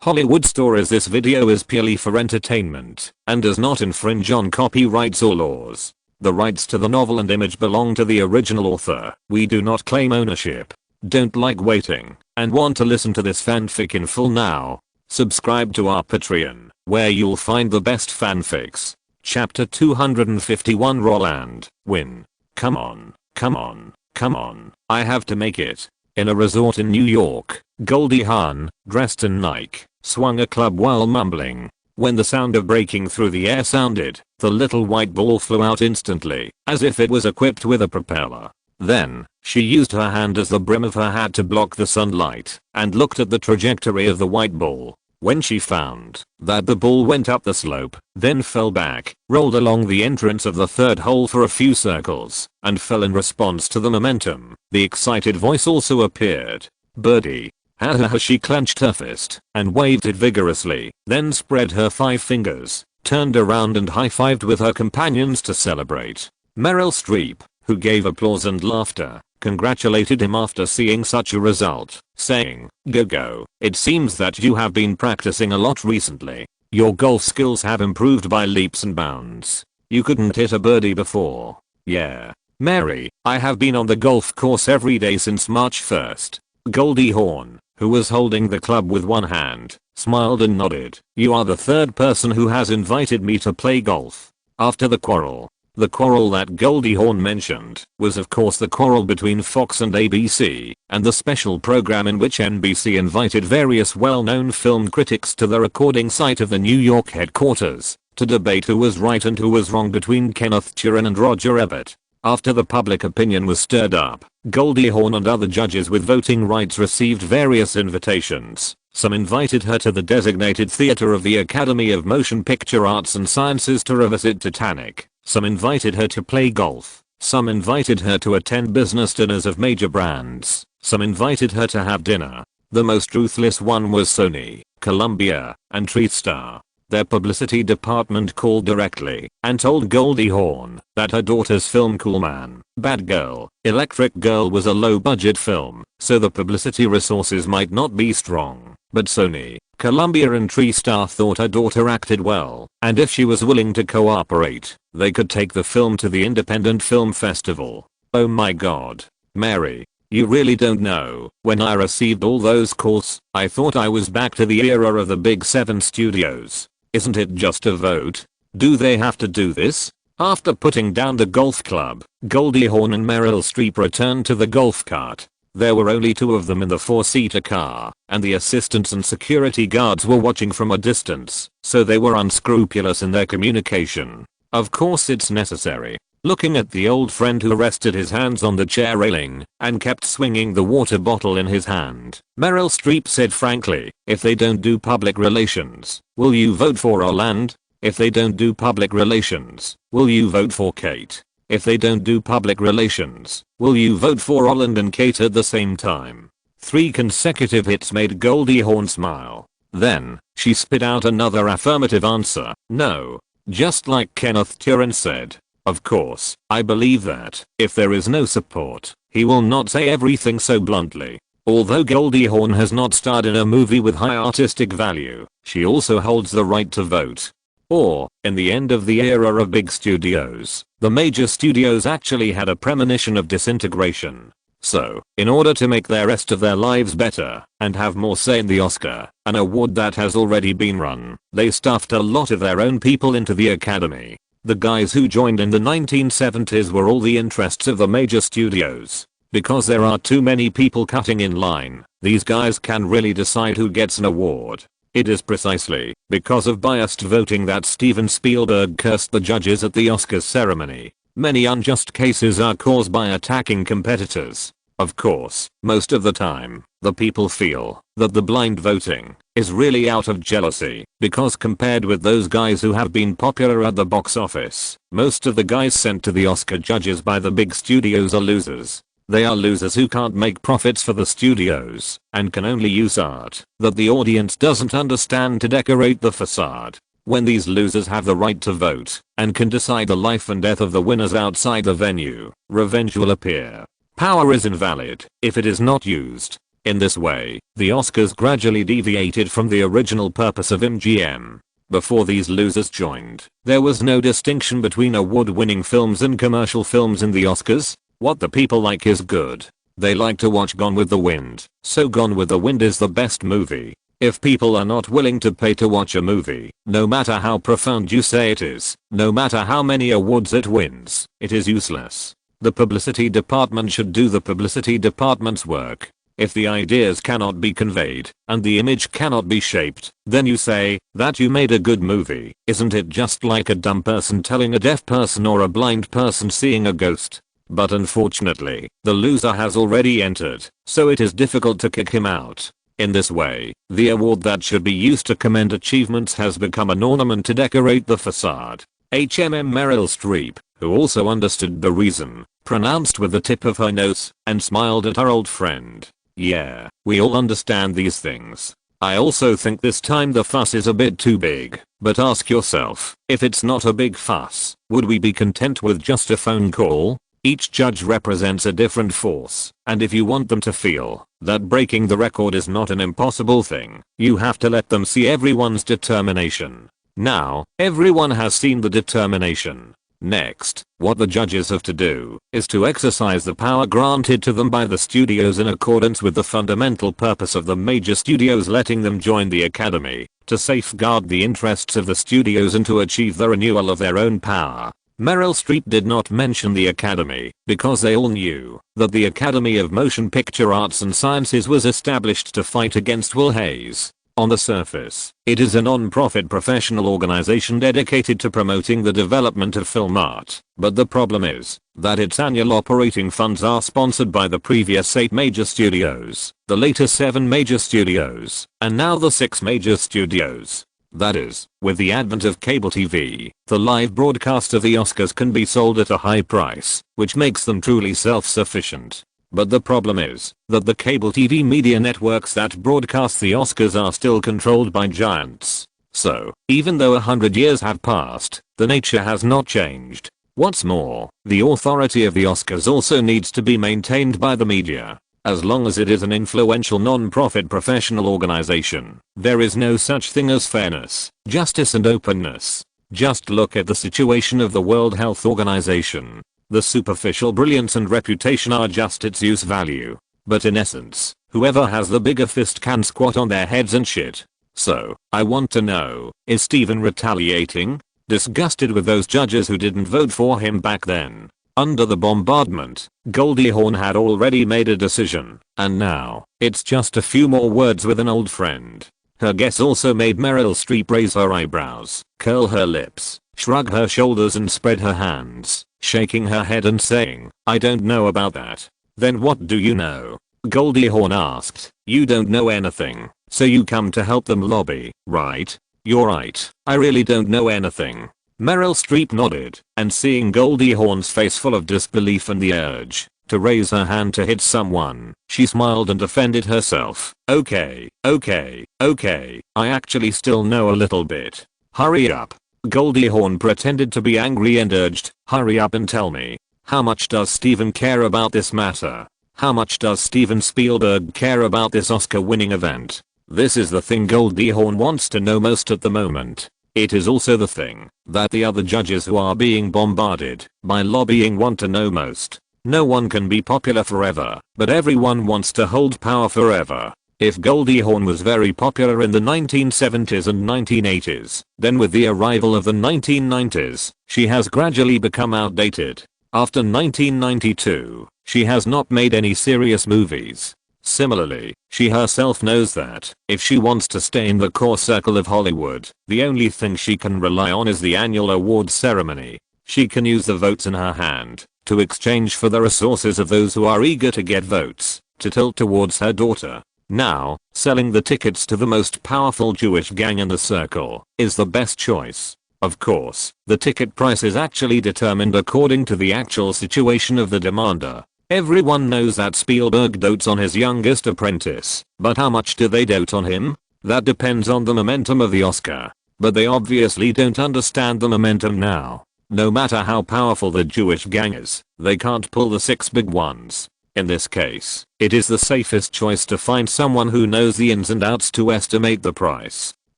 Hollywood Stories. This video is purely for entertainment and does not infringe on copyrights or laws. The rights to the novel and image belong to the original author. We do not claim ownership. Don't like waiting and want to listen to this fanfic in full now? Subscribe to our Patreon, where you'll find the best fanfics. Chapter 251. Roland, win. Come on, come on, come on. I have to make it. In a resort in New York, Goldie Hawn, dressed in Nike, swung a club while mumbling. When the sound of breaking through the air sounded, the little white ball flew out instantly, as if it was equipped with a propeller. Then, she used her hand as the brim of her hat to block the sunlight, and looked at the trajectory of the white ball. When she found that the ball went up the slope, then fell back, rolled along the entrance of the third hole for a few circles, and fell in response to the momentum, the excited voice also appeared. Birdie. Ha. She clenched her fist and waved it vigorously, then spread her 5 fingers, turned around and high-fived with her companions to celebrate. Meryl Streep, who gave applause and laughter, congratulated him after seeing such a result, saying, Go. It seems that you have been practicing a lot recently. Your golf skills have improved by leaps and bounds. You couldn't hit a birdie before. Yeah. Mary, I have been on the golf course every day since March 1st. Goldie Hawn, who was holding the club with one hand, smiled and nodded. You are the third person who has invited me to play golf. After the quarrel. The quarrel that Goldie Hawn mentioned was of course the quarrel between Fox and ABC, and the special program in which NBC invited various well-known film critics to the recording site of the New York headquarters to debate who was right and who was wrong between Kenneth Turan and Roger Ebert. After the public opinion was stirred up, Goldie Hawn and other judges with voting rights received various invitations. Some invited her to the designated theater of the Academy of Motion Picture Arts and Sciences to revisit Titanic. Some invited her to play golf. Some invited her to attend business dinners of major brands. Some invited her to have dinner. The most ruthless one was Sony, Columbia, and TreeStar. Their publicity department called directly and told Goldie Hawn that her daughter's film Cool Man, Bad Girl, Electric Girl was a low-budget film, so the publicity resources might not be strong. But Sony, Columbia and TreeStar thought her daughter acted well, and if she was willing to cooperate, they could take the film to the Independent Film Festival. Oh my god. Mary. You really don't know. When I received all those calls, I thought I was back to the era of the Big 7 studios. Isn't it just a vote? Do they have to do this? After putting down the golf club, Goldie Hawn and Meryl Streep returned to the golf cart. There were only 2 of them in the 4-seater car, and the assistants and security guards were watching from a distance, so they were unscrupulous in their communication. Of course it's necessary. Looking at the old friend who rested his hands on the chair railing and kept swinging the water bottle in his hand, Meryl Streep said frankly, if they don't do public relations, will you vote for Roland? If they don't do public relations, will you vote for Kate? If they don't do public relations, will you vote for Roland and Kate at the same time? 3 consecutive hits made Goldie Hawn smile. Then, she spit out another affirmative answer. No. Just like Kenneth Turan said. Of course, I believe that, if there is no support, he will not say everything so bluntly. Although Goldie Hawn has not starred in a movie with high artistic value, she also holds the right to vote. Or, in the end of the era of big studios, the major studios actually had a premonition of disintegration. So, in order to make the rest of their lives better, and have more say in the Oscar, an award that has already been run, they stuffed a lot of their own people into the Academy. The guys who joined in the 1970s were all the interests of the major studios. Because there are too many people cutting in line, these guys can really decide who gets an award. It is precisely because of biased voting that Steven Spielberg cursed the judges at the Oscars ceremony. Many unjust cases are caused by attacking competitors. Of course, most of the time, the people feel that the blind voting is really out of jealousy, because compared with those guys who have been popular at the box office, most of the guys sent to the Oscar judges by the big studios are losers. They are losers who can't make profits for the studios, and can only use art that the audience doesn't understand to decorate the facade. When these losers have the right to vote, and can decide the life and death of the winners outside the venue, revenge will appear. Power is invalid if it is not used. In this way, the Oscars gradually deviated from the original purpose of MGM. Before these losers joined, there was no distinction between award-winning films and commercial films in the Oscars. What the people like is good. They like to watch Gone with the Wind, so Gone with the Wind is the best movie. If people are not willing to pay to watch a movie, no matter how profound you say it is, no matter how many awards it wins, it is useless. The publicity department should do the publicity department's work. If the ideas cannot be conveyed, and the image cannot be shaped, then you say that you made a good movie. Isn't it just like a dumb person telling a deaf person or a blind person seeing a ghost? But unfortunately, the loser has already entered, so it is difficult to kick him out. In this way, the award that should be used to commend achievements has become an ornament to decorate the facade. Meryl Streep, who also understood the reason, pronounced with the tip of her nose, and smiled at her old friend. Yeah, we all understand these things. I also think this time the fuss is a bit too big, but ask yourself, if it's not a big fuss, would we be content with just a phone call? Each judge represents a different force, and if you want them to feel that breaking the record is not an impossible thing, you have to let them see everyone's determination. Now, everyone has seen the determination. Next, what the judges have to do is to exercise the power granted to them by the studios in accordance with the fundamental purpose of the major studios letting them join the Academy, to safeguard the interests of the studios and to achieve the renewal of their own power. Meryl Streep did not mention the Academy because they all knew that the Academy of Motion Picture Arts and Sciences was established to fight against Will Hayes. On the surface, it is a non-profit professional organization dedicated to promoting the development of film art, but the problem is that its annual operating funds are sponsored by the previous 8 major studios, the later 7 major studios, and now the 6 major studios. That is, with the advent of cable TV, the live broadcast of the Oscars can be sold at a high price, which makes them truly self-sufficient. But the problem is that the cable TV media networks that broadcast the Oscars are still controlled by giants. So, even though 100 years have passed, the nature has not changed. What's more, the authority of the Oscars also needs to be maintained by the media. As long as it is an influential non-profit professional organization, there is no such thing as fairness, justice and openness. Just look at the situation of the World Health Organization. The superficial brilliance and reputation are just its use value. But in essence, whoever has the bigger fist can squat on their heads and shit. So, I want to know, is Steven retaliating? Disgusted with those judges who didn't vote for him back then? Under the bombardment, Goldie Hawn had already made a decision, and now, it's just a few more words with an old friend. Her guess also made Meryl Streep raise her eyebrows, curl her lips, shrug her shoulders and spread her hands, shaking her head and saying, I don't know about that. Then what do you know? Goldie Hawn asked. You don't know anything, so you come to help them lobby, right? You're right, I really don't know anything. Meryl Streep nodded, and seeing Goldie Hawn's face full of disbelief and the urge to raise her hand to hit someone, she smiled and defended herself. Okay, I actually still know a little bit. Hurry up. Goldie Hawn pretended to be angry and urged, hurry up and tell me. How much does Steven care about this matter? How much does Steven Spielberg care about this Oscar-winning event? This is the thing Goldie Hawn wants to know most at the moment. It is also the thing that the other judges who are being bombarded by lobbying want to know most. No one can be popular forever, but everyone wants to hold power forever. If Goldie Hawn was very popular in the 1970s and 1980s, then with the arrival of the 1990s, she has gradually become outdated. After 1992, she has not made any serious movies. Similarly, she herself knows that, if she wants to stay in the core circle of Hollywood, the only thing she can rely on is the annual awards ceremony. She can use the votes in her hand to exchange for the resources of those who are eager to get votes, to tilt towards her daughter. Now, selling the tickets to the most powerful Jewish gang in the circle is the best choice. Of course, the ticket price is actually determined according to the actual situation of the demander. Everyone knows that Spielberg dotes on his youngest apprentice, but how much do they dote on him? That depends on the momentum of the Oscar. But they obviously don't understand the momentum now. No matter how powerful the Jewish gang is, they can't pull the 6 big ones. In this case, it is the safest choice to find someone who knows the ins and outs to estimate the price.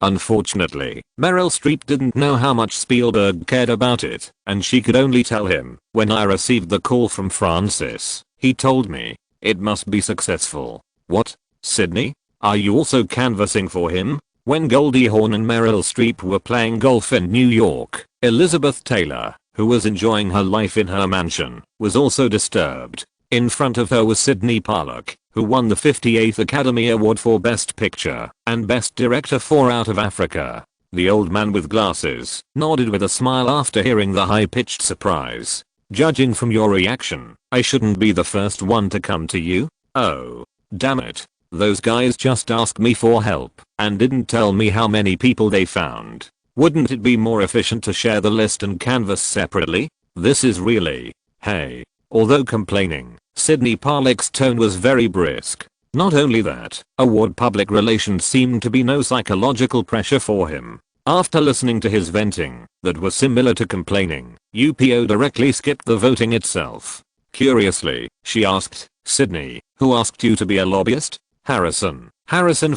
Unfortunately, Meryl Streep didn't know how much Spielberg cared about it, and she could only tell him. When I received the call from Francis, he told me, it must be successful. What? Sydney? Are you also canvassing for him? When Goldie Hawn and Meryl Streep were playing golf in New York, Elizabeth Taylor, who was enjoying her life in her mansion, was also disturbed. In front of her was Sydney Pollack, who won the 58th Academy Award for Best Picture and Best Director for Out of Africa. The old man with glasses nodded with a smile after hearing the high-pitched surprise. Judging from your reaction, I shouldn't be the first one to come to you. Oh, damn it. Those guys just asked me for help and didn't tell me how many people they found. Wouldn't it be more efficient to share the list and canvass separately? This is really, hey. Although complaining, Sydney Pollack's tone was very brisk. Not only that, award public relations seemed to be no psychological pressure for him. After listening to his venting, that was similar to complaining, UPO directly skipped the voting itself. Curiously, she asked, Sydney, who asked you to be a lobbyist? Harrison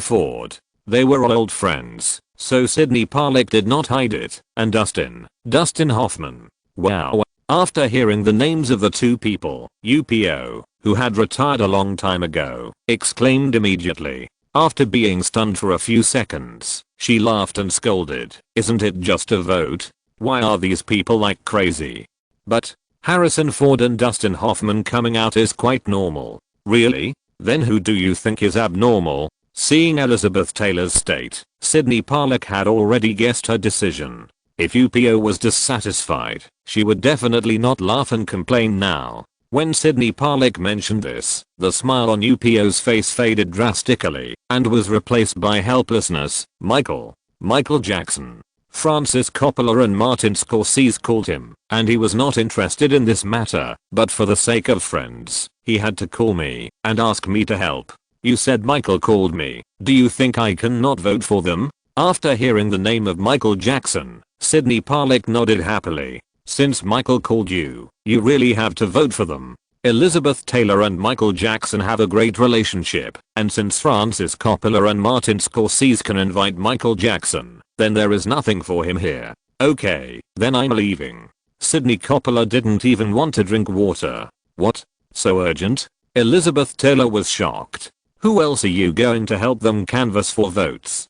Ford. They were old friends, so Sydney Pollack did not hide it. And Dustin Hoffman. Wow. After hearing the names of the two people, UPO, who had retired a long time ago, exclaimed immediately. After being stunned for a few seconds, she laughed and scolded, isn't it just a vote? Why are these people like crazy? But Harrison Ford and Dustin Hoffman coming out is quite normal. Really? Then who do you think is abnormal? Seeing Elizabeth Taylor's state, Sydney Pollack had already guessed her decision. If UPO was dissatisfied, she would definitely not laugh and complain now. When Sydney Pollack mentioned this, the smile on UPO's face faded drastically and was replaced by helplessness. Michael Jackson. Francis Coppola and Martin Scorsese called him, and he was not interested in this matter, but for the sake of friends, he had to call me and ask me to help. You said Michael called me. Do you think I can not vote for them? After hearing the name of Michael Jackson, Sydney Pollack nodded happily. Since Michael called you, you really have to vote for them. Elizabeth Taylor and Michael Jackson have a great relationship, and since Francis Coppola and Martin Scorsese can invite Michael Jackson, then there is nothing for him here. Okay, then I'm leaving. Sydney Coppola didn't even want to drink water. What? So urgent? Elizabeth Taylor was shocked. Who else are you going to help them canvass for votes?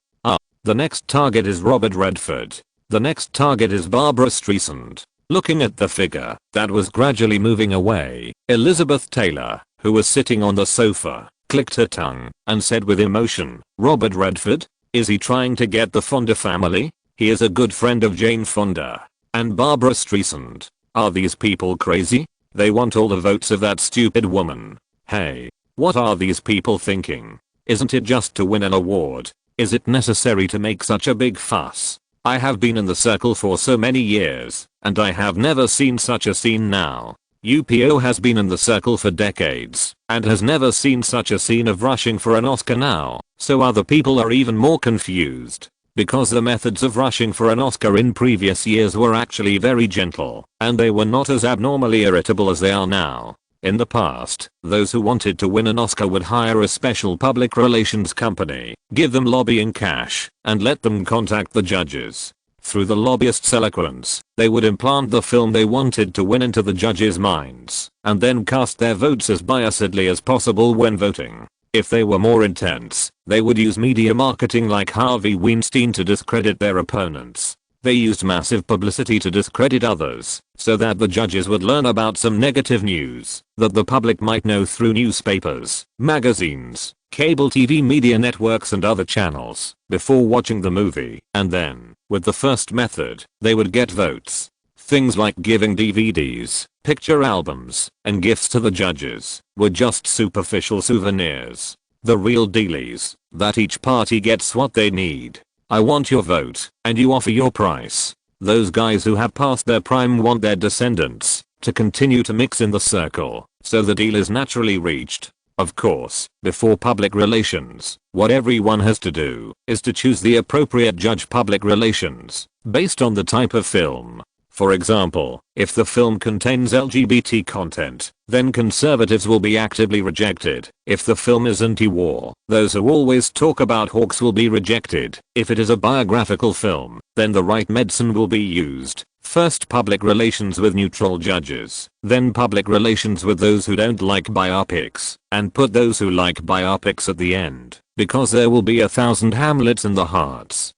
The next target is Robert Redford. The next target is Barbara Streisand. Looking at the figure that was gradually moving away, Elizabeth Taylor, who was sitting on the sofa, clicked her tongue and said with emotion, Robert Redford? Is he trying to get the Fonda family? He is a good friend of Jane Fonda. And Barbara Streisand. Are these people crazy? They want all the votes of that stupid woman. Hey, what are these people thinking? Isn't it just to win an award? Is it necessary to make such a big fuss? I have been in the circle for so many years, and I have never seen such a scene now. UPO has been in the circle for decades, and has never seen such a scene of rushing for an Oscar now, so other people are even more confused. Because the methods of rushing for an Oscar in previous years were actually very gentle, and they were not as abnormally irritable as they are now. In the past, those who wanted to win an Oscar would hire a special public relations company, give them lobbying cash, and let them contact the judges. Through the lobbyist's eloquence, they would implant the film they wanted to win into the judges' minds, and then cast their votes as biasedly as possible when voting. If they were more intense, they would use media marketing like Harvey Weinstein to discredit their opponents. They used massive publicity to discredit others, so that the judges would learn about some negative news that the public might know through newspapers, magazines, cable TV media networks and other channels before watching the movie. And then, with the first method, they would get votes. Things like giving DVDs, picture albums, and gifts to the judges were just superficial souvenirs. The real deal is that each party gets what they need. I want your vote, and you offer your price. Those guys who have passed their prime want their descendants to continue to mix in the circle, so the deal is naturally reached. Of course, before public relations, what everyone has to do is to choose the appropriate judge public relations, based on the type of film. For example, if the film contains LGBT content, then conservatives will be actively rejected. If the film is anti-war, those who always talk about hawks will be rejected. If it is a biographical film, then the right medicine will be used. First public relations with neutral judges, then public relations with those who don't like biopics, and put those who like biopics at the end, because there will be 1,000 Hamlets in the hearts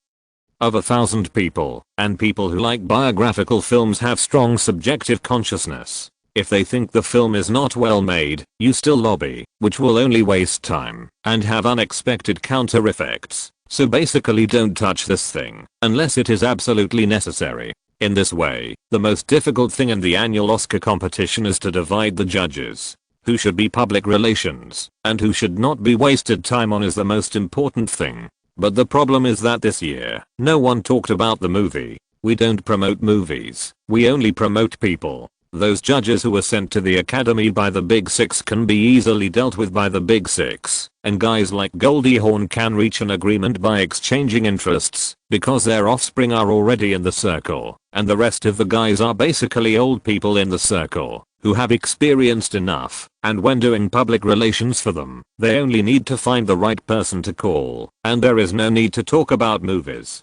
of 1,000 people, and people who like biographical films have strong subjective consciousness. If they think the film is not well made, you still lobby, which will only waste time and have unexpected counter effects. So basically don't touch this thing unless it is absolutely necessary. In this way, the most difficult thing in the annual Oscar competition is to divide the judges. Who should be public relations and who should not be wasted time on is the most important thing. But the problem is that this year, no one talked about the movie. We don't promote movies, we only promote people. Those judges who were sent to the Academy by the Big Six can be easily dealt with by the Big Six, and guys like Goldie Hawn can reach an agreement by exchanging interests, because their offspring are already in the circle, and the rest of the guys are basically old people in the circle, who have experienced enough, and when doing public relations for them, they only need to find the right person to call, and there is no need to talk about movies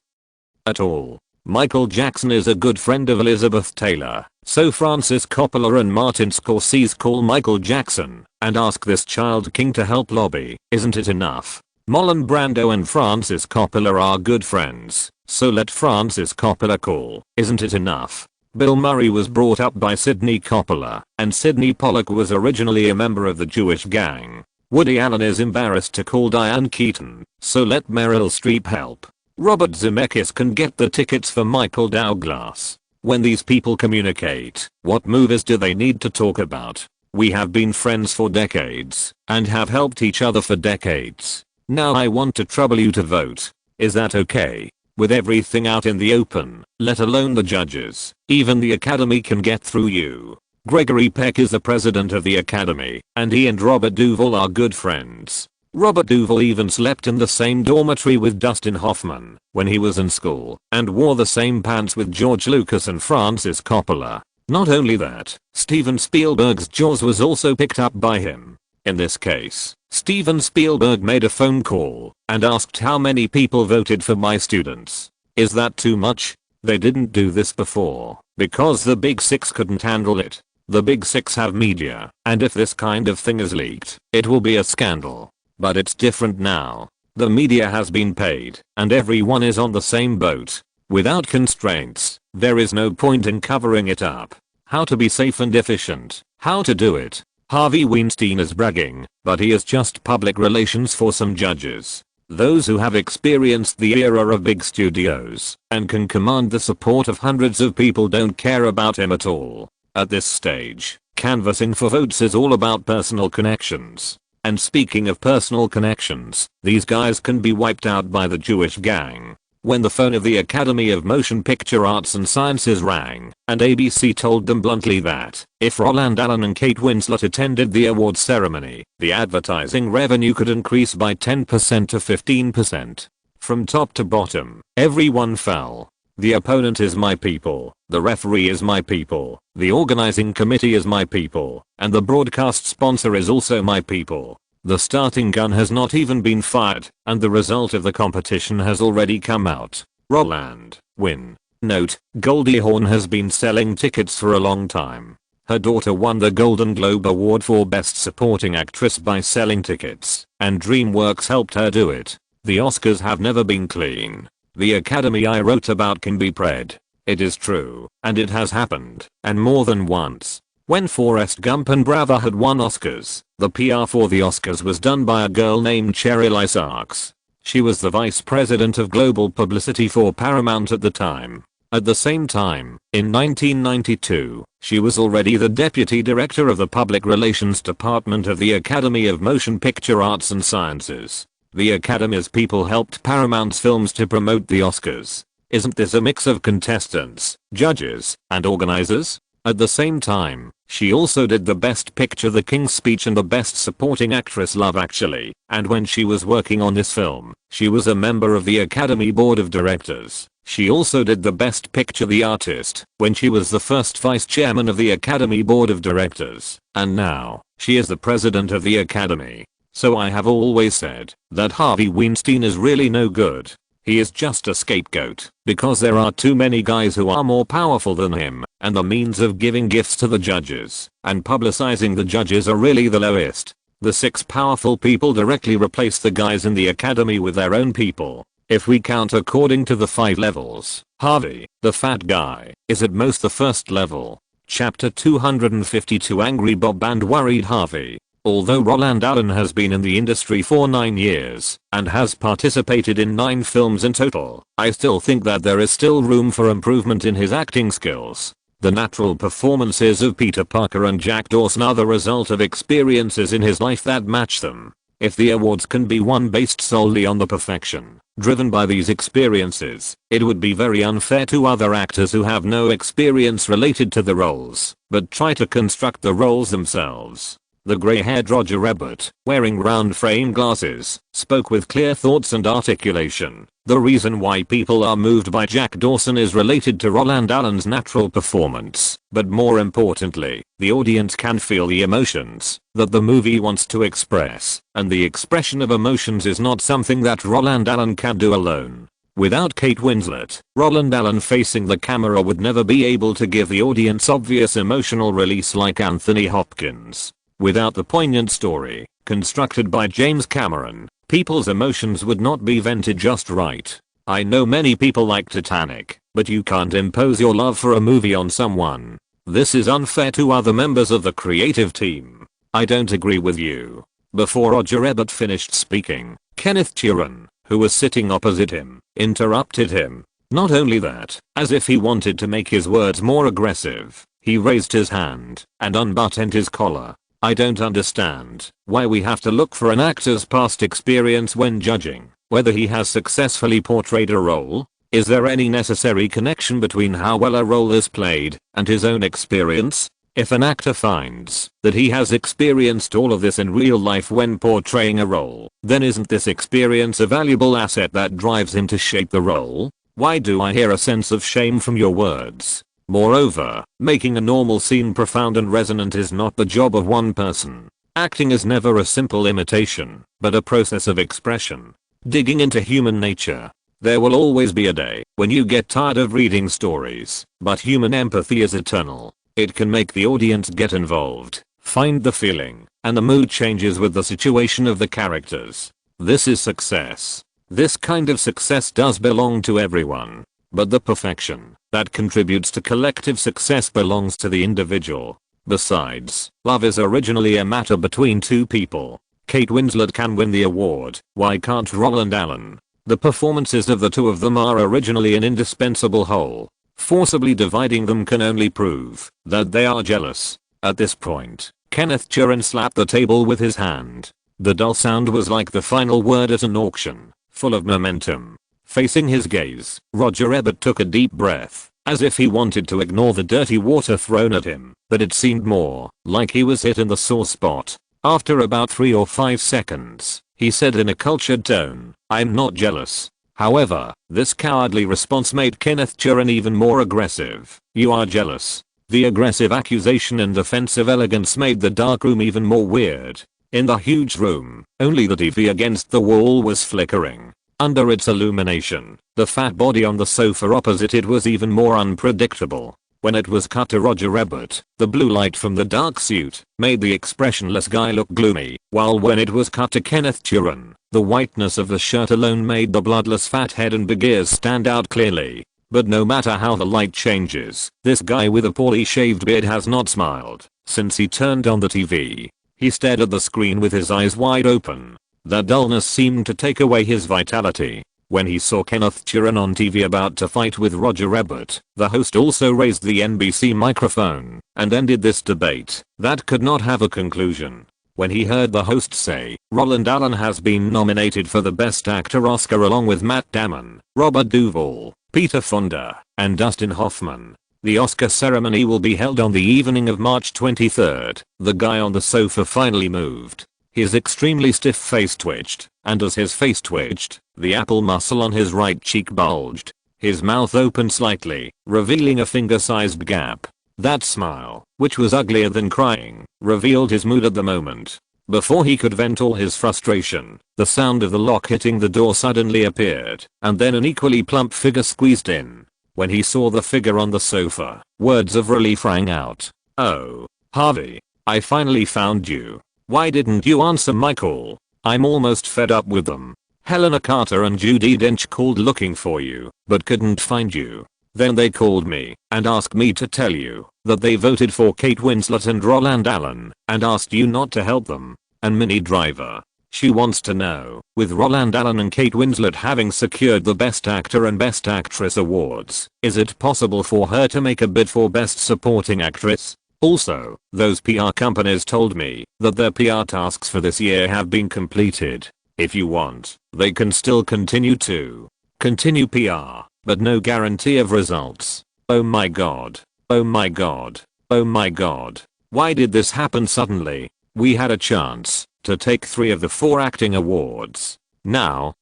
at all. Michael Jackson is a good friend of Elizabeth Taylor, so Francis Coppola and Martin Scorsese call Michael Jackson and ask this child king to help lobby. Isn't it enough? Marlon Brando and Francis Coppola are good friends, so let Francis Coppola call. Isn't it enough? Bill Murray was brought up by Sidney Coppola, and Sidney Pollack was originally a member of the Jewish gang. Woody Allen is embarrassed to call Diane Keaton, so let Meryl Streep help. Robert Zemeckis can get the tickets for Michael Douglas. When these people communicate, what movies do they need to talk about? We have been friends for decades, and have helped each other for decades. Now I want to trouble you to vote. Is that okay? With everything out in the open, let alone the judges, even the Academy can get through you. Gregory Peck is the president of the Academy, and he and Robert Duvall are good friends. Robert Duvall even slept in the same dormitory with Dustin Hoffman when he was in school, and wore the same pants with George Lucas and Francis Coppola. Not only that, Steven Spielberg's Jaws was also picked up by him. In this case, Steven Spielberg made a phone call and asked how many people voted for my students. Is that too much? They didn't do this before, because the Big Six couldn't handle it. The Big Six have media, and if this kind of thing is leaked, it will be a scandal. But it's different now. The media has been paid, and everyone is on the same boat. Without constraints, there is no point in covering it up. How to be safe and efficient. How to do it. Harvey Weinstein is bragging, but he is just public relations for some judges. Those who have experienced the era of big studios and can command the support of hundreds of people don't care about him at all. At this stage, canvassing for votes is all about personal connections. And speaking of personal connections, these guys can be wiped out by the Jewish gang. When the phone of the Academy of Motion Picture Arts and Sciences rang, and ABC told them bluntly that if Roland Allen and Kate Winslet attended the awards ceremony, the advertising revenue could increase by 10% to 15%. From top to bottom, everyone fell. The opponent is my people, the referee is my people, the organizing committee is my people, and the broadcast sponsor is also my people. The starting gun has not even been fired, and the result of the competition has already come out. Roland, win. Note, Goldie Hawn has been selling tickets for a long time. Her daughter won the Golden Globe Award for Best Supporting Actress by selling tickets, and DreamWorks helped her do it. The Oscars have never been clean. The Academy I wrote about can be pred. It is true, and it has happened, and more than once. When Forrest Gump and Brava had won Oscars, the PR for the Oscars was done by a girl named Cheryl Isaacs. She was the vice president of global publicity for Paramount at the time. At the same time, in 1992, she was already the deputy director of the public relations department of the Academy of Motion Picture Arts and Sciences. The Academy's people helped Paramount's films to promote the Oscars. Isn't this a mix of contestants, judges, and organizers? At the same time, She also did the Best Picture The King's Speech and the Best Supporting Actress Love Actually, and when she was working on this film, she was a member of the Academy Board of Directors. She also did the Best Picture The Artist, when she was the first vice chairman of the Academy Board of Directors, and now, she is the president of the Academy. So I have always said that Harvey Weinstein is really no good. He is just a scapegoat because there are too many guys who are more powerful than him, and the means of giving gifts to the judges and publicizing the judges are really the lowest. The 6 powerful people directly replace the guys in the academy with their own people. If we count according to the 5 levels, Harvey, the fat guy, is at most the first level. Chapter 252 Angry Bob and Worried Harvey. Although Roland Allen has been in the industry for 9 years and has participated in 9 films in total, I still think that there is still room for improvement in his acting skills. The natural performances of Peter Parker and Jack Dawson are the result of experiences in his life that match them. If the awards can be won based solely on the perfection driven by these experiences, it would be very unfair to other actors who have no experience related to the roles, but try to construct the roles themselves. The grey-haired Roger Ebert, wearing round frame glasses, spoke with clear thoughts and articulation. The reason why people are moved by Jack Dawson is related to Roland Allen's natural performance, but more importantly, the audience can feel the emotions that the movie wants to express, and the expression of emotions is not something that Roland Allen can do alone. Without Kate Winslet, Roland Allen facing the camera would never be able to give the audience obvious emotional release like Anthony Hopkins. Without the poignant story, constructed by James Cameron, people's emotions would not be vented just right. I know many people like Titanic, but you can't impose your love for a movie on someone. This is unfair to other members of the creative team. I don't agree with you. Before Roger Ebert finished speaking, Kenneth Turan, who was sitting opposite him, interrupted him. Not only that, as if he wanted to make his words more aggressive, he raised his hand and unbuttoned his collar. I don't understand why we have to look for an actor's past experience when judging whether he has successfully portrayed a role. Is there any necessary connection between how well a role is played and his own experience? If an actor finds that he has experienced all of this in real life when portraying a role, then isn't this experience a valuable asset that drives him to shape the role? Why do I hear a sense of shame from your words? Moreover, making a normal scene profound and resonant is not the job of one person. Acting is never a simple imitation, but a process of expression. Digging into human nature. There will always be a day when you get tired of reading stories, but human empathy is eternal. It can make the audience get involved, find the feeling, and the mood changes with the situation of the characters. This is success. This kind of success does belong to everyone. But the perfection that contributes to collective success belongs to the individual. Besides, love is originally a matter between 2 people. Kate Winslet can win the award, why can't Roland Allen? The performances of the 2 of them are originally an indispensable whole. Forcibly dividing them can only prove that they are jealous. At this point, Kenneth Turan slapped the table with his hand. The dull sound was like the final word at an auction, full of momentum. Facing his gaze, Roger Ebert took a deep breath, as if he wanted to ignore the dirty water thrown at him, but it seemed more like he was hit in the sore spot. After about 3 or 5 seconds, he said in a cultured tone, "I'm not jealous." However, this cowardly response made Kenneth Turan even more aggressive. "You are jealous." The aggressive accusation and defensive elegance made the dark room even more weird. In the huge room, only the TV against the wall was flickering. Under its illumination, the fat body on the sofa opposite it was even more unpredictable. When it was cut to Roger Ebert, the blue light from the dark suit made the expressionless guy look gloomy, while when it was cut to Kenneth Turan, the whiteness of the shirt alone made the bloodless fat head and big ears stand out clearly. But no matter how the light changes, this guy with a poorly shaved beard has not smiled since he turned on the TV. He stared at the screen with his eyes wide open. The dullness seemed to take away his vitality. When he saw Kenneth Turan on TV about to fight with Roger Ebert, the host also raised the NBC microphone and ended this debate that could not have a conclusion. When he heard the host say, "Roland Allen has been nominated for the Best Actor Oscar along with Matt Damon, Robert Duvall, Peter Fonda, and Dustin Hoffman," The Oscar ceremony will be held on the evening of March 23rd. The guy on the sofa finally moved. His extremely stiff face twitched, and as his face twitched, the apple muscle on his right cheek bulged. His mouth opened slightly, revealing a finger-sized gap. That smile, which was uglier than crying, revealed his mood at the moment. Before he could vent all his frustration, the sound of the lock hitting the door suddenly appeared, and then an equally plump figure squeezed in. When he saw the figure on the sofa, words of relief rang out. "Oh, Harvey. I finally found you. Why didn't you answer my call? I'm almost fed up with them. Helena Carter and Judi Dench called looking for you, but couldn't find you. Then they called me and asked me to tell you that they voted for Kate Winslet and Roland Allen and asked you not to help them. And Minnie Driver. She wants to know, with Roland Allen and Kate Winslet having secured the Best Actor and Best Actress awards, is it possible for her to make a bid for Best Supporting Actress? Also, those PR companies told me that their PR tasks for this year have been completed. If you want, they can still continue PR, but no guarantee of results. Oh my god. Oh my god. Oh my god. Why did this happen suddenly? We had a chance to take 3 of the 4 acting awards. Now,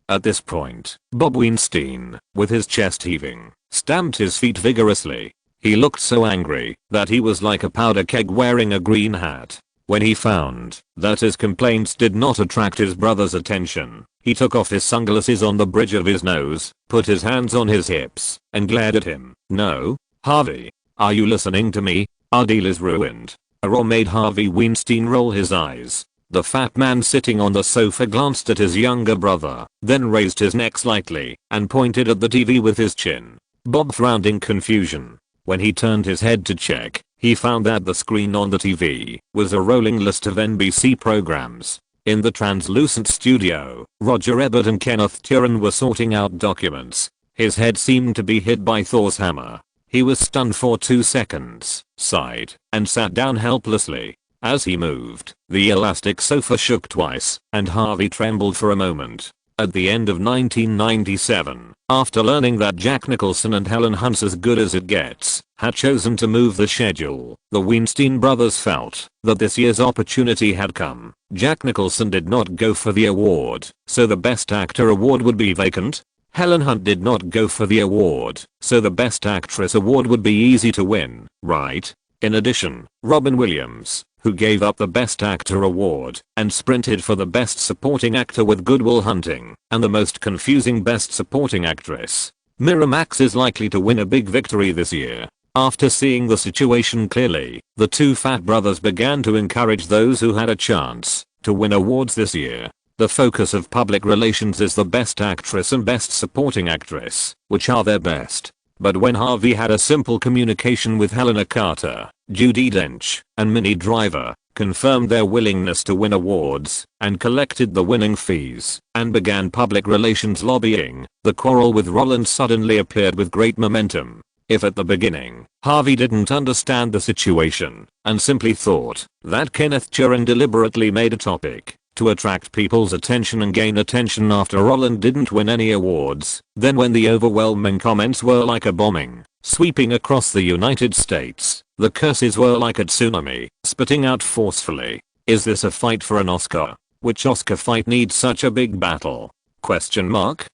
at this point, Bob Weinstein, with his chest heaving, stamped his feet vigorously. He looked so angry that he was like a powder keg wearing a green hat. When he found that his complaints did not attract his brother's attention, he took off his sunglasses on the bridge of his nose, put his hands on his hips, and glared at him. "No, Harvey. Are you listening to me? Our deal is ruined." A roar made Harvey Weinstein roll his eyes. The fat man sitting on the sofa glanced at his younger brother, then raised his neck slightly and pointed at the TV with his chin. Bob frowned in confusion. When he turned his head to check, he found that the screen on the TV was a rolling list of NBC programs. In the translucent studio, Roger Ebert and Kenneth Turan were sorting out documents. His head seemed to be hit by Thor's hammer. He was stunned for 2 seconds, sighed, and sat down helplessly. As he moved, the elastic sofa shook twice, and Harvey trembled for a moment. At the end of 1997, after learning that Jack Nicholson and Helen Hunt's As Good As It Gets had chosen to move the schedule, the Weinstein brothers felt that this year's opportunity had come. Jack Nicholson did not go for the award, so the Best Actor award would be vacant. Helen Hunt did not go for the award, so the Best Actress award would be easy to win, right? In addition, Robin Williams, who gave up the Best Actor award and sprinted for the Best Supporting Actor with Good Will Hunting and the most confusing Best Supporting Actress. Miramax is likely to win a big victory this year. After seeing the situation clearly, the two fat brothers began to encourage those who had a chance to win awards this year. The focus of public relations is the Best Actress and Best Supporting Actress, which are their best. But when Harvey had a simple communication with Helena Carter, Judi Dench, and Minnie Driver, confirmed their willingness to win awards, and collected the winning fees, and began public relations lobbying, the quarrel with Roland suddenly appeared with great momentum. If at the beginning, Harvey didn't understand the situation, and simply thought that Kenneth Turan deliberately made a topic to attract people's attention and gain attention after Roland didn't win any awards, then when the overwhelming comments were like a bombing, sweeping across the United States, the curses were like a tsunami, spitting out forcefully. Is this a fight for an Oscar? Which Oscar fight needs such a big battle? Question mark?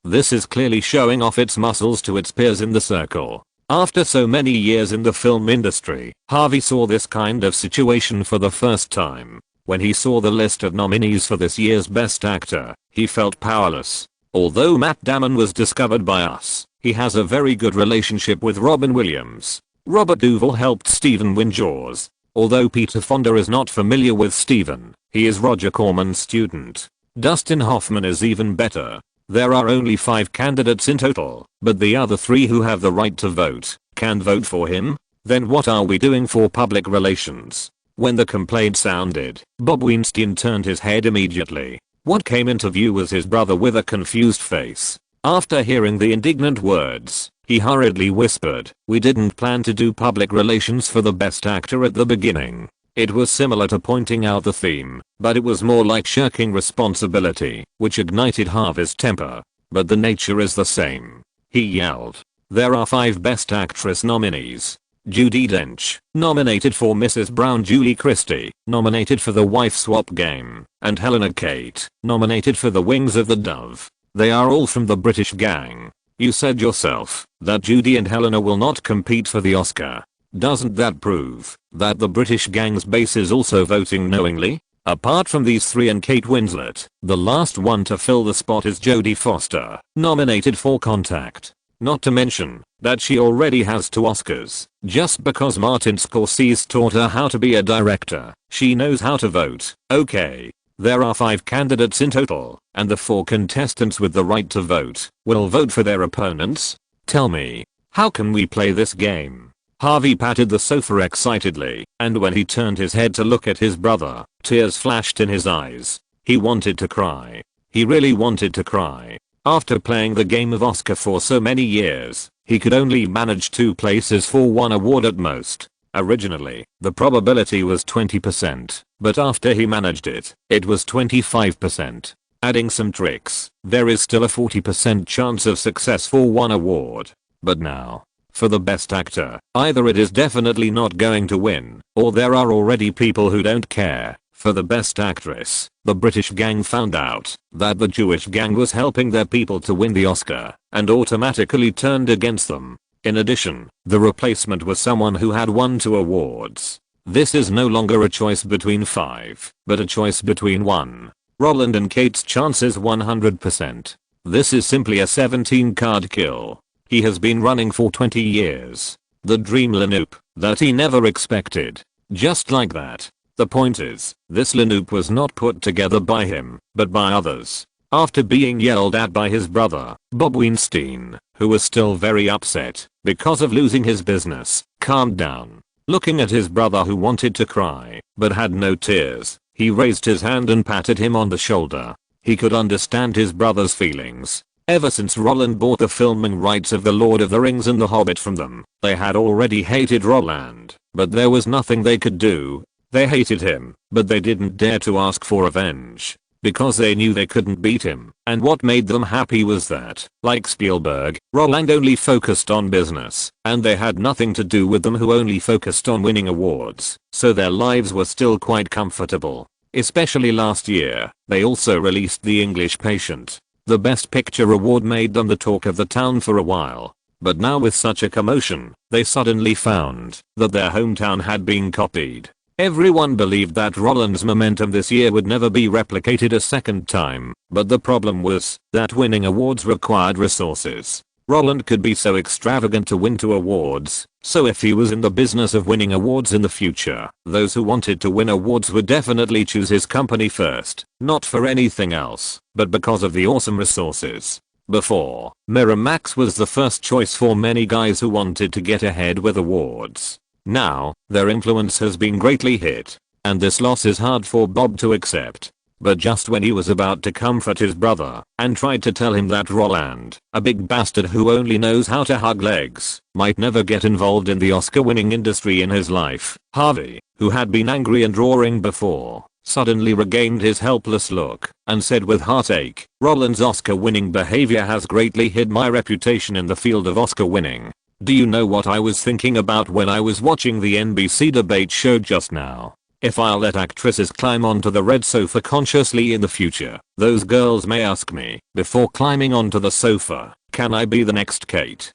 This is clearly showing off its muscles to its peers in the circle. After so many years in the film industry, Harvey saw this kind of situation for the first time. When he saw the list of nominees for this year's Best Actor, he felt powerless. Although Matt Damon was discovered by us, he has a very good relationship with Robin Williams. Robert Duvall helped Stephen win Jaws. Although Peter Fonda is not familiar with Stephen, he is Roger Corman's student. Dustin Hoffman is even better. There are only 5 candidates in total, but the other 3 who have the right to vote can vote for him. Then what are we doing for public relations? When the complaint sounded, Bob Weinstein turned his head immediately. What came into view was his brother with a confused face. After hearing the indignant words, he hurriedly whispered, "We didn't plan to do public relations for the Best Actor at the beginning." It was similar to pointing out the theme, but it was more like shirking responsibility, which ignited Harvey's temper. But the nature is the same. He yelled, There are 5 Best Actress nominees. Judi Dench, nominated for Mrs. Brown. Julie Christie, nominated for The Wife Swap Game, and Helena Kate, nominated for The Wings of the Dove. They are all from the British gang. You said yourself that Judy and Helena will not compete for the Oscar. Doesn't that prove that the British gang's base is also voting knowingly? Apart from these 3 and Kate Winslet, the last one to fill the spot is Jodie Foster, nominated for Contact. Not to mention that she already has 2 Oscars. Just because Martin Scorsese taught her how to be a director, she knows how to vote. Okay. There are 5 candidates in total, and the 4 contestants with the right to vote will vote for their opponents? Tell me, how can we play this game? Harvey patted the sofa excitedly, and when he turned his head to look at his brother, tears flashed in his eyes. He wanted to cry. He really wanted to cry. After playing the game of Oscar for so many years, he could only manage 2 places for 1 award at most. Originally, the probability was 20%, but after he managed it, it was 25%. Adding some tricks, there is still a 40% chance of success for 1 award. But now, for the Best Actor, either it is definitely not going to win, or there are already people who don't care. For the Best Actress, the British gang found out that the Jewish gang was helping their people to win the Oscar, and automatically turned against them. In addition, the replacement was someone who had won 2 awards. This is no longer a choice between 5, but a choice between 1. Roland and Kate's chance is 100%. This is simply a 17-card kill. He has been running for 20 years. The dream Lanoop that he never expected. Just like that. The point is, this Lanoop was not put together by him, but by others. After being yelled at by his brother, Bob Weinstein, who was still very upset because of losing his business, calmed down. Looking at his brother who wanted to cry, but had no tears, he raised his hand and patted him on the shoulder. He could understand his brother's feelings. Ever since Roland bought the filming rights of The Lord of the Rings and The Hobbit from them, they had already hated Roland, but there was nothing they could do. They hated him, but they didn't dare to ask for revenge. Because they knew they couldn't beat him, and what made them happy was that, like Spielberg, Roland only focused on business, and they had nothing to do with them who only focused on winning awards, so their lives were still quite comfortable. Especially last year, they also released The English Patient. The Best Picture award made them the talk of the town for a while. But now with such a commotion, they suddenly found that their hometown had been copied. Everyone believed that Roland's momentum this year would never be replicated a second time, but the problem was that winning awards required resources. Roland could be so extravagant to win 2 awards, so if he was in the business of winning awards in the future, those who wanted to win awards would definitely choose his company first, not for anything else, but because of the awesome resources. Before, Miramax was the first choice for many guys who wanted to get ahead with awards. Now, their influence has been greatly hit, and this loss is hard for Bob to accept. But just when he was about to comfort his brother and tried to tell him that Roland, a big bastard who only knows how to hug legs, might never get involved in the Oscar-winning industry in his life, Harvey, who had been angry and roaring before, suddenly regained his helpless look and said with heartache, "Roland's Oscar-winning behavior has greatly hid my reputation in the field of Oscar winning. Do you know what I was thinking about when I was watching the NBC debate show just now? If I'll let actresses climb onto the red sofa consciously in the future, those girls may ask me, before climbing onto the sofa, can I be the next Kate?"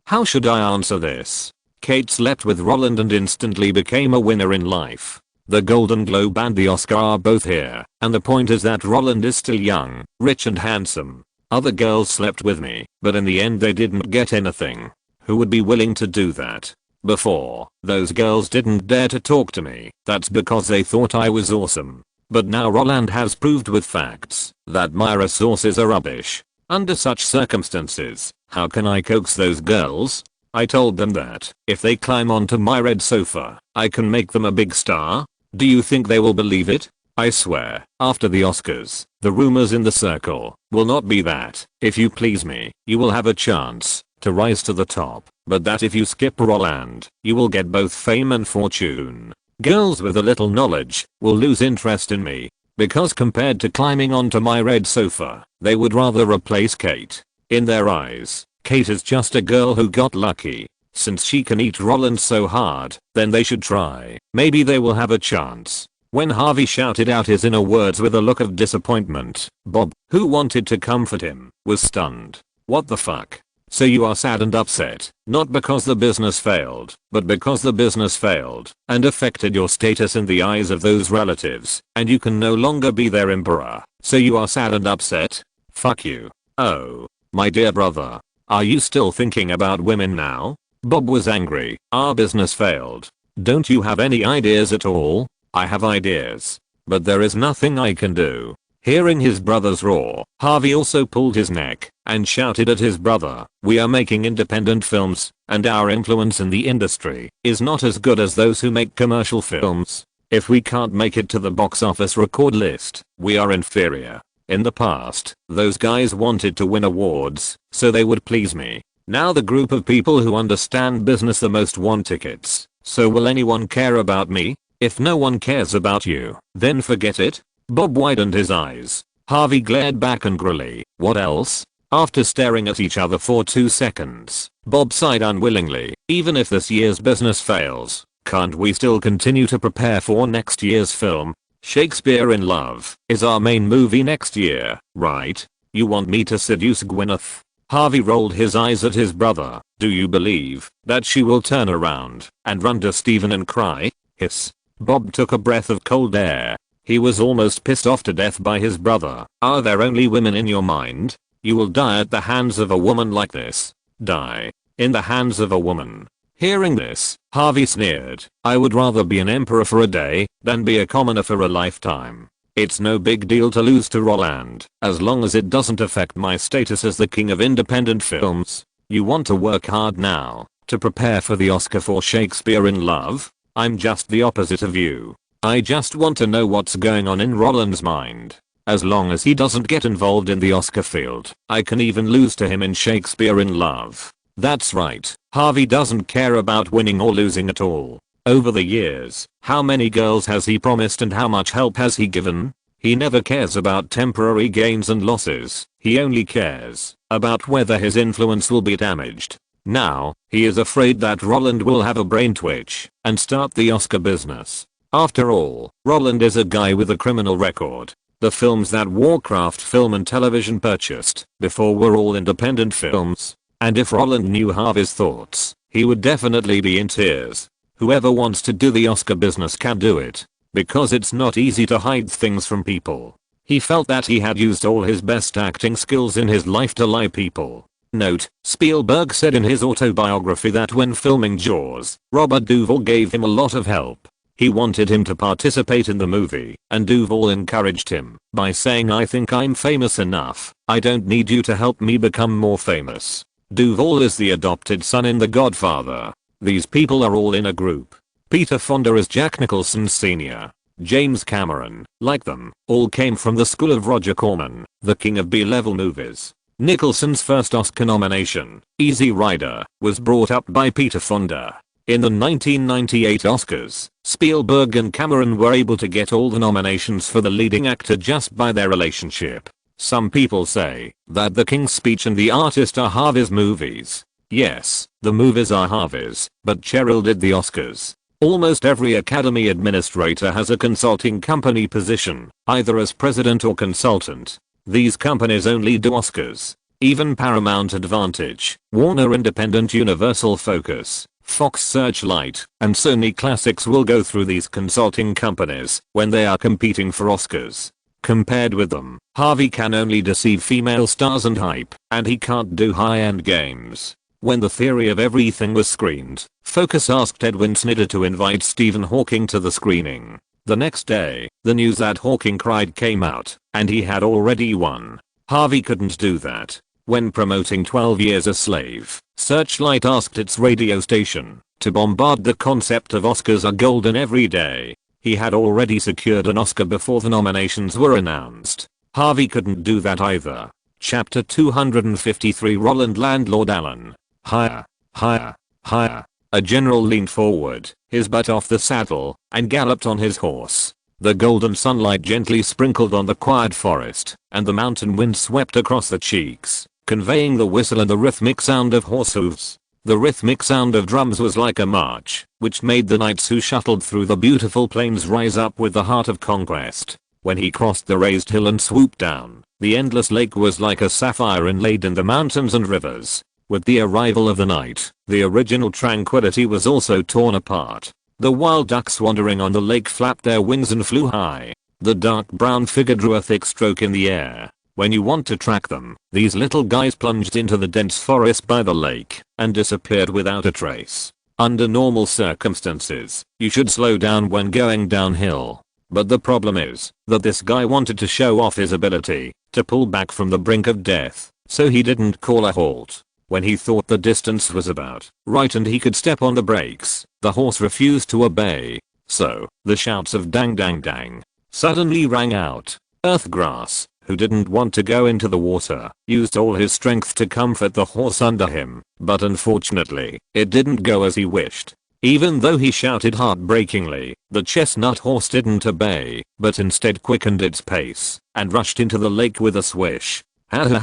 How should I answer this? Kate slept with Roland and instantly became a winner in life. The Golden Globe and the Oscar are both here, and the point is that Roland is still young, rich and handsome. Other girls slept with me, but in the end they didn't get anything. Who would be willing to do that? Before, those girls didn't dare to talk to me. That's because they thought I was awesome. But now Roland has proved with facts that my resources are rubbish. Under such circumstances, how can I coax those girls? I told them that if they climb onto my red sofa, I can make them a big star. Do you think they will believe it? I swear, after the Oscars, the rumors in the circle will not be that, if you please me, you will have a chance to rise to the top, but that if you skip Roland, you will get both fame and fortune. Girls with a little knowledge will lose interest in me, because compared to climbing onto my red sofa, they would rather replace Kate. In their eyes, Kate is just a girl who got lucky. Since she can eat Roland so hard, then they should try. Maybe they will have a chance. When Harvey shouted out his inner words with a look of disappointment, Bob, who wanted to comfort him, was stunned. What the fuck? So you are sad and upset, not because the business failed, but because the business failed and affected your status in the eyes of those relatives, and you can no longer be their emperor. So you are sad and upset? Fuck you. Oh, my dear brother. Are you still thinking about women now? Bob was angry. Our business failed. Don't you have any ideas at all? I have ideas, but there is nothing I can do. Hearing his brother's roar, Harvey also pulled his neck and shouted at his brother, we are making independent films, and our influence in the industry is not as good as those who make commercial films. If we can't make it to the box office record list, we are inferior. In the past, those guys wanted to win awards, so they would please me. Now the group of people who understand business the most want tickets. So will anyone care about me? If no one cares about you, then forget it. Bob widened his eyes. Harvey glared back angrily. What else? After staring at each other for 2 seconds, Bob sighed unwillingly. Even if this year's business fails, can't we still continue to prepare for next year's film? Shakespeare in Love is our main movie next year, right? You want me to seduce Gwyneth? Harvey rolled his eyes at his brother. Do you believe that she will turn around and run to Stephen and cry? Hiss. Bob took a breath of cold air. He was almost pissed off to death by his brother. Are there only women in your mind? You will die at the hands of a woman like this. Die. In the hands of a woman. Hearing this, Harvey sneered. I would rather be an emperor for a day than be a commoner for a lifetime. It's no big deal to lose to Roland, as long as it doesn't affect my status as the king of independent films. You want to work hard now to prepare for the Oscar for Shakespeare in Love? I'm just the opposite of you. I just want to know what's going on in Roland's mind. As long as he doesn't get involved in the Oscar field, I can even lose to him in Shakespeare in Love. That's right, Harvey doesn't care about winning or losing at all. Over the years, how many girls has he promised and how much help has he given? He never cares about temporary gains and losses. He only cares about whether his influence will be damaged. Now, he is afraid that Roland will have a brain twitch and start the Oscar business. After all, Roland is a guy with a criminal record. The films that Warcraft Film and Television purchased before were all independent films. And if Roland knew Harvey's thoughts, he would definitely be in tears. Whoever wants to do the Oscar business can do it. Because it's not easy to hide things from people. He felt that he had used all his best acting skills in his life to lie people. Note, Spielberg said in his autobiography that when filming Jaws, Robert Duvall gave him a lot of help. He wanted him to participate in the movie, and Duvall encouraged him by saying, I think I'm famous enough. I don't need you to help me become more famous. Duvall is the adopted son in The Godfather. These people are all in a group. Peter Fonda is Jack Nicholson Sr. James Cameron, like them, all came from the school of Roger Corman, the king of B-level movies. Nicholson's first Oscar nomination, Easy Rider, was brought up by Peter Fonda. In the 1998 Oscars, Spielberg and Cameron were able to get all the nominations for the leading actor just by their relationship. Some people say that The King's Speech and The Artist are Harvey's movies. Yes, the movies are Harvey's, but Cheryl did the Oscars. Almost every Academy administrator has a consulting company position, either as president or consultant. These companies only do Oscars. Even Paramount Advantage, Warner Independent Universal Focus, Fox Searchlight, and Sony Classics will go through these consulting companies when they are competing for Oscars. Compared with them, Harvey can only deceive female stars and hype, and he can't do high-end games. When The Theory of Everything was screened, Focus asked Edwin Snyder to invite Stephen Hawking to the screening. The next day, the news that Hawking cried came out, and he had already won. Harvey couldn't do that. When promoting 12 Years a Slave, Searchlight asked its radio station to bombard the concept of Oscars are golden every day. He had already secured an Oscar before the nominations were announced. Harvey couldn't do that either. Chapter 253 Roland Landlord Allen. Higher, higher, higher. A general leaned forward, his butt off the saddle, and galloped on his horse. The golden sunlight gently sprinkled on the quiet forest, and the mountain wind swept across the cheeks, conveying the whistle and the rhythmic sound of horse hooves. The rhythmic sound of drums was like a march, which made the knights who shuttled through the beautiful plains rise up with the heart of conquest. When he crossed the raised hill and swooped down, the endless lake was like a sapphire inlaid in the mountains and rivers. With the arrival of the night, the original tranquility was also torn apart. The wild ducks wandering on the lake flapped their wings and flew high. The dark brown figure drew a thick stroke in the air. When you want to track them, these little guys plunged into the dense forest by the lake and disappeared without a trace. Under normal circumstances, you should slow down when going downhill. But the problem is that this guy wanted to show off his ability to pull back from the brink of death, so he didn't call a halt. When he thought the distance was about right and he could step on the brakes, the horse refused to obey. So, the shouts of dang dang dang suddenly rang out. Earthgrass, who didn't want to go into the water, used all his strength to comfort the horse under him, but unfortunately, it didn't go as he wished. Even though he shouted heartbreakingly, the chestnut horse didn't obey, but instead quickened its pace and rushed into the lake with a swish.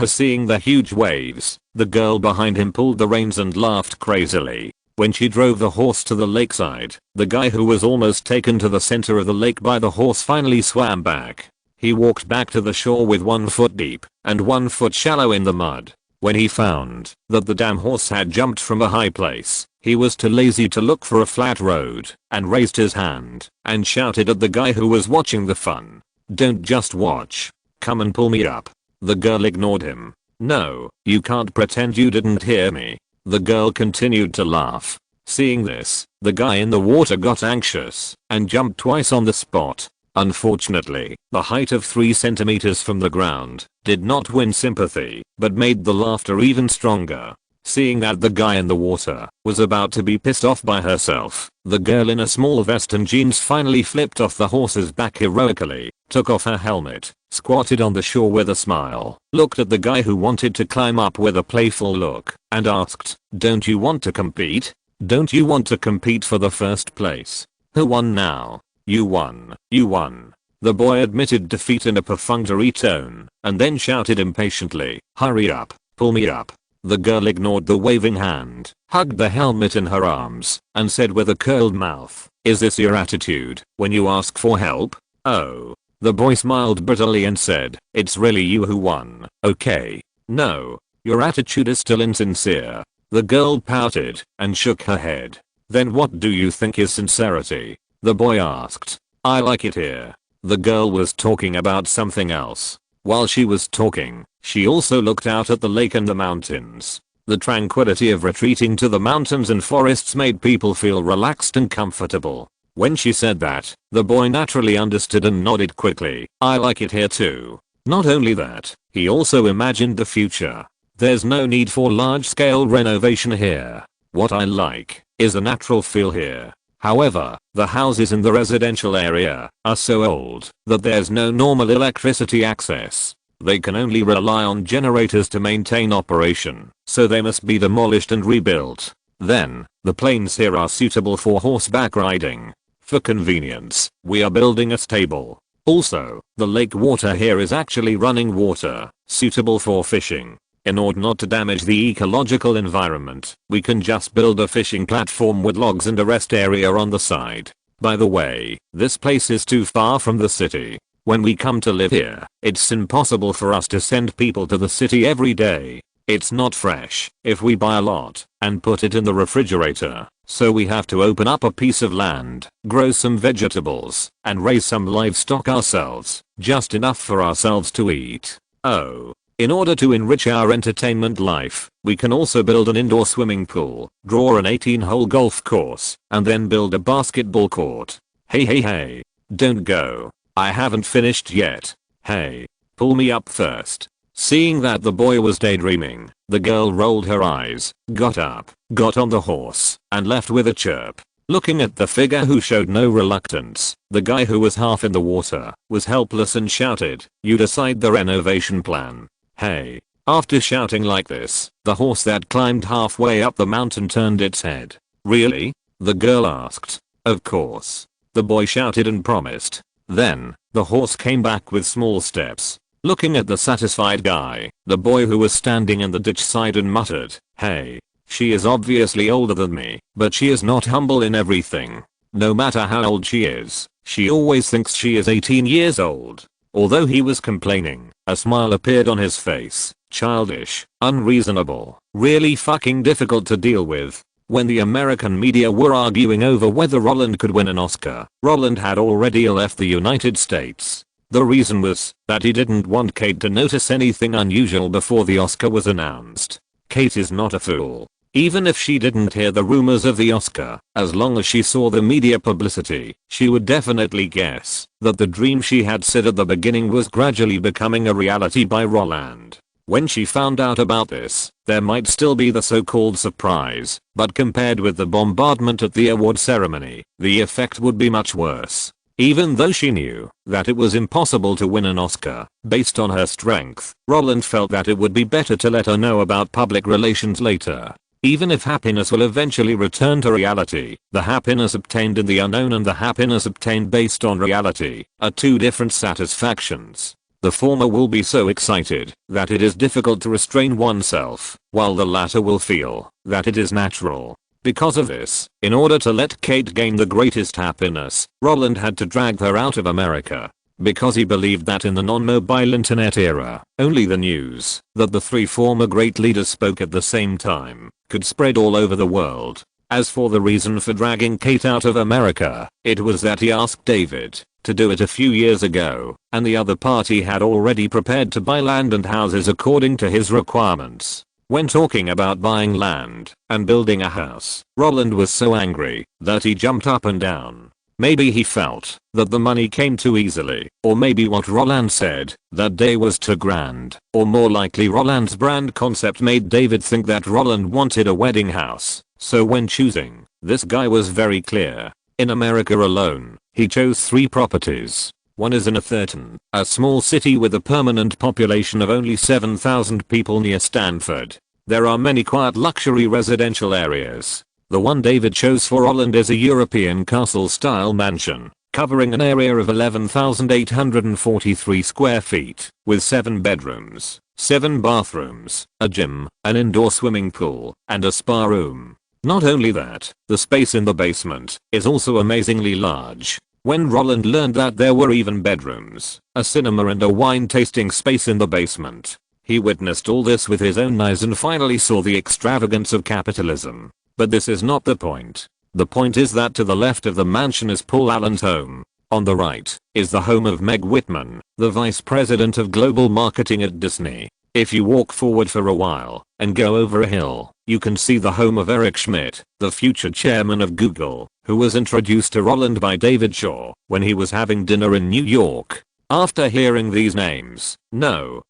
Seeing the huge waves, the girl behind him pulled the reins and laughed crazily. When she drove the horse to the lakeside, the guy who was almost taken to the center of the lake by the horse finally swam back. He walked back to the shore with 1 foot deep and 1 foot shallow in the mud. When he found that the damn horse had jumped from a high place, he was too lazy to look for a flat road and raised his hand and shouted at the guy who was watching the fun. "Don't just watch. Come and pull me up." The girl ignored him. "No, you can't pretend you didn't hear me." The girl continued to laugh. Seeing this, the guy in the water got anxious and jumped twice on the spot. Unfortunately, the height of 3 centimeters from the ground did not win sympathy, but made the laughter even stronger. Seeing that the guy in the water was about to be pissed off by herself, the girl in a small vest and jeans finally flipped off the horse's back heroically, took off her helmet, squatted on the shore with a smile, looked at the guy who wanted to climb up with a playful look, and asked, "Don't you want to compete? Don't you want to compete for the first place? Who won now?" "You won. You won." The boy admitted defeat in a perfunctory tone, and then shouted impatiently, "Hurry up, pull me up." The girl ignored the waving hand, hugged the helmet in her arms, and said with a curled mouth, "Is this your attitude when you ask for help?" "Oh." The boy smiled bitterly and said, "It's really you who won, okay? No, your attitude is still insincere." The girl pouted and shook her head. "Then what do you think is sincerity?" the boy asked. "I like it here." The girl was talking about something else. While she was talking, she also looked out at the lake and the mountains. The tranquility of retreating to the mountains and forests made people feel relaxed and comfortable. When she said that, the boy naturally understood and nodded quickly. "I like it here too." Not only that, he also imagined the future. "There's no need for large-scale renovation here. What I like is the natural feel here. However, the houses in the residential area are so old that there's no normal electricity access. They can only rely on generators to maintain operation, so they must be demolished and rebuilt. Then, the plains here are suitable for horseback riding. For convenience, we are building a stable. Also, the lake water here is actually running water, suitable for fishing. In order not to damage the ecological environment, we can just build a fishing platform with logs and a rest area on the side. By the way, this place is too far from the city. When we come to live here, it's impossible for us to send people to the city every day. It's not fresh if we buy a lot and put it in the refrigerator, so we have to open up a piece of land, grow some vegetables, and raise some livestock ourselves, just enough for ourselves to eat. Oh. In order to enrich our entertainment life, we can also build an indoor swimming pool, draw an 18-hole golf course, and then build a basketball court. Hey, don't go. I haven't finished yet. Hey, pull me up first. Seeing that the boy was daydreaming, the girl rolled her eyes, got up, got on the horse, and left with a chirp. Looking at the figure who showed no reluctance, the guy who was half in the water was helpless and shouted, "You decide the renovation plan." Hey. After shouting like this, the horse that climbed halfway up the mountain turned its head. "Really?" the girl asked. "Of course." The boy shouted and promised. Then, the horse came back with small steps. Looking at the satisfied guy, the boy who was standing in the ditch sighed and muttered, "Hey. She is obviously older than me, but she is not humble in everything. No matter how old she is, she always thinks she is 18 years old." Although he was complaining, a smile appeared on his face. Childish, unreasonable, really fucking difficult to deal with. When the American media were arguing over whether Roland could win an Oscar, Roland had already left the United States. The reason was that he didn't want Kate to notice anything unusual before the Oscar was announced. Kate is not a fool. Even if she didn't hear the rumors of the Oscar, as long as she saw the media publicity, she would definitely guess that the dream she had said at the beginning was gradually becoming a reality by Roland. When she found out about this, there might still be the so-called surprise, but compared with the bombardment at the award ceremony, the effect would be much worse. Even though she knew that it was impossible to win an Oscar based on her strength, Roland felt that it would be better to let her know about public relations later. Even if happiness will eventually return to reality, the happiness obtained in the unknown and the happiness obtained based on reality are two different satisfactions. The former will be so excited that it is difficult to restrain oneself, while the latter will feel that it is natural. Because of this, in order to let Kate gain the greatest happiness, Roland had to drag her out of America. Because he believed that in the non-mobile internet era, only the news that the three former great leaders spoke at the same time could spread all over the world. As for the reason for dragging Kate out of America, it was that he asked David to do it a few years ago, and the other party had already prepared to buy land and houses according to his requirements. When talking about buying land and building a house, Roland was so angry that he jumped up and down. Maybe he felt that the money came too easily, or maybe what Roland said that day was too grand, or more likely Roland's brand concept made David think that Roland wanted a wedding house. So when choosing, this guy was very clear. In America alone, he chose 3 properties. One is in Atherton, a small city with a permanent population of only 7,000 people near Stanford. There are many quiet luxury residential areas. The one David chose for Roland is a European castle-style mansion, covering an area of 11,843 square feet, with 7 bedrooms, 7 bathrooms, a gym, an indoor swimming pool, and a spa room. Not only that, the space in the basement is also amazingly large. When Roland learned that there were even bedrooms, a cinema and a wine tasting space in the basement, he witnessed all this with his own eyes and finally saw the extravagance of capitalism. But this is not the point. The point is that to the left of the mansion is Paul Allen's home. On the right is the home of Meg Whitman, the vice president of global marketing at Disney. If you walk forward for a while and go over a hill, you can see the home of Eric Schmidt, the future chairman of Google, who was introduced to Roland by David Shaw when he was having dinner in New York. After hearing these names,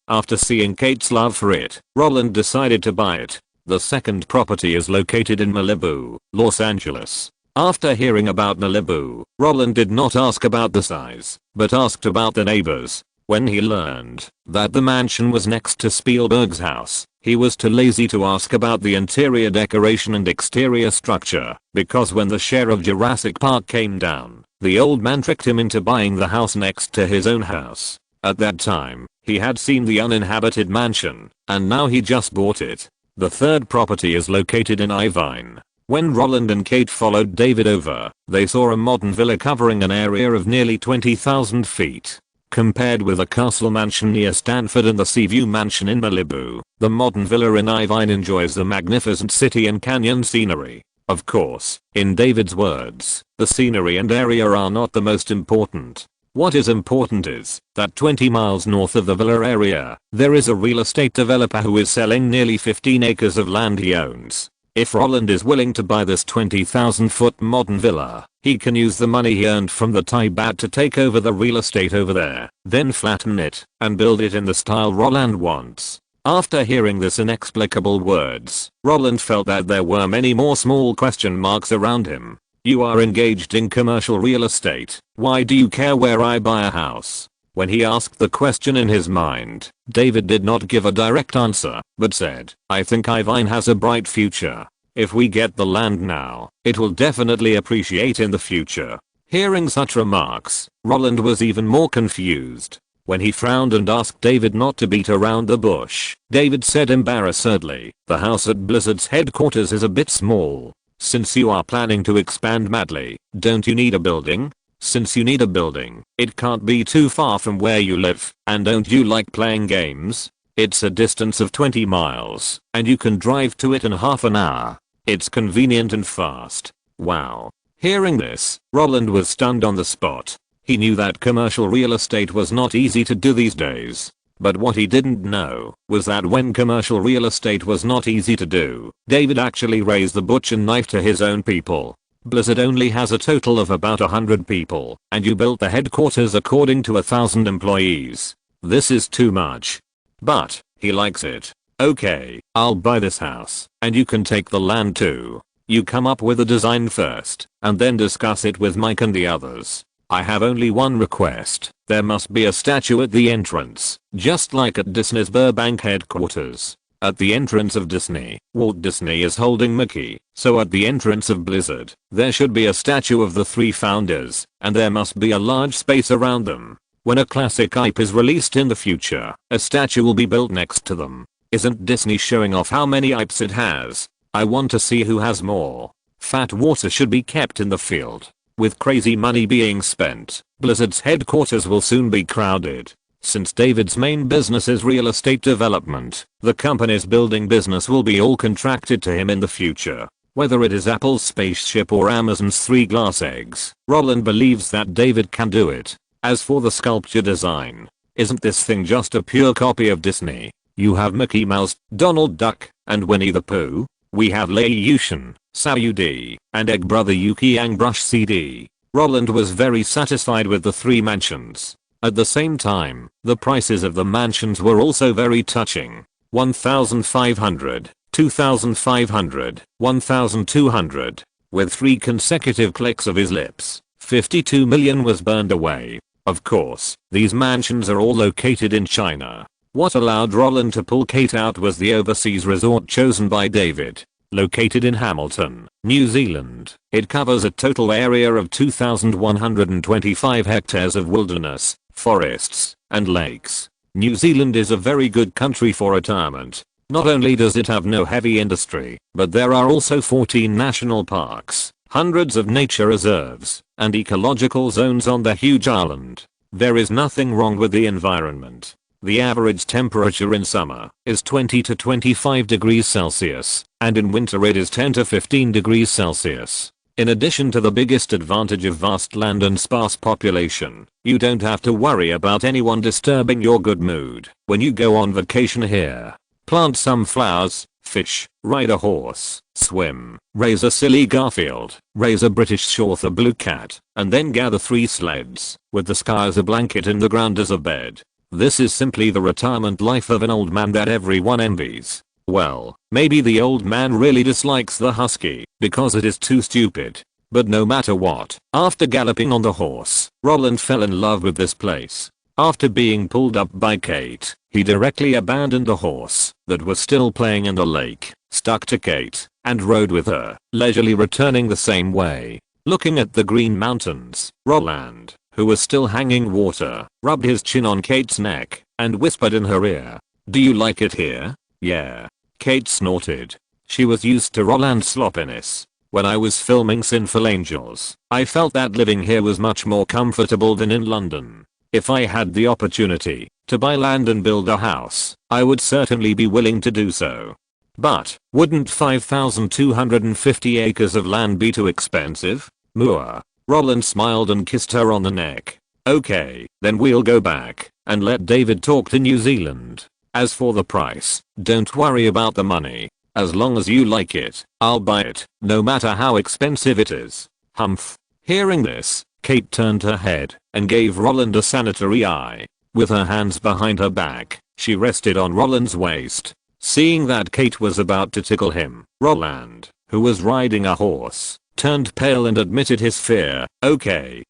after seeing Kate's love for it, Roland decided to buy it. The second property is located in Malibu, Los Angeles. After hearing about Malibu, Roland did not ask about the size, but asked about the neighbors. When he learned that the mansion was next to Spielberg's house, he was too lazy to ask about the interior decoration and exterior structure, because when the share of Jurassic Park came down, the old man tricked him into buying the house next to his own house. At that time, he had seen the uninhabited mansion, and now he just bought it. The third property is located in Irvine. When Roland and Kate followed David over, they saw a modern villa covering an area of nearly 20,000 feet. Compared with a castle mansion near Stanford and the Seaview mansion in Malibu, the modern villa in Irvine enjoys the magnificent city and canyon scenery. Of course, in David's words, the scenery and area are not the most important. What is important is that 20 miles north of the villa area, there is a real estate developer who is selling nearly 15 acres of land he owns. If Roland is willing to buy this 20,000-foot modern villa, he can use the money he earned from the Thai baht to take over the real estate over there, then flatten it and build it in the style Roland wants. After hearing this inexplicable words, Roland felt that there were many more small question marks around him. You are engaged in commercial real estate. Why do you care where I buy a house? When he asked the question in his mind, David did not give a direct answer, but said, I think Irvine has a bright future. If we get the land now, it will definitely appreciate in the future. Hearing such remarks, Roland was even more confused. When he frowned and asked David not to beat around the bush, David said embarrassedly, "The house at Blizzard's headquarters is a bit small. Since you are planning to expand madly, don't you need a building? Since you need a building, it can't be too far from where you live, and don't you like playing games? It's a distance of 20 miles, and you can drive to it in half an hour. It's convenient and fast." Wow. Hearing this, Roland was stunned on the spot. He knew that commercial real estate was not easy to do these days. But what he didn't know was that when commercial real estate was not easy to do, David actually raised the butcher knife to his own people. Blizzard only has a total of about 100 people, and you built the headquarters according to 1,000 employees. This is too much. But he likes it. "Okay, I'll buy this house, and you can take the land too. You come up with a design first, and then discuss it with Mike and the others. I have only one request. There must be a statue at the entrance, just like at Disney's Burbank headquarters. At the entrance of Disney, Walt Disney is holding Mickey, so at the entrance of Blizzard, there should be a statue of the three founders, and there must be a large space around them. When a classic IP is released in the future, a statue will be built next to them. Isn't Disney showing off how many IPs it has? I want to see who has more. Fat water should be kept in the field. With crazy money being spent, Blizzard's headquarters will soon be crowded. Since David's main business is real estate development, the company's building business will be all contracted to him in the future. Whether it is Apple's spaceship or Amazon's 3 glass eggs, Roland believes that David can do it. As for the sculpture design, isn't this thing just a pure copy of Disney? You have Mickey Mouse, Donald Duck, and Winnie the Pooh. We have Lei Yushin, Saudi, and Egg Brother Yuki Yang Brush CD. Roland was very satisfied with the 3 mansions. At the same time, the prices of the mansions were also very touching. 1,500, 2,500, 1,200. With 3 consecutive clicks of his lips, 52 million was burned away. Of course, these mansions are all located in China. What allowed Roland to pull Kate out was the overseas resort chosen by David. Located in Hamilton, New Zealand, it covers a total area of 2,125 hectares of wilderness, forests, and lakes. New Zealand is a very good country for retirement. Not only does it have no heavy industry, but there are also 14 national parks, hundreds of nature reserves, and ecological zones on the huge island. There is nothing wrong with the environment. The average temperature in summer is 20 to 25 degrees Celsius, and in winter it is 10 to 15 degrees Celsius. In addition to the biggest advantage of vast land and sparse population, you don't have to worry about anyone disturbing your good mood when you go on vacation here. Plant some flowers, fish, ride a horse, swim, raise a silly Garfield, raise a British Shorthair blue cat, and then gather 3 sleds, with the sky as a blanket and the ground as a bed. This is simply the retirement life of an old man that everyone envies. Well, maybe the old man really dislikes the husky because it is too stupid. But no matter what, after galloping on the horse, Roland fell in love with this place. After being pulled up by Kate, he directly abandoned the horse that was still playing in the lake, stuck to Kate, and rode with her, leisurely returning the same way. Looking at the green mountains, Roland, who was still hanging water, rubbed his chin on Kate's neck and whispered in her ear, "Do you like it here?" "Yeah." Kate snorted. She was used to Roland's sloppiness. "When I was filming Sinful Angels, I felt that living here was much more comfortable than in London. If I had the opportunity to buy land and build a house, I would certainly be willing to do so. But wouldn't 5,250 acres of land be too expensive?" "Muah." Roland smiled and kissed her on the neck. "Okay, then we'll go back and let David talk to New Zealand. As for the price, don't worry about the money. As long as you like it, I'll buy it, no matter how expensive it is." Humph. Hearing this, Kate turned her head and gave Roland a sanitary eye. With her hands behind her back, she rested on Roland's waist. Seeing that Kate was about to tickle him, Roland, who was riding a horse, turned pale and admitted his fear. Okay,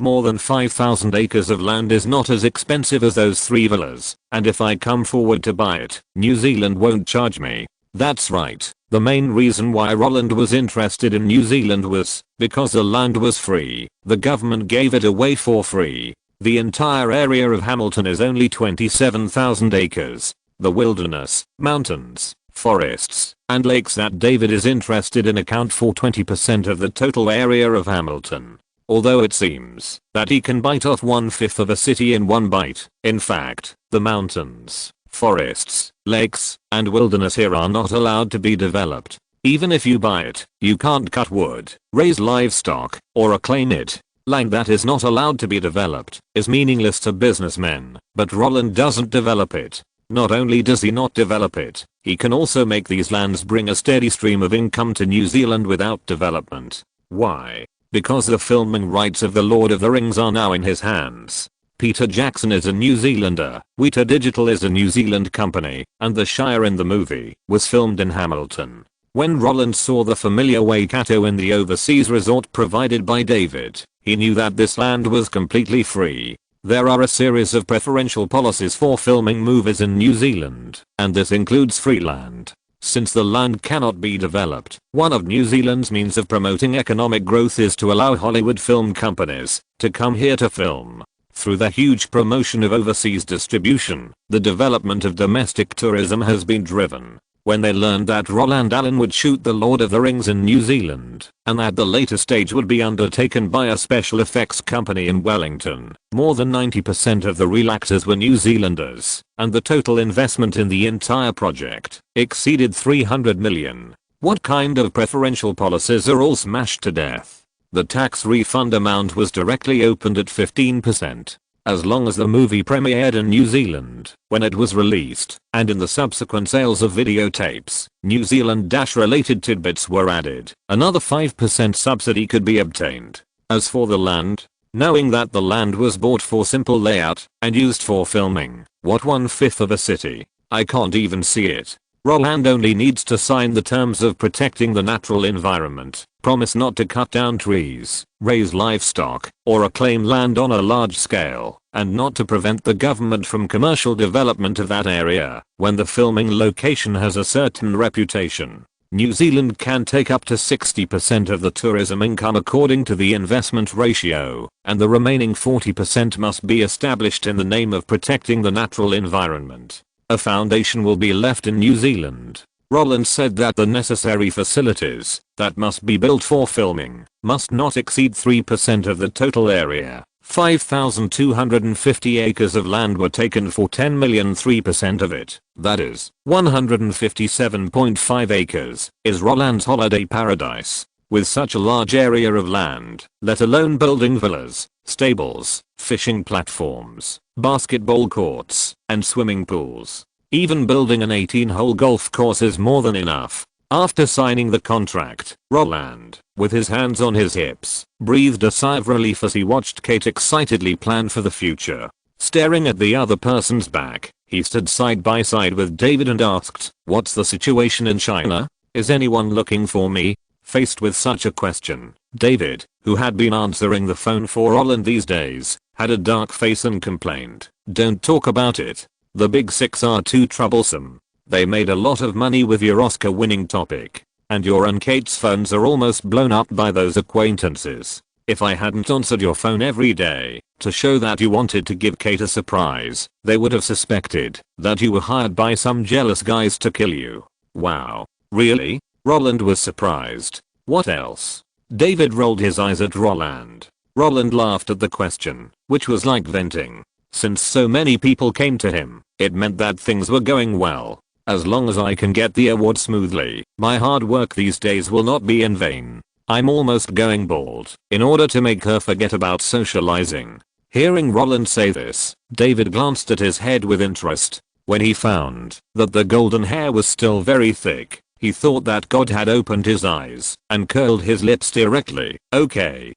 more than 5,000 acres of land is not as expensive as those 3 villas, and if I come forward to buy it, New Zealand won't charge me." That's right. The main reason why Roland was interested in New Zealand was because the land was free. The government gave it away for free. The entire area of Hamilton is only 27,000 acres. The wilderness, mountains, forests, and lakes that David is interested in account for 20% of the total area of Hamilton. Although it seems that he can bite off 1/5 of a city in one bite, in fact, the mountains, forests, lakes, and wilderness here are not allowed to be developed. Even if you buy it, you can't cut wood, raise livestock, or reclaim it. Land that is not allowed to be developed is meaningless to businessmen, but Roland doesn't develop it. Not only does he not develop it, he can also make these lands bring a steady stream of income to New Zealand without development. Why? Because the filming rights of The Lord of the Rings are now in his hands. Peter Jackson is a New Zealander, Weta Digital is a New Zealand company, and the Shire in the movie was filmed in Hamilton. When Roland saw the familiar Waikato in the overseas resort provided by David, he knew that this land was completely free. There are a series of preferential policies for filming movies in New Zealand, and this includes free land. Since the land cannot be developed, one of New Zealand's means of promoting economic growth is to allow Hollywood film companies to come here to film. Through the huge promotion of overseas distribution, the development of domestic tourism has been driven. When they learned that Roland Allen would shoot The Lord of the Rings in New Zealand, and that the later stage would be undertaken by a special effects company in Wellington, more than 90% of the real actors were New Zealanders, and the total investment in the entire project exceeded 300 million. What kind of preferential policies are all smashed to death? The tax refund amount was directly opened at 15%. As long as the movie premiered in New Zealand, when it was released, and in the subsequent sales of videotapes, New Zealand-related tidbits were added, another 5% subsidy could be obtained. As for the land, knowing that the land was bought for simple layout and used for filming, what 1/5 of a city? I can't even see it. Roland only needs to sign the terms of protecting the natural environment, promise not to cut down trees, raise livestock, or reclaim land on a large scale, and not to prevent the government from commercial development of that area when the filming location has a certain reputation. New Zealand can take up to 60% of the tourism income according to the investment ratio, and the remaining 40% must be established in the name of protecting the natural environment. A foundation will be left in New Zealand. Roland said that the necessary facilities that must be built for filming must not exceed 3% of the total area. 5,250 acres of land were taken for 10 million. 3% of it, that is, 157.5 acres, is Roland's holiday paradise. With such a large area of land, let alone building villas, stables, fishing platforms, basketball courts, and swimming pools. Even building an 18-hole golf course is more than enough. After signing the contract, Roland, with his hands on his hips, breathed a sigh of relief as he watched Kate excitedly plan for the future. Staring at the other person's back, he stood side by side with David and asked, "What's the situation in China? Is anyone looking for me?" Faced with such a question, David, who had been answering the phone for Roland these days, had a dark face and complained, "Don't talk about it. The big six are too troublesome. They made a lot of money with your Oscar-winning topic, and your and Kate's phones are almost blown up by those acquaintances. If I hadn't answered your phone every day to show that you wanted to give Kate a surprise, they would have suspected that you were hired by some jealous guys to kill you." Wow. Really? Roland was surprised. What else? David rolled his eyes at Roland. Roland laughed at the question, which was like venting. Since so many people came to him, it meant that things were going well. As long as I can get the award smoothly, my hard work these days will not be in vain. I'm almost going bald in order to make her forget about socializing. Hearing Roland say this, David glanced at his head with interest. When he found that the golden hair was still very thick, he thought that God had opened his eyes and curled his lips directly. Okay,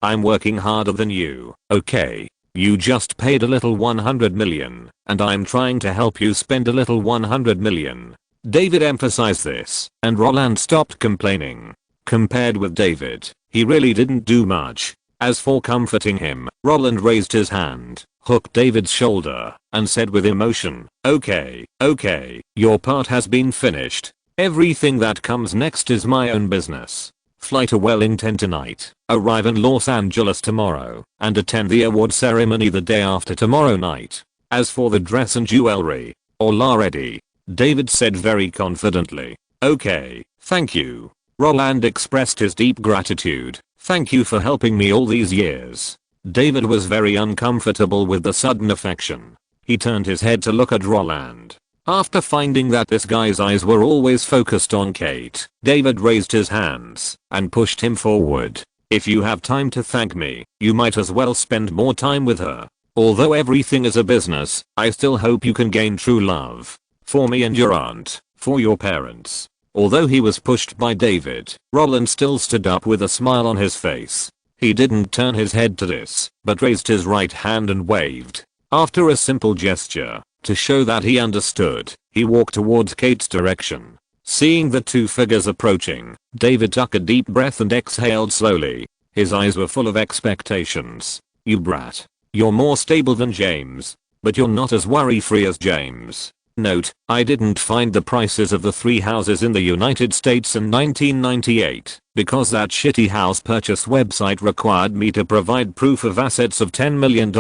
I'm working harder than you, okay? You just paid a little 100 million, and I'm trying to help you spend a little 100 million. David emphasized this, and Roland stopped complaining. Compared with David, he really didn't do much. As for comforting him, Roland raised his hand, hooked David's shoulder, and said with emotion, okay, your part has been finished. Everything that comes next is my own business. Fly to Wellington tonight, arrive in Los Angeles tomorrow, and attend the award ceremony the day after tomorrow night. As for the dress and jewelry, all are ready, David said very confidently. Okay, thank you. Roland expressed his deep gratitude. Thank you for helping me all these years. David was very uncomfortable with the sudden affection. He turned his head to look at Roland. After finding that this guy's eyes were always focused on Kate, David raised his hands and pushed him forward. If you have time to thank me, you might as well spend more time with her. Although everything is a business, I still hope you can gain true love. For me and your aunt, for your parents. Although he was pushed by David, Roland still stood up with a smile on his face. He didn't turn his head to this, but raised his right hand and waved. After a simple gesture, to show that he understood, he walked towards Kate's direction. Seeing the two figures approaching, David took a deep breath and exhaled slowly. His eyes were full of expectations. You brat. You're more stable than James. But you're not as worry-free as James. Note, I didn't find the prices of the 3 houses in the United States in 1998, because that shitty house purchase website required me to provide proof of assets of $10 million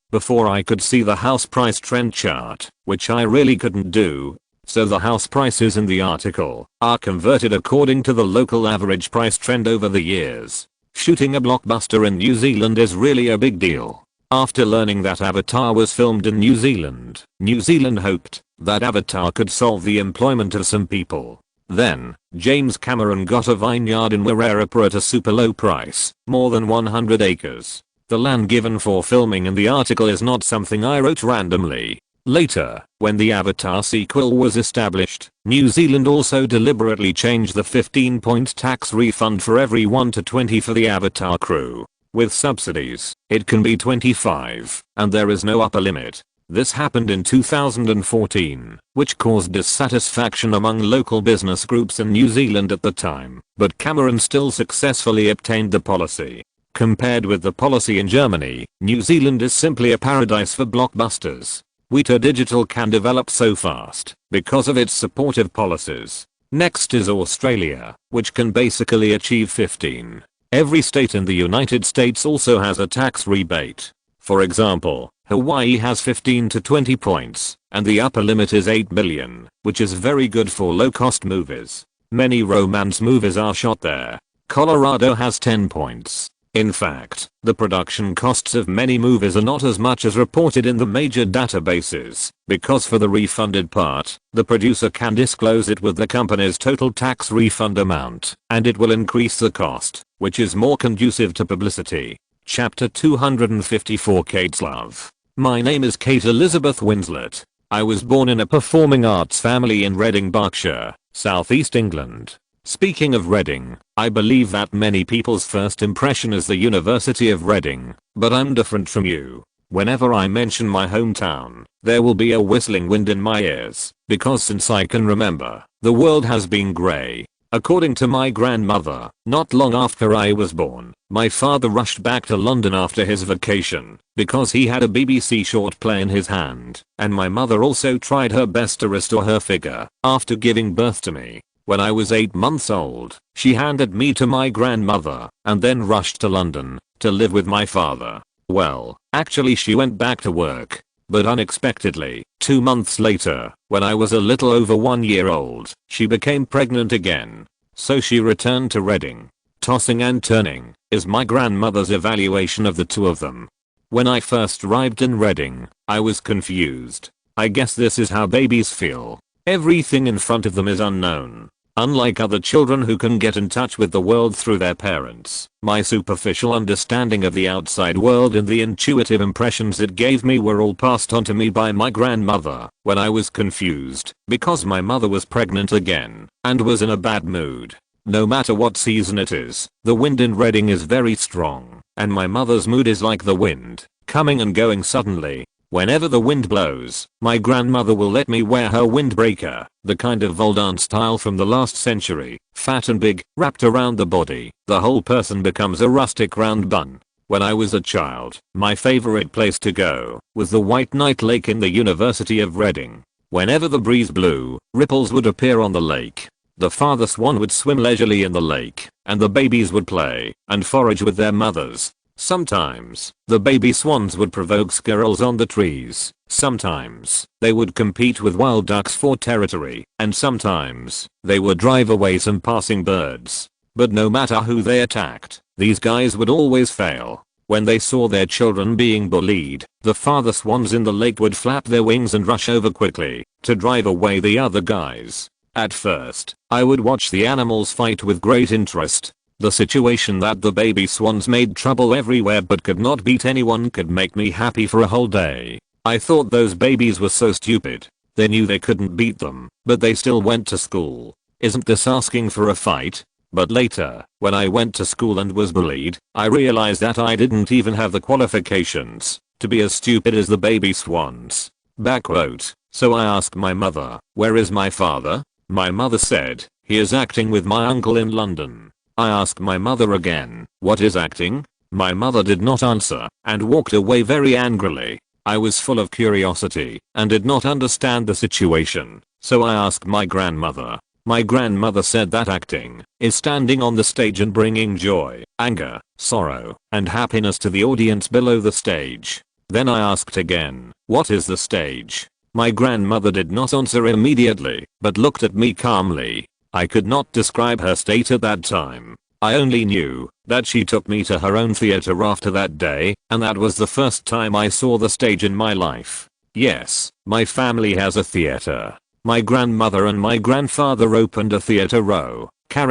before I could see the house price trend chart, which I really couldn't do. So the house prices in the article are converted according to the local average price trend over the years. Shooting a blockbuster in New Zealand is really a big deal. After learning that Avatar was filmed in New Zealand hoped that Avatar could solve the employment of some people. Then, James Cameron got a vineyard in Wairarapa at a super low price, more than 100 acres. The land given for filming in the article is not something I wrote randomly. Later, when the Avatar sequel was established, New Zealand also deliberately changed the 15-point tax refund for every 1 to 20 for the Avatar crew. With subsidies, it can be 25, and there is no upper limit. This happened in 2014, which caused dissatisfaction among local business groups in New Zealand at the time, but Cameron still successfully obtained the policy. Compared with the policy in Germany, New Zealand is simply a paradise for blockbusters. Weta Digital can develop so fast because of its supportive policies. Next is Australia, which can basically achieve 15. Every state in the United States also has a tax rebate. For example, Hawaii has 15 to 20 points, and the upper limit is 8 million, which is very good for low-cost movies. Many romance movies are shot there. Colorado has 10 points. In fact, the production costs of many movies are not as much as reported in the major databases, because for the refunded part, the producer can disclose it with the company's total tax refund amount, and it will increase the cost, which is more conducive to publicity. Chapter 254 Kate's Love. My name is Kate Elizabeth Winslet. I was born in a performing arts family in Reading, Berkshire, southeast England. Speaking of Reading, I believe that many people's first impression is the University of Reading, but I'm different from you. Whenever I mention my hometown, there will be a whistling wind in my ears, because since I can remember, the world has been grey. According to my grandmother, not long after I was born, my father rushed back to London after his vacation, because he had a BBC short play in his hand, and my mother also tried her best to restore her figure after giving birth to me. When I was 8 months old, she handed me to my grandmother, and then rushed to London to live with my father. Well, actually she went back to work. But unexpectedly, 2 months later, when I was a little over 1 year old, she became pregnant again. So she returned to Reading. Tossing and turning is my grandmother's evaluation of the two of them. When I first arrived in Reading, I was confused. I guess this is how babies feel. Everything in front of them is unknown. Unlike other children who can get in touch with the world through their parents, my superficial understanding of the outside world and the intuitive impressions it gave me were all passed on to me by my grandmother. When I was confused, because my mother was pregnant again, and was in a bad mood. No matter what season it is, the wind in Reading is very strong, and my mother's mood is like the wind, coming and going suddenly. Whenever the wind blows, my grandmother will let me wear her windbreaker, the kind of Voldant style from the last century, fat and big, wrapped around the body. The whole person becomes a rustic round bun. When I was a child, my favorite place to go was the White Knight Lake in the University of Reading. Whenever the breeze blew, ripples would appear on the lake. The father swan would swim leisurely in the lake, and the babies would play and forage with their mothers. Sometimes, the baby swans would provoke squirrels on the trees. Sometimes, they would compete with wild ducks for territory, and sometimes, they would drive away some passing birds. But no matter who they attacked, these guys would always fail. When they saw their children being bullied, the father swans in the lake would flap their wings and rush over quickly to drive away the other guys. At first, I would watch the animals fight with great interest. The situation that the baby swans made trouble everywhere but could not beat anyone could make me happy for a whole day. I thought those babies were so stupid. They knew they couldn't beat them, but they still went to school. Isn't this asking for a fight? But later, when I went to school and was bullied, I realized that I didn't even have the qualifications to be as stupid as the baby swans. Backquote. So I asked my mother, where is my father? My mother said, he is acting with my uncle in London. I asked my mother again, what is acting? My mother did not answer and walked away very angrily. I was full of curiosity and did not understand the situation, so I asked my grandmother. My grandmother said that acting is standing on the stage and bringing joy, anger, sorrow, and happiness to the audience below the stage. Then I asked again, what is the stage? My grandmother did not answer immediately, but looked at me calmly. I could not describe her state at that time. I only knew that she took me to her own theater after that day, and that was the first time I saw the stage in my life. Yes, my family has a theater. My grandmother and my grandfather opened a theater row. Oh,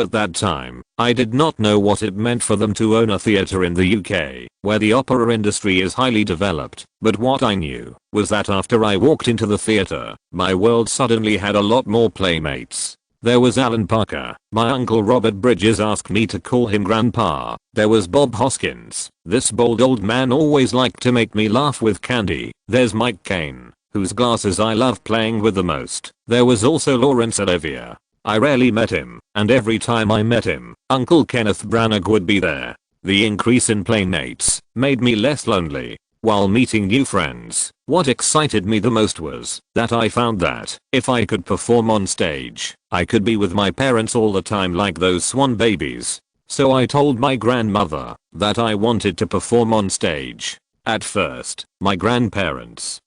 at that time, I did not know what it meant for them to own a theater in the UK, where the opera industry is highly developed, but what I knew was that after I walked into the theater, my world suddenly had a lot more playmates. There was Alan Parker, my uncle Robert Bridges asked me to call him Grandpa. There was Bob Hoskins, this bold old man always liked to make me laugh with candy. There's Mike Caine, whose glasses I love playing with the most. There was also Laurence Olivier. I rarely met him, and every time I met him, Uncle Kenneth Branagh would be there. The increase in playmates made me less lonely. While meeting new friends, what excited me the most was that I found that if I could perform on stage, I could be with my parents all the time like those swan babies. So I told my grandmother that I wanted to perform on stage. At first, my grandparents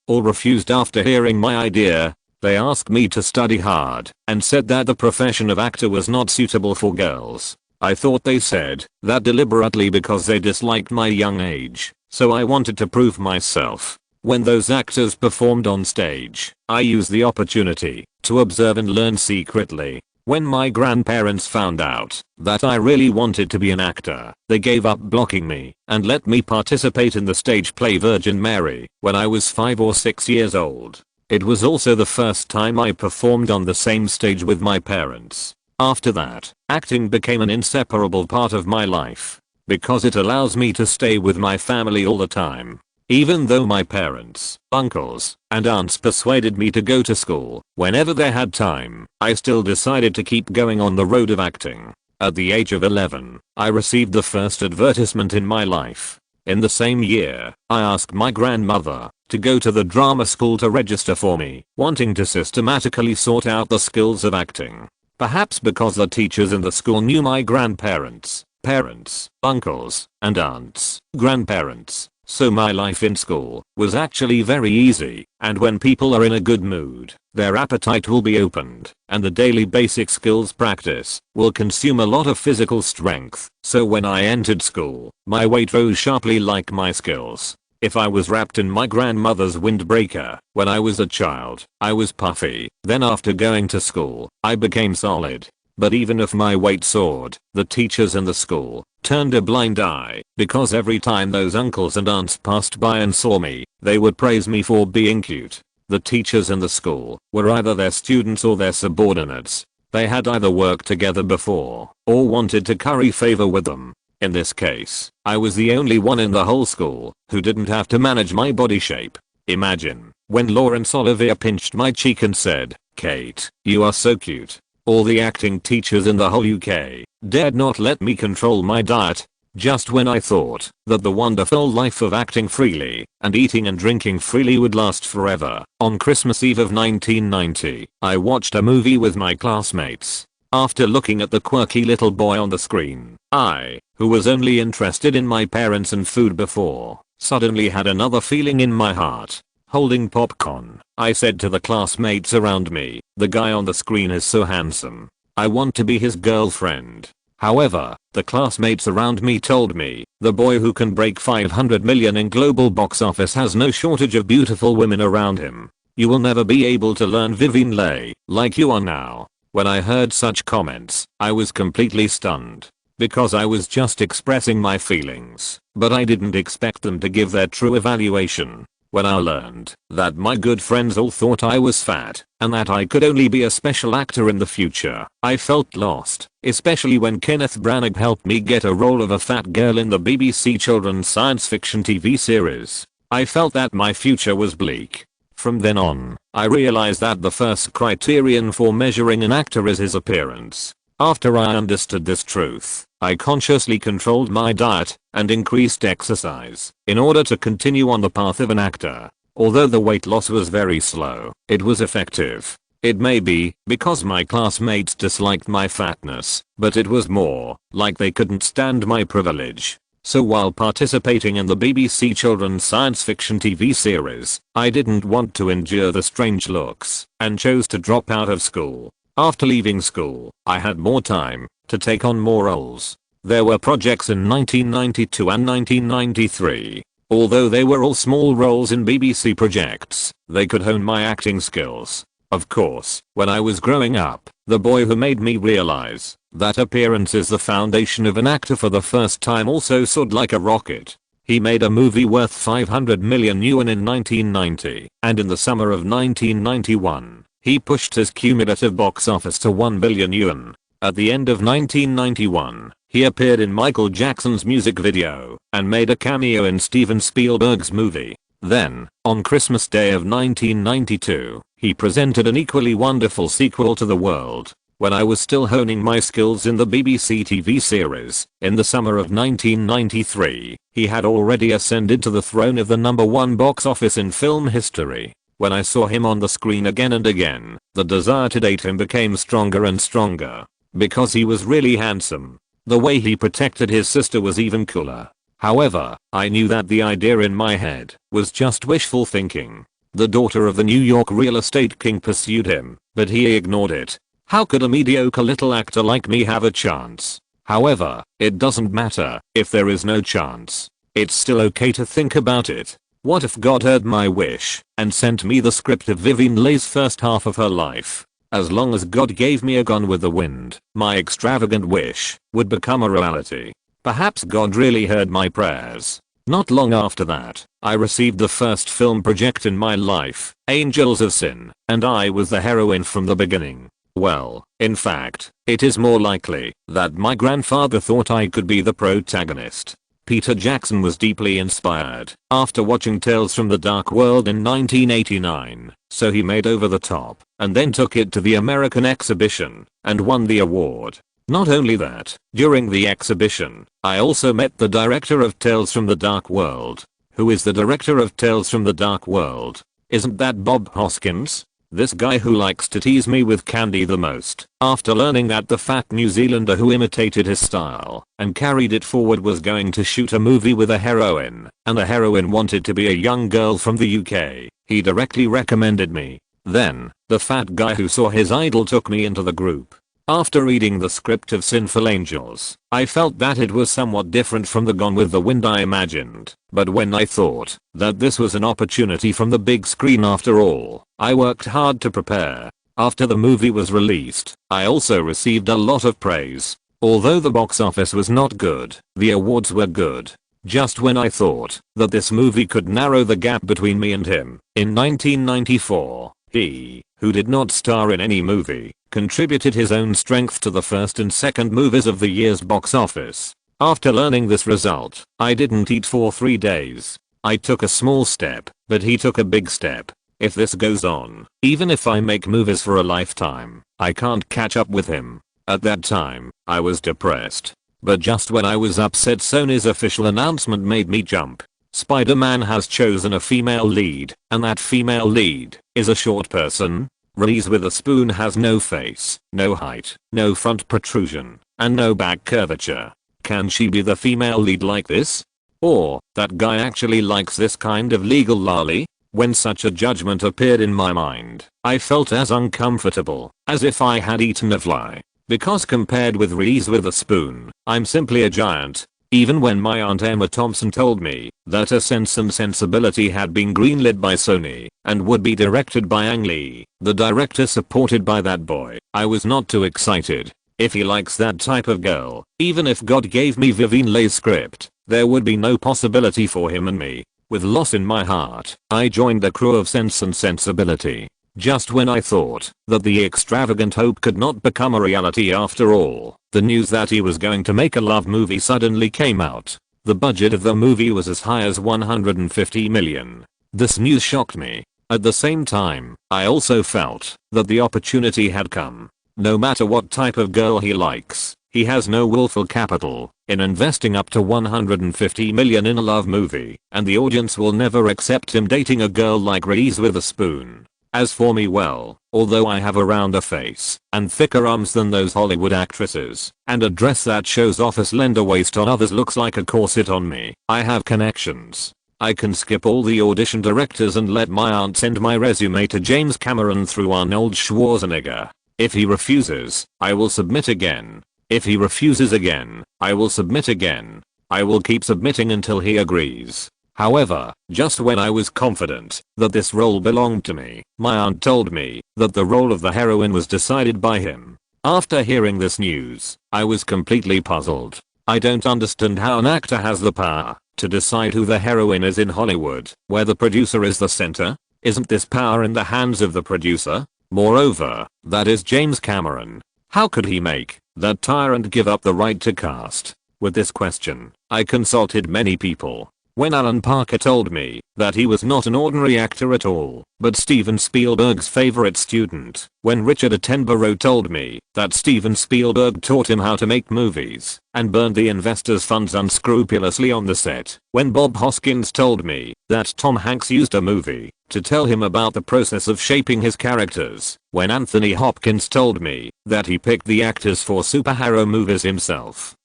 all refused after hearing my idea. They asked me to study hard and said that the profession of actor was not suitable for girls. I thought they said that deliberately because they disliked my young age, so I wanted to prove myself. When those actors performed on stage, I used the opportunity to observe and learn secretly. When my grandparents found out that I really wanted to be an actor, they gave up blocking me and let me participate in the stage play Virgin Mary when I was 5 or 6 years old. It was also the first time I performed on the same stage with my parents. After that, acting became an inseparable part of my life because it allows me to stay with my family all the time. Even though my parents, uncles, and aunts persuaded me to go to school whenever they had time, I still decided to keep going on the road of acting. At the age of 11, I received the first advertisement in my life. In the same year, I asked my grandmother to go to the drama school to register for me, wanting to systematically sort out the skills of acting. Perhaps because the teachers in the school knew my grandparents, parents, uncles, and aunts, grandparents. So my life in school was actually very easy, and when people are in a good mood, their appetite will be opened, and the daily basic skills practice will consume a lot of physical strength. So when I entered school, my weight rose sharply like my skills. If I was wrapped in my grandmother's windbreaker when I was a child, I was puffy. Then after going to school, I became solid. But even if my weight soared, the teachers in the school turned a blind eye, because every time those uncles and aunts passed by and saw me, they would praise me for being cute. The teachers in the school were either their students or their subordinates. They had either worked together before or wanted to curry favor with them. In this case, I was the only one in the whole school who didn't have to manage my body shape. Imagine when Laurence Olivier pinched my cheek and said, "Kate, you are so cute." All the acting teachers in the whole UK dared not let me control my diet. Just when I thought that the wonderful life of acting freely and eating and drinking freely would last forever, on Christmas Eve of 1990, I watched a movie with my classmates. After looking at the quirky little boy on the screen, I, who was only interested in my parents and food before, suddenly had another feeling in my heart. Holding popcorn, I said to the classmates around me, "The guy on the screen is so handsome. I want to be his girlfriend." However, the classmates around me told me, "The boy who can break 500 million in global box office has no shortage of beautiful women around him. You will never be able to learn Vivian Leigh like you are now." When I heard such comments, I was completely stunned. Because I was just expressing my feelings, but I didn't expect them to give their true evaluation. When I learned that my good friends all thought I was fat and that I could only be a special actor in the future, I felt lost, especially when Kenneth Branagh helped me get a role of a fat girl in the BBC children's science fiction TV series. I felt that my future was bleak. From then on, I realized that the first criterion for measuring an actor is his appearance. After I understood this truth, I consciously controlled my diet and increased exercise in order to continue on the path of an actor. Although the weight loss was very slow, it was effective. It may be because my classmates disliked my fatness, but it was more like they couldn't stand my privilege. So while participating in the BBC children's science fiction TV series, I didn't want to endure the strange looks and chose to drop out of school. After leaving school, I had more time to take on more roles. There were projects in 1992 and 1993. Although they were all small roles in BBC projects, they could hone my acting skills. Of course, when I was growing up, the boy who made me realize that appearance is the foundation of an actor for the first time also soared like a rocket. He made a movie worth 500 million yuan in 1990, and in the summer of 1991, he pushed his cumulative box office to 1 billion yuan. At the end of 1991, he appeared in Michael Jackson's music video and made a cameo in Steven Spielberg's movie. Then, on Christmas Day of 1992, he presented an equally wonderful sequel to The World. When I was still honing my skills in the BBC TV series, in the summer of 1993, he had already ascended to the throne of the #1 box office in film history. When I saw him on the screen again and again, the desire to date him became stronger and stronger. Because he was really handsome. The way he protected his sister was even cooler. However, I knew that the idea in my head was just wishful thinking. The daughter of the New York real estate king pursued him, but he ignored it. How could a mediocre little actor like me have a chance? However, it doesn't matter if there is no chance. It's still okay to think about it. What if God heard my wish and sent me the script of Vivian Leigh's first half of her life? As long as God gave me a Gone with the Wind, my extravagant wish would become a reality. Perhaps God really heard my prayers. Not long after that, I received the first film project in my life, Angels of Sin, and I was the heroine from the beginning. Well, in fact, it is more likely that my grandfather thought I could be the protagonist. Peter Jackson was deeply inspired after watching Tales from the Dark World in 1989, so he made Over the Top and then took it to the American exhibition and won the award. Not only that, during the exhibition, I also met the director of Tales from the Dark World. Who is the director of Tales from the Dark World? Isn't that Bob Hoskins? This guy who likes to tease me with candy the most. After learning that the fat New Zealander who imitated his style and carried it forward was going to shoot a movie with a heroine, and the heroine wanted to be a young girl from the UK, he directly recommended me. Then, the fat guy who saw his idol took me into the group. After reading the script of Sinful Angels, I felt that it was somewhat different from the Gone with the Wind I imagined, but when I thought that this was an opportunity from the big screen after all, I worked hard to prepare. After the movie was released, I also received a lot of praise. Although the box office was not good, the awards were good. Just when I thought that this movie could narrow the gap between me and him, in 1994, he, who did not star in any movie, contributed his own strength to the first and second movies of the year's box office. After learning this result, I didn't eat for 3 days. I took a small step, but he took a big step. If this goes on, even if I make movies for a lifetime, I can't catch up with him. At that time, I was depressed. But just when I was upset, Sony's official announcement made me jump. Spider-Man has chosen a female lead, and that female lead is a short person. Reese Witherspoon has no face, no height, no front protrusion, and no back curvature. Can she be the female lead like this? Or, that guy actually likes this kind of legal lolly? When such a judgment appeared in my mind, I felt as uncomfortable as if I had eaten a fly. Because compared with Reese Witherspoon, I'm simply a giant. Even when my aunt Emma Thompson told me that A Sense and Sensibility had been greenlit by Sony and would be directed by Ang Lee, the director supported by that boy, I was not too excited. If he likes that type of girl, even if God gave me Vivien Leigh's script, there would be no possibility for him and me. With loss in my heart, I joined the crew of Sense and Sensibility. Just when I thought that the extravagant hope could not become a reality after all, the news that he was going to make a love movie suddenly came out. The budget of the movie was as high as $150 million. This news shocked me. At the same time, I also felt that the opportunity had come. No matter what type of girl he likes, he has no willful capital in investing up to $150 million in a love movie, and the audience will never accept him dating a girl like Reese Witherspoon. As for me, well, although I have a rounder face and thicker arms than those Hollywood actresses, and a dress that shows off a slender waist on others looks like a corset on me, I have connections. I can skip all the audition directors and let my aunt send my resume to James Cameron through Arnold Schwarzenegger. If he refuses, I will submit again. If he refuses again, I will submit again. I will keep submitting until he agrees. However, just when I was confident that this role belonged to me, my aunt told me that the role of the heroine was decided by him. After hearing this news, I was completely puzzled. I don't understand how an actor has the power to decide who the heroine is in Hollywood, where the producer is the center. Isn't this power in the hands of the producer? Moreover, that is James Cameron. How could he make that tyrant give up the right to cast? With this question, I consulted many people. When Alan Parker told me that he was not an ordinary actor at all, but Steven Spielberg's favorite student. When Richard Attenborough told me that Steven Spielberg taught him how to make movies and burned the investors' funds unscrupulously on the set. When Bob Hoskins told me that Tom Hanks used a movie to tell him about the process of shaping his characters. When Anthony Hopkins told me that he picked the actors for superhero movies himself,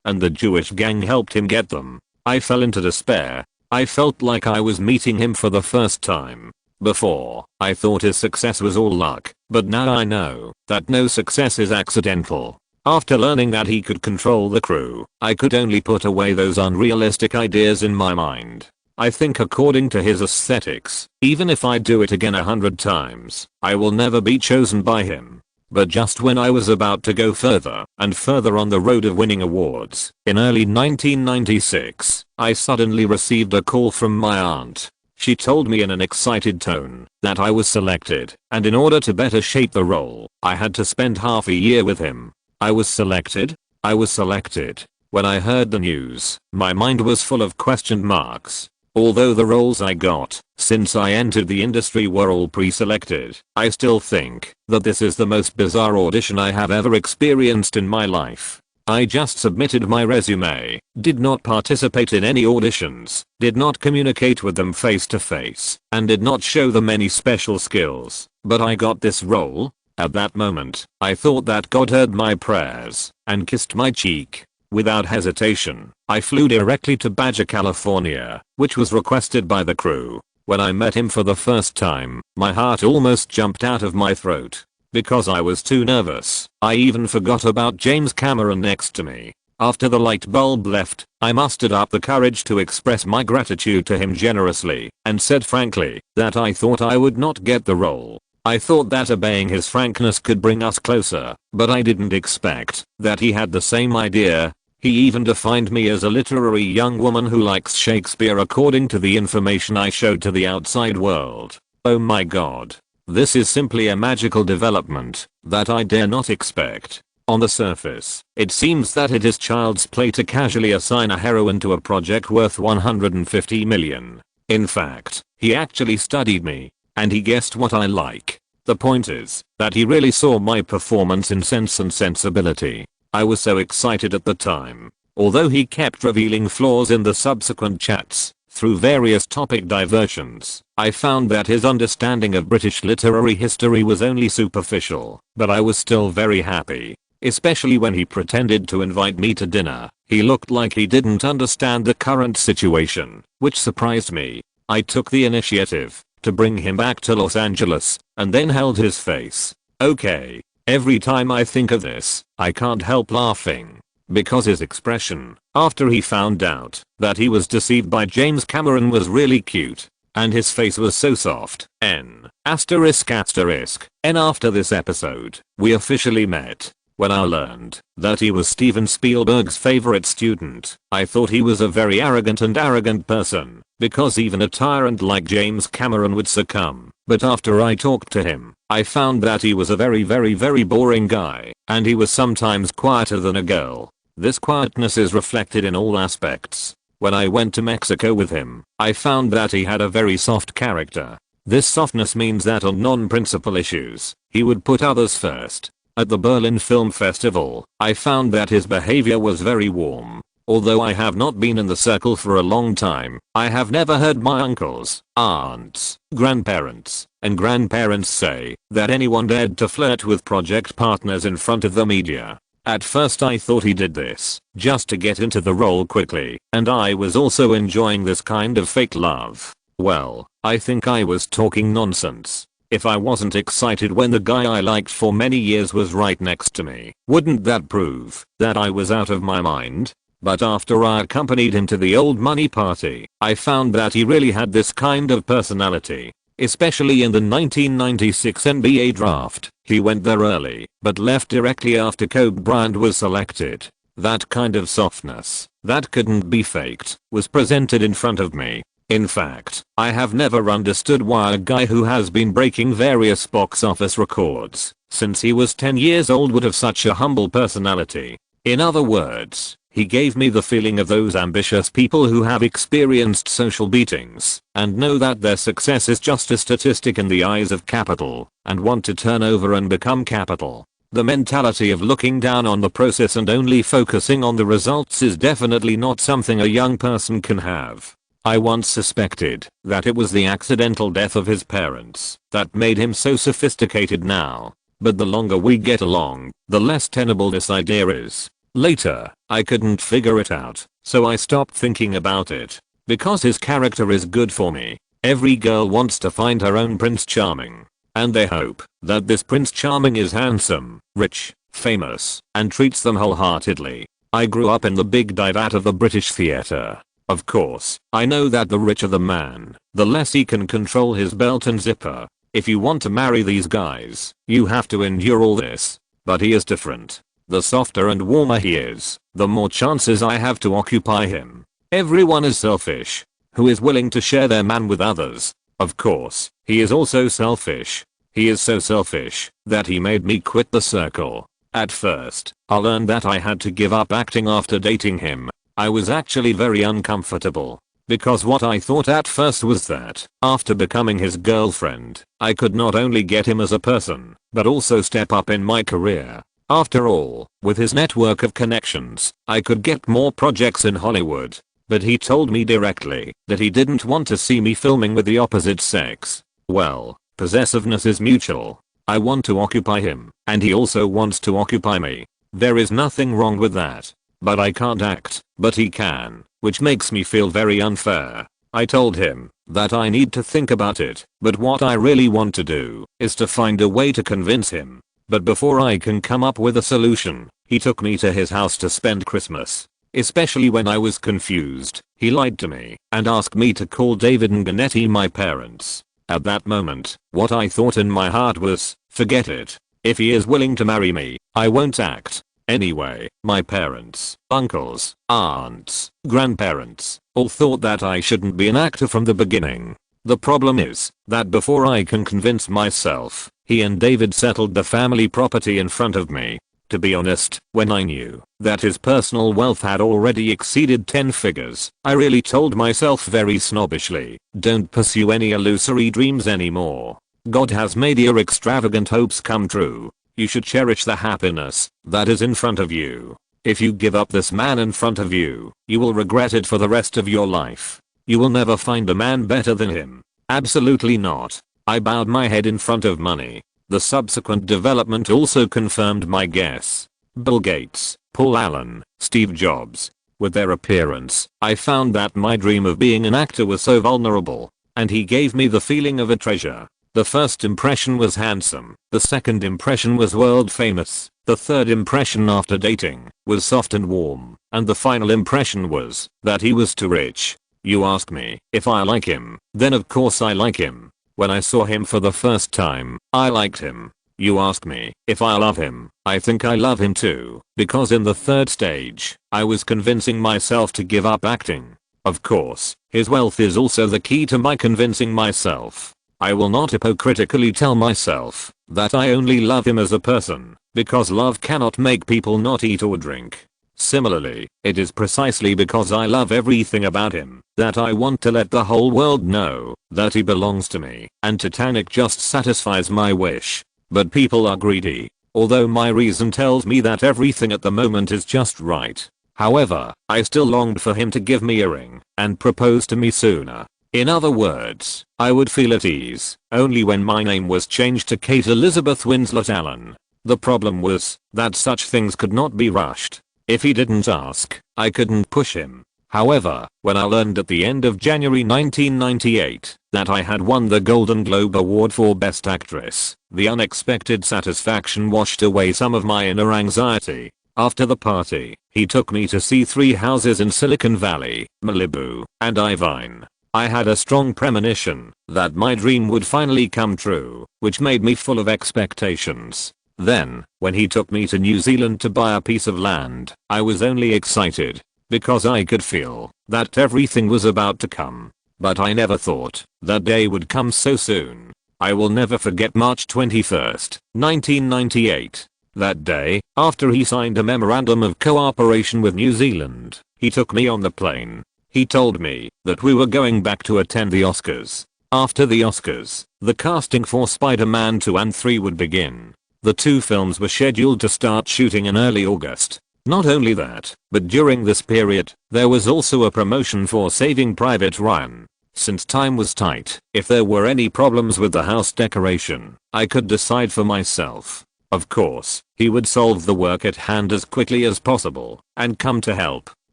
and the Jewish gang helped him get them, I fell into despair. I felt like I was meeting him for the first time. Before, I thought his success was all luck, but now I know that no success is accidental. After learning that he could control the crew, I could only put away those unrealistic ideas in my mind. I think according to his aesthetics, even if I do it again 100 times, I will never be chosen by him. But just when I was about to go further and further on the road of winning awards, in early 1996, I suddenly received a call from my aunt. She told me in an excited tone that I was selected, and in order to better shape the role, I had to spend half a year with him. I was selected? I was selected. When I heard the news, my mind was full of question marks. Although the roles I got since I entered the industry were all pre-selected, I still think that this is the most bizarre audition I have ever experienced in my life. I just submitted my resume, did not participate in any auditions, did not communicate with them face to face, and did not show them any special skills, but I got this role. At that moment, I thought that God heard my prayers and kissed my cheek. Without hesitation, I flew directly to Badger, California, which was requested by the crew. When I met him for the first time, my heart almost jumped out of my throat. Because I was too nervous, I even forgot about James Cameron next to me. After the light bulb left, I mustered up the courage to express my gratitude to him generously, and said frankly that I thought I would not get the role. I thought that obeying his frankness could bring us closer, but I didn't expect that he had the same idea. He even defined me as a literary young woman who likes Shakespeare according to the information I showed to the outside world. Oh my god. This is simply a magical development that I dare not expect. On the surface, it seems that it is child's play to casually assign a heroine to a project worth $150 million. In fact, he actually studied me, and he guessed what I like. The point is that he really saw my performance in Sense and Sensibility. I was so excited at the time. Although he kept revealing flaws in the subsequent chats, through various topic diversions, I found that his understanding of British literary history was only superficial, but I was still very happy. Especially when he pretended to invite me to dinner. He looked like he didn't understand the current situation, which surprised me. I took the initiative to bring him back to Los Angeles, and then held his face. Okay. Every time I think of this, I can't help laughing. Because his expression, after he found out that he was deceived by James Cameron, was really cute. And his face was so soft. N******. And after this episode, we officially met. When I learned that he was Steven Spielberg's favorite student, I thought he was a very arrogant person, because even a tyrant like James Cameron would succumb. But after I talked to him, I found that he was a very boring guy, and he was sometimes quieter than a girl. This quietness is reflected in all aspects. When I went to Mexico with him, I found that he had a very soft character. This softness means that on non-principal issues, he would put others first. At the Berlin Film Festival, I found that his behavior was very warm. Although I have not been in the circle for a long time, I have never heard my uncles, aunts, grandparents, and grandparents say that anyone dared to flirt with project partners in front of the media. At first I thought he did this just to get into the role quickly, and I was also enjoying this kind of fake love. Well, I think I was talking nonsense. If I wasn't excited when the guy I liked for many years was right next to me, wouldn't that prove that I was out of my mind? But after I accompanied him to the old money party, I found that he really had this kind of personality. Especially in the 1996 NBA draft. He went there early, but left directly after Kobe Bryant was selected. That kind of softness, that couldn't be faked, was presented in front of me. In fact, I have never understood why a guy who has been breaking various box office records since he was 10 years old would have such a humble personality. In other words, he gave me the feeling of those ambitious people who have experienced social beatings and know that their success is just a statistic in the eyes of capital and want to turn over and become capital. The mentality of looking down on the process and only focusing on the results is definitely not something a young person can have. I once suspected that it was the accidental death of his parents that made him so sophisticated now. But the longer we get along, the less tenable this idea is. Later, I couldn't figure it out, so I stopped thinking about it. Because his character is good for me. Every girl wants to find her own Prince Charming. And they hope that this Prince Charming is handsome, rich, famous, and treats them wholeheartedly. I grew up in the big divat of the British theatre. Of course, I know that the richer the man, the less he can control his belt and zipper. If you want to marry these guys, you have to endure all this. But he is different. The softer and warmer he is, the more chances I have to occupy him. Everyone is selfish. Who is willing to share their man with others? Of course, he is also selfish. He is so selfish that he made me quit the circle. At first, I learned that I had to give up acting after dating him. I was actually very uncomfortable. Because what I thought at first was that, after becoming his girlfriend, I could not only get him as a person, but also step up in my career. After all, with his network of connections, I could get more projects in Hollywood. But he told me directly that he didn't want to see me filming with the opposite sex. Well, possessiveness is mutual. I want to occupy him, and he also wants to occupy me. There is nothing wrong with that. But I can't act, but he can, which makes me feel very unfair. I told him that I need to think about it, but what I really want to do is to find a way to convince him. But before I can come up with a solution, he took me to his house to spend Christmas. Especially when I was confused, he lied to me and asked me to call David and Ganetti my parents. At that moment, what I thought in my heart was, forget it. If he is willing to marry me, I won't act. Anyway, my parents, uncles, aunts, grandparents, all thought that I shouldn't be an actor from the beginning. The problem is that before I can convince myself, he and David settled the family property in front of me. To be honest, when I knew that his personal wealth had already exceeded 10 figures, I really told myself very snobbishly, don't pursue any illusory dreams anymore. God has made your extravagant hopes come true. You should cherish the happiness that is in front of you. If you give up this man in front of you, you will regret it for the rest of your life. You will never find a man better than him. Absolutely not. I bowed my head in front of money. The subsequent development also confirmed my guess. Bill Gates, Paul Allen, Steve Jobs. With their appearance, I found that my dream of being an actor was so vulnerable, and he gave me the feeling of a treasure. The first impression was handsome, the second impression was world famous, the third impression after dating was soft and warm, and the final impression was that he was too rich. You ask me if I like him, then of course I like him. When I saw him for the first time, I liked him. You ask me if I love him, I think I love him too, because in the third stage, I was convincing myself to give up acting. Of course, his wealth is also the key to my convincing myself. I will not hypocritically tell myself that I only love him as a person, because love cannot make people not eat or drink. Similarly, it is precisely because I love everything about him that I want to let the whole world know that he belongs to me, and Titanic just satisfies my wish. But people are greedy, although my reason tells me that everything at the moment is just right. However, I still longed for him to give me a ring and propose to me sooner. In other words, I would feel at ease only when my name was changed to Kate Elizabeth Winslet Allen. The problem was that such things could not be rushed. If he didn't ask, I couldn't push him. However, when I learned at the end of January 1998 that I had won the Golden Globe Award for Best Actress, the unexpected satisfaction washed away some of my inner anxiety. After the party, he took me to see 3 houses in Silicon Valley, Malibu, and Irvine. I had a strong premonition that my dream would finally come true, which made me full of expectations. Then, when he took me to New Zealand to buy a piece of land, I was only excited, because I could feel that everything was about to come. But I never thought that day would come so soon. I will never forget March 21st, 1998. That day, after he signed a memorandum of cooperation with New Zealand, he took me on the plane. He told me that we were going back to attend the Oscars. After the Oscars, the casting for Spider-Man 2 and 3 would begin. The 2 films were scheduled to start shooting in early August. Not only that, but during this period, there was also a promotion for Saving Private Ryan. Since time was tight, if there were any problems with the house decoration, I could decide for myself. Of course, he would solve the work at hand as quickly as possible and come to help.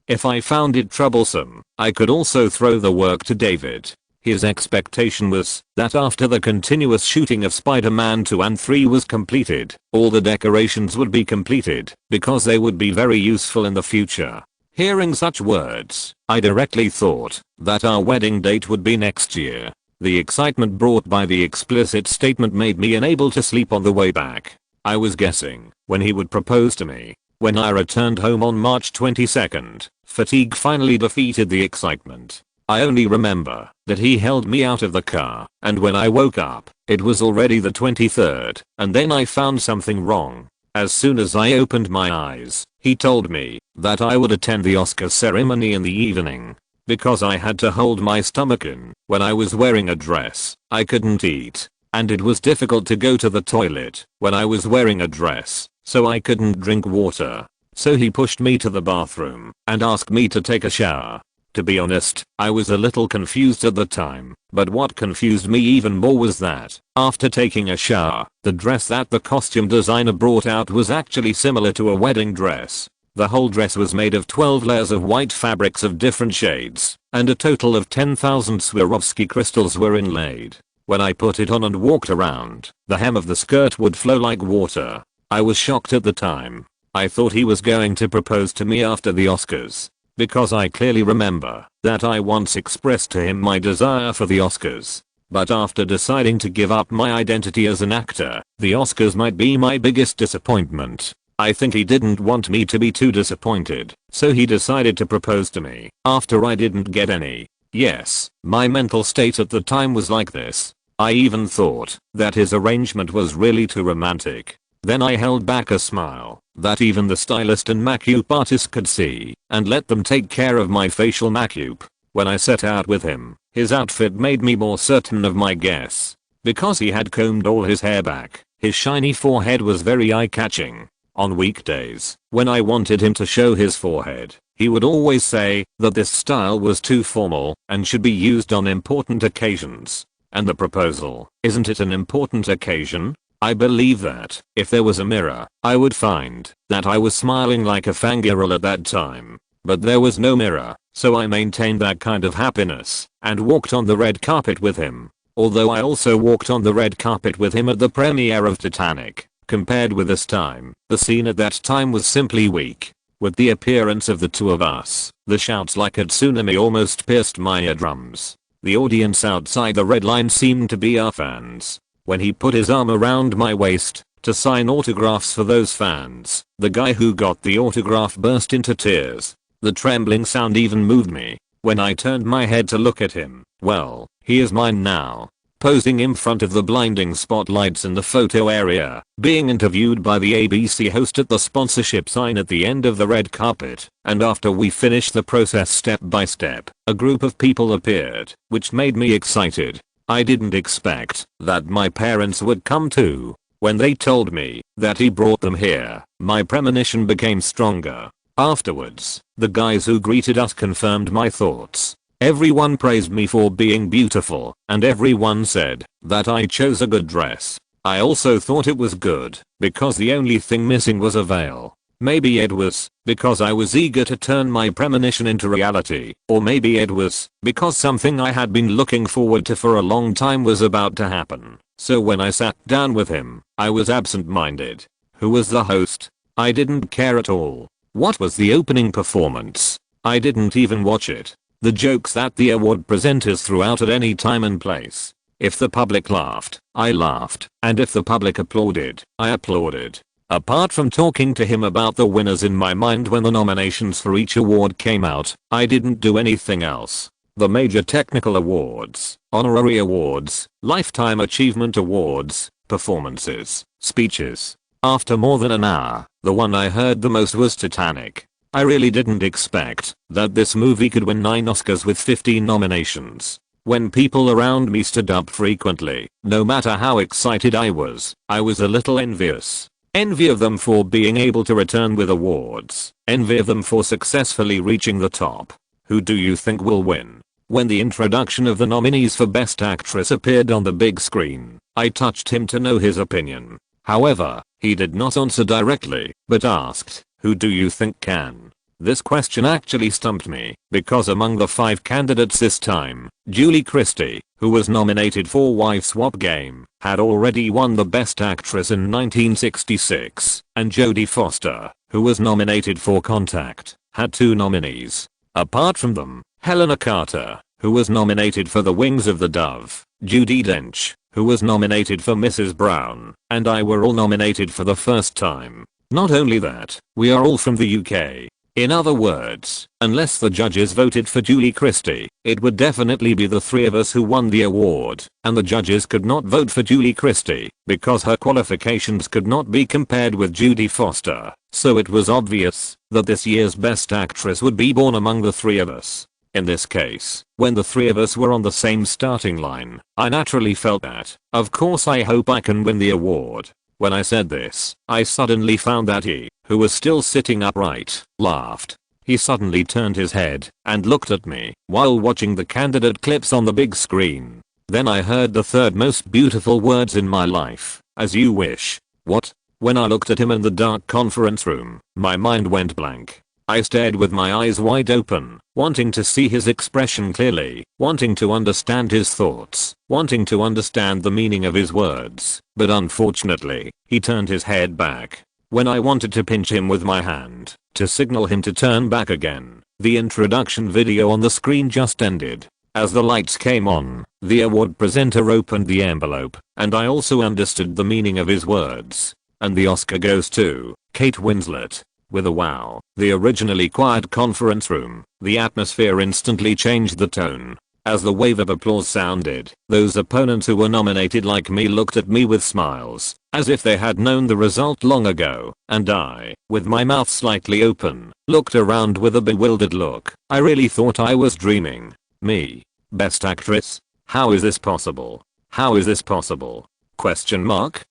If I found it troublesome, I could also throw the work to David. His expectation was that after the continuous shooting of Spider-Man 2 and 3 was completed, all the decorations would be completed because they would be very useful in the future. Hearing such words, I directly thought that our wedding date would be next year. The excitement brought by the explicit statement made me unable to sleep on the way back. I was guessing when he would propose to me. When I returned home on March 22nd, fatigue finally defeated the excitement. I only remember that he held me out of the car, and when I woke up, it was already the 23rd, and then I found something wrong. As soon as I opened my eyes, he told me that I would attend the Oscar ceremony in the evening. Because I had to hold my stomach in when I was wearing a dress, I couldn't eat, and it was difficult to go to the toilet when I was wearing a dress, so I couldn't drink water. So he pushed me to the bathroom and asked me to take a shower. To be honest, I was a little confused at the time, but what confused me even more was that, after taking a shower, the dress that the costume designer brought out was actually similar to a wedding dress. The whole dress was made of 12 layers of white fabrics of different shades, and a total of 10,000 Swarovski crystals were inlaid. When I put it on and walked around, the hem of the skirt would flow like water. I was shocked at the time. I thought he was going to propose to me after the Oscars. Because I clearly remember that I once expressed to him my desire for the Oscars. But after deciding to give up my identity as an actor, the Oscars might be my biggest disappointment. I think he didn't want me to be too disappointed, so he decided to propose to me after I didn't get any. Yes, my mental state at the time was like this. I even thought that his arrangement was really too romantic. Then I held back a smile that even the stylist and makeup artist could see, and let them take care of my facial makeup. When I set out with him, his outfit made me more certain of my guess. Because he had combed all his hair back, His shiny forehead was very eye-catching. On weekdays, when I wanted him to show his forehead, he would always say that this style was too formal and should be used on important occasions. And the proposal, isn't it an important occasion? I believe that, if there was a mirror, I would find that I was smiling like a fangirl at that time. But there was no mirror, so I maintained that kind of happiness, and walked on the red carpet with him. Although I also walked on the red carpet with him at the premiere of Titanic. Compared with this time, the scene at that time was simply weak. With the appearance of the two of us, the shouts like a tsunami almost pierced my eardrums. The audience outside the red line seemed to be our fans. When he put his arm around my waist to sign autographs for those fans, the guy who got the autograph burst into tears. The trembling sound even moved me. When I turned my head to look at him, well, he is mine now. Posing in front of the blinding spotlights in the photo area, being interviewed by the ABC host at the sponsorship sign at the end of the red carpet, and after we finished the process step by step, a group of people appeared, which made me excited. I didn't expect that my parents would come too. When they told me that he brought them here, my premonition became stronger. Afterwards, the guys who greeted us confirmed my thoughts. Everyone praised me for being beautiful, and everyone said that I chose a good dress. I also thought it was good, because the only thing missing was a veil. Maybe it was because I was eager to turn my premonition into reality, or maybe it was because something I had been looking forward to for a long time was about to happen. So when I sat down with him, I was absent-minded. Who was the host? I didn't care at all. What was the opening performance? I didn't even watch it. The jokes that the award presenters threw out at any time and place. If the public laughed, I laughed, and if the public applauded, I applauded. Apart from talking to him about the winners in my mind when the nominations for each award came out, I didn't do anything else. The major technical awards, honorary awards, lifetime achievement awards, performances, speeches. After more than an hour, the one I heard the most was Titanic. I really didn't expect that this movie could win 9 Oscars with 15 nominations. When people around me stood up frequently, no matter how excited I was a little envious. Envy of them for being able to return with awards. Envy of them for successfully reaching the top. Who do you think will win? When the introduction of the nominees for Best Actress appeared on the big screen, I touched him to know his opinion. However, he did not answer directly, but asked, "Who do you think can?" This question actually stumped me, because among the 5 candidates this time, Julie Christie, who was nominated for Wife Swap Game, had already won the Best Actress in 1966, and Jodie Foster, who was nominated for Contact, had 2 nominees. Apart from them, Helena Carter, who was nominated for The Wings of the Dove, Judi Dench, who was nominated for Mrs. Brown, and I were all nominated for the first time. Not only that, we are all from the UK. In other words, unless the judges voted for Julie Christie, it would definitely be the 3 of us who won the award, and the judges could not vote for Julie Christie, because her qualifications could not be compared with Jodie Foster, so it was obvious that this year's Best Actress would be born among the 3 of us. In this case, when the 3 of us were on the same starting line, I naturally felt that, of course I hope I can win the award. When I said this, I suddenly found that he, who was still sitting upright, laughed. He suddenly turned his head and looked at me while watching the candidate clips on the big screen. Then I heard the 3rd most beautiful words in my life, "As you wish." What? When I looked at him in the dark conference room, my mind went blank. I stared with my eyes wide open, wanting to see his expression clearly, wanting to understand his thoughts, wanting to understand the meaning of his words, but unfortunately, he turned his head back. When I wanted to pinch him with my hand, to signal him to turn back again, the introduction video on the screen just ended. As the lights came on, the award presenter opened the envelope, and I also understood the meaning of his words. And the Oscar goes to Kate Winslet. With a wow, the originally quiet conference room, the atmosphere instantly changed the tone. As the wave of applause sounded, those opponents who were nominated like me looked at me with smiles, as if they had known the result long ago, and I, with my mouth slightly open, looked around with a bewildered look. I really thought I was dreaming. Me? Best Actress? How is this possible? How is this possible? Question mark?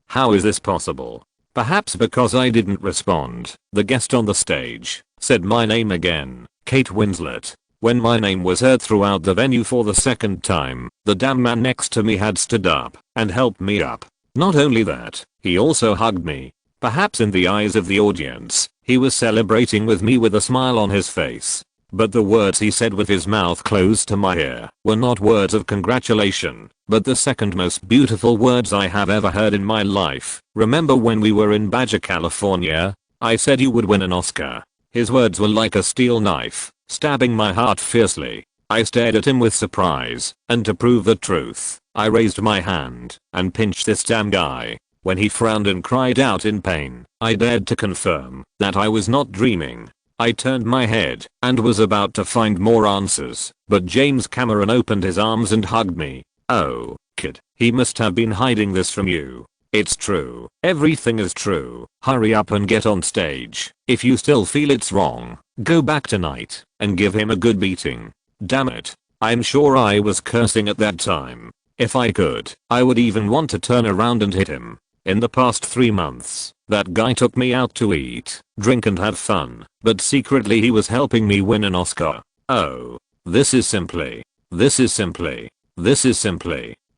How is this possible? Perhaps because I didn't respond. The guest on the stage said my name again, Kate Winslet. When my name was heard throughout the venue for the second time, the damn man next to me had stood up and helped me up. Not only that, he also hugged me. Perhaps in the eyes of the audience, he was celebrating with me with a smile on his face. But the words he said with his mouth close to my ear were not words of congratulation, but the second most beautiful words I have ever heard in my life. Remember when we were in Badger, California? I said you would win an Oscar. His words were like a steel knife, stabbing my heart fiercely. I stared at him with surprise, and to prove the truth, I raised my hand and pinched this damn guy. When he frowned and cried out in pain, I dared to confirm that I was not dreaming. I turned my head and was about to find more answers, but James Cameron opened his arms and hugged me. Oh, kid, he must have been hiding this from you. It's true. Everything is true. Hurry up and get on stage. If you still feel it's wrong, go back tonight and give him a good beating. Damn it. I'm sure I was cursing at that time. If I could, I would even want to turn around and hit him. In the past 3 months, that guy took me out to eat, drink and have fun, but secretly he was helping me win an Oscar. Oh. This is simply.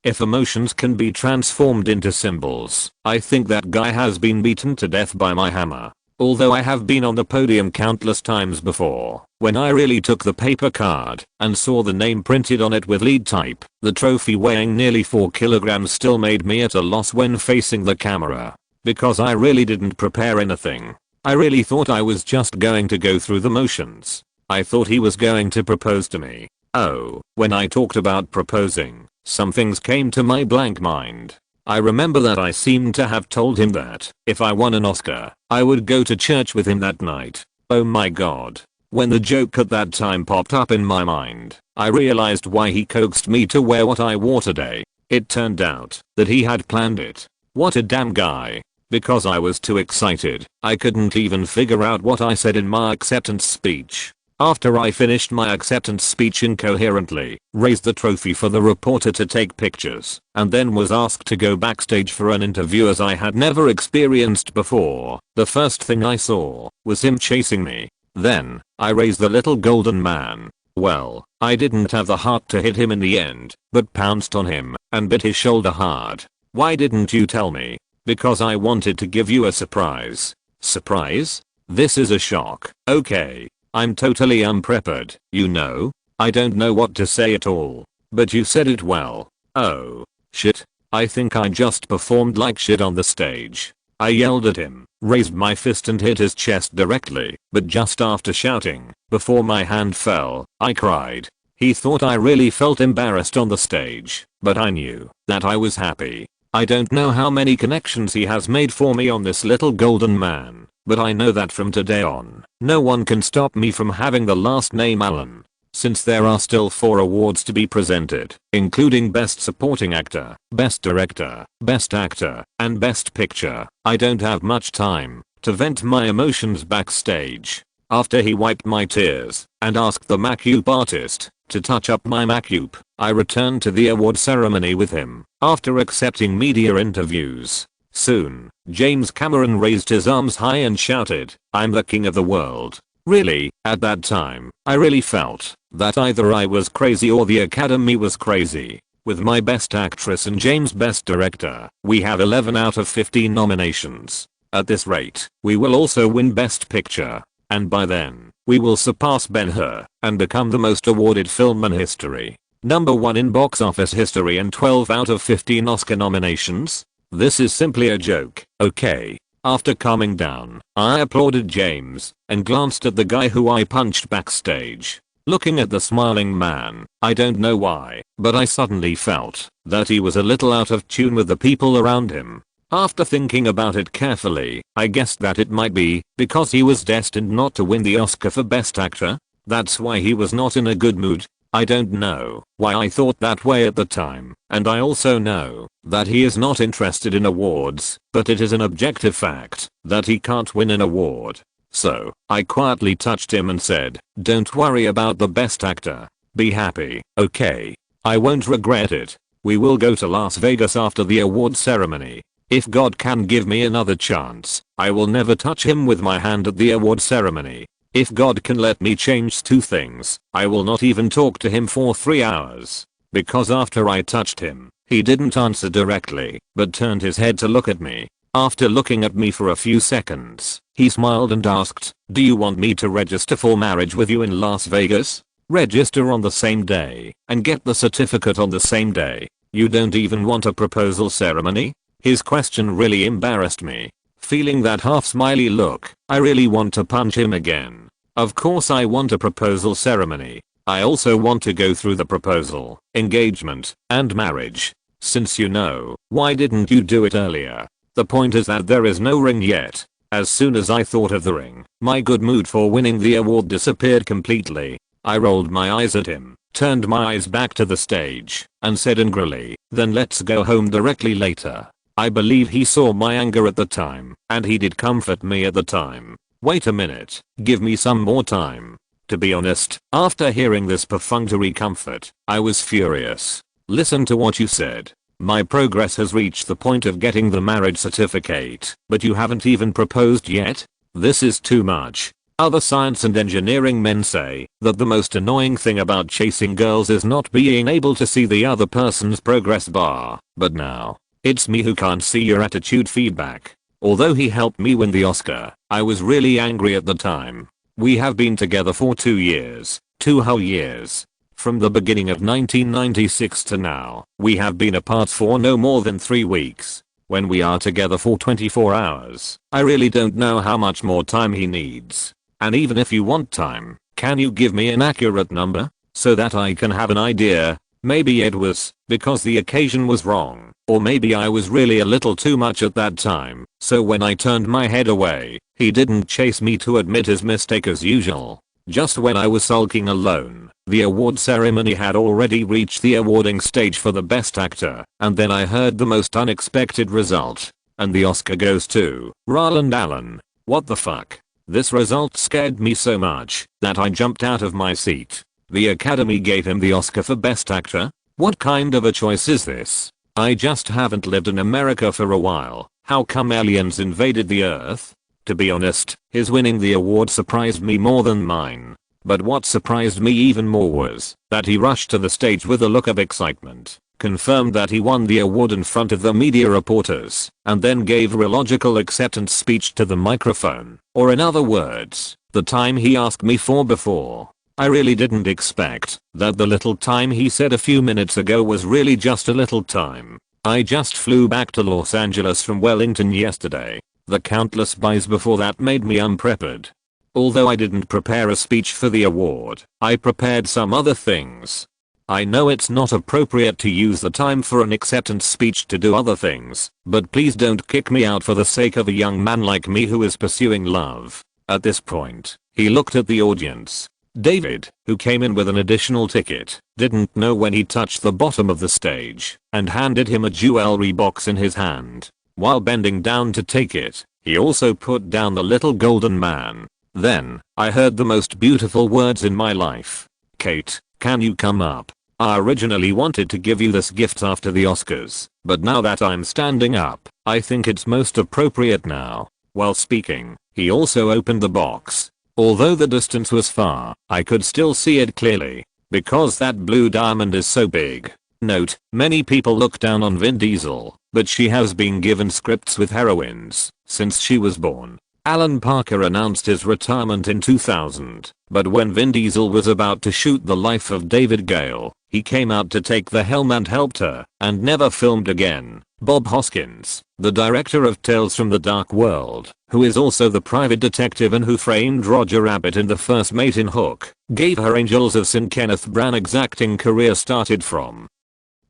If emotions can be transformed into symbols, I think that guy has been beaten to death by my hammer. Although I have been on the podium countless times before, when I really took the paper card and saw the name printed on it with lead type, the trophy weighing nearly 4 kilograms still made me at a loss when facing the camera. Because I really didn't prepare anything. I really thought I was just going to go through the motions. I thought he was going to propose to me. Oh, when I talked about proposing, some things came to my blank mind. I remember that I seemed to have told him that if I won an Oscar, I would go to church with him that night. Oh my god. When the joke at that time popped up in my mind, I realized why he coaxed me to wear what I wore today. It turned out that he had planned it. What a damn guy. Because I was too excited, I couldn't even figure out what I said in my acceptance speech. After I finished my acceptance speech incoherently, raised the trophy for the reporter to take pictures, and then was asked to go backstage for an interview as I had never experienced before, the first thing I saw was him chasing me. Then, I raised the little golden man. Well, I didn't have the heart to hit him in the end, but pounced on him and bit his shoulder hard. Why didn't you tell me? Because I wanted to give you a surprise. Surprise? This is a shock. Okay. I'm totally unprepared, you know? I don't know what to say at all. But you said it well. Oh. Shit. I think I just performed like shit on the stage. I yelled at him, raised my fist and hit his chest directly, but just after shouting, before my hand fell, I cried. He thought I really felt embarrassed on the stage, but I knew that I was happy. I don't know how many connections he has made for me on this little golden man, but I know that from today on, no one can stop me from having the last name Allen. Since there are still 4 awards to be presented, including Best Supporting Actor, Best Director, Best Actor, and Best Picture, I don't have much time to vent my emotions backstage. After he wiped my tears and asked the makeup artist to touch up my makeup, I returned to the award ceremony with him after accepting media interviews. Soon, James Cameron raised his arms high and shouted, "I'm the king of the world." Really, at that time, I really felt that either I was crazy or the Academy was crazy. With my Best Actress and James Best Director, we have 11 out of 15 nominations. At this rate, we will also win Best Picture. And by then, we will surpass Ben-Hur and become the most awarded film in history. Number 1 in box office history and 12 out of 15 Oscar nominations. This is simply a joke, okay? After calming down, I applauded James and glanced at the guy who I punched backstage. Looking at the smiling man, I don't know why, but I suddenly felt that he was a little out of tune with the people around him. After thinking about it carefully, I guessed that it might be because he was destined not to win the Oscar for Best Actor. That's why he was not in a good mood. I don't know why I thought that way at the time, and I also know that he is not interested in awards, but it is an objective fact that he can't win an award. So, I quietly touched him and said, "Don't worry about the Best Actor. Be happy, okay? I won't regret it. We will go to Las Vegas after the award ceremony. If God can give me another chance, I will never touch him with my hand at the award ceremony. If God can let me change 2 things, I will not even talk to him for 3 hours. Because after I touched him, he didn't answer directly, but turned his head to look at me. After looking at me for a few seconds, he smiled and asked, "Do you want me to register for marriage with you in Las Vegas? Register on the same day, and get the certificate on the same day. You don't even want a proposal ceremony?" His question really embarrassed me. Feeling that half smiley look, I really want to punch him again. Of course I want a proposal ceremony. I also want to go through the proposal, engagement, and marriage. Since you know, why didn't you do it earlier? The point is that there is no ring yet. As soon as I thought of the ring, my good mood for winning the award disappeared completely. I rolled my eyes at him, turned my eyes back to the stage, and said angrily, "Then let's go home directly later." I believe he saw my anger at the time, and he did comfort me at the time. Wait a minute, give me some more time. To be honest, after hearing this perfunctory comfort, I was furious. Listen to what you said. My progress has reached the point of getting the marriage certificate, but you haven't even proposed yet? This is too much. Other science and engineering men say that the most annoying thing about chasing girls is not being able to see the other person's progress bar, but now, it's me who can't see your attitude feedback. Although he helped me win the Oscar, I was really angry at the time. We have been together for 2 years, 2 whole years. From the beginning of 1996 to now, we have been apart for no more than 3 weeks. When we are together for 24 hours, I really don't know how much more time he needs. And even if you want time, can you give me an accurate number? So that I can have an idea. Maybe it was because the occasion was wrong, or maybe I was really a little too much at that time, so when I turned my head away, he didn't chase me to admit his mistake as usual. Just when I was sulking alone, the award ceremony had already reached the awarding stage for the best actor, and then I heard the most unexpected result. And the Oscar goes to Roland Allen. What the fuck? This result scared me so much that I jumped out of my seat. The Academy gave him the Oscar for Best Actor? What kind of a choice is this? I just haven't lived in America for a while. How come aliens invaded the Earth? To be honest, his winning the award surprised me more than mine. But what surprised me even more was that he rushed to the stage with a look of excitement, confirmed that he won the award in front of the media reporters, and then gave a logical acceptance speech to the microphone, or in other words, the time he asked me for before. I really didn't expect that the little time he said a few minutes ago was really just a little time. I just flew back to Los Angeles from Wellington yesterday. The countless buys before that made me unprepared. Although I didn't prepare a speech for the award, I prepared some other things. I know it's not appropriate to use the time for an acceptance speech to do other things, but please don't kick me out for the sake of a young man like me who is pursuing love. At this point, he looked at the audience. David, who came in with an additional ticket, didn't know when he touched the bottom of the stage, and handed him a jewelry box in his hand. While bending down to take it, he also put down the little golden man. Then, I heard the most beautiful words in my life. "Kate, can you come up? I originally wanted to give you this gift after the Oscars, but now that I'm standing up, I think it's most appropriate now." While speaking, he also opened the box. Although the distance was far, I could still see it clearly. Because that blue diamond is so big. Note, many people look down on Vin Diesel, but she has been given scripts with heroines since she was born. Alan Parker announced his retirement in 2000, but when Vin Diesel was about to shoot The Life of David Gale, he came out to take the helm and helped her, and never filmed again. Bob Hoskins, the director of Tales from the Dark World, who is also the private detective and who framed Roger Rabbit in The First Mate in Hook, gave her Angels of Sin Kenneth Branagh's acting career started from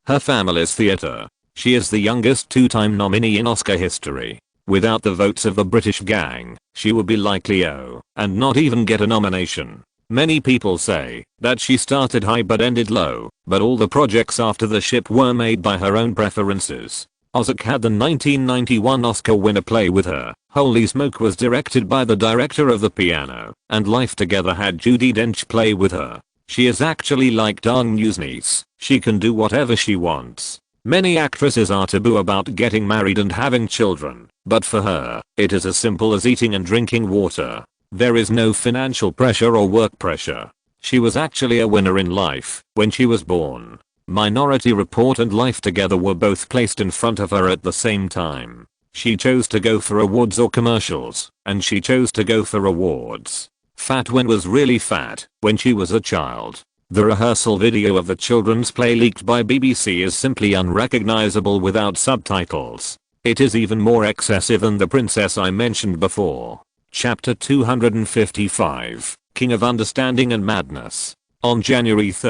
her family's theater. She is the youngest 2-time nominee in Oscar history. Without the votes of the British gang, she would be like Leo and not even get a nomination. Many people say that she started high but ended low, but all the projects after The Ship were made by her own preferences. Ozark had the 1991 Oscar winner play with her. Holy Smoke was directed by the director of The Piano, and Life Together had Judi Dench play with her. She is actually like Darn News niece. She can do whatever she wants. Many actresses are taboo about getting married and having children, but for her, it is as simple as eating and drinking water. There is no financial pressure or work pressure. She was actually a winner in life when she was born. Minority Report and Life Together were both placed in front of her at the same time. She chose to go for awards or commercials, and she chose to go for awards. Fat When was really fat when she was a child. The rehearsal video of the children's play leaked by BBC is simply unrecognizable without subtitles. It is even more excessive than the princess I mentioned before. Chapter 255, King of Understanding and Madness. On January 3,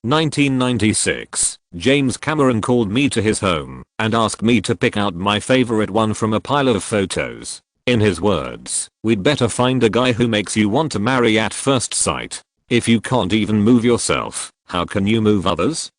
1996, James Cameron called me to his home and asked me to pick out my favorite one from a pile of photos. In his words, "We'd better find a guy who makes you want to marry at first sight. If you can't even move yourself, how can you move others?"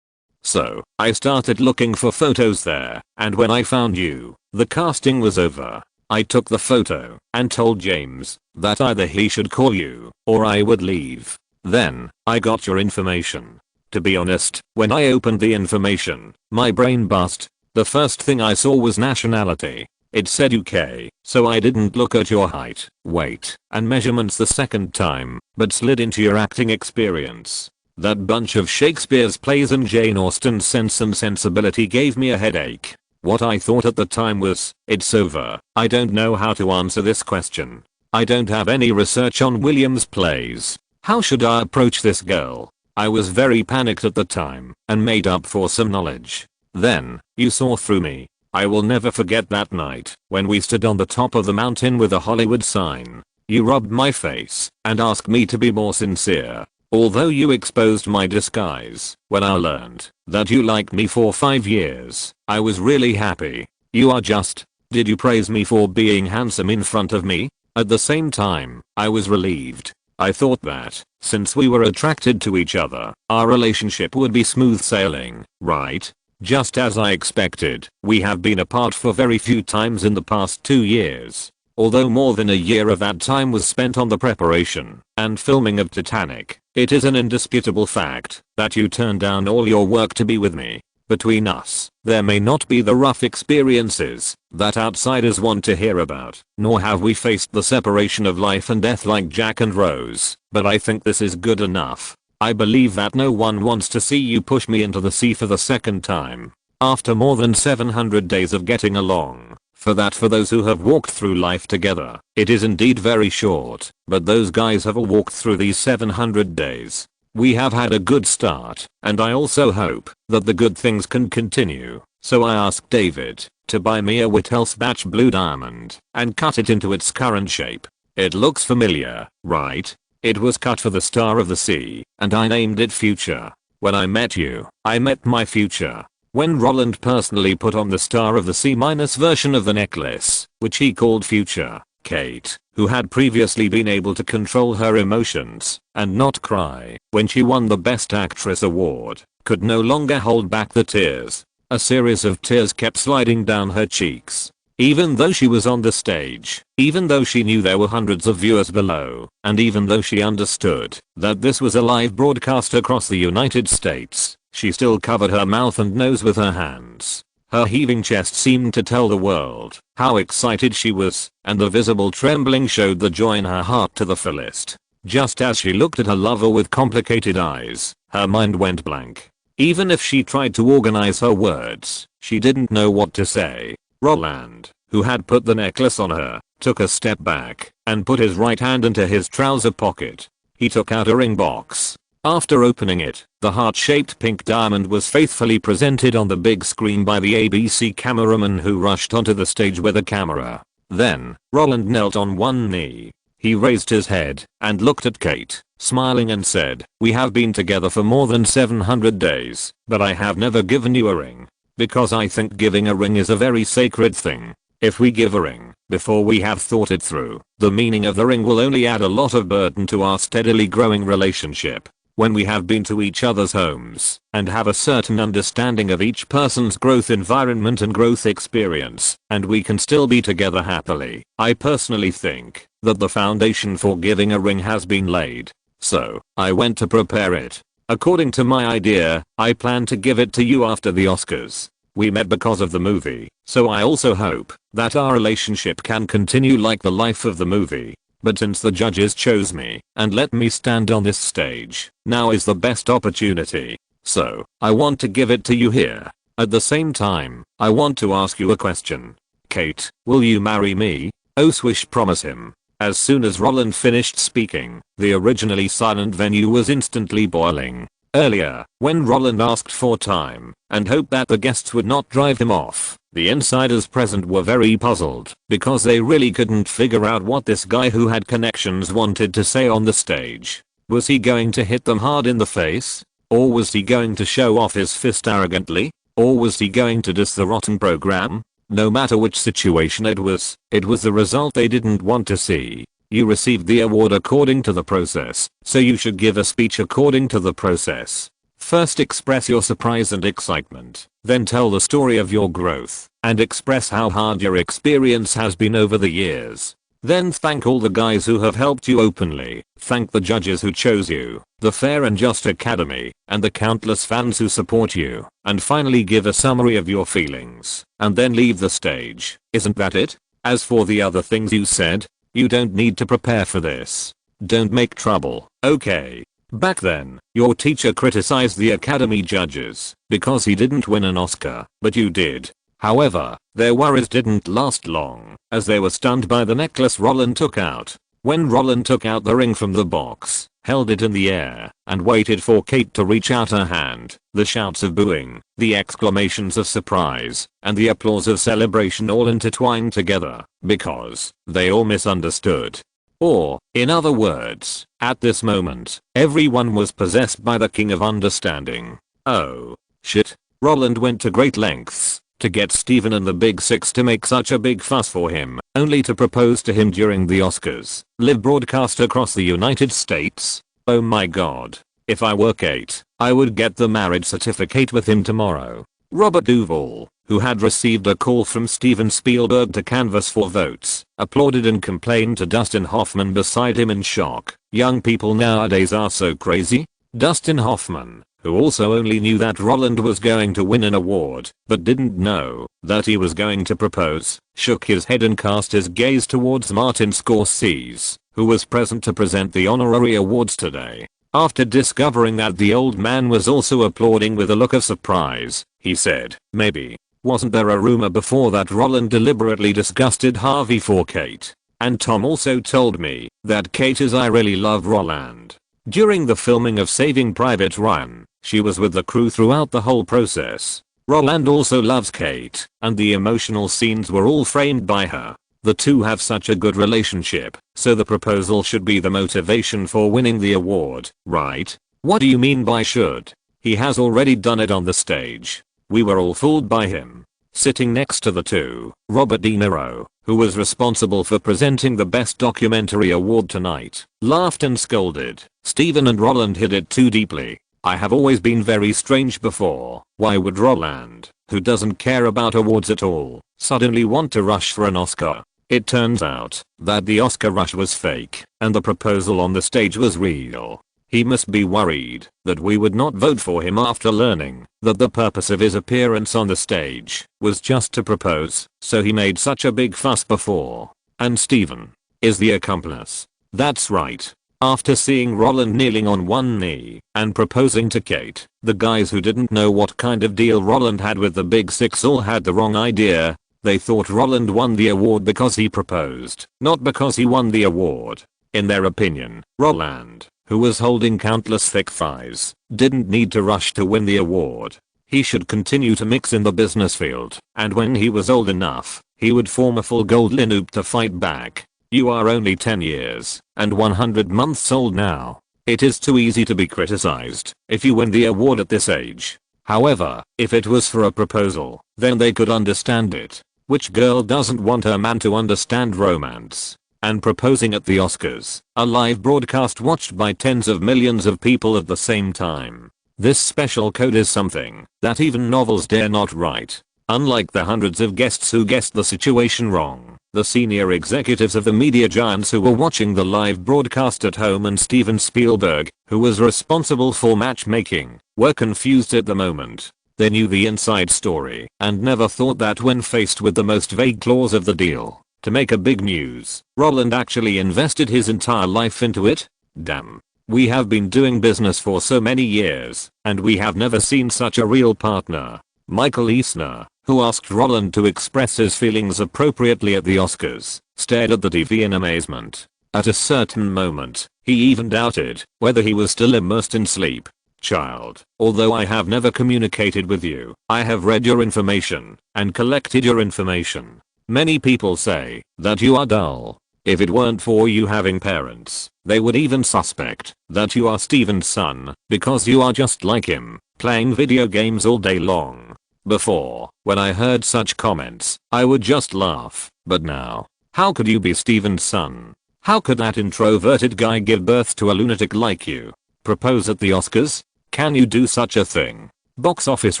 So, I started looking for photos there, and when I found you, the casting was over. I took the photo and told James that either he should call you or I would leave. Then, I got your information. To be honest, when I opened the information, my brain bust. The first thing I saw was nationality. It said UK, so I didn't look at your height, weight, and measurements the second time, but slid into your acting experience. That bunch of Shakespeare's plays and Jane Austen's Sense and Sensibility gave me a headache. What I thought at the time was, it's over. I don't know how to answer this question. I don't have any research on William's plays. How should I approach this girl? I was very panicked at the time and made up for some knowledge. Then, you saw through me. I will never forget that night when we stood on the top of the mountain with a Hollywood sign. You rubbed my face and asked me to be more sincere. Although you exposed my disguise, when I learned that you liked me for 5 years, I was really happy. You are just. Did you praise me for being handsome in front of me? At the same time, I was relieved. I thought that, since we were attracted to each other, our relationship would be smooth sailing, right? Just as I expected, we have been apart for very few times in the past 2 years. Although more than a year of that time was spent on the preparation and filming of Titanic, it is an indisputable fact that you turned down all your work to be with me. Between us, there may not be the rough experiences that outsiders want to hear about, nor have we faced the separation of life and death like Jack and Rose, but I think this is good enough. I believe that no one wants to see you push me into the sea for the second time. After more than 700 days of getting along, for those who have walked through life together, it is indeed very short, but those guys have all walked through these 700 days. We have had a good start, and I also hope that the good things can continue. So I asked David to buy me a Wittelsbach blue diamond and cut it into its current shape. It looks familiar, right? It was cut for the Star of the Sea, and I named it Future. When I met you, I met my future. When Roland personally put on the Star of the Sea minus version of the necklace, which he called Future, Kate, who had previously been able to control her emotions and not cry when she won the Best Actress award, could no longer hold back the tears. A series of tears kept sliding down her cheeks. Even though she was on the stage, even though she knew there were hundreds of viewers below, and even though she understood that this was a live broadcast across the United States, she still covered her mouth and nose with her hands. Her heaving chest seemed to tell the world how excited she was, and the visible trembling showed the joy in her heart to the fullest. Just as she looked at her lover with complicated eyes, her mind went blank. Even if she tried to organize her words, she didn't know what to say. Roland, who had put the necklace on her, took a step back and put his right hand into his trouser pocket. He took out a ring box. After opening it, the heart-shaped pink diamond was faithfully presented on the big screen by the ABC cameraman who rushed onto the stage with a camera. Then, Roland knelt on one knee. He raised his head and looked at Kate, smiling and said, "We have been together for more than 700 days, but I have never given you a ring. Because I think giving a ring is a very sacred thing. If we give a ring before we have thought it through, the meaning of the ring will only add a lot of burden to our steadily growing relationship. When we have been to each other's homes and have a certain understanding of each person's growth environment and growth experience, and we can still be together happily, I personally think that the foundation for giving a ring has been laid. So, I went to prepare it. According to my idea, I plan to give it to you after the Oscars. We met because of the movie, so I also hope that our relationship can continue like the life of the movie. But since the judges chose me and let me stand on this stage, now is the best opportunity. So, I want to give it to you here. At the same time, I want to ask you a question. Kate, will you marry me? Oh swish, promise him. As soon as Roland finished speaking, the originally silent venue was instantly boiling. Earlier, when Roland asked for time and hoped that the guests would not drive him off, the insiders present were very puzzled because they really couldn't figure out what this guy who had connections wanted to say on the stage. Was he going to hit them hard in the face? Or was he going to show off his fist arrogantly? Or was he going to diss the rotten program? No matter which situation it was the result they didn't want to see. You received the award according to the process, so you should give a speech according to the process. First express your surprise and excitement, then tell the story of your growth, and express how hard your experience has been over the years. Then thank all the guys who have helped you openly, thank the judges who chose you, the Fair and Just Academy, and the countless fans who support you, and finally give a summary of your feelings, and then leave the stage. Isn't that it? As for the other things you said, you don't need to prepare for this. Don't make trouble, okay? Back then, your teacher criticized the Academy judges because he didn't win an Oscar, but you did. However, their worries didn't last long, as they were stunned by the necklace Roland took out. When Roland took out the ring from the box, held it in the air, and waited for Kate to reach out her hand, the shouts of booing, the exclamations of surprise, and the applause of celebration all intertwined together, because they all misunderstood. Or, in other words, at this moment, everyone was possessed by the King of Understanding. Oh, shit. Roland went to great lengths to get Steven and the Big Six to make such a big fuss for him, only to propose to him during the Oscars, live broadcast across the United States. Oh my god. If I were Kate, I would get the marriage certificate with him tomorrow. Robert Duvall, who had received a call from Steven Spielberg to canvass for votes, applauded and complained to Dustin Hoffman beside him in shock. Young people nowadays are so crazy. Dustin Hoffman, who also only knew that Roland was going to win an award, but didn't know that he was going to propose, shook his head and cast his gaze towards Martin Scorsese, who was present to present the honorary awards today. After discovering that the old man was also applauding with a look of surprise, he said, maybe. Wasn't there a rumor before that Roland deliberately disgusted Harvey for Kate? And Tom also told me that Kate is I really love Roland. During the filming of Saving Private Ryan, she was with the crew throughout the whole process. Roland also loves Kate, and the emotional scenes were all framed by her. The two have such a good relationship, so the proposal should be the motivation for winning the award, right? What do you mean by should? He has already done it on the stage. We were all fooled by him. Sitting next to the two, Robert De Niro, who was responsible for presenting the Best Documentary Award tonight, laughed and scolded. Steven and Roland hid it too deeply. I have always been very strange before. Why would Roland, who doesn't care about awards at all, suddenly want to rush for an Oscar? It turns out that the Oscar rush was fake, and the proposal on the stage was real. He must be worried that we would not vote for him after learning that the purpose of his appearance on the stage was just to propose, so he made such a big fuss before. And Steven is the accomplice. That's right. After seeing Roland kneeling on one knee and proposing to Kate, the guys who didn't know what kind of deal Roland had with the Big Six all had the wrong idea. They thought Roland won the award because he proposed, not because he won the award. In their opinion, Roland, who was holding countless thick thighs, didn't need to rush to win the award. He should continue to mix in the business field, and when he was old enough, he would form a full gold lineup to fight back. You are only 10 years and 100 months old now. It is too easy to be criticized if you win the award at this age. However, if it was for a proposal, then they could understand it. Which girl doesn't want her man to understand romance? And proposing at the Oscars, a live broadcast watched by tens of millions of people at the same time. This special code is something that even novels dare not write. Unlike the hundreds of guests who guessed the situation wrong, the senior executives of the media giants who were watching the live broadcast at home and Steven Spielberg, who was responsible for matchmaking, were confused at the moment. They knew the inside story and never thought that when faced with the most vague clause of the deal, to make a big news, Roland actually invested his entire life into it? Damn. We have been doing business for so many years, and we have never seen such a real partner. Michael Eisner, who asked Roland to express his feelings appropriately at the Oscars, stared at the TV in amazement. At a certain moment, he even doubted whether he was still immersed in sleep. Child, although I have never communicated with you, I have read your information and collected your information. Many people say that you are dull. If it weren't for you having parents, they would even suspect that you are Steven's son because you are just like him, playing video games all day long. Before, when I heard such comments, I would just laugh, but now, how could you be Steven's son? How could that introverted guy give birth to a lunatic like you? Propose at the Oscars? Can you do such a thing? Box office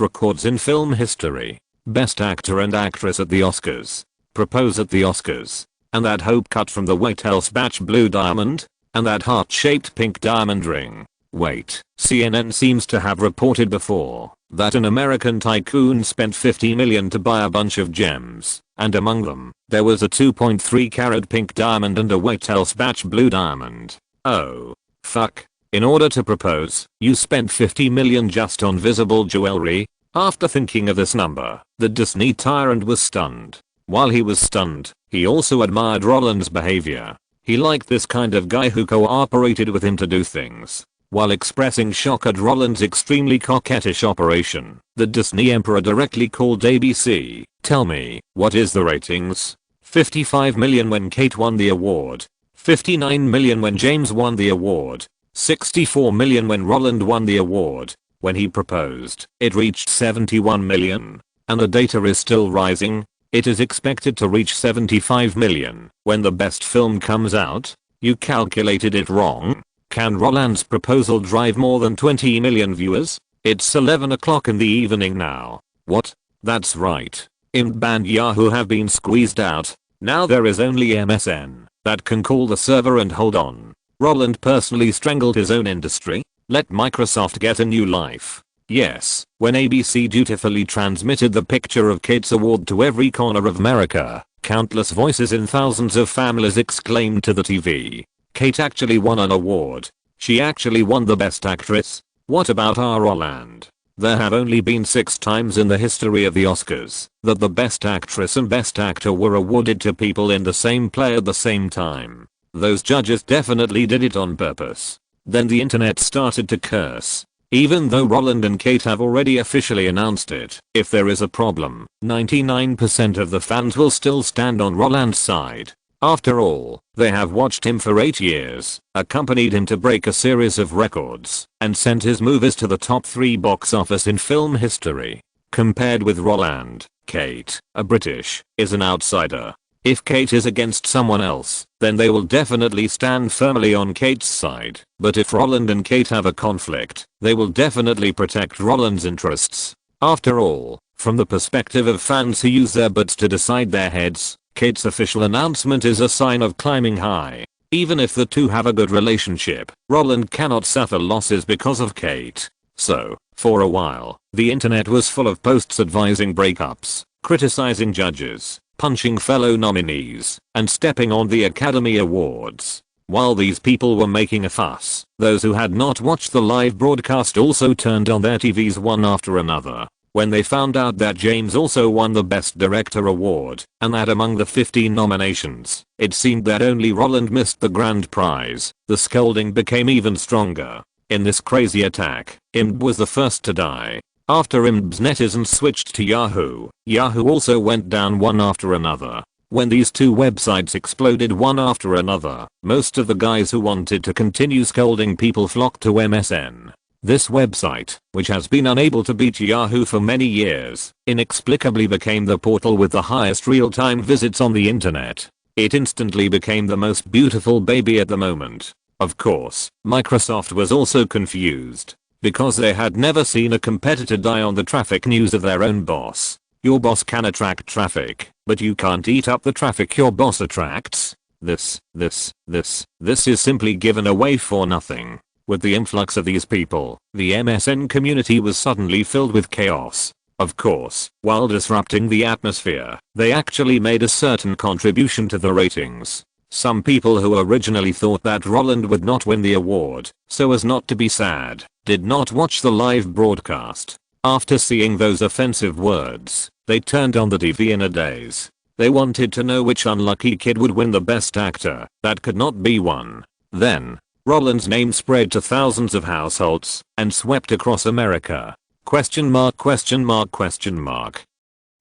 records in film history. Best actor and actress at the Oscars. Propose at the Oscars. And that hope cut from the White House batch blue diamond? And that heart-shaped pink diamond ring? Wait, CNN seems to have reported before that an American tycoon spent $50 million to buy a bunch of gems, and among them, there was a 2.3 carat pink diamond and a White House batch blue diamond. Oh. Fuck. In order to propose, you spent $50 million just on visible jewelry? After thinking of this number, the Disney tyrant was stunned. While he was stunned, he also admired Roland's behavior. He liked this kind of guy who cooperated with him to do things. While expressing shock at Roland's extremely coquettish operation, the Disney emperor directly called ABC. Tell me, what is the ratings? 55 million when Kate won the award. 59 million when James won the award. 64 million when Roland won the award. When he proposed, it reached 71 million. And the data is still rising. It is expected to reach 75 million when the best film comes out. You calculated it wrong. Can Roland's proposal drive more than 20 million viewers? It's 11 o'clock in the evening now. What? That's right. IMDb and Yahoo have been squeezed out. Now there is only MSN that can call the server and hold on. Roland personally strangled his own industry? Let Microsoft get a new life. Yes, when ABC dutifully transmitted the picture of Kate's award to every corner of America, countless voices in thousands of families exclaimed to the TV. Kate actually won an award. She actually won the Best Actress. What about our Roland? There have only been 6 times in the history of the Oscars that the Best Actress and Best Actor were awarded to people in the same play at the same time. Those judges definitely did it on purpose. Then the internet started to curse. Even though Roland and Kate have already officially announced it, if there is a problem, 99% of the fans will still stand on Roland's side. After all, they have watched him for 8 years, accompanied him to break a series of records, and sent his movies to the top 3 box office in film history. Compared with Roland, Kate, a British, is an outsider. If Kate is against someone else, then they will definitely stand firmly on Kate's side. But if Roland and Kate have a conflict, they will definitely protect Roland's interests. After all, from the perspective of fans who use their butts to decide their heads, Kate's official announcement is a sign of climbing high. Even if the two have a good relationship, Roland cannot suffer losses because of Kate. So, for a while, the internet was full of posts advising breakups, criticizing judges, punching fellow nominees, and stepping on the Academy Awards. While these people were making a fuss, those who had not watched the live broadcast also turned on their TVs one after another. When they found out that James also won the Best Director award, and that among the 15 nominations, it seemed that only Roland missed the grand prize, the scolding became even stronger. In this crazy attack, IMDb was the first to die. After IMDb's netizens switched to Yahoo, Yahoo also went down one after another. When these two websites exploded one after another, most of the guys who wanted to continue scolding people flocked to MSN. This website, which has been unable to beat Yahoo for many years, inexplicably became the portal with the highest real-time visits on the internet. It instantly became the most beautiful baby at the moment. Of course, Microsoft was also confused, because they had never seen a competitor die on the traffic news of their own boss. Your boss can attract traffic, but you can't eat up the traffic your boss attracts. This is simply given away for nothing. With the influx of these people, the MSN community was suddenly filled with chaos. Of course, while disrupting the atmosphere, they actually made a certain contribution to the ratings. Some people who originally thought that Roland would not win the award, so as not to be sad, did not watch the live broadcast. After seeing those offensive words, they turned on the TV in a daze. They wanted to know which unlucky kid would win the best actor. That could not be one. Then, Roland's name spread to thousands of households and swept across America. Question mark, question mark, question mark.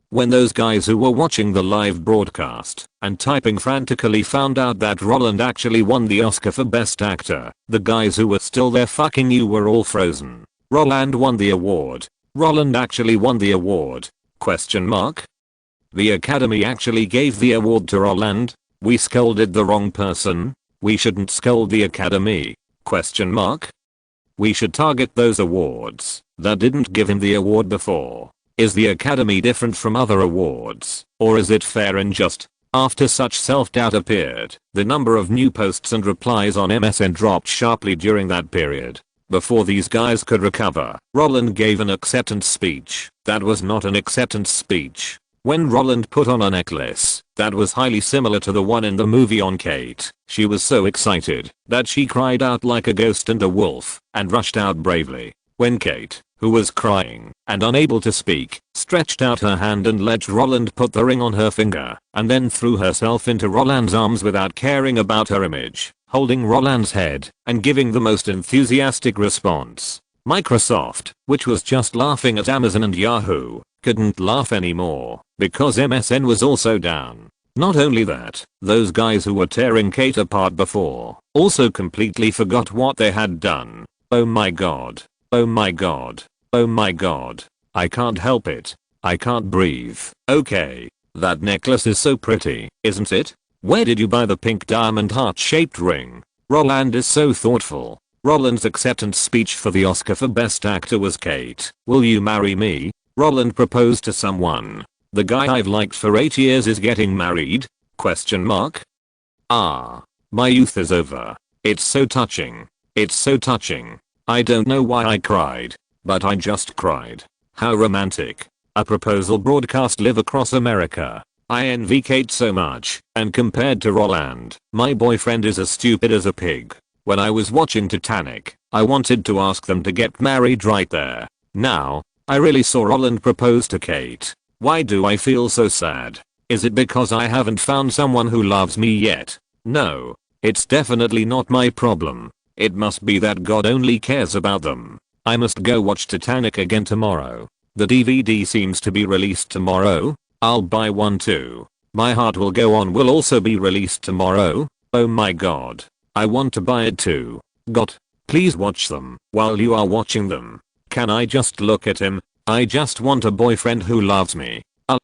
When those guys who were watching the live broadcast and typing frantically found out that Roland actually won the Oscar for Best Actor, the guys who were still there fucking you were all frozen. Roland won the award. Roland actually won the award. Question mark. The Academy actually gave the award to Roland. We scolded the wrong person. We shouldn't scold the Academy. Question mark. We should target those awards that didn't give him the award before. Is the Academy different from other awards, or is it fair and just? After such self-doubt appeared, the number of new posts and replies on MSN dropped sharply during that period. Before these guys could recover, Roland gave an acceptance speech that was not an acceptance speech. When Roland put on a necklace that was highly similar to the one in the movie on Kate, she was so excited that she cried out like a ghost and a wolf and rushed out bravely. When Kate, who was crying and unable to speak, stretched out her hand and let Roland put the ring on her finger, and then threw herself into Roland's arms without caring about her image, holding Roland's head and giving the most enthusiastic response. Microsoft, which was just laughing at Amazon and Yahoo, couldn't laugh anymore because MSN was also down. Not only that, those guys who were tearing Kate apart before also completely forgot what they had done. Oh my god. Oh my god. Oh my god. I can't help it. I can't breathe. Okay. That necklace is so pretty, isn't it? Where did you buy the pink diamond heart-shaped ring? Roland is so thoughtful. Roland's acceptance speech for the Oscar for Best Actor was Kate, will you marry me? Roland proposed to someone. The guy I've liked for 8 years is getting married? Question mark. Ah. My youth is over. It's so touching. It's so touching. I don't know why I cried, but I just cried. How romantic. A proposal broadcast live across America. I envy Kate so much, and compared to Roland, my boyfriend is as stupid as a pig. When I was watching Titanic, I wanted to ask them to get married right there. Now, I really saw Roland propose to Kate. Why do I feel so sad? Is it because I haven't found someone who loves me yet? No. It's definitely not my problem. It must be that God only cares about them. I must go watch Titanic again tomorrow. The DVD seems to be released tomorrow. I'll buy one too. My Heart Will Go On will also be released tomorrow. Oh my god. I want to buy it too. God, please watch them. While you are watching them, can I just look at him? I just want a boyfriend who loves me.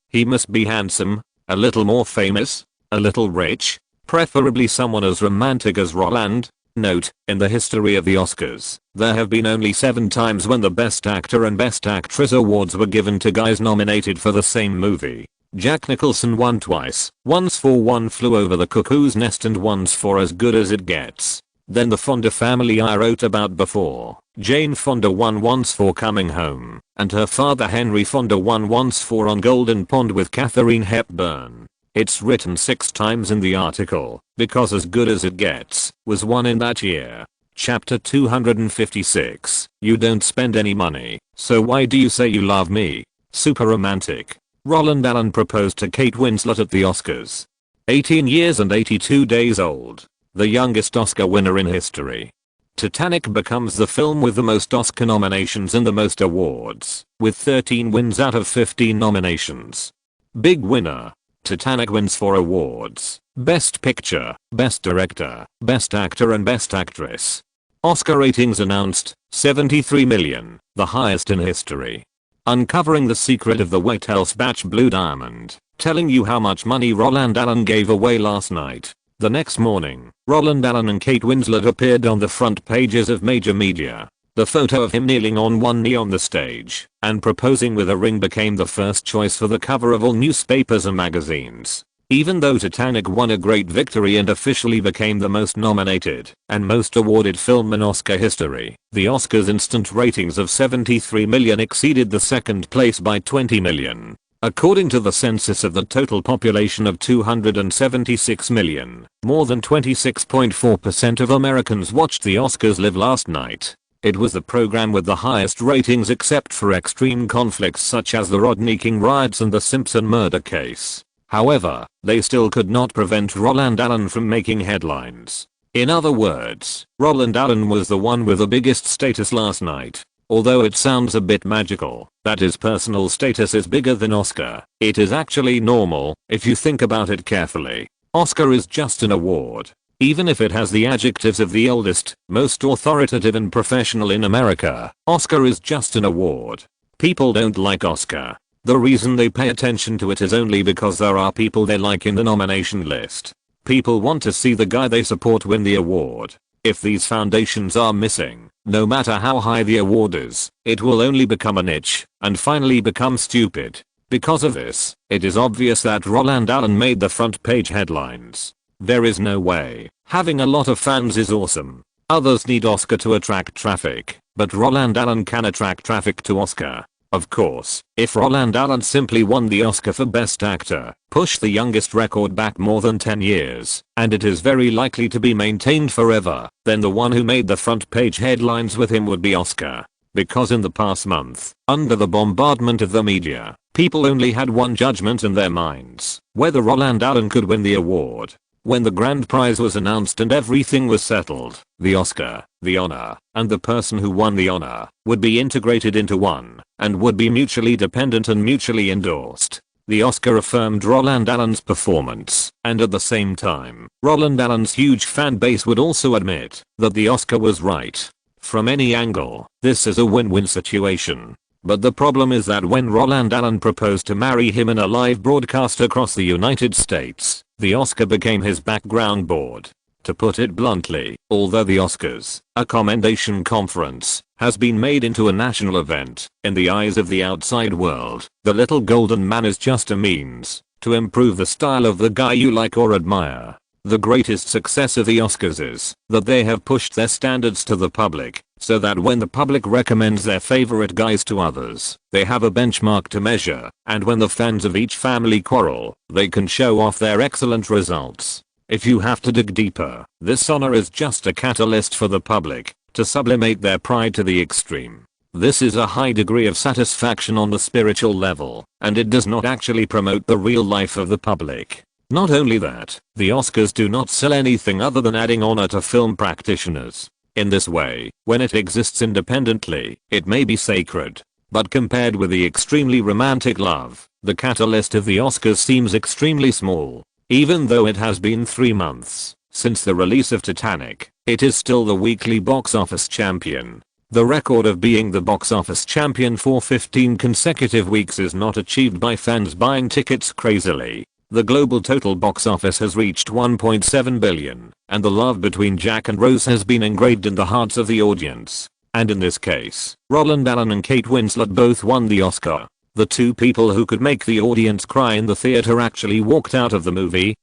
He must be handsome, a little more famous, a little rich, preferably someone as romantic as Roland. Note, in the history of the Oscars, there have been only 7 times when the Best Actor and Best Actress awards were given to guys nominated for the same movie. Jack Nicholson won twice, once for One Flew Over the Cuckoo's Nest and once for As Good as It Gets. Then the Fonda family I wrote about before. Jane Fonda won once for Coming Home, and her father Henry Fonda won once for On Golden Pond with Katharine Hepburn. It's written 6 times in the article, because As Good as It Gets was won in that year. Chapter 256. You don't spend any money, so why do you say you love me? Super romantic. Roland Allen proposed to Kate Winslet at the Oscars. 18 years and 82 days old. The youngest Oscar winner in history. Titanic becomes the film with the most Oscar nominations and the most awards, with 13 wins out of 15 nominations. Big winner. Titanic wins 4 awards: Best Picture, Best Director, Best Actor and Best Actress. Oscar ratings announced, 73 million, the highest in history. Uncovering the secret of the White House batch Blue Diamond, telling you how much money Roland Allen gave away last night. The next morning, Roland Allen and Kate Winslet appeared on the front pages of major media. The photo of him kneeling on one knee on the stage and proposing with a ring became the first choice for the cover of all newspapers and magazines. Even though Titanic won a great victory and officially became the most nominated and most awarded film in Oscar history, the Oscars' instant ratings of 73 million exceeded the second place by 20 million. According to the census of the total population of 276 million, more than 26.4% of Americans watched the Oscars live last night. It was the program with the highest ratings except for extreme conflicts such as the Rodney King riots and the Simpson murder case. However, they still could not prevent Roland Allen from making headlines. In other words, Roland Allen was the one with the biggest status last night. Although it sounds a bit magical that his personal status is bigger than Oscar, it is actually normal if you think about it carefully. Oscar is just an award. Even if it has the adjectives of the oldest, most authoritative and professional in America, Oscar is just an award. People don't like Oscar. The reason they pay attention to it is only because there are people they like in the nomination list. People want to see the guy they support win the award. If these foundations are missing, no matter how high the award is, it will only become a niche and finally become stupid. Because of this, it is obvious that Roland Allen made the front page headlines. There is no way. Having a lot of fans is awesome. Others need Oscar to attract traffic, but Roland Allen can attract traffic to Oscar. Of course, if Roland Allen simply won the Oscar for Best Actor, pushed the youngest record back more than 10 years, and it is very likely to be maintained forever, then the one who made the front page headlines with him would be Oscar. Because in the past month, under the bombardment of the media, people only had one judgment in their minds: whether Roland Allen could win the award. When the grand prize was announced and everything was settled, the Oscar, the honor, and the person who won the honor would be integrated into one, and would be mutually dependent and mutually endorsed. The Oscar affirmed Roland Allen's performance, and at the same time, Roland Allen's huge fan base would also admit that the Oscar was right. From any angle, this is a win-win situation. But the problem is that when Roland Allen proposed to marry him in a live broadcast across the United States, the Oscar became his background board. To put it bluntly, although the Oscars, a commendation conference, has been made into a national event, in the eyes of the outside world, the little golden man is just a means to improve the style of the guy you like or admire. The greatest success of the Oscars is that they have pushed their standards to the public, so that when the public recommends their favorite guys to others, they have a benchmark to measure, and when the fans of each family quarrel, they can show off their excellent results. If you have to dig deeper, this honor is just a catalyst for the public to sublimate their pride to the extreme. This is a high degree of satisfaction on the spiritual level, and it does not actually promote the real life of the public. Not only that, the Oscars do not sell anything other than adding honor to film practitioners. In this way, when it exists independently, it may be sacred. But compared with the extremely romantic love, the catalyst of the Oscars seems extremely small. Even though it has been 3 months since the release of Titanic, it is still the weekly box office champion. The record of being the box office champion for 15 consecutive weeks is not achieved by fans buying tickets crazily. The global total box office has reached 1.7 billion, and the love between Jack and Rose has been engraved in the hearts of the audience. And in this case, Roland Allen and Kate Winslet both won the Oscar. The two people who could make the audience cry in the theater actually walked out of the movie?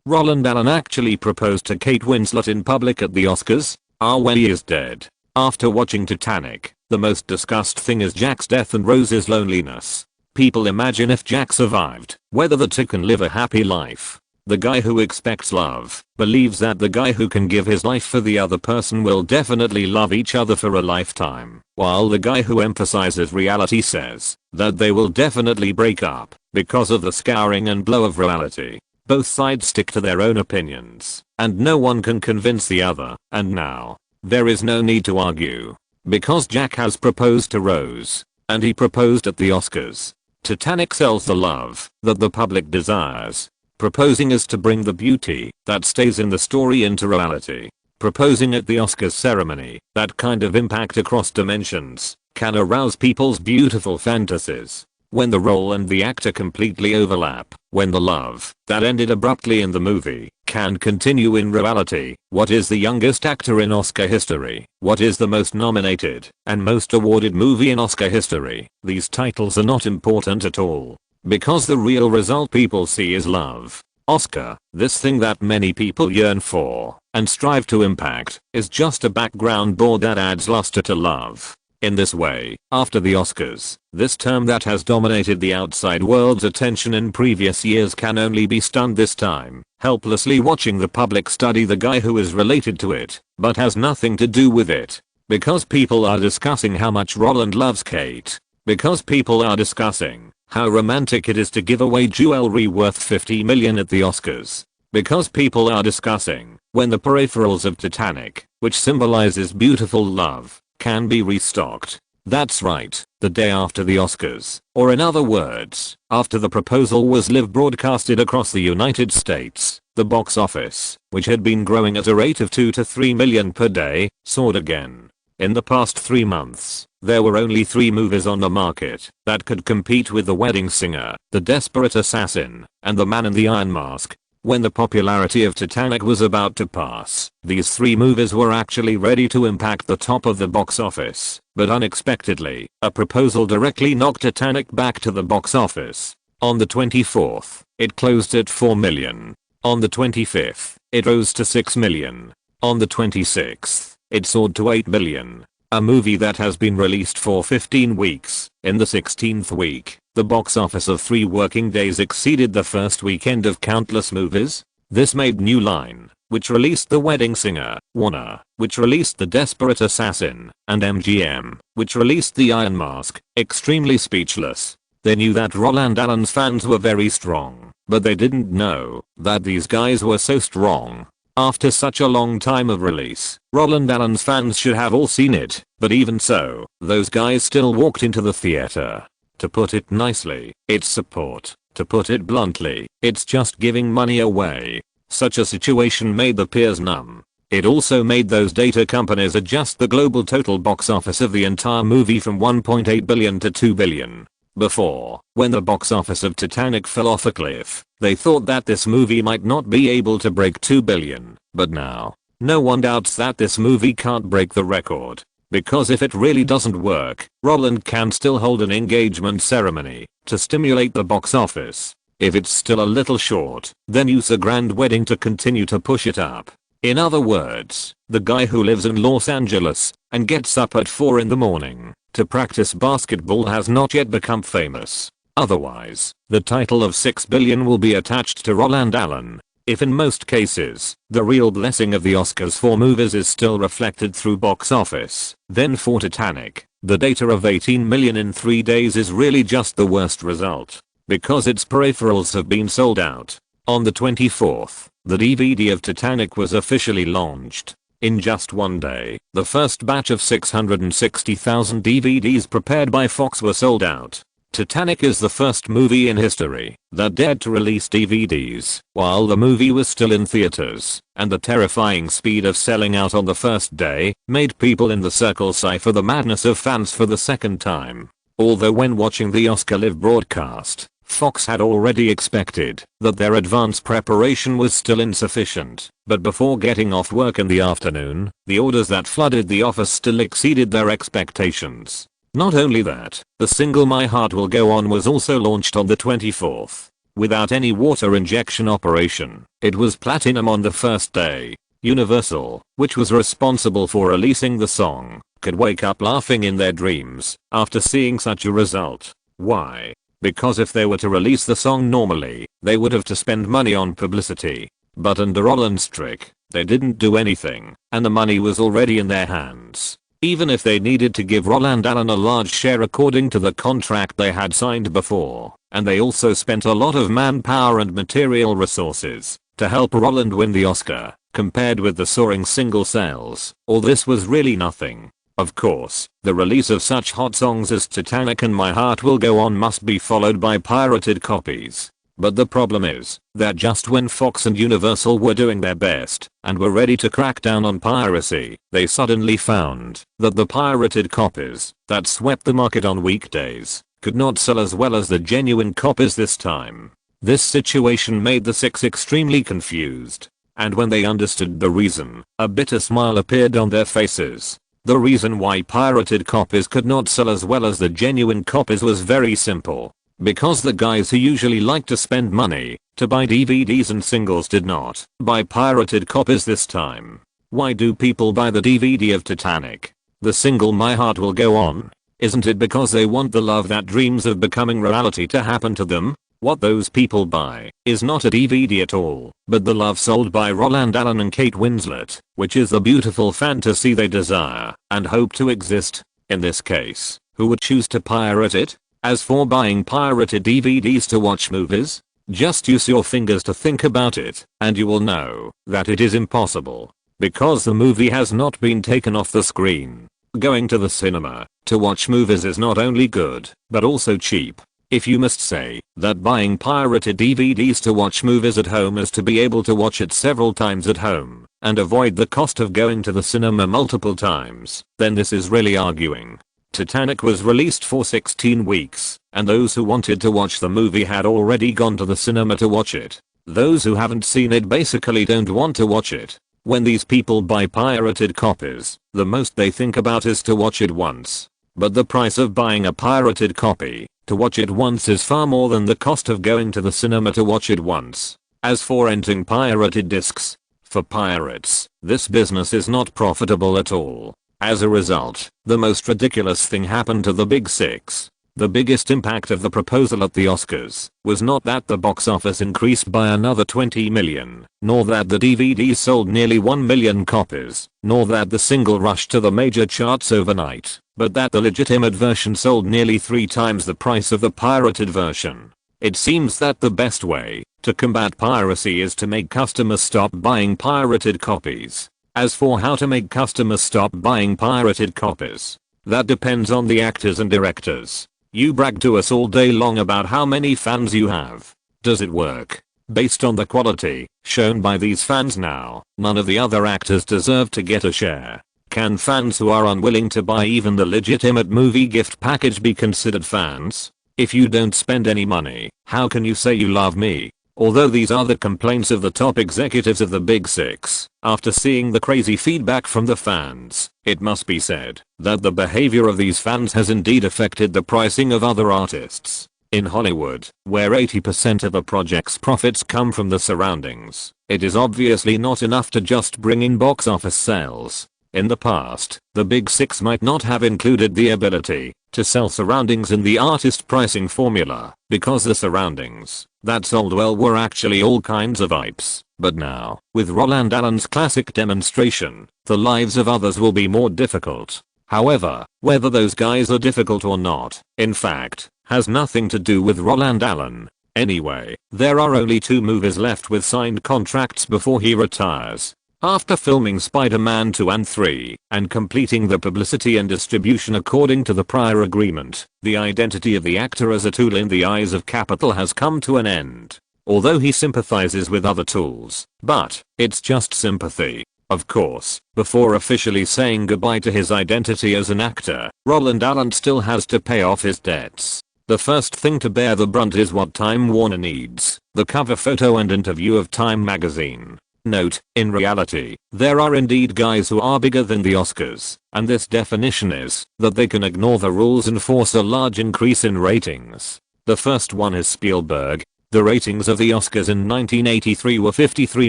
Roland Allen actually proposed to Kate Winslet in public at the Oscars? Well, he is dead. After watching Titanic, the most discussed thing is Jack's death and Rose's loneliness. People imagine if Jack survived, whether the two can live a happy life. The guy who expects love believes that the guy who can give his life for the other person will definitely love each other for a lifetime, while the guy who emphasizes reality says that they will definitely break up because of the scouring and blow of reality. Both sides stick to their own opinions, and no one can convince the other, and now, there is no need to argue. Because Jack has proposed to Rose, and he proposed at the Oscars. Titanic sells the love that the public desires. Proposing is to bring the beauty that stays in the story into reality. Proposing at the Oscars ceremony, that kind of impact across dimensions, can arouse people's beautiful fantasies. When the role and the actor completely overlap, when the love that ended abruptly in the movie can continue in reality. What is the youngest actor in Oscar history? What is the most nominated and most awarded movie in Oscar history? These titles are not important at all. Because the real result people see is love. Oscar, this thing that many people yearn for and strive to impact, is just a background board that adds luster to love. In this way, after the Oscars, this term that has dominated the outside world's attention in previous years can only be stunned this time, helplessly watching the public study the guy who is related to it, but has nothing to do with it. Because people are discussing how much Roland loves Kate. Because people are discussing how romantic it is to give away jewelry worth 50 million at the Oscars. Because people are discussing when the peripherals of Titanic, which symbolizes beautiful love, can be restocked. That's right, the day after the Oscars, or in other words, after the proposal was live broadcasted across the United States, the box office, which had been growing at a rate of 2 to 3 million per day, soared again. In the past 3 months, there were only 3 movies on the market that could compete with The Wedding Singer, The Desperate Assassin, and The Man in the Iron Mask. When the popularity of Titanic was about to pass, these 3 movies were actually ready to impact the top of the box office, but unexpectedly, a proposal directly knocked Titanic back to the box office. On the 24th, it closed at 4 million. On the 25th, it rose to 6 million. On the 26th, it soared to 8 million. A movie that has been released for 15 weeks. In the 16th week, the box office of 3 working days exceeded the first weekend of countless movies. This made New Line, which released The Wedding Singer, Warner, which released The Desperate Assassin, and MGM, which released The Iron Mask, extremely speechless. They knew that Roland Allen's fans were very strong, but they didn't know that these guys were so strong. After such a long time of release, Roland Allen's fans should have all seen it, but even so, those guys still walked into the theater. To put it nicely, it's support. To put it bluntly, it's just giving money away. Such a situation made the peers numb. It also made those data companies adjust the global total box office of the entire movie from 1.8 billion to 2 billion. Before, when the box office of Titanic fell off a cliff, they thought that this movie might not be able to break 2 billion, but now, no one doubts that this movie can't break the record. Because if it really doesn't work, Roland can still hold an engagement ceremony to stimulate the box office. If it's still a little short, then use a grand wedding to continue to push it up. In other words, the guy who lives in Los Angeles and gets up at 4 in the morning to practice basketball has not yet become famous. Otherwise, the title of 6 billion will be attached to Roland Allen. If in most cases, the real blessing of the Oscars for movies is still reflected through box office, then for Titanic, the data of 18 million in 3 days is really just the worst result. Because its peripherals have been sold out. On the 24th, the DVD of Titanic was officially launched. In just 1 day, the first batch of 660,000 DVDs prepared by Fox were sold out. Titanic is the first movie in history that dared to release DVDs while the movie was still in theaters, and the terrifying speed of selling out on the first day made people in the circle sigh for the madness of fans for the second time. Although when watching the Oscar live broadcast, Fox had already expected that their advance preparation was still insufficient, but before getting off work in the afternoon, the orders that flooded the office still exceeded their expectations. Not only that, the single My Heart Will Go On was also launched on the 24th. Without any water injection operation, it was platinum on the first day. Universal, which was responsible for releasing the song, could wake up laughing in their dreams after seeing such a result. Why? Because if they were to release the song normally, they would have to spend money on publicity. But under Roland's trick, they didn't do anything, and the money was already in their hands. Even if they needed to give Roland Allen a large share according to the contract they had signed before, and they also spent a lot of manpower and material resources to help Roland win the Oscar, compared with the soaring single sales, all this was really nothing. Of course, the release of such hot songs as Titanic and My Heart Will Go On must be followed by pirated copies. But the problem is that just when Fox and Universal were doing their best and were ready to crack down on piracy, they suddenly found that the pirated copies that swept the market on weekdays could not sell as well as the genuine copies this time. This situation made the six extremely confused, and when they understood the reason, a bitter smile appeared on their faces. The reason why pirated copies could not sell as well as the genuine copies was very simple. Because the guys who usually like to spend money to buy DVDs and singles did not buy pirated copies this time. Why do people buy the DVD of Titanic? The single My Heart Will Go On? Isn't it because they want the love that dreams of becoming reality to happen to them? What those people buy is not a DVD at all, but the love sold by Roland Allen and Kate Winslet, which is the beautiful fantasy they desire and hope to exist. In this case, who would choose to pirate it? As for buying pirated DVDs to watch movies, just use your fingers to think about it, and you will know that it is impossible. Because the movie has not been taken off the screen. Going to the cinema to watch movies is not only good, but also cheap. If you must say that buying pirated DVDs to watch movies at home is to be able to watch it several times at home and avoid the cost of going to the cinema multiple times, then this is really arguing. Titanic was released for 16 weeks, and those who wanted to watch the movie had already gone to the cinema to watch it. Those who haven't seen it basically don't want to watch it. When these people buy pirated copies, the most they think about is to watch it once. But the price of buying a pirated copy to watch it once is far more than the cost of going to the cinema to watch it once. As for renting pirated discs, for pirates, this business is not profitable at all. As a result, the most ridiculous thing happened to the Big Six. The biggest impact of the proposal at the Oscars was not that the box office increased by another 20 million, nor that the DVD sold nearly 1 million copies, nor that the single rushed to the major charts overnight, but that the legitimate version sold nearly 3 times the price of the pirated version. It seems that the best way to combat piracy is to make customers stop buying pirated copies. As for how to make customers stop buying pirated copies, that depends on the actors and directors. You brag to us all day long about how many fans you have. Does it work? Based on the quality shown by these fans now, none of the other actors deserve to get a share. Can fans who are unwilling to buy even the legitimate movie gift package be considered fans? If you don't spend any money, how can you say you love me? Although these are the complaints of the top executives of the Big Six, after seeing the crazy feedback from the fans, it must be said that the behavior of these fans has indeed affected the pricing of other artists. In Hollywood, where 80% of a project's profits come from the surroundings, it is obviously not enough to just bring in box office sales. In the past, the Big Six might not have included the ability to sell surroundings in the artist pricing formula, because the surroundings that sold well were actually all kinds of apes. But now, with Roland Allen's classic demonstration, the lives of others will be more difficult. However, whether those guys are difficult or not, in fact, has nothing to do with Roland Allen. Anyway, there are only 2 movies left with signed contracts before he retires. After filming Spider-Man 2 and 3 and completing the publicity and distribution according to the prior agreement, the identity of the actor as a tool in the eyes of capital has come to an end. Although he sympathizes with other tools, but it's just sympathy. Of course, before officially saying goodbye to his identity as an actor, Roland Allen still has to pay off his debts. The first thing to bear the brunt is what Time Warner needs, the cover photo and interview of Time magazine. Note, in reality, there are indeed guys who are bigger than the Oscars, and this definition is that they can ignore the rules and force a large increase in ratings. The first one is Spielberg. The ratings of the Oscars in 1983 were 53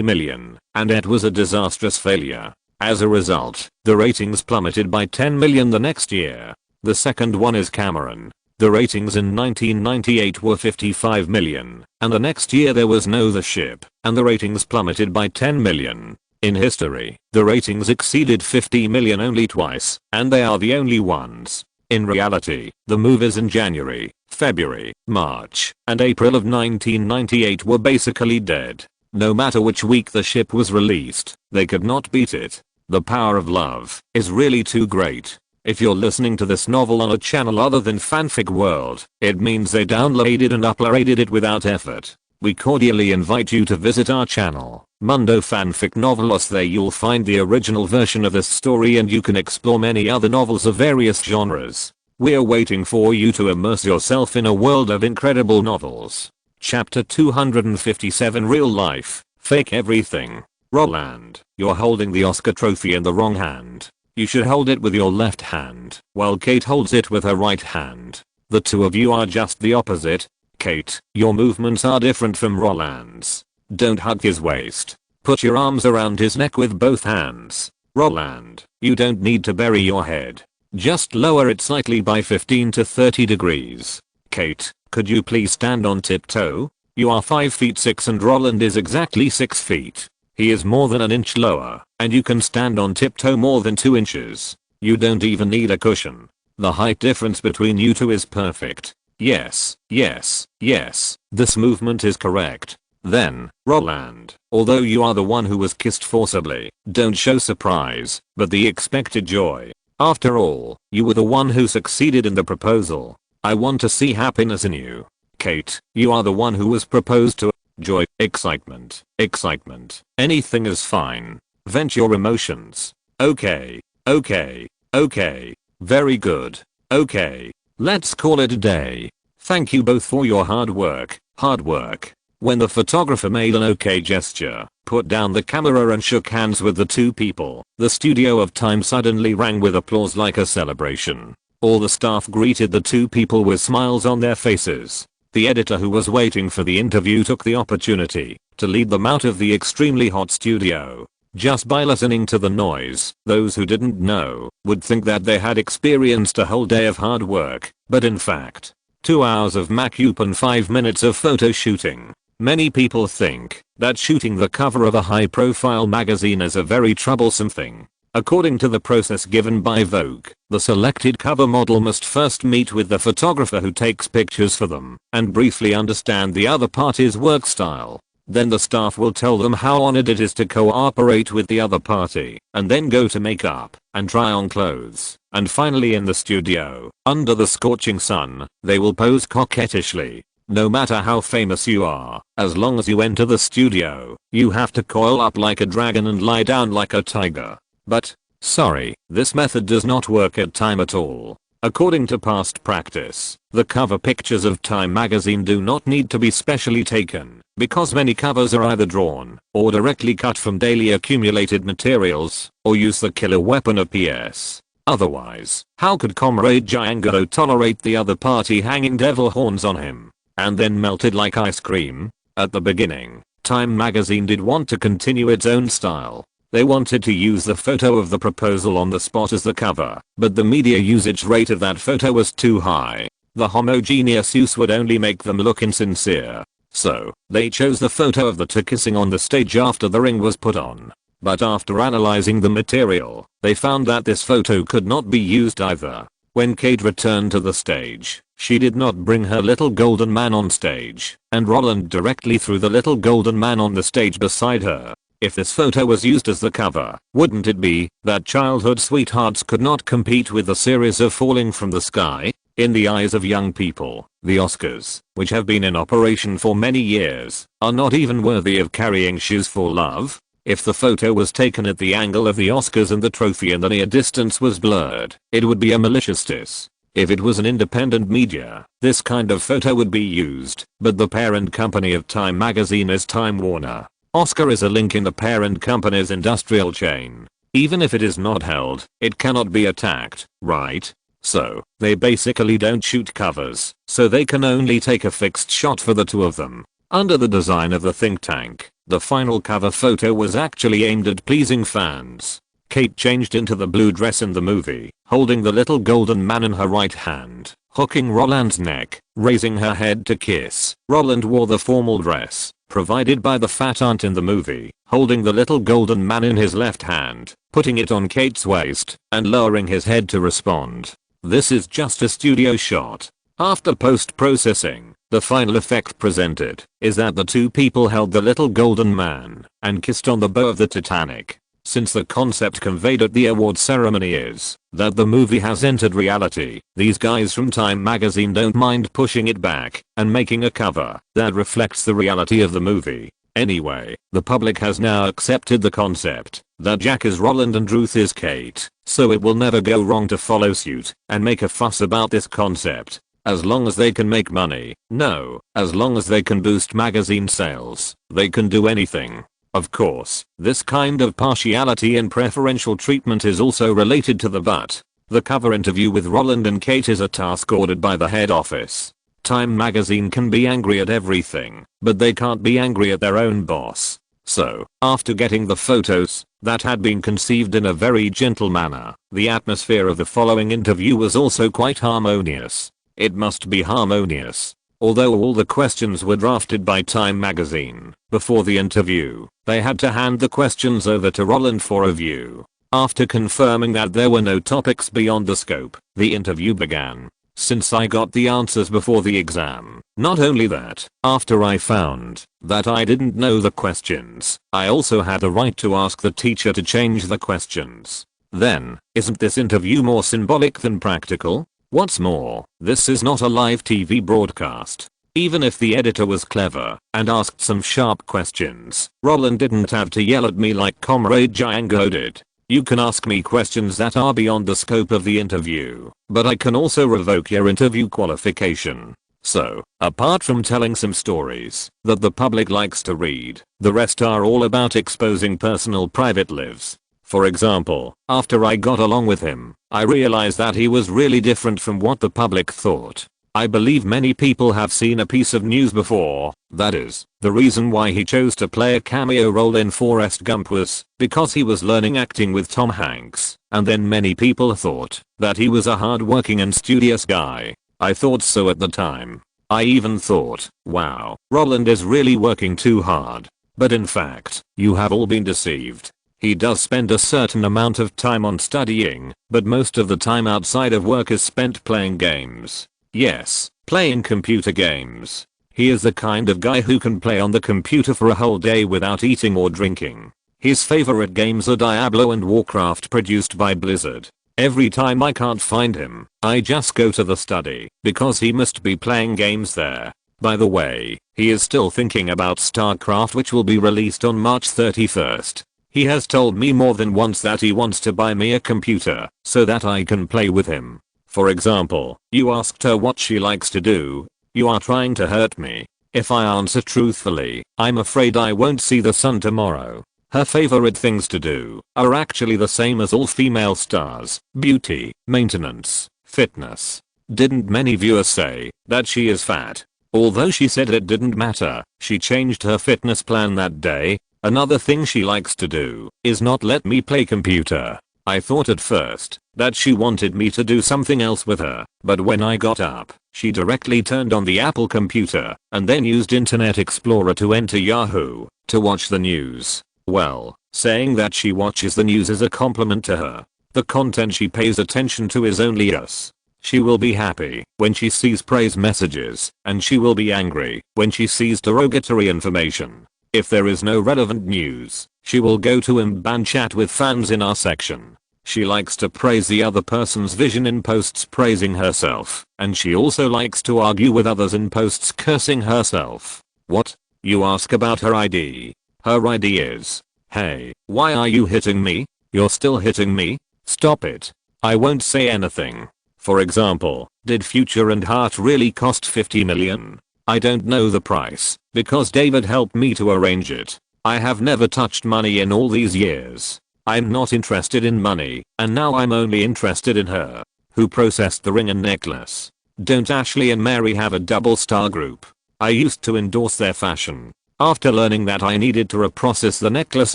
million, and it was a disastrous failure. As a result, the ratings plummeted by 10 million the next year. The second one is Cameron. The ratings in 1998 were 55 million, and the next year there was No the Ship, and the ratings plummeted by 10 million. In history, the ratings exceeded 50 million only twice, and they are the only ones. In reality, the movies in January, February, March, and April of 1998 were basically dead. No matter which week The Ship was released, they could not beat it. The power of love is really too great. If you're listening to this novel on a channel other than Fanfic World, it means they downloaded and uploaded it without effort. We cordially invite you to visit our channel, Mundo Fanfic Novelos. There you'll find the original version of this story and you can explore many other novels of various genres. We're waiting for you to immerse yourself in a world of incredible novels. Chapter 257 Real Life, Fake Everything. Roland, you're holding the Oscar trophy in the wrong hand. You should hold it with your left hand, while Kate holds it with her right hand. The two of you are just the opposite. Kate, your movements are different from Roland's. Don't hug his waist. Put your arms around his neck with both hands. Roland, you don't need to bury your head. Just lower it slightly by 15 to 30 degrees. Kate, could you please stand on tiptoe? You are 5 feet 6 and Roland is exactly 6 feet. He is more than an inch lower, and you can stand on tiptoe more than 2 inches. You don't even need a cushion. The height difference between you two is perfect. Yes, yes, yes, this movement is correct. Then, Roland, although you are the one who was kissed forcibly, don't show surprise, but the expected joy. After all, you were the one who succeeded in the proposal. I want to see happiness in you. Kate, you are the one who was proposed to. Joy, excitement, excitement. Anything is fine. Vent your emotions. Okay, okay, okay. Very good. Okay. Let's call it a day. Thank you both for your hard work. Hard work. When the photographer made an okay gesture, put down the camera and shook hands with the two people, the studio of time suddenly rang with applause like a celebration. All the staff greeted the two people with smiles on their faces. The editor who was waiting for the interview took the opportunity to lead them out of the extremely hot studio. Just by listening to the noise, those who didn't know would think that they had experienced a whole day of hard work, but in fact, 2 hours of makeup and 5 minutes of photo shooting. Many people think that shooting the cover of a high-profile magazine is a very troublesome thing. According to the process given by Vogue, the selected cover model must first meet with the photographer who takes pictures for them and briefly understand the other party's work style. Then the staff will tell them how honored it is to cooperate with the other party, and then go to makeup and try on clothes. And finally in the studio, under the scorching sun, they will pose coquettishly. No matter how famous you are, as long as you enter the studio, you have to coil up like a dragon and lie down like a tiger. But, sorry, this method does not work at Time at all. According to past practice, the cover pictures of Time magazine do not need to be specially taken, because many covers are either drawn, or directly cut from daily accumulated materials, or use the killer weapon of PS. Otherwise, how could Comrade Django tolerate the other party hanging devil horns on him, and then melted like ice cream? At the beginning, Time magazine did want to continue its own style. They wanted to use the photo of the proposal on the spot as the cover, but the media usage rate of that photo was too high. The homogeneous use would only make them look insincere. So, they chose the photo of the two kissing on the stage after the ring was put on. But after analyzing the material, they found that this photo could not be used either. When Kate returned to the stage, she did not bring her little golden man on stage, and Roland directly threw the little golden man on the stage beside her. If this photo was used as the cover, wouldn't it be that childhood sweethearts could not compete with the series of Falling from the Sky? In the eyes of young people, the Oscars, which have been in operation for many years, are not even worthy of carrying shoes for love. If the photo was taken at the angle of the Oscars and the trophy in the near distance was blurred, it would be a malicious diss. If it was an independent media, this kind of photo would be used, but the parent company of Time magazine is Time Warner. Oscar is a link in the parent company's industrial chain. Even if it is not held, it cannot be attacked, right? So, they basically don't shoot covers, so they can only take a fixed shot for the two of them. Under the design of the think tank, the final cover photo was actually aimed at pleasing fans. Kate changed into the blue dress in the movie, holding the little golden man in her right hand, hooking Roland's neck, raising her head to kiss. Roland wore the formal dress provided by the fat aunt in the movie, holding the little golden man in his left hand, putting it on Kate's waist, and lowering his head to respond. This is just a studio shot. After post-processing, the final effect presented is that the two people held the little golden man and kissed on the bow of the Titanic. Since the concept conveyed at the award ceremony is that the movie has entered reality, these guys from Time magazine don't mind pushing it back and making a cover that reflects the reality of the movie. Anyway, the public has now accepted the concept that Jack is Roland and Ruth is Kate, so it will never go wrong to follow suit and make a fuss about this concept. As long as they can make money, no, as long as they can boost magazine sales, they can do anything. Of course, this kind of partiality and preferential treatment is also related to the butt. The cover interview with Roland and Kate is a task ordered by the head office. Time magazine can be angry at everything, but they can't be angry at their own boss. So, after getting the photos, that had been conceived in a very gentle manner, the atmosphere of the following interview was also quite harmonious. It must be harmonious. Although all the questions were drafted by Time magazine, before the interview, they had to hand the questions over to Roland for review. After confirming that there were no topics beyond the scope, the interview began. Since I got the answers before the exam, not only that, after I found that I didn't know the questions, I also had the right to ask the teacher to change the questions. Then, isn't this interview more symbolic than practical? What's more, this is not a live TV broadcast. Even if the editor was clever and asked some sharp questions, Roland didn't have to yell at me like Comrade Django did. You can ask me questions that are beyond the scope of the interview, but I can also revoke your interview qualification. So, apart from telling some stories that the public likes to read, the rest are all about exposing personal private lives. For example, after I got along with him, I realized that he was really different from what the public thought. I believe many people have seen a piece of news before, that is, the reason why he chose to play a cameo role in Forrest Gump was because he was learning acting with Tom Hanks, and then many people thought that he was a hard-working and studious guy. I thought so at the time. I even thought, wow, Roland is really working too hard. But in fact, you have all been deceived. He does spend a certain amount of time on studying, but most of the time outside of work is spent playing games. Yes, playing computer games. He is the kind of guy who can play on the computer for a whole day without eating or drinking. His favorite games are Diablo and Warcraft produced by Blizzard. Every time I can't find him, I just go to the study, because he must be playing games there. By the way, he is still thinking about StarCraft, which will be released on March 31st. He has told me more than once that he wants to buy me a computer so that I can play with him. For example, you asked her what she likes to do. You are trying to hurt me. If I answer truthfully, I'm afraid I won't see the sun tomorrow. Her favorite things to do are actually the same as all female stars: beauty, maintenance, fitness. Didn't many viewers say that she is fat? Although she said it didn't matter, she changed her fitness plan that day. Another thing she likes to do is not let me play computer. I thought at first that she wanted me to do something else with her, but when I got up, she directly turned on the Apple computer and then used Internet Explorer to enter Yahoo to watch the news. Well, saying that she watches the news is a compliment to her. The content she pays attention to is only us. She will be happy when she sees praise messages, and she will be angry when she sees derogatory information. If there is no relevant news, she will go to IMB and chat with fans in our section. She likes to praise the other person's vision in posts praising herself, and she also likes to argue with others in posts cursing herself. What? You ask about her ID. Her ID is, "Hey, why are you hitting me? You're still hitting me? Stop it." I won't say anything. For example, did Future and Heart really cost 50 million? I don't know the price, because David helped me to arrange it. I have never touched money in all these years. I'm not interested in money, and now I'm only interested in her. Who processed the ring and necklace? Don't Ashley and Mary have a double star group? I used to endorse their fashion. After learning that I needed to reprocess the necklace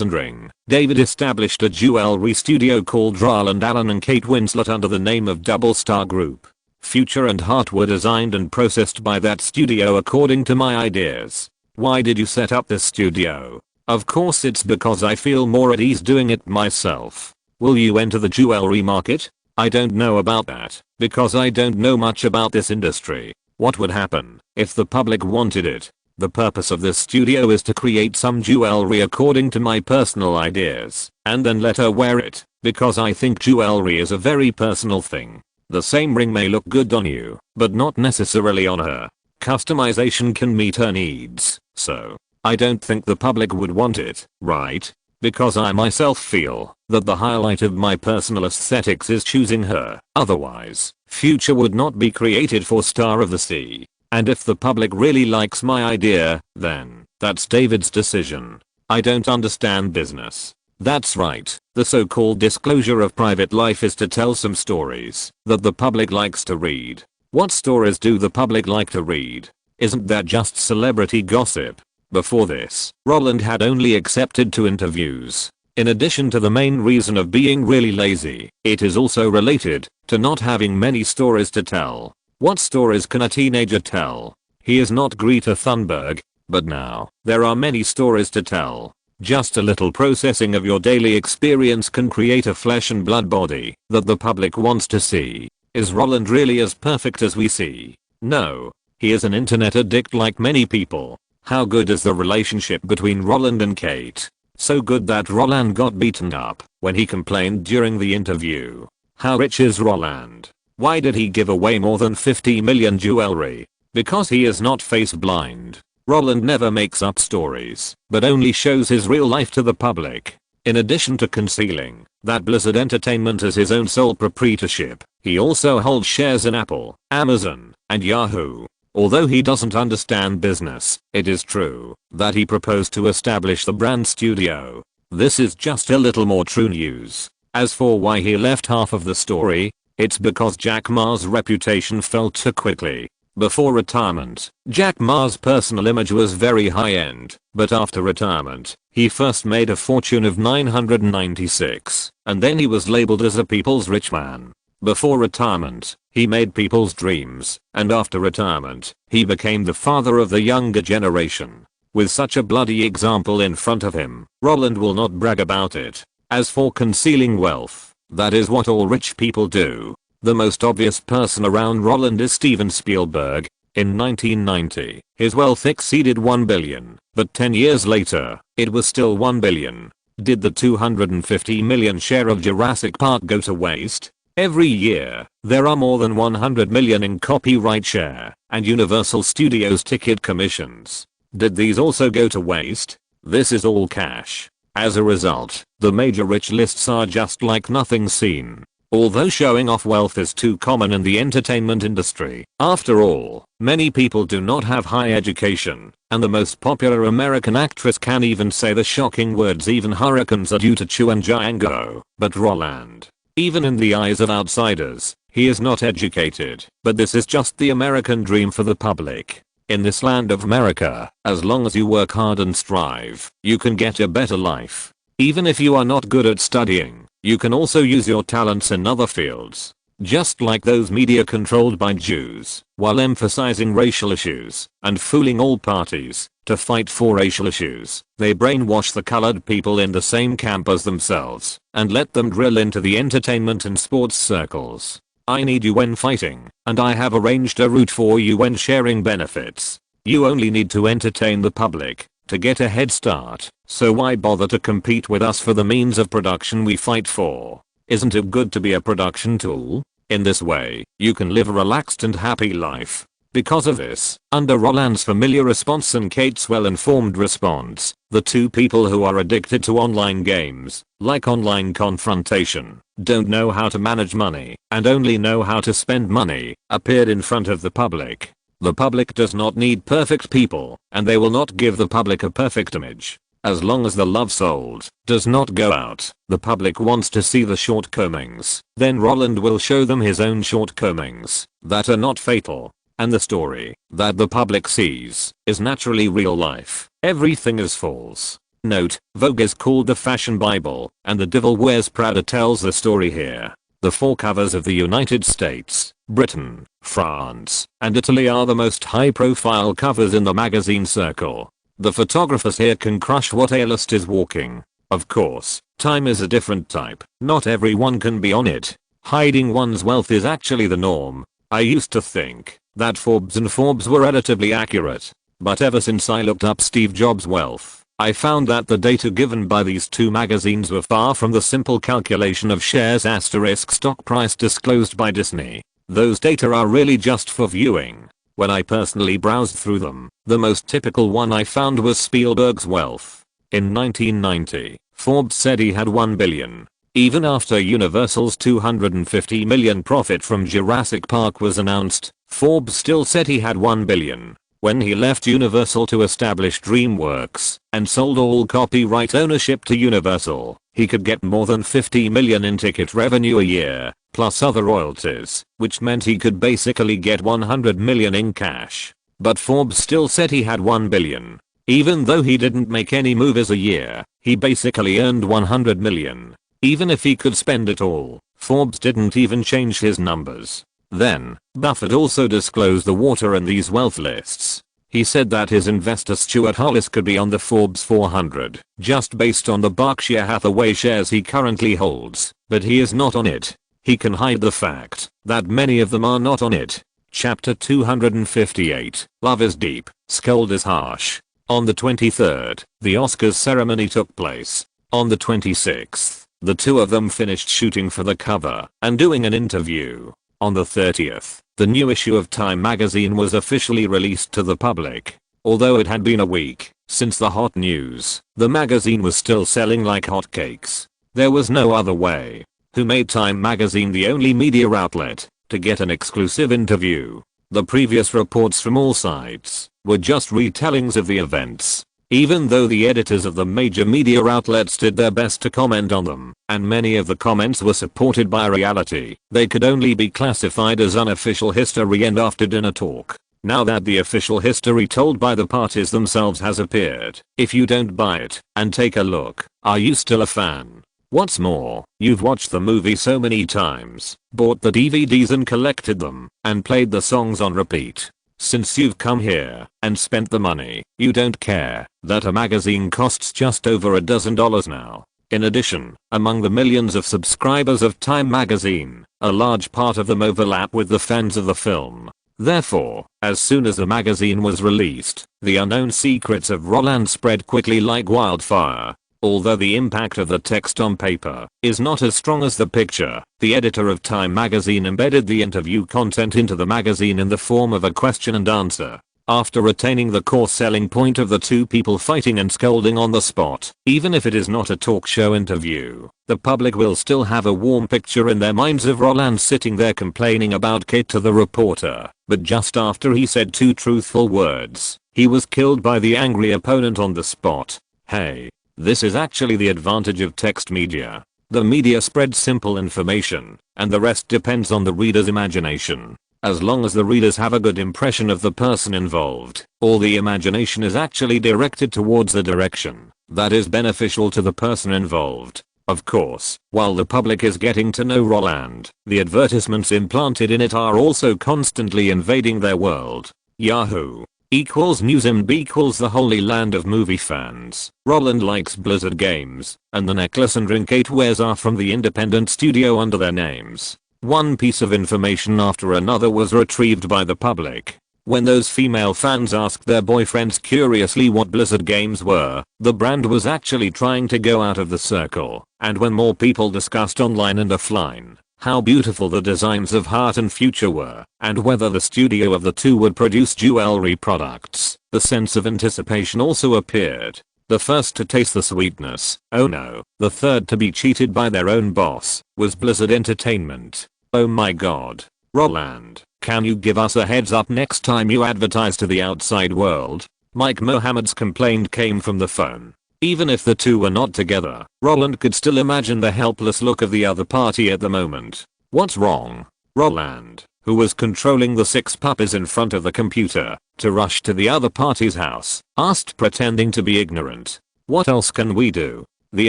and ring, David established a jewelry studio called Roland Allen and Kate Winslet under the name of Double Star Group. Future and Heart were designed and processed by that studio according to my ideas. Why did you set up this studio? Of course it's because I feel more at ease doing it myself. Will you enter the jewelry market? I don't know about that, because I don't know much about this industry. What would happen if the public wanted it? The purpose of this studio is to create some jewelry according to my personal ideas, and then let her wear it, because I think jewelry is a very personal thing. The same ring may look good on you, but not necessarily on her. Customization can meet her needs, so I don't think the public would want it, right? Because I myself feel that the highlight of my personal aesthetics is choosing her. Otherwise, Future would not be created for Star of the Sea. And if the public really likes my idea, then that's David's decision. I don't understand business. That's right, the so-called disclosure of private life is to tell some stories that the public likes to read. What stories do the public like to read? Isn't that just celebrity gossip? Before this, Roland had only accepted 2 interviews. In addition to the main reason of being really lazy, it is also related to not having many stories to tell. What stories can a teenager tell? He is not Greta Thunberg, but now, there are many stories to tell. Just a little processing of your daily experience can create a flesh and blood body that the public wants to see. Is Roland really as perfect as we see? No. He is an internet addict like many people. How good is the relationship between Roland and Kate? So good that Roland got beaten up when he complained during the interview. How rich is Roland? Why did he give away more than 50 million jewelry? Because he is not face blind. Roland never makes up stories, but only shows his real life to the public. In addition to concealing that Blizzard Entertainment is his own sole proprietorship, he also holds shares in Apple, Amazon, and Yahoo. Although he doesn't understand business, it is true that he proposed to establish the brand studio. This is just a little more true news. As for why he left half of the story, it's because Jack Ma's reputation fell too quickly. Before retirement, Jack Ma's personal image was very high-end, but after retirement, he first made a fortune of $996, and then he was labeled as a people's rich man. Before retirement, he made people's dreams, and after retirement, he became the father of the younger generation. With such a bloody example in front of him, Roland will not brag about it. As for concealing wealth, that is what all rich people do. The most obvious person around Roland is Steven Spielberg. In 1990, his wealth exceeded $1 billion, but 10 years later, it was still $1 billion. Did the 250 million share of Jurassic Park go to waste? Every year, there are more than 100 million in copyright share and Universal Studios ticket commissions. Did these also go to waste? This is all cash. As a result, the major rich lists are just like nothing seen. Although showing off wealth is too common in the entertainment industry, after all, many people do not have high education, and the most popular American actress can even say the shocking words "even hurricanes are due to chew and Django." But Roland, even in the eyes of outsiders, he is not educated, but this is just the American dream for the public. In this land of America, as long as you work hard and strive, you can get a better life. Even if you are not good at studying, you can also use your talents in other fields. Just like those media controlled by Jews, while emphasizing racial issues and fooling all parties to fight for racial issues, they brainwash the colored people in the same camp as themselves and let them drill into the entertainment and sports circles. I need you when fighting, and I have arranged a route for you when sharing benefits. You only need to entertain the public to get a head start, so why bother to compete with us for the means of production we fight for? Isn't it good to be a production tool? In this way, you can live a relaxed and happy life. Because of this, under Roland's familiar response and Kate's well-informed response, the two people who are addicted to online games, like online confrontation, don't know how to manage money, and only know how to spend money, appeared in front of the public. The public does not need perfect people, and they will not give the public a perfect image. As long as the love sold does not go out, the public wants to see the shortcomings. Then Roland will show them his own shortcomings that are not fatal. And the story that the public sees is naturally real life. Everything is false. Note, Vogue is called the fashion bible, and The Devil Wears Prada tells the story here. The four covers of the United States, Britain, France, and Italy are the most high-profile covers in the magazine circle. The photographers here can crush what A-list is walking. Of course, Time is a different type. Not everyone can be on it. Hiding one's wealth is actually the norm. I used to think that Forbes and Forbes were relatively accurate, but ever since I looked up Steve Jobs' wealth, I found that the data given by these two magazines were far from the simple calculation of shares * stock price disclosed by Disney. Those data are really just for viewing. When I personally browsed through them, the most typical one I found was Spielberg's wealth. In 1990, Forbes said he had $1 billion. Even after Universal's $250 million profit from Jurassic Park was announced, Forbes still said he had $1 billion. When he left Universal to establish DreamWorks and sold all copyright ownership to Universal, he could get more than 50 million in ticket revenue a year, plus other royalties, which meant he could basically get 100 million in cash. But Forbes still said he had 1 billion. Even though he didn't make any movies a year, he basically earned 100 million. Even if he could spend it all, Forbes didn't even change his numbers. Then, Buffett also disclosed the water in these wealth lists. He said that his investor Stuart Hollis could be on the Forbes 400, just based on the Berkshire Hathaway shares he currently holds, but he is not on it. He can hide the fact that many of them are not on it. Chapter 258, Love is Deep, Scold is Harsh. On the 23rd, the Oscars ceremony took place. On the 26th, the two of them finished shooting for the cover and doing an interview. On the 30th, the new issue of Time magazine was officially released to the public. Although it had been a week since the hot news, the magazine was still selling like hotcakes. There was no other way. Who made Time magazine the only media outlet to get an exclusive interview? The previous reports from all sides were just retellings of the events. Even though the editors of the major media outlets did their best to comment on them, and many of the comments were supported by reality, they could only be classified as unofficial history and after dinner talk. Now that the official history told by the parties themselves has appeared, if you don't buy it and take a look, are you still a fan? What's more, you've watched the movie so many times, bought the DVDs and collected them, and played the songs on repeat. Since you've come here and spent the money, you don't care that a magazine costs just over $12 now. In addition, among the millions of subscribers of Time magazine, a large part of them overlap with the fans of the film. Therefore, as soon as the magazine was released, the unknown secrets of Roland spread quickly like wildfire. Although the impact of the text on paper is not as strong as the picture, the editor of Time magazine embedded the interview content into the magazine in the form of a question and answer. After retaining the core selling point of the two people fighting and scolding on the spot, even if it is not a talk show interview, the public will still have a warm picture in their minds of Roland sitting there complaining about Kate to the reporter. But just after he said two truthful words, he was killed by the angry opponent on the spot. Hey. This is actually the advantage of text media. The media spreads simple information, and the rest depends on the reader's imagination. As long as the readers have a good impression of the person involved, all the imagination is actually directed towards the direction that is beneficial to the person involved. Of course, while the public is getting to know Roland, the advertisements implanted in it are also constantly invading their world. Yahoo! Equals NewsMB equals the holy land of movie fans. Roland likes Blizzard games, and the necklace and ring Kate wears are from the independent studio under their names. One piece of information after another was retrieved by the public. When those female fans asked their boyfriends curiously what Blizzard games were, the brand was actually trying to go out of the circle. And when more people discussed online and offline how beautiful the designs of Heart and Future were, and whether the studio of the two would produce jewelry products, the sense of anticipation also appeared. The first to taste the sweetness, oh no, the third to be cheated by their own boss, was Blizzard Entertainment. Oh my god. Roland, can you give us a heads up next time you advertise to the outside world? Mike Mohammed's complaint came from the phone. Even if the two were not together, Roland could still imagine the helpless look of the other party at the moment. What's wrong? Roland, who was controlling the 6 puppies in front of the computer, to rush to the other party's house, asked pretending to be ignorant. What else can we do? The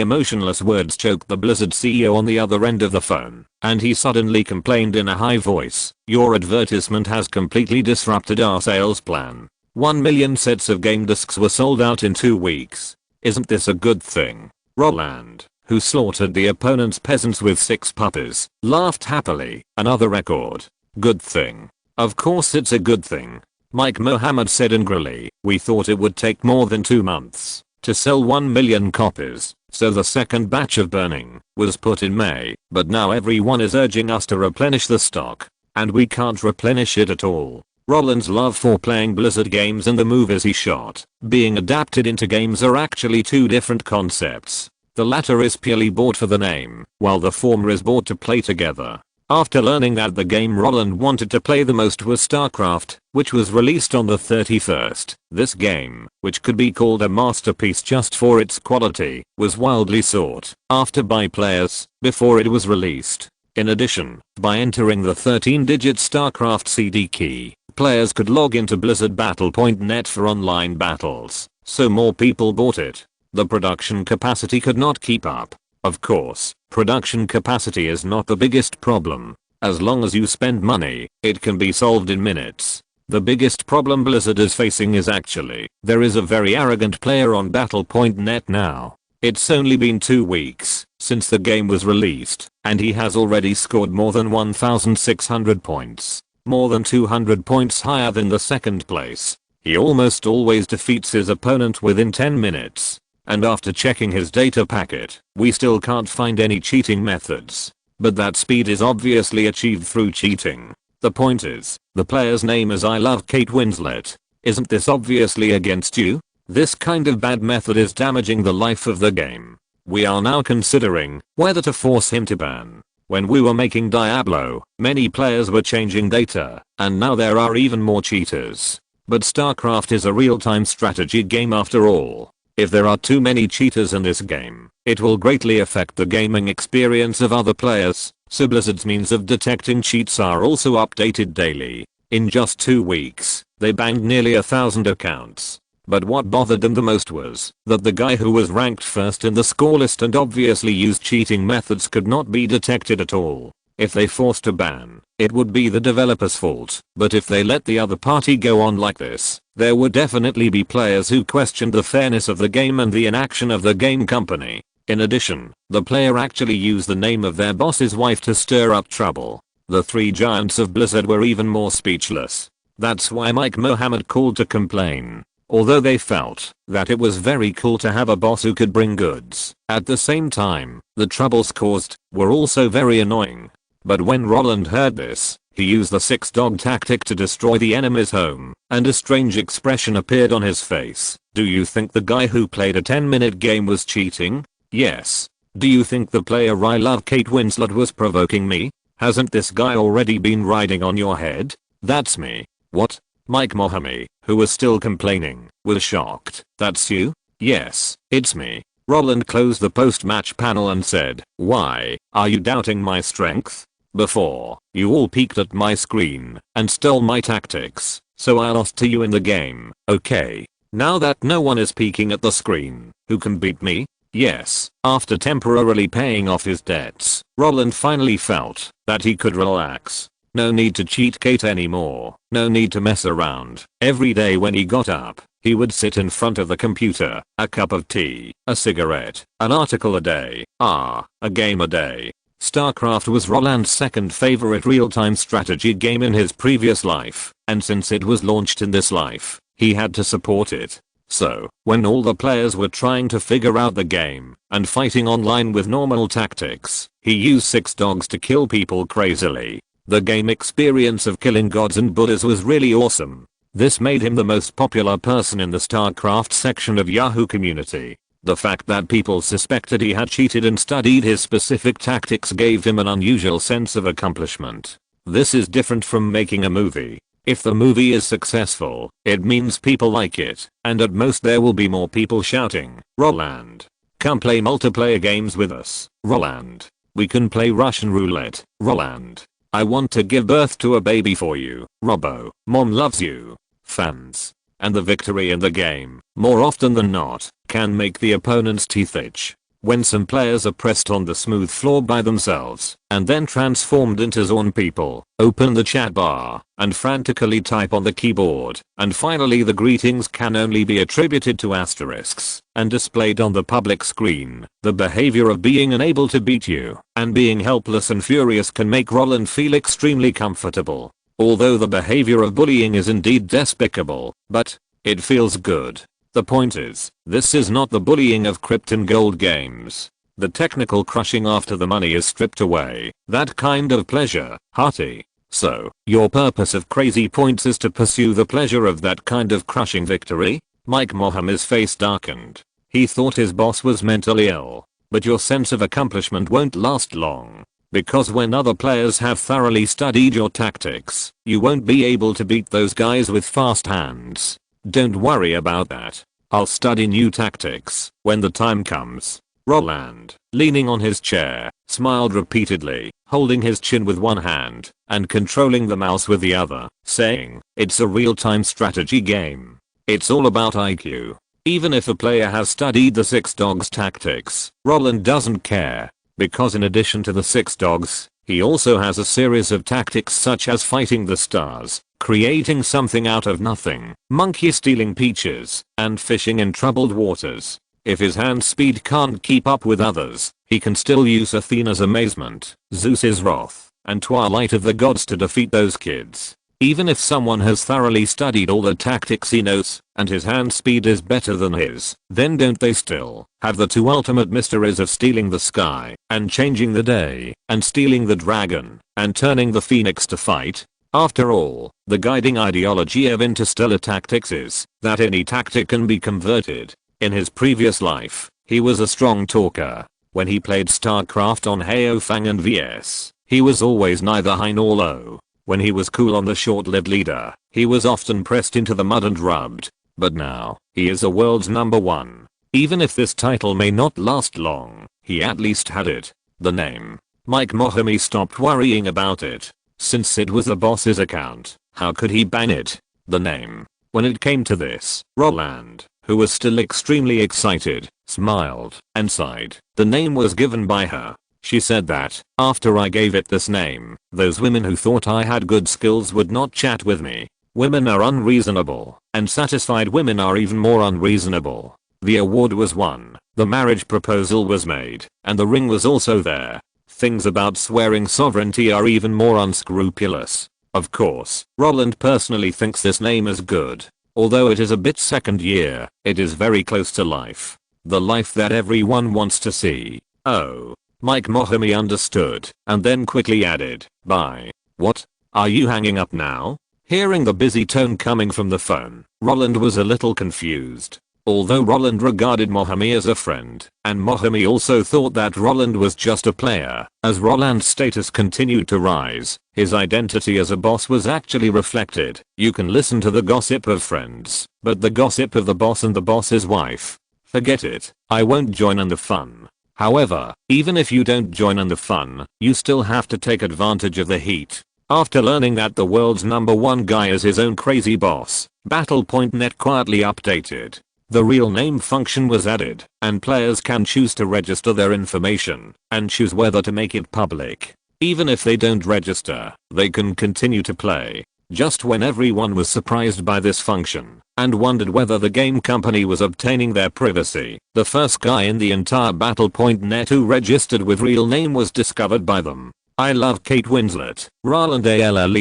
emotionless words choked the Blizzard CEO on the other end of the phone, and he suddenly complained in a high voice, "Your advertisement has completely disrupted our sales plan. 1 million sets of game discs were sold out in 2 weeks. Isn't this a good thing?" Roland, who slaughtered the opponent's peasants with 6 puppies, laughed happily. Another record. Good thing. Of course it's a good thing. Mike Mohammed said angrily, "We thought it would take more than 2 months to sell 1 million copies, so the second batch of burning was put in May, but now everyone is urging us to replenish the stock, and we can't replenish it at all." Roland's love for playing Blizzard games and the movies he shot being adapted into games are actually two different concepts. The latter is purely bought for the name, while the former is bought to play together. After learning that the game Roland wanted to play the most was StarCraft, which was released on the 31st, this game, which could be called a masterpiece just for its quality, was wildly sought after by players before it was released. In addition, by entering the 13-digit StarCraft CD key, players could log into Blizzard Battle.net for online battles, so more people bought it. The production capacity could not keep up. Of course, production capacity is not the biggest problem. As long as you spend money, it can be solved in minutes. The biggest problem Blizzard is facing is actually, there is a very arrogant player on Battle.net now. It's only been 2 weeks since the game was released, and he has already scored more than 1,600 points. More than 200 points higher than the second place. He almost always defeats his opponent within 10 minutes. And after checking his data packet, we still can't find any cheating methods. But that speed is obviously achieved through cheating. The point is, the player's name is I Love Kate Winslet. Isn't this obviously against you? This kind of bad method is damaging the life of the game. We are now considering whether to force him to ban. When we were making Diablo, many players were changing data, and now there are even more cheaters. But StarCraft is a real-time strategy game after all. If there are too many cheaters in this game, it will greatly affect the gaming experience of other players, so Blizzard's means of detecting cheats are also updated daily. In just 2 weeks, they banned nearly 1,000 accounts. But what bothered them the most was that the guy who was ranked first in the score list and obviously used cheating methods could not be detected at all. If they forced a ban, it would be the developer's fault, but if they let the other party go on like this, there would definitely be players who questioned the fairness of the game and the inaction of the game company. In addition, the player actually used the name of their boss's wife to stir up trouble. The 3 giants of Blizzard were even more speechless. That's why Mike Mohammed called to complain. Although they felt that it was very cool to have a boss who could bring goods, at the same time, the troubles caused were also very annoying. But when Roland heard this, he used the 6-dog tactic to destroy the enemy's home, and a strange expression appeared on his face. Do you think the guy who played a 10-minute game was cheating? Yes. Do you think the player I Love Kate Winslet was provoking me? Hasn't this guy already been riding on your head? That's me. What? Mike Mohammed, who was still complaining, was shocked. That's you? Yes, it's me. Roland closed the post-match panel and said, "Why are you doubting my strength? Before, you all peeked at my screen and stole my tactics, so I lost to you in the game. Okay. Now that no one is peeking at the screen, who can beat me?" Yes, after temporarily paying off his debts, Roland finally felt that he could relax. No need to cheat Kate anymore. No need to mess around. Every day when he got up, he would sit in front of the computer, a cup of tea, a cigarette, an article a day, a game a day. StarCraft was Roland's second favorite real-time strategy game in his previous life, and since it was launched in this life, he had to support it. So, when all the players were trying to figure out the game and fighting online with normal tactics, he used 6 dogs to kill people crazily. The game experience of killing gods and buddhas was really awesome. This made him the most popular person in the StarCraft section of Yahoo community. The fact that people suspected he had cheated and studied his specific tactics gave him an unusual sense of accomplishment. This is different from making a movie. If the movie is successful, it means people like it, and at most there will be more people shouting, "Roland, come play multiplayer games with us, Roland. We can play Russian roulette, Roland. I want to give birth to a baby for you, Robbo. Mom loves you." Fans. And the victory in the game, more often than not, can make the opponent's teeth itch. When some players are pressed on the smooth floor by themselves, and then transformed into Zorn people, open the chat bar, and frantically type on the keyboard, and finally the greetings can only be attributed to asterisks, and displayed on the public screen. The behavior of being unable to beat you, and being helpless and furious can make Roland feel extremely comfortable. Although the behavior of bullying is indeed despicable, but it feels good. The point is, this is not the bullying of Krypton Gold games. The technical crushing after the money is stripped away. That kind of pleasure, hearty. So, your purpose of crazy points is to pursue the pleasure of that kind of crushing victory? Mike Mohammed's face darkened. He thought his boss was mentally ill. But your sense of accomplishment won't last long. because when other players have thoroughly studied your tactics, you won't be able to beat those guys with fast hands. Don't worry about that. I'll study new tactics when the time comes. Roland, leaning on his chair, smiled repeatedly, holding his chin with one hand and controlling the mouse with the other, saying, "It's a real-time strategy game. It's all about IQ." Even if a player has studied the Six Dogs tactics, Roland doesn't care, because in addition to the Six Dogs, he also has a series of tactics such as fighting the stars, creating something out of nothing, monkey stealing peaches, and fishing in troubled waters. If his hand speed can't keep up with others, he can still use Athena's amazement, Zeus's wrath, and Twilight of the Gods to defeat those kids. Even if someone has thoroughly studied all the tactics he knows, and his hand speed is better than his, then don't they still have the two ultimate mysteries of stealing the sky, and changing the day, and stealing the dragon, and turning the phoenix to fight? After all, the guiding ideology of interstellar tactics is that any tactic can be converted. In his previous life, he was a strong talker. When he played StarCraft on Haofang and VS, he was always neither high nor low. When he was cool on the short-lived leader, he was often pressed into the mud and rubbed. But now, he is the world's #1. Even if this title may not last long, he at least had it. The name. Mike Mohomie stopped worrying about it. Since it was the boss's account, how could he ban it? The name. When it came to this, Roland, who was still extremely excited, smiled and sighed. The name was given by her. She said that, after I gave it this name, those women who thought I had good skills would not chat with me. Women are unreasonable, and satisfied women are even more unreasonable. The award was won, the marriage proposal was made, and the ring was also there. Things about swearing sovereignty are even more unscrupulous. Of course, Roland personally thinks this name is good. Although it is a bit second year, it is very close to life. The life that everyone wants to see. Oh. Mike Mohomie understood, and then quickly added, "Bye." "What? Are you hanging up now?" Hearing the busy tone coming from the phone, Roland was a little confused. Although Roland regarded Mohomie as a friend, and Mohomie also thought that Roland was just a player, as Roland's status continued to rise, his identity as a boss was actually reflected. You can listen to the gossip of friends, but the gossip of the boss and the boss's wife? Forget it, I won't join in the fun. However, even if you don't join in the fun, you still have to take advantage of the heat. After learning that the world's #1 guy is his own crazy boss, Battle.net quietly updated. The real name function was added, and players can choose to register their information, and choose whether to make it public. Even if they don't register, they can continue to play. Just when everyone was surprised by this function, and wondered whether the game company was obtaining their privacy, the first guy in the entire Battle.net who registered with real name was discovered by them. I love Kate Winslet, Roland Allen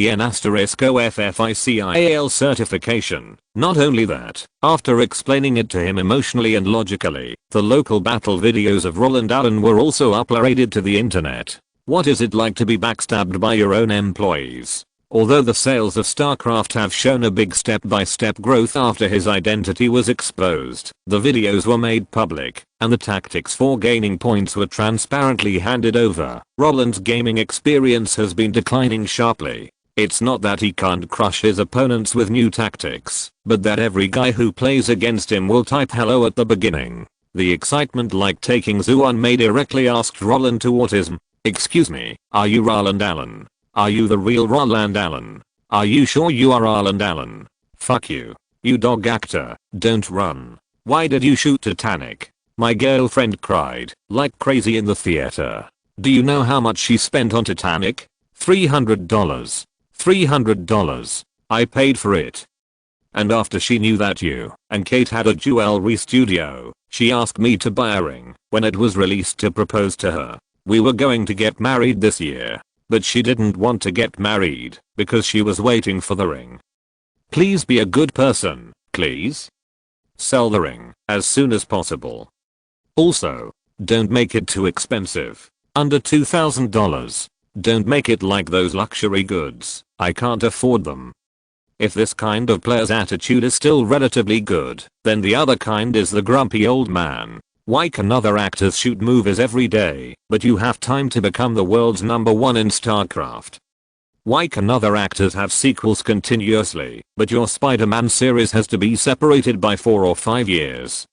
*OFFICIAL certification. Not only that, after explaining it to him emotionally and logically, the local battle videos of Roland Allen were also uploaded to the internet. What is it like to be backstabbed by your own employees? Although the sales of StarCraft have shown a big step-by-step growth after his identity was exposed, the videos were made public, and the tactics for gaining points were transparently handed over. Roland's gaming experience has been declining sharply. It's not that he can't crush his opponents with new tactics, but that every guy who plays against him will type hello at the beginning. The excitement like taking Zoo May directly asked Roland to autism. "Excuse me, are you Roland Allen? Are you the real Roland Allen? Are you sure you are Roland Allen? Fuck you. You dog actor, don't run. Why did you shoot Titanic?" My girlfriend cried like crazy in the theater. Do you know how much she spent on Titanic? $300. $300. I paid for it. And after she knew that you and Kate had a jewelry studio, she asked me to buy a ring when it was released to propose to her. We were going to get married this year. But she didn't want to get married because she was waiting for the ring. Please be a good person, please. Sell the ring as soon as possible. Also, don't make it too expensive. Under $2,000. Don't make it like those luxury goods. I can't afford them. If this kind of player's attitude is still relatively good, then the other kind is the grumpy old man. Why can other actors shoot movies every day, but you have time to become the world's #1 in StarCraft? Why can other actors have sequels continuously, but your Spider-Man series has to be separated by 4 or 5 years?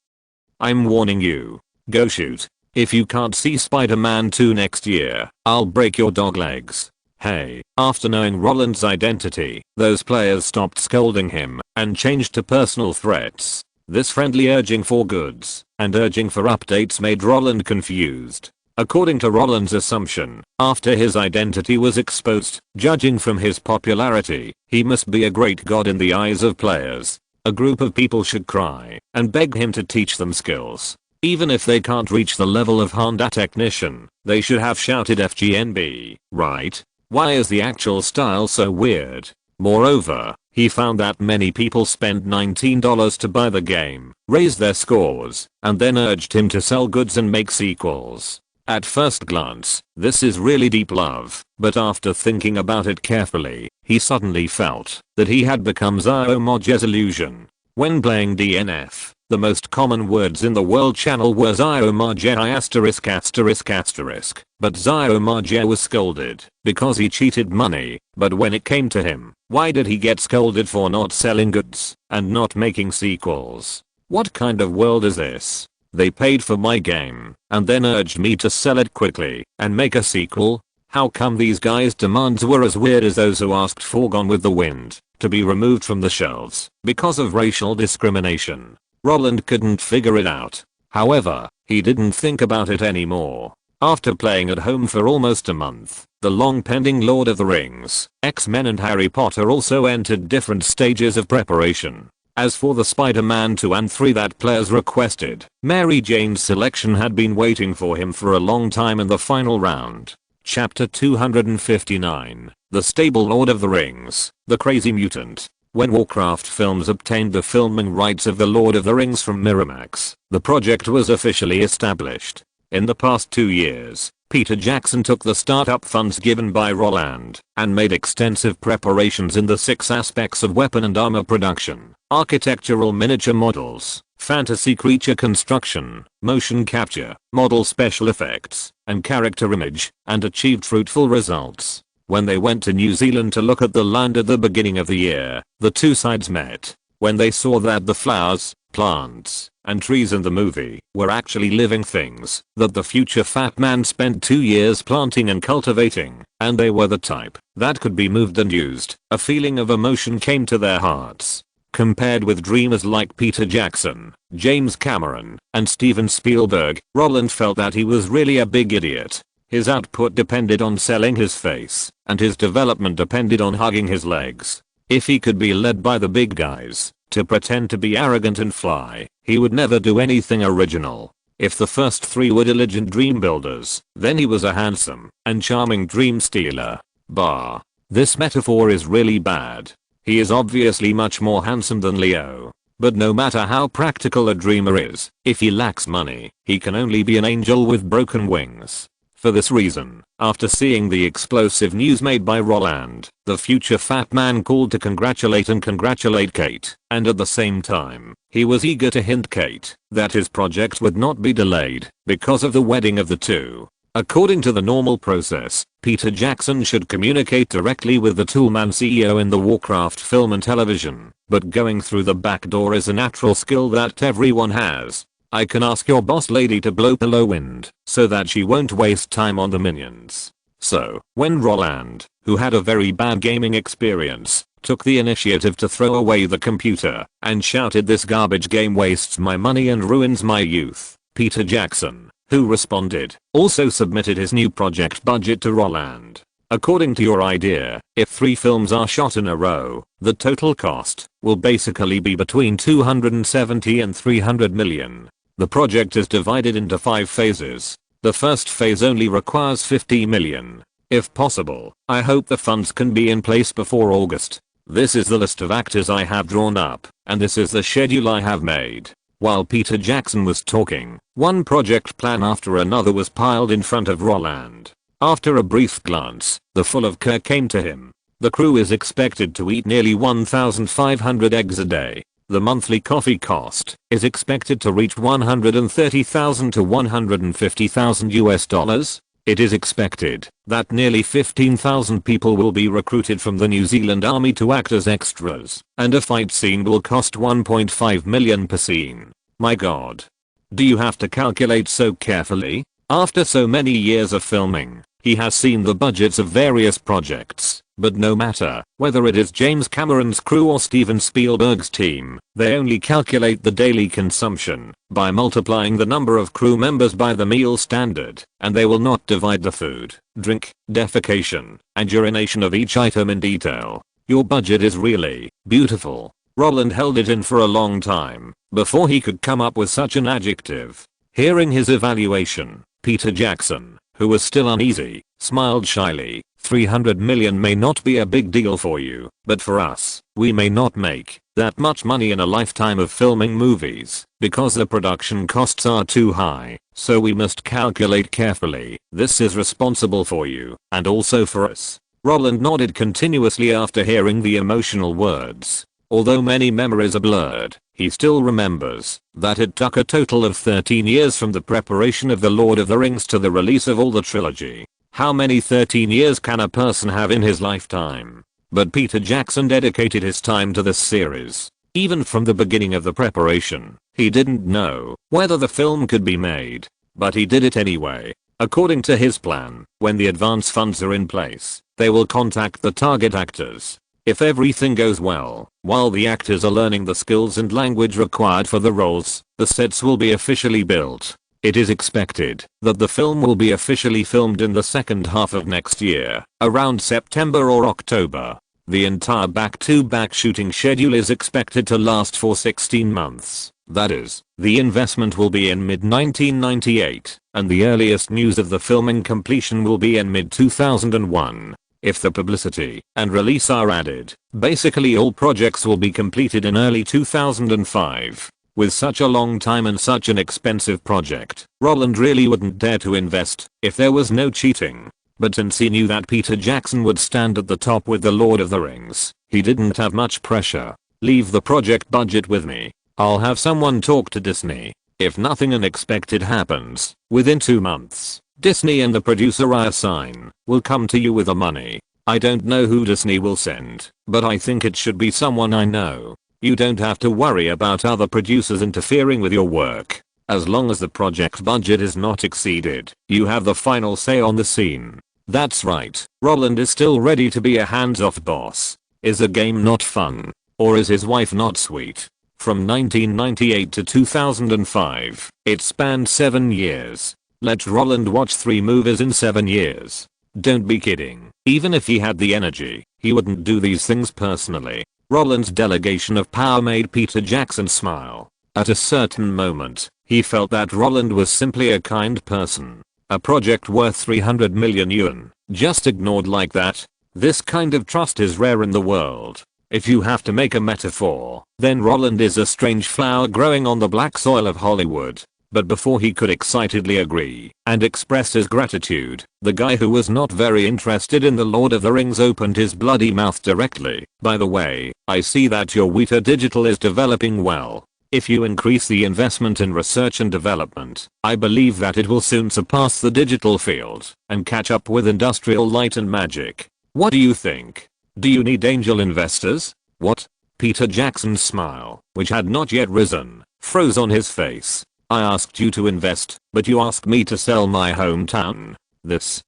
I'm warning you. Go shoot. If you can't see Spider-Man 2 next year, I'll break your dog legs. Hey, after knowing Roland's identity, those players stopped scolding him and changed to personal threats. This friendly urging for goods and urging for updates made Roland confused. According to Roland's assumption, after his identity was exposed, judging from his popularity, he must be a great god in the eyes of players. A group of people should cry and beg him to teach them skills. Even if they can't reach the level of Honda technician, they should have shouted FGNB, right? Why is the actual style so weird? Moreover, he found that many people spent $19 to buy the game, raise their scores, and then urged him to sell goods and make sequels. At first glance, this is really deep love, but after thinking about it carefully, he suddenly felt that he had become Zyomog's illusion. When playing DNF, the most common words in the world channel were Zyomog *****, but Zyomog was scolded because he cheated money, but when it came to him, why did he get scolded for not selling goods and not making sequels? What kind of world is this? They paid for my game and then urged me to sell it quickly and make a sequel? How come these guys' demands were as weird as those who asked for Gone with the Wind to be removed from the shelves because of racial discrimination? Roland couldn't figure it out. However, he didn't think about it anymore. After playing at home for almost a month, the long-pending Lord of the Rings, X-Men and Harry Potter also entered different stages of preparation. As for the Spider-Man 2 and 3 that players requested, Mary Jane's selection had been waiting for him for a long time in the final round. Chapter 259, The Stable Lord of the Rings, The Crazy Mutant. When Warcraft Films obtained the filming rights of The Lord of the Rings from Miramax, the project was officially established. In the past 2 years, Peter Jackson took the startup funds given by Roland and made extensive preparations in the 6 aspects of weapon and armor production, architectural miniature models, fantasy creature construction, motion capture, model special effects, and character image, and achieved fruitful results. When they went to New Zealand to look at the land at the beginning of the year, the two sides met. When they saw that the flowers, plants, and trees in the movie were actually living things that the future Fat Man spent 2 years planting and cultivating, and they were the type that could be moved and used, a feeling of emotion came to their hearts. Compared with dreamers like Peter Jackson, James Cameron, and Steven Spielberg, Roland felt that he was really a big idiot. His output depended on selling his face, and his development depended on hugging his legs. If he could be led by the big guys to pretend to be arrogant and fly, he would never do anything original. If the first 3 were diligent dream builders, then he was a handsome and charming dream stealer. Bah. This metaphor is really bad. He is obviously much more handsome than Leo. But no matter how practical a dreamer is, if he lacks money, he can only be an angel with broken wings. For this reason, after seeing the explosive news made by Roland, the future Fat Man called to congratulate Kate, and at the same time, he was eager to hint Kate that his project would not be delayed because of the wedding of the two. According to the normal process, Peter Jackson should communicate directly with the Toolman CEO in the Warcraft film and television, but going through the back door is a natural skill that everyone has. I can ask your boss lady to blow pillow wind so that she won't waste time on the minions. So, when Roland, who had a very bad gaming experience, took the initiative to throw away the computer and shouted, "This garbage game wastes my money and ruins my youth," Peter Jackson, who responded, also submitted his new project budget to Roland. According to your idea, if 3 films are shot in a row, the total cost will basically be between 270 and 300 million. The project is divided into 5 phases. The first phase only requires 50 million. If possible, I hope the funds can be in place before August. This is the list of actors I have drawn up, and this is the schedule I have made. While Peter Jackson was talking, one project plan after another was piled in front of Roland. After a brief glance, the full of care came to him. The crew is expected to eat nearly 1,500 eggs a day. The monthly coffee cost is expected to reach $130,000 to $150,000. It is expected that nearly 15,000 people will be recruited from the New Zealand Army to act as extras, and a fight scene will cost 1.5 million per scene. My god. Do you have to calculate so carefully? After so many years of filming, he has seen the budgets of various projects, but no matter whether it is James Cameron's crew or Steven Spielberg's team, they only calculate the daily consumption by multiplying the number of crew members by the meal standard, and they will not divide the food, drink, defecation, and urination of each item in detail. Your budget is really beautiful. Roland held it in for a long time before he could come up with such an adjective. Hearing his evaluation, Peter Jackson, who was still uneasy, smiled shyly. 300 million may not be a big deal for you, but for us, we may not make that much money in a lifetime of filming movies, because the production costs are too high, so we must calculate carefully. This is responsible for you, and also for us. Roland nodded continuously after hearing the emotional words. Although many memories are blurred, he still remembers that it took a total of 13 years from the preparation of The Lord of the Rings to the release of all the trilogy. How many 13 years can a person have in his lifetime? But Peter Jackson dedicated his time to this series. Even from the beginning of the preparation, he didn't know whether the film could be made, but he did it anyway. According to his plan, when the advance funds are in place, they will contact the target actors. If everything goes well, while the actors are learning the skills and language required for the roles, the sets will be officially built. It is expected that the film will be officially filmed in the second half of next year, around September or October. The entire back-to-back shooting schedule is expected to last for 16 months. That is, the investment will be in mid-1998, and the earliest news of the filming completion will be in mid-2001. If the publicity and release are added, basically all projects will be completed in early 2005. With such a long time and such an expensive project, Roland really wouldn't dare to invest if there was no cheating. But since he knew that Peter Jackson would stand at the top with The Lord of the Rings, he didn't have much pressure. Leave the project budget with me. I'll have someone talk to Disney. If nothing unexpected happens, within 2 months, Disney and the producer I assign will come to you with the money. I don't know who Disney will send, but I think it should be someone I know. You don't have to worry about other producers interfering with your work. As long as the project budget is not exceeded, you have the final say on the scene. That's right, Roland is still ready to be a hands-off boss. Is the game not fun? Or is his wife not sweet? From 1998 to 2005, it spanned 7 years. Let Roland watch 3 movies in 7 years. Don't be kidding. Even if he had the energy, he wouldn't do these things personally. Roland's delegation of power made Peter Jackson smile. At a certain moment, he felt that Roland was simply a kind person. A project worth 300 million yuan, just ignored like that. This kind of trust is rare in the world. If you have to make a metaphor, then Roland is a strange flower growing on the black soil of Hollywood. But before he could excitedly agree and express his gratitude, the guy who was not very interested in The Lord of the Rings opened his bloody mouth directly. By the way, I see that your Weta Digital is developing well. If you increase the investment in research and development, I believe that it will soon surpass the digital field and catch up with industrial light and magic. What do you think? Do you need angel investors? What? Peter Jackson's smile, which had not yet risen, froze on his face. I asked you to invest, but you asked me to sell my hometown. This.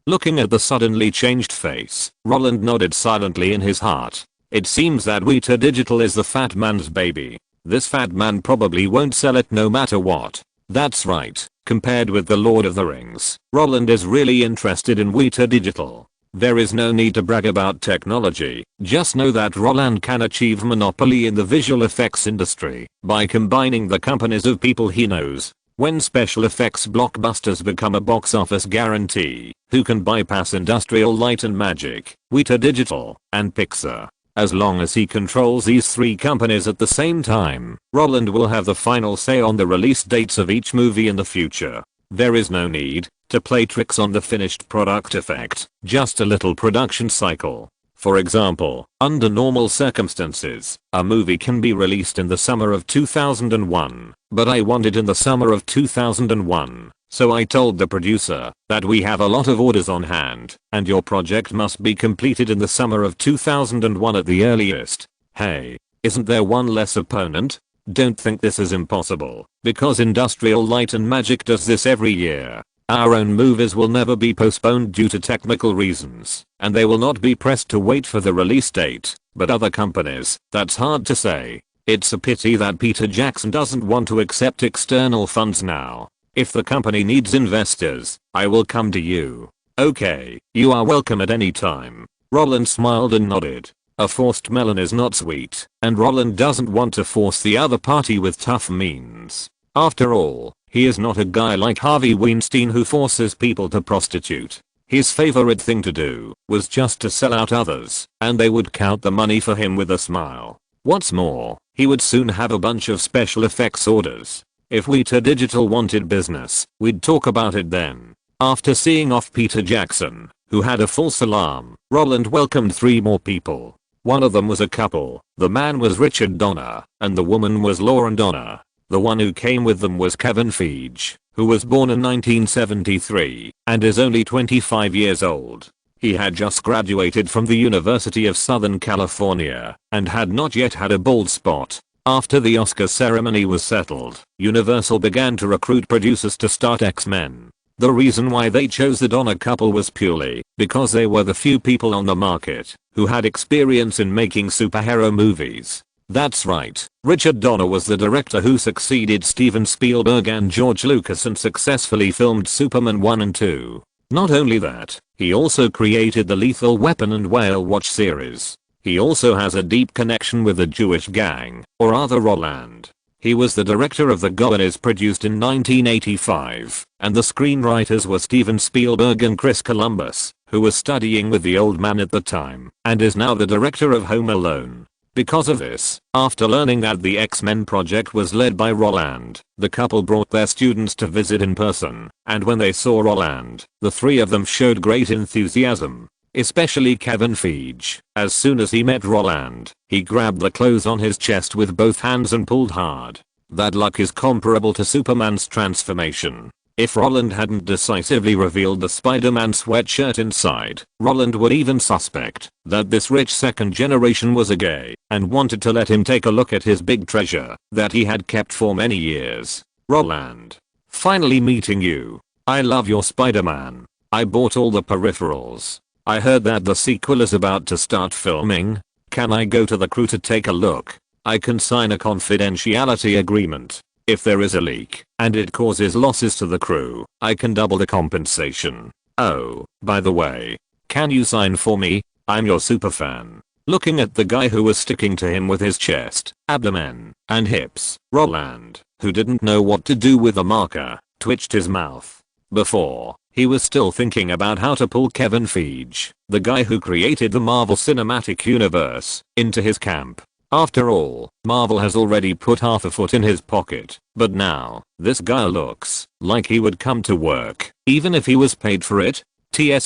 Looking at the suddenly changed face, Roland nodded silently in his heart. It seems that Weta Digital is the fat man's baby. This fat man probably won't sell it no matter what. That's right, compared with The Lord of the Rings, Roland is really interested in Weta Digital. There is no need to brag about technology, just know that Roland can achieve monopoly in the visual effects industry by combining the companies of people he knows. When special effects blockbusters become a box office guarantee, who can bypass industrial light and magic, Weta Digital, and Pixar? As long as he controls these 3 companies at the same time, Roland will have the final say on the release dates of each movie in the future. There is no need to play tricks on the finished product effect, just a little production cycle. For example, under normal circumstances, a movie can be released in the summer of 2001, but I want it in the summer of 2001. So I told the producer that we have a lot of orders on hand, and your project must be completed in the summer of 2001 at the earliest. Hey, isn't there one less opponent? Don't think this is impossible, because Industrial Light and Magic does this every year. Our own movies will never be postponed due to technical reasons, and they will not be pressed to wait for the release date, but other companies, that's hard to say. It's a pity that Peter Jackson doesn't want to accept external funds now. If the company needs investors, I will come to you. Okay, you are welcome at any time. Roland smiled and nodded. A forced melon is not sweet, and Roland doesn't want to force the other party with tough means. After all, he is not a guy like Harvey Weinstein who forces people to prostitute. His favorite thing to do was just to sell out others, and they would count the money for him with a smile. What's more, he would soon have a bunch of special effects orders. If Weta Digital wanted business, we'd talk about it then. After seeing off Peter Jackson, who had a false alarm, Roland welcomed 3 more people. One of them was a couple. The man was Richard Donner, and the woman was Lauren Donner. The one who came with them was Kevin Feige, who was born in 1973 and is only 25 years old. He had just graduated from the University of Southern California and had not yet had a bald spot. After the Oscar ceremony was settled, Universal began to recruit producers to start X-Men. The reason why they chose the Donner couple was purely because they were the few people on the market who had experience in making superhero movies. That's right, Richard Donner was the director who succeeded Steven Spielberg and George Lucas and successfully filmed Superman 1 and 2. Not only that, he also created the Lethal Weapon and Whale Watch series. He also has a deep connection with the Jewish gang, or rather Roland. He was the director of The Goonies, produced in 1985, and the screenwriters were Steven Spielberg and Chris Columbus, who was studying with the old man at the time, and is now the director of Home Alone. Because of this, after learning that the X-Men project was led by Roland, the couple brought their students to visit in person, and when they saw Roland, the 3 of them showed great enthusiasm. Especially Kevin Feige. As soon as he met Roland, he grabbed the clothes on his chest with both hands and pulled hard. That look is comparable to Superman's transformation. If Roland hadn't decisively revealed the Spider-Man sweatshirt inside, Roland would even suspect that this rich second generation was a gay and wanted to let him take a look at his big treasure that he had kept for many years. Roland. Finally meeting you. I love your Spider-Man. I bought all the peripherals. I heard that the sequel is about to start filming. Can I go to the crew to take a look? I can sign a confidentiality agreement. If there is a leak and it causes losses to the crew, I can double the compensation. Oh, by the way, can you sign for me? I'm your superfan. Looking at the guy who was sticking to him with his chest, abdomen, and hips, Roland, who didn't know what to do with the marker, twitched his mouth. Before, he was still thinking about how to pull Kevin Feige, the guy who created the Marvel Cinematic Universe, into his camp. After all, Marvel has already put half a foot in his pocket, but now, this guy looks like he would come to work, even if he was paid for it. TSK.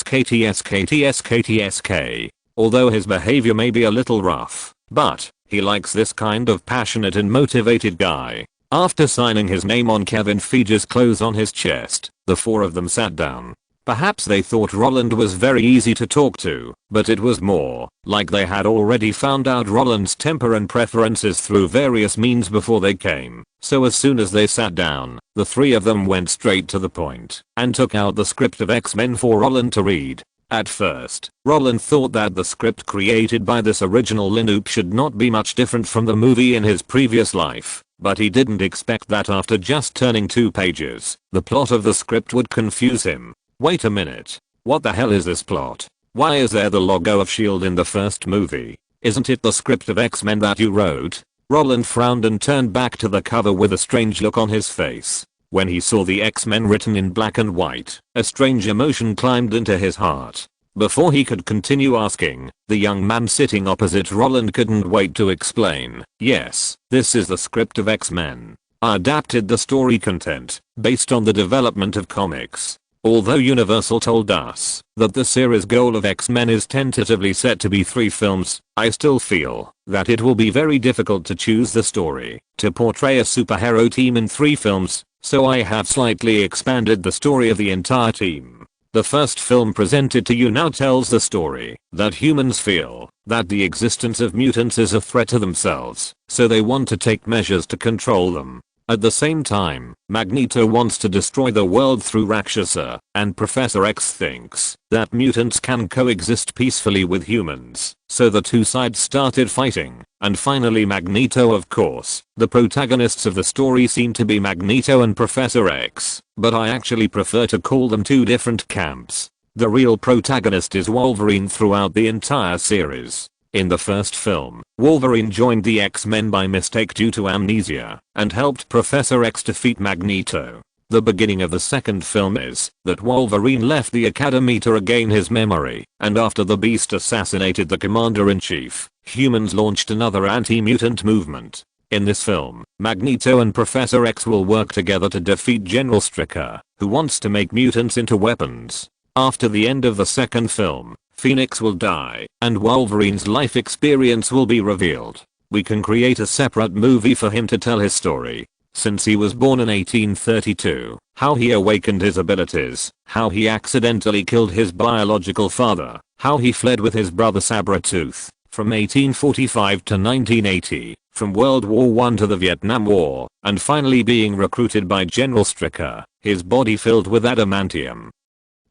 Although his behavior may be a little rough, but he likes this kind of passionate and motivated guy. After signing his name on Kevin Feige's clothes on his chest, the 4 of them sat down. Perhaps they thought Roland was very easy to talk to, but it was more like they had already found out Roland's temper and preferences through various means before they came. So as soon as they sat down, the 3 of them went straight to the point and took out the script of X-Men for Roland to read. At first, Roland thought that the script created by this original Linoop should not be much different from the movie in his previous life, but he didn't expect that after just turning 2 pages, the plot of the script would confuse him. Wait a minute. What the hell is this plot? Why is there the logo of S.H.I.E.L.D. in the first movie? Isn't it the script of X-Men that you wrote? Roland frowned and turned back to the cover with a strange look on his face. When he saw the X-Men written in black and white, a strange emotion climbed into his heart. Before he could continue asking, the young man sitting opposite Roland couldn't wait to explain. Yes, this is the script of X-Men. I adapted the story content based on the development of comics. Although Universal told us that the series goal of X-Men is tentatively set to be 3 films, I still feel that it will be very difficult to choose the story to portray a superhero team in 3 films, so I have slightly expanded the story of the entire team. The first film presented to you now tells the story that humans feel that the existence of mutants is a threat to themselves, so they want to take measures to control them. At the same time, Magneto wants to destroy the world through Rakshasa, and Professor X thinks that mutants can coexist peacefully with humans, so the two sides started fighting, and finally Magneto, of course. The protagonists of the story seem to be Magneto and Professor X, but I actually prefer to call them 2 different camps. The real protagonist is Wolverine throughout the entire series. In the first film, Wolverine joined the X-Men by mistake due to amnesia, and helped Professor X defeat Magneto. The beginning of the second film is that Wolverine left the academy to regain his memory, and after the Beast assassinated the commander-in-chief, humans launched another anti-mutant movement. In this film, Magneto and Professor X will work together to defeat General Stryker, who wants to make mutants into weapons. After the end of the second film, Phoenix will die, and Wolverine's life experience will be revealed. We can create a separate movie for him to tell his story. Since he was born in 1832, how he awakened his abilities, how he accidentally killed his biological father, how he fled with his brother Sabretooth, from 1845 to 1980, from World War I to the Vietnam War, and finally being recruited by General Stryker, his body filled with adamantium,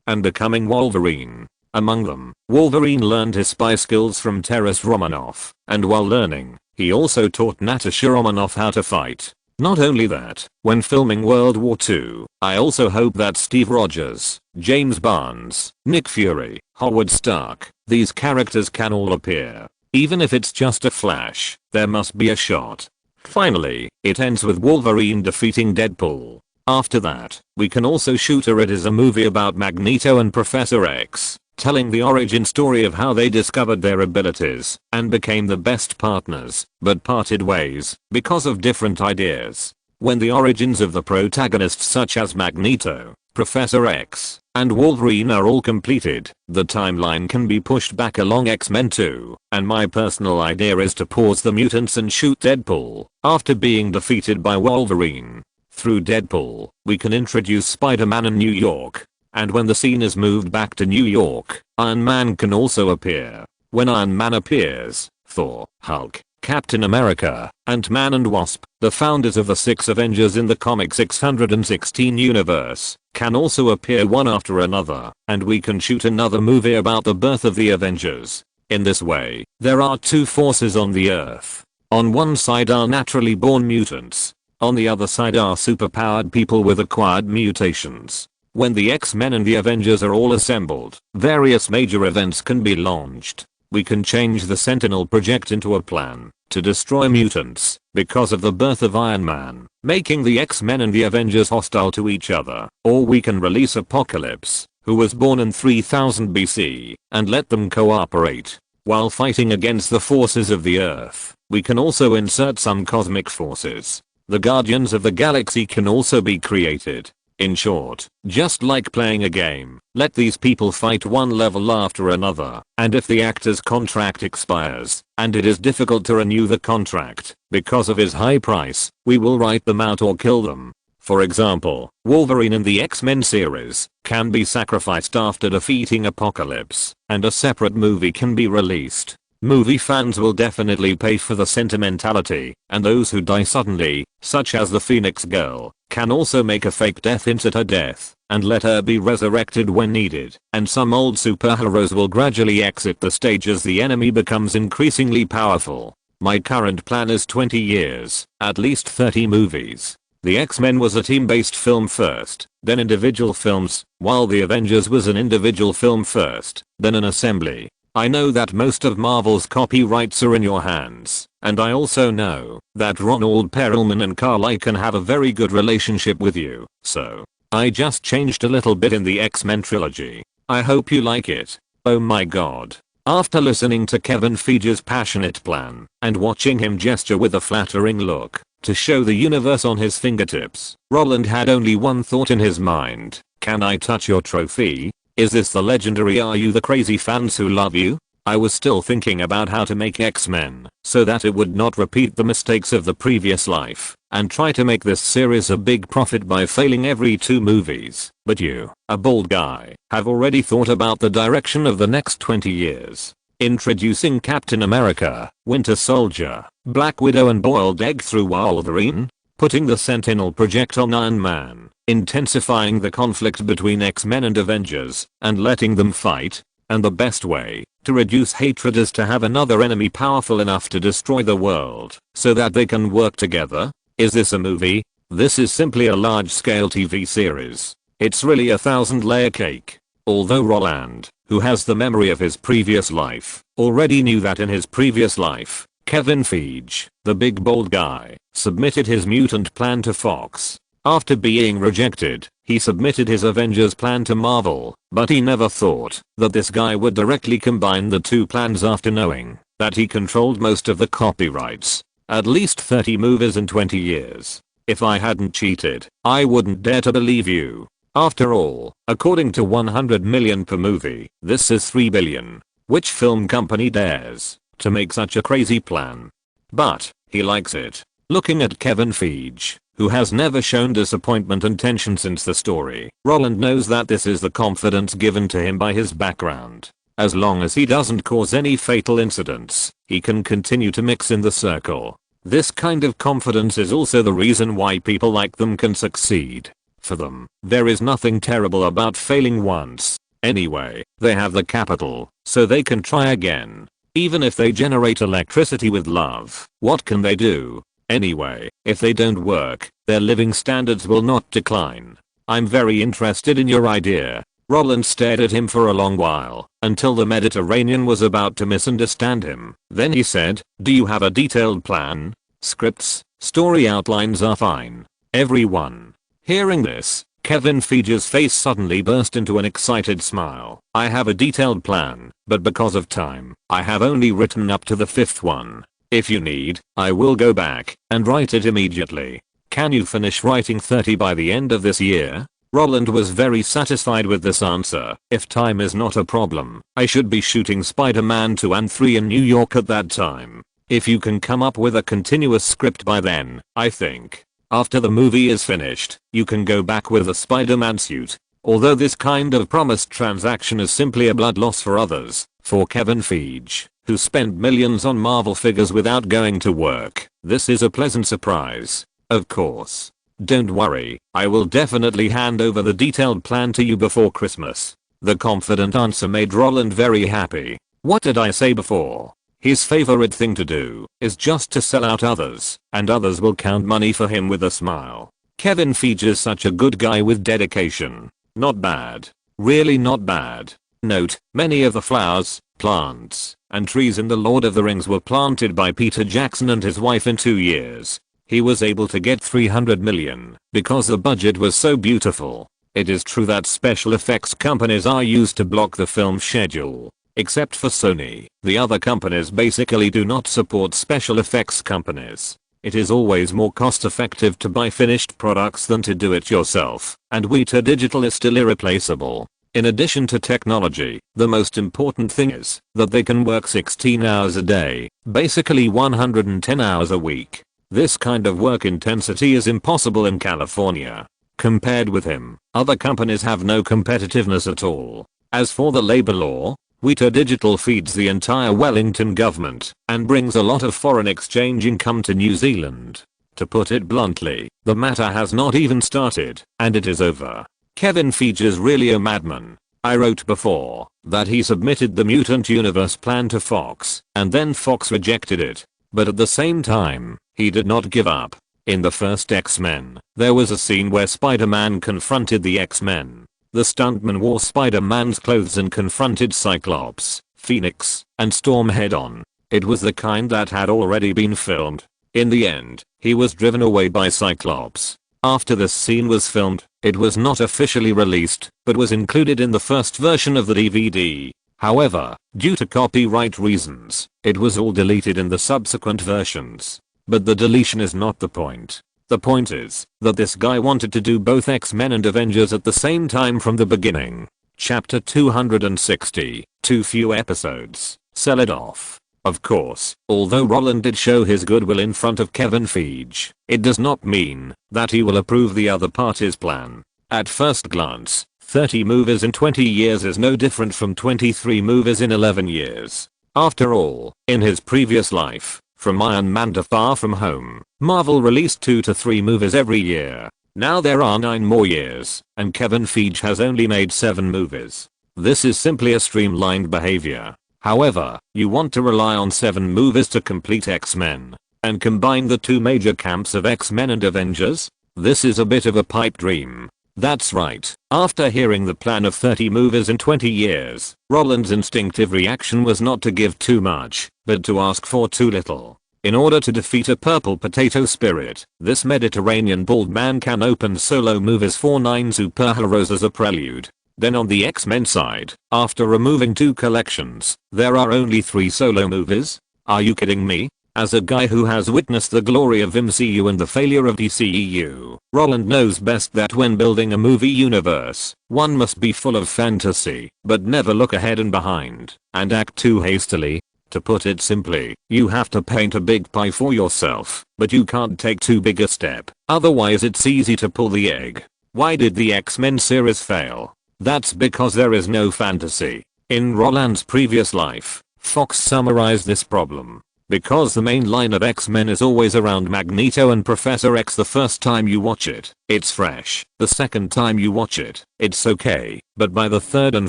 and becoming Wolverine. Among them, Wolverine learned his spy skills from Taras Romanoff, and while learning, he also taught Natasha Romanoff how to fight. Not only that, when filming World War II, I also hope that Steve Rogers, James Barnes, Nick Fury, Howard Stark, these characters can all appear. Even if it's just a flash, there must be a shot. Finally, it ends with Wolverine defeating Deadpool. After that, we can also shoot it as a movie about Magneto and Professor X, telling the origin story of how they discovered their abilities and became the best partners, but parted ways because of different ideas. When the origins of the protagonists such as Magneto, Professor X, and Wolverine are all completed, the timeline can be pushed back along X-Men 2, and my personal idea is to pause the mutants and shoot Deadpool after being defeated by Wolverine. Through Deadpool, we can introduce Spider-Man in New York. And when the scene is moved back to New York, Iron Man can also appear. When Iron Man appears, Thor, Hulk, Captain America, Ant-Man and Wasp, the founders of the 6 Avengers in the comic 616 universe, can also appear one after another, and we can shoot another movie about the birth of the Avengers. In this way, there are 2 forces on the Earth. On one side are naturally born mutants. On the other side are superpowered people with acquired mutations. When the X-Men and the Avengers are all assembled, various major events can be launched. We can change the Sentinel Project into a plan to destroy mutants because of the birth of Iron Man, making the X-Men and the Avengers hostile to each other. Or we can release Apocalypse, who was born in 3000 BC, and let them cooperate while fighting against the forces of the Earth. We can also insert some cosmic forces. The Guardians of the Galaxy can also be created. In short, just like playing a game, let these people fight one level after another, and if the actor's contract expires, and it is difficult to renew the contract because of his high price, we will write them out or kill them. For example, Wolverine in the X-Men series can be sacrificed after defeating Apocalypse, and a separate movie can be released. Movie fans will definitely pay for the sentimentality, and those who die suddenly, such as the Phoenix Girl, can also make a fake death insert her death, and let her be resurrected when needed, and some old superheroes will gradually exit the stage as the enemy becomes increasingly powerful. My current plan is 20 years, at least 30 movies. The X-Men was a team-based film first, then individual films, while the Avengers was an individual film first, then an assembly. I know that most of Marvel's copyrights are in your hands, and I also know that Ronald Perelman and Carl Icahn have a very good relationship with you, so I just changed a little bit in the X-Men trilogy. I hope you like it. Oh my god. After listening to Kevin Feige's passionate plan, and watching him gesture with a flattering look to show the universe on his fingertips, Roland had only one thought in his mind: Can I touch your trophy? Is this the legendary Are You the Crazy Fans Who Love You? I was still thinking about how to make X-Men so that it would not repeat the mistakes of the previous life and try to make this series a big profit by failing every 2 movies. But you, a bald guy, have already thought about the direction of the next 20 years. Introducing Captain America, Winter Soldier, Black Widow and Boiled Egg through Wolverine. Putting the Sentinel project on Iron Man. Intensifying the conflict between X-Men and Avengers and letting them fight. And the best way to reduce hatred is to have another enemy powerful enough to destroy the world so that they can work together. Is this a movie? This is simply a large-scale TV series. It's really a 1,000-layer cake. Although Roland, who has the memory of his previous life, already knew that in his previous life, Kevin Feige, the big bald guy, submitted his mutant plan to Fox. After being rejected, he submitted his Avengers plan to Marvel, but he never thought that this guy would directly combine the 2 plans after knowing that he controlled most of the copyrights. At least 30 movies in 20 years. If I hadn't cheated, I wouldn't dare to believe you. After all, according to 100 million per movie, this is 3 billion. Which film company dares to make such a crazy plan? But he likes it. Looking at Kevin Feige, who has never shown disappointment and tension since the story, Roland knows that this is the confidence given to him by his background. As long as he doesn't cause any fatal incidents, he can continue to mix in the circle. This kind of confidence is also the reason why people like them can succeed. For them, there is nothing terrible about failing once. Anyway, they have the capital, so they can try again. Even if they generate electricity with love, what can they do? Anyway, if they don't work, their living standards will not decline. I'm very interested in your idea. Roland stared at him for a long while, until the Mediterranean was about to misunderstand him. Then he said, do you have a detailed plan? Scripts, story outlines are fine. Everyone. Hearing this, Kevin Feige's face suddenly burst into an excited smile. I have a detailed plan, but because of time, I have only written up to the 5th one. If you need, I will go back and write it immediately. Can you finish writing 30 by the end of this year? Roland was very satisfied with this answer. If time is not a problem, I should be shooting Spider-Man 2 and 3 in New York at that time. If you can come up with a continuous script by then, I think. After the movie is finished, you can go back with a Spider-Man suit. Although this kind of promised transaction is simply a blood loss for others, for Kevin Feige, who spent millions on Marvel figures without going to work, this is a pleasant surprise. Of course. Don't worry, I will definitely hand over the detailed plan to you before Christmas. The confident answer made Roland very happy. What did I say before? His favorite thing to do is just to sell out others, and others will count money for him with a smile. Kevin Feige is such a good guy with dedication. Not bad. Really not bad. Note, many of the flowers, plants, and trees in The Lord of the Rings were planted by Peter Jackson and his wife in 2 years. He was able to get 300 million because the budget was so beautiful. It is true that special effects companies are used to block the film schedule. Except for Sony, the other companies basically do not support special effects companies. It is always more cost effective to buy finished products than to do it yourself, and Weta Digital is still irreplaceable. In addition to technology, the most important thing is that they can work 16 hours a day, basically 110 hours a week. This kind of work intensity is impossible in California. Compared with him, other companies have no competitiveness at all. As for the labor law, Weta Digital feeds the entire Wellington government and brings a lot of foreign exchange income to New Zealand. To put it bluntly, the matter has not even started, and it is over. Kevin Feige is really a madman. I wrote before that he submitted the Mutant Universe plan to Fox, and then Fox rejected it. But at the same time, he did not give up. In the first X-Men, there was a scene where Spider-Man confronted the X-Men. The stuntman wore Spider-Man's clothes and confronted Cyclops, Phoenix, and Storm head-on. It was the kind that had already been filmed. In the end, he was driven away by Cyclops. After this scene was filmed, it was not officially released, but was included in the first version of the DVD. However, due to copyright reasons, it was all deleted in the subsequent versions. But the deletion is not the point. The point is that this guy wanted to do both X-Men and Avengers at the same time from the beginning. Chapter 260, too few episodes, sell it off. Of course, although Roland did show his goodwill in front of Kevin Feige, it does not mean that he will approve the other party's plan. At first glance, 30 movies in 20 years is no different from 23 movies in 11 years. After all, in his previous life, from Iron Man to Far From Home, Marvel released 2 to 3 movies every year. Now there are 9 more years, and Kevin Feige has only made 7 movies. This is simply a streamlined behavior. However, you want to rely on 7 movies to complete X-Men and combine the 2 major camps of X-Men and Avengers? This is a bit of a pipe dream. That's right, after hearing the plan of 30 movies in 20 years, Roland's instinctive reaction was not to give too much, but to ask for too little. In order to defeat a purple potato spirit, this Mediterranean bald man can open solo movies for 9 superheroes as a prelude. Then on the X-Men side, after removing 2 collections, there are only 3 solo movies? Are you kidding me? As a guy who has witnessed the glory of MCU and the failure of DCEU, Roland knows best that when building a movie universe, one must be full of fantasy, but never look ahead and behind, and act too hastily. To put it simply, you have to paint a big pie for yourself, but you can't take too big a step, otherwise it's easy to pull the egg. Why did the X-Men series fail? That's because there is no fantasy. In Roland's previous life, Fox summarized this problem. Because the main line of X-Men is always around Magneto and Professor X. The first time you watch it, it's fresh. The second time you watch it, it's okay. But by the third and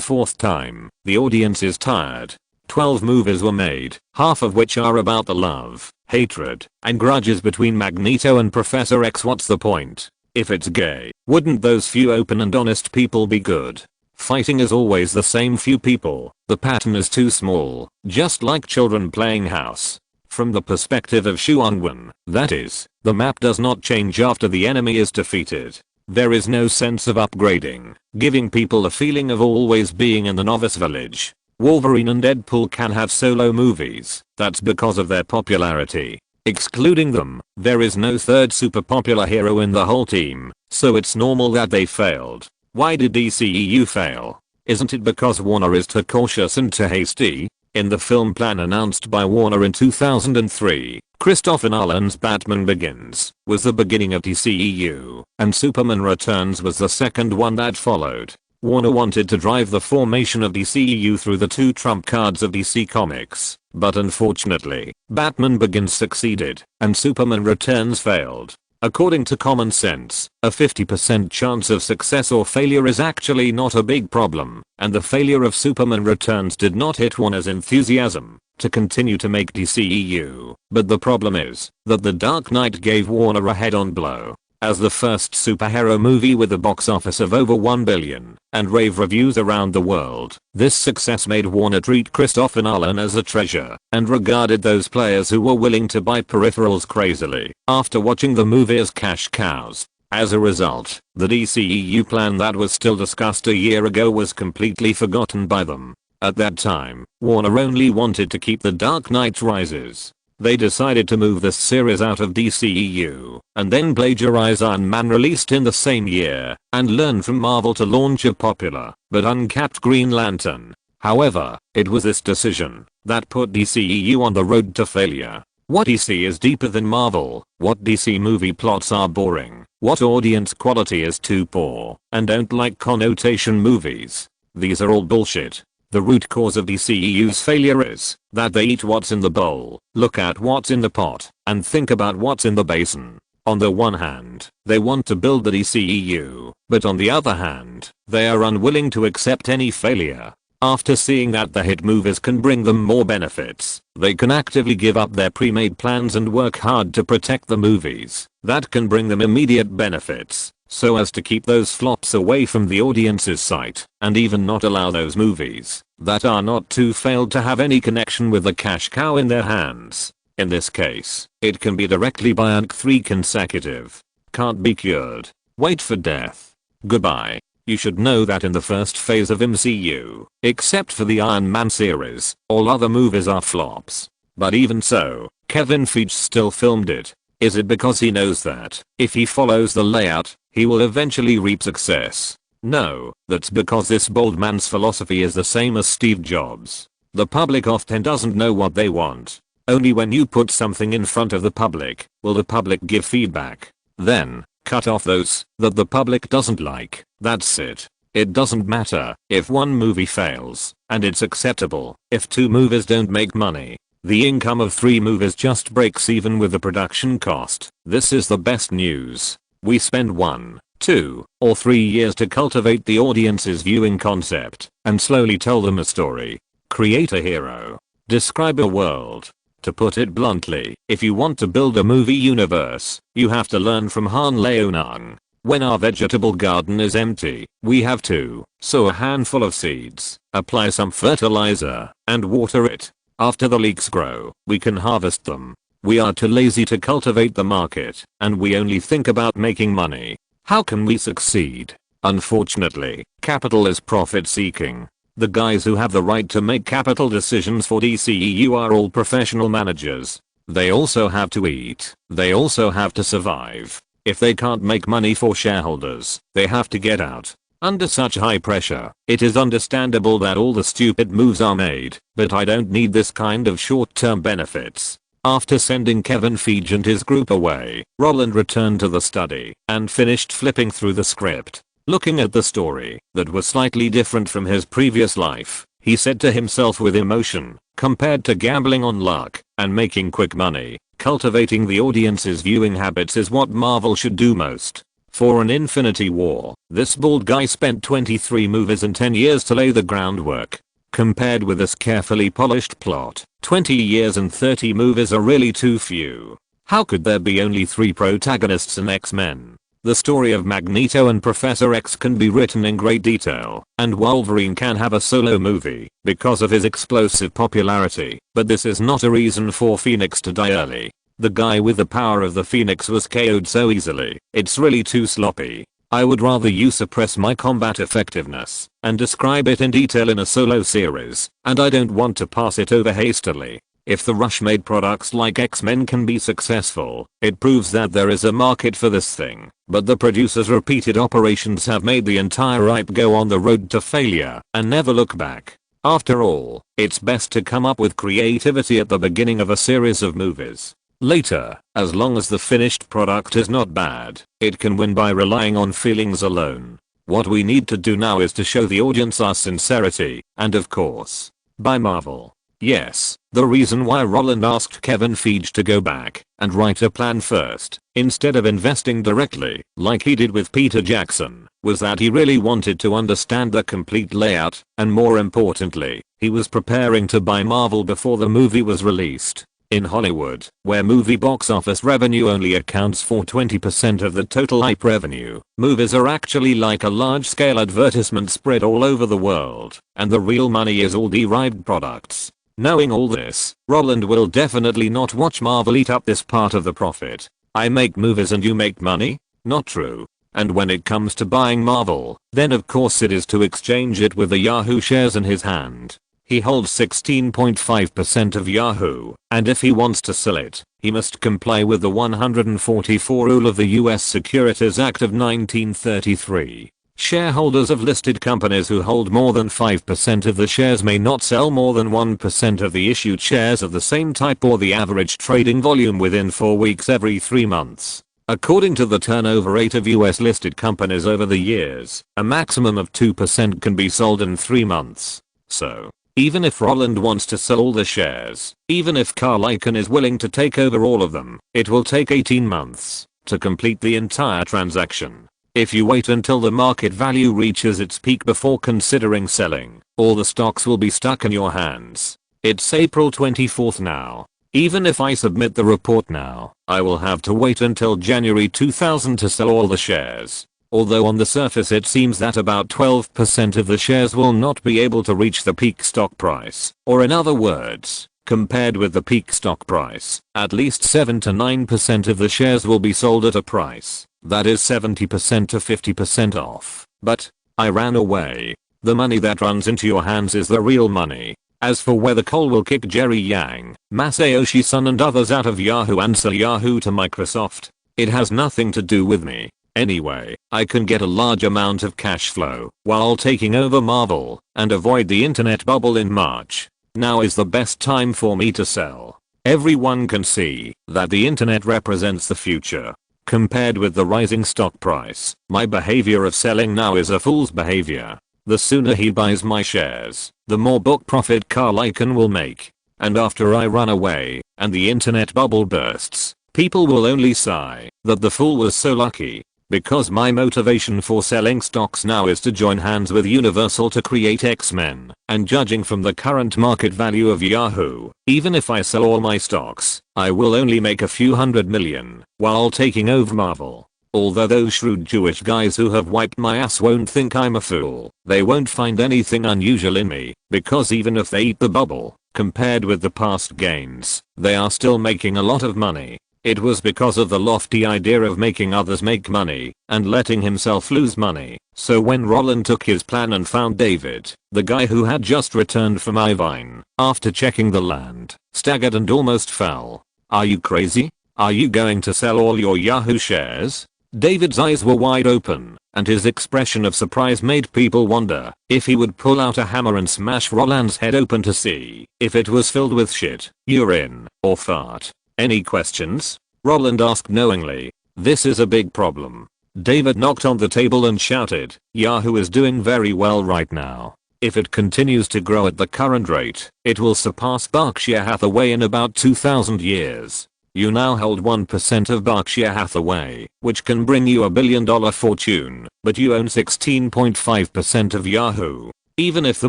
fourth time, the audience is tired. 12 movies were made, half of which are about the love, hatred, and grudges between Magneto and Professor X. What's the point? If it's gay, wouldn't those few open and honest people be good? Fighting is always the same few people. The pattern is too small, just like children playing house. From the perspective of Shu On-won, that is, the map does not change after the enemy is defeated. There is no sense of upgrading, giving people a feeling of always being in the novice village. Wolverine and Deadpool can have solo movies, that's because of their popularity. Excluding them, there is no third super popular hero in the whole team, so it's normal that they failed. Why did DCEU fail? Isn't it because Warner is too cautious and too hasty? In the film plan announced by Warner in 2003, Christopher Nolan's Batman Begins was the beginning of DCEU, and Superman Returns was the second one that followed. Warner wanted to drive the formation of DCEU through the 2 trump cards of DC Comics, but unfortunately, Batman Begins succeeded, and Superman Returns failed. According to common sense, a 50% chance of success or failure is actually not a big problem, and the failure of Superman Returns did not hit Warner's enthusiasm to continue to make DCEU. But the problem is that The Dark Knight gave Warner a head-on blow. As the first superhero movie with a box office of over $1 billion and rave reviews around the world, this success made Warner treat Christopher Nolan as a treasure and regarded those players who were willing to buy peripherals crazily after watching the movie as cash cows. As a result, the DCEU plan that was still discussed a year ago was completely forgotten by them. At that time, Warner only wanted to keep The Dark Knight Rises. They decided to move this series out of DCEU, and then plagiarize Iron Man released in the same year, and learn from Marvel to launch a popular, but uncapped Green Lantern. However, it was this decision that put DCEU on the road to failure. What DC is deeper than Marvel? What DC movie plots are boring? What audience quality is too poor, and don't like connotation movies? These are all bullshit. The root cause of DCEU's failure is that they eat what's in the bowl, look at what's in the pot, and think about what's in the basin. On the one hand, they want to build the DCEU, but on the other hand, they are unwilling to accept any failure. After seeing that the hit movies can bring them more benefits, they can actively give up their pre-made plans and work hard to protect the movies that can bring them immediate benefits, so as to keep those flops away from the audience's sight, and even not allow those movies that are not too failed to have any connection with the cash cow in their hands. In this case, it can be directly by Unc 3 consecutive. Can't be cured. Wait for death. Goodbye. You should know that in the first phase of MCU, except for the Iron Man series, all other movies are flops. But even so, Kevin Feige still filmed it. Is it because he knows that, if he follows the layout, he will eventually reap success? No, that's because this bold man's philosophy is the same as Steve Jobs. The public often doesn't know what they want. Only when you put something in front of the public, will the public give feedback. Then, cut off those that the public doesn't like. That's it. It doesn't matter if one movie fails, and it's acceptable if 2 movies don't make money. The income of 3 movies just breaks even with the production cost. This is the best news. We spend 1, 2, or 3 years to cultivate the audience's viewing concept and slowly tell them a story. Create a hero. Describe a world. To put it bluntly, if you want to build a movie universe, you have to learn from Han Leonang. When our vegetable garden is empty, we have to sow a handful of seeds, apply some fertilizer, and water it. After the leeks grow, we can harvest them. We are too lazy to cultivate the market, and we only think about making money. How can we succeed? Unfortunately, capital is profit seeking. The guys who have the right to make capital decisions for DCEU are all professional managers. They also have to eat. They also have to survive. If they can't make money for shareholders, they have to get out. Under such high pressure, it is understandable that all the stupid moves are made, but I don't need this kind of short-term benefits. After sending Kevin Feige and his group away, Roland returned to the study and finished flipping through the script. Looking at the story that was slightly different from his previous life, he said to himself with emotion, compared to gambling on luck and making quick money, cultivating the audience's viewing habits is what Marvel should do most. For an Infinity War, this bald guy spent 23 movies and 10 years to lay the groundwork. Compared with this carefully polished plot, 20 years and 30 movies are really too few. How could there be only 3 protagonists in X-Men? The story of Magneto and Professor X can be written in great detail, and Wolverine can have a solo movie because of his explosive popularity, but this is not a reason for Phoenix to die early. The guy with the power of the Phoenix was KO'd so easily, it's really too sloppy. I would rather you suppress my combat effectiveness and describe it in detail in a solo series, and I don't want to pass it over hastily. If the Rush-made products like X-Men can be successful, it proves that there is a market for this thing, but the producer's repeated operations have made the entire IP go on the road to failure and never look back. After all, it's best to come up with creativity at the beginning of a series of movies. Later, as long as the finished product is not bad, it can win by relying on feelings alone. What we need to do now is to show the audience our sincerity, and of course, by Marvel. Yes, the reason why Roland asked Kevin Feige to go back and write a plan first, instead of investing directly, like he did with Peter Jackson, was that he really wanted to understand the complete layout, and more importantly, he was preparing to buy Marvel before the movie was released. In Hollywood, where movie box office revenue only accounts for 20% of the total IP revenue, movies are actually like a large-scale advertisement spread all over the world, and the real money is all derived products. Knowing all this, Roland will definitely not watch Marvel eat up this part of the profit. I make movies and you make money? Not true. And when it comes to buying Marvel, then of course it is to exchange it with the Yahoo shares in his hand. He holds 16.5% of Yahoo, and if he wants to sell it, he must comply with the 144 rule of the US Securities Act of 1933. Shareholders of listed companies who hold more than 5% of the shares may not sell more than 1% of the issued shares of the same type or the average trading volume within 4 weeks every 3 months. According to the turnover rate of US listed companies over the years, a maximum of 2% can be sold in 3 months. So, even if Roland wants to sell all the shares, even if Carl Icahn is willing to take over all of them, it will take 18 months to complete the entire transaction. If you wait until the market value reaches its peak before considering selling, all the stocks will be stuck in your hands. It's April 24th now. Even if I submit the report now, I will have to wait until January 2000 to sell all the shares. Although on the surface it seems that about 12% of the shares will not be able to reach the peak stock price, or in other words, compared with the peak stock price, at least 7 to 9% of the shares will be sold at a price that is 70% to 50% off. But I ran away. The money that runs into your hands is the real money. As for whether Cole will kick Jerry Yang, Masayoshi Son and others out of Yahoo and sell Yahoo to Microsoft, it has nothing to do with me. Anyway, I can get a large amount of cash flow while taking over Marvel and avoid the internet bubble in March. Now is the best time for me to sell. Everyone can see that the internet represents the future. Compared with the rising stock price, my behavior of selling now is a fool's behavior. The sooner he buys my shares, the more book profit Carl Icahn will make. And after I run away and the internet bubble bursts, people will only sigh that the fool was so lucky. Because my motivation for selling stocks now is to join hands with Universal to create X-Men, and judging from the current market value of Yahoo, even if I sell all my stocks, I will only make a few $100 million while taking over Marvel. Although those shrewd Jewish guys who have wiped my ass won't think I'm a fool, they won't find anything unusual in me, because even if they eat the bubble, compared with the past gains, they are still making a lot of money. It was because of the lofty idea of making others make money and letting himself lose money. So when Roland took his plan and found David, the guy who had just returned from Irvine, after checking the land, staggered and almost fell. Are you crazy? Are you going to sell all your Yahoo shares? David's eyes were wide open, and his expression of surprise made people wonder if he would pull out a hammer and smash Roland's head open to see if it was filled with shit, urine, or fart. Any questions? Roland asked knowingly. This is a big problem. David knocked on the table and shouted, Yahoo is doing very well right now. If it continues to grow at the current rate, it will surpass Berkshire Hathaway in about 2000 years. You now hold 1% of Berkshire Hathaway, which can bring you $1 billion fortune, but you own 16.5% of Yahoo. Even if the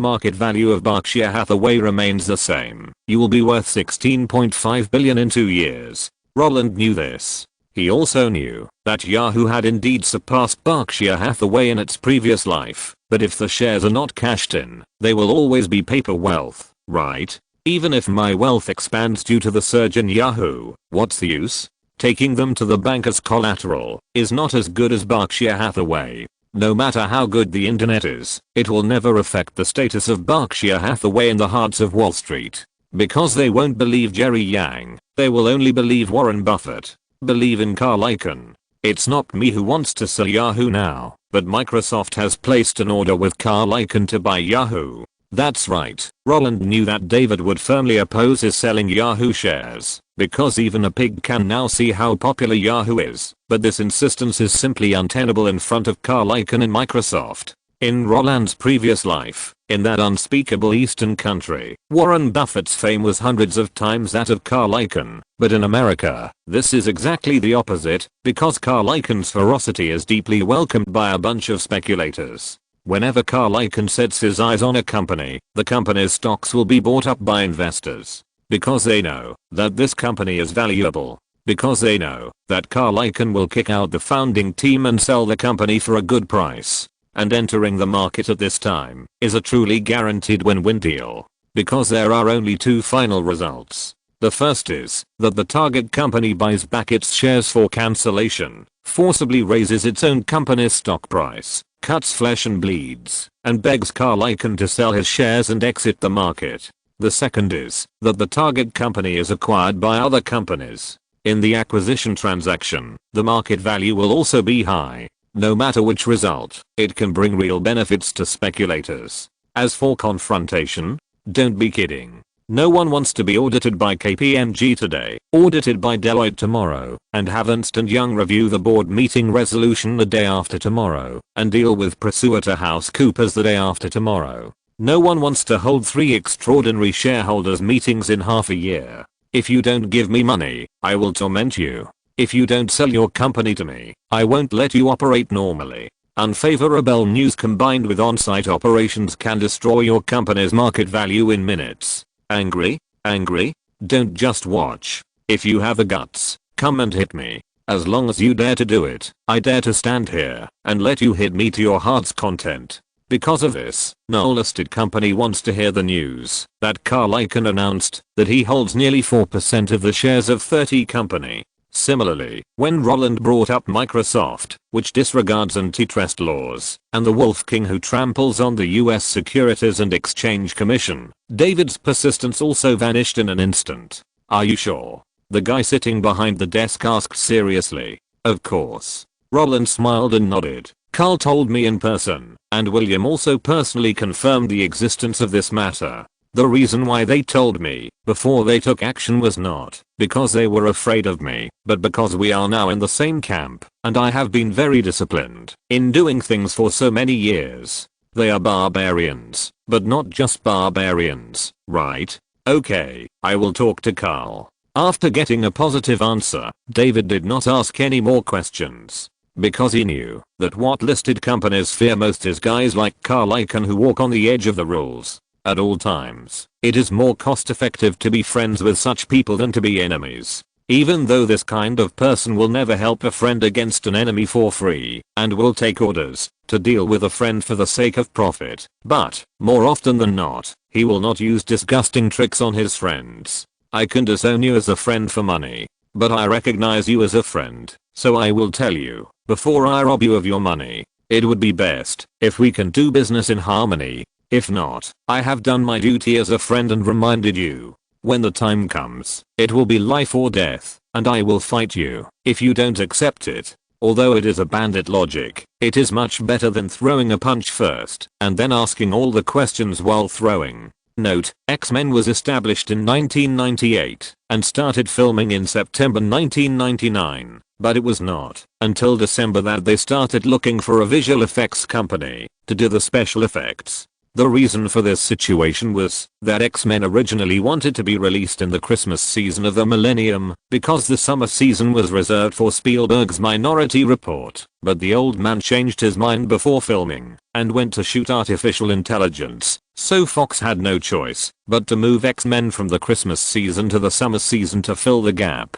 market value of Berkshire Hathaway remains the same, you will be worth $16.5 billion in 2 years. Roland knew this. He also knew that Yahoo had indeed surpassed Berkshire Hathaway in its previous life, but if the shares are not cashed in, they will always be paper wealth, right? Even if my wealth expands due to the surge in Yahoo, what's the use? Taking them to the bank as collateral is not as good as Berkshire Hathaway. No matter how good the internet is, it will never affect the status of Berkshire Hathaway in the hearts of Wall Street. Because they won't believe Jerry Yang, they will only believe Warren Buffett. Believe in Carl Icahn. It's not me who wants to sell Yahoo now, but Microsoft has placed an order with Carl Icahn to buy Yahoo. That's right, Roland knew that David would firmly oppose his selling Yahoo shares, because even a pig can now see how popular Yahoo is, but this insistence is simply untenable in front of Carl Icahn and Microsoft. In Roland's previous life, in that unspeakable eastern country, Warren Buffett's fame was hundreds of times that of Carl Icahn, but in America, this is exactly the opposite, because Carl Icahn's ferocity is deeply welcomed by a bunch of speculators. Whenever Carl Icahn sets his eyes on a company, the company's stocks will be bought up by investors. Because they know that this company is valuable. Because they know that Carl Icahn will kick out the founding team and sell the company for a good price. And entering the market at this time is a truly guaranteed win-win deal. Because there are only two final results. The first is that the target company buys back its shares for cancellation, forcibly raises its own company's stock price, cuts flesh and bleeds, and begs Carl Icahn to sell his shares and exit the market. The second is that the target company is acquired by other companies. In the acquisition transaction, the market value will also be high. No matter which result, it can bring real benefits to speculators. As for confrontation, don't be kidding. No one wants to be audited by KPMG today, audited by Deloitte tomorrow, and have Ernst & Young review the board meeting resolution the day after tomorrow, and deal with PricewaterhouseCoopers the day after tomorrow. No one wants to hold 3 extraordinary shareholders meetings in half a year. If you don't give me money, I will torment you. If you don't sell your company to me, I won't let you operate normally. Unfavorable news combined with on-site operations can destroy your company's market value in minutes. Angry? Angry? Don't just watch. If you have the guts, come and hit me. As long as you dare to do it, I dare to stand here and let you hit me to your heart's content. Because of this, no listed company wants to hear the news that Carl Icahn announced that he holds nearly 4% of the shares of 30 company. Similarly, when Roland brought up Microsoft, which disregards antitrust laws, and the Wolf King who tramples on the US Securities and Exchange Commission, David's persistence also vanished in an instant. Are you sure? The guy sitting behind the desk asked seriously. Of course. Roland smiled and nodded. Carl told me in person, and William also personally confirmed the existence of this matter. The reason why they told me before they took action was not because they were afraid of me, but because we are now in the same camp, and I have been very disciplined in doing things for so many years. They are barbarians, but not just barbarians, right? Okay, I will talk to Carl. After getting a positive answer, David did not ask any more questions. Because he knew that what listed companies fear most is guys like Carl Icahn who walk on the edge of the rules. At all times, it is more cost effective to be friends with such people than to be enemies. Even though this kind of person will never help a friend against an enemy for free, and will take orders to deal with a friend for the sake of profit. But, more often than not, he will not use disgusting tricks on his friends. I can disown you as a friend for money, but I recognize you as a friend, so I will tell you, before I rob you of your money, it would be best if we can do business in harmony. If not, I have done my duty as a friend and reminded you. When the time comes, it will be life or death, and I will fight you if you don't accept it. Although it is a bandit logic, it is much better than throwing a punch first and then asking all the questions while throwing. Note, X-Men was established in 1998 and started filming in September 1999, but it was not until December that they started looking for a visual effects company to do the special effects. The reason for this situation was that X-Men originally wanted to be released in the Christmas season of the millennium because the summer season was reserved for Spielberg's Minority Report, but the old man changed his mind before filming and went to shoot Artificial Intelligence, so Fox had no choice but to move X-Men from the Christmas season to the summer season to fill the gap.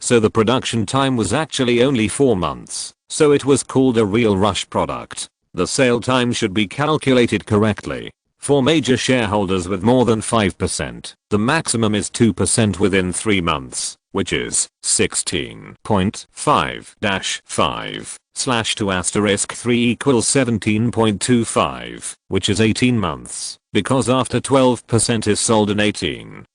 So the production time was actually only 4 months, so it was called a real rush product. The sale time should be calculated correctly. For major shareholders with more than 5%, the maximum is 2% within 3 months, which is 16.5-5/2*3 equals 17.25, which is 18 months, because after 12% is sold in 18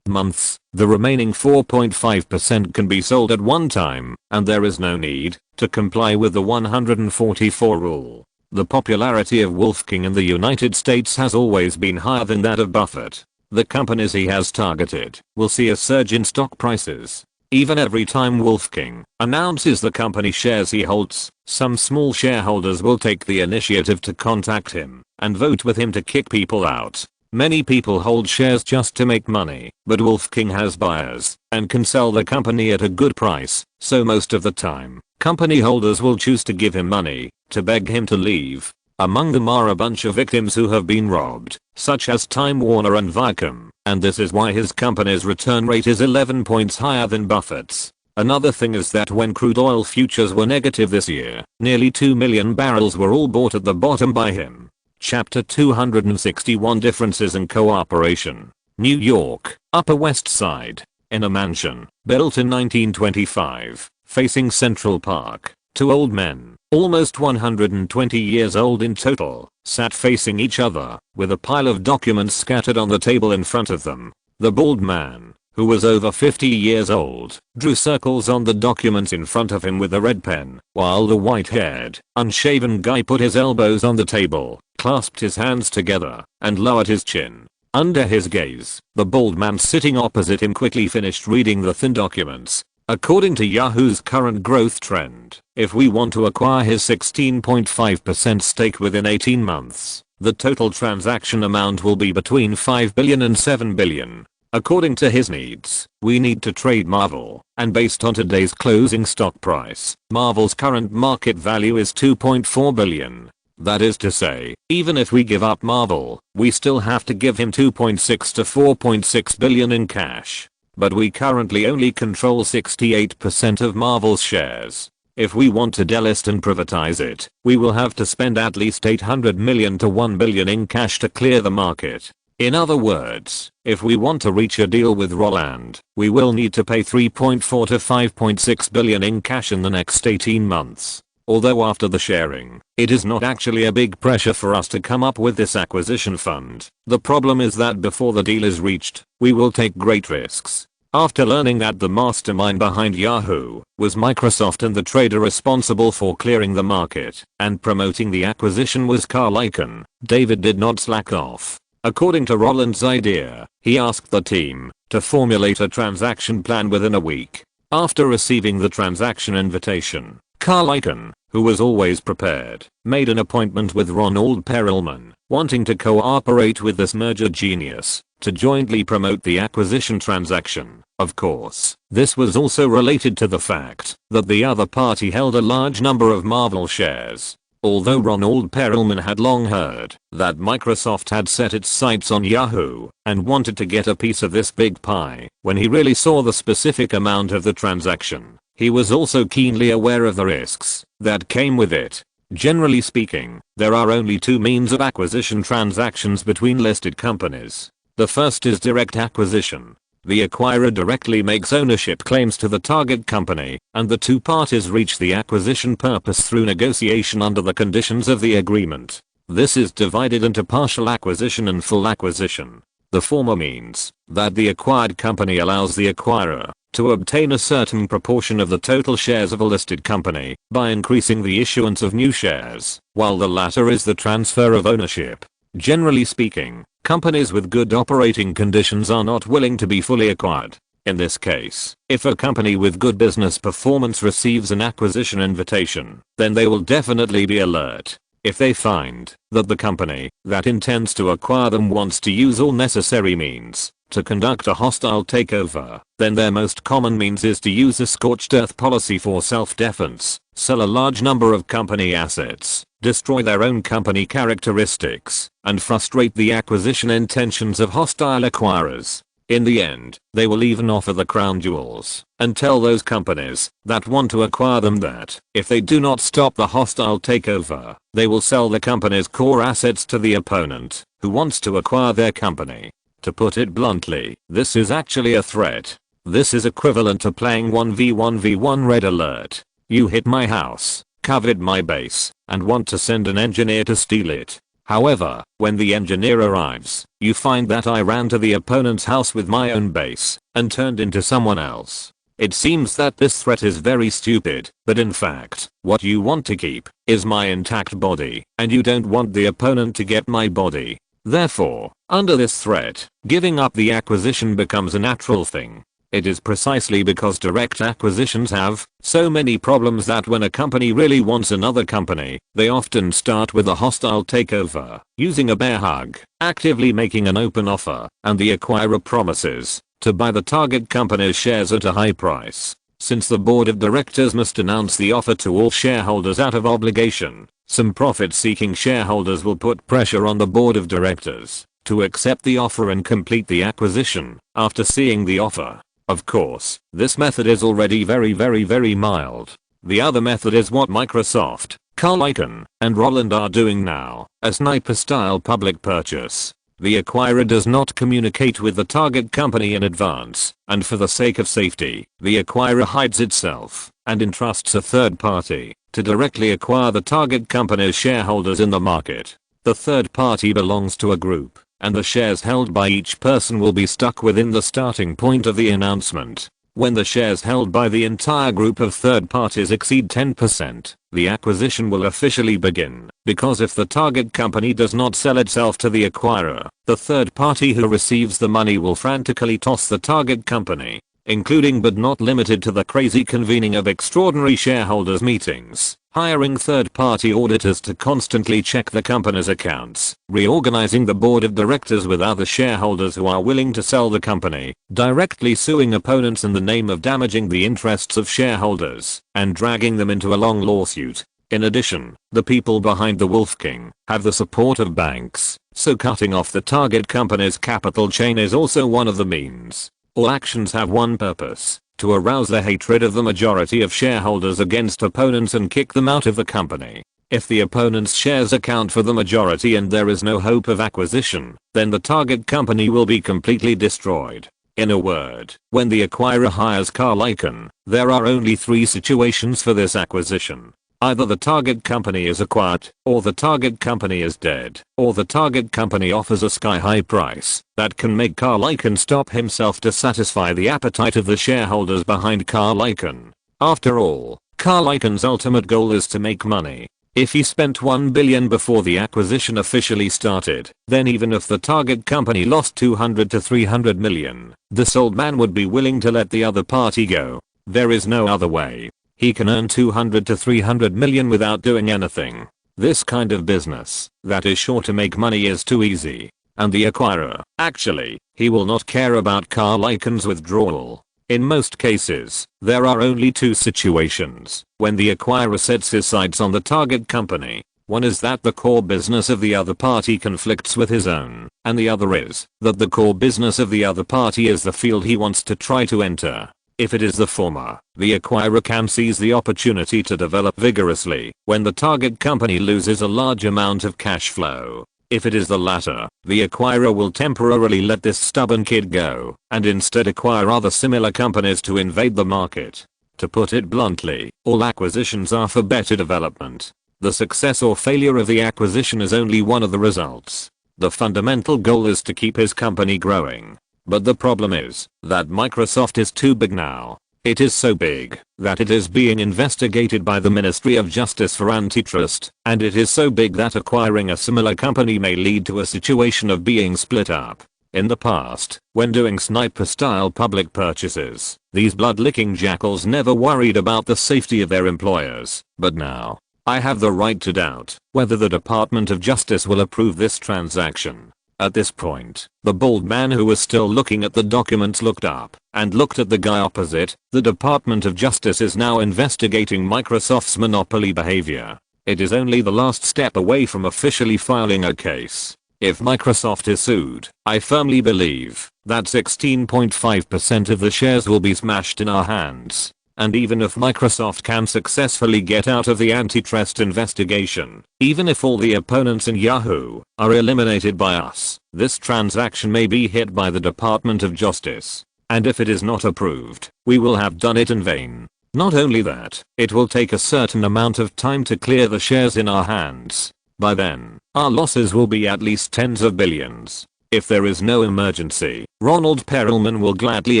months, the remaining 4.5% can be sold at one time, and there is no need to comply with the 144 rule. The popularity of Wolf King in the United States has always been higher than that of Buffett. The companies he has targeted will see a surge in stock prices. Even every time Wolf King announces the company shares he holds, some small shareholders will take the initiative to contact him and vote with him to kick people out. Many people hold shares just to make money, but Wolf King has buyers and can sell the company at a good price, so most of the time, company holders will choose to give him money to beg him to leave. Among them are a bunch of victims who have been robbed, such as Time Warner and Viacom, and this is why his company's return rate is 11 points higher than Buffett's. Another thing is that when crude oil futures were negative this year, nearly 2 million barrels were all bought at the bottom by him. Chapter 261 Differences in Cooperation. New York, Upper West Side. In a mansion, built in 1925, facing Central Park, 2 old men, almost 120 years old in total, sat facing each other, with a pile of documents scattered on the table in front of them. The bald man, who was over 50 years old, drew circles on the documents in front of him with a red pen, while the white-haired, unshaven guy put his elbows on the table, clasped his hands together, and lowered his chin. Under his gaze, the bald man sitting opposite him quickly finished reading the thin documents. According to Yahoo's current growth trend, if we want to acquire his 16.5% stake within 18 months, the total transaction amount will be between $5 billion and $7 billion. According to his needs, we need to trade Marvel, and based on today's closing stock price, Marvel's current market value is $2.4 billion. That is to say, even if we give up Marvel, we still have to give him $2.6 to $4.6 billion in cash. But we currently only control 68% of Marvel's shares. If we want to delist and privatize it, we will have to spend at least $800 million to $1 billion in cash to clear the market. In other words, if we want to reach a deal with Roland, we will need to pay 3.4 to 5.6 billion in cash in the next 18 months. Although after the sharing, it is not actually a big pressure for us to come up with this acquisition fund. The problem is that before the deal is reached, we will take great risks. After learning that the mastermind behind Yahoo was Microsoft and the trader responsible for clearing the market and promoting the acquisition was Carl Icahn, David did not slack off. According to Roland's idea, he asked the team to formulate a transaction plan within a week. After receiving the transaction invitation, Carl Icahn, who was always prepared, made an appointment with Ronald Perelman, wanting to cooperate with this merger genius to jointly promote the acquisition transaction. Of course, this was also related to the fact that the other party held a large number of Marvel shares. Although Ronald Perelman had long heard that Microsoft had set its sights on Yahoo and wanted to get a piece of this big pie, when he really saw the specific amount of the transaction, he was also keenly aware of the risks that came with it. Generally speaking, there are only two means of acquisition transactions between listed companies. The first is direct acquisition. The acquirer directly makes ownership claims to the target company, and the two parties reach the acquisition purpose through negotiation under the conditions of the agreement. This is divided into partial acquisition and full acquisition. The former means that the acquired company allows the acquirer to obtain a certain proportion of the total shares of a listed company by increasing the issuance of new shares, while the latter is the transfer of ownership. Generally speaking, companies with good operating conditions are not willing to be fully acquired. In this case, if a company with good business performance receives an acquisition invitation, then they will definitely be alert. If they find that the company that intends to acquire them wants to use all necessary means to conduct a hostile takeover, then their most common means is to use a scorched earth policy for self-defense, sell a large number of company assets, destroy their own company characteristics, and frustrate the acquisition intentions of hostile acquirers. In the end, they will even offer the crown jewels and tell those companies that want to acquire them that if they do not stop the hostile takeover, they will sell the company's core assets to the opponent who wants to acquire their company. To put it bluntly, this is actually a threat. This is equivalent to playing 1v1v1 red alert. You hit my house, covered my base, and want to send an engineer to steal it. However, when the engineer arrives, you find that I ran to the opponent's house with my own base and turned into someone else. It seems that this threat is very stupid, but in fact, what you want to keep is my intact body, and you don't want the opponent to get my body. Therefore, under this threat, giving up the acquisition becomes a natural thing. It is precisely because direct acquisitions have so many problems that when a company really wants another company, they often start with a hostile takeover, using a bear hug, actively making an open offer, and the acquirer promises to buy the target company's shares at a high price. Since the board of directors must announce the offer to all shareholders out of obligation, some profit-seeking shareholders will put pressure on the board of directors to accept the offer and complete the acquisition after seeing the offer. Of course, this method is already very mild. The other method is what Microsoft, Carl Icahn, and Roland are doing now, a sniper-style public purchase. The acquirer does not communicate with the target company in advance, and for the sake of safety, the acquirer hides itself and entrusts a third party to directly acquire the target company's shareholders in the market. The third party belongs to a group, and the shares held by each person will be stuck within the starting point of the announcement. When the shares held by the entire group of third parties exceed 10%, the acquisition will officially begin, because if the target company does not sell itself to the acquirer, the third party who receives the money will frantically toss the target company, including but not limited to the crazy convening of extraordinary shareholders meetings, hiring third-party auditors to constantly check the company's accounts, reorganizing the board of directors with other shareholders who are willing to sell the company, directly suing opponents in the name of damaging the interests of shareholders, and dragging them into a long lawsuit. In addition, the people behind the Wolf King have the support of banks, so cutting off the target company's capital chain is also one of the means. All actions have one purpose: to arouse the hatred of the majority of shareholders against opponents and kick them out of the company. If the opponent's shares account for the majority and there is no hope of acquisition, then the target company will be completely destroyed. In a word, when the acquirer hires Carl Icahn, there are only 3 situations for this acquisition. Either the target company is acquired, or the target company is dead, or the target company offers a sky-high price that can make Carl Icahn stop himself to satisfy the appetite of the shareholders behind Carl Icahn. After all, Carl Icahn's ultimate goal is to make money. If he spent $1 billion before the acquisition officially started, then even if the target company lost $200 to $300 million, this old man would be willing to let the other party go. There is no other way. He can earn $200 to $300 million without doing anything. This kind of business, that is sure to make money, is too easy. And the acquirer, actually, he will not care about Carl Icahn's withdrawal. In most cases, there are only 2 situations when the acquirer sets his sights on the target company. One is that the core business of the other party conflicts with his own, and the other is that the core business of the other party is the field he wants to try to enter. If it is the former, the acquirer can seize the opportunity to develop vigorously when the target company loses a large amount of cash flow. If it is the latter, the acquirer will temporarily let this stubborn kid go and instead acquire other similar companies to invade the market. To put it bluntly, all acquisitions are for better development. The success or failure of the acquisition is only one of the results. The fundamental goal is to keep his company growing. But the problem is that Microsoft is too big now. It is so big that it is being investigated by the Ministry of Justice for antitrust, and it is so big that acquiring a similar company may lead to a situation of being split up. In the past, when doing sniper-style public purchases, these blood-licking jackals never worried about the safety of their employers, but now, I have the right to doubt whether the Department of Justice will approve this transaction. At this point, the bald man who was still looking at the documents looked up and looked at the guy opposite. The Department of Justice is now investigating Microsoft's monopoly behavior. It is only the last step away from officially filing a case. If Microsoft is sued, I firmly believe that 16.5% of the shares will be smashed in our hands. And even if Microsoft can successfully get out of the antitrust investigation, even if all the opponents in Yahoo are eliminated by us, this transaction may be hit by the Department of Justice. And if it is not approved, we will have done it in vain. Not only that, it will take a certain amount of time to clear the shares in our hands. By then, our losses will be at least tens of billions. If there is no emergency, Ronald Perelman will gladly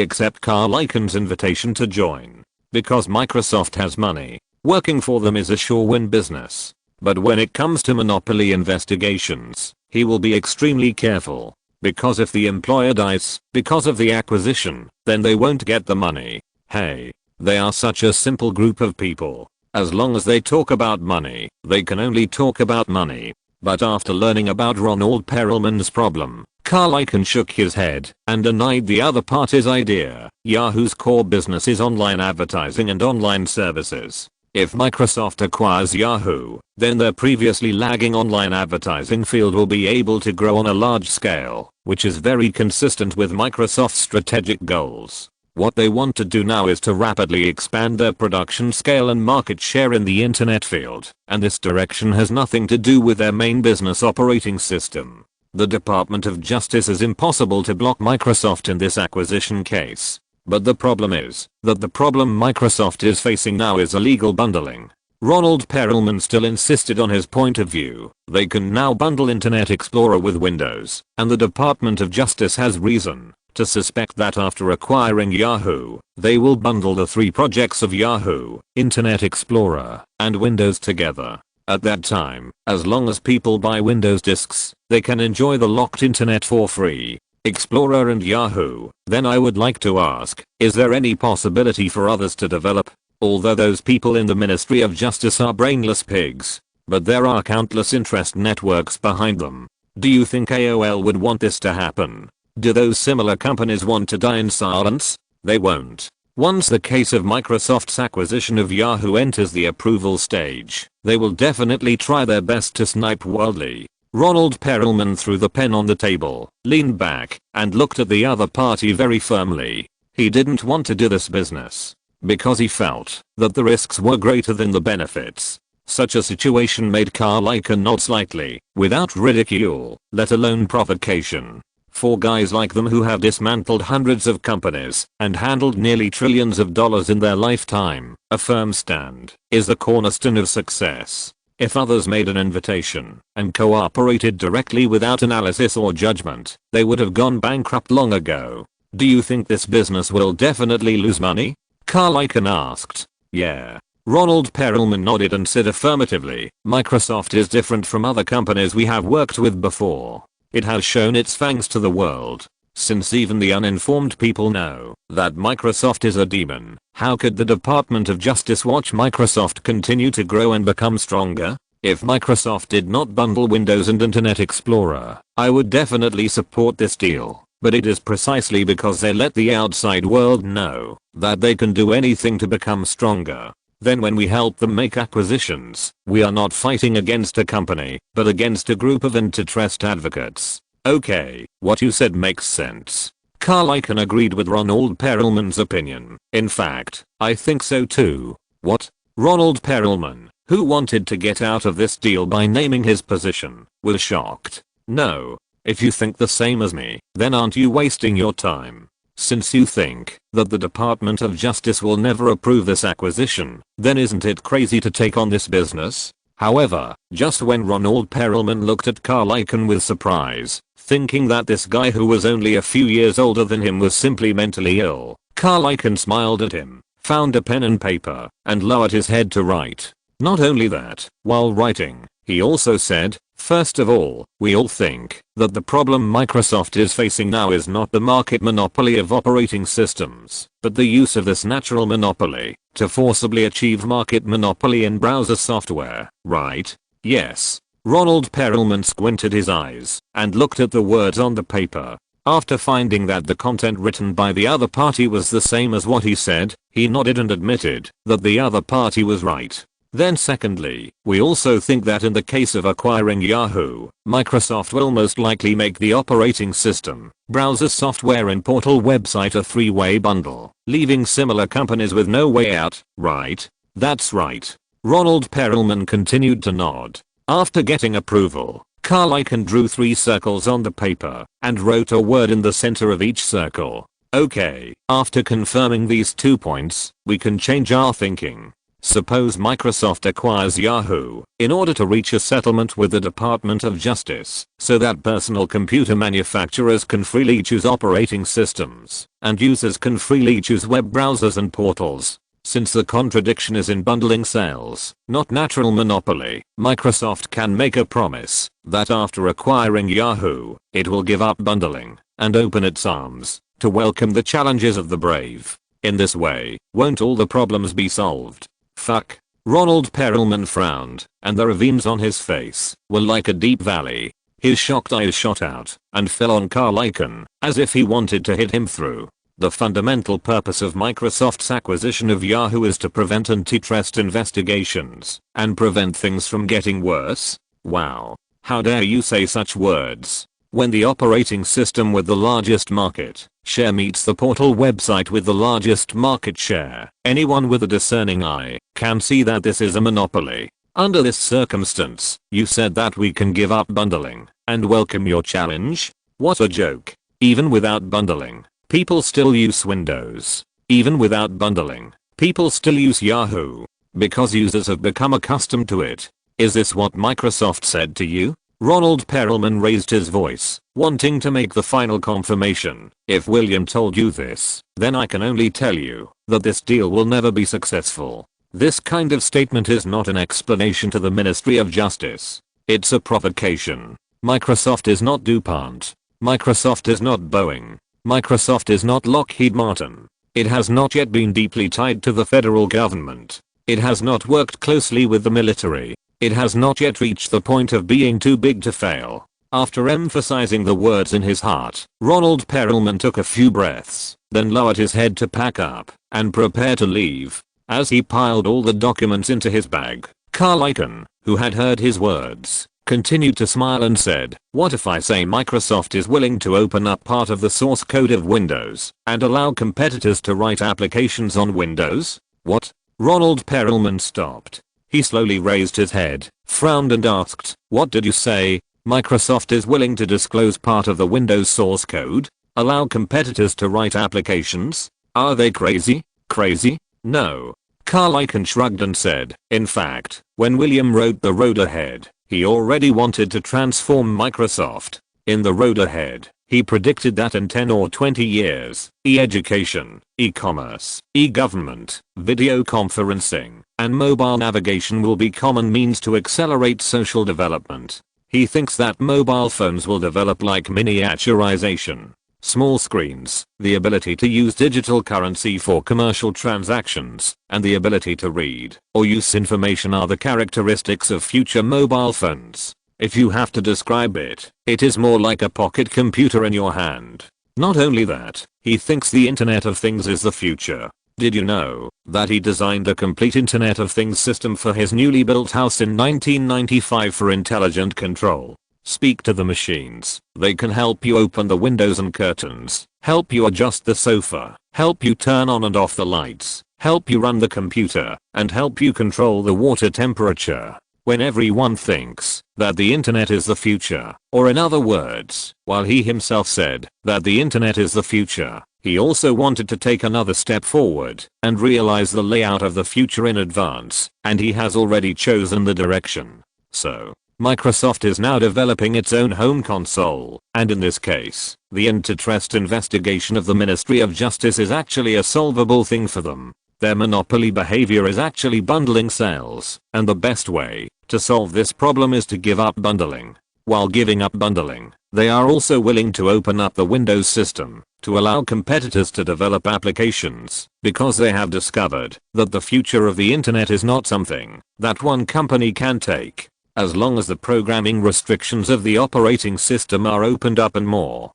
accept Carl Icahn's invitation to join. Because Microsoft has money, working for them is a sure win business. But when it comes to monopoly investigations, he will be extremely careful. Because if the employer dies because of the acquisition, then they won't get the money. Hey, they are such a simple group of people. As long as they talk about money, they can only talk about money. But after learning about Ronald Perelman's problem, Carl Icahn shook his head and denied the other party's idea. Yahoo's core business is online advertising and online services. If Microsoft acquires Yahoo, then their previously lagging online advertising field will be able to grow on a large scale, which is very consistent with Microsoft's strategic goals. What they want to do now is to rapidly expand their production scale and market share in the internet field, and this direction has nothing to do with their main business operating system. The Department of Justice is impossible to block Microsoft in this acquisition case. But the problem is that the problem Microsoft is facing now is illegal bundling. Ronald Perelman still insisted on his point of view. They can now bundle Internet Explorer with Windows, and the Department of Justice has reason to suspect that after acquiring Yahoo, they will bundle the 3 projects of Yahoo, Internet Explorer, and Windows together. At that time, as long as people buy Windows disks, they can enjoy the locked internet for free. Explorer and Yahoo. Then I would like to ask, is there any possibility for others to develop? Although those people in the Ministry of Justice are brainless pigs, but there are countless interest networks behind them. Do you think AOL would want this to happen? Do those similar companies want to die in silence? They won't. Once the case of Microsoft's acquisition of Yahoo enters the approval stage, they will definitely try their best to snipe wildly. Ronald Perelman threw the pen on the table, leaned back, and looked at the other party very firmly. He didn't want to do this business because he felt that the risks were greater than the benefits. Such a situation made Carl Icahn nod slightly, without ridicule, let alone provocation. For guys like them who have dismantled hundreds of companies and handled nearly trillions of dollars in their lifetime, a firm stand is the cornerstone of success. If others made an invitation and cooperated directly without analysis or judgment, they would have gone bankrupt long ago. Do you think this business will definitely lose money? Carl Icahn asked. Yeah. Ronald Perelman nodded and said affirmatively, Microsoft is different from other companies we have worked with before. It has shown its fangs to the world. Since even the uninformed people know that Microsoft is a demon, how could the Department of Justice watch Microsoft continue to grow and become stronger? If Microsoft did not bundle Windows and Internet Explorer, I would definitely support this deal. But it is precisely because they let the outside world know that they can do anything to become stronger. Then when we help them make acquisitions, we are not fighting against a company, but against a group of antitrust advocates. Okay, what you said makes sense. Carl Icahn agreed with Ronald Perelman's opinion. In fact, I think so too. What? Ronald Perelman, who wanted to get out of this deal by naming his position, was shocked. No. If you think the same as me, then aren't you wasting your time? Since you think that the Department of Justice will never approve this acquisition, then isn't it crazy to take on this business? However, just when Ronald Perelman looked at Carl Icahn with surprise, thinking that this guy who was only a few years older than him was simply mentally ill, Carl Icahn smiled at him, found a pen and paper, and lowered his head to write. Not only that, while writing, he also said, first of all, we all think that the problem Microsoft is facing now is not the market monopoly of operating systems, but the use of this natural monopoly to forcibly achieve market monopoly in browser software, right? Yes. Ronald Perelman squinted his eyes and looked at the words on the paper. After finding that the content written by the other party was the same as what he said, he nodded and admitted that the other party was right. Then secondly, we also think that in the case of acquiring Yahoo, Microsoft will most likely make the operating system, browser software and portal website a three-way bundle, leaving similar companies with no way out, right? That's right. Ronald Perelman continued to nod. After getting approval, Carl Icahn drew 3 circles on the paper and wrote a word in the center of each circle. Okay, after confirming these 2 points, we can change our thinking. Suppose Microsoft acquires Yahoo in order to reach a settlement with the Department of Justice so that personal computer manufacturers can freely choose operating systems and users can freely choose web browsers and portals. Since the contradiction is in bundling sales, not natural monopoly, Microsoft can make a promise that after acquiring Yahoo, it will give up bundling and open its arms to welcome the challenges of the brave. In this way, won't all the problems be solved? Fuck. Ronald Perelman frowned, and the ravines on his face were like a deep valley. His shocked eyes shot out and fell on Carl Icahn, as if he wanted to hit him through. The fundamental purpose of Microsoft's acquisition of Yahoo is to prevent antitrust investigations and prevent things from getting worse? Wow. How dare you say such words? When the operating system with the largest market share meets the portal website with the largest market share, anyone with a discerning eye can see that this is a monopoly. Under this circumstance, you said that we can give up bundling and welcome your challenge? What a joke. Even without bundling, people still use Windows. Even without bundling, people still use Yahoo because users have become accustomed to it. Is this what Microsoft said to you? Ronald Perelman raised his voice, wanting to make the final confirmation. If William told you this, then I can only tell you that this deal will never be successful. This kind of statement is not an explanation to the Ministry of Justice. It's a provocation. Microsoft is not DuPont. Microsoft is not Boeing. Microsoft is not Lockheed Martin. It has not yet been deeply tied to the federal government. It has not worked closely with the military. It has not yet reached the point of being too big to fail. After emphasizing the words in his heart, Ronald Perelman took a few breaths, then lowered his head to pack up and prepare to leave. As he piled all the documents into his bag, Carl Icahn, who had heard his words, continued to smile and said, what if I say Microsoft is willing to open up part of the source code of Windows and allow competitors to write applications on Windows? What? Ronald Perelman stopped. He slowly raised his head, frowned and asked, "What did you say? Microsoft is willing to disclose part of the Windows source code? Allow competitors to write applications? Are they crazy? Crazy? No." Carl Icahn shrugged and said, "In fact, when William wrote The Road Ahead, he already wanted to transform Microsoft. In The Road Ahead, he predicted that in 10 or 20 years, e-education, e-commerce, e-government, video conferencing, and mobile navigation will be common means to accelerate social development. He thinks that mobile phones will develop like miniaturization. Small screens, the ability to use digital currency for commercial transactions, and the ability to read or use information are the characteristics of future mobile phones. If you have to describe it, it is more like a pocket computer in your hand." Not only that, he thinks the Internet of Things is the future. Did you know that he designed a complete Internet of Things system for his newly built house in 1995 for intelligent control? Speak to the machines. They can help you open the windows and curtains, help you adjust the sofa, help you turn on and off the lights, help you run the computer, and help you control the water temperature. When everyone thinks that the internet is the future, or in other words, while he himself said that the internet is the future, he also wanted to take another step forward and realize the layout of the future in advance, and he has already chosen the direction. So, Microsoft is now developing its own home console, and in this case, the antitrust investigation of the Ministry of Justice is actually a solvable thing for them. Their monopoly behavior is actually bundling sales, and the best way to solve this problem is to give up bundling. While giving up bundling, they are also willing to open up the Windows system to allow competitors to develop applications, because they have discovered that the future of the internet is not something that one company can take. As long as the programming restrictions of the operating system are opened up and more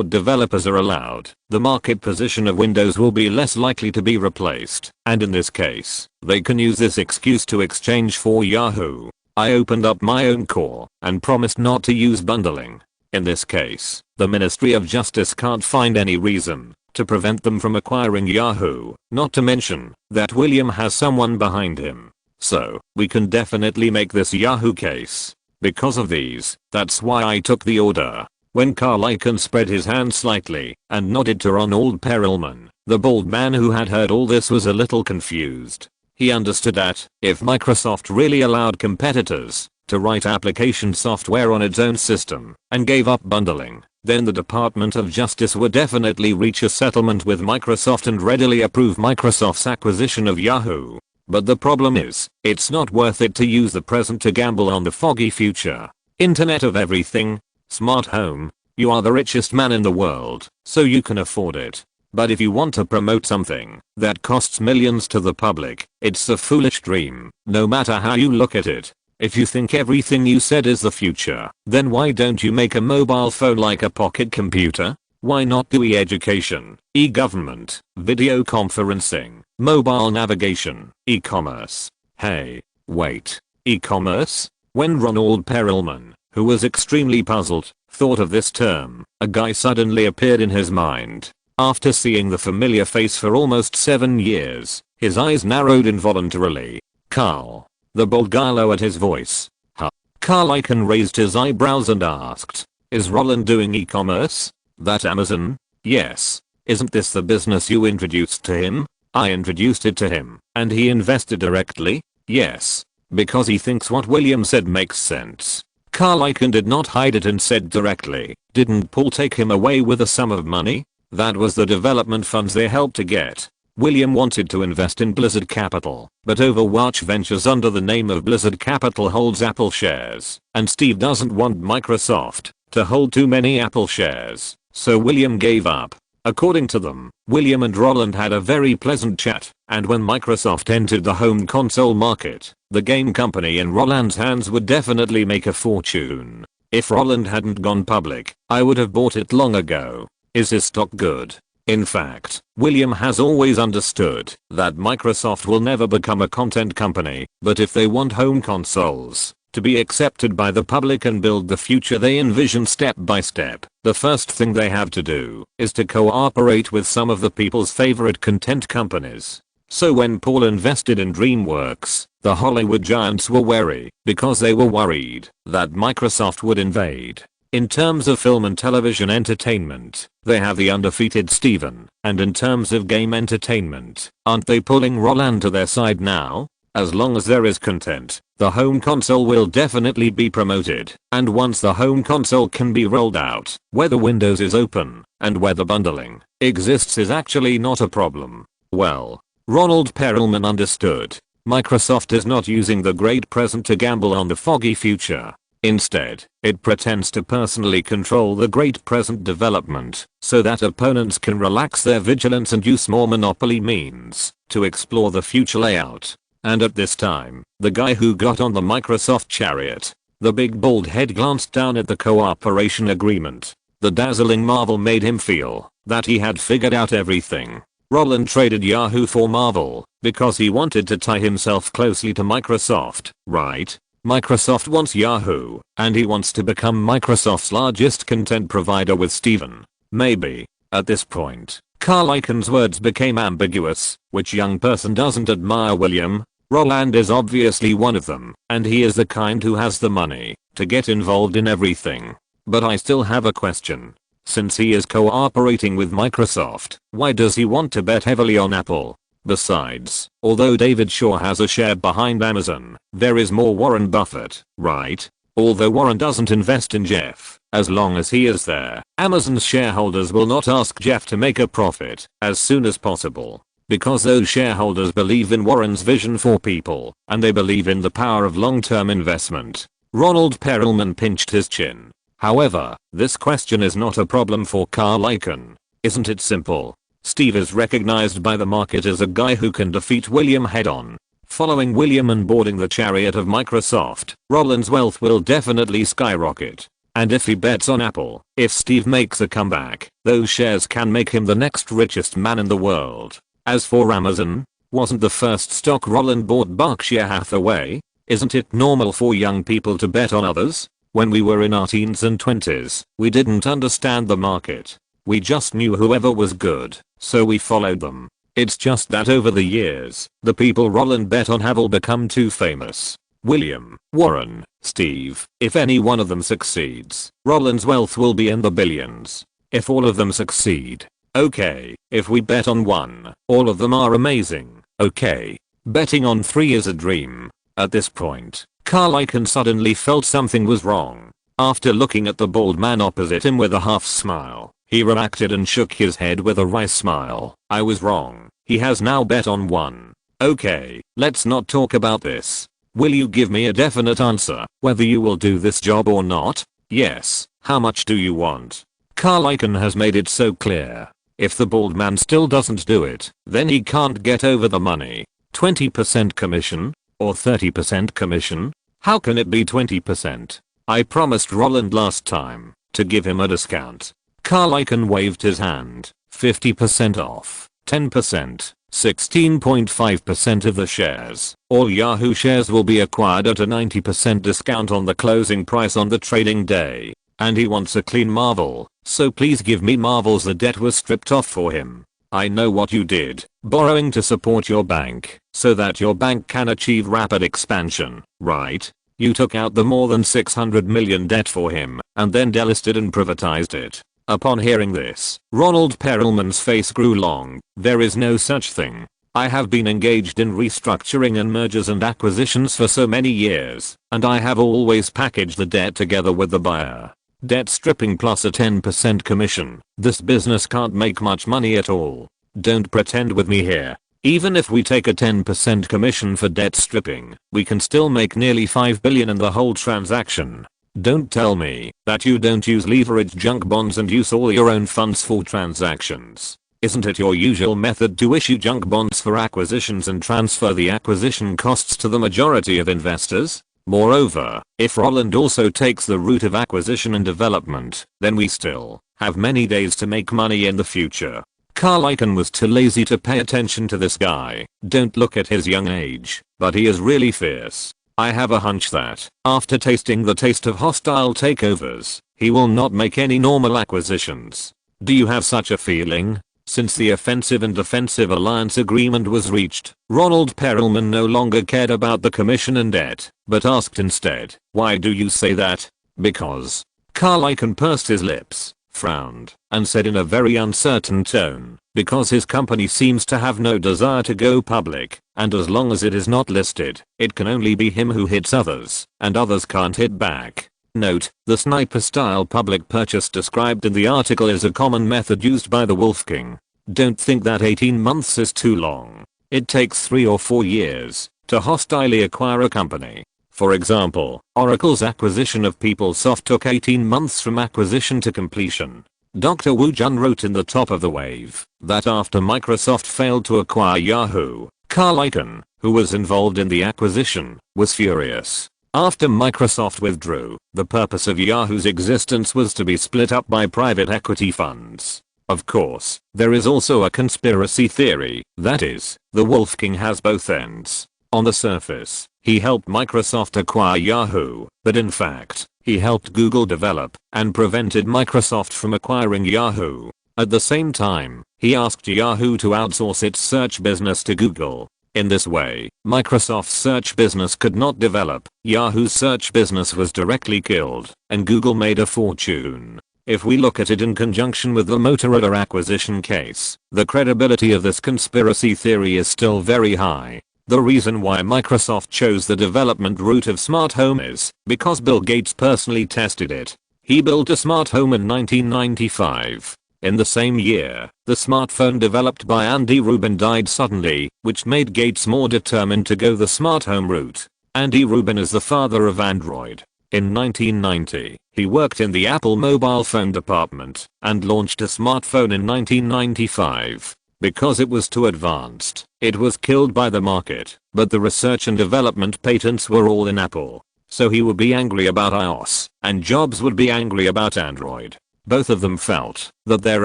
developers are allowed, the market position of Windows will be less likely to be replaced, and in this case, they can use this excuse to exchange for Yahoo. I opened up my own core and promised not to use bundling. In this case, the Ministry of Justice can't find any reason to prevent them from acquiring Yahoo, not to mention that William has someone behind him. So, we can definitely make this Yahoo case. Because of these, that's why I took the order. When Carl Icahn spread his hand slightly and nodded to Ronald Perelman, the bald man who had heard all this was a little confused. He understood that if Microsoft really allowed competitors to write application software on its own system and gave up bundling, then the Department of Justice would definitely reach a settlement with Microsoft and readily approve Microsoft's acquisition of Yahoo. But the problem is, it's not worth it to use the present to gamble on the foggy future. Internet of Everything, smart home, you are the richest man in the world, so you can afford it. But if you want to promote something that costs millions to the public, it's a foolish dream, no matter how you look at it. If you think everything you said is the future, then why don't you make a mobile phone like a pocket computer? Why not do e-education, e-government, video conferencing, mobile navigation, e-commerce? Hey, wait, e-commerce? When Ronald Perelman, who was extremely puzzled, thought of this term, a guy suddenly appeared in his mind. After seeing the familiar face for almost 7 years, his eyes narrowed involuntarily. Carl. The bald guy lowered his voice. Huh? Carl Icahn raised his eyebrows and asked, "Is Roland doing e-commerce? That Amazon?" "Yes. Isn't this the business you introduced to him?" "I introduced it to him, and he invested directly?" "Yes. Because he thinks what William said makes sense." Carl Icahn did not hide it and said directly, "Didn't Paul take him away with a sum of money? That was the development funds they helped to get. William wanted to invest in Blizzard Capital, but Overwatch Ventures under the name of Blizzard Capital holds Apple shares, and Steve doesn't want Microsoft to hold too many Apple shares, so William gave up." According to them, William and Roland had a very pleasant chat, and when Microsoft entered the home console market, the game company in Roland's hands would definitely make a fortune. If Roland hadn't gone public, I would have bought it long ago. Is his stock good? In fact, William has always understood that Microsoft will never become a content company, but if they want home consoles to be accepted by the public and build the future they envision step by step, the first thing they have to do is to cooperate with some of the people's favorite content companies. So when Paul invested in DreamWorks, The Hollywood giants were wary because they were worried that Microsoft would invade. In terms of film and television entertainment, they have the undefeated Steven, and in terms of game entertainment, aren't they pulling Roland to their side now? As long as there is content, the home console will definitely be promoted, and once the home console can be rolled out, whether Windows is open, and whether bundling exists is actually not a problem. Well, Ronald Perelman understood. Microsoft is not using the great present to gamble on the foggy future. Instead, it pretends to personally control the great present development so that opponents can relax their vigilance and use more monopoly means to explore the future layout. And at this time, the guy who got on the Microsoft chariot, the big bald head, glanced down at the cooperation agreement. The dazzling marvel made him feel that he had figured out everything. Roland traded Yahoo for Marvel because he wanted to tie himself closely to Microsoft, right? Microsoft wants Yahoo, and he wants to become Microsoft's largest content provider with Steven. Maybe. At this point, Carl Icahn's words became ambiguous. Which young person doesn't admire William? Roland is obviously one of them, and he is the kind who has the money to get involved in everything. But I still have a question. Since he is cooperating with Microsoft, why does he want to bet heavily on Apple? Besides, although David Shaw has a share behind Amazon, there is more Warren Buffett, right? Although Warren doesn't invest in Jeff, as long as he is there, Amazon's shareholders will not ask Jeff to make a profit as soon as possible. Because those shareholders believe in Warren's vision for people, and they believe in the power of long-term investment. Ronald Perelman pinched his chin. However, this question is not a problem for Carl Icahn. Isn't it simple? Steve is recognized by the market as a guy who can defeat William head-on. Following William and boarding the chariot of Microsoft, Roland's wealth will definitely skyrocket. And if he bets on Apple, if Steve makes a comeback, those shares can make him the next richest man in the world. As for Amazon, wasn't the first stock Roland bought Berkshire Hathaway? Isn't it normal for young people to bet on others? When we were in our teens and 20s, we didn't understand the market. We just knew whoever was good, so we followed them. It's just that over the years, the people Roland bet on have all become too famous. William, Warren, Steve, if any one of them succeeds, Roland's wealth will be in the billions. If all of them succeed, okay. If we bet on one, all of them are amazing, okay. Betting on 3 is a dream. At this point, Carl Icahn suddenly felt something was wrong. After looking at the bald man opposite him with a half smile, he reacted and shook his head with a wry smile. I was wrong. He has now bet on one. Okay, let's not talk about this. Will you give me a definite answer, whether you will do this job or not? Yes. How much do you want? Carl Icahn has made it so clear. If the bald man still doesn't do it, then he can't get over the money. 20% commission? Or 30% commission? How can it be 20%? I promised Roland last time to give him a discount. Carl Icahn waved his hand. 50% off. 10%. 16.5% of the shares. All Yahoo shares will be acquired at a 90% discount on the closing price on the trading day. And he wants a clean Marvel, so please give me Marvels. The debt was stripped off for him. I know what you did, borrowing to support your bank, so that your bank can achieve rapid expansion, right? You took out the more than 600 million debt for him, and then delisted and privatized it. Upon hearing this, Ronald Perelman's face grew long. There is no such thing. I have been engaged in restructuring and mergers and acquisitions for so many years, and I have always packaged the debt together with the buyer. Debt stripping plus a 10% commission. This business can't make much money at all. Don't pretend with me here. Even if we take a 10% commission for debt stripping, we can still make nearly $5 billion in the whole transaction. Don't tell me that you don't use leveraged junk bonds and use all your own funds for transactions. Isn't it your usual method to issue junk bonds for acquisitions and transfer the acquisition costs to the majority of investors? Moreover, if Roland also takes the route of acquisition and development, then we still have many days to make money in the future. Carl Icahn was too lazy to pay attention to this guy. Don't look at his young age, but he is really fierce. I have a hunch that, after tasting the taste of hostile takeovers, he will not make any normal acquisitions. Do you have such a feeling? Since the offensive and defensive alliance agreement was reached, Ronald Perelman no longer cared about the commission and debt, but asked instead, "Why do you say that?" "Because." Carl Icahn pursed his lips, frowned, and said in a very uncertain tone, "Because his company seems to have no desire to go public, and as long as it is not listed, it can only be him who hits others, and others can't hit back." Note, the sniper-style public purchase described in the article is a common method used by the Wolf King. Don't think that 18 months is too long. It takes 3 or 4 years to hostilely acquire a company. For example, Oracle's acquisition of PeopleSoft took 18 months from acquisition to completion. Dr. Wu Jun wrote in The Top of the Wave that after Microsoft failed to acquire Yahoo, Carl Icahn, who was involved in the acquisition, was furious. After Microsoft withdrew, the purpose of Yahoo's existence was to be split up by private equity funds. Of course, there is also a conspiracy theory, that is, the Wolf King has both ends. On the surface, he helped Microsoft acquire Yahoo, but in fact, he helped Google develop and prevented Microsoft from acquiring Yahoo. At the same time, he asked Yahoo to outsource its search business to Google. In this way, Microsoft's search business could not develop, Yahoo's search business was directly killed, and Google made a fortune. If we look at it in conjunction with the Motorola acquisition case, the credibility of this conspiracy theory is still very high. The reason why Microsoft chose the development route of smart home is because Bill Gates personally tested it. He built a smart home in 1995. In the same year, the smartphone developed by Andy Rubin died suddenly, which made Gates more determined to go the smart home route. Andy Rubin is the father of Android. In 1990, he worked in the Apple mobile phone department and launched a smartphone in 1995. Because it was too advanced, it was killed by the market, but the research and development patents were all in Apple. So he would be angry about iOS, and Jobs would be angry about Android. Both of them felt that their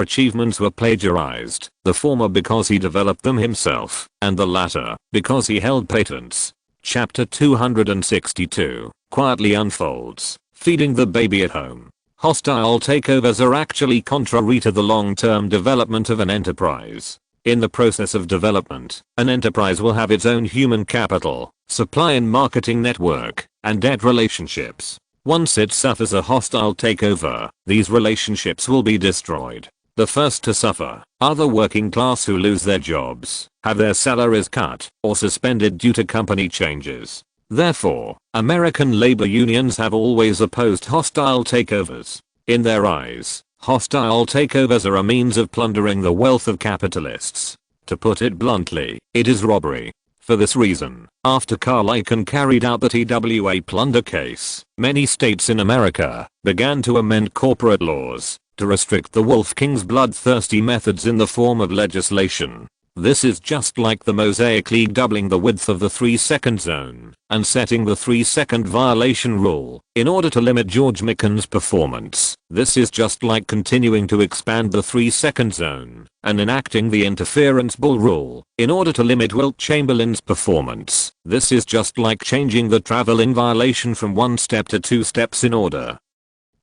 achievements were plagiarized, the former because he developed them himself, and the latter because he held patents. Chapter 262 quietly unfolds, feeding the baby at home. Hostile takeovers are actually contrary to the long-term development of an enterprise. In the process of development, an enterprise will have its own human capital, supply and marketing network, and debt relationships. Once it suffers a hostile takeover, these relationships will be destroyed. The first to suffer are the working class who lose their jobs, have their salaries cut, or suspended due to company changes. Therefore, American labor unions have always opposed hostile takeovers. In their eyes, hostile takeovers are a means of plundering the wealth of capitalists. To put it bluntly, it is robbery. For this reason, after Carl Icahn carried out the TWA plunder case, many states in America began to amend corporate laws to restrict the Wolf King's bloodthirsty methods in the form of legislation. This is just like the Mosaic League doubling the width of the 3-second zone and setting the 3-second violation rule in order to limit George Mikan's performance. This is just like continuing to expand the 3-second zone and enacting the interference bull rule in order to limit Wilt Chamberlain's performance. This is just like changing the traveling violation from 1 step to 2 steps in order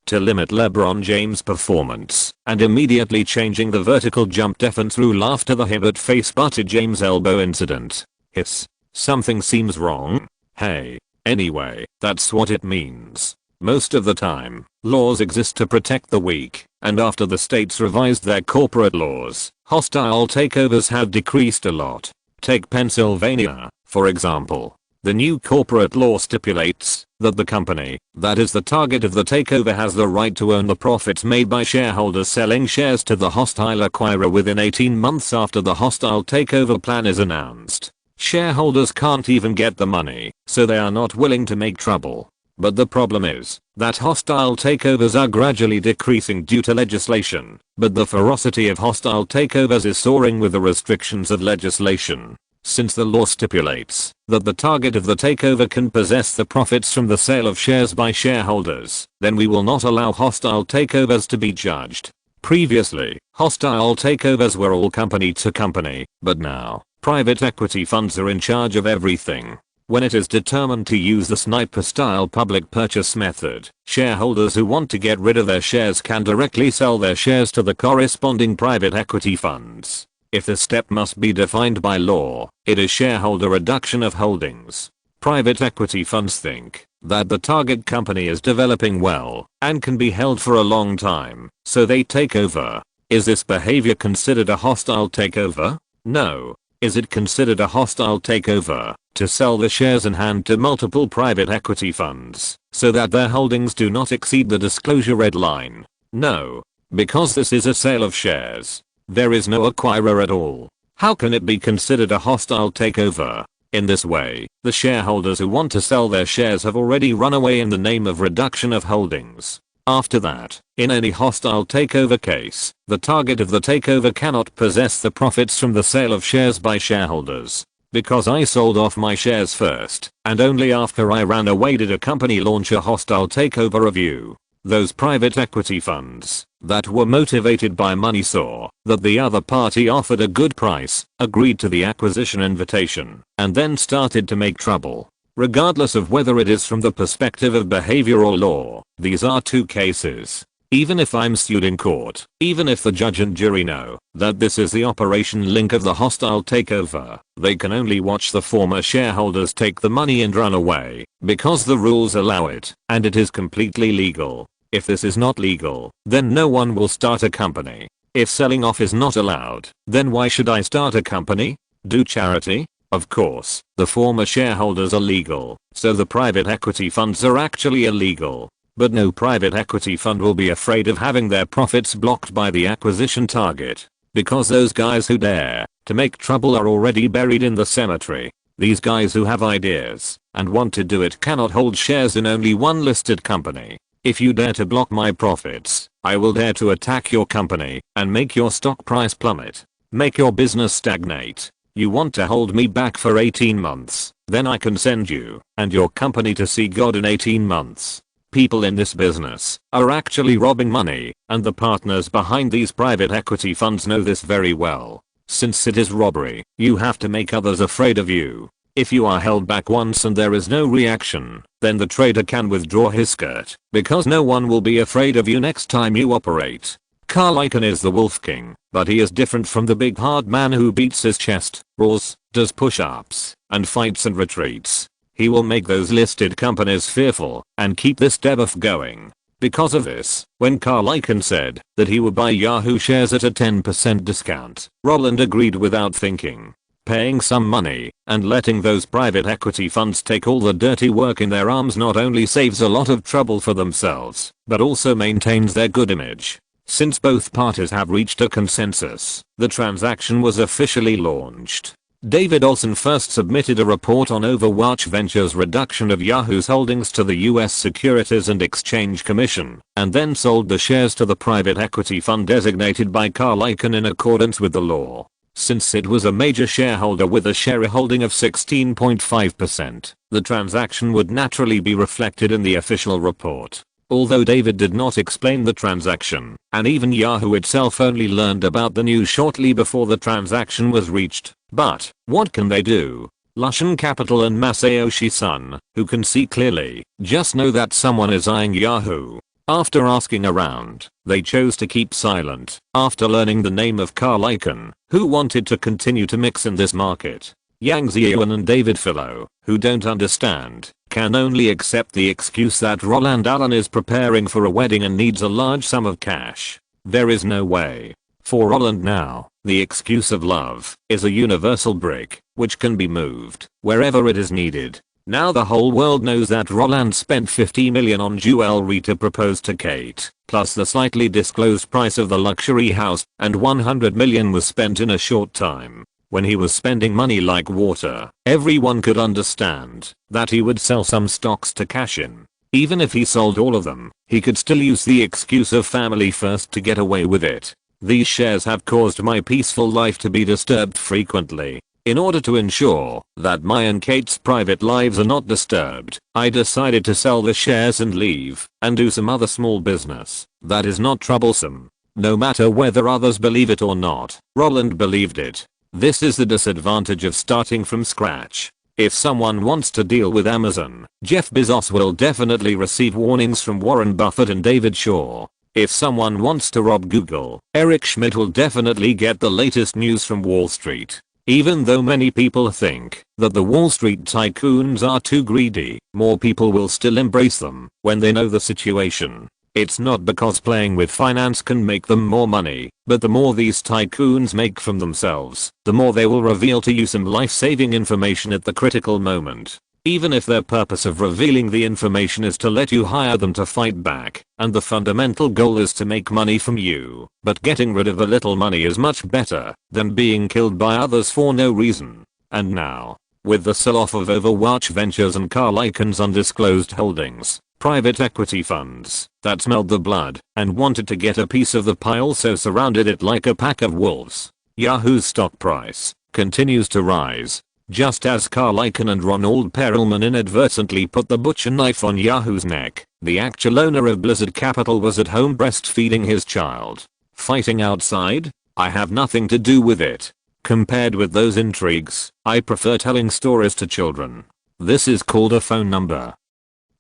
to limit LeBron James' performance, and immediately changing the vertical jump defense rule after the Hibbert face-butted James elbow incident. Hiss. Something seems wrong? Hey. Anyway, that's what it means. Most of the time, laws exist to protect the weak, and after the states revised their corporate laws, hostile takeovers have decreased a lot. Take Pennsylvania, for example. The new corporate law stipulates that the company that is the target of the takeover has the right to own the profits made by shareholders selling shares to the hostile acquirer within 18 months after the hostile takeover plan is announced. Shareholders can't even get the money, so they are not willing to make trouble. But the problem is that hostile takeovers are gradually decreasing due to legislation, but the ferocity of hostile takeovers is soaring with the restrictions of legislation. Since the law stipulates that the target of the takeover can possess the profits from the sale of shares by shareholders, then we will not allow hostile takeovers to be judged. Previously, hostile takeovers were all company to company, but now, private equity funds are in charge of everything. When it is determined to use the sniper-style public purchase method, shareholders who want to get rid of their shares can directly sell their shares to the corresponding private equity funds. If the step must be defined by law, it is shareholder reduction of holdings. Private equity funds think that the target company is developing well and can be held for a long time, so they take over. Is this behavior considered a hostile takeover? No. Is it considered a hostile takeover to sell the shares in hand to multiple private equity funds so that their holdings do not exceed the disclosure red line? No. Because this is a sale of shares. There is no acquirer at all. How can it be considered a hostile takeover? In this way, the shareholders who want to sell their shares have already run away in the name of reduction of holdings. After that, in any hostile takeover case, the target of the takeover cannot possess the profits from the sale of shares by shareholders. Because I sold off my shares first, and only after I ran away did a company launch a hostile takeover review. Those private equity funds that were motivated by money saw that the other party offered a good price, agreed to the acquisition invitation, and then started to make trouble. Regardless of whether it is from the perspective of behavior or law, these are two cases. Even if I'm sued in court, even if the judge and jury know that this is the operation link of the hostile takeover, they can only watch the former shareholders take the money and run away, because the rules allow it, and it is completely legal. If this is not legal, then no one will start a company. If selling off is not allowed, then why should I start a company? Do charity? Of course, the former shareholders are legal, so the private equity funds are actually illegal. But no private equity fund will be afraid of having their profits blocked by the acquisition target. Because those guys who dare to make trouble are already buried in the cemetery. These guys who have ideas and want to do it cannot hold shares in only one listed company. If you dare to block my profits, I will dare to attack your company and make your stock price plummet. Make your business stagnate. You want to hold me back for 18 months, then I can send you and your company to see God in 18 months. People in this business are actually robbing money, and the partners behind these private equity funds know this very well. Since it is robbery, you have to make others afraid of you. If you are held back once and there is no reaction, then the trader can withdraw his skirt, because no one will be afraid of you next time you operate. Carl Icahn is the Wolf King, but he is different from the big hard man who beats his chest, roars, does push-ups, and fights and retreats. He will make those listed companies fearful and keep this debuff going. Because of this, when Carl Icahn said that he would buy Yahoo shares at a 10% discount, Roland agreed without thinking. Paying some money and letting those private equity funds take all the dirty work in their arms not only saves a lot of trouble for themselves, but also maintains their good image. Since both parties have reached a consensus, the transaction was officially launched. David Olsen first submitted a report on Overwatch Ventures' reduction of Yahoo's holdings to the US Securities and Exchange Commission, and then sold the shares to the private equity fund designated by Carl Icahn in accordance with the law. Since it was a major shareholder with a shareholding of 16.5%, the transaction would naturally be reflected in the official report. Although David did not explain the transaction, and even Yahoo itself only learned about the news shortly before the transaction was reached. But, what can they do? Lushan Capital and Masayoshi Son, who can see clearly, just know that someone is eyeing Yahoo. After asking around, they chose to keep silent after learning the name of Carl Icahn, who wanted to continue to mix in this market. Yang Xiaowen and David Philo, who don't understand, can only accept the excuse that Roland Allen is preparing for a wedding and needs a large sum of cash. There is no way. For Roland now, the excuse of love is a universal brick, which can be moved wherever it is needed. Now the whole world knows that Roland spent $50 million on jewelry to propose to Kate, plus the slightly disclosed price of the luxury house, and $100 million was spent in a short time. When he was spending money like water, everyone could understand that he would sell some stocks to cash in. Even if he sold all of them, he could still use the excuse of family first to get away with it. These shares have caused my peaceful life to be disturbed frequently. In order to ensure that my and Kate's private lives are not disturbed, I decided to sell the shares and leave and do some other small business that is not troublesome. No matter whether others believe it or not, Roland believed it. This is the disadvantage of starting from scratch. If someone wants to deal with Amazon, Jeff Bezos will definitely receive warnings from Warren Buffett and David Shaw. If someone wants to rob Google, Eric Schmidt will definitely get the latest news from Wall Street. Even though many people think that the Wall Street tycoons are too greedy, more people will still embrace them when they know the situation. It's not because playing with finance can make them more money, but the more these tycoons make from themselves, the more they will reveal to you some life-saving information at the critical moment. Even if their purpose of revealing the information is to let you hire them to fight back, and the fundamental goal is to make money from you, but getting rid of a little money is much better than being killed by others for no reason. And now, with the sell-off of Overwatch Ventures and Carl Icahn's undisclosed holdings, private equity funds that smelled the blood and wanted to get a piece of the pie also surrounded it like a pack of wolves. Yahoo's stock price continues to rise, just as Carl Icahn and Ronald Perelman inadvertently put the butcher knife on Yahoo's neck. The actual owner of Blizzard Capital was at home breastfeeding his child. Fighting outside? I have nothing to do with it. Compared with those intrigues, I prefer telling stories to children. This is called a phone number.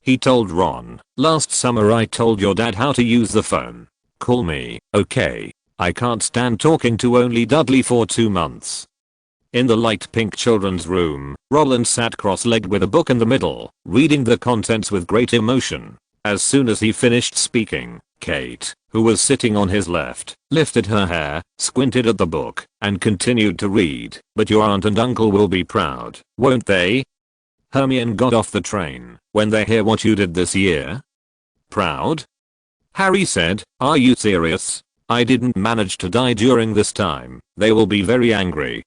He told Ron, last summer I told your dad how to use the phone. Call me, okay? I can't stand talking to only Dudley for 2 months. In the light pink children's room, Roland sat cross-legged with a book in the middle, reading the contents with great emotion. As soon as he finished speaking, Kate, who was sitting on his left, lifted her hair, squinted at the book, and continued to read. But your aunt and uncle will be proud, won't they? Hermione got off the train. When they hear what you did this year? Proud? Harry said, are you serious? I didn't manage to die during this time. They will be very angry.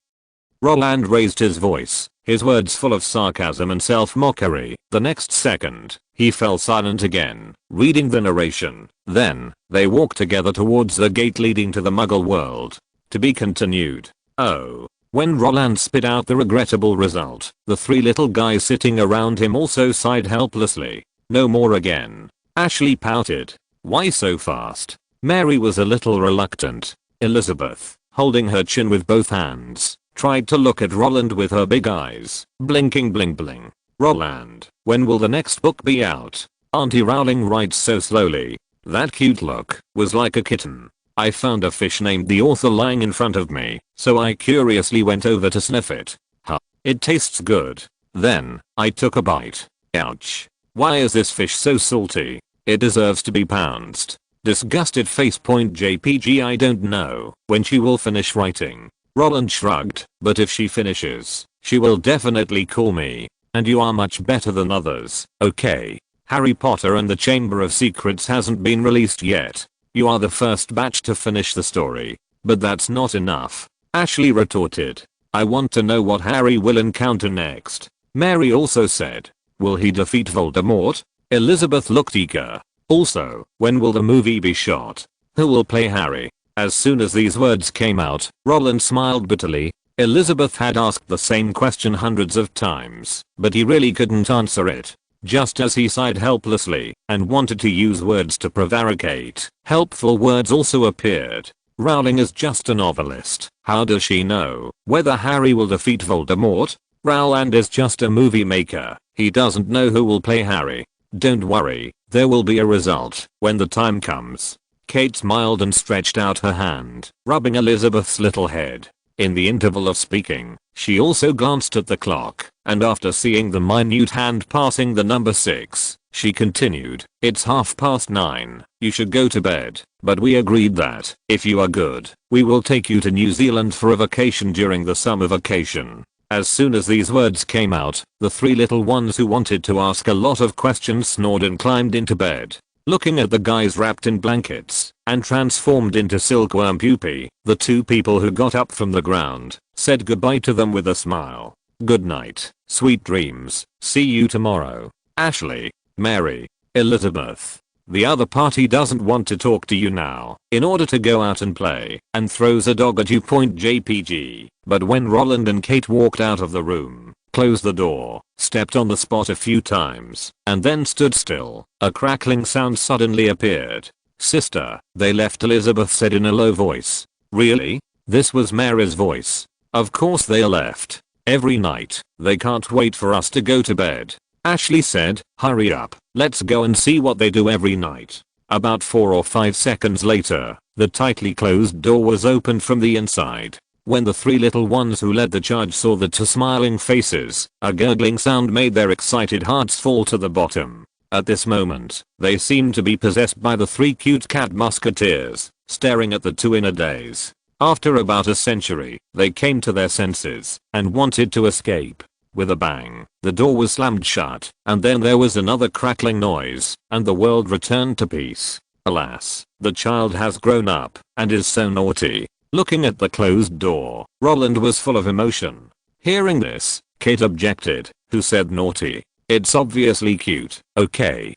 Roland raised his voice, his words full of sarcasm and self-mockery. The next second, he fell silent again, reading the narration. Then, they walked together towards the gate leading to the Muggle world. To be continued. Oh. When Roland spit out the regrettable result, the 3 little guys sitting around him also sighed helplessly. No more again. Ashley pouted. Why so fast? Mary was a little reluctant. Elizabeth, holding her chin with both hands, tried to look at Roland with her big eyes, blinking bling bling. Roland, when will the next book be out? Auntie Rowling writes so slowly. That cute look was like a kitten. I found a fish named the author lying in front of me, so I curiously went over to sniff it. Huh. It tastes good. Then, I took a bite. Ouch. Why is this fish so salty? It deserves to be pounced. Disgusted facepoint JPG. I don't know when she will finish writing. Roland shrugged, but if she finishes, she will definitely call me. And you are much better than others, okay? Harry Potter and the Chamber of Secrets hasn't been released yet. You are the first batch to finish the story. But that's not enough. Ashley retorted. I want to know what Harry will encounter next. Mary also said. Will he defeat Voldemort? Elizabeth looked eager. Also, when will the movie be shot? Who will play Harry? As soon as these words came out, Roland smiled bitterly. Elizabeth had asked the same question hundreds of times, but he really couldn't answer it. Just as he sighed helplessly and wanted to use words to prevaricate, helpful words also appeared. Rowling is just a novelist. How does she know whether Harry will defeat Voldemort? Roland is just a movie maker. He doesn't know who will play Harry. Don't worry, there will be a result when the time comes. Kate smiled and stretched out her hand, rubbing Elizabeth's little head. In the interval of speaking, she also glanced at the clock, and after seeing the minute hand passing the number 6, she continued, it's 9:30. You should go to bed, but we agreed that, if you are good, we will take you to New Zealand for a vacation during the summer vacation. As soon as these words came out, the 3 little ones who wanted to ask a lot of questions snored and climbed into bed. Looking at the guys wrapped in blankets and transformed into silkworm pupae, the 2 people who got up from the ground said goodbye to them with a smile. Good night, sweet dreams, see you tomorrow. Ashley, Mary, Elizabeth. The other party doesn't want to talk to you now, in order to go out and play, and throws a dog at you. JPG. But when Roland and Kate walked out of the room, closed the door, stepped on the spot a few times, and then stood still, a crackling sound suddenly appeared. Sister, they left, Elizabeth said in a low voice. Really? This was Mary's voice. Of course they left. every night. They can't wait for us to go to bed. Ashley said, hurry up, let's go and see what they do every night. About 4 or 5 seconds later, the tightly closed door was opened from the inside. When the 3 little ones who led the charge saw the 2 smiling faces, a gurgling sound made their excited hearts fall to the bottom. At this moment, they seemed to be possessed by the 3 cute cat musketeers, staring at the 2 in a daze. After about a century, they came to their senses and wanted to escape. With a bang, the door was slammed shut, and then there was another crackling noise, and the world returned to peace. Alas, the child has grown up and is so naughty. Looking at the closed door, Roland was full of emotion. Hearing this, Kate objected, who said naughty. It's obviously cute. Okay,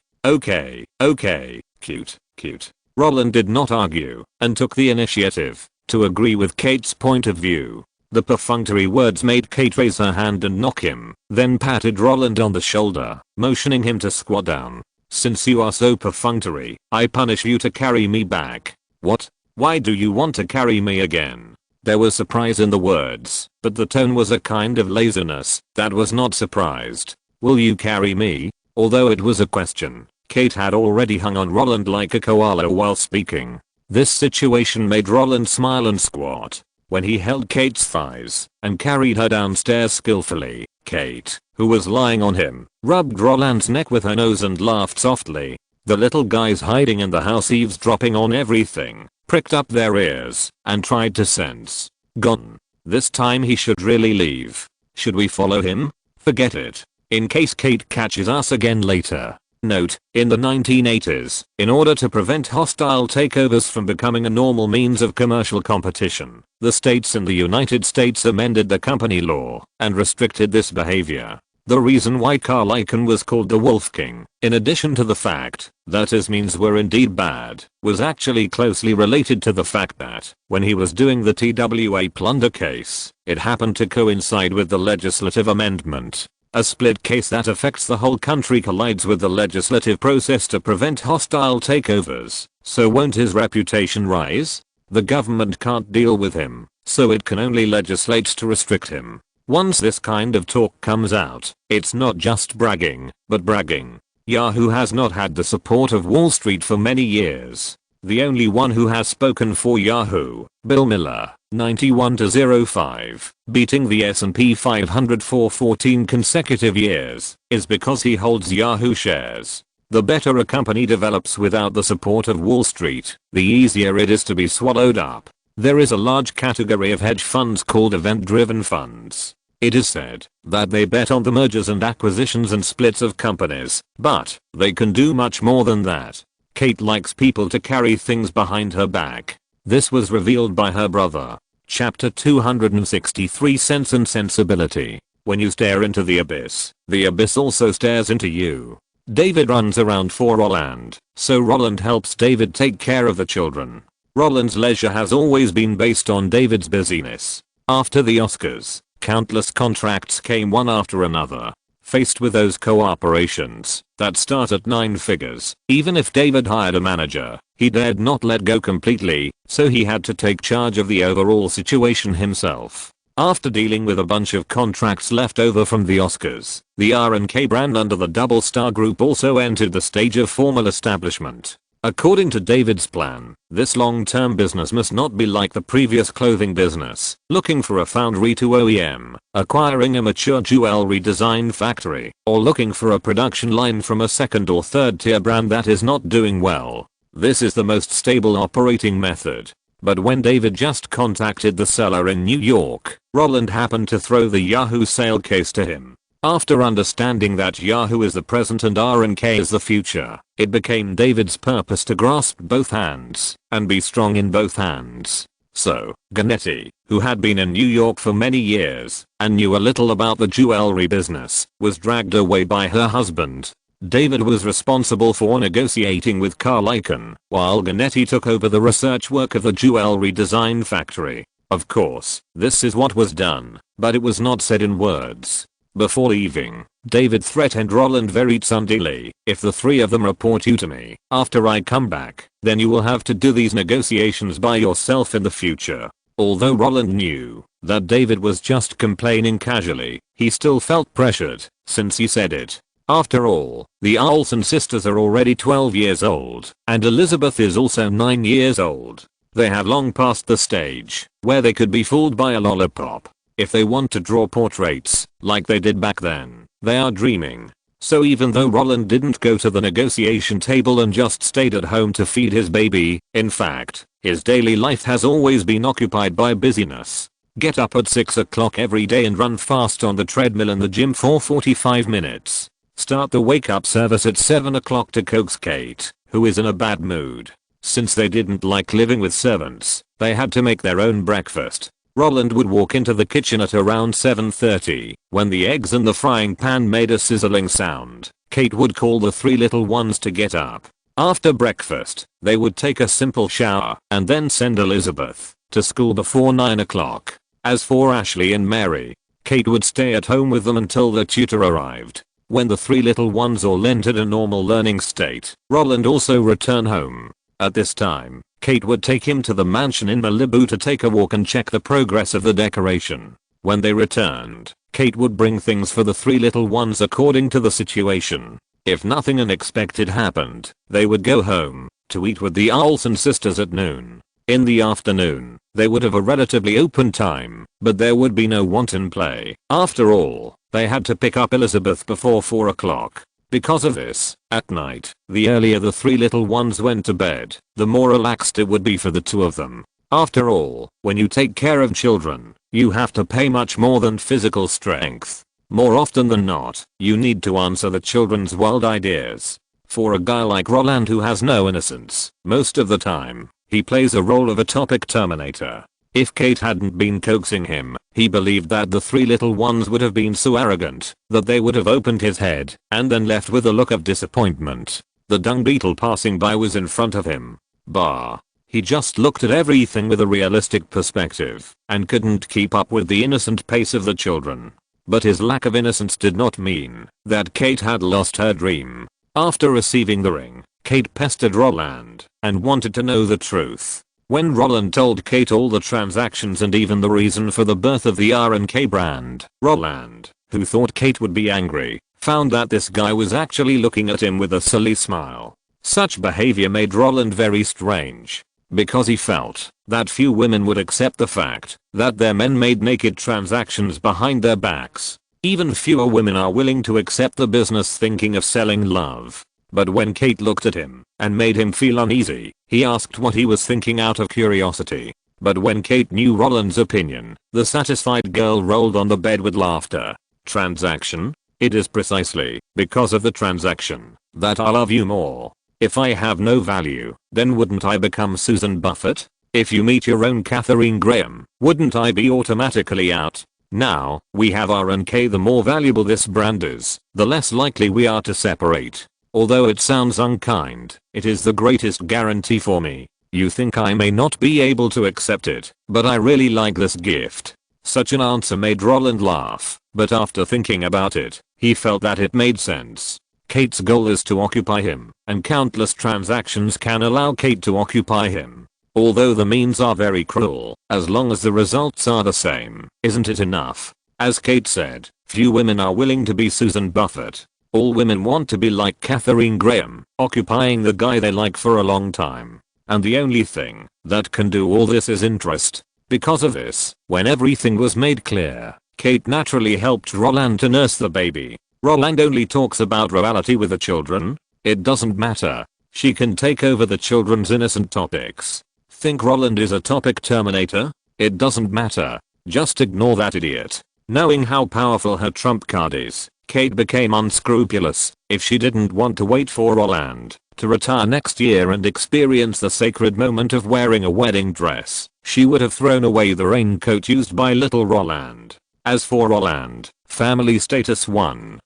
cute. Roland did not argue and took the initiative to agree with Kate's point of view. The perfunctory words made Kate raise her hand and knock him, then patted Roland on the shoulder, motioning him to squat down. Since you are so perfunctory, I punish you to carry me back. What? Why do you want to carry me again? There was surprise in the words, but the tone was a kind of laziness that was not surprised. Will you carry me? Although it was a question, Kate had already hung on Roland like a koala while speaking. This situation made Roland smile and squat. When he held Kate's thighs and carried her downstairs skillfully, Kate, who was lying on him, rubbed Roland's neck with her nose and laughed softly. The little guys hiding in the house eavesdropping on everything, pricked up their ears and tried to sense. Gone. This time he should really leave. Should we follow him? Forget it. In case Kate catches us again later. Note, in the 1980s, in order to prevent hostile takeovers from becoming a normal means of commercial competition, the states in the United States amended the company law and restricted this behavior. The reason why Carl Icahn was called the Wolf King, in addition to the fact that his means were indeed bad, was actually closely related to the fact that, when he was doing the TWA plunder case, it happened to coincide with the legislative amendment. A split case that affects the whole country collides with the legislative process to prevent hostile takeovers, so won't his reputation rise? The government can't deal with him, so it can only legislate to restrict him. Once this kind of talk comes out, it's not just bragging, but bragging. Yahoo has not had the support of Wall Street for many years. The only one who has spoken for Yahoo, Bill Miller, 91-05, beating the S&P 500 for 14 consecutive years, is because he holds Yahoo shares. The better a company develops without the support of Wall Street, the easier it is to be swallowed up. There is a large category of hedge funds called event-driven funds. It is said that they bet on the mergers and acquisitions and splits of companies, but they can do much more than that. Kate likes people to carry things behind her back. This was revealed by her brother. Chapter 263 Sense and Sensibility. When you stare into the abyss also stares into you. David runs around for Roland, so Roland helps David take care of the children. Roland's leisure has always been based on David's busyness. After the Oscars, countless contracts came one after another. Faced with those co-operations that start at 9 figures, even if David hired a manager, he dared not let go completely, so he had to take charge of the overall situation himself. After dealing with a bunch of contracts left over from the Oscars, the R&K brand under the Double Star Group also entered the stage of formal establishment. According to David's plan, this long-term business must not be like the previous clothing business, looking for a foundry to OEM, acquiring a mature jewelry design factory, or looking for a production line from a second or third tier brand that is not doing well. This is the most stable operating method. But when David just contacted the seller in New York, Roland happened to throw the Yahoo sale case to him. After understanding that Yahoo is the present and R&K is the future, it became David's purpose to grasp both hands and be strong in both hands. So, Gannetti, who had been in New York for many years and knew a little about the jewelry business, was dragged away by her husband. David was responsible for negotiating with Carl Icahn, while Gannetti took over the research work of the jewelry design factory. Of course, this is what was done, but it was not said in words. Before leaving, David threatened Roland very suddenly, if the 3 of them report you to me after I come back, then you will have to do these negotiations by yourself in the future. Although Roland knew that David was just complaining casually, he still felt pressured, since he said it. After all, the Olsen sisters are already 12 years old, and Elizabeth is also 9 years old. They have long passed the stage where they could be fooled by a lollipop. If they want to draw portraits, like they did back then, they are dreaming. So even though Roland didn't go to the negotiation table and just stayed at home to feed his baby, in fact, his daily life has always been occupied by busyness. Get up at 6 o'clock every day and run fast on the treadmill in the gym for 45 minutes. Start the wake up service at 7 o'clock to coax Kate, who is in a bad mood. Since they didn't like living with servants, they had to make their own breakfast. Roland would walk into the kitchen at around 7:30. When the eggs in the frying pan made a sizzling sound, Kate would call the 3 little ones to get up. After breakfast, they would take a simple shower and then send Elizabeth to school before 9 o'clock. As for Ashley and Mary, Kate would stay at home with them until the tutor arrived. When the 3 little ones all entered a normal learning state, Roland also returned home. At this time, Kate would take him to the mansion in Malibu to take a walk and check the progress of the decoration. When they returned, Kate would bring things for the 3 little ones according to the situation. If nothing unexpected happened, they would go home to eat with the Olsen sisters at noon. In the afternoon, they would have a relatively open time, but there would be no wanton play. After all, they had to pick up Elizabeth before 4 o'clock. Because of this, at night, the earlier the 3 little ones went to bed, the more relaxed it would be for the 2 of them. After all, when you take care of children, you have to pay much more than physical strength. More often than not, you need to answer the children's wild ideas. For a guy like Roland who has no innocence, most of the time, he plays a role of a topic terminator. If Kate hadn't been coaxing him, he believed that the 3 little ones would have been so arrogant that they would have opened his head and then left with a look of disappointment. The dung beetle passing by was in front of him. Bah. He just looked at everything with a realistic perspective and couldn't keep up with the innocent pace of the children. But his lack of innocence did not mean that Kate had lost her dream. After receiving the ring, Kate pestered Roland and wanted to know the truth. When Roland told Kate all the transactions and even the reason for the birth of the R&K brand, Roland, who thought Kate would be angry, found that this guy was actually looking at him with a silly smile. Such behavior made Roland very strange, because he felt that few women would accept the fact that their men made naked transactions behind their backs. Even fewer women are willing to accept the business thinking of selling love. But when Kate looked at him and made him feel uneasy, he asked what he was thinking out of curiosity. But when Kate knew Roland's opinion, the satisfied girl rolled on the bed with laughter. Transaction? It is precisely because of the transaction that I love you more. If I have no value, then wouldn't I become Susan Buffett? If you meet your own Katharine Graham, wouldn't I be automatically out? Now, we have R&K. The more valuable this brand is, the less likely we are to separate. Although it sounds unkind, it is the greatest guarantee for me. You think I may not be able to accept it, but I really like this gift. Such an answer made Roland laugh, but after thinking about it, he felt that it made sense. Kate's goal is to occupy him, and countless transactions can allow Kate to occupy him. Although the means are very cruel, as long as the results are the same, isn't it enough? As Kate said, few women are willing to be Susan Buffett. All women want to be like Katharine Graham, occupying the guy they like for a long time. And the only thing that can do all this is interest. Because of this, when everything was made clear, Kate naturally helped Roland to nurse the baby. Roland only talks about reality with the children. It doesn't matter. She can take over the children's innocent topics. Think Roland is a topic terminator? It doesn't matter. Just ignore that idiot. Knowing how powerful her trump card is, Kate became unscrupulous. If she didn't want to wait for Roland to retire next year and experience the sacred moment of wearing a wedding dress, she would have thrown away the raincoat used by little Roland. As for Roland, family status 1.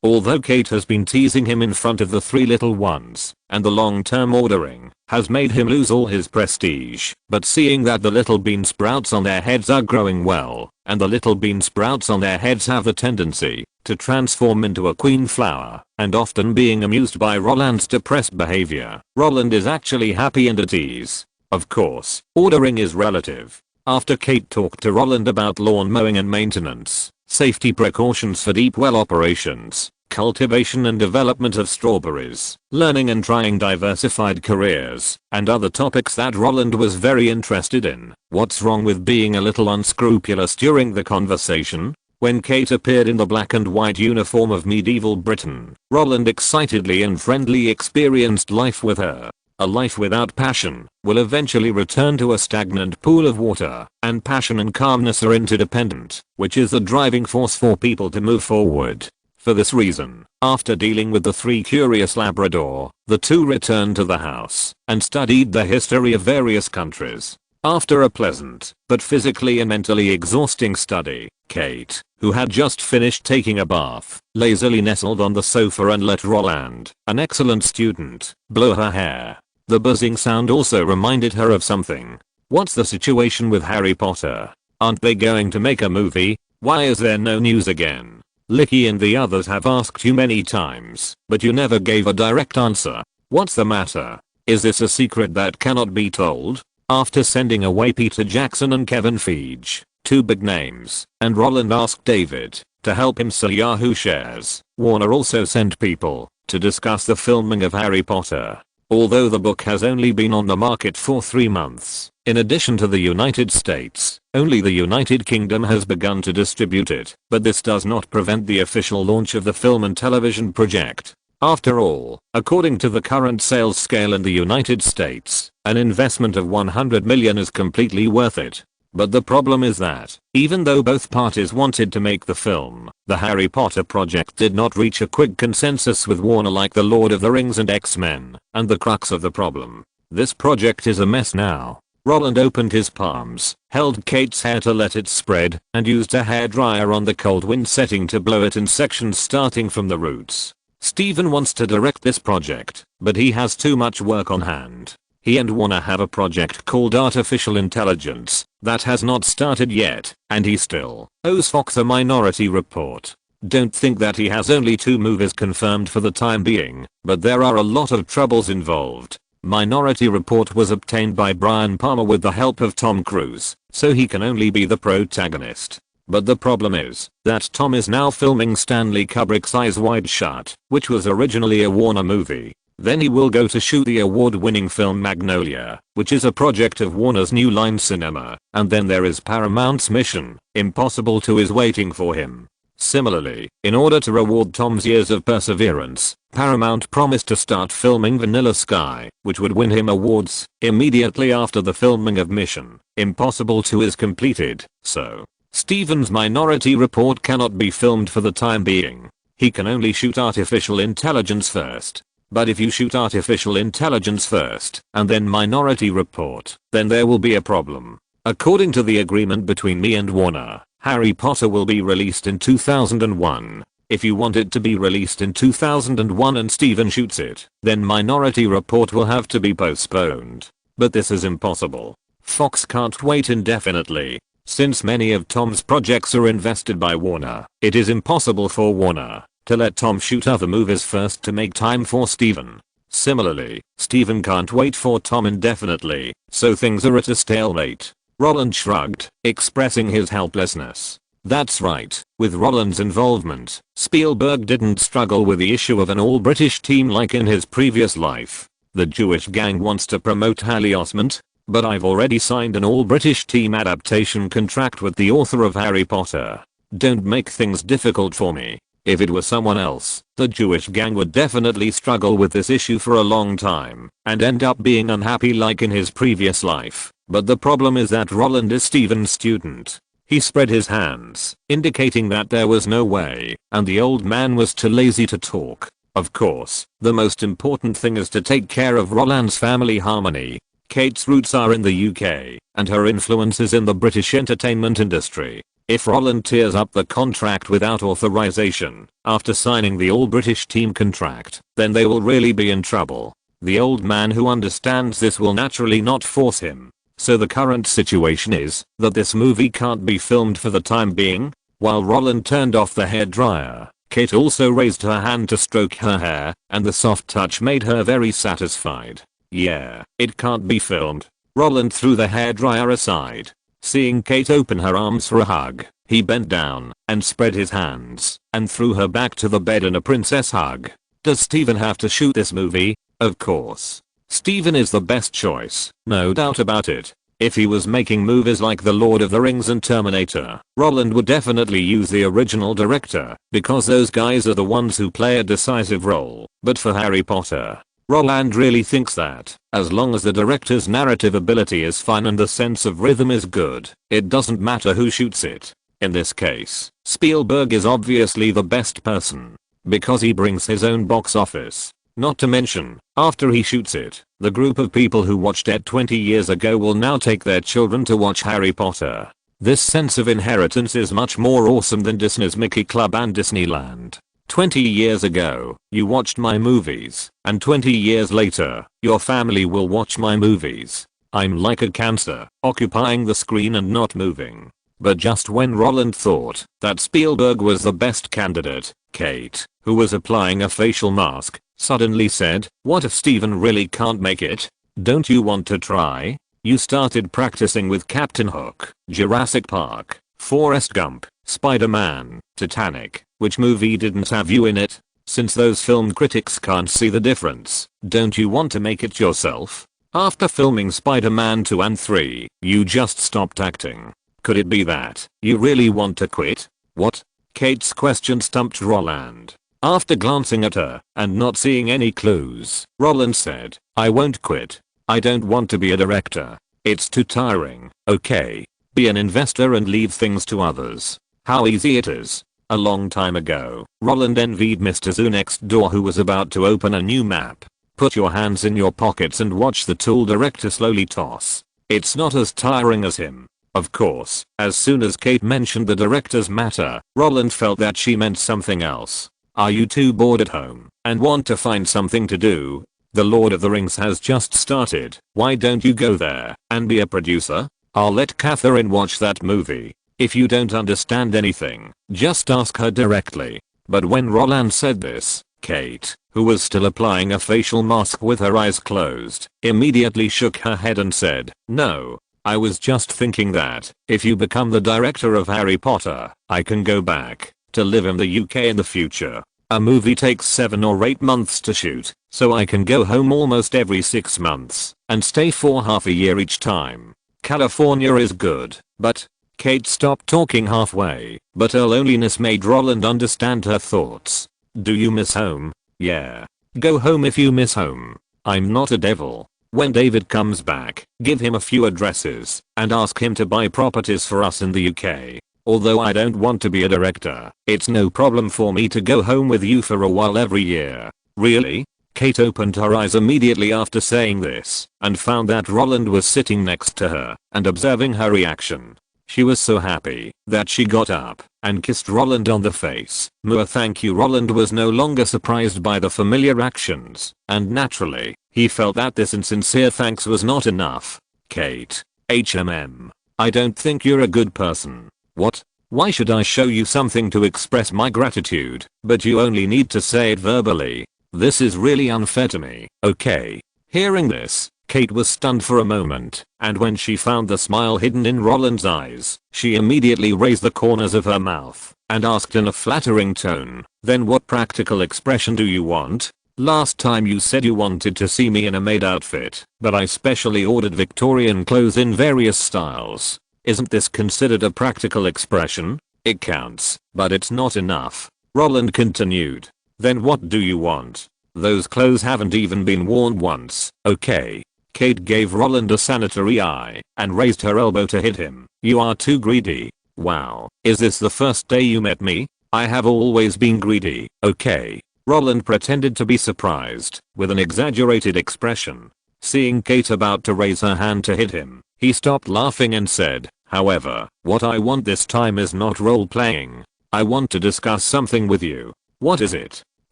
Although Kate has been teasing him in front of the 3 little ones, and the long-term ordering has made him lose all his prestige, but seeing that the little bean sprouts on their heads are growing well, and the little bean sprouts on their heads have the tendency to transform into a queen flower, and often being amused by Roland's depressed behavior, Roland is actually happy and at ease. Of course, ordering is relative. After Kate talked to Roland about lawn mowing and maintenance, safety precautions for deep well operations, cultivation and development of strawberries, learning and trying diversified careers, and other topics that Roland was very interested in. What's wrong with being a little unscrupulous during the conversation? When Kate appeared in the black and white uniform of medieval Britain, Roland excitedly and friendly experienced life with her. A life without passion will eventually return to a stagnant pool of water, and passion and calmness are interdependent, which is the driving force for people to move forward. For this reason, after dealing with the 3 curious Labrador, the two returned to the house and studied the history of various countries. After a pleasant, but physically and mentally exhausting study, Kate, who had just finished taking a bath, lazily nestled on the sofa and let Roland, an excellent student, blow her hair. The buzzing sound also reminded her of something. What's the situation with Harry Potter? Aren't they going to make a movie? Why is there no news again? Licky and the others have asked you many times, but you never gave a direct answer. What's the matter? Is this a secret that cannot be told? After sending away Peter Jackson and Kevin Feige, 2 big names, and Roland asked David to help him sell Yahoo shares, Warner also sent people to discuss the filming of Harry Potter. Although the book has only been on the market for 3 months, in addition to the United States, only the United Kingdom has begun to distribute it, but this does not prevent the official launch of the film and television project. After all, according to the current sales scale in the United States, an investment of $100 million is completely worth it. But the problem is that, even though both parties wanted to make the film, the Harry Potter project did not reach a quick consensus with Warner like The Lord of the Rings and X-Men, and the crux of the problem. This project is a mess now. Roland opened his palms, held Kate's hair to let it spread, and used a hairdryer on the cold wind setting to blow it in sections starting from the roots. Steven wants to direct this project, but he has too much work on hand. He and Warner have a project called Artificial Intelligence that has not started yet, and he still owes Fox a Minority Report. Don't think that he has only 2 movies confirmed for the time being, but there are a lot of troubles involved. Minority Report was obtained by Brian Palmer with the help of Tom Cruise, so he can only be the protagonist. But the problem is that Tom is now filming Stanley Kubrick's Eyes Wide Shut, which was originally a Warner movie. Then he will go to shoot the award-winning film Magnolia, which is a project of Warner's New Line Cinema, and then there is Paramount's Mission Impossible 2 is waiting for him. Similarly, in order to reward Tom's years of perseverance, Paramount promised to start filming Vanilla Sky, which would win him awards, immediately after the filming of Mission Impossible 2 is completed, so Steven's Minority Report cannot be filmed for the time being. He can only shoot Artificial Intelligence first. But if you shoot Artificial Intelligence first, and then Minority Report, then there will be a problem. According to the agreement between me and Warner, Harry Potter will be released in 2001. If you want it to be released in 2001 and Steven shoots it, then Minority Report will have to be postponed. But this is impossible. Fox can't wait indefinitely. Since many of Tom's projects are invested by Warner, it is impossible for Warner to let Tom shoot other movies first to make time for Steven. Similarly, Steven can't wait for Tom indefinitely, so things are at a stalemate. Roland shrugged, expressing his helplessness. That's right, with Roland's involvement, Spielberg didn't struggle with the issue of an all-British team like in his previous life. The Jewish gang wants to promote Hallie Osment, but I've already signed an all-British team adaptation contract with the author of Harry Potter. Don't make things difficult for me. If it were someone else, the Jewish gang would definitely struggle with this issue for a long time and end up being unhappy like in his previous life. But the problem is that Roland is Steven's student. He spread his hands, indicating that there was no way, and the old man was too lazy to talk. Of course, the most important thing is to take care of Roland's family harmony. Kate's roots are in the UK, and her influence is in the British entertainment industry. If Roland tears up the contract without authorization, after signing the all-British team contract, then they will really be in trouble. The old man who understands this will naturally not force him. So the current situation is that this movie can't be filmed for the time being. While Roland turned off the hairdryer, Kate also raised her hand to stroke her hair, and the soft touch made her very satisfied. Yeah, it can't be filmed. Roland threw the hairdryer aside. Seeing Kate open her arms for a hug, he bent down and spread his hands and threw her back to the bed in a princess hug. Does Steven have to shoot this movie? Of course. Steven is the best choice, no doubt about it. If he was making movies like The Lord of the Rings and Terminator, Roland would definitely use the original director, because those guys are the ones who play a decisive role. But for Harry Potter, Roland really thinks that, as long as the director's narrative ability is fine and the sense of rhythm is good, it doesn't matter who shoots it. In this case, Spielberg is obviously the best person, because he brings his own box office. Not to mention, after he shoots it, the group of people who watched it 20 years ago will now take their children to watch Harry Potter. This sense of inheritance is much more awesome than Disney's Mickey Club and Disneyland. 20 years ago, you watched my movies, and 20 years later, your family will watch my movies. I'm like a cancer, occupying the screen and not moving. But just when Roland thought that Spielberg was the best candidate, Kate, who was applying a facial mask, suddenly said, "What if Steven really can't make it? Don't you want to try? You started practicing with Captain Hook, Jurassic Park, Forrest Gump, Spider-Man, Titanic. Which movie didn't have you in it? Since those film critics can't see the difference, don't you want to make it yourself? After filming Spider-Man 2 and 3, you just stopped acting. Could it be that you really want to quit?" What? Kate's question stumped Roland. After glancing at her and not seeing any clues, Roland said, "I won't quit. I don't want to be a director. It's too tiring, okay? Be an investor and leave things to others. How easy it is." A long time ago, Roland envied Mr. Zoo next door, who was about to open a new map. Put your hands in your pockets and watch the tool director slowly toss. It's not as tiring as him. Of course, as soon as Kate mentioned the director's matter, Roland felt that she meant something else. Are you too bored at home and want to find something to do? The Lord of the Rings has just started. Why don't you go there and be a producer? I'll let Catherine watch that movie. If you don't understand anything, just ask her directly. But when Roland said this, Kate, who was still applying a facial mask with her eyes closed, immediately shook her head and said, "No. I was just thinking that if you become the director of Harry Potter, I can go back to live in the UK in the future. A movie takes 7 or 8 months to shoot, so I can go home almost every 6 months and stay for half a year each time. California is good, but..." Kate stopped talking halfway, but her loneliness made Roland understand her thoughts. "Do you miss home? Yeah. Go home if you miss home. I'm not a devil. When David comes back, give him a few addresses and ask him to buy properties for us in the UK. Although I don't want to be a director, it's no problem for me to go home with you for a while every year." Really? Kate opened her eyes immediately after saying this and found that Roland was sitting next to her and observing her reaction. She was so happy that she got up and kissed Roland on the face. Thank you. Roland was no longer surprised by the familiar actions, and naturally, he felt that this insincere thanks was not enough. "Kate, I don't think you're a good person." "What? Why should I show you something to express my gratitude, but you only need to say it verbally? This is really unfair to me, okay?" Hearing this, Kate was stunned for a moment, and when she found the smile hidden in Roland's eyes, she immediately raised the corners of her mouth and asked in a flattering tone, "Then what practical expression do you want? Last time you said you wanted to see me in a maid outfit, but I specially ordered Victorian clothes in various styles. Isn't this considered a practical expression? It counts, but it's not enough." Roland continued. "Then what do you want? Those clothes haven't even been worn once, okay?" Kate gave Roland a sanitary eye and raised her elbow to hit him. "You are too greedy. Wow, is this the first day you met me? I have always been greedy, okay?" Roland pretended to be surprised, with an exaggerated expression. Seeing Kate about to raise her hand to hit him, he stopped laughing and said, "However, what I want this time is not role-playing. I want to discuss something with you." "What is it?"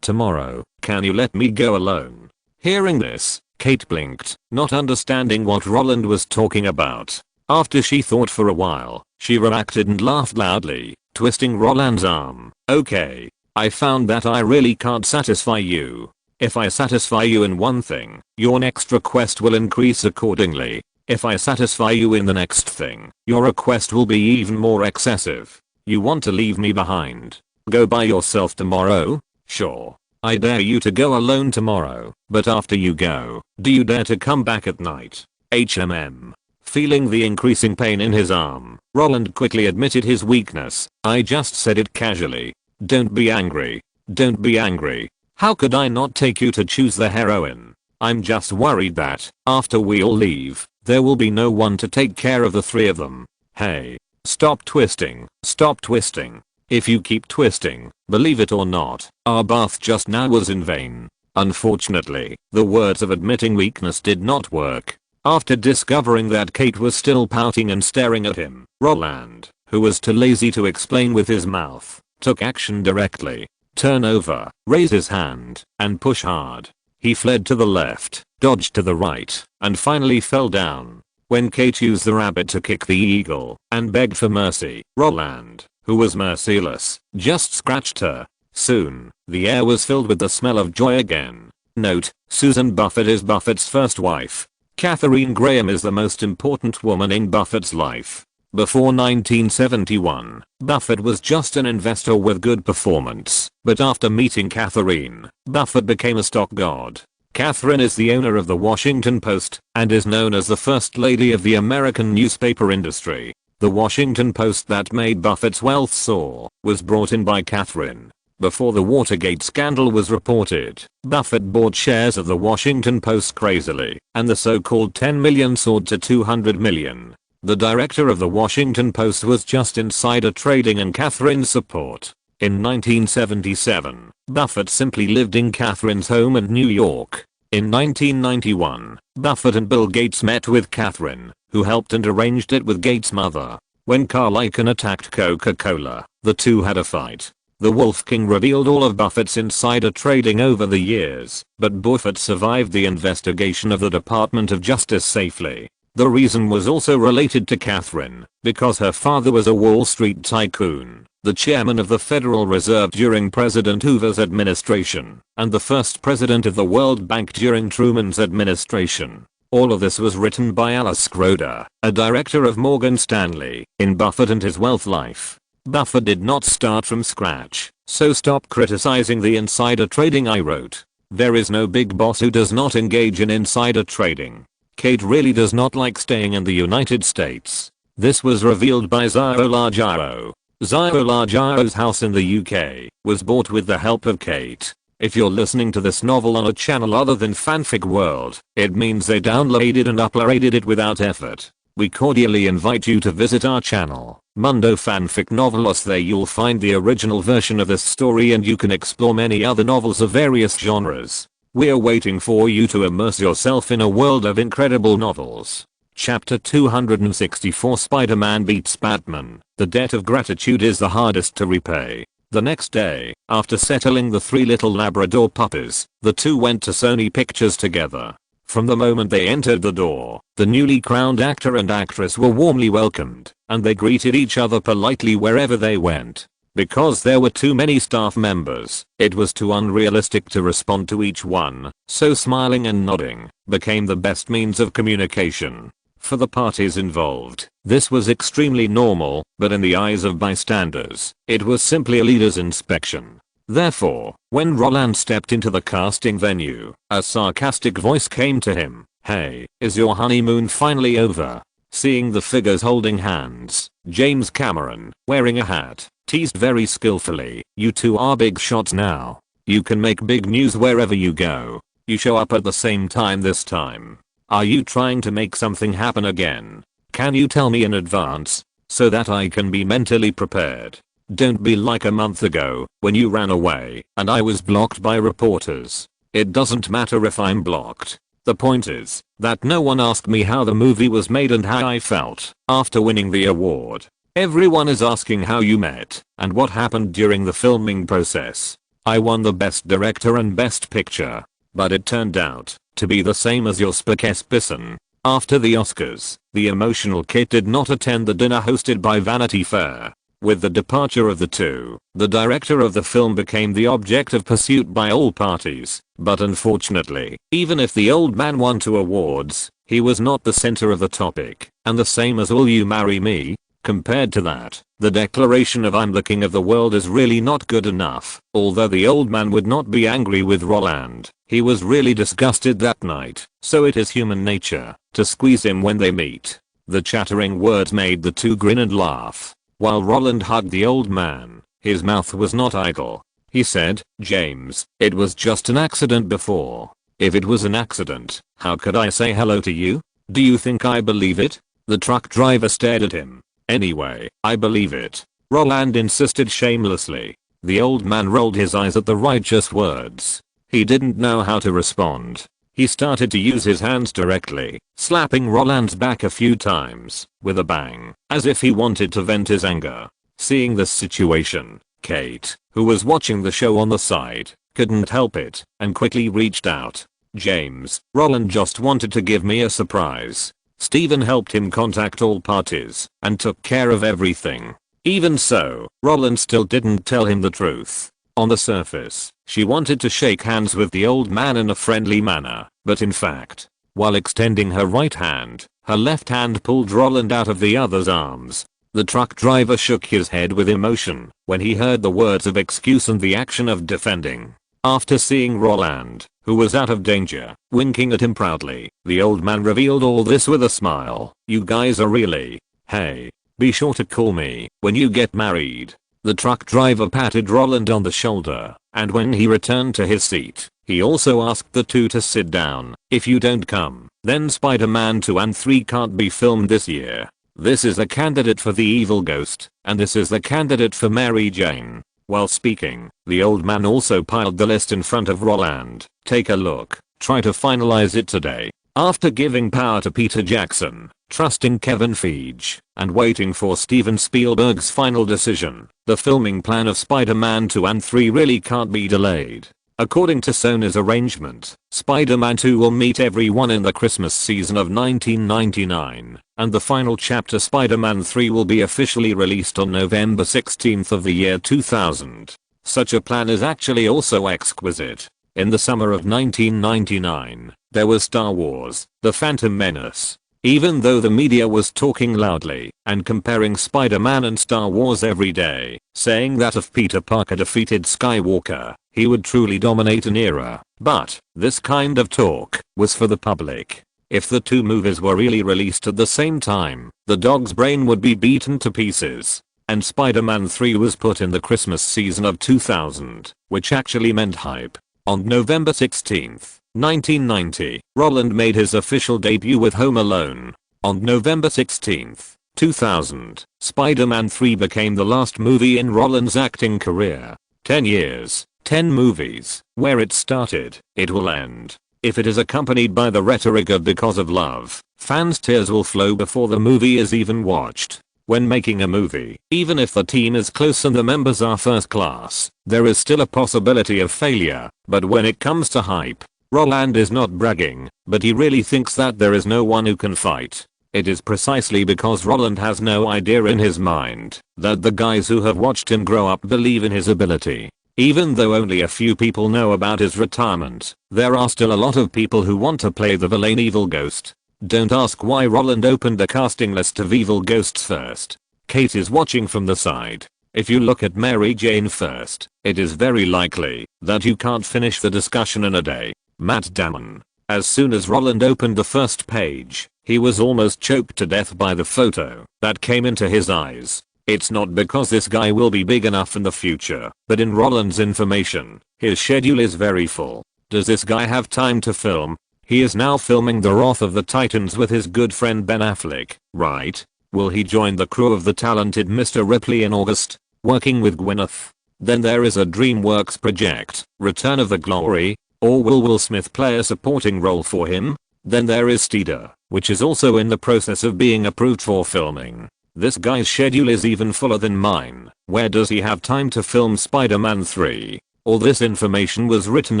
"Tomorrow, can you let me go alone?" Hearing this, Kate blinked, not understanding what Roland was talking about. After she thought for a while, she reacted and laughed loudly, twisting Roland's arm. "Okay. I found that I really can't satisfy you. If I satisfy you in one thing, your next request will increase accordingly. If I satisfy you in the next thing, your request will be even more excessive. You want to leave me behind? Go by yourself tomorrow? Sure. I dare you to go alone tomorrow, but after you go, do you dare to come back at night? HMM. Feeling the increasing pain in his arm, Roland quickly admitted his weakness. I just said it casually. Don't be angry. Don't be angry. How could I not take you to choose the heroine? I'm just worried that, after we all leave, there will be no one to take care of the three of them. Hey. Stop twisting. Stop twisting. If you keep twisting, believe it or not, our bath just now was in vain. Unfortunately, the words of admitting weakness did not work. After discovering that Kate was still pouting and staring at him, Roland, who was too lazy to explain with his mouth, took action directly. Turn over, raise his hand, and push hard. He fled to the left, dodged to the right, and finally fell down. When Kate used the rabbit to kick the eagle and begged for mercy, Roland, who was merciless, just scratched her. Soon, the air was filled with the smell of joy again. Note, Susan Buffett is Buffett's first wife. Catherine Graham is the most important woman in Buffett's life. Before 1971, Buffett was just an investor with good performance, but after meeting Catherine, Buffett became a stock god. Catherine is the owner of the Washington Post and is known as the first lady of the American newspaper industry. The Washington Post that made Buffett's wealth soar was brought in by Catherine. Before the Watergate scandal was reported, Buffett bought shares of the Washington Post crazily, and the so-called 10 million soared to 200 million. The director of the Washington Post was just insider trading and Catherine's support. In 1977, Buffett simply lived in Catherine's home in New York. In 1991, Buffett and Bill Gates met with Catherine, who helped and arranged it with Gates' mother. When Carl Icahn attacked Coca-Cola, the two had a fight. The Wolf King revealed all of Buffett's insider trading over the years, but Buffett survived the investigation of the Department of Justice safely. The reason was also related to Catherine, because her father was a Wall Street tycoon, the chairman of the Federal Reserve during President Hoover's administration, and the first president of the World Bank during Truman's administration. All of this was written by Alice Schroeder, a director of Morgan Stanley, in Buffett and His Wealth Life. Buffett did not start from scratch, so stop criticizing the insider trading I wrote. There is no big boss who does not engage in insider trading. Kate really does not like staying in the United States. This was revealed by Zio Largio. Zio Largio's house in the UK was bought with the help of Kate. If you're listening to this novel on a channel other than Fanfic World, it means they downloaded and uploaded it without effort. We cordially invite you to visit our channel, Mundo Fanfic Novelos. There you'll find the original version of this story and you can explore many other novels of various genres. We're waiting for you to immerse yourself in a world of incredible novels. Chapter 264 Spider-Man beats Batman. The debt of gratitude is the hardest to repay. The next day, after settling the three little Labrador puppies, the two went to Sony Pictures together. From the moment they entered the door, the newly crowned actor and actress were warmly welcomed, and they greeted each other politely wherever they went. Because there were too many staff members, it was too unrealistic to respond to each one, so smiling and nodding became the best means of communication. For the parties involved, this was extremely normal, but in the eyes of bystanders, it was simply a leader's inspection. Therefore, when Roland stepped into the casting venue, a sarcastic voice came to him. "Hey, is your honeymoon finally over?" Seeing the figures holding hands, James Cameron, wearing a hat, teased very skillfully, "You two are big shots now. You can make big news wherever you go. You show up at the same time this time. Are you trying to make something happen again? Can you tell me in advance, so that I can be mentally prepared? Don't be like a month ago, when you ran away, and I was blocked by reporters. It doesn't matter if I'm blocked. The point is, that no one asked me how the movie was made and how I felt after winning the award. Everyone is asking how you met, and what happened during the filming process. I won the Best Director and Best Picture, but it turned out to be the same as your Spokesperson." After the Oscars, the emotional Kate did not attend the dinner hosted by Vanity Fair. With the departure of the two, the director of the film became the object of pursuit by all parties, but unfortunately, even if the old man won 2 awards, He was not the center of the topic, and the same as will you marry me? Compared to that, the declaration of I'm the king of the world is really not good enough. Although the old man would not be angry with Roland, he was really disgusted that night, so it is human nature to squeeze him when they meet. The chattering words made the two grin and laugh. While Roland hugged the old man, his mouth was not idle. He said, James, it was just an accident before. If it was an accident, how could I say hello to you? Do you think I believe it? The truck driver stared at him. Anyway, I believe it, Roland insisted shamelessly. The old man rolled his eyes at the righteous words. He didn't know how to respond. He started to use his hands directly, slapping Roland's back a few times, with a bang, as if he wanted to vent his anger. Seeing this situation, Kate, who was watching the show on the side, couldn't help it, and quickly reached out. James, Roland just wanted to give me a surprise. Stephen helped him contact all parties, and took care of everything. Even so, Roland still didn't tell him the truth. On the surface, she wanted to shake hands with the old man in a friendly manner, but in fact, while extending her right hand, her left hand pulled Roland out of the other's arms. The truck driver shook his head with emotion when he heard the words of excuse and the action of defending. After seeing Roland, who was out of danger, winking at him proudly, the old man revealed all this with a smile. You guys are really, hey, be sure to call me when you get married. The truck driver patted Roland on the shoulder, and when he returned to his seat, he also asked the two to sit down. If you don't come, then Spider-Man 2 and 3 can't be filmed this year. This is the candidate for the evil ghost, and this is the candidate for Mary Jane. While speaking, the old man also piled the list in front of Roland. Take a look, try to finalize it today. After giving power to Peter Jackson, trusting Kevin Feige, and waiting for Steven Spielberg's final decision, the filming plan of Spider-Man 2 and 3 really can't be delayed. According to Sony's arrangement, Spider-Man 2 will meet everyone in the Christmas season of 1999, and the final chapter Spider-Man 3 will be officially released on November 16th of the year 2000. Such a plan is actually also exquisite. In the summer of 1999, there was Star Wars: The Phantom Menace. Even though the media was talking loudly and comparing Spider-Man and Star Wars every day, saying that if Peter Parker defeated Skywalker, he would truly dominate an era. But this kind of talk was for the public. If the two movies were really released at the same time, the dog's brain would be beaten to pieces. And Spider-Man 3 was put in the Christmas season of 2000, which actually meant hype. On November 16th, 1990, Roland made his official debut with Home Alone. On November 16th, 2000, Spider-Man 3 became the last movie in Roland's acting career. 10 years, 10 movies. Where it started, it will end. If it is accompanied by the rhetoric of because of love, fans' tears will flow before the movie is even watched. When making a movie, even if the team is close and the members are first class, there is still a possibility of failure. But when it comes to hype, Roland is not bragging, but he really thinks that there is no one who can fight. It is precisely because Roland has no idea in his mind that the guys who have watched him grow up believe in his ability. Even though only a few people know about his retirement, there are still a lot of people who want to play the villain evil ghost. Don't ask why Roland opened the casting list of evil ghosts first. Kate is watching from the side. If you look at Mary Jane first, it is very likely that you can't finish the discussion in a day. Matt Damon. As soon as Roland opened the first page, he was almost choked to death by the photo that came into his eyes. It's not because this guy will be big enough in the future, but in Roland's information, his schedule is very full. Does this guy have time to film? He is now filming The Wrath of the Titans with his good friend Ben Affleck, right? Will he join the crew of the talented Mr. Ripley in August, working with Gwyneth? Then there is a DreamWorks project, Return of the Glory, or will Will Smith play a supporting role for him? Then there is Steeder, which is also in the process of being approved for filming. This guy's schedule is even fuller than mine. Where does he have time to film Spider-Man 3? All this information was written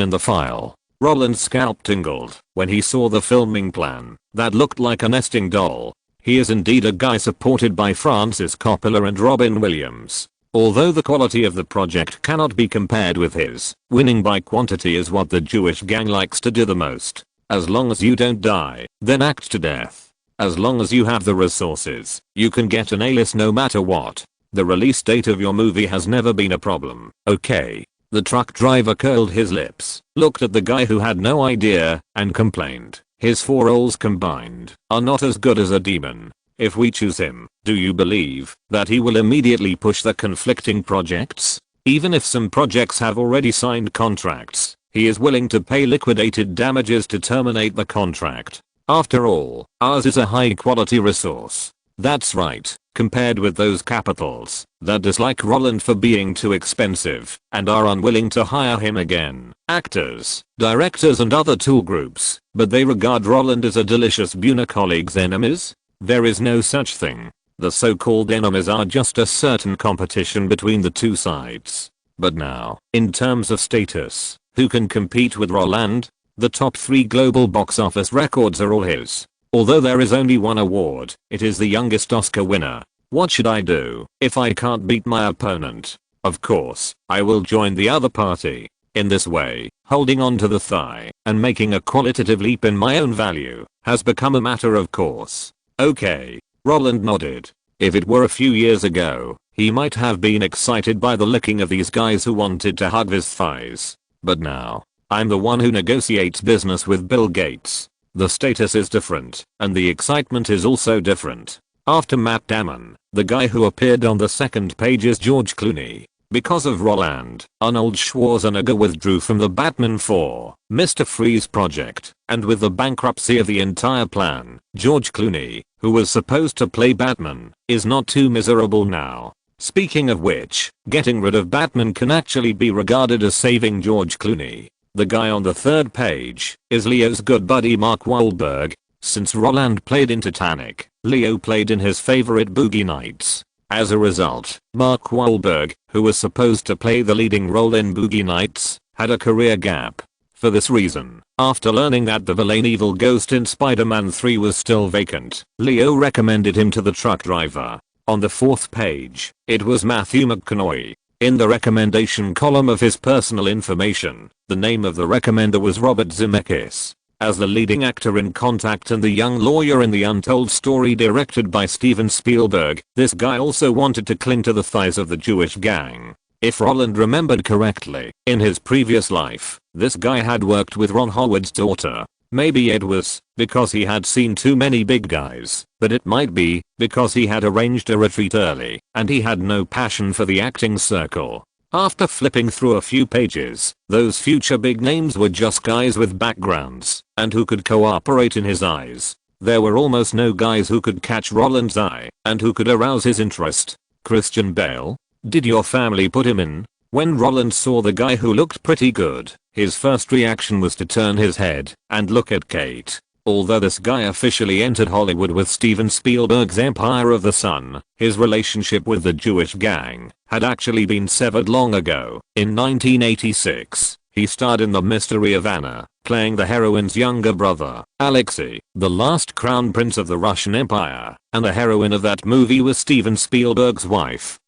in the file. Roland's scalp tingled when he saw the filming plan that looked like a nesting doll. He is indeed a guy supported by Francis Coppola and Robin Williams. Although the quality of the project cannot be compared with his, winning by quantity is what the Jewish gang likes to do the most. As long as you don't die, then act to death. As long as you have the resources, you can get an A-list no matter what. The release date of your movie has never been a problem, okay? The truck driver curled his lips, looked at the guy who had no idea, and complained. His 4 roles combined are not as good as a demon. If we choose him, do you believe that he will immediately push the conflicting projects? Even if some projects have already signed contracts, he is willing to pay liquidated damages to terminate the contract. After all, ours is a high quality resource. That's right, compared with those capitals that dislike Roland for being too expensive and are unwilling to hire him again. Actors, directors and other tool groups, but they regard Roland as a delicious boon. Colleagues' enemies? There is no such thing. The so-called enemies are just a certain competition between the two sides. But now, in terms of status, who can compete with Roland? The top 3 global box office records are all his. Although there is only one award, it is the youngest Oscar winner. What should I do if I can't beat my opponent? Of course, I will join the other party. In this way, holding on to the thigh and making a qualitative leap in my own value has become a matter of course. Okay. Roland nodded. If it were a few years ago, he might have been excited by the licking of these guys who wanted to hug his thighs. But now, I'm the one who negotiates business with Bill Gates. The status is different, and the excitement is also different. After Matt Damon, the guy who appeared on the second page is George Clooney. Because of Roland, Arnold Schwarzenegger withdrew from the Batman 4, Mr. Freeze project, and with the bankruptcy of the entire plan, George Clooney, who was supposed to play Batman, is not too miserable now. Speaking of which, getting rid of Batman can actually be regarded as saving George Clooney. The guy on the third page is Leo's good buddy Mark Wahlberg. Since Roland played in Titanic, Leo played in his favorite Boogie Nights. As a result, Mark Wahlberg, who was supposed to play the leading role in Boogie Nights, had a career gap. For this reason, after learning that the villain evil ghost in Spider-Man 3 was still vacant, Leo recommended him to the truck driver. On the fourth page, it was Matthew McConaughey. In the recommendation column of his personal information, the name of the recommender was Robert Zemeckis. As the leading actor in Contact and the young lawyer in The Untold Story directed by Steven Spielberg, this guy also wanted to cling to the thighs of the Jewish gang. If Roland remembered correctly, in his previous life, this guy had worked with Ron Howard's daughter. Maybe it was because he had seen too many big guys, but it might be because he had arranged a retreat early and he had no passion for the acting circle. After flipping through a few pages, those future big names were just guys with backgrounds and who could cooperate in his eyes. There were almost no guys who could catch Roland's eye and who could arouse his interest. Christian Bale? Did your family put him in? When Roland saw the guy who looked pretty good, his first reaction was to turn his head and look at Kate. Although this guy officially entered Hollywood with Steven Spielberg's Empire of the Sun, his relationship with the Jewish gang had actually been severed long ago. In 1986, he starred in The Mystery of Anna, playing the heroine's younger brother, Alexei, the last crown prince of the Russian Empire, and the heroine of that movie was Steven Spielberg's wife,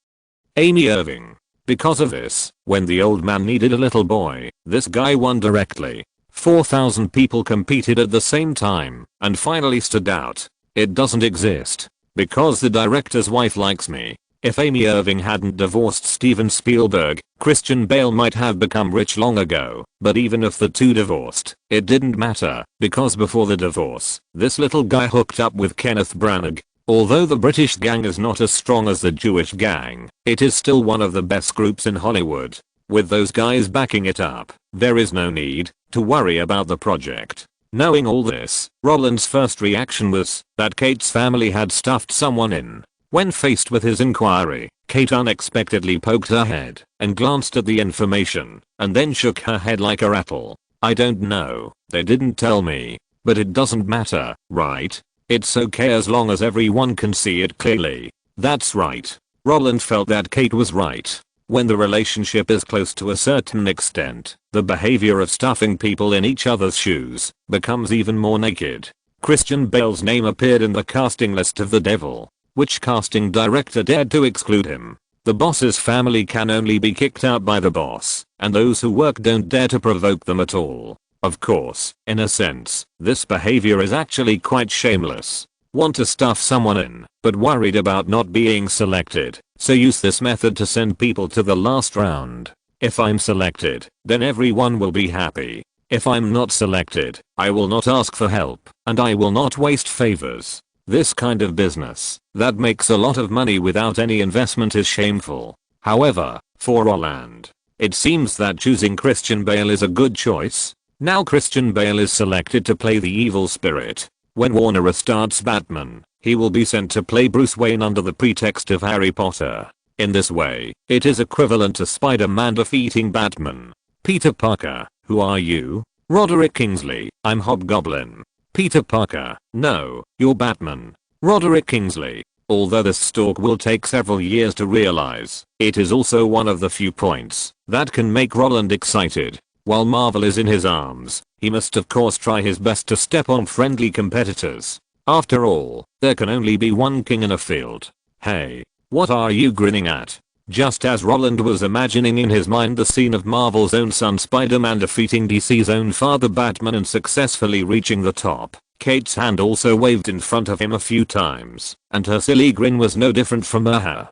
Amy Irving. Because of this, when the old man needed a little boy, this guy won directly. 4,000 people competed at the same time and finally stood out. It doesn't exist. Because the director's wife likes me. If Amy Irving hadn't divorced Steven Spielberg, Christian Bale might have become rich long ago. But even if the two divorced, it didn't matter, because before the divorce, this little guy hooked up with Kenneth Branagh. Although the British gang is not as strong as the Jewish gang, it is still one of the best groups in Hollywood. With those guys backing it up, there is no need to worry about the project. Knowing all this, Roland's first reaction was that Kate's family had stuffed someone in. When faced with his inquiry, Kate unexpectedly poked her head and glanced at the information, and then shook her head like a rattle. I don't know, they didn't tell me. But it doesn't matter, right? It's okay as long as everyone can see it clearly. That's right. Roland felt that Kate was right. When the relationship is close to a certain extent, the behavior of stuffing people in each other's shoes becomes even more naked. Christian Bale's name appeared in the casting list of The Devil. Which casting director dared to exclude him? The boss's family can only be kicked out by the boss, and those who work don't dare to provoke them at all. Of course, in a sense, this behavior is actually quite shameless. Want to stuff someone in, but worried about not being selected, so use this method to send people to the last round. If I'm selected, then everyone will be happy. If I'm not selected, I will not ask for help, and I will not waste favors. This kind of business, that makes a lot of money without any investment, is shameful. However, for Roland, it seems that choosing Christian Bale is a good choice. Now Christian Bale is selected to play the evil spirit. When Warner restarts Batman, he will be sent to play Bruce Wayne under the pretext of Harry Potter. In this way, it is equivalent to Spider-Man defeating Batman. Peter Parker, who are you? Roderick Kingsley, I'm Hobgoblin. Peter Parker, no, you're Batman. Roderick Kingsley. Although this stalk will take several years to realize, it is also one of the few points that can make Roland excited. While Marvel is in his arms, he must of course try his best to step on friendly competitors. After all, there can only be one king in a field. Hey, what are you grinning at? Just as Roland was imagining in his mind the scene of Marvel's own son Spider-Man defeating DC's own father Batman and successfully reaching the top, Kate's hand also waved in front of him a few times, and her silly grin was no different from her.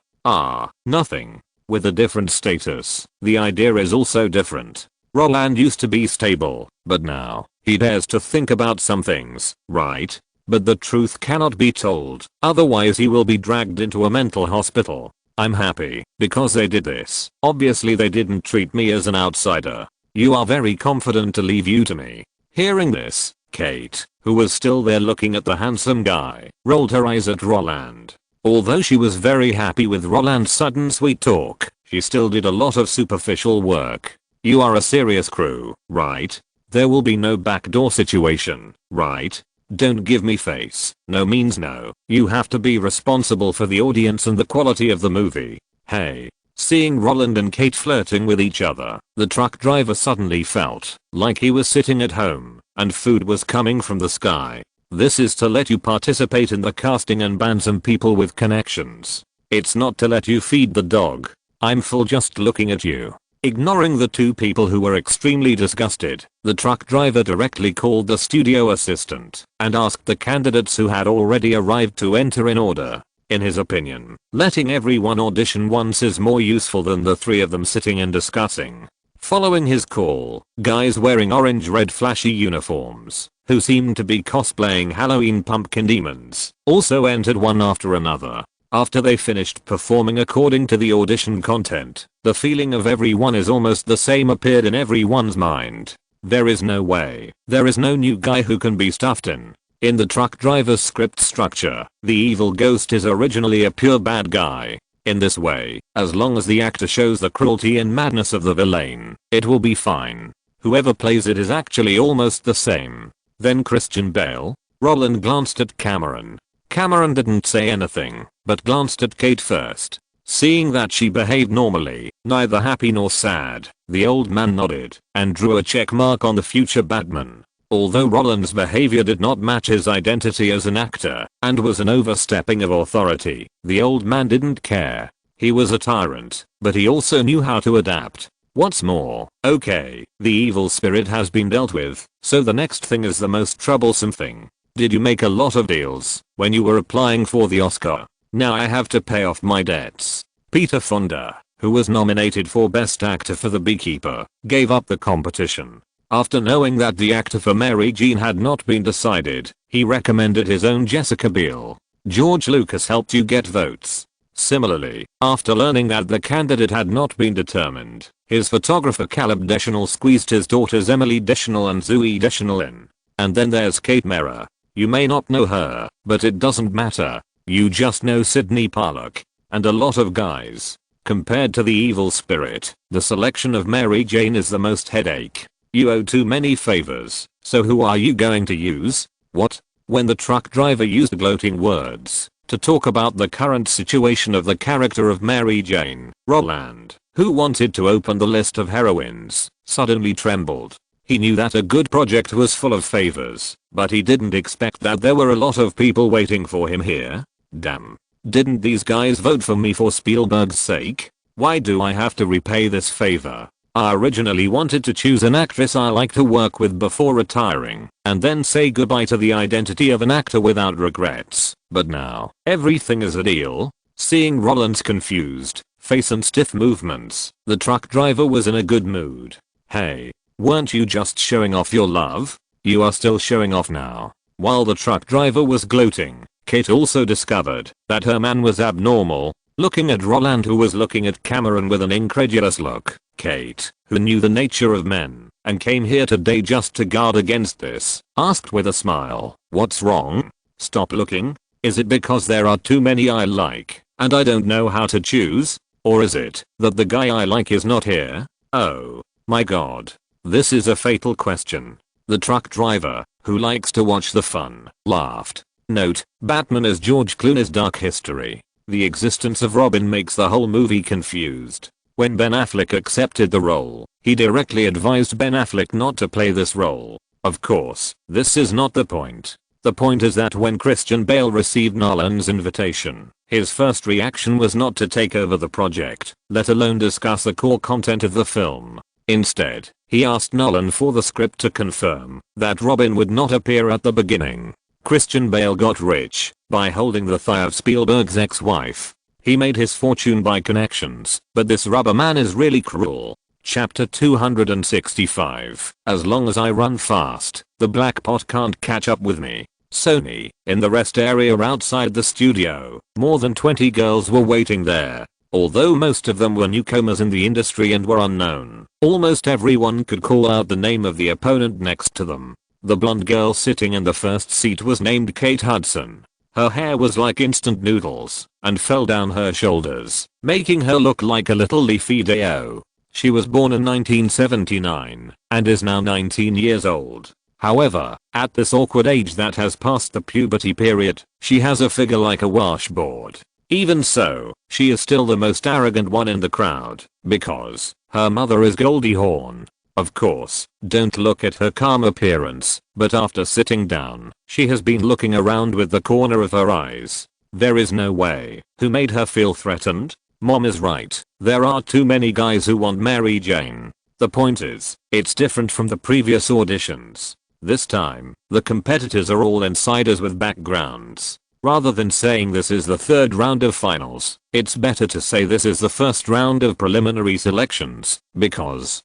Nothing. With a different status, the idea is also different. Roland used to be stable, but now, he dares to think about some things, right? But the truth cannot be told, otherwise he will be dragged into a mental hospital. I'm happy, because they did this. Obviously they didn't treat me as an outsider. You are very confident to leave you to me. Hearing this, Kate, who was still there looking at the handsome guy, rolled her eyes at Roland. Although she was very happy with Roland's sudden sweet talk, she still did a lot of superficial work. You are a serious crew, right? There will be no backdoor situation, right? Don't give me face. No means no. You have to be responsible for the audience and the quality of the movie. Hey. Seeing Roland and Kate flirting with each other, the truck driver suddenly felt like he was sitting at home and food was coming from the sky. This is to let you participate in the casting and ban some people with connections. It's not to let you feed the dog. I'm full just looking at you. Ignoring the two people who were extremely disgusted, the truck driver directly called the studio assistant and asked the candidates who had already arrived to enter in order. In his opinion, letting everyone audition once is more useful than the three of them sitting and discussing. Following his call, guys wearing orange-red flashy uniforms, who seemed to be cosplaying Halloween pumpkin demons, also entered one after another. After they finished performing according to the audition content, the feeling of everyone is almost the same appeared in everyone's mind. There is no way. There is no new guy who can be stuffed in. In the truck driver's script structure, the evil ghost is originally a pure bad guy. In this way, as long as the actor shows the cruelty and madness of the villain, it will be fine. Whoever plays it is actually almost the same. Then Christian Bale? Roland glanced at Cameron. Cameron didn't say anything, but glanced at Kate first. Seeing that she behaved normally, neither happy nor sad, the old man nodded and drew a check mark on the future Batman. Although Roland's behavior did not match his identity as an actor and was an overstepping of authority, the old man didn't care. He was a tyrant, but he also knew how to adapt. What's more, okay, the evil spirit has been dealt with, so the next thing is the most troublesome thing. Did you make a lot of deals when you were applying for the Oscar? Now I have to pay off my debts. Peter Fonda, who was nominated for Best Actor for The Beekeeper, gave up the competition. After knowing that the actor for Mary Jane had not been decided, he recommended his own Jessica Biel. George Lucas helped you get votes. Similarly, after learning that the candidate had not been determined, his photographer Caleb Deschanel squeezed his daughters Emily Deschanel and Zooey Deschanel in. And then there's Kate Mara. You may not know her, but it doesn't matter. You just know Sydney Pollock. And a lot of guys. Compared to the evil spirit, the selection of Mary Jane is the most headache. You owe too many favors, so who are you going to use? What? When the truck driver used gloating words to talk about the current situation of the character of Mary Jane, Roland, who wanted to open the list of heroines, suddenly trembled. He knew that a good project was full of favors, but he didn't expect that there were a lot of people waiting for him here. Damn. Didn't these guys vote for me for Spielberg's sake? Why do I have to repay this favor? I originally wanted to choose an actress I like to work with before retiring, and then say goodbye to the identity of an actor without regrets. But now, everything is a deal. Seeing Roland's confused face and stiff movements, the truck driver was in a good mood. Hey, weren't you just showing off your love? You are still showing off now. While the truck driver was gloating, Kate also discovered that her man was abnormal, looking at Roland, who was looking at Cameron with an incredulous look. Kate, who knew the nature of men and came here today just to guard against this, asked with a smile, "What's wrong? Stop looking. Is it because there are too many I like and I don't know how to choose? Or is it that the guy I like is not here? Oh my god. This is a fatal question." The truck driver, who likes to watch the fun, laughed. Note, Batman is George Clooney's dark history. The existence of Robin makes the whole movie confused. When Ben Affleck accepted the role, he directly advised Ben Affleck not to play this role. Of course, this is not the point. The point is that when Christian Bale received Nolan's invitation, his first reaction was not to take over the project, let alone discuss the core content of the film. Instead, he asked Nolan for the script to confirm that Robin would not appear at the beginning. Christian Bale got rich by holding the thigh of Spielberg's ex-wife. He made his fortune by connections, but this rubber man is really cruel. Chapter 265. As long as I run fast, the black pot can't catch up with me. Sony, in the rest area outside the studio, more than 20 girls were waiting there. Although most of them were newcomers in the industry and were unknown, almost everyone could call out the name of the opponent next to them. The blonde girl sitting in the first seat was named Kate Hudson. Her hair was like instant noodles and fell down her shoulders, making her look like a little leafy Day-O. She was born in 1979 and is now 19 years old. However, at this awkward age that has passed the puberty period, she has a figure like a washboard. Even so, she is still the most arrogant one in the crowd, because her mother is Goldie Hawn. Of course, don't look at her calm appearance, but after sitting down, she has been looking around with the corner of her eyes. There is no way. Who made her feel threatened? Mom is right. There are too many guys who want Mary Jane. The point is, it's different from the previous auditions. This time, the competitors are all insiders with backgrounds. Rather than saying this is the third round of finals, it's better to say this is the first round of preliminary selections, because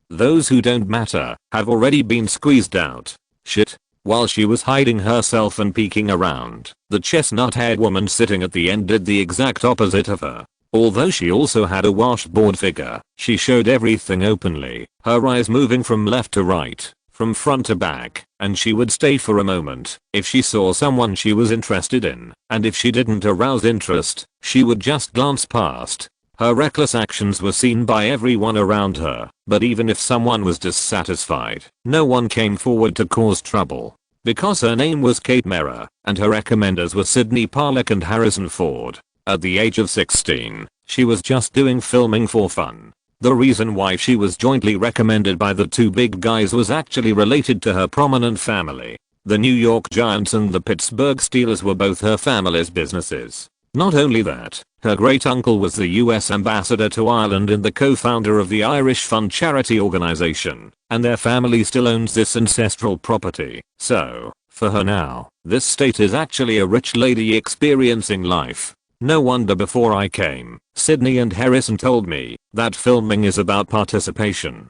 those who don't matter have already been squeezed out. Shit. While she was hiding herself and peeking around, the chestnut-haired woman sitting at the end did the exact opposite of her. Although she also had a washboard figure, she showed everything openly, her eyes moving from left to right, from front to back, and she would stay for a moment if she saw someone she was interested in, and if she didn't arouse interest, she would just glance past. Her reckless actions were seen by everyone around her, but even if someone was dissatisfied, no one came forward to cause trouble. Because her name was Kate Mara, and her recommenders were Sidney Pollack and Harrison Ford. At the age of 16, she was just doing filming for fun. The reason why she was jointly recommended by the two big guys was actually related to her prominent family. The New York Giants and the Pittsburgh Steelers were both her family's businesses. Not only that, her great uncle was the US ambassador to Ireland and the co-founder of the Irish Fund charity organization, and their family still owns this ancestral property. So, for her now, this state is actually a rich lady experiencing life. No wonder before I came, Sidney and Harrison told me that filming is about participation.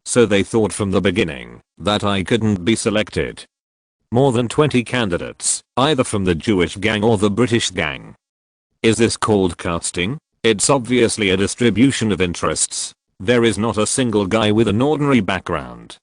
So they thought from the beginning that I couldn't be selected. More than 20 candidates, either from the Jewish gang or the British gang. Is this called casting? It's obviously a distribution of interests. There is not a single guy with an ordinary background.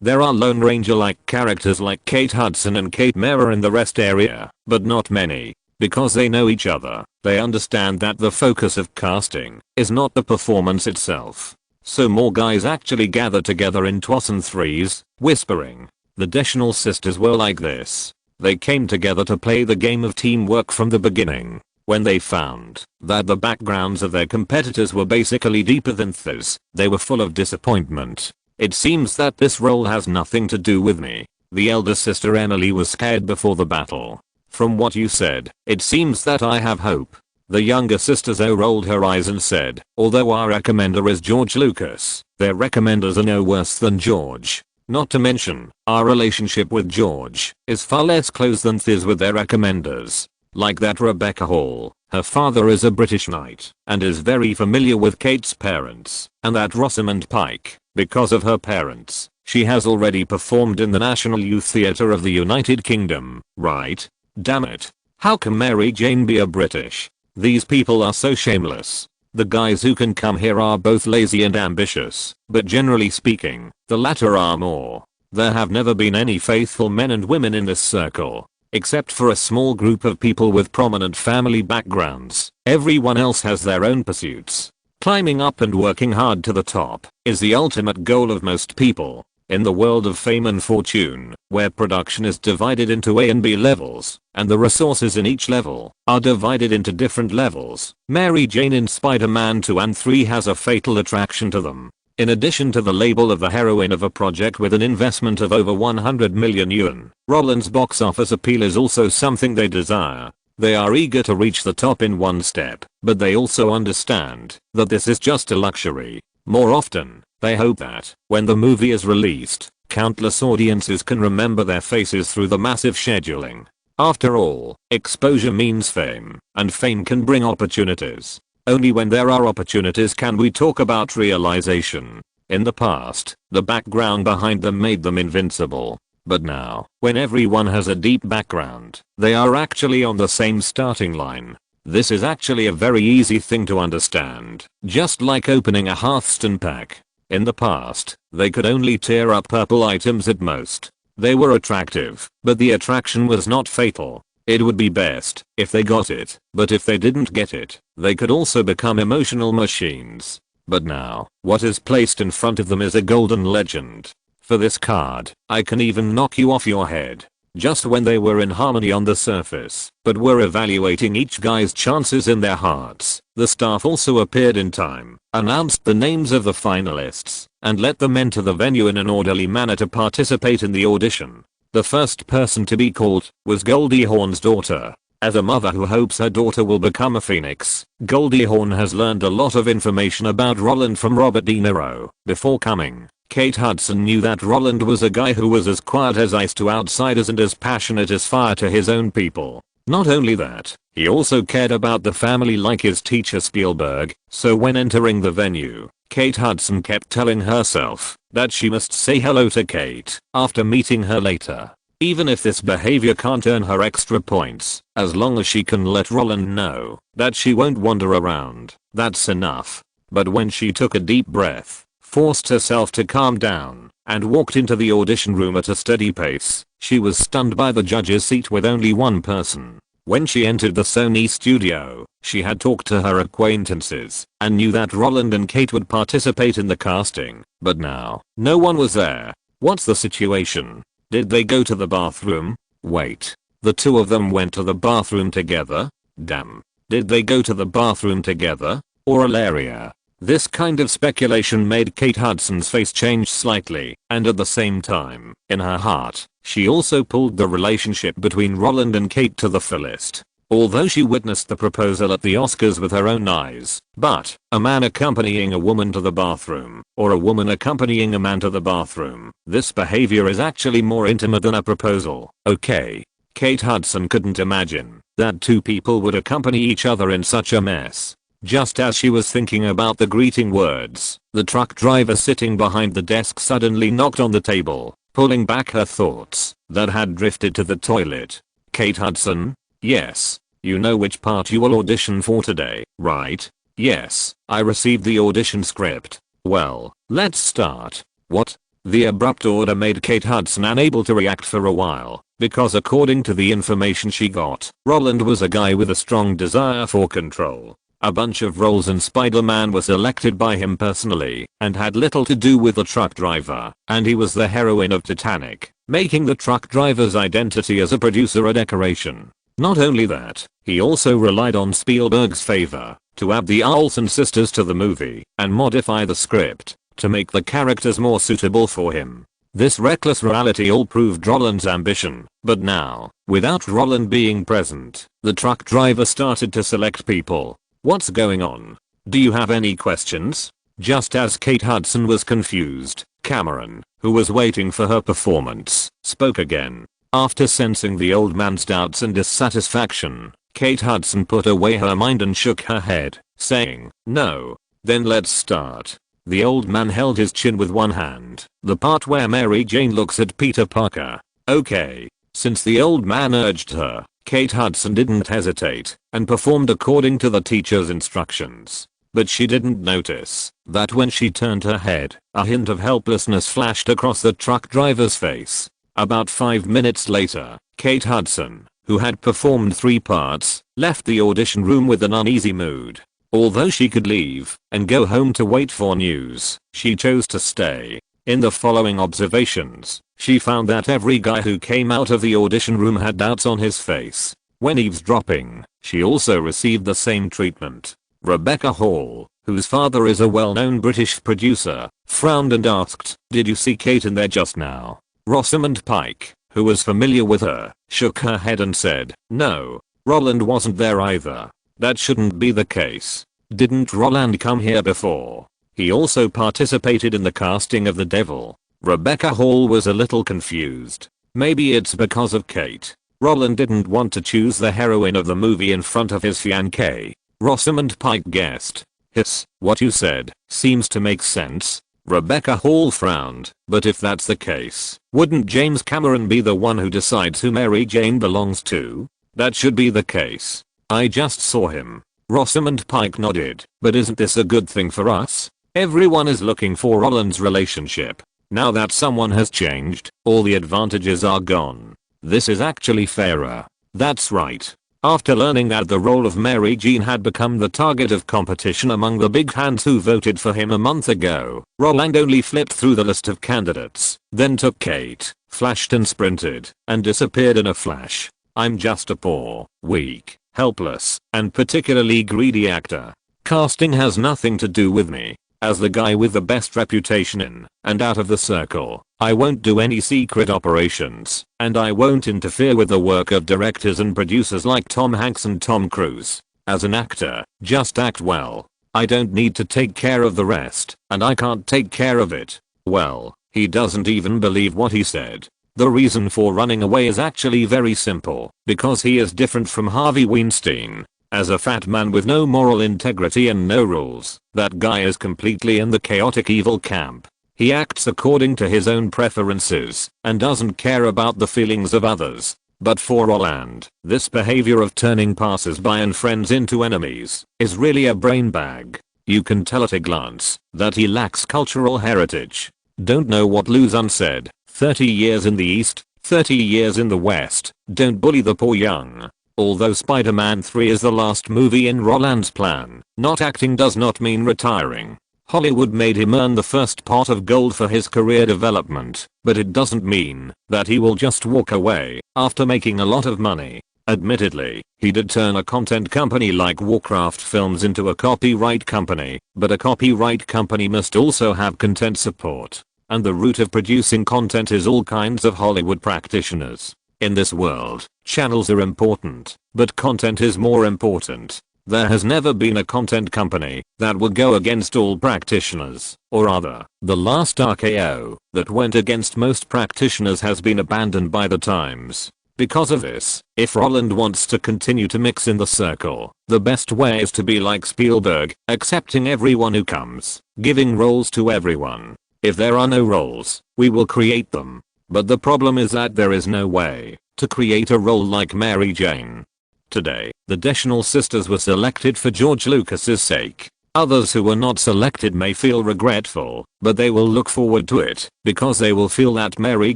There are Lone Ranger-like characters like Kate Hudson and Kate Mara in the rest area, but not many. Because they know each other, they understand that the focus of casting is not the performance itself. So more guys actually gather together in twas and threes, whispering. The Deschanel sisters were like this. They came together to play the game of teamwork from the beginning. When they found that the backgrounds of their competitors were basically deeper than theirs, they were full of disappointment. It seems that this role has nothing to do with me. The elder sister Emily was scared before the battle. From what you said, it seems that I have hope. The younger sister Zoe rolled her eyes and said, although our recommender is George Lucas, their recommenders are no worse than George. Not to mention, our relationship with George is far less close than Thiz with their recommenders. Like that Rebecca Hall, her father is a British knight and is very familiar with Kate's parents, and that Rosamund Pike, because of her parents, she has already performed in the National Youth Theatre of the United Kingdom, right? Damn it. How can Mary Jane be a British? These people are so shameless. The guys who can come here are both lazy and ambitious, but generally speaking, the latter are more. There have never been any faithful men and women in this circle, except for a small group of people with prominent family backgrounds. Everyone else has their own pursuits. Climbing up and working hard to the top is the ultimate goal of most people. In the world of fame and fortune, where production is divided into A and B levels, and the resources in each level are divided into different levels, Mary Jane in Spider-Man 2 and 3 has a fatal attraction to them. In addition to the label of the heroine of a project with an investment of over 100 million yuan, Roland's box office appeal is also something they desire. They are eager to reach the top in one step, but they also understand that this is just a luxury. More often, they hope that, when the movie is released, countless audiences can remember their faces through the massive scheduling. After all, exposure means fame, and fame can bring opportunities. Only when there are opportunities can we talk about realization. In the past, the background behind them made them invincible. But now, when everyone has a deep background, they are actually on the same starting line. This is actually a very easy thing to understand, just like opening a Hearthstone pack. In the past, they could only tear up purple items at most. They were attractive, but the attraction was not fatal. It would be best if they got it, but if they didn't get it, they could also become emotional machines. But now, what is placed in front of them is a golden legend. For this card, I can even knock you off your head. Just when they were in harmony on the surface, but were evaluating each guy's chances in their hearts, the staff also appeared in time, announced the names of the finalists, and let them enter the venue in an orderly manner to participate in the audition. The first person to be called was Goldie Hawn's daughter. As a mother who hopes her daughter will become a phoenix, Goldie Hawn has learned a lot of information about Roland from Robert De Niro. Before coming, Kate Hudson knew that Roland was a guy who was as quiet as ice to outsiders and as passionate as fire to his own people. Not only that, he also cared about the family like his teacher Spielberg, so when entering the venue, Kate Hudson kept telling herself that she must say hello to Kate after meeting her later. Even if this behavior can't earn her extra points, as long as she can let Roland know that she won't wander around, that's enough. But when she took a deep breath, forced herself to calm down, and walked into the audition room at a steady pace, she was stunned by the judge's seat with only one person. When she entered the Sony studio, she had talked to her acquaintances and knew that Roland and Kate would participate in the casting, but now, no one was there. What's the situation? Did they go to the bathroom? Wait. The two of them went to the bathroom together? Damn. Did they go to the bathroom together? Or Alaria? This kind of speculation made Kate Hudson's face change slightly, and at the same time, in her heart, she also pulled the relationship between Roland and Kate to the fullest. Although she witnessed the proposal at the Oscars with her own eyes, but a man accompanying a woman to the bathroom, or a woman accompanying a man to the bathroom, this behavior is actually more intimate than a proposal. Okay. Kate Hudson couldn't imagine that two people would accompany each other in such a mess. Just as she was thinking about the greeting words, the truck driver sitting behind the desk suddenly knocked on the table, pulling back her thoughts that had drifted to the toilet. Kate Hudson? Yes. You know which part you will audition for today, right? Yes, I received the audition script. Well, let's start. What? The abrupt order made Kate Hudson unable to react for a while, because according to the information she got, Roland was a guy with a strong desire for control. A bunch of roles in Spider-Man was selected by him personally and had little to do with the truck driver, and he was the heroine of Titanic, making the truck driver's identity as a producer a decoration. Not only that, he also relied on Spielberg's favor to add the Olsen sisters to the movie and modify the script to make the characters more suitable for him. This reckless reality all proved Roland's ambition, but now, without Roland being present, the truck driver started to select people. What's going on? Do you have any questions? Just as Kate Hudson was confused, Cameron, who was waiting for her performance, spoke again. After sensing the old man's doubts and dissatisfaction, Kate Hudson put away her mind and shook her head, saying, "No." "Then let's start." The old man held his chin with one hand, the part where Mary Jane looks at Peter Parker. "Okay." Since the old man urged her, Kate Hudson didn't hesitate and performed according to the teacher's instructions. But she didn't notice that when she turned her head, a hint of helplessness flashed across the truck driver's face. About 5 minutes later, Kate Hudson, who had performed 3 parts, left the audition room with an uneasy mood. Although she could leave and go home to wait for news, she chose to stay. In the following observations, she found that every guy who came out of the audition room had doubts on his face. When eavesdropping, she also received the same treatment. Rebecca Hall, whose father is a well-known British producer, frowned and asked, "Did you see Kate in there just now?" Rosamund Pike, who was familiar with her, shook her head and said, "No, Roland wasn't there either. That shouldn't be the case. Didn't Roland come here before? He also participated in the casting of the devil." Rebecca Hall was a little confused. Maybe it's because of Kate. Roland didn't want to choose the heroine of the movie in front of his fiancée. Rosamund Pike guessed. "Hiss, what you said seems to make sense." Rebecca Hall frowned, "But if that's the case, wouldn't James Cameron be the one who decides who Mary Jane belongs to? That should be the case. I just saw him." Rosamund Pike nodded. "But isn't this a good thing for us? Everyone is looking for Roland's relationship. Now that someone has changed, all the advantages are gone. This is actually fairer." That's right. After learning that the role of Mary Jane had become the target of competition among the big hands who voted for him a month ago, Roland only flipped through the list of candidates, then took Kate, flashed and sprinted, and disappeared in a flash. "I'm just a poor, weak, helpless, and particularly greedy actor. Casting has nothing to do with me. As the guy with the best reputation in and out of the circle, I won't do any secret operations, and I won't interfere with the work of directors and producers like Tom Hanks and Tom Cruise. As an actor, just act well. I don't need to take care of the rest, and I can't take care of it." Well, he doesn't even believe what he said. The reason for running away is actually very simple, because he is different from Harvey Weinstein. As a fat man with no moral integrity and no rules, that guy is completely in the chaotic evil camp. He acts according to his own preferences and doesn't care about the feelings of others. But for Roland, this behavior of turning passers-by and friends into enemies is really a brain bag. You can tell at a glance that he lacks cultural heritage. Don't know what Luzon said, 30 years in the East, 30 years in the West, don't bully the poor young. Although Spider-Man 3 is the last movie in Roland's plan, not acting does not mean retiring. Hollywood made him earn the first pot of gold for his career development, but it doesn't mean that he will just walk away after making a lot of money. Admittedly, he did turn a content company like Warcraft Films into a copyright company, but a copyright company must also have content support. And the root of producing content is all kinds of Hollywood practitioners. In this world, channels are important, but content is more important. There has never been a content company that will go against all practitioners, or rather, the last RKO that went against most practitioners has been abandoned by the times. Because of this, if Roland wants to continue to mix in the circle, the best way is to be like Spielberg, accepting everyone who comes, giving roles to everyone. If there are no roles, we will create them. But the problem is that there is no way to create a role like Mary Jane. Today, the Deschanel sisters were selected for George Lucas's sake. Others who were not selected may feel regretful, but they will look forward to it because they will feel that Mary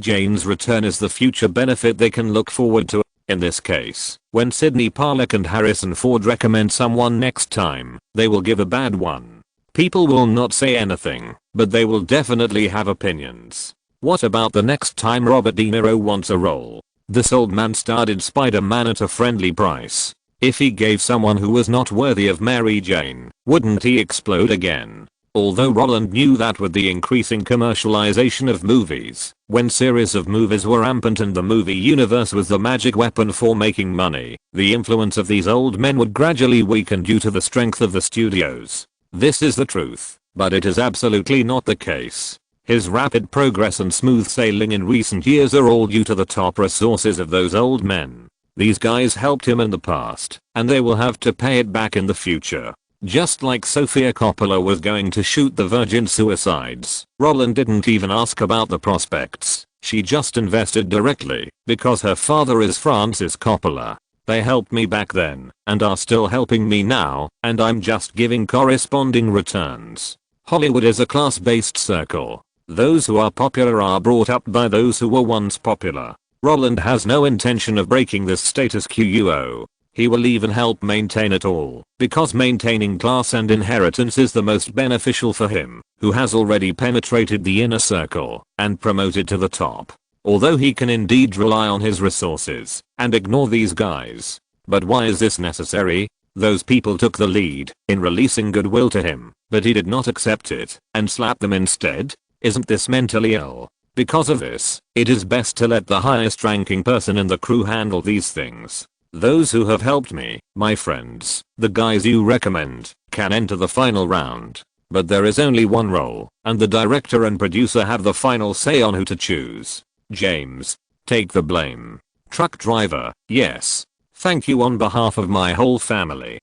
Jane's return is the future benefit they can look forward to. In this case, when Sidney Pollack and Harrison Ford recommend someone next time, they will give a bad one. People will not say anything, but they will definitely have opinions. What about the next time Robert De Niro wants a role? This old man starred in Spider-Man at a friendly price. If he gave someone who was not worthy of Mary Jane, wouldn't he explode again? Although Roland knew that with the increasing commercialization of movies, when series of movies were rampant and the movie universe was the magic weapon for making money, the influence of these old men would gradually weaken due to the strength of the studios. This is the truth, but it is absolutely not the case. His rapid progress and smooth sailing in recent years are all due to the top resources of those old men. These guys helped him in the past, and they will have to pay it back in the future. Just like Sofia Coppola was going to shoot the Virgin Suicides, Roland didn't even ask about the prospects. She just invested directly, because her father is Francis Coppola. They helped me back then, and are still helping me now, and I'm just giving corresponding returns. Hollywood is a class-based circle. Those who are popular are brought up by those who were once popular. Roland has no intention of breaking this status quo. He will even help maintain it all, because maintaining class and inheritance is the most beneficial for him, who has already penetrated the inner circle and promoted to the top. Although he can indeed rely on his resources and ignore these guys. But why is this necessary? Those people took the lead in releasing goodwill to him, but he did not accept it and slapped them instead. Isn't this mentally ill? Because of this, it is best to let the highest ranking person in the crew handle these things. Those who have helped me, my friends, the guys you recommend, can enter the final round. But there is only one role, and the director and producer have the final say on who to choose. James, take the blame. Truck driver, yes. Thank you on behalf of my whole family.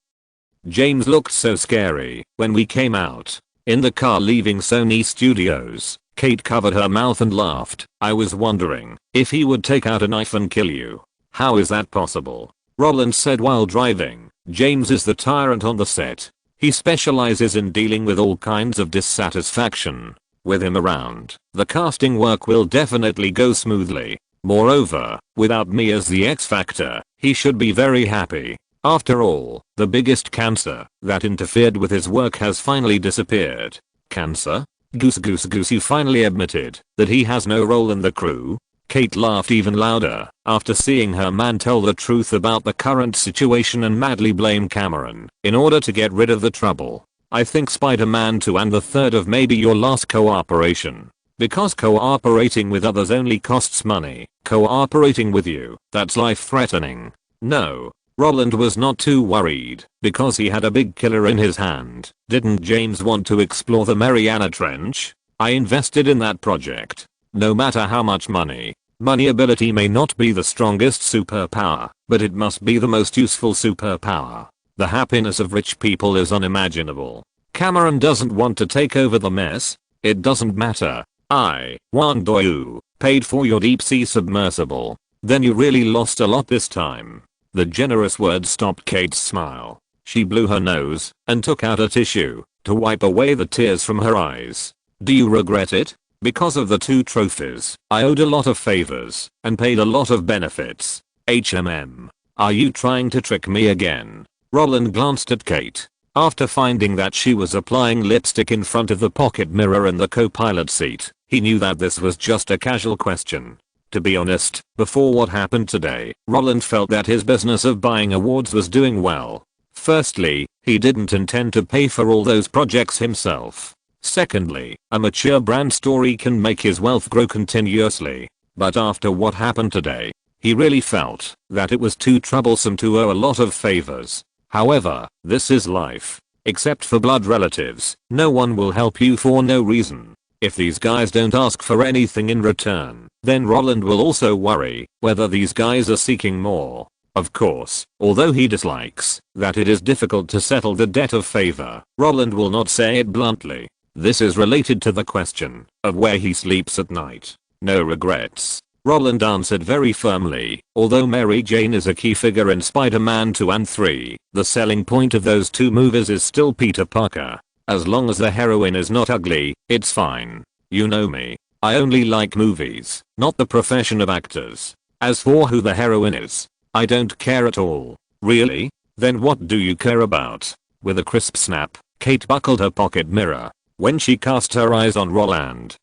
James looked so scary when we came out. In the car leaving Sony Studios, Kate covered her mouth and laughed. I was wondering if he would take out a knife and kill you. How is that possible? Roland said while driving. James is the tyrant on the set. He specializes in dealing with all kinds of dissatisfaction. With him around, the casting work will definitely go smoothly. Moreover, without me as the X Factor, he should be very happy. After all, the biggest cancer that interfered with his work has finally disappeared. Cancer? Goose you finally admitted that he has no role in the crew? Kate laughed even louder after seeing her man tell the truth about the current situation and madly blame Cameron in order to get rid of the trouble. I think Spider-Man 2 and the third of maybe your last cooperation. Because cooperating with others only costs money. Cooperating with you, that's life-threatening. No. Roland was not too worried because he had a big killer in his hand. Didn't James want to explore the Mariana Trench? I invested in that project. No matter how much money. Money ability may not be the strongest superpower, but it must be the most useful superpower. The happiness of rich people is unimaginable. Cameron doesn't want to take over the mess. It doesn't matter. I, Wando you, paid for your deep sea submersible. Then you really lost a lot this time. The generous words stopped Kate's smile. She blew her nose and took out a tissue to wipe away the tears from her eyes. Do you regret it? Because of the 2 trophies, I owed a lot of favors and paid a lot of benefits. Are you trying to trick me again? Roland glanced at Kate. After finding that she was applying lipstick in front of the pocket mirror in the co-pilot seat, he knew that this was just a casual question. To be honest, before what happened today, Roland felt that his business of buying awards was doing well. Firstly, he didn't intend to pay for all those projects himself. Secondly, a mature brand story can make his wealth grow continuously. But after what happened today, he really felt that it was too troublesome to owe a lot of favors. However, this is life. Except for blood relatives, no one will help you for no reason. If these guys don't ask for anything in return, then Roland will also worry whether these guys are seeking more. Of course, although he dislikes that it is difficult to settle the debt of favor, Roland will not say it bluntly. This is related to the question of where he sleeps at night. No regrets. Roland answered very firmly. Although Mary Jane is a key figure in Spider-Man 2 and 3, the selling point of those 2 movies is still Peter Parker. As long as the heroine is not ugly, it's fine. You know me. I only like movies, not the profession of actors. As for who the heroine is, I don't care at all. Really? Then what do you care about? With a crisp snap, Kate buckled her pocket mirror. When she cast her eyes on Roland,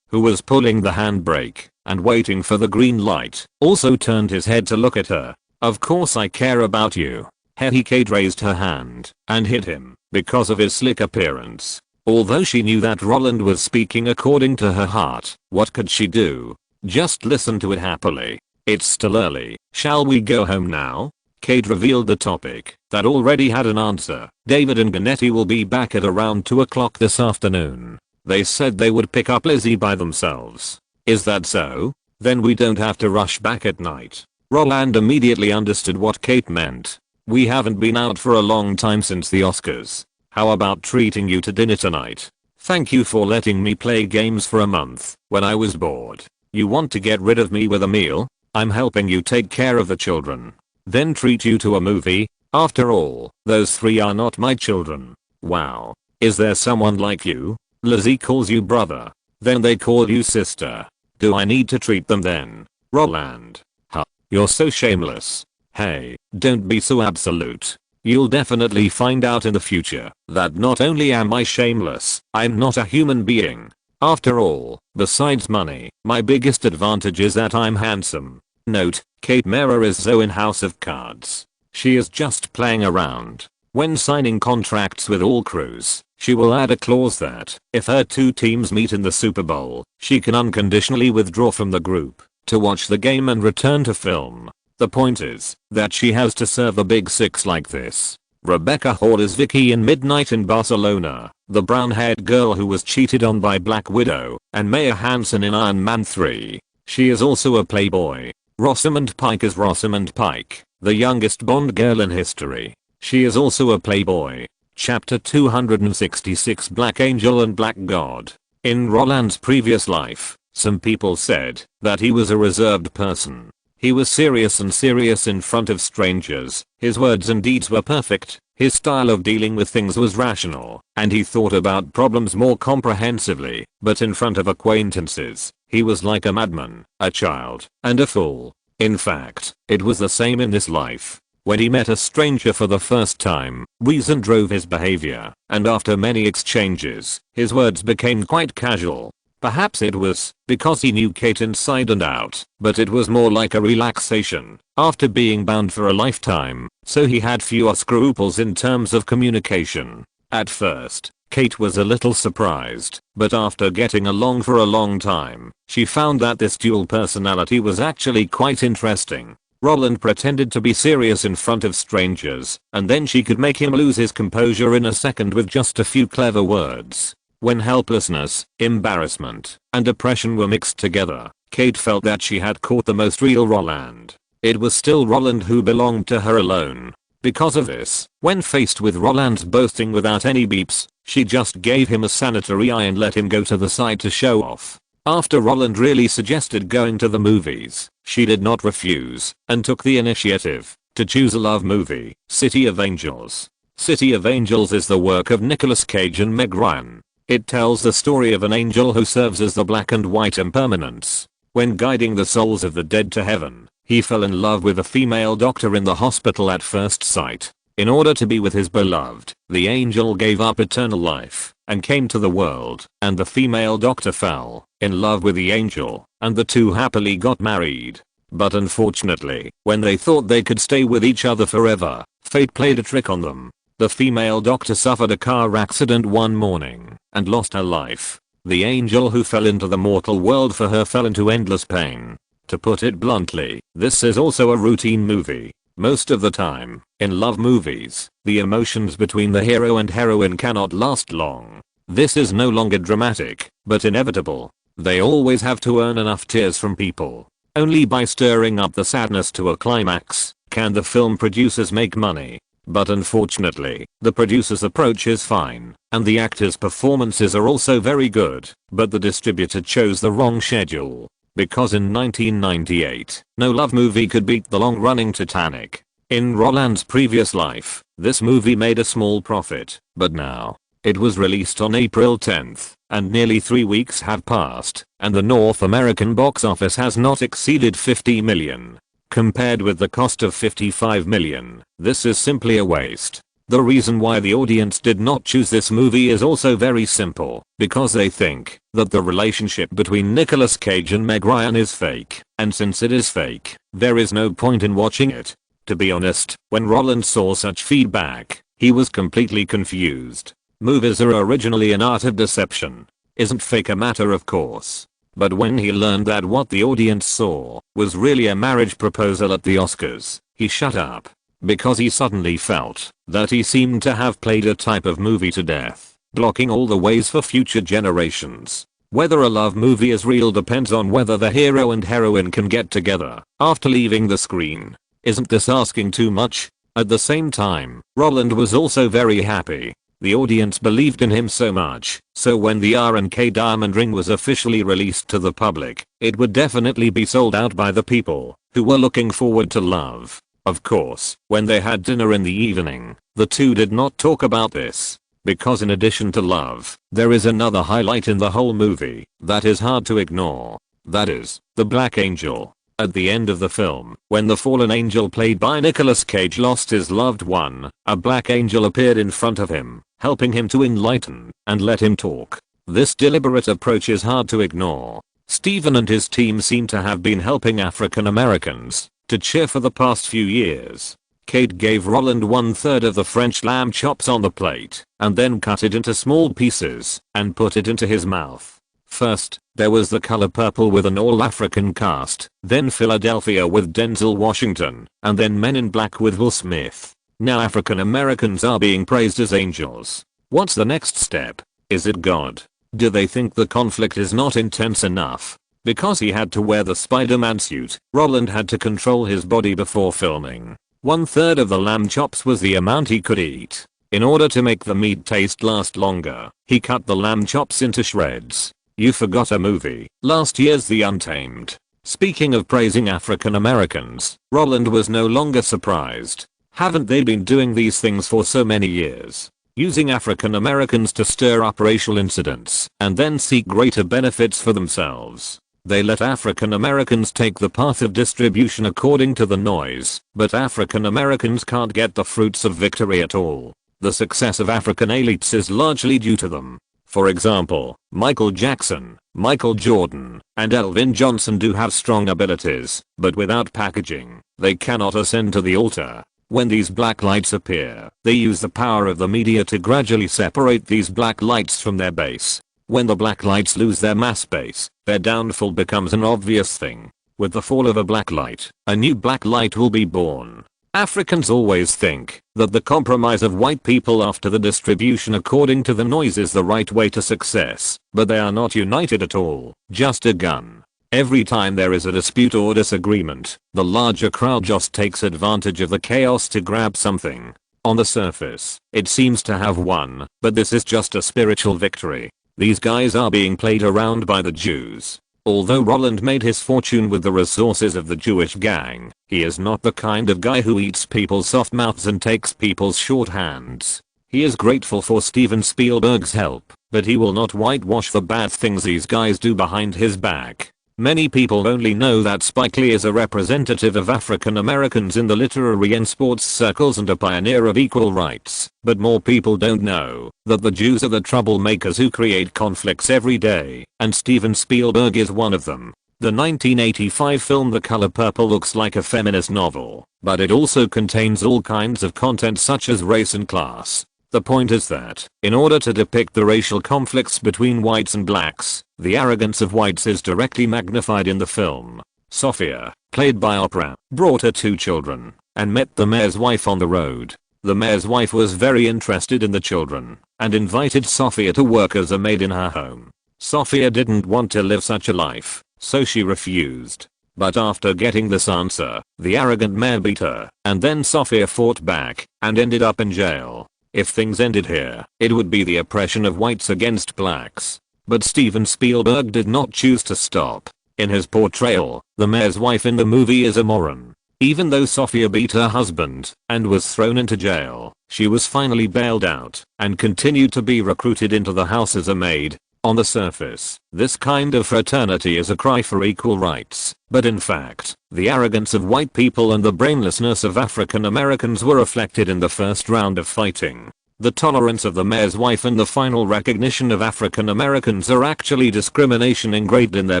who was pulling the handbrake and waiting for the green light, also turned his head to look at her. Of course I care about you. Kate raised her hand and hit him because of his slick appearance. Although she knew that Roland was speaking according to her heart, what could she do? Just listen to it happily. It's still early. Shall we go home now? Kate revealed the topic that already had an answer. David and Ganetti will be back at around 2 o'clock this afternoon. They said they would pick up Lizzie by themselves. Is that so? Then we don't have to rush back at night. Roland immediately understood what Kate meant. We haven't been out for a long time since the Oscars. How about treating you to dinner tonight? Thank you for letting me play games for a month when I was bored. You want to get rid of me with a meal? I'm helping you take care of the children. Then treat you to a movie? After all, those 3 are not my children. Wow. Is there someone like you? Lizzie calls you brother. Then they call you sister. Do I need to treat them then? Roland. Huh. You're so shameless. Hey, don't be so absolute. You'll definitely find out in the future that not only am I shameless, I'm not a human being. After all, besides money, my biggest advantage is that I'm handsome. Note, Kate Mara is Zoe in House of Cards. She is just playing around. When signing contracts with all crews, she will add a clause that, if her 2 teams meet in the Super Bowl, she can unconditionally withdraw from the group to watch the game and return to film. The point is that she has to serve a big 6 like this. Rebecca Hall is Vicky in Midnight in Barcelona, the brown-haired girl who was cheated on by Black Widow, and Maya Hansen in Iron Man 3. She is also a playboy. Rosamund Pike is Rosamund Pike, the youngest Bond girl in history. She is also a playboy. Chapter 266 Black Angel and Black God. In Roland's previous life, some people said that he was a reserved person. He was serious in front of strangers. His words and deeds were perfect. His style of dealing with things was rational, and he thought about problems more comprehensively. But in front of acquaintances, he was like a madman, a child, and a fool. In fact, it was the same in this life. When he met a stranger for the first time, reason drove his behavior, and after many exchanges, his words became quite casual. Perhaps it was because he knew Kate inside and out, but it was more like a relaxation after being bound for a lifetime, so he had fewer scruples in terms of communication. At first, Kate was a little surprised, but after getting along for a long time, she found that this dual personality was actually quite interesting. Roland pretended to be serious in front of strangers, and then she could make him lose his composure in a second with just a few clever words. When helplessness, embarrassment, and depression were mixed together, Kate felt that she had caught the most real Roland. It was still Roland who belonged to her alone. Because of this, when faced with Roland's boasting without any beeps, she just gave him a sanitary eye and let him go to the side to show off. After Roland really suggested going to the movies, she did not refuse, and took the initiative to choose a love movie, City of Angels. City of Angels is the work of Nicolas Cage and Meg Ryan. It tells the story of an angel who serves as the black and white impermanence. When guiding the souls of the dead to heaven, he fell in love with a female doctor in the hospital at first sight. In order to be with his beloved, the angel gave up eternal life and came to the world, and the female doctor fell in love with the angel, and the two happily got married. But unfortunately, when they thought they could stay with each other forever, fate played a trick on them. The female doctor suffered a car accident one morning and lost her life. The angel who fell into the mortal world for her fell into endless pain. To put it bluntly, this is also a routine movie. Most of the time, in love movies, the emotions between the hero and heroine cannot last long. This is no longer dramatic, but inevitable. They always have to earn enough tears from people. Only by stirring up the sadness to a climax can the film producers make money. But unfortunately, the producer's approach is fine, and the actors' performances are also very good, but the distributor chose the wrong schedule. Because in 1998, no love movie could beat the long-running Titanic. In Roland's previous life, this movie made a small profit, but now, it was released on April 10th, and nearly 3 weeks have passed, and the North American box office has not exceeded 50 million. Compared with the cost of 55 million, this is simply a waste. The reason why the audience did not choose this movie is also very simple, because they think that the relationship between Nicolas Cage and Meg Ryan is fake, and since it is fake, there is no point in watching it. To be honest, when Roland saw such feedback, he was completely confused. Movies are originally an art of deception. Isn't fake a matter of course? But when he learned that what the audience saw was really a marriage proposal at the Oscars, he shut up. Because he suddenly felt that he seemed to have played a type of movie to death, blocking all the ways for future generations. Whether a love movie is real depends on whether the hero and heroine can get together after leaving the screen. Isn't this asking too much? At the same time, Roland was also very happy. The audience believed in him so much, so when the R&K diamond ring was officially released to the public, it would definitely be sold out by the people who were looking forward to love. Of course, when they had dinner in the evening, the two did not talk about this. Because in addition to love, there is another highlight in the whole movie that is hard to ignore. That is, the Black Angel. At the end of the film, when the fallen angel played by Nicolas Cage lost his loved one, a black angel appeared in front of him, helping him to enlighten and let him talk. This deliberate approach is hard to ignore. Steven and his team seem to have been helping African Americans to cheer for the past few years. Cage gave Roland 1/3 of the French lamb chops on the plate and then cut it into small pieces and put it into his mouth. First, there was The Color Purple with an all-African cast, then Philadelphia with Denzel Washington, and then Men in Black with Will Smith. Now African Americans are being praised as angels. What's the next step? Is it God? Do they think the conflict is not intense enough? Because he had to wear the Spider-Man suit, Roland had to control his body before filming. 1/3 of the lamb chops was the amount he could eat. In order to make the meat taste last longer, he cut the lamb chops into shreds. You forgot a movie, last year's The Untamed. Speaking of praising African Americans, Roland was no longer surprised. Haven't they been doing these things for so many years? Using African Americans to stir up racial incidents and then seek greater benefits for themselves. They let African Americans take the path of distribution according to the noise, but African Americans can't get the fruits of victory at all. The success of African elites is largely due to them. For example, Michael Jackson, Michael Jordan, and Elvin Johnson do have strong abilities, but without packaging, they cannot ascend to the altar. When these black lights appear, they use the power of the media to gradually separate these black lights from their base. When the black lights lose their mass base, their downfall becomes an obvious thing. With the fall of a black light, a new black light will be born. Africans always think that the compromise of white people after the distribution according to the noise is the right way to success, but they are not united at all, just a gun. Every time there is a dispute or disagreement, the larger crowd just takes advantage of the chaos to grab something. On the surface, it seems to have won, but this is just a spiritual victory. These guys are being played around by the Jews. Although Roland made his fortune with the resources of the Jewish gang, he is not the kind of guy who eats people's soft mouths and takes people's short hands. He is grateful for Steven Spielberg's help, but he will not whitewash the bad things these guys do behind his back. Many people only know that Spike Lee is a representative of African Americans in the literary and sports circles and a pioneer of equal rights, but more people don't know that the Jews are the troublemakers who create conflicts every day, and Steven Spielberg is one of them. The 1985 film The Color Purple looks like a feminist novel, but it also contains all kinds of content such as race and class. The point is that, in order to depict the racial conflicts between whites and blacks, the arrogance of whites is directly magnified in the film. Sophia, played by Oprah, brought her 2 children and met the mayor's wife on the road. The mayor's wife was very interested in the children and invited Sophia to work as a maid in her home. Sophia didn't want to live such a life, so she refused. But after getting this answer, the arrogant mayor beat her, and then Sophia fought back and ended up in jail. If things ended here, it would be the oppression of whites against blacks. But Steven Spielberg did not choose to stop. In his portrayal, the mayor's wife in the movie is a moron. Even though Sophia beat her husband and was thrown into jail, she was finally bailed out and continued to be recruited into the house as a maid. On the surface, this kind of fraternity is a cry for equal rights, but in fact, the arrogance of white people and the brainlessness of African Americans were reflected in the first round of fighting. The tolerance of the mayor's wife and the final recognition of African Americans are actually discrimination engraved in their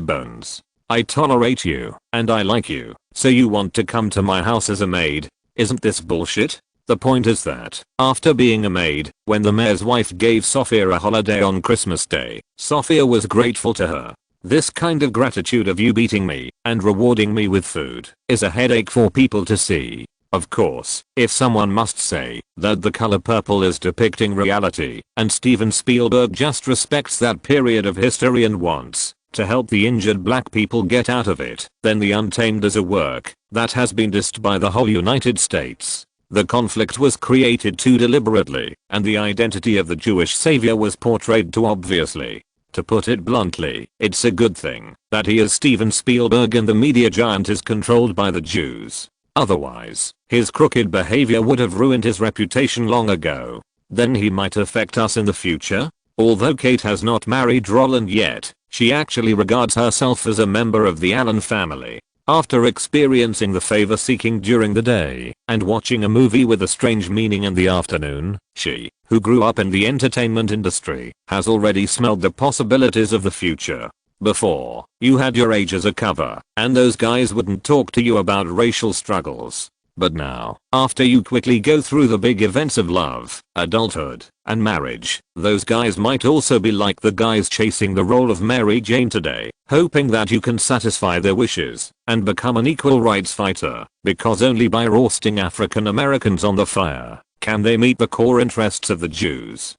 bones. I tolerate you, and I like you, so you want to come to my house as a maid. Isn't this bullshit? The point is that, after being a maid, when the mayor's wife gave Sophia a holiday on Christmas Day, Sophia was grateful to her. This kind of gratitude of you beating me and rewarding me with food is a headache for people to see. Of course, if someone must say that The Color Purple is depicting reality and Steven Spielberg just respects that period of history and wants to help the injured black people get out of it, then The Untamed is a work that has been dissed by the whole United States. The conflict was created too deliberately, and the identity of the Jewish savior was portrayed too obviously. To put it bluntly, it's a good thing that he is Steven Spielberg and the media giant is controlled by the Jews. Otherwise, his crooked behavior would have ruined his reputation long ago. Then he might affect us in the future? Although Kate has not married Roland yet, she actually regards herself as a member of the Allen family. After experiencing the favor seeking during the day and watching a movie with a strange meaning in the afternoon, she, who grew up in the entertainment industry, has already smelled the possibilities of the future. Before, you had your age as a cover, and those guys wouldn't talk to you about racial struggles. But now, after you quickly go through the big events of love, adulthood, and marriage, those guys might also be like the guys chasing the role of Mary Jane today, hoping that you can satisfy their wishes and become an equal rights fighter, because only by roasting African Americans on the fire can they meet the core interests of the Jews.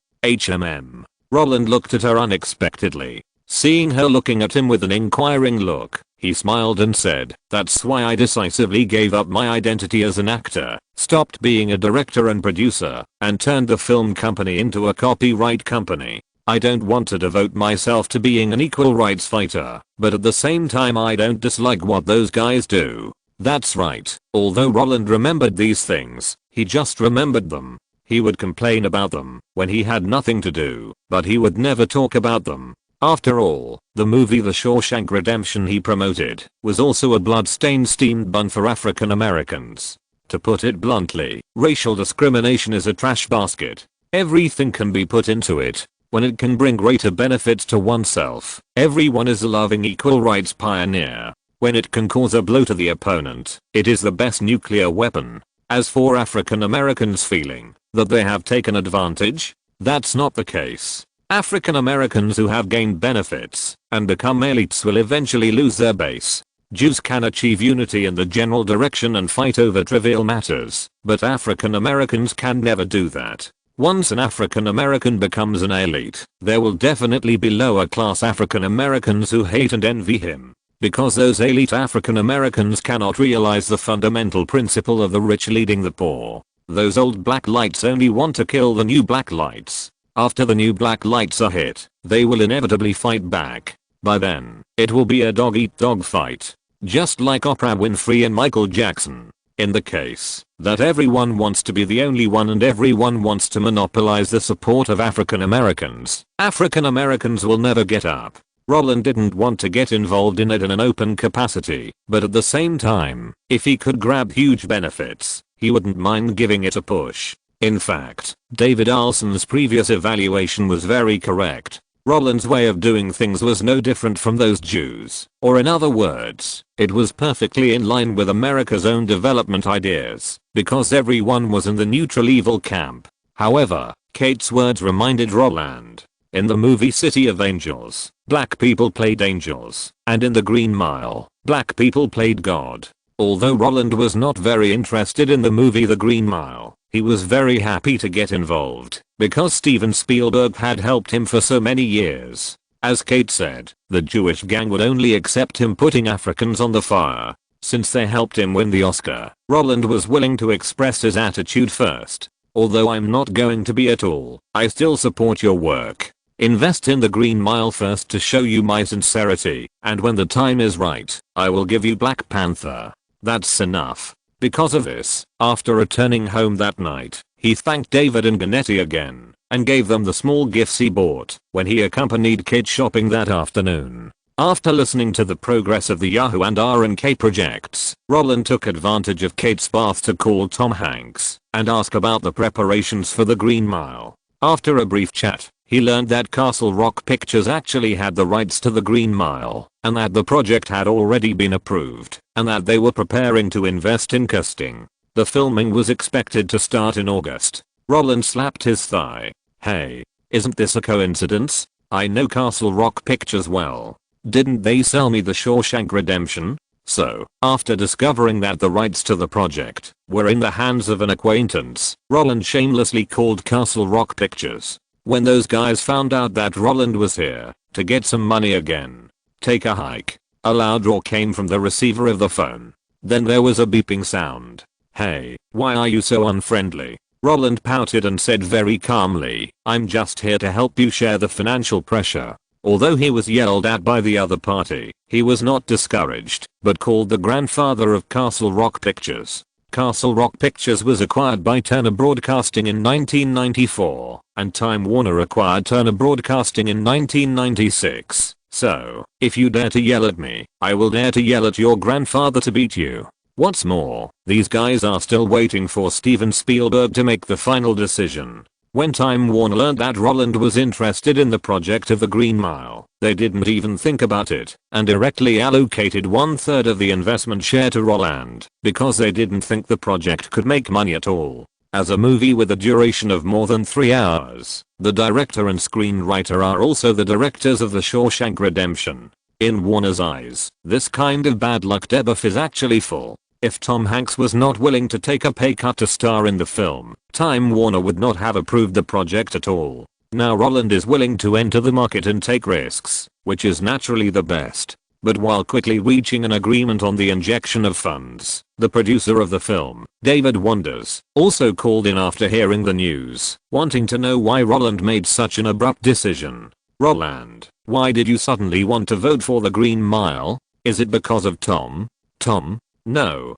Roland looked at her unexpectedly. Seeing her looking at him with an inquiring look, he smiled and said, "That's why I decisively gave up my identity as an actor, stopped being a director and producer, and turned the film company into a copyright company. I don't want to devote myself to being an equal rights fighter, but at the same time I don't dislike what those guys do." That's right. Although Roland remembered these things, he just remembered them. He would complain about them when he had nothing to do, but he would never talk about them. After all, the movie The Shawshank Redemption he promoted was also a blood-stained steamed bun for African Americans. To put it bluntly, racial discrimination is a trash basket. Everything can be put into it when it can bring greater benefits to oneself. Everyone is a loving equal rights pioneer. When it can cause a blow to the opponent, it is the best nuclear weapon. As for African Americans feeling that they have taken advantage, that's not the case. African Americans who have gained benefits and become elites will eventually lose their base. Jews can achieve unity in the general direction and fight over trivial matters, but African Americans can never do that. Once an African American becomes an elite, there will definitely be lower class African Americans who hate and envy him. Because those elite African Americans cannot realize the fundamental principle of the rich leading the poor. Those old black lights only want to kill the new black lights. After the new black lights are hit, they will inevitably fight back. By then, it will be a dog-eat-dog fight. Just like Oprah Winfrey and Michael Jackson. In the case that everyone wants to be the only one and everyone wants to monopolize the support of African Americans will never get up. Roland didn't want to get involved in it in an open capacity, but at the same time, if he could grab huge benefits, he wouldn't mind giving it a push. In fact, David Olsens' previous evaluation was very correct. Roland's way of doing things was no different from those Jews, or in other words, it was perfectly in line with America's own development ideas, because everyone was in the neutral evil camp. However, Kate's words reminded Roland. In the movie City of Angels, black people played angels, and in The Green Mile, black people played God. Although Roland was not very interested in the movie The Green Mile, he was very happy to get involved, because Steven Spielberg had helped him for so many years. As Kate said, the Jewish gang would only accept him putting Africans on the fire. Since they helped him win the Oscar, Roland was willing to express his attitude first. Although I'm not going to be at all, I still support your work. Invest in The Green Mile first to show you my sincerity, and when the time is right, I will give you Black Panther. That's enough. Because of this, after returning home that night, he thanked David and Ganetti again, and gave them the small gifts he bought when he accompanied Kate shopping that afternoon. After listening to the progress of the Yahoo and R&K projects, Roland took advantage of Kate's bath to call Tom Hanks and ask about the preparations for The Green Mile. After a brief chat, he learned that Castle Rock Pictures actually had the rights to The Green Mile, and that the project had already been approved, and that they were preparing to invest in casting. The filming was expected to start in August. Roland slapped his thigh. Hey, isn't this a coincidence? I know Castle Rock Pictures well. Didn't they sell me The Shawshank Redemption? So, after discovering that the rights to the project were in the hands of an acquaintance, Roland shamelessly called Castle Rock Pictures. When those guys found out that Roland was here to get some money again. Take a hike. A loud roar came from the receiver of the phone. Then there was a beeping sound. Hey, why are you so unfriendly? Roland pouted and said very calmly, I'm just here to help you share the financial pressure. Although he was yelled at by the other party, he was not discouraged, but called the grandfather of Castle Rock Pictures. Castle Rock Pictures was acquired by Turner Broadcasting in 1994, and Time Warner acquired Turner Broadcasting in 1996. So, if you dare to yell at me, I will dare to yell at your grandfather to beat you. What's more, these guys are still waiting for Steven Spielberg to make the final decision. When Time Warner learned that Roland was interested in the project of The Green Mile, they didn't even think about it, and directly allocated 1/3 of the investment share to Roland, because they didn't think the project could make money at all. As a movie with a duration of more than 3 hours, the director and screenwriter are also the directors of The Shawshank Redemption. In Warner's eyes, this kind of bad luck debuff is actually full. If Tom Hanks was not willing to take a pay cut to star in the film, Time Warner would not have approved the project at all. Now Roland is willing to enter the market and take risks, which is naturally the best. But while quickly reaching an agreement on the injection of funds, the producer of the film, David Wonders, also called in after hearing the news, wanting to know why Roland made such an abrupt decision. Roland, why did you suddenly want to vote for The Green Mile? Is it because of Tom? Tom? No.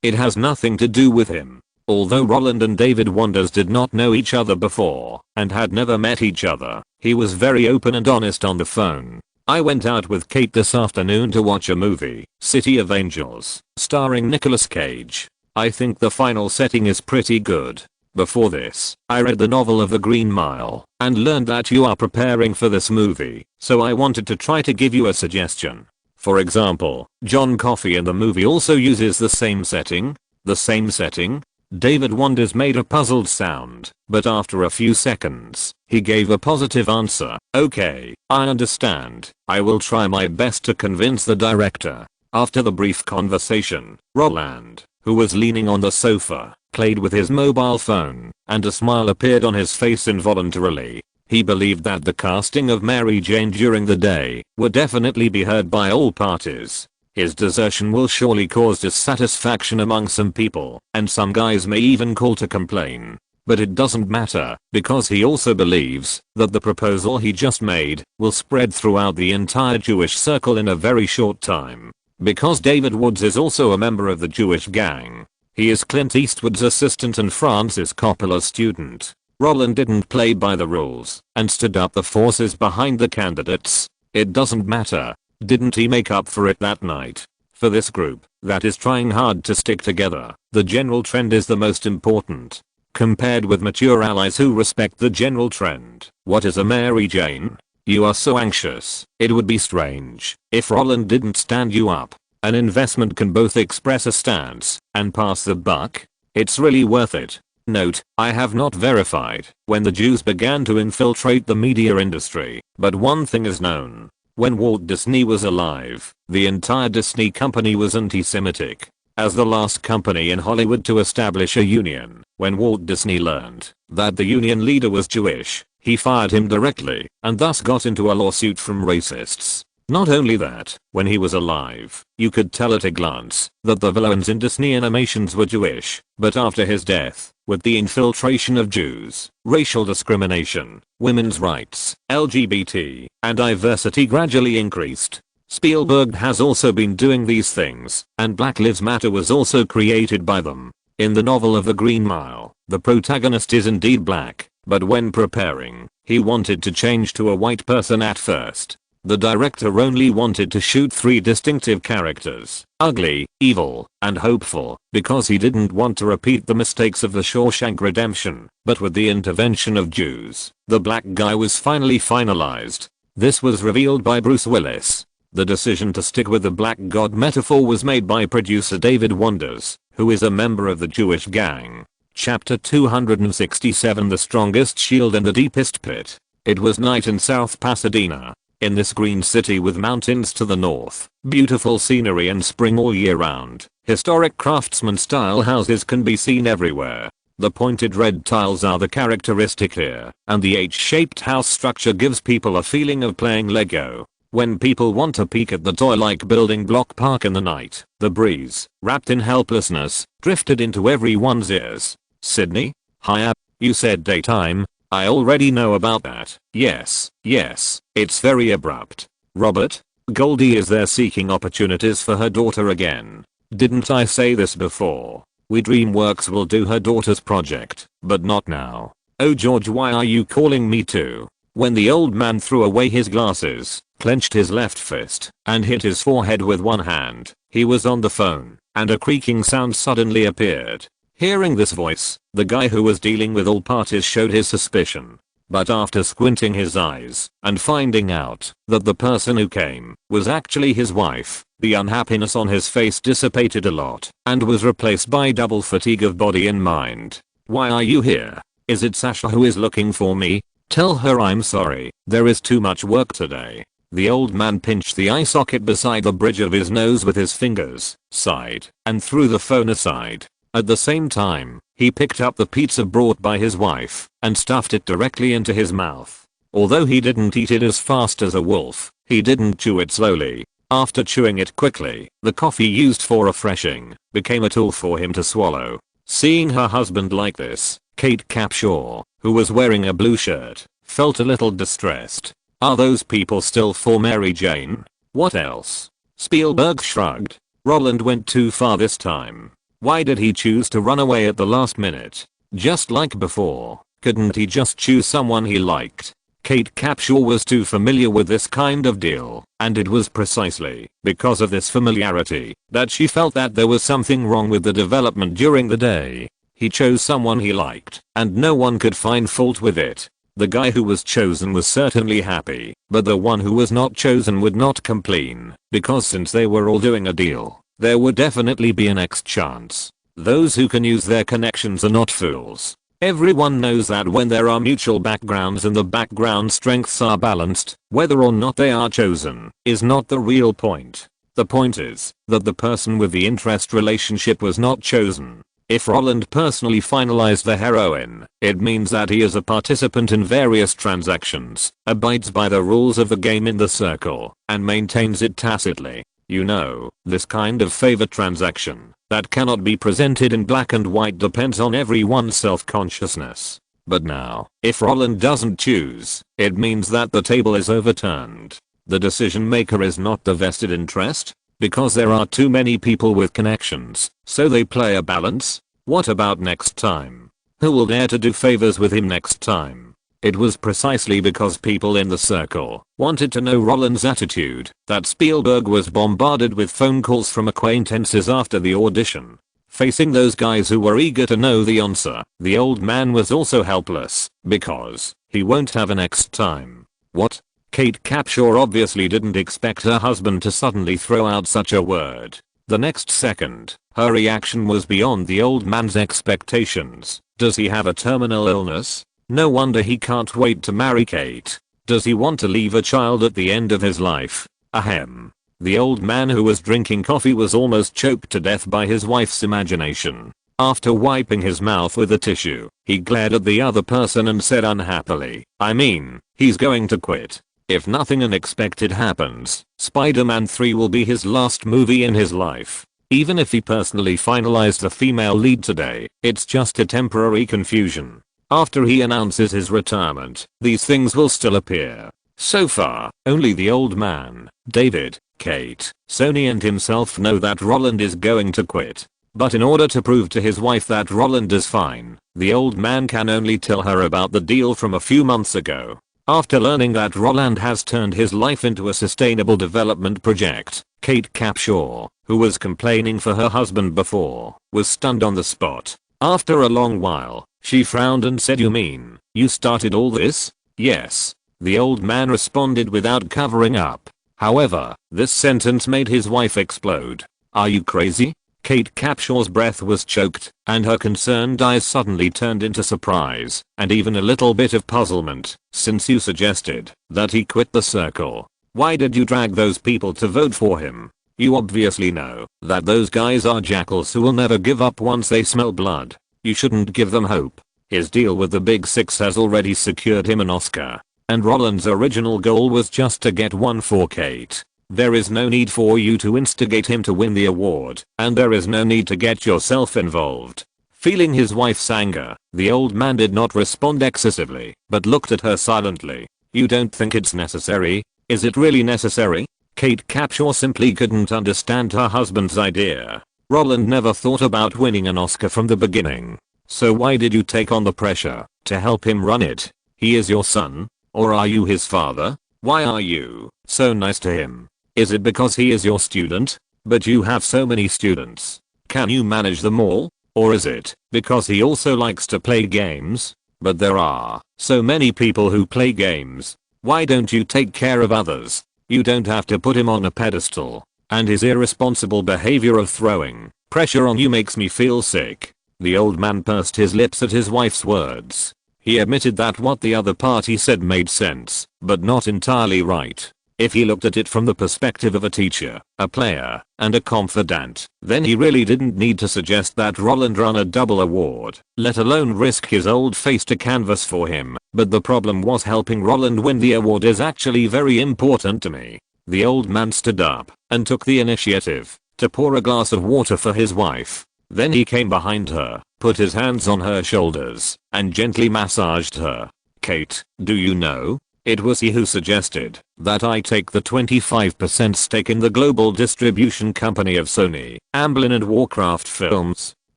It has nothing to do with him. Although Roland and David Wonders did not know each other before, and had never met each other, he was very open and honest on the phone. I went out with Kate this afternoon to watch a movie, City of Angels, starring Nicolas Cage. I think the final setting is pretty good. Before this, I read the novel of The Green Mile, and learned that you are preparing for this movie, so I wanted to try to give you a suggestion. For example, John Coffey in the movie also uses the same setting. The same setting? David Wonders made a puzzled sound, but after a few seconds, he gave a positive answer. Okay, I understand. I will try my best to convince the director. After the brief conversation, Roland, who was leaning on the sofa, played with his mobile phone, and a smile appeared on his face involuntarily. He believed that the casting of Mary Jane during the day would definitely be heard by all parties. His desertion will surely cause dissatisfaction among some people, and some guys may even call to complain. But it doesn't matter, because he also believes that the proposal he just made will spread throughout the entire Jewish circle in a very short time. Because David Woods is also a member of the Jewish gang. He is Clint Eastwood's assistant and Francis Coppola's student. Roland didn't play by the rules and stood up the forces behind the candidates. It doesn't matter. Didn't he make up for it that night? For this group that is trying hard to stick together, the general trend is the most important. Compared with mature allies who respect the general trend, what is a Mary Jane? You are so anxious. It would be strange if Roland didn't stand you up. An investment can both express a stance and pass the buck. It's really worth it. Note, I have not verified when the Jews began to infiltrate the media industry, but one thing is known. When Walt Disney was alive, the entire Disney company was anti-Semitic. As the last company in Hollywood to establish a union, when Walt Disney learned that the union leader was Jewish, he fired him directly, and thus got into a lawsuit from racists. Not only that, when he was alive, you could tell at a glance that the villains in Disney animations were Jewish, but after his death, with the infiltration of Jews, racial discrimination, women's rights, LGBT, and diversity gradually increased. Spielberg has also been doing these things, and Black Lives Matter was also created by them. In the novel of The Green Mile, the protagonist is indeed black, but when preparing, he wanted to change to a white person at first. The director only wanted to shoot 3 distinctive characters, ugly, evil, and hopeful, because he didn't want to repeat the mistakes of The Shawshank Redemption. But with the intervention of Jews, the black guy was finally finalized. This was revealed by Bruce Willis. The decision to stick with the black god metaphor was made by producer David Wonders, who is a member of the Jewish gang. Chapter 267, The Strongest Shield and the Deepest Pit. It was night in South Pasadena. In this green city with mountains to the north, beautiful scenery and spring all year round, historic craftsman style houses can be seen everywhere. The pointed red tiles are the characteristic here, and the H-shaped house structure gives people a feeling of playing Lego. When people want to peek at the toy-like building block park in the night, the breeze, wrapped in helplessness, drifted into everyone's ears. Sydney? Hiya, you said daytime. I already know about that. Yes, it's very abrupt. Robert? Goldie is there seeking opportunities for her daughter again. Didn't I say this before? We DreamWorks will do her daughter's project, but not now. Oh George, why are you calling me too? When the old man threw away his glasses, clenched his left fist, and hit his forehead with one hand, he was on the phone, and a creaking sound suddenly appeared. Hearing this voice, the guy who was dealing with all parties showed his suspicion. But after squinting his eyes and finding out that the person who came was actually his wife, the unhappiness on his face dissipated a lot and was replaced by double fatigue of body and mind. Why are you here? Is it Sasha who is looking for me? Tell her I'm sorry, there is too much work today. The old man pinched the eye socket beside the bridge of his nose with his fingers, sighed, and threw the phone aside. At the same time, he picked up the pizza brought by his wife and stuffed it directly into his mouth. Although he didn't eat it as fast as a wolf, he didn't chew it slowly. After chewing it quickly, the coffee used for refreshing became a tool for him to swallow. Seeing her husband like this, Kate Capshaw, who was wearing a blue shirt, felt a little distressed. Are those people still for Mary Jane? What else? Spielberg shrugged. Roland went too far this time. Why did he choose to run away at the last minute? Just like before, couldn't he just choose someone he liked? Kate Capshaw was too familiar with this kind of deal, and it was precisely because of this familiarity that she felt that there was something wrong with the development during the day. He chose someone he liked, and no one could find fault with it. The guy who was chosen was certainly happy, but the one who was not chosen would not complain, because since they were all doing a deal, there would definitely be a next chance. Those who can use their connections are not fools. Everyone knows that when there are mutual backgrounds and the background strengths are balanced, whether or not they are chosen is not the real point. The point is that the person with the interest relationship was not chosen. If Roland personally finalized the heroine, it means that he is a participant in various transactions, abides by the rules of the game in the circle, and maintains it tacitly. You know, this kind of favor transaction that cannot be presented in black and white depends on everyone's self-consciousness. But now, if Roland doesn't choose, it means that the table is overturned. The decision maker is not the vested interest, because there are too many people with connections, so they play a balance. What about next time? Who will dare to do favors with him next time? It was precisely because people in the circle wanted to know Roland's attitude that Spielberg was bombarded with phone calls from acquaintances after the audition. Facing those guys who were eager to know the answer, the old man was also helpless, because he won't have a next time. What? Kate Capshaw obviously didn't expect her husband to suddenly throw out such a word. The next second, her reaction was beyond the old man's expectations. Does he have a terminal illness? No wonder he can't wait to marry Kate. Does he want to leave a child at the end of his life? Ahem. The old man who was drinking coffee was almost choked to death by his wife's imagination. After wiping his mouth with a tissue, he glared at the other person and said unhappily, I mean, he's going to quit. If nothing unexpected happens, Spider-Man 3 will be his last movie in his life. Even if he personally finalized the female lead today, it's just a temporary confusion. After he announces his retirement, these things will still appear. So far, only the old man, David, Kate, Sony and himself know that Roland is going to quit. But in order to prove to his wife that Roland is fine, the old man can only tell her about the deal from a few months ago. After learning that Roland has turned his life into a sustainable development project, Kate Capshaw, who was complaining for her husband before, was stunned on the spot. After a long while, she frowned and said, you mean, you started all this? Yes. The old man responded without covering up. However, this sentence made his wife explode. Are you crazy? Kate Capshaw's breath was choked, and her concerned eyes suddenly turned into surprise, and even a little bit of puzzlement, since you suggested that he quit the circle. Why did you drag those people to vote for him? You obviously know that those guys are jackals who will never give up once they smell blood. You shouldn't give them hope. His deal with the Big Six has already secured him an Oscar, and Roland's original goal was just to get one for Kate. There is no need for you to instigate him to win the award, and there is no need to get yourself involved. Feeling his wife's anger, the old man did not respond excessively, but looked at her silently. You don't think it's necessary? Is it really necessary? Kate Capshaw simply couldn't understand her husband's idea. Roland never thought about winning an Oscar from the beginning. So why did you take on the pressure to help him run it? He is your son? Or are you his father? Why are you so nice to him? Is it because he is your student? But you have so many students. Can you manage them all? Or is it because he also likes to play games? But there are so many people who play games. Why don't you take care of others? You don't have to put him on a pedestal. And his irresponsible behavior of throwing pressure on you makes me feel sick. The old man pursed his lips at his wife's words. He admitted that what the other party said made sense, but not entirely right. If he looked at it from the perspective of a teacher, a player, and a confidant, then he really didn't need to suggest that Roland run a double award, let alone risk his old face to canvas for him. But the problem was helping Roland win the award is actually very important to me. The old man stood up and took the initiative to pour a glass of water for his wife. Then he came behind her, put his hands on her shoulders, and gently massaged her. Kate, do you know? It was he who suggested that I take the 25% stake in the global distribution company of Sony, Amblin and Warcraft films.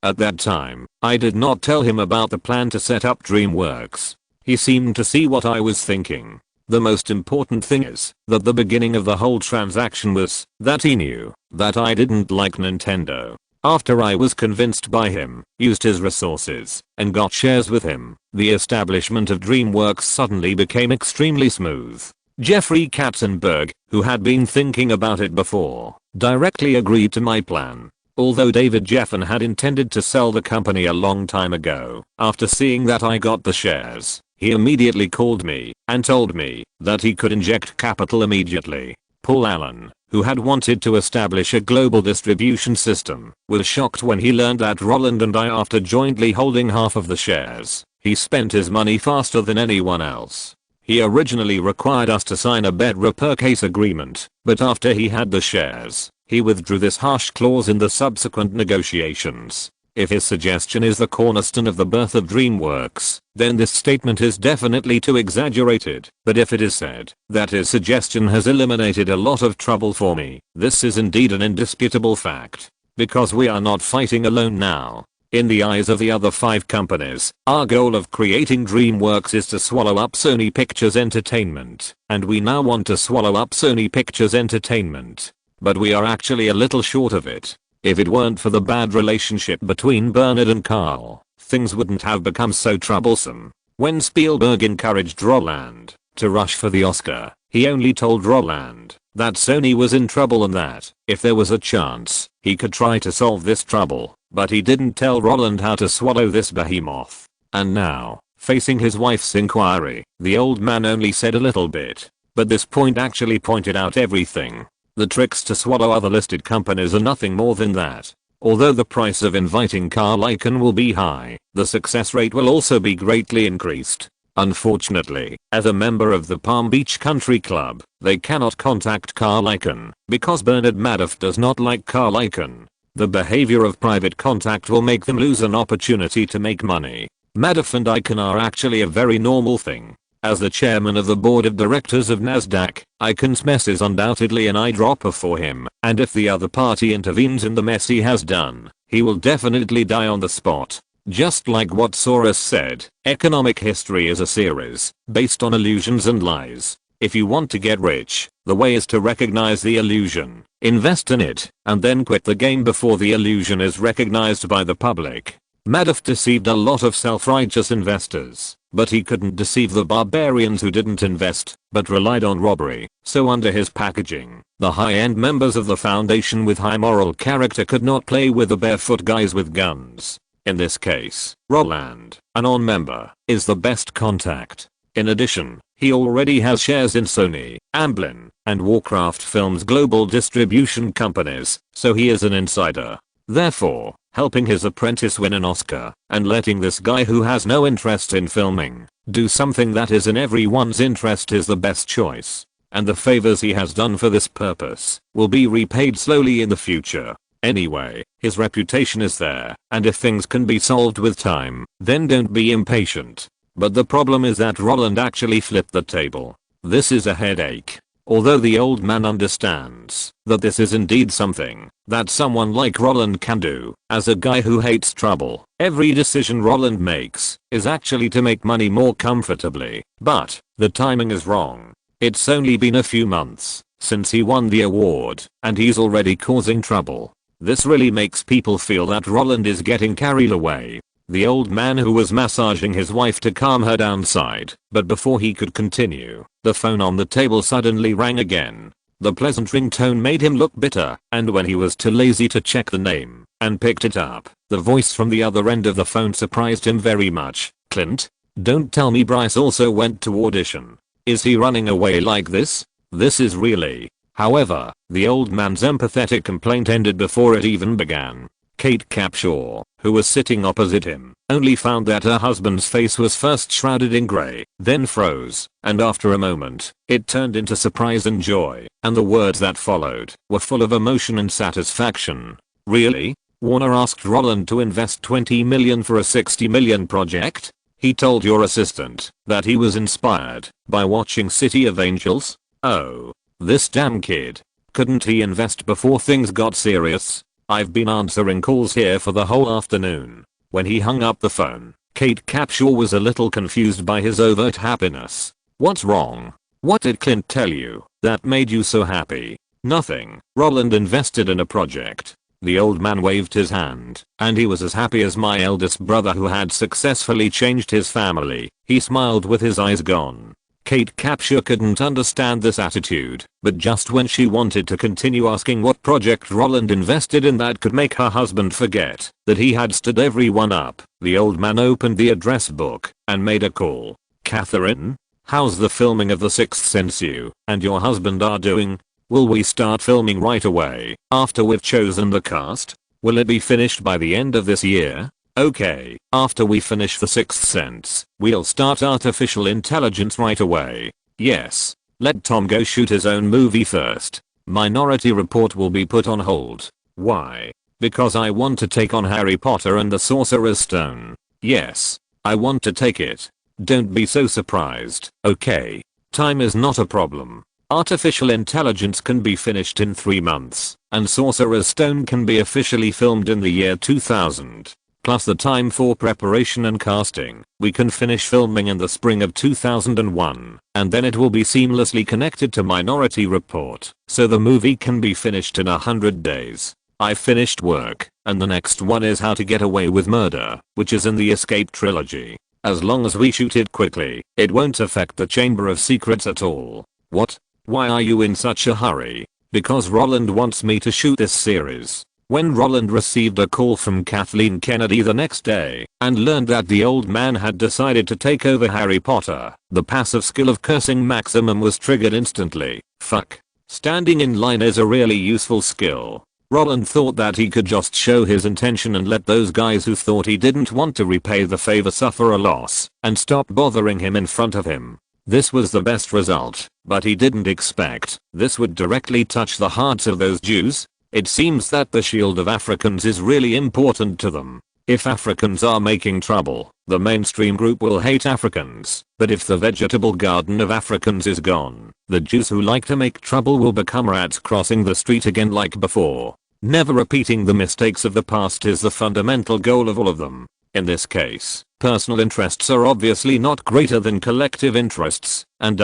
At that time, I did not tell him about the plan to set up DreamWorks. He seemed to see what I was thinking. The most important thing is that the beginning of the whole transaction was that he knew that I didn't like Nintendo. After I was convinced by him, used his resources, and got shares with him, the establishment of DreamWorks suddenly became extremely smooth. Jeffrey Katzenberg, who had been thinking about it before, directly agreed to my plan. Although David Geffen had intended to sell the company a long time ago, after seeing that I got the shares, he immediately called me and told me that he could inject capital immediately. Paul Allen, who had wanted to establish a global distribution system, was shocked when he learned that Roland and I, after jointly holding half of the shares, he spent his money faster than anyone else. He originally required us to sign a bearer per case agreement, but after he had the shares, he withdrew this harsh clause in the subsequent negotiations. If his suggestion is the cornerstone of the birth of DreamWorks, then this statement is definitely too exaggerated. But if it is said that his suggestion has eliminated a lot of trouble for me, this is indeed an indisputable fact. Because we are not fighting alone now. In the eyes of the other 5 companies, our goal of creating DreamWorks is to swallow up Sony Pictures Entertainment, and we now want to swallow up Sony Pictures Entertainment. But we are actually a little short of it. If it weren't for the bad relationship between Bernard and Carl, things wouldn't have become so troublesome. When Spielberg encouraged Roland to rush for the Oscar, he only told Roland that Sony was in trouble and that, if there was a chance, he could try to solve this trouble, but he didn't tell Roland how to swallow this behemoth. And now, facing his wife's inquiry, the old man only said a little bit. But this point actually pointed out everything. The tricks to swallow other listed companies are nothing more than that. Although the price of inviting Carl Icahn will be high, the success rate will also be greatly increased. Unfortunately, as a member of the Palm Beach Country Club, they cannot contact Carl Icahn because Bernard Madoff does not like Carl Icahn. The behavior of private contact will make them lose an opportunity to make money. Madoff and Icahn are actually a very normal thing. As the chairman of the board of directors of Nasdaq, Icahns' mess is undoubtedly an eyedropper for him, and if the other party intervenes in the mess he has done, he will definitely die on the spot. Just like what Soros said, economic history is a series based on illusions and lies. If you want to get rich, the way is to recognize the illusion, invest in it, and then quit the game before the illusion is recognized by the public. Madoff deceived a lot of self-righteous investors, but he couldn't deceive the barbarians who didn't invest, but relied on robbery, So under his packaging, the high-end members of the Foundation with high moral character could not play with the barefoot guys with guns. In this case, Roland, a non-member, is the best contact. In addition, he already has shares in Sony, Amblin, and Warcraft Films' global distribution companies, so he is an insider. Therefore, helping his apprentice win an Oscar, and letting this guy who has no interest in filming, do something that is in everyone's interest is the best choice. And the favors he has done for this purpose will be repaid slowly in the future. Anyway, his reputation is there, and if things can be solved with time, then don't be impatient. But the problem is that Roland actually flipped the table. This is a headache. Although the old man understands that this is indeed something that someone like Roland can do, as a guy who hates trouble, every decision Roland makes is actually to make money more comfortably. But the timing is wrong. It's only been a few months since he won the award, and he's already causing trouble. This really makes people feel that Roland is getting carried away. The old man who was massaging his wife to calm her down sighed, but before he could continue, the phone on the table suddenly rang again. The pleasant ringtone made him look bitter, and when he was too lazy to check the name and picked it up, the voice from the other end of the phone surprised him very much. Clint? Don't tell me Bryce also went to audition. Is he running away like this? This is really... However, the old man's empathetic complaint ended before it even began. Kate Capshaw, who was sitting opposite him, only found that her husband's face was first shrouded in grey, then froze, and after a moment, it turned into surprise and joy, and the words that followed were full of emotion and satisfaction. Really? Warner asked Roland to invest $20 million for a $60 million project? He told your assistant that he was inspired by watching City of Angels? Oh. This damn kid. Couldn't he invest before things got serious? I've been answering calls here for the whole afternoon. When he hung up the phone, Kate Capshaw was a little confused by his overt happiness. What's wrong? What did Clint tell you that made you so happy? Nothing. Roland invested in a project. The old man waved his hand, and he was as happy as my eldest brother who had successfully changed his family. He smiled with his eyes gone. Kate Capshaw couldn't understand this attitude, but just when she wanted to continue asking what project Roland invested in that could make her husband forget that he had stood everyone up, the old man opened the address book and made a call. Catherine? How's the filming of The Sixth Sense you and your husband are doing? Will we start filming right away after we've chosen the cast? Will it be finished by the end of this year? Okay, after we finish The Sixth Sense, we'll start artificial intelligence right away. Yes. Let Tom go shoot his own movie first. Minority Report will be put on hold. Why? Because I want to take on Harry Potter and the Sorcerer's Stone. Yes. I want to take it. Don't be so surprised. Okay. Time is not a problem. Artificial intelligence can be finished in 3 months, and Sorcerer's Stone can be officially filmed in the year 2000. Plus the time for preparation and casting. We can finish filming in the spring of 2001, and then it will be seamlessly connected to Minority Report, so the movie can be finished in 100 days. I finished work, and the next one is How to Get Away with Murder, which is in the Escape trilogy. As long as we shoot it quickly, it won't affect the Chamber of Secrets at all. What? Why are you in such a hurry? Because Roland wants me to shoot this series. When Roland received a call from Kathleen Kennedy the next day and learned that the old man had decided to take over Harry Potter, the passive skill of cursing maximum was triggered instantly. Fuck. Standing in line is a really useful skill. Roland thought that he could just show his intention and let those guys who thought he didn't want to repay the favor suffer a loss and stop bothering him in front of him. This was the best result, but he didn't expect this would directly touch the hearts of those Jews. It seems that the shield of Africans is really important to them. If Africans are making trouble, the mainstream group will hate Africans, but if the vegetable garden of Africans is gone, the Jews who like to make trouble will become rats crossing the street again like before. Never repeating the mistakes of the past is the fundamental goal of all of them. In this case, personal interests are obviously not greater than collective interests, and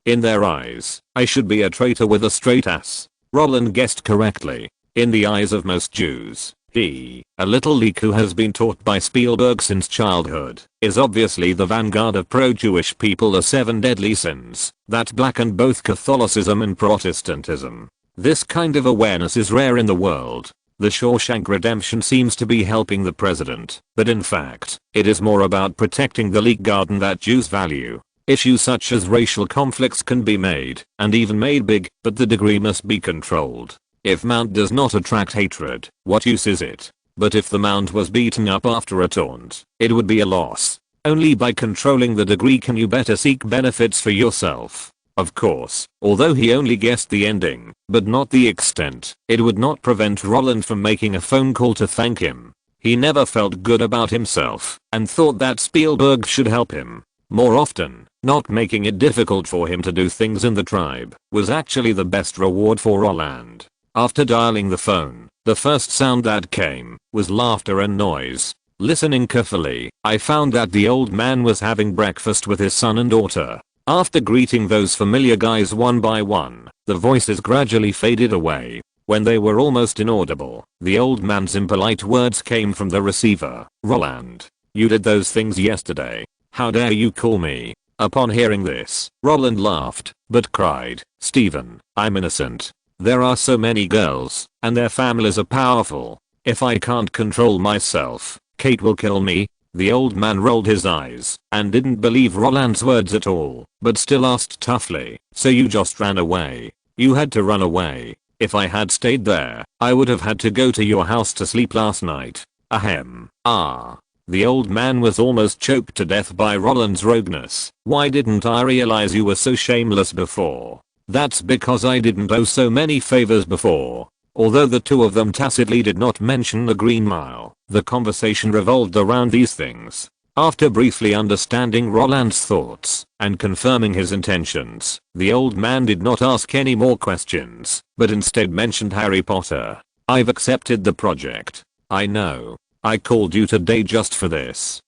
in their eyes, I should be a traitor with a straight ass. Roland guessed correctly. In the eyes of most Jews, He, a little leak who has been taught by Spielberg since childhood, is obviously the vanguard of pro-Jewish people, the 7 deadly sins that blacken both Catholicism and Protestantism. This kind of awareness is rare in the world. The Shawshank Redemption seems to be helping the president, but in fact, it is more about protecting the leek garden that Jews value. Issues such as racial conflicts can be made, and even made big, but the degree must be controlled. If Mount does not attract hatred, what use is it? But if the Mount was beaten up after a taunt, it would be a loss. Only by controlling the degree can you better seek benefits for yourself. Of course, although he only guessed the ending, but not the extent, it would not prevent Roland from making a phone call to thank him. He never felt good about himself, and thought that Spielberg should help him. More often, not making it difficult for him to do things in the tribe was actually the best reward for Roland. After dialing the phone, the first sound that came was laughter and noise. Listening carefully, I found that the old man was having breakfast with his son and daughter. After greeting those familiar guys one by one, the voices gradually faded away. When they were almost inaudible, the old man's impolite words came from the receiver. "Roland, you did those things yesterday. How dare you call me?" Upon hearing this, Roland laughed, but cried, "Stephen, I'm innocent. There are so many girls, and their families are powerful. If I can't control myself, Kate will kill me." The old man rolled his eyes, and didn't believe Roland's words at all, but still asked toughly, "So you just ran away? You had to run away. If I had stayed there, I would have had to go to your house to sleep last night." Ahem. Ah. The old man was almost choked to death by Roland's rogueness. "Why didn't I realize you were so shameless before?" "That's because I didn't owe so many favors before." Although the two of them tacitly did not mention the Green Mile, the conversation revolved around these things. After briefly understanding Roland's thoughts and confirming his intentions, the old man did not ask any more questions, but instead mentioned Harry Potter. "I've accepted the project. I know. I called you today just for this.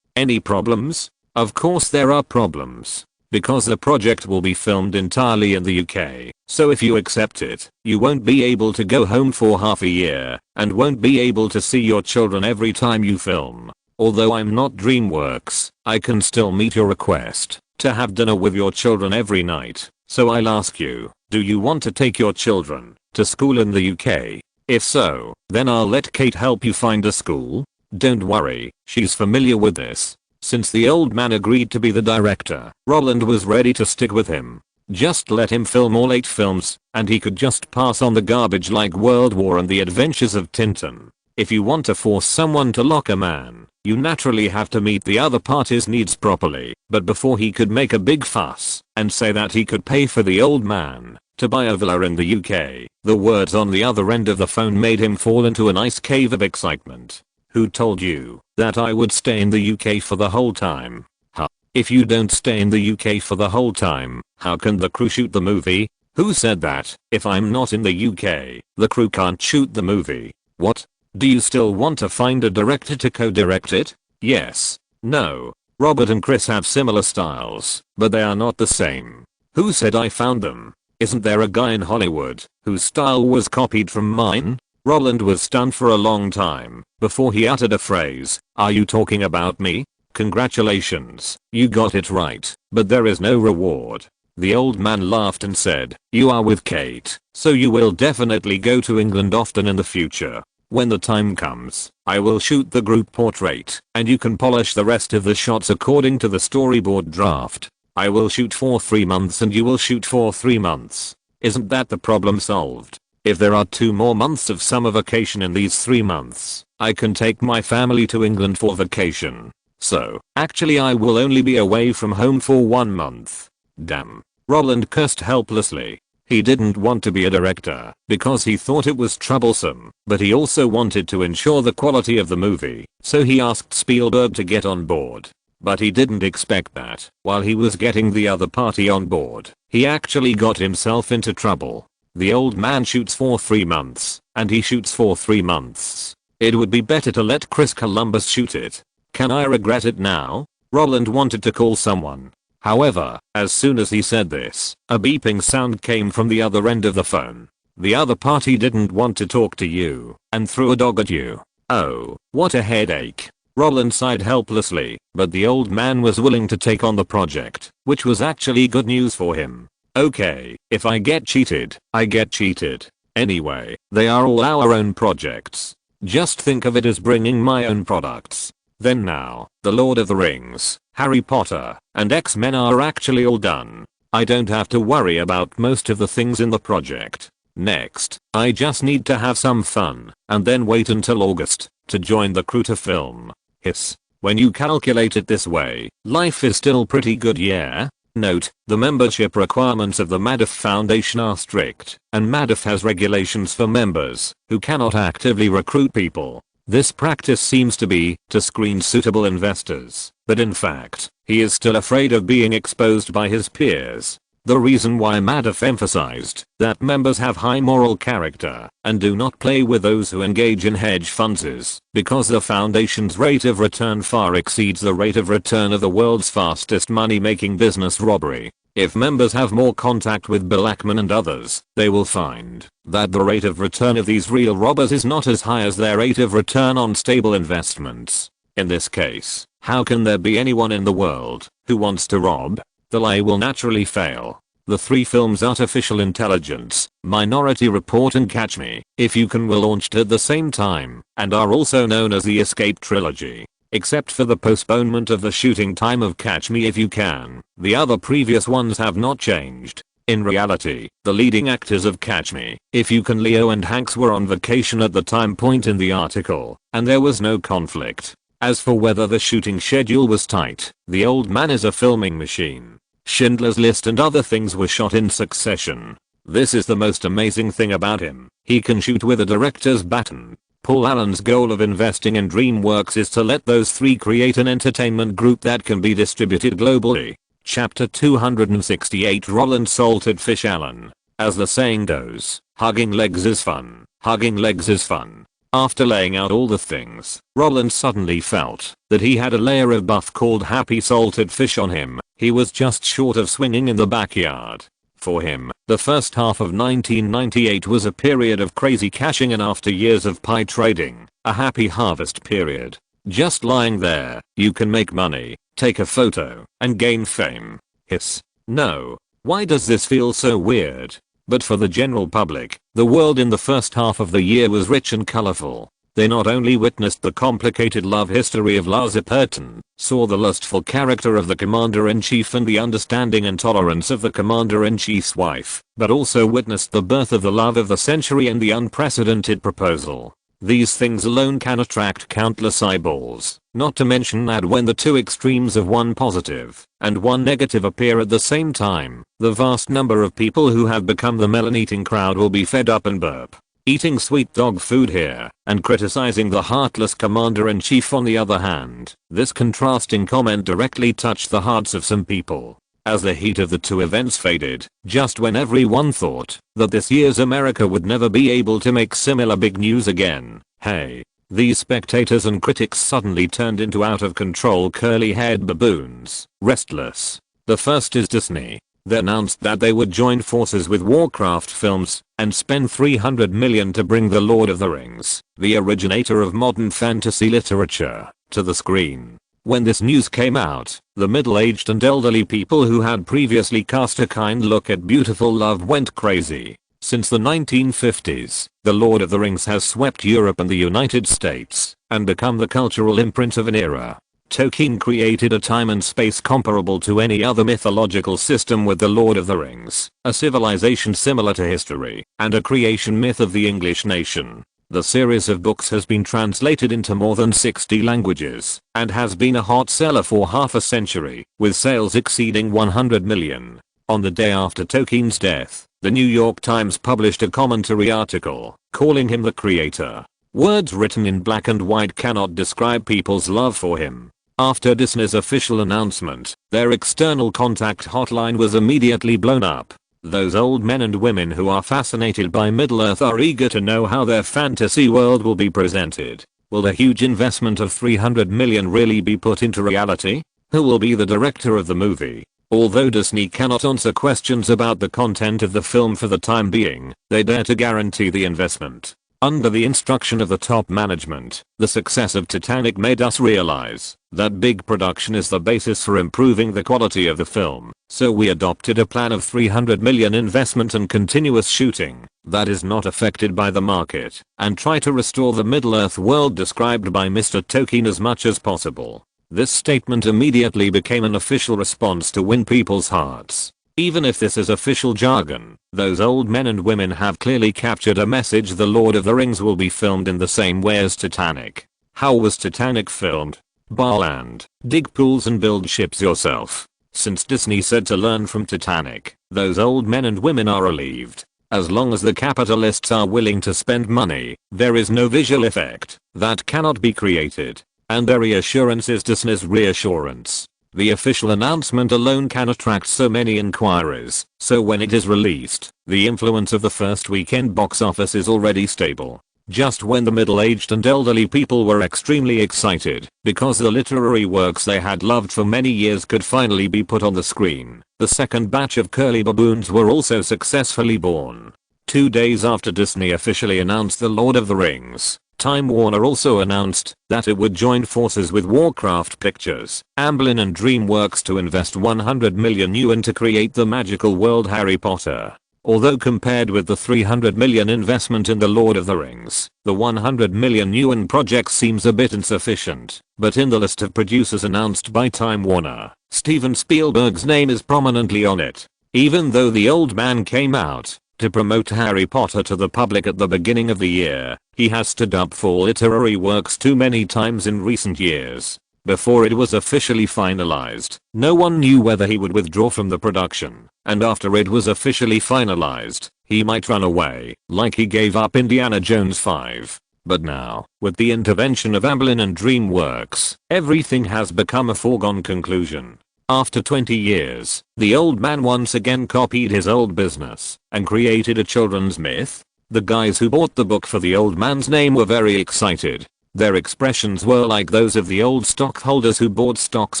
Any problems?" "Of course there are problems. Because the project will be filmed entirely in the UK, so if you accept it, you won't be able to go home for half a year, and won't be able to see your children every time you film. Although I'm not DreamWorks, I can still meet your request to have dinner with your children every night. So I'll ask you, do you want to take your children to school in the UK? If so, then I'll let Kate help you find a school. Don't worry, she's familiar with this." Since the old man agreed to be the director, Roland was ready to stick with him. Just let him film all 8 films, and he could just pass on the garbage like World War and the Adventures of Tintin. If you want to force someone to lock a man, you naturally have to meet the other party's needs properly. But before he could make a big fuss and say that he could pay for the old man to buy a villa in the UK, the words on the other end of the phone made him fall into an ice cave of excitement. "Who told you that I would stay in the UK for the whole time? Huh? If you don't stay in the UK for the whole time, how can the crew shoot the movie? Who said that if I'm not in the UK, the crew can't shoot the movie? What? Do you still want to find a director to co-direct it? Yes. No. Robert and Chris have similar styles, but they are not the same. Who said I found them? Isn't there a guy in Hollywood whose style was copied from mine?" Roland was stunned for a long time before he uttered a phrase. "Are you talking about me? Congratulations, you got it right, but there is no reward." The old man laughed and said, "You are with Kate, so you will definitely go to England often in the future. When the time comes, I will shoot the group portrait, and you can polish the rest of the shots according to the storyboard draft. I will shoot for 3 months and you will shoot for 3 months. Isn't that the problem solved? If there are 2 more months of summer vacation in these 3 months, I can take my family to England for vacation. So, actually I will only be away from home for 1 month. Damn." Roland cursed helplessly. He didn't want to be a director because he thought it was troublesome, but he also wanted to ensure the quality of the movie, so he asked Spielberg to get on board. But he didn't expect that, while he was getting the other party on board, he actually got himself into trouble. The old man shoots for 3 months, and he shoots for 3 months. It would be better to let Chris Columbus shoot it. Can I regret it now? Roland wanted to call someone. However, as soon as he said this, a beeping sound came from the other end of the phone. The other party didn't want to talk to you and threw a dog at you. Oh, what a headache. Roland sighed helplessly, but the old man was willing to take on the project, which was actually good news for him. Okay, if I get cheated, I get cheated. Anyway, they are all our own projects. Just think of it as bringing my own products. Then now, The Lord of the Rings, Harry Potter, and X-Men are actually all done. I don't have to worry about most of the things in the project. Next, I just need to have some fun, and then wait until August to join the crew to film. Hiss. When you calculate it this way, life is still pretty good, yeah? Note, the membership requirements of the Madoff Foundation are strict, and Madoff has regulations for members who cannot actively recruit people. This practice seems to be to screen suitable investors, but in fact, he is still afraid of being exposed by his peers. The reason why Madoff emphasized that members have high moral character and do not play with those who engage in hedge funds is because the foundation's rate of return far exceeds the rate of return of the world's fastest money-making business robbery. If members have more contact with Bill Ackman and others, they will find that the rate of return of these real robbers is not as high as their rate of return on stable investments. In this case, how can there be anyone in the world who wants to rob? The lie will naturally fail. The 3 films Artificial Intelligence, Minority Report and Catch Me If You Can were launched at the same time and are also known as the Escape Trilogy. Except for the postponement of the shooting time of Catch Me If You Can, the other previous ones have not changed. In reality, the leading actors of Catch Me If You Can, Leo and Hanks, were on vacation at the time point in the article, and there was no conflict. As for whether the shooting schedule was tight, the old man is a filming machine. Schindler's List and other things were shot in succession. This is the most amazing thing about him. He can shoot with a director's baton. Paul Allen's goal of investing in DreamWorks is to let those 3 create an entertainment group that can be distributed globally. Chapter 268 Roland Salted Fish Allen. As the saying goes, hugging legs is fun. Hugging legs is fun. After laying out all the things, Roland suddenly felt that he had a layer of buff called happy salted fish on him. He was just short of swinging in the backyard. For him, the first half of 1998 was a period of crazy cashing in after years of pie trading, a happy harvest period. Just lying there, you can make money, take a photo, and gain fame. Hiss. No. Why does this feel so weird? But for the general public, the world in the first half of the year was rich and colorful. They not only witnessed the complicated love history of Lars Perton, saw the lustful character of the Commander-in-Chief and the understanding and tolerance of the Commander-in-Chief's wife, but also witnessed the birth of the love of the century and the unprecedented proposal. These things alone can attract countless eyeballs, not to mention that when the 2 extremes of one positive and one negative appear at the same time, the vast number of people who have become the melon-eating crowd will be fed up and burp. Eating sweet dog food here and criticizing the heartless Commander-in-Chief on the other hand. This contrasting comment directly touched the hearts of some people. As the heat of the 2 events faded, just when everyone thought that this year's America would never be able to make similar big news again, hey, these spectators and critics suddenly turned into out of control curly-haired baboons, restless. The first is Disney. They announced that they would join forces with Warcraft Films and spend $300 million to bring The Lord of the Rings, the originator of modern fantasy literature, to the screen. When this news came out, the middle-aged and elderly people who had previously cast a kind look at Beautiful Love went crazy. Since the 1950s, The Lord of the Rings has swept Europe and the United States and become the cultural imprint of an era. Tolkien created a time and space comparable to any other mythological system with The Lord of the Rings, a civilization similar to history, and a creation myth of the English nation. The series of books has been translated into more than 60 languages and has been a hot seller for half a century, with sales exceeding 100 million. On the day after Tolkien's death, the New York Times published a commentary article calling him the creator. Words written in black and white cannot describe people's love for him. After Disney's official announcement, their external contact hotline was immediately blown up. Those old men and women who are fascinated by Middle-earth are eager to know how their fantasy world will be presented. Will the huge investment of $300 million really be put into reality? Who will be the director of the movie? Although Disney cannot answer questions about the content of the film for the time being, they dare to guarantee the investment. Under the instruction of the top management, the success of Titanic made us realize that big production is the basis for improving the quality of the film, so we adopted a plan of $300 million investment and continuous shooting that is not affected by the market, and try to restore the Middle-earth world described by Mr. Tolkien as much as possible. This statement immediately became an official response to win people's hearts. Even if this is official jargon, those old men and women have clearly captured a message. The Lord of the Rings will be filmed in the same way as Titanic. How was Titanic filmed? Bar land, dig pools and build ships yourself. Since Disney said to learn from Titanic, those old men and women are relieved. As long as the capitalists are willing to spend money, there is no visual effect that cannot be created. And their reassurance is Disney's reassurance. The official announcement alone can attract so many inquiries, so when it is released, the influence of the first weekend box office is already stable. Just when the middle-aged and elderly people were extremely excited, because the literary works they had loved for many years could finally be put on the screen, the second batch of curly baboons were also successfully born. 2 days after Disney officially announced The Lord of the Rings, Time Warner also announced that it would join forces with Warcraft Pictures, Amblin and DreamWorks to invest $100 million to create the magical world Harry Potter. Although compared with the $300 million investment in The Lord of the Rings, the $100 million project seems a bit insufficient, but in the list of producers announced by Time Warner, Steven Spielberg's name is prominently on it. Even though the old man came out to promote Harry Potter to the public at the beginning of the year, he has stood up for literary works too many times in recent years. Before it was officially finalized, no one knew whether he would withdraw from the production, and after it was officially finalized, he might run away, like he gave up Indiana Jones 5. But now, with the intervention of Amblin and DreamWorks, everything has become a foregone conclusion. After 20 years, the old man once again copied his old business and created a children's myth. The guys who bought the book for the old man's name were very excited. Their expressions were like those of the old stockholders who bought stocks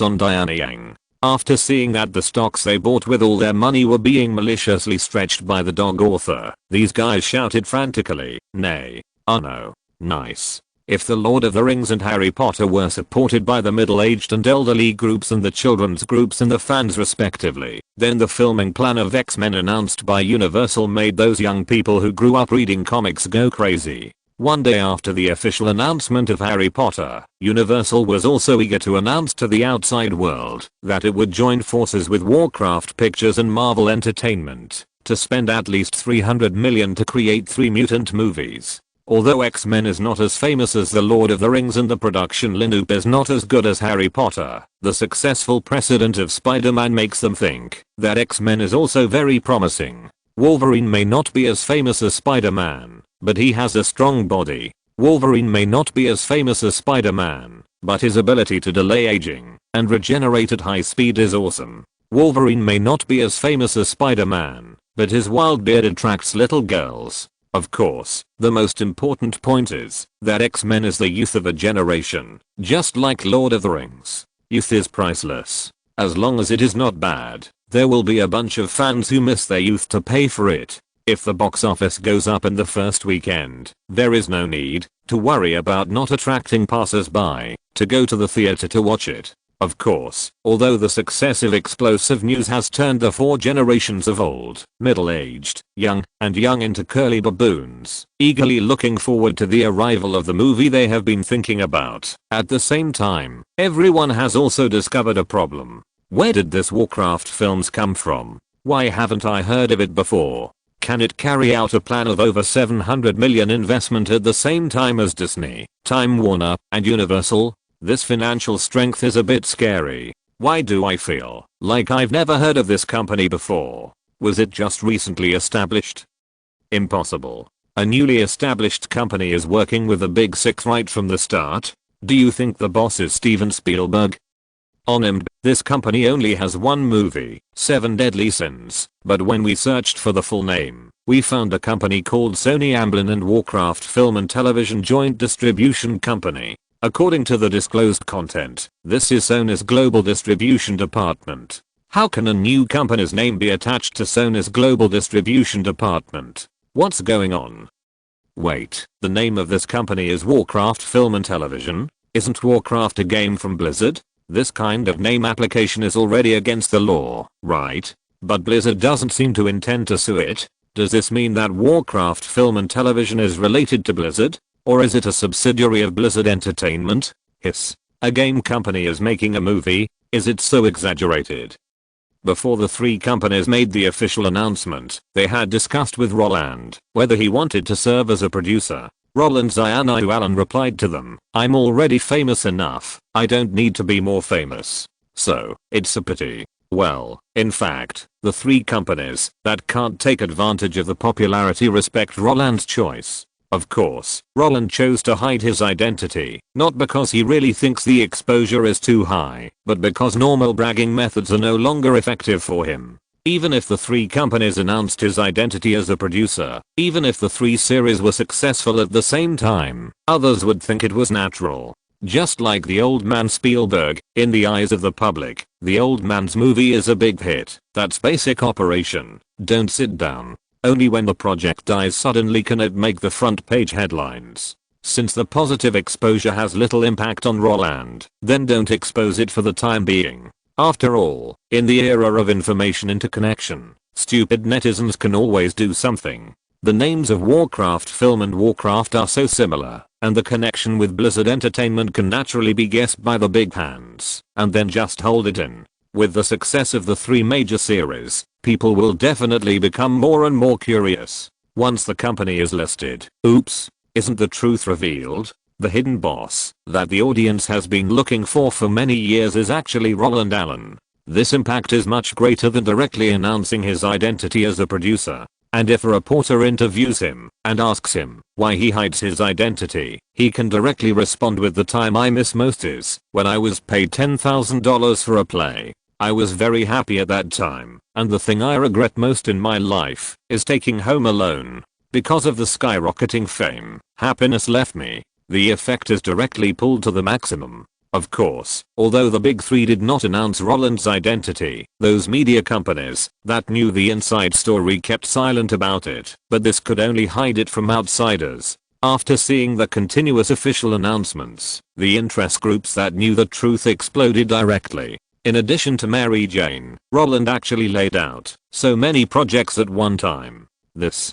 on Diana Yang. After seeing that the stocks they bought with all their money were being maliciously stretched by the dog author, these guys shouted frantically, "Nay. Oh no. Nice." If The Lord of the Rings and Harry Potter were supported by the middle-aged and elderly groups and the children's groups and the fans respectively, then the filming plan of X-Men announced by Universal made those young people who grew up reading comics go crazy. One day after the official announcement of Harry Potter, Universal was also eager to announce to the outside world that it would join forces with Warcraft Pictures and Marvel Entertainment to spend at least $300 million to create 3 mutant movies. Although X-Men is not as famous as The Lord of the Rings and the production lineup is not as good as Harry Potter, the successful precedent of Spider-Man makes them think that X-Men is also very promising. Wolverine may not be as famous as Spider-Man, but he has a strong body. Wolverine may not be as famous as Spider-Man, but his ability to delay aging and regenerate at high speed is awesome. Wolverine may not be as famous as Spider-Man, but his wild beard attracts little girls. Of course, the most important point is that X-Men is the youth of a generation, just like Lord of the Rings. Youth is priceless. As long as it is not bad, there will be a bunch of fans who miss their youth to pay for it. If the box office goes up in the first weekend, there is no need to worry about not attracting passers-by to go to the theater to watch it. Of course, although the successive explosive news has turned the 4 generations of old, middle-aged, young, and young into curly baboons, eagerly looking forward to the arrival of the movie they have been thinking about. At the same time, everyone has also discovered a problem. Where did this Warcraft films come from? Why haven't I heard of it before? Can it carry out a plan of over $700 million investment at the same time as Disney, Time Warner, and Universal? This financial strength is a bit scary. Why do I feel like I've never heard of this company before? Was it just recently established? Impossible. A newly established company is working with the Big Six right from the start. Do you think the boss is Steven Spielberg? On IMDb, this company only has one movie, 7 Deadly Sins, but when we searched for the full name, we found a company called Sony Amblin and Warcraft Film and Television Joint Distribution Company. According to the disclosed content, this is Sony's global distribution department. How can a new company's name be attached to Sony's global distribution department? What's going on? Wait, the name of this company is Warcraft Film and Television? Isn't Warcraft a game from Blizzard? This kind of name application is already against the law, right? But Blizzard doesn't seem to intend to sue it. Does this mean that Warcraft Film and Television is related to Blizzard? Or is it a subsidiary of Blizzard Entertainment? Hiss. A game company is making a movie? Is it so exaggerated? Before the three companies made the official announcement, they had discussed with Roland whether he wanted to serve as a producer. Roland Allen replied to them, "I'm already famous enough, I don't need to be more famous. So, it's a pity." Well, in fact, the three companies that can't take advantage of the popularity respect Roland's choice. Of course, Roland chose to hide his identity, not because he really thinks the exposure is too high, but because normal bragging methods are no longer effective for him. Even if the three companies announced his identity as a producer, even if the three series were successful at the same time, others would think it was natural. Just like the old man Spielberg, in the eyes of the public, the old man's movie is a big hit. That's basic operation. Don't sit down. Only when the project dies suddenly can it make the front page headlines. Since the positive exposure has little impact on Roland, then don't expose it for the time being. After all, in the era of information interconnection, stupid netizens can always do something. The names of Warcraft Film and Warcraft are so similar, and the connection with Blizzard Entertainment can naturally be guessed by the big hands, and then just hold it in. With the success of the three major series, people will definitely become more and more curious. Once the company is listed, oops, isn't the truth revealed? The hidden boss that the audience has been looking for many years is actually Roland Allen. This impact is much greater than directly announcing his identity as a producer. And if a reporter interviews him and asks him why he hides his identity, he can directly respond with, "The time I miss most is when I was paid $10,000 for a play. I was very happy at that time, and the thing I regret most in my life is taking Home Alone. Because of the skyrocketing fame, happiness left me." The effect is directly pulled to the maximum. Of course, although the big three did not announce Roland's identity, those media companies that knew the inside story kept silent about it, but this could only hide it from outsiders. After seeing the continuous official announcements, the interest groups that knew the truth exploded directly. In addition to Mary Jane, Roland actually laid out so many projects at one time. This.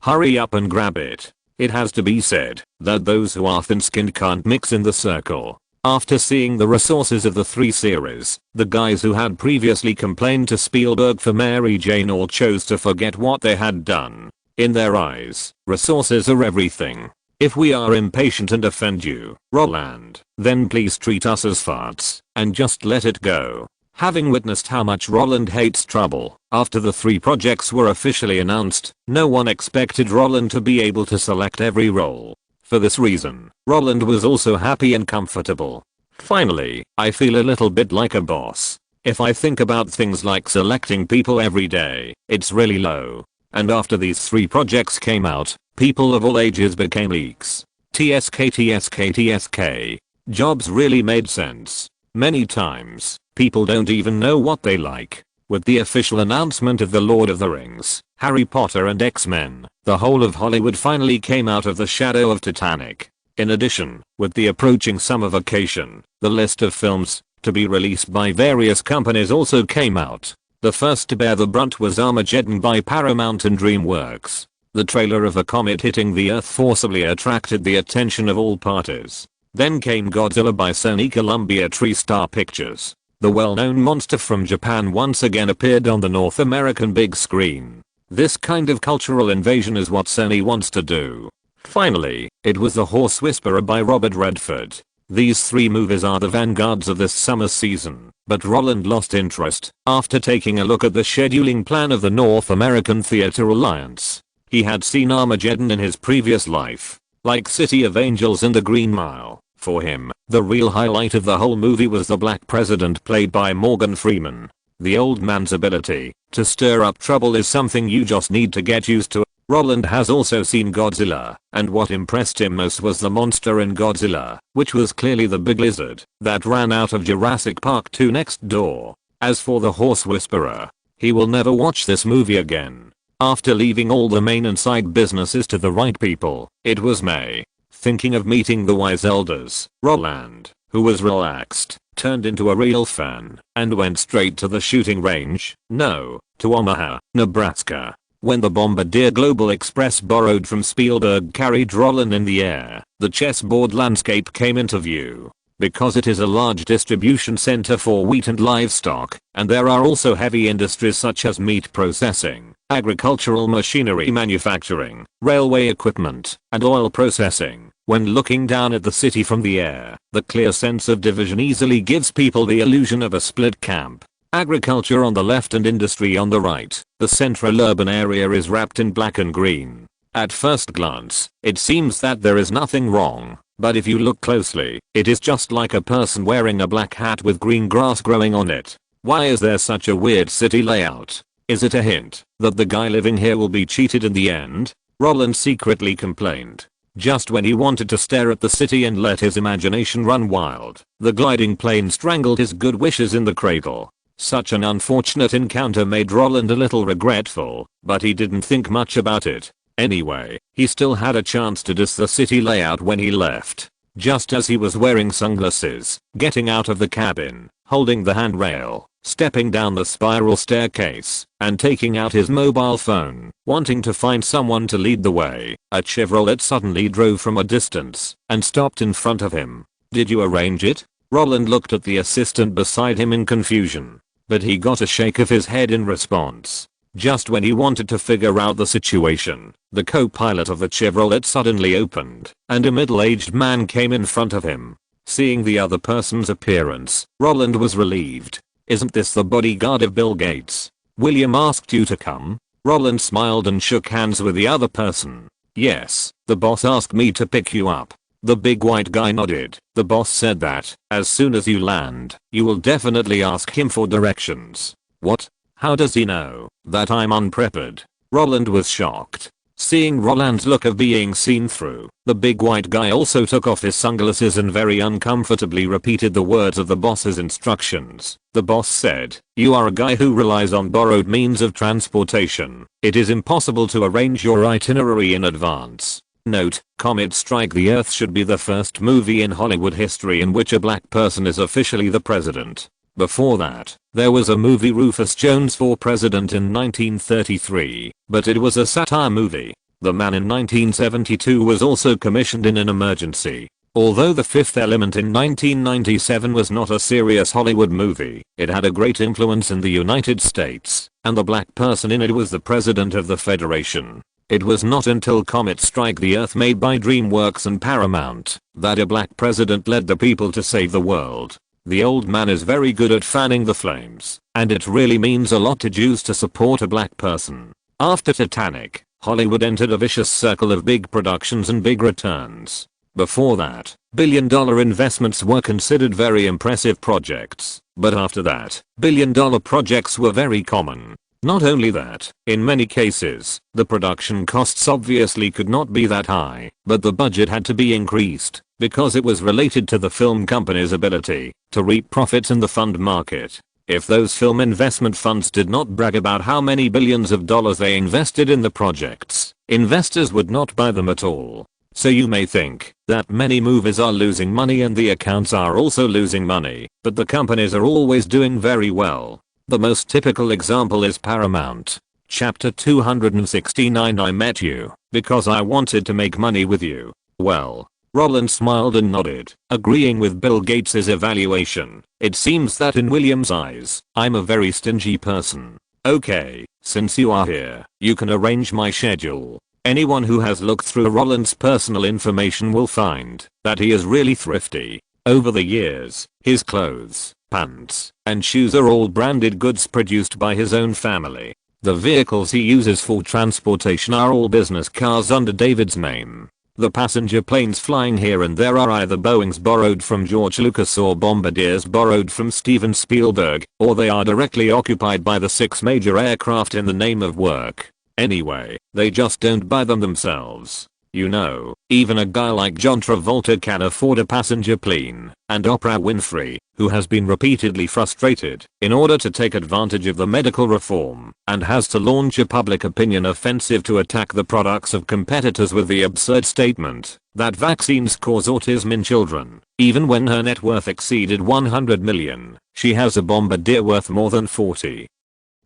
Hurry up and grab it. It has to be said that those who are thin-skinned can't mix in the circle. After seeing the resources of the three series, the guys who had previously complained to Spielberg for Mary Jane all chose to forget what they had done. In their eyes, resources are everything. If we are impatient and offend you, Roland, then please treat us as farts and just let it go. Having witnessed how much Roland hates trouble, after the three projects were officially announced, no one expected Roland to be able to select every role. For this reason, Roland was also happy and comfortable. Finally, I feel a little bit like a boss. If I think about things like selecting people every day, it's really low. And after these three projects came out, people of all ages became leaks. TSK. Jobs really made sense. Many times, people don't even know what they like. With the official announcement of The Lord of the Rings, Harry Potter and X-Men, the whole of Hollywood finally came out of the shadow of Titanic. In addition, with the approaching summer vacation, the list of films to be released by various companies also came out. The first to bear the brunt was Armageddon by Paramount and DreamWorks. The trailer of a comet hitting the Earth forcibly attracted the attention of all parties. Then came Godzilla by Sony Columbia TriStar Pictures. The well-known monster from Japan once again appeared on the North American big screen. This kind of cultural invasion is what Sony wants to do. Finally, it was The Horse Whisperer by Robert Redford. These three movies are the vanguards of this summer season, but Roland lost interest after taking a look at the scheduling plan of the North American Theater Alliance. He had seen Armageddon in his previous life, like City of Angels and The Green Mile. For him, the real highlight of the whole movie was the Black President played by Morgan Freeman. The old man's ability to stir up trouble is something you just need to get used to. Roland has also seen Godzilla, and what impressed him most was the monster in Godzilla, which was clearly the big lizard that ran out of Jurassic Park 2 next door. As for the horse whisperer, he will never watch this movie again. After leaving all the main and side businesses to the right people, it was May, thinking of meeting the wise elders, Roland, who was relaxed, turned into a real fan, and went straight to the shooting range, no, to Omaha, Nebraska. When the Bombardier Global Express borrowed from Spielberg carried Roland in the air, the chessboard landscape came into view. Because it is a large distribution center for wheat and livestock, and there are also heavy industries such as meat processing, agricultural machinery manufacturing, railway equipment, and oil processing. When looking down at the city from the air, the clear sense of division easily gives people the illusion of a split camp. Agriculture on the left and industry on the right. The central urban area is wrapped in black and green. At first glance, it seems that there is nothing wrong. But if you look closely, it is just like a person wearing a black hat with green grass growing on it. Why is there such a weird city layout? Is it a hint that the guy living here will be cheated in the end? Roland secretly complained. Just when he wanted to stare at the city and let his imagination run wild, the gliding plane strangled his good wishes in the cradle. Such an unfortunate encounter made Roland a little regretful, but he didn't think much about it. Anyway, he still had a chance to diss the city layout when he left. Just as he was wearing sunglasses, getting out of the cabin, holding the handrail, stepping down the spiral staircase, and taking out his mobile phone, wanting to find someone to lead the way, a Chevrolet suddenly drove from a distance and stopped in front of him. "Did you arrange it?" Roland looked at the assistant beside him in confusion, but he got a shake of his head in response. Just when he wanted to figure out the situation, the co-pilot of the Chevrolet suddenly opened, and a middle-aged man came in front of him. Seeing the other person's appearance, Roland was relieved. "Isn't this the bodyguard of Bill Gates? William asked you to come?" Roland smiled and shook hands with the other person. "Yes, the boss asked me to pick you up." The big white guy nodded. "The boss said that, as soon as you land, you will definitely ask him for directions." "What? How does he know that I'm unprepared?" Roland was shocked. Seeing Roland's look of being seen through, the big white guy also took off his sunglasses and very uncomfortably repeated the words of the boss's instructions. The boss said, "You are a guy who relies on borrowed means of transportation. It is impossible to arrange your itinerary in advance." Note: Comet Strike the Earth should be the first movie in Hollywood history in which a black person is officially the president. Before that, there was a movie Rufus Jones for President in 1933, but it was a satire movie. The Man in 1972 was also commissioned in an emergency. Although The Fifth Element in 1997 was not a serious Hollywood movie, it had a great influence in the United States, and the black person in it was the president of the Federation. It was not until Comet Strike the Earth, made by DreamWorks and Paramount, that a black president led the people to save the world. The old man is very good at fanning the flames, and it really means a lot to Jews to support a black person. After Titanic, Hollywood entered a vicious circle of big productions and big returns. Before that, billion-dollar investments were considered very impressive projects, but after that, billion-dollar projects were very common. Not only that, in many cases, the production costs obviously could not be that high, but the budget had to be increased, because it was related to the film company's ability to reap profits in the fund market. If those film investment funds did not brag about how many billions of dollars they invested in the projects, investors would not buy them at all. So you may think that many movies are losing money and the accounts are also losing money, but the companies are always doing very well. The most typical example is Paramount. Chapter 269. I met you because I wanted to make money with you. Well, Roland smiled and nodded, agreeing with Bill Gates' evaluation. It seems that in William's eyes, I'm a very stingy person. Okay, since you are here, you can arrange my schedule. Anyone who has looked through Roland's personal information will find that he is really thrifty. Over the years, his clothes, pants, and shoes are all branded goods produced by his own family. The vehicles he uses for transportation are all business cars under David's name. The passenger planes flying here and there are either Boeings borrowed from George Lucas or Bombardiers borrowed from Steven Spielberg, or they are directly occupied by the 6 major aircraft in the name of work. Anyway, they just don't buy them themselves. You know, even a guy like John Travolta can afford a passenger plane, and Oprah Winfrey, who has been repeatedly frustrated in order to take advantage of the medical reform and has to launch a public opinion offensive to attack the products of competitors with the absurd statement that vaccines cause autism in children. Even when her net worth exceeded 100 million, she has a bombardier worth more than 40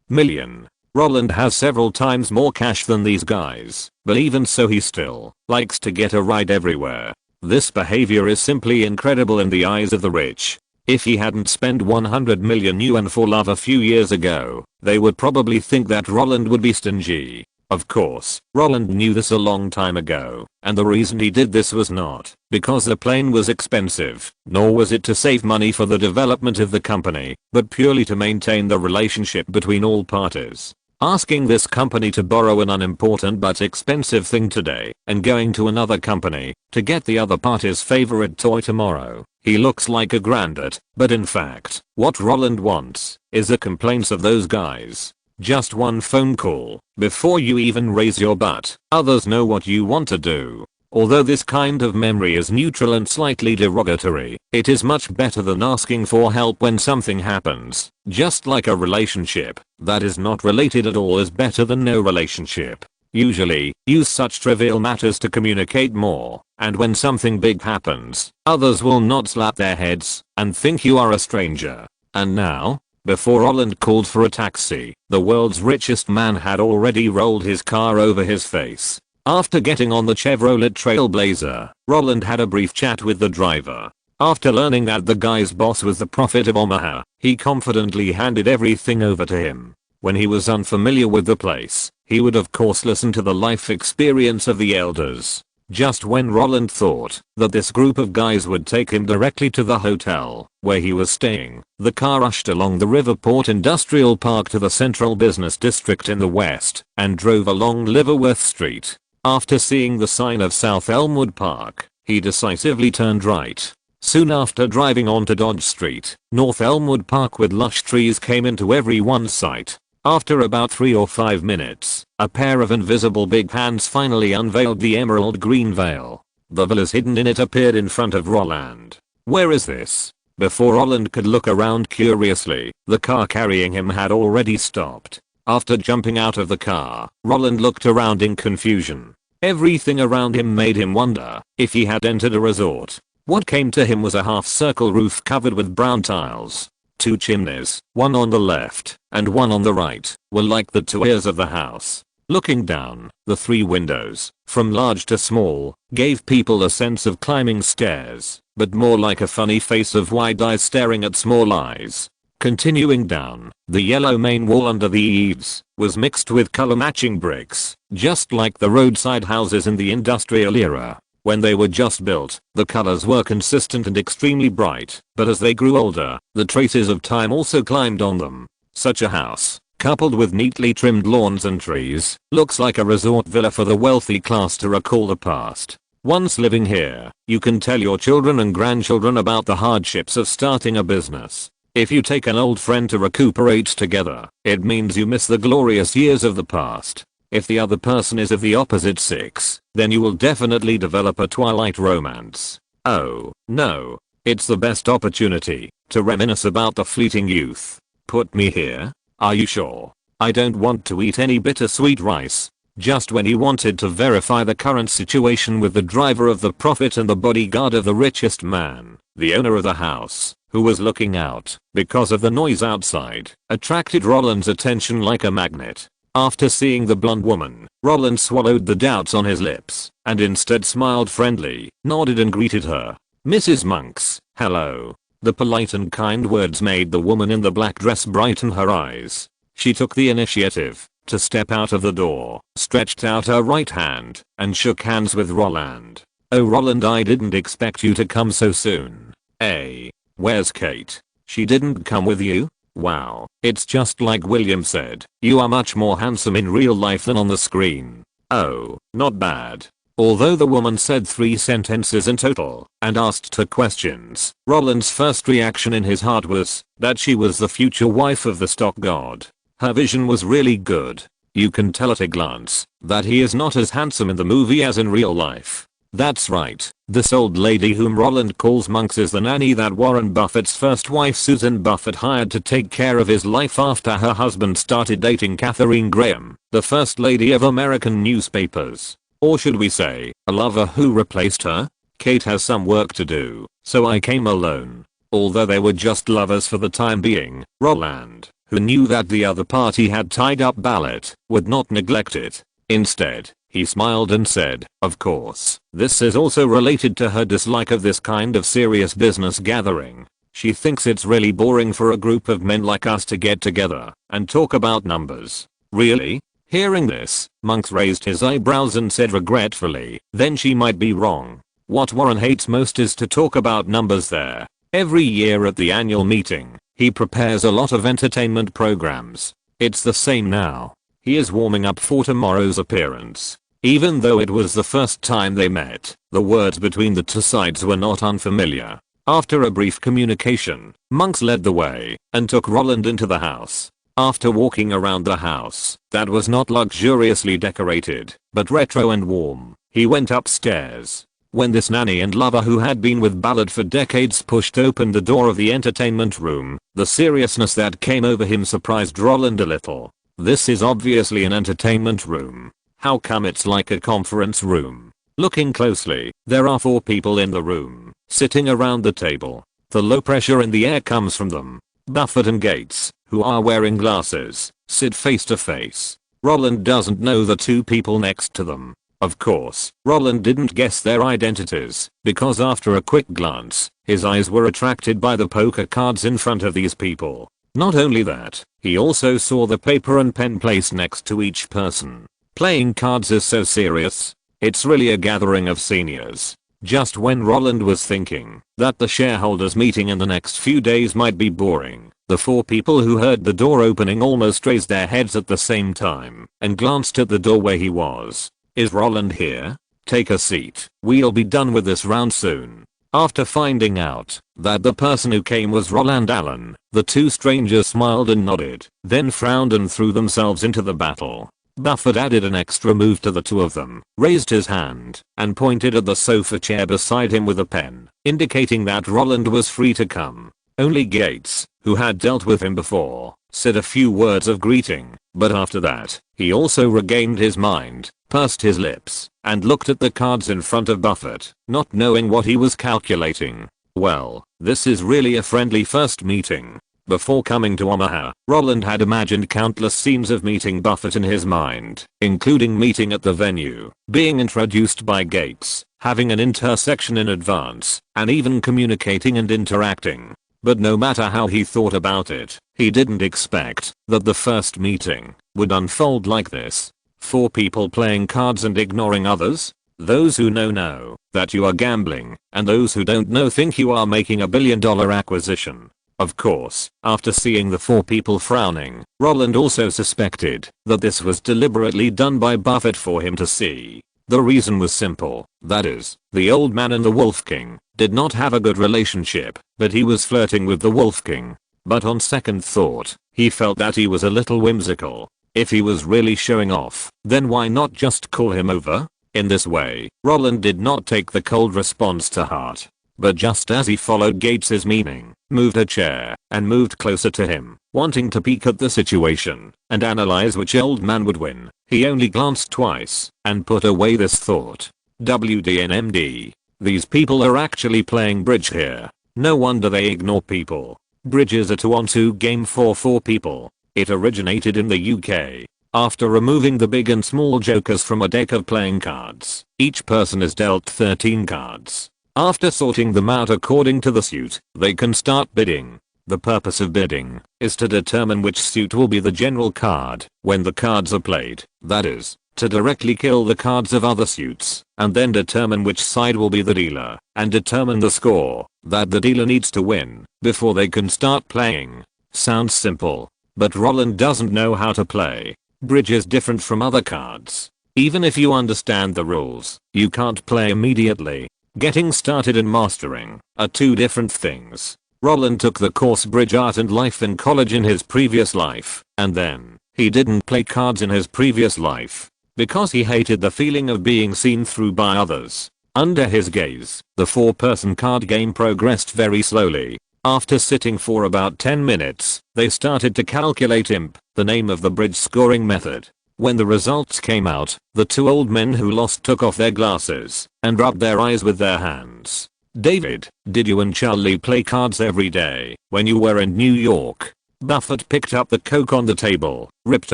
million. Roland has several times more cash than these guys, but even so he still likes to get a ride everywhere. This behavior is simply incredible in the eyes of the rich. If he hadn't spent 100 million yuan for love a few years ago, they would probably think that Roland would be stingy. Of course, Roland knew this a long time ago, and the reason he did this was not because the plane was expensive, nor was it to save money for the development of the company, but purely to maintain the relationship between all parties. Asking this company to borrow an unimportant but expensive thing today and going to another company to get the other party's favorite toy tomorrow. He looks like a grandad, but in fact, what Roland wants is the complaints of those guys. Just one phone call before you even raise your butt. Others know what you want to do. Although this kind of memory is neutral and slightly derogatory, it is much better than asking for help when something happens. Just like a relationship that is not related at all is better than no relationship. Usually, use such trivial matters to communicate more, and when something big happens, others will not slap their heads and think you are a stranger. And now, before Roland called for a taxi, the world's richest man had already rolled his car over his face. After getting on the Chevrolet Trailblazer, Roland had a brief chat with the driver. After learning that the guy's boss was the Prophet of Omaha, he confidently handed everything over to him. When he was unfamiliar with the place, he would of course listen to the life experience of the elders. Just when Roland thought that this group of guys would take him directly to the hotel where he was staying, the car rushed along the Riverport Industrial Park to the Central Business District in the west and drove along Liverworth Street. After seeing the sign of South Elmwood Park, he decisively turned right. Soon after driving onto Dodge Street, North Elmwood Park with lush trees came into everyone's sight. After about 3 or 5 minutes, a pair of invisible big hands finally unveiled the emerald green veil. The villas hidden in it appeared in front of Roland. "Where is this?" Before Roland could look around curiously, the car carrying him had already stopped. After jumping out of the car, Roland looked around in confusion. Everything around him made him wonder if he had entered a resort. What came to him was a half-circle roof covered with brown tiles. 2 chimneys, one on the left and one on the right, were like the 2 ears of the house. Looking down, the 3 windows, from large to small, gave people a sense of climbing stairs, but more like a funny face of wide eyes staring at small eyes. Continuing down, the yellow main wall under the eaves was mixed with color-matching bricks, just like the roadside houses in the industrial era. When they were just built, the colors were consistent and extremely bright, but as they grew older, the traces of time also climbed on them. Such a house, coupled with neatly trimmed lawns and trees, looks like a resort villa for the wealthy class to recall the past. Once living here, you can tell your children and grandchildren about the hardships of starting a business. If you take an old friend to recuperate together, it means you miss the glorious years of the past. If the other person is of the opposite sex, then you will definitely develop a twilight romance. Oh, no. It's the best opportunity to reminisce about the fleeting youth. Put me here? Are you sure? I don't want to eat any bittersweet rice. Just when he wanted to verify the current situation with the driver of the Prophet and the bodyguard of the richest man, the owner of the house, who was looking out because of the noise outside, attracted Roland's attention like a magnet. After seeing the blonde woman, Roland swallowed the doubts on his lips and instead smiled friendly, nodded and greeted her. "Mrs. Monks, hello." The polite and kind words made the woman in the black dress brighten her eyes. She took the initiative to step out of the door, stretched out her right hand, and shook hands with Roland. "Oh Roland, I didn't expect you to come so soon." "Hey, where's Kate? She didn't come with you?" "Wow, it's just like William said, you are much more handsome in real life than on the screen." "Oh, not bad." Although the woman said 3 sentences in total and asked 2 questions, Roland's first reaction in his heart was that she was the future wife of the stock god. Her vision was really good. You can tell at a glance that he is not as handsome in the movie as in real life. That's right, this old lady whom Roland calls Monks is the nanny that Warren Buffett's first wife Susan Buffett hired to take care of his life after her husband started dating Katharine Graham, the first lady of American newspapers. Or should we say, a lover who replaced her? Kate has some work to do, so I came alone. Although they were just lovers for the time being, Roland, who knew that the other party had tied up Ballot, would not neglect it. Instead, he smiled and said, "Of course, this is also related to her dislike of this kind of serious business gathering. She thinks it's really boring for a group of men like us to get together and talk about numbers." Really? Hearing this, Monks raised his eyebrows and said regretfully, "Then she might be wrong. What Warren hates most is to talk about numbers there. Every year at the annual meeting, he prepares a lot of entertainment programs. It's the same now. He is warming up for tomorrow's appearance." Even though it was the first time they met, the words between the two sides were not unfamiliar. After a brief communication, Monks led the way and took Roland into the house. After walking around the house, that was not luxuriously decorated, but retro and warm, he went upstairs. When this nanny and lover who had been with Ballard for decades pushed open the door of the entertainment room, the seriousness that came over him surprised Roland a little. This is obviously an entertainment room. How come it's like a conference room? Looking closely, there are 4 people in the room, sitting around the table. The low pressure in the air comes from them. Buffett and Gates, who are wearing glasses, sit face to face. Roland doesn't know the 2 people next to them. Of course, Roland didn't guess their identities, because after a quick glance, his eyes were attracted by the poker cards in front of these people. Not only that, he also saw the paper and pen placed next to each person. Playing cards is so serious. It's really a gathering of seniors. Just when Roland was thinking that the shareholders meeting in the next few days might be boring, the 4 people who heard the door opening almost raised their heads at the same time and glanced at the door where he was. "Is Roland here? Take a seat. We'll be done with this round soon." After finding out that the person who came was Roland Allen, the 2 strangers smiled and nodded, then frowned and threw themselves into the battle. Buffett added an extra move to the 2 of them, raised his hand, and pointed at the sofa chair beside him with a pen, indicating that Roland was free to come. Only Gates, who had dealt with him before, said a few words of greeting, but after that, he also regained his mind, pursed his lips, and looked at the cards in front of Buffett, not knowing what he was calculating. Well, this is really a friendly first meeting. Before coming to Omaha, Roland had imagined countless scenes of meeting Buffett in his mind, including meeting at the venue, being introduced by Gates, having an intersection in advance, and even communicating and interacting. But no matter how he thought about it, he didn't expect that the first meeting would unfold like this. 4 people playing cards and ignoring others? Those who know that you are gambling, and those who don't know think you are making a $1 billion acquisition. Of course, after seeing the 4 people frowning, Roland also suspected that this was deliberately done by Buffett for him to see. The reason was simple, that is, the old man and the Wolf King did not have a good relationship, but he was flirting with the Wolf King. But on second thought, he felt that he was a little whimsical. If he was really showing off, then why not just call him over? In this way, Roland did not take the cold response to heart. But just as he followed Gates's meaning, moved a chair, and moved closer to him, wanting to peek at the situation and analyze which old man would win, he only glanced twice and put away this thought. WDNMD. These people are actually playing bridge here. No wonder they ignore people. Bridge is a 2-on-2 game for 4 people. It originated in the UK. After removing the big and small jokers from a deck of playing cards, each person is dealt 13 cards. After sorting them out according to the suit, they can start bidding. The purpose of bidding is to determine which suit will be the general card when the cards are played, that is, to directly kill the cards of other suits, and then determine which side will be the dealer, and determine the score that the dealer needs to win before they can start playing. Sounds simple, but Roland doesn't know how to play. Bridge is different from other cards. Even if you understand the rules, you can't play immediately. Getting started and mastering are 2 different things. Roland took the course Bridge Art and Life in college in his previous life, and then He didn't play cards in his previous life because he hated the feeling of being seen through by others. Under his gaze, the 4-person card game progressed very slowly. After sitting for about 10 minutes, they started to calculate imp, the name of the bridge scoring method. When the results came out, the 2 old men who lost took off their glasses and rubbed their eyes with their hands. David, did you and Charlie play cards every day when you were in New York? Buffett picked up the Coke on the table, ripped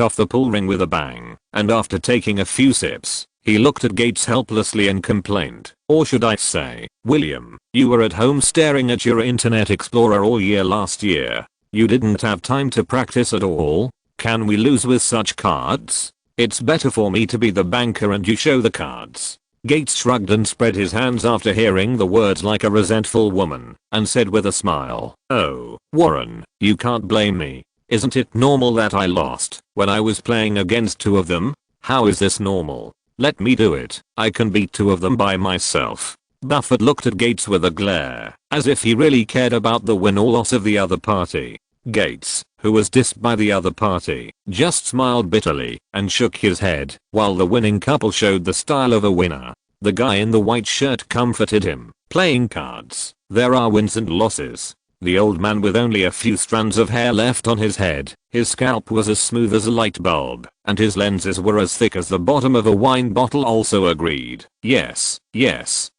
off the pull ring with a bang, and after taking a few sips, he looked at Gates helplessly and complained, or should I say, William, you were at home staring at your Internet Explorer all year last year. You didn't have time to practice at all? Can we lose with such cards? It's better for me to be the banker and you show the cards. Gates shrugged and spread his hands after hearing the words like a resentful woman, and said with a smile, oh, Warren, you can't blame me. Isn't it normal that I lost when I was playing against 2 of them? How is this normal? Let me do it. I can beat 2 of them by myself. Buffett looked at Gates with a glare, as if he really cared about the win or loss of the other party. Gates, who was dissed by the other party, just smiled bitterly and shook his head, while the winning couple showed the style of a winner. The guy in the white shirt comforted him. Playing cards, there are wins and losses. The old man with only a few strands of hair left on his head, his scalp was as smooth as a light bulb, and his lenses were as thick as the bottom of a wine bottle, also agreed. Yes,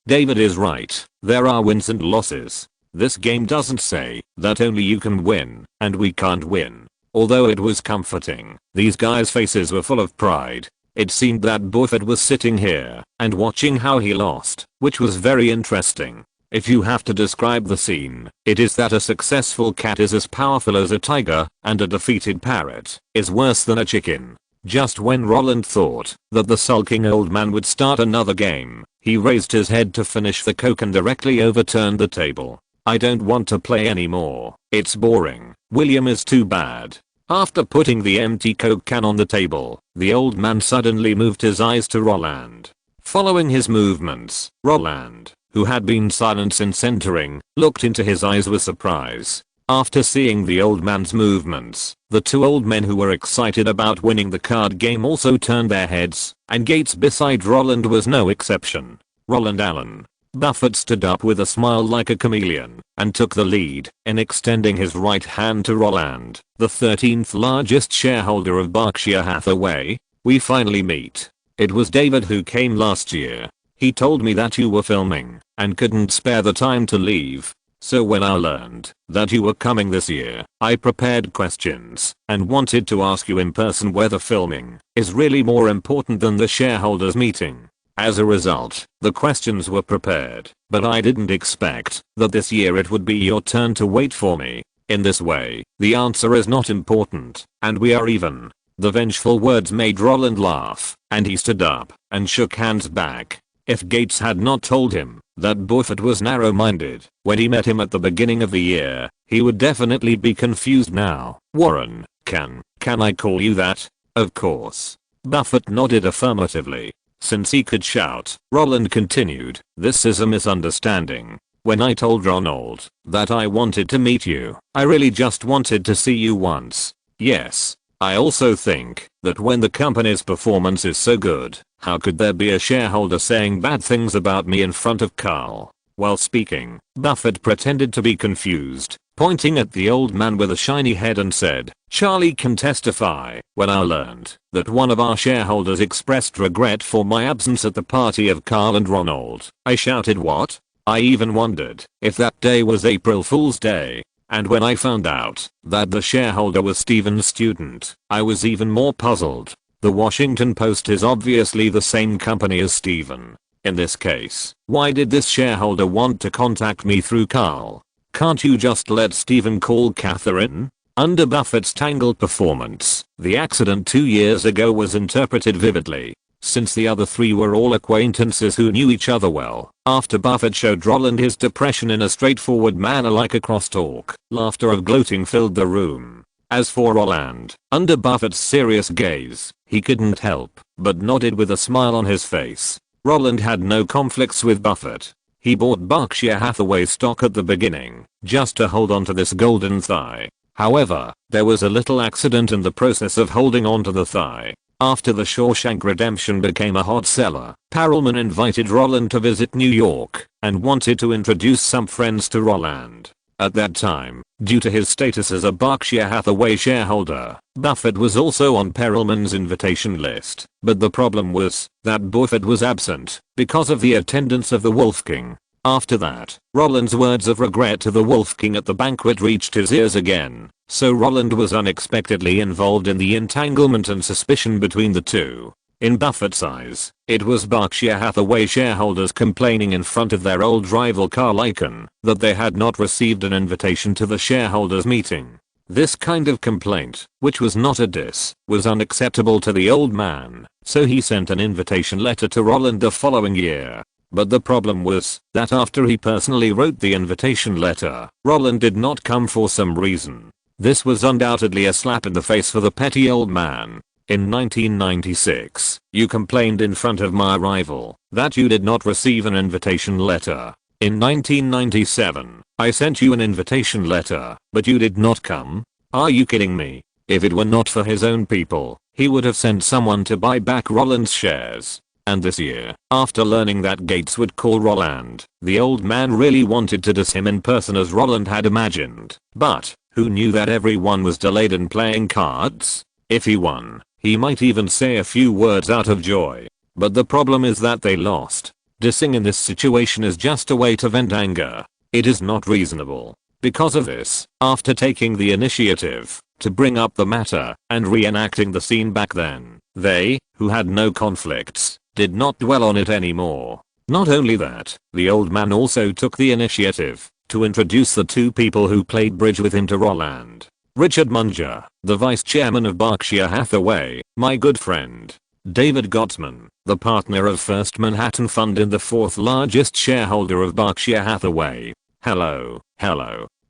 David is right. There are wins and losses. This game doesn't say that only you can win and we can't win. Although it was comforting, these guys' faces were full of pride. It seemed that Buffett was sitting here and watching how he lost, which was very interesting. If you have to describe the scene, it is that a successful cat is as powerful as a tiger, and a defeated parrot is worse than a chicken. Just when Roland thought that the sulking old man would start another game, he raised his head to finish the Coke and directly overturned the table. I don't want to play anymore. It's boring. William is too bad. After putting the empty Coke can on the table, the old man suddenly moved his eyes to Roland. Following his movements, Roland, who had been silent since entering, looked into his eyes with surprise. After seeing the old man's movements, the 2 old men who were excited about winning the card game also turned their heads, and Gates beside Roland was no exception. Roland Allen. Buffett stood up with a smile like a chameleon and took the lead in extending his right hand to Roland, the 13th largest shareholder of Berkshire Hathaway. We finally meet. It was David who came last year. He told me that you were filming and couldn't spare the time to leave. So when I learned that you were coming this year, I prepared questions and wanted to ask you in person whether filming is really more important than the shareholders meeting. As a result, the questions were prepared, but I didn't expect that this year it would be your turn to wait for me. In this way, the answer is not important, and we are even. The vengeful words made Roland laugh, and he stood up and shook hands back. If Gates had not told him that Buffett was narrow-minded when he met him at the beginning of the year, he would definitely be confused now. Warren, can I call you that? Of course. Buffett nodded affirmatively. Since he could shout, Roland continued, this is a misunderstanding. When I told Ronald that I wanted to meet you, I really just wanted to see you once. Yes. I also think that when the company's performance is so good, how could there be a shareholder saying bad things about me in front of Carl? While speaking, Buffett pretended to be confused, pointing at the old man with a shiny head and said, Charlie can testify. When I learned that one of our shareholders expressed regret for my absence at the party of Carl and Ronald, I shouted what? I even wondered if that day was April Fool's Day. And when I found out that the shareholder was Steven's student, I was even more puzzled. The Washington Post is obviously the same company as Steven. In this case, why did this shareholder want to contact me through Carl? Can't you just let Steven call Catherine? Under Buffett's tangled performance, the accident 2 years ago was interpreted vividly. Since the other 3 were all acquaintances who knew each other well, after Buffett showed Roland his depression in a straightforward manner like a crosstalk, laughter of gloating filled the room. As for Roland, under Buffett's serious gaze, he couldn't help but nodded with a smile on his face. Roland had no conflicts with Buffett. He bought Berkshire Hathaway stock at the beginning, just to hold on to this golden thigh. However, there was a little accident in the process of holding onto the thigh. After the Shawshank Redemption became a hot seller, Perelman invited Roland to visit New York and wanted to introduce some friends to Roland. At that time, due to his status as a Berkshire Hathaway shareholder, Buffett was also on Perelman's invitation list. But the problem was that Buffett was absent because of the attendance of the Wolf King. After that, Roland's words of regret to the Wolf King at the banquet reached his ears again, so Roland was unexpectedly involved in the entanglement and suspicion between the two. In Buffett's eyes, it was Berkshire Hathaway shareholders complaining in front of their old rival Carl Icahn that they had not received an invitation to the shareholders meeting. This kind of complaint, which was not a diss, was unacceptable to the old man, so he sent an invitation letter to Roland the following year. But the problem was that after he personally wrote the invitation letter, Roland did not come for some reason. This was undoubtedly a slap in the face for the petty old man. In 1996, you complained in front of my rival that you did not receive an invitation letter. In 1997, I sent you an invitation letter, but you did not come? Are you kidding me? If it were not for his own people, he would have sent someone to buy back Roland's shares. And this year, after learning that Gates would call Roland, the old man really wanted to diss him in person as Roland had imagined. But, who knew that everyone was delayed in playing cards? If he won, he might even say a few words out of joy. But the problem is that they lost. Dissing in this situation is just a way to vent anger. It is not reasonable. Because of this, after taking the initiative to bring up the matter and reenacting the scene back then, they, who had no conflicts, did not dwell on it anymore. Not only that, the old man also took the initiative to introduce the two people who played bridge with him to Roland. Richard Munger, the vice chairman of Berkshire Hathaway, my good friend. David Gottsman, the partner of First Manhattan Fund and the fourth largest shareholder of Berkshire Hathaway. Hello.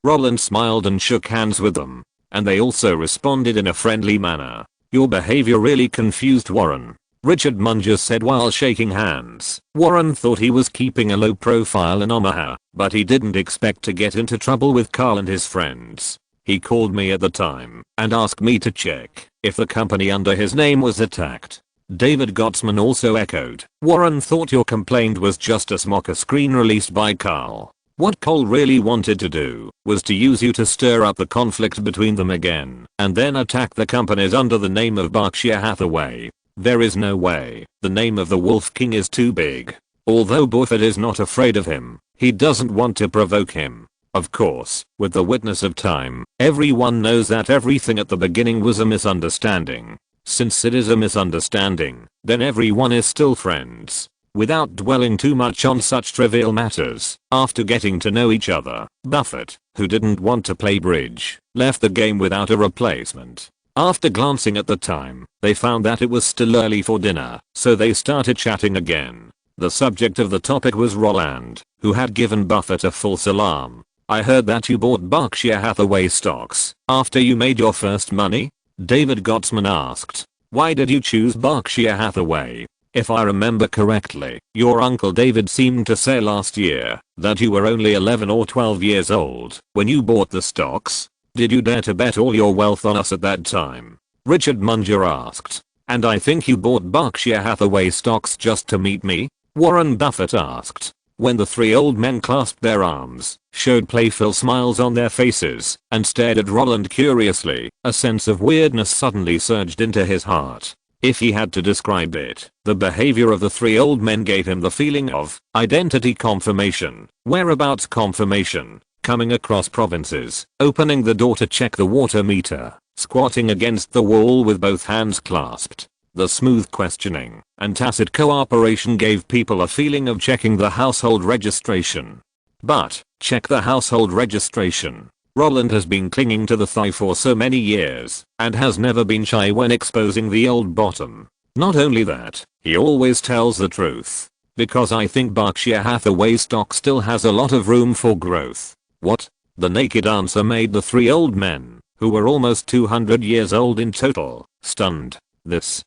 Roland smiled and shook hands with them, and they also responded in a friendly manner. Your behavior really confused Warren, Richard Munger said while shaking hands. Warren thought he was keeping a low profile in Omaha, but he didn't expect to get into trouble with Carl and his friends. He called me at the time and asked me to check if the company under his name was attacked. David Gottsman also echoed, Warren thought your complaint was just a smoker screen released by Carl. What Cole really wanted to do was to use you to stir up the conflict between them again and then attack the companies under the name of Berkshire Hathaway. There is no way. The name of the Wolf King is too big. Although Buffett is not afraid of him, he doesn't want to provoke him. Of course, with the witness of time, everyone knows that everything at the beginning was a misunderstanding. Since it is a misunderstanding, then everyone is still friends. Without dwelling too much on such trivial matters, after getting to know each other, Buffett, who didn't want to play bridge, left the game without a replacement. After glancing at the time, they found that it was still early for dinner, so they started chatting again. The subject of the topic was Roland, who had given Buffett a false alarm. I heard that you bought Berkshire Hathaway stocks after you made your first money? David Gottsman asked. Why did you choose Berkshire Hathaway? If I remember correctly, your uncle David seemed to say last year that you were only 11 or 12 years old when you bought the stocks. Did you dare to bet all your wealth on us at that time? Richard Munger asked. And I think you bought Berkshire Hathaway stocks just to meet me? Warren Buffett asked. When the three old men clasped their arms, showed playful smiles on their faces, and stared at Roland curiously, a sense of weirdness suddenly surged into his heart. If he had to describe it, the behavior of the three old men gave him the feeling of identity confirmation, whereabouts confirmation, coming across provinces, opening the door to check the water meter, squatting against the wall with both hands clasped. The smooth questioning and tacit cooperation gave people a feeling of checking the household registration. But, check the household registration. Roland has been clinging to the thigh for so many years, and has never been shy when exposing the old bottom. Not only that, he always tells the truth. Because I think Berkshire Hathaway stock still has a lot of room for growth. What? The naked answer made the three old men, who were almost 200 years old in total, stunned. This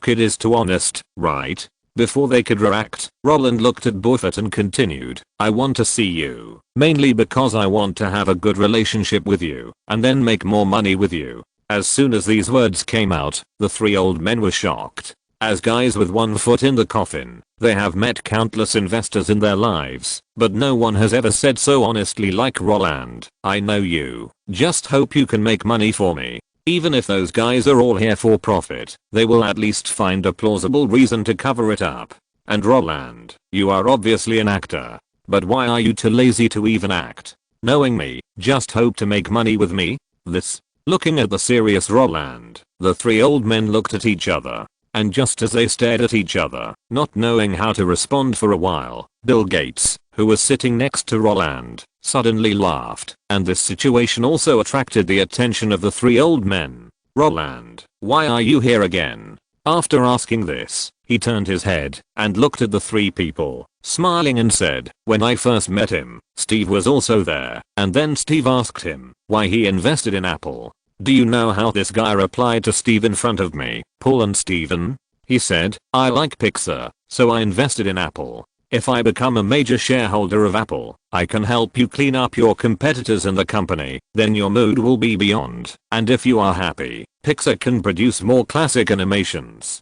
kid is too honest, right? Before they could react, Roland looked at Buffett and continued, I want to see you, mainly because I want to have a good relationship with you, and then make more money with you. As soon as these words came out, the three old men were shocked. As guys with one foot in the coffin, they have met countless investors in their lives, but no one has ever said so honestly like Roland, I know you, just hope you can make money for me. Even if those guys are all here for profit, they will at least find a plausible reason to cover it up. And Roland, you are obviously an actor. But why are you too lazy to even act? Knowing me, just hope to make money with me? This. Looking at the serious Roland, the three old men looked at each other. And just as they stared at each other, not knowing how to respond for a while, Bill Gates, who was sitting next to Roland, suddenly laughed, and this situation also attracted the attention of the three old men. Roland, why are you here again? After asking this, he turned his head and looked at the three people, smiling and said, when I first met him, Steve was also there, and then Steve asked him why he invested in Apple. Do you know how this guy replied to Steve in front of me, Paul and Steven? He said, I like Pixar, so I invested in Apple. If I become a major shareholder of Apple, I can help you clean up your competitors in the company, then your mood will be beyond, and if you are happy, Pixar can produce more classic animations.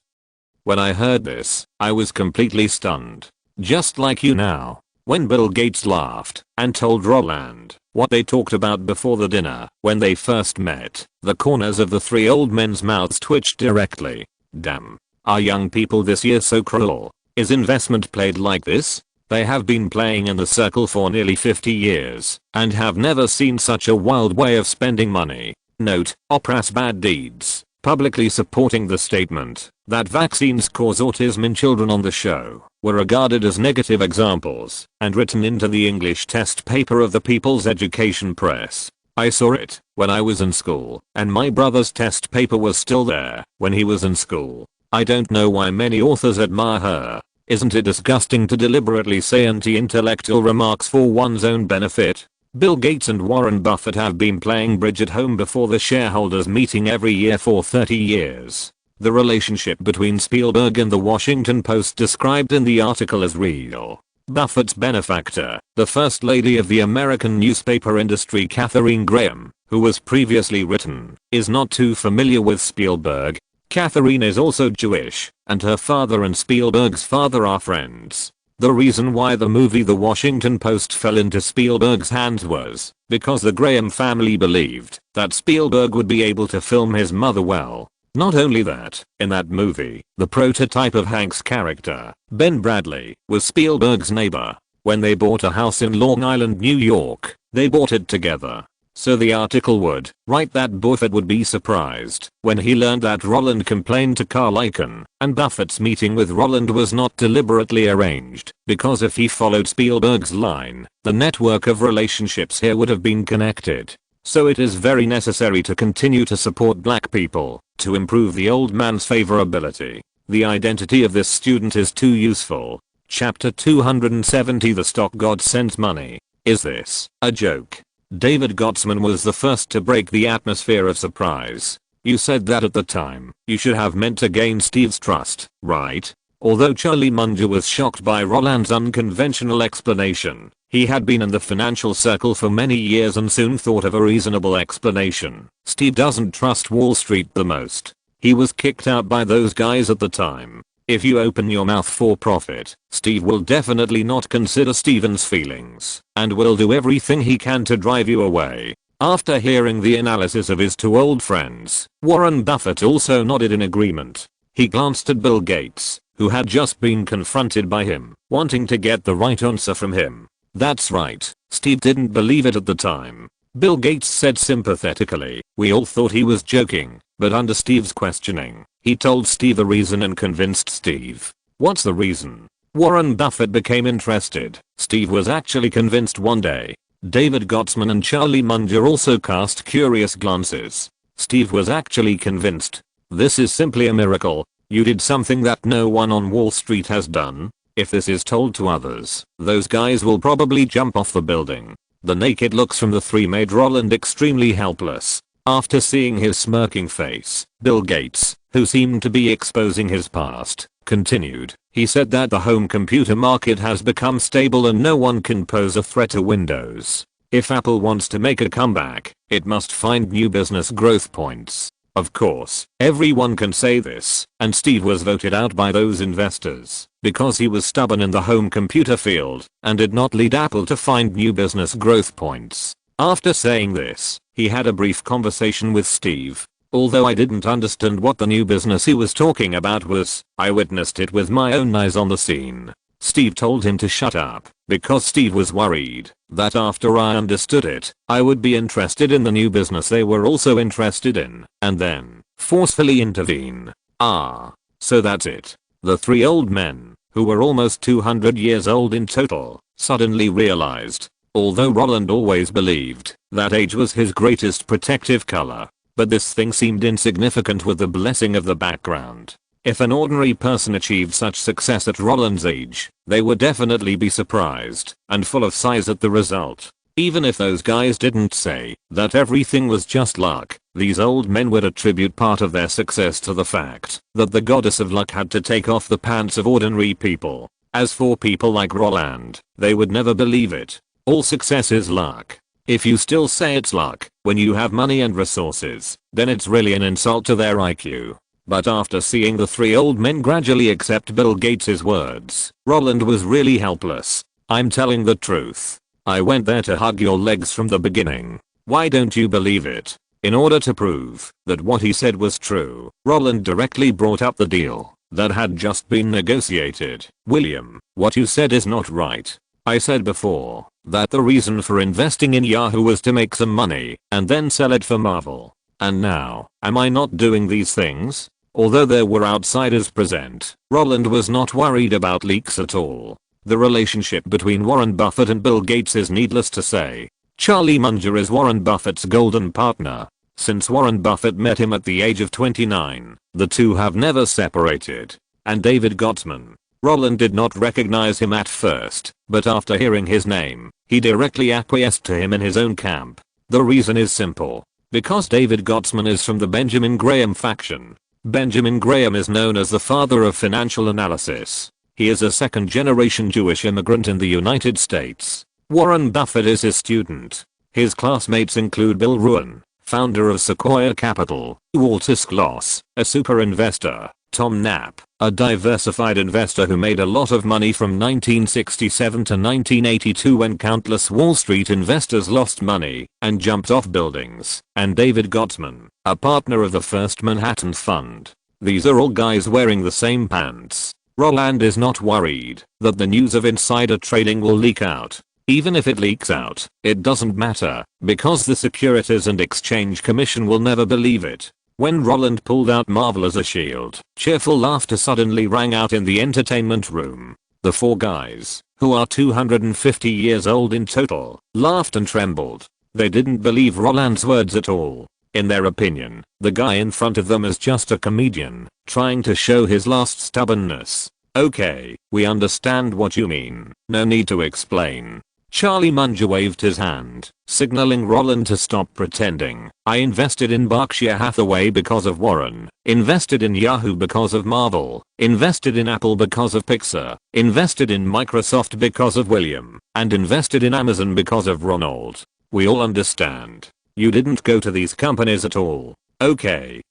When I heard this, I was completely stunned. Just like you now. When Bill Gates laughed and told Roland what they talked about before the dinner when they first met, the corners of the three old men's mouths twitched directly. Damn. Are young people this year so cruel? Is investment played like this? They have been playing in the circle for nearly 50 years and have never seen such a wild way of spending money. Note, Oprah's bad deeds, publicly supporting the statement that vaccines cause autism in children on the show, were regarded as negative examples and written into the English test paper of the People's Education Press. I saw it when I was in school, and my brother's test paper was still there when he was in school. I don't know why many authors admire her. Isn't it disgusting to deliberately say anti-intellectual remarks for one's own benefit? Bill Gates and Warren Buffett have been playing bridge at home before the shareholders meeting every year for 30 years. The relationship between Spielberg and the Washington Post described in the article as real. Buffett's benefactor, the First Lady of the American newspaper industry Katharine Graham, who was previously written, is not too familiar with Spielberg. Katharine is also Jewish, and her father and Spielberg's father are friends. The reason why the movie The Washington Post fell into Spielberg's hands was because the Graham family believed that Spielberg would be able to film his mother well. Not only that, in that movie, the prototype of Hank's character, Ben Bradley, was Spielberg's neighbor. When they bought a house in Long Island, New York, they bought it together. So the article would write that Buffett would be surprised when he learned that Roland complained to Carl Icahn, and Buffett's meeting with Roland was not deliberately arranged, because if he followed Spielberg's line, the network of relationships here would have been connected. So it is very necessary to continue to support black people, to improve the old man's favorability. The identity of this student is too useful. Chapter 270 The Stock God Sends Money. Is this a joke? David Gottesman was the first to break the atmosphere of surprise. You said that at the time. You should have meant to gain Steve's trust, right? Although Charlie Munger was shocked by Roland's unconventional explanation, he had been in the financial circle for many years and soon thought of a reasonable explanation. Steve doesn't trust Wall Street the most. He was kicked out by those guys at the time. If you open your mouth for profit, Steve will definitely not consider Steven's feelings and will do everything he can to drive you away. After hearing the analysis of his two old friends, Warren Buffett also nodded in agreement. He glanced at Bill Gates, who had just been confronted by him, wanting to get the right answer from him. That's right, Steve didn't believe it at the time. Bill Gates said sympathetically, we all thought he was joking, but under Steve's questioning, he told Steve a reason and convinced Steve. What's the reason? Warren Buffett became interested. Steve was actually convinced one day. David Gottesman and Charlie Munger also cast curious glances. Steve was actually convinced. This is simply a miracle. You did something that no one on Wall Street has done. If this is told to others, those guys will probably jump off the building. The naked looks from the three made Roland extremely helpless. After seeing his smirking face, Bill Gates, who seemed to be exposing his past, continued, he said that the home computer market has become stable and no one can pose a threat to Windows. If Apple wants to make a comeback, it must find new business growth points. Of course, everyone can say this, and Steve was voted out by those investors because he was stubborn in the home computer field and did not lead Apple to find new business growth points. After saying this, he had a brief conversation with Steve. Although I didn't understand what the new business he was talking about was, I witnessed it with my own eyes on the scene. Steve told him to shut up because Steve was worried that after I understood it, I would be interested in the new business they were also interested in and then forcefully intervene. So that's it. The three old men, who were almost 200 years old in total, suddenly realized, although Roland always believed that age was his greatest protective color, but this thing seemed insignificant with the blessing of the background. If an ordinary person achieved such success at Roland's age, they would definitely be surprised and full of sighs at the result. Even if those guys didn't say that everything was just luck, these old men would attribute part of their success to the fact that the goddess of luck had to take off the pants of ordinary people. As for people like Roland, they would never believe it. All success is luck. If you still say it's luck when you have money and resources, then it's really an insult to their IQ. But after seeing the three old men gradually accept Bill Gates' words, Roland was really helpless. I'm telling the truth. I went there to hug your legs from the beginning. Why don't you believe it? In order to prove that what he said was true, Roland directly brought up the deal that had just been negotiated. William, what you said is not right. I said before that the reason for investing in Yahoo was to make some money and then sell it for Marvel. And now, am I not doing these things? Although there were outsiders present, Roland was not worried about leaks at all. The relationship between Warren Buffett and Bill Gates is needless to say. Charlie Munger is Warren Buffett's golden partner. Since Warren Buffett met him at the age of 29, the two have never separated. And David Gottman. Roland did not recognize him at first, but after hearing his name, he directly acquiesced to him in his own camp. The reason is simple. Because David Gottman is from the Benjamin Graham faction. Benjamin Graham is known as the father of financial analysis. He is a second-generation Jewish immigrant in the United States. Warren Buffett is his student. His classmates include Bill Ruan, founder of Sequoia Capital, Walter Skloss, a super investor, Tom Knapp, a diversified investor who made a lot of money from 1967 to 1982 when countless Wall Street investors lost money and jumped off buildings, and David Gottman, a partner of the First Manhattan Fund. These are all guys wearing the same pants. Roland is not worried that the news of insider trading will leak out. Even if it leaks out, it doesn't matter, because the Securities and Exchange Commission will never believe it. When Roland pulled out Marvel as a shield, cheerful laughter suddenly rang out in the entertainment room. The four guys, who are 250 years old in total, laughed and trembled. They didn't believe Roland's words at all. In their opinion, the guy in front of them is just a comedian, trying to show his last stubbornness. Okay, we understand what you mean. No need to explain. Charlie Munger waved his hand, signaling Roland to stop pretending. I invested in Berkshire Hathaway because of Warren, invested in Yahoo because of Marvel, invested in Apple because of Pixar, invested in Microsoft because of William, and invested in Amazon because of Ronald. We all understand. You didn't go to these companies at all. Okay,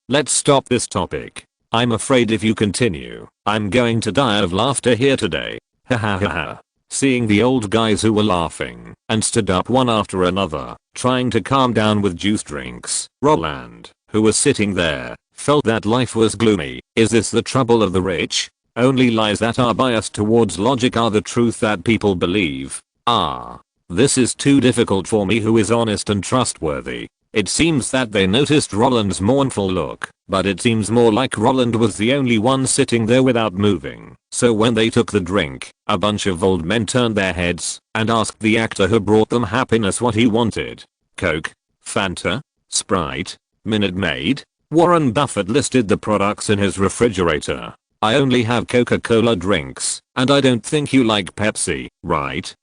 let's stop this topic. I'm afraid if you continue, I'm going to die of laughter here today. Ha ha ha ha. Seeing the old guys who were laughing and stood up one after another, trying to calm down with juice drinks, Roland, who was sitting there, felt that life was gloomy. Is this the trouble of the rich? Only lies that are biased towards logic are the truth that people believe. This is too difficult for me who is honest and trustworthy. It seems that they noticed Roland's mournful look, but it seems more like Roland was the only one sitting there without moving. So when they took the drink, a bunch of old men turned their heads and asked the actor who brought them happiness what he wanted. Coke? Fanta? Sprite? Minute Maid? Warren Buffett listed the products in his refrigerator. I only have Coca-Cola drinks, and I don't think you like Pepsi, right?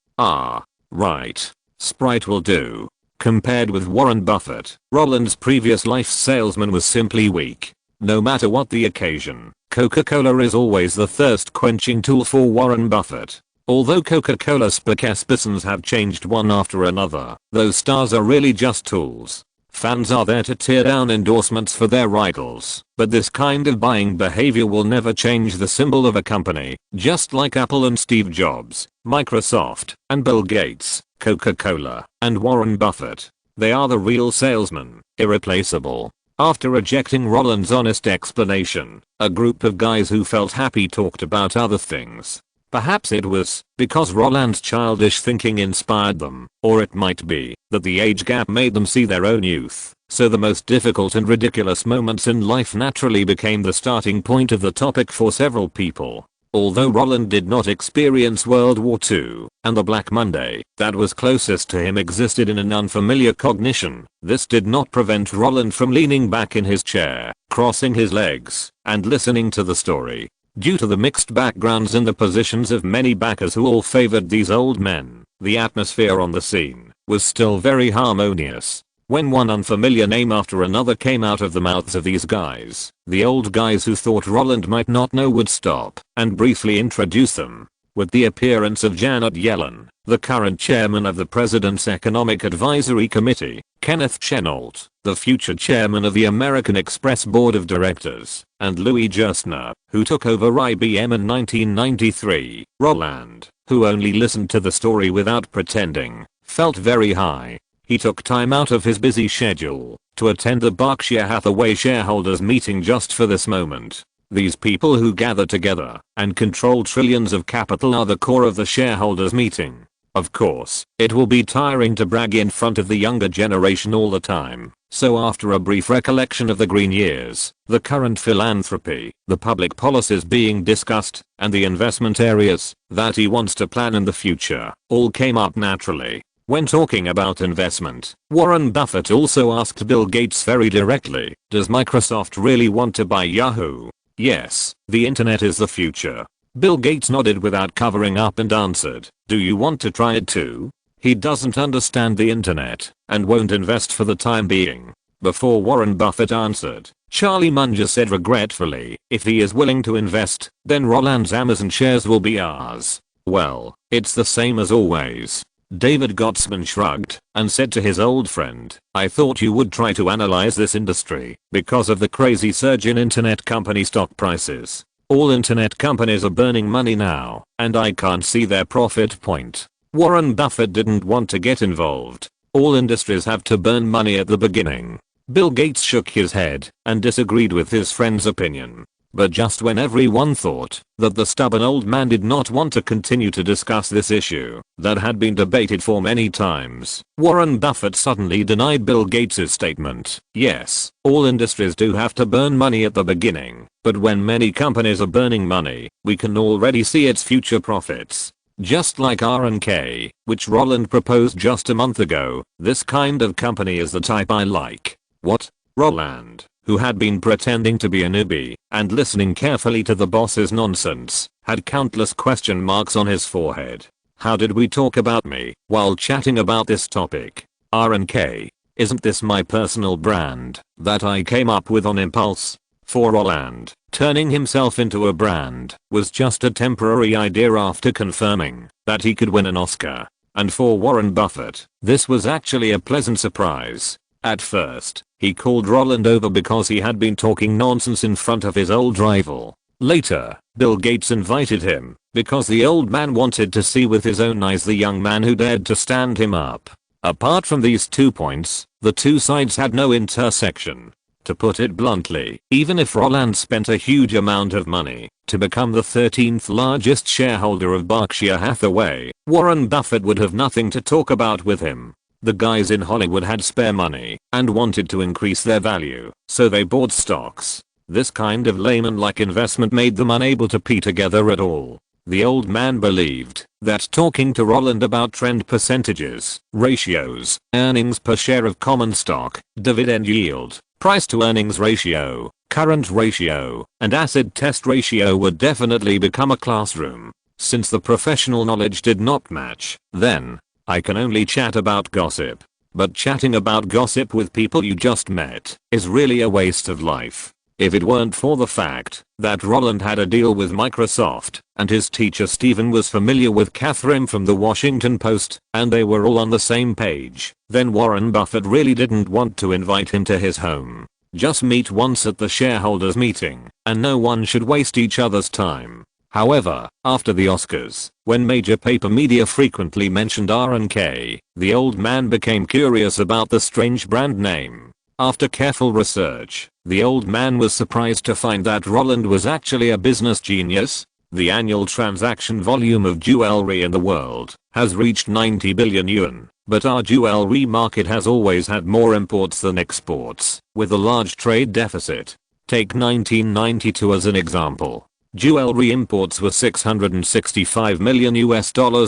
Right. Sprite will do. Compared with Warren Buffett, Roland's previous life salesman was simply weak. No matter what the occasion, Coca-Cola is always the thirst quenching tool for Warren Buffett. Although Coca-Cola spokespersons have changed one after another, those stars are really just tools. Fans are there to tear down endorsements for their idols, but this kind of buying behavior will never change the symbol of a company. Just like Apple and Steve Jobs, Microsoft, and Bill Gates, Coca-Cola, and Warren Buffett. They are the real salesmen, irreplaceable. After rejecting Roland's honest explanation, a group of guys who felt happy talked about other things. Perhaps it was because Roland's childish thinking inspired them, or it might be that the age gap made them see their own youth, so the most difficult and ridiculous moments in life naturally became the starting point of the topic for several people. Although Roland did not experience World War II, and the Black Monday that was closest to him existed in an unfamiliar cognition, this did not prevent Roland from leaning back in his chair, crossing his legs, and listening to the story. Due to the mixed backgrounds and the positions of many backers who all favored these old men, the atmosphere on the scene was still very harmonious. When one unfamiliar name after another came out of the mouths of these guys, the old guys who thought Roland might not know would stop and briefly introduce them. With the appearance of Janet Yellen, the current chairman of the President's Economic Advisory Committee, Kenneth Chenault, the future chairman of the American Express Board of Directors, and Louis Gerstner, who took over IBM in 1993, Roland, who only listened to the story without pretending, felt very high. He took time out of his busy schedule to attend the Berkshire Hathaway shareholders meeting just for this moment. These people who gather together and control trillions of capital are the core of the shareholders meeting. Of course, it will be tiring to brag in front of the younger generation all the time, so after a brief recollection of the green years, the current philanthropy, the public policies being discussed, and the investment areas that he wants to plan in the future, all came up naturally. When talking about investment, Warren Buffett also asked Bill Gates very directly, does Microsoft really want to buy Yahoo? Yes, the internet is the future. Bill Gates nodded without covering up and answered, do you want to try it too? He doesn't understand the internet and won't invest for the time being. Before Warren Buffett answered, Charlie Munger said regretfully, if he is willing to invest, then Roland's Amazon shares will be ours. Well, it's the same as always. David Gottesman shrugged and said to his old friend, I thought you would try to analyze this industry because of the crazy surge in internet company stock prices. All internet companies are burning money now, and I can't see their profit point. Warren Buffett didn't want to get involved. All industries have to burn money at the beginning. Bill Gates shook his head and disagreed with his friend's opinion. But just when everyone thought that the stubborn old man did not want to continue to discuss this issue that had been debated for many times, Warren Buffett suddenly denied Bill Gates' statement. Yes, all industries do have to burn money at the beginning, but when many companies are burning money, we can already see its future profits. Just like R&K, which Roland proposed just a month ago, this kind of company is the type I like. What? Roland, who had been pretending to be a newbie and listening carefully to the boss's nonsense, had countless question marks on his forehead. How did we talk about me while chatting about this topic? R&K. Isn't this my personal brand that I came up with on impulse? For Roland, turning himself into a brand was just a temporary idea after confirming that he could win an Oscar. And for Warren Buffett, this was actually a pleasant surprise. At first, he called Roland over because he had been talking nonsense in front of his old rival. Later, Bill Gates invited him because the old man wanted to see with his own eyes the young man who dared to stand him up. Apart from these 2 points, the two sides had no intersection. To put it bluntly, even if Roland spent a huge amount of money to become the 13th largest shareholder of Berkshire Hathaway, Warren Buffett would have nothing to talk about with him. The guys in Hollywood had spare money and wanted to increase their value, so they bought stocks. This kind of layman-like investment made them unable to pea together at all. The old man believed that talking to Roland about trend percentages, ratios, earnings per share of common stock, dividend yield, price to earnings ratio, current ratio, and acid test ratio would definitely become a classroom. Since the professional knowledge did not match, then I can only chat about gossip. But chatting about gossip with people you just met is really a waste of life. If it weren't for the fact that Roland had a deal with Microsoft and his teacher Stephen was familiar with Catherine from the Washington Post and they were all on the same page, then Warren Buffett really didn't want to invite him to his home. Just meet once at the shareholders meeting, and no one should waste each other's time. However, after the Oscars, when major paper media frequently mentioned R&K, the old man became curious about the strange brand name. After careful research, the old man was surprised to find that Roland was actually a business genius. The annual transaction volume of jewelry in the world has reached 90 billion yuan, but our jewelry market has always had more imports than exports, with a large trade deficit. Take 1992 as an example. Jewelry imports were $665 million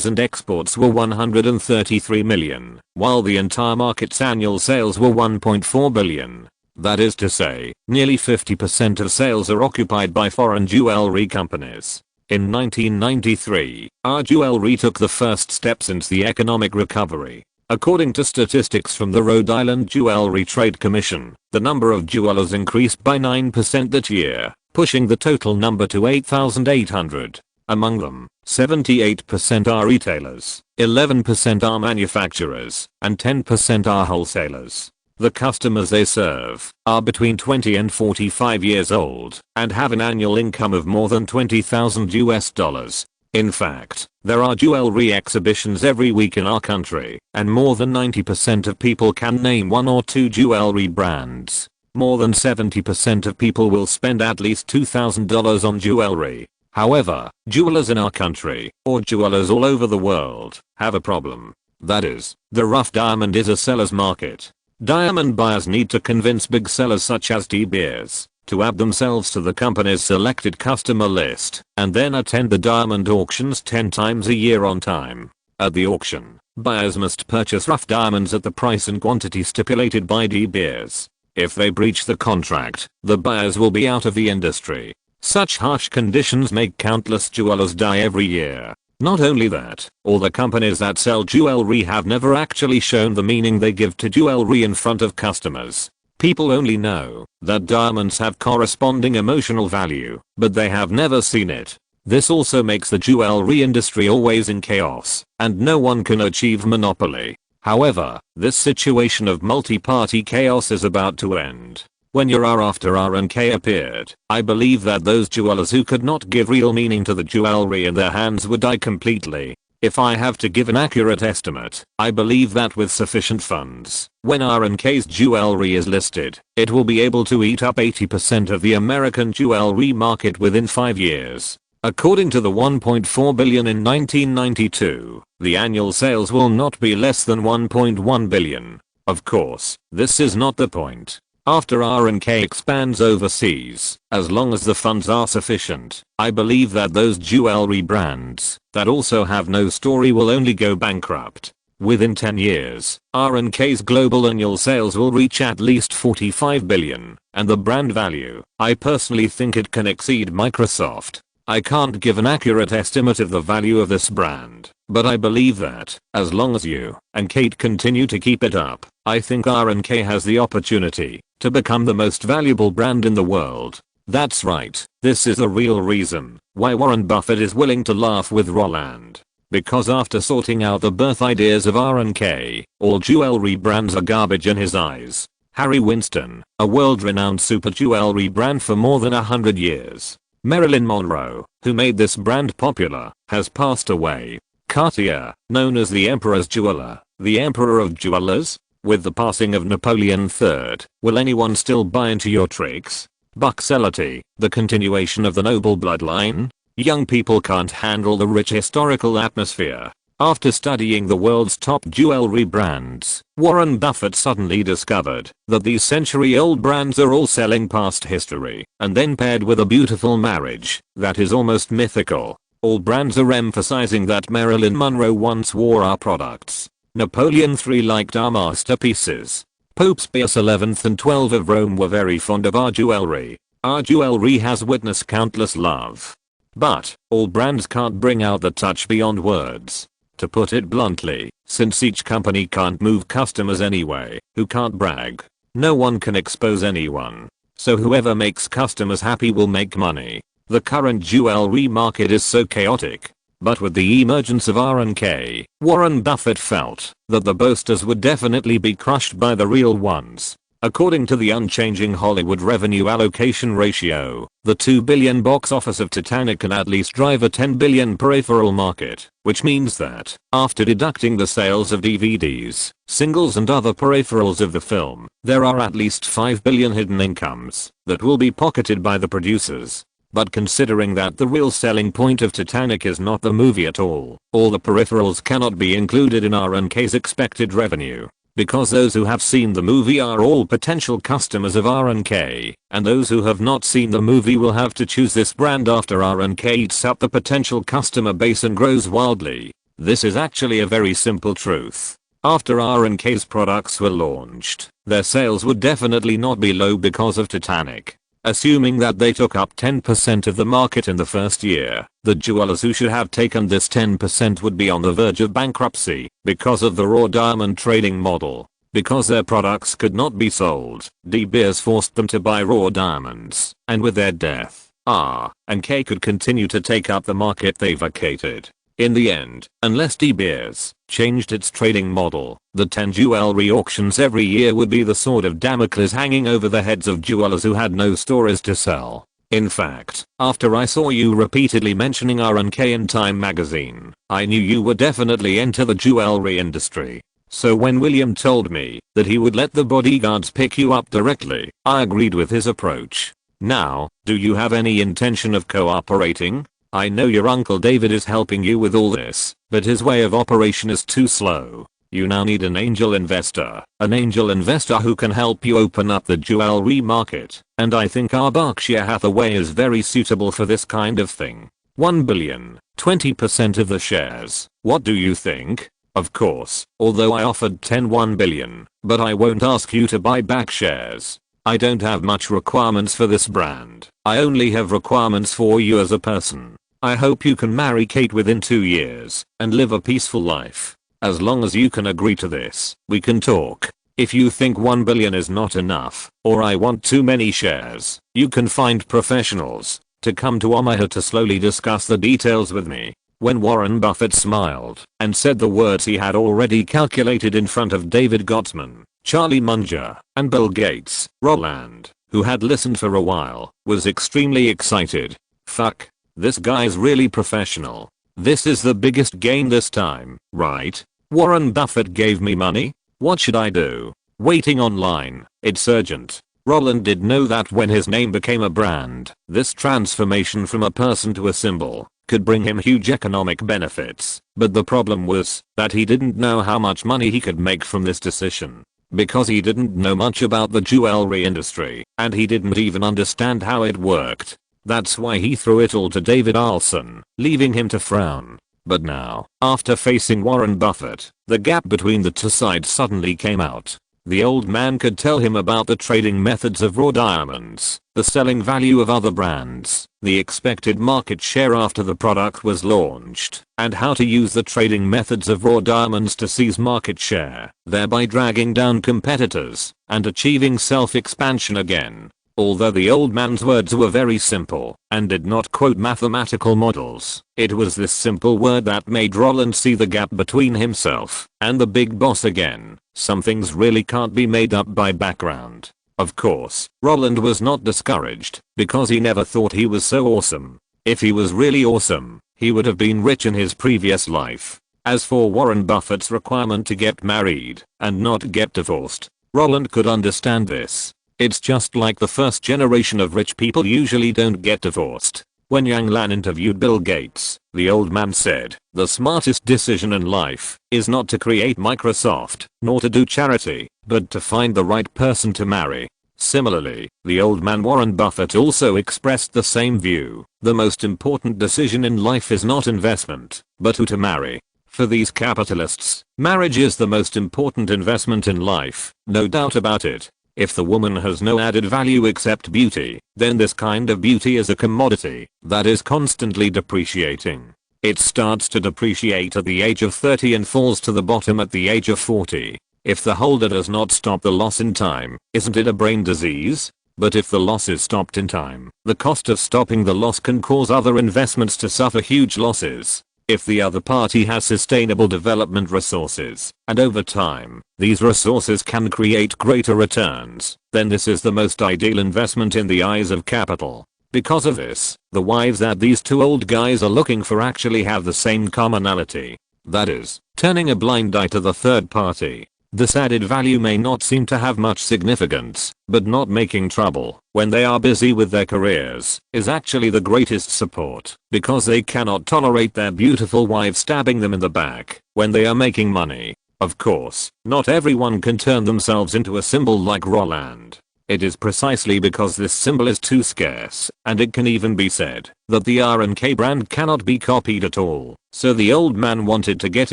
and exports were 133 million, while the entire market's annual sales were 1.4 billion. That is to say, nearly 50% of sales are occupied by foreign jewelry companies. In 1993, our jewelry took the first step since the economic recovery. According to statistics from the Rhode Island Jewelry Trade Commission, the number of jewelers increased by 9% that year, pushing the total number to 8,800. Among them, 78% are retailers, 11% are manufacturers, and 10% are wholesalers. The customers they serve are between 20 and 45 years old and have an annual income of more than $20,000. In fact, there are jewelry exhibitions every week in our country, and more than 90% of people can name one or two jewelry brands. More than 70% of people will spend at least $2,000 on jewelry. However, jewelers in our country, or jewelers all over the world, have a problem. That is, the rough diamond is a seller's market. Diamond buyers need to convince big sellers such as De Beers to add themselves to the company's selected customer list and then attend the diamond auctions 10 times a year on time. At the auction, buyers must purchase rough diamonds at the price and quantity stipulated by De Beers. If they breach the contract, the buyers will be out of the industry. Such harsh conditions make countless jewelers die every year. Not only that, all the companies that sell jewelry have never actually shown the meaning they give to jewelry in front of customers. People only know that diamonds have corresponding emotional value, but they have never seen it. This also makes the jewelry industry always in chaos, and no one can achieve monopoly. However, this situation of multi-party chaos is about to end. When year after R&K appeared, I believe that those jewelers who could not give real meaning to the jewelry in their hands would die completely. If I have to give an accurate estimate, I believe that with sufficient funds, when R&K's jewelry is listed, it will be able to eat up 80% of the American jewelry market within 5 years. According to the 1.4 billion in 1992, the annual sales will not be less than 1.1 billion. Of course, this is not the point. After R&K expands overseas, as long as the funds are sufficient, I believe that those jewelry brands that also have no story will only go bankrupt. Within 10 years, R&K's global annual sales will reach at least 45 billion, and the brand value, I personally think it can exceed Microsoft. I can't give an accurate estimate of the value of this brand, but I believe that, as long as you and Kate continue to keep it up, I think R&K has the opportunity to become the most valuable brand in the world. That's right, this is the real reason why Warren Buffett is willing to laugh with Roland. Because after sorting out the birth ideas of R&K, all jewelry brands are garbage in his eyes. Harry Winston, a world-renowned super jewelry brand for more than 100 years. Marilyn Monroe, who made this brand popular, has passed away. Cartier, known as the Emperor's Jeweler, the Emperor of Jewelers. With the passing of Napoleon III, will anyone still buy into your tricks? Buxellity, the continuation of the noble bloodline? Young people can't handle the rich historical atmosphere. After studying the world's top jewelry brands, Warren Buffett suddenly discovered that these century-old brands are all selling past history, and then paired with a beautiful marriage that is almost mythical. All brands are emphasizing that Marilyn Monroe once wore our products. Napoleon III liked our masterpieces. Popes Pius XI and XII of Rome were very fond of our jewelry. Our jewelry has witnessed countless love. But, all brands can't bring out the touch beyond words. To put it bluntly, since each company can't move customers anyway, who can't brag, no one can expose anyone. so whoever makes customers happy will make money. The current jewelry market is so chaotic. But with the emergence of R&K, Warren Buffett felt that the boasters would definitely be crushed by the real ones. According to the unchanging Hollywood revenue allocation ratio, the $2 billion box office of Titanic can at least drive a $10 billion peripheral market, which means that, after deducting the sales of DVDs, singles and other peripherals of the film, there are at least $5 billion hidden incomes that will be pocketed by the producers. But considering that the real selling point of Titanic is not the movie at all the peripherals cannot be included in R&K's expected revenue. Because those who have seen the movie are all potential customers of R&K, and those who have not seen the movie will have to choose this brand after R&K eats up the potential customer base and grows wildly. This is actually a very simple truth. After R&K's products were launched, their sales would definitely not be low because of Titanic. Assuming that they took up 10% of the market in the first year, the jewelers who should have taken this 10% would be on the verge of bankruptcy because of the raw diamond trading model. Because their products could not be sold, De Beers forced them to buy raw diamonds, and with their death, R&K could continue to take up the market they vacated. In the end, unless De Beers changed its trading model, the 10 jewelry auctions every year would be the sword of Damocles hanging over the heads of jewelers who had no stories to sell. In fact, after I saw you repeatedly mentioning R&K in Time magazine, I knew you would definitely enter the jewelry industry. So when William told me that he would let the bodyguards pick you up directly, I agreed with his approach. Now, do you have any intention of cooperating? I know your Uncle David is helping you with all this, but his way of operation is too slow. You now need an angel investor who can help you open up the jewelry market, and I think our Berkshire Hathaway is very suitable for this kind of thing. 1 billion, 20% of the shares. What do you think? Of course, although I offered 1 billion, but I won't ask you to buy back shares. I don't have much requirements for this brand. I only have requirements for you as a person. I hope you can marry Kate within 2 years and live a peaceful life. As long as you can agree to this, we can talk. If you think 1 billion is not enough, or I want too many shares, you can find professionals to come to Omaha to slowly discuss the details with me. When Warren Buffett smiled and said the words he had already calculated in front of David Gottman, Charlie Munger, and Bill Gates, Roland, who had listened for a while, was extremely excited. Fuck. This guy's really professional. This is the biggest gain this time, right? Warren Buffett gave me money? What should I do? Waiting online. It's urgent. Roland did know that when his name became a brand, this transformation from a person to a symbol could bring him huge economic benefits. But the problem was that he didn't know how much money he could make from this decision. Because he didn't know much about the jewelry industry, and he didn't even understand how it worked. That's why he threw it all to David Olsen, leaving him to frown. But now, after facing Warren Buffett, the gap between the two sides suddenly came out. The old man could tell him about the trading methods of raw diamonds, the selling value of other brands, the expected market share after the product was launched, and how to use the trading methods of raw diamonds to seize market share, thereby dragging down competitors and achieving self-expansion again. Although the old man's words were very simple and did not quote mathematical models, it was this simple word that made Roland see the gap between himself and the big boss again. Some things really can't be made up by background. Of course, Roland was not discouraged because he never thought he was so awesome. If he was really awesome, he would have been rich in his previous life. As for Warren Buffett's requirement to get married and not get divorced, Roland could understand this. It's just like the first generation of rich people usually don't get divorced. When Yang Lan interviewed Bill Gates, the old man said, "The smartest decision in life is not to create Microsoft, nor to do charity, but to find the right person to marry." Similarly, the old man Warren Buffett also expressed the same view. The most important decision in life is not investment, but who to marry. For these capitalists, marriage is the most important investment in life, no doubt about it. If the woman has no added value except beauty, then this kind of beauty is a commodity that is constantly depreciating. It starts to depreciate at the age of 30 and falls to the bottom at the age of 40. If the holder does not stop the loss in time, isn't it a brain disease? But if the loss is stopped in time, the cost of stopping the loss can cause other investments to suffer huge losses. If the other party has sustainable development resources, and over time, these resources can create greater returns, then this is the most ideal investment in the eyes of capital. Because of this, the wives that these two old guys are looking for actually have the same commonality. That is, turning a blind eye to the third party. This added value may not seem to have much significance, but not making trouble when they are busy with their careers is actually the greatest support, because they cannot tolerate their beautiful wives stabbing them in the back when they are making money. Of course, not everyone can turn themselves into a symbol like Roland. It is precisely because this symbol is too scarce, and it can even be said that the R&K brand cannot be copied at all. So the old man wanted to get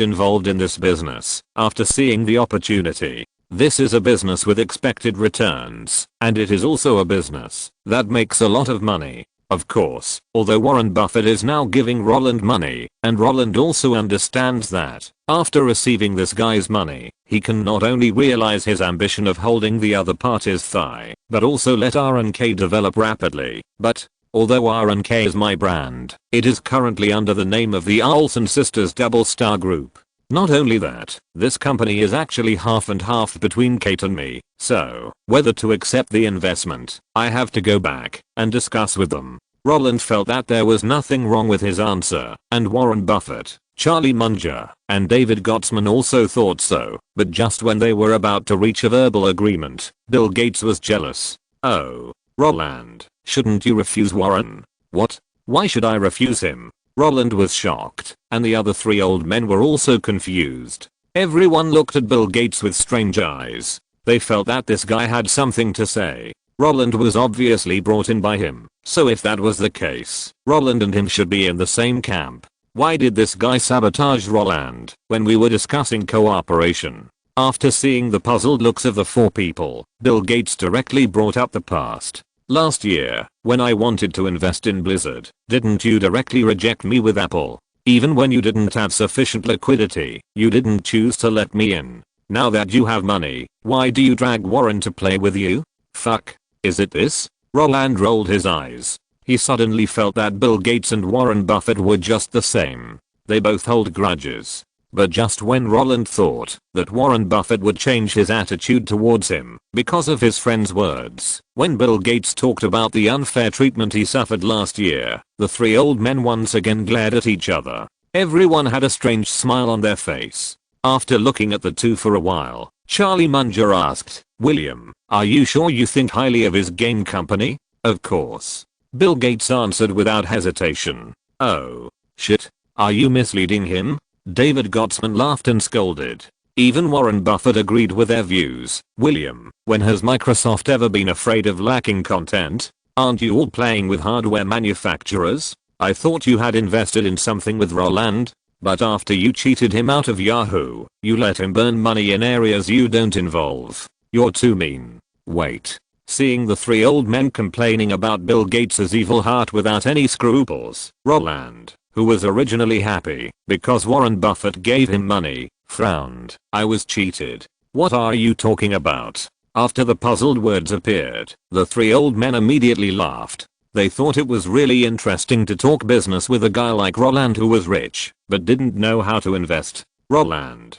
involved in this business after seeing the opportunity. This is a business with expected returns, and it is also a business that makes a lot of money. Of course, although Warren Buffett is now giving Roland money, and Roland also understands that, after receiving this guy's money, he can not only realize his ambition of holding the other party's thigh, but also let R&K develop rapidly. But, although R&K is my brand, it is currently under the name of the Olsens sisters Double Star Group. Not only that, this company is actually half and half between Kate and me, so whether to accept the investment, I have to go back and discuss with them. Roland felt that there was nothing wrong with his answer, and Warren Buffett, Charlie Munger, and David Gottesman also thought so, but just when they were about to reach a verbal agreement, Bill Gates was jealous. "Oh, Roland, shouldn't you refuse Warren?" "What? Why should I refuse him?" Roland was shocked, and the other three old men were also confused. Everyone looked at Bill Gates with strange eyes. They felt that this guy had something to say. Roland was obviously brought in by him, so if that was the case, Roland and him should be in the same camp. Why did this guy sabotage Roland when we were discussing cooperation? After seeing the puzzled looks of the four people, Bill Gates directly brought up the past. "Last year, when I wanted to invest in Blizzard, didn't you directly reject me with Apple? Even when you didn't have sufficient liquidity, you didn't choose to let me in. Now that you have money, why do you drag Warren to play with you? Fuck. Is it this?" Roland rolled his eyes. He suddenly felt that Bill Gates and Warren Buffett were just the same. They both hold grudges. But just when Roland thought that Warren Buffett would change his attitude towards him because of his friend's words, when Bill Gates talked about the unfair treatment he suffered last year, the three old men once again glared at each other. Everyone had a strange smile on their face. After looking at the two for a while, Charlie Munger asked, "William, are you sure you think highly of his game company?" "Of course." Bill Gates answered without hesitation. "Oh, shit. Are you misleading him?" David Gottesman laughed and scolded. Even Warren Buffett agreed with their views. "William, when has Microsoft ever been afraid of lacking content? Aren't you all playing with hardware manufacturers? I thought you had invested in something with Roland. But after you cheated him out of Yahoo, you let him burn money in areas you don't involve. You're too mean." Wait. Seeing the three old men complaining about Bill Gates' evil heart without any scruples, Roland, who was originally happy because Warren Buffett gave him money, frowned. "I was cheated. What are you talking about?" After the puzzled words appeared, the three old men immediately laughed. They thought it was really interesting to talk business with a guy like Roland who was rich, but didn't know how to invest. "Roland,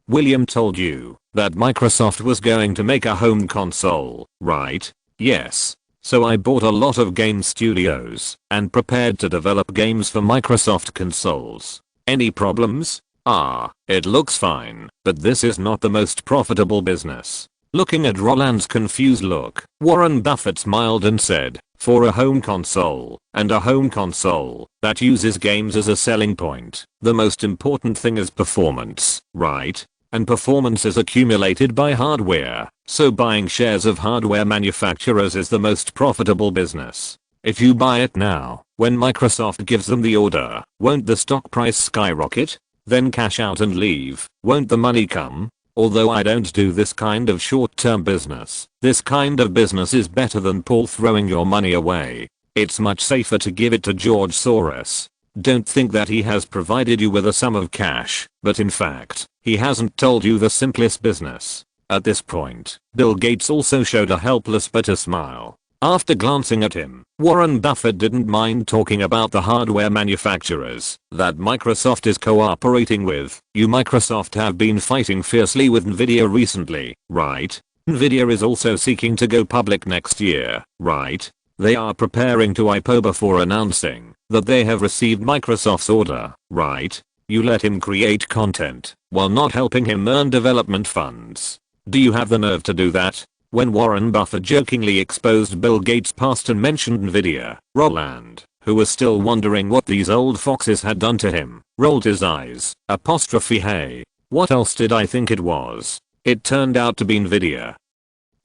William told you that Microsoft was going to make a home console, right?" "Yes. So I bought a lot of game studios and prepared to develop games for Microsoft consoles. Any problems?" It looks fine, but this is not the most profitable business." Looking at Roland's confused look, Warren Buffett smiled and said, "For a home console, and a home console that uses games as a selling point, the most important thing is performance, right? And performance is accumulated by hardware, so buying shares of hardware manufacturers is the most profitable business. If you buy it now, when Microsoft gives them the order, won't the stock price skyrocket? Then cash out and leave, won't the money come? Although I don't do this kind of short-term business, this kind of business is better than Paul throwing your money away. It's much safer to give it to George Soros. Don't think that he has provided you with a sum of cash, but in fact, he hasn't told you the simplest business. At this point, Bill Gates also showed a helpless bitter smile. After glancing at him, Warren Buffett didn't mind talking about the hardware manufacturers that Microsoft is cooperating with. You Microsoft have been fighting fiercely with Nvidia recently, right? Nvidia is also seeking to go public next year, right? They are preparing to IPO before announcing that they have received Microsoft's order, right? You let him create content while not helping him earn development funds. Do you have the nerve to do that? When Warren Buffett jokingly exposed Bill Gates' past and mentioned Nvidia, Roland, who was still wondering what these old foxes had done to him, rolled his eyes, hey, what else did I think it was? It turned out to be Nvidia.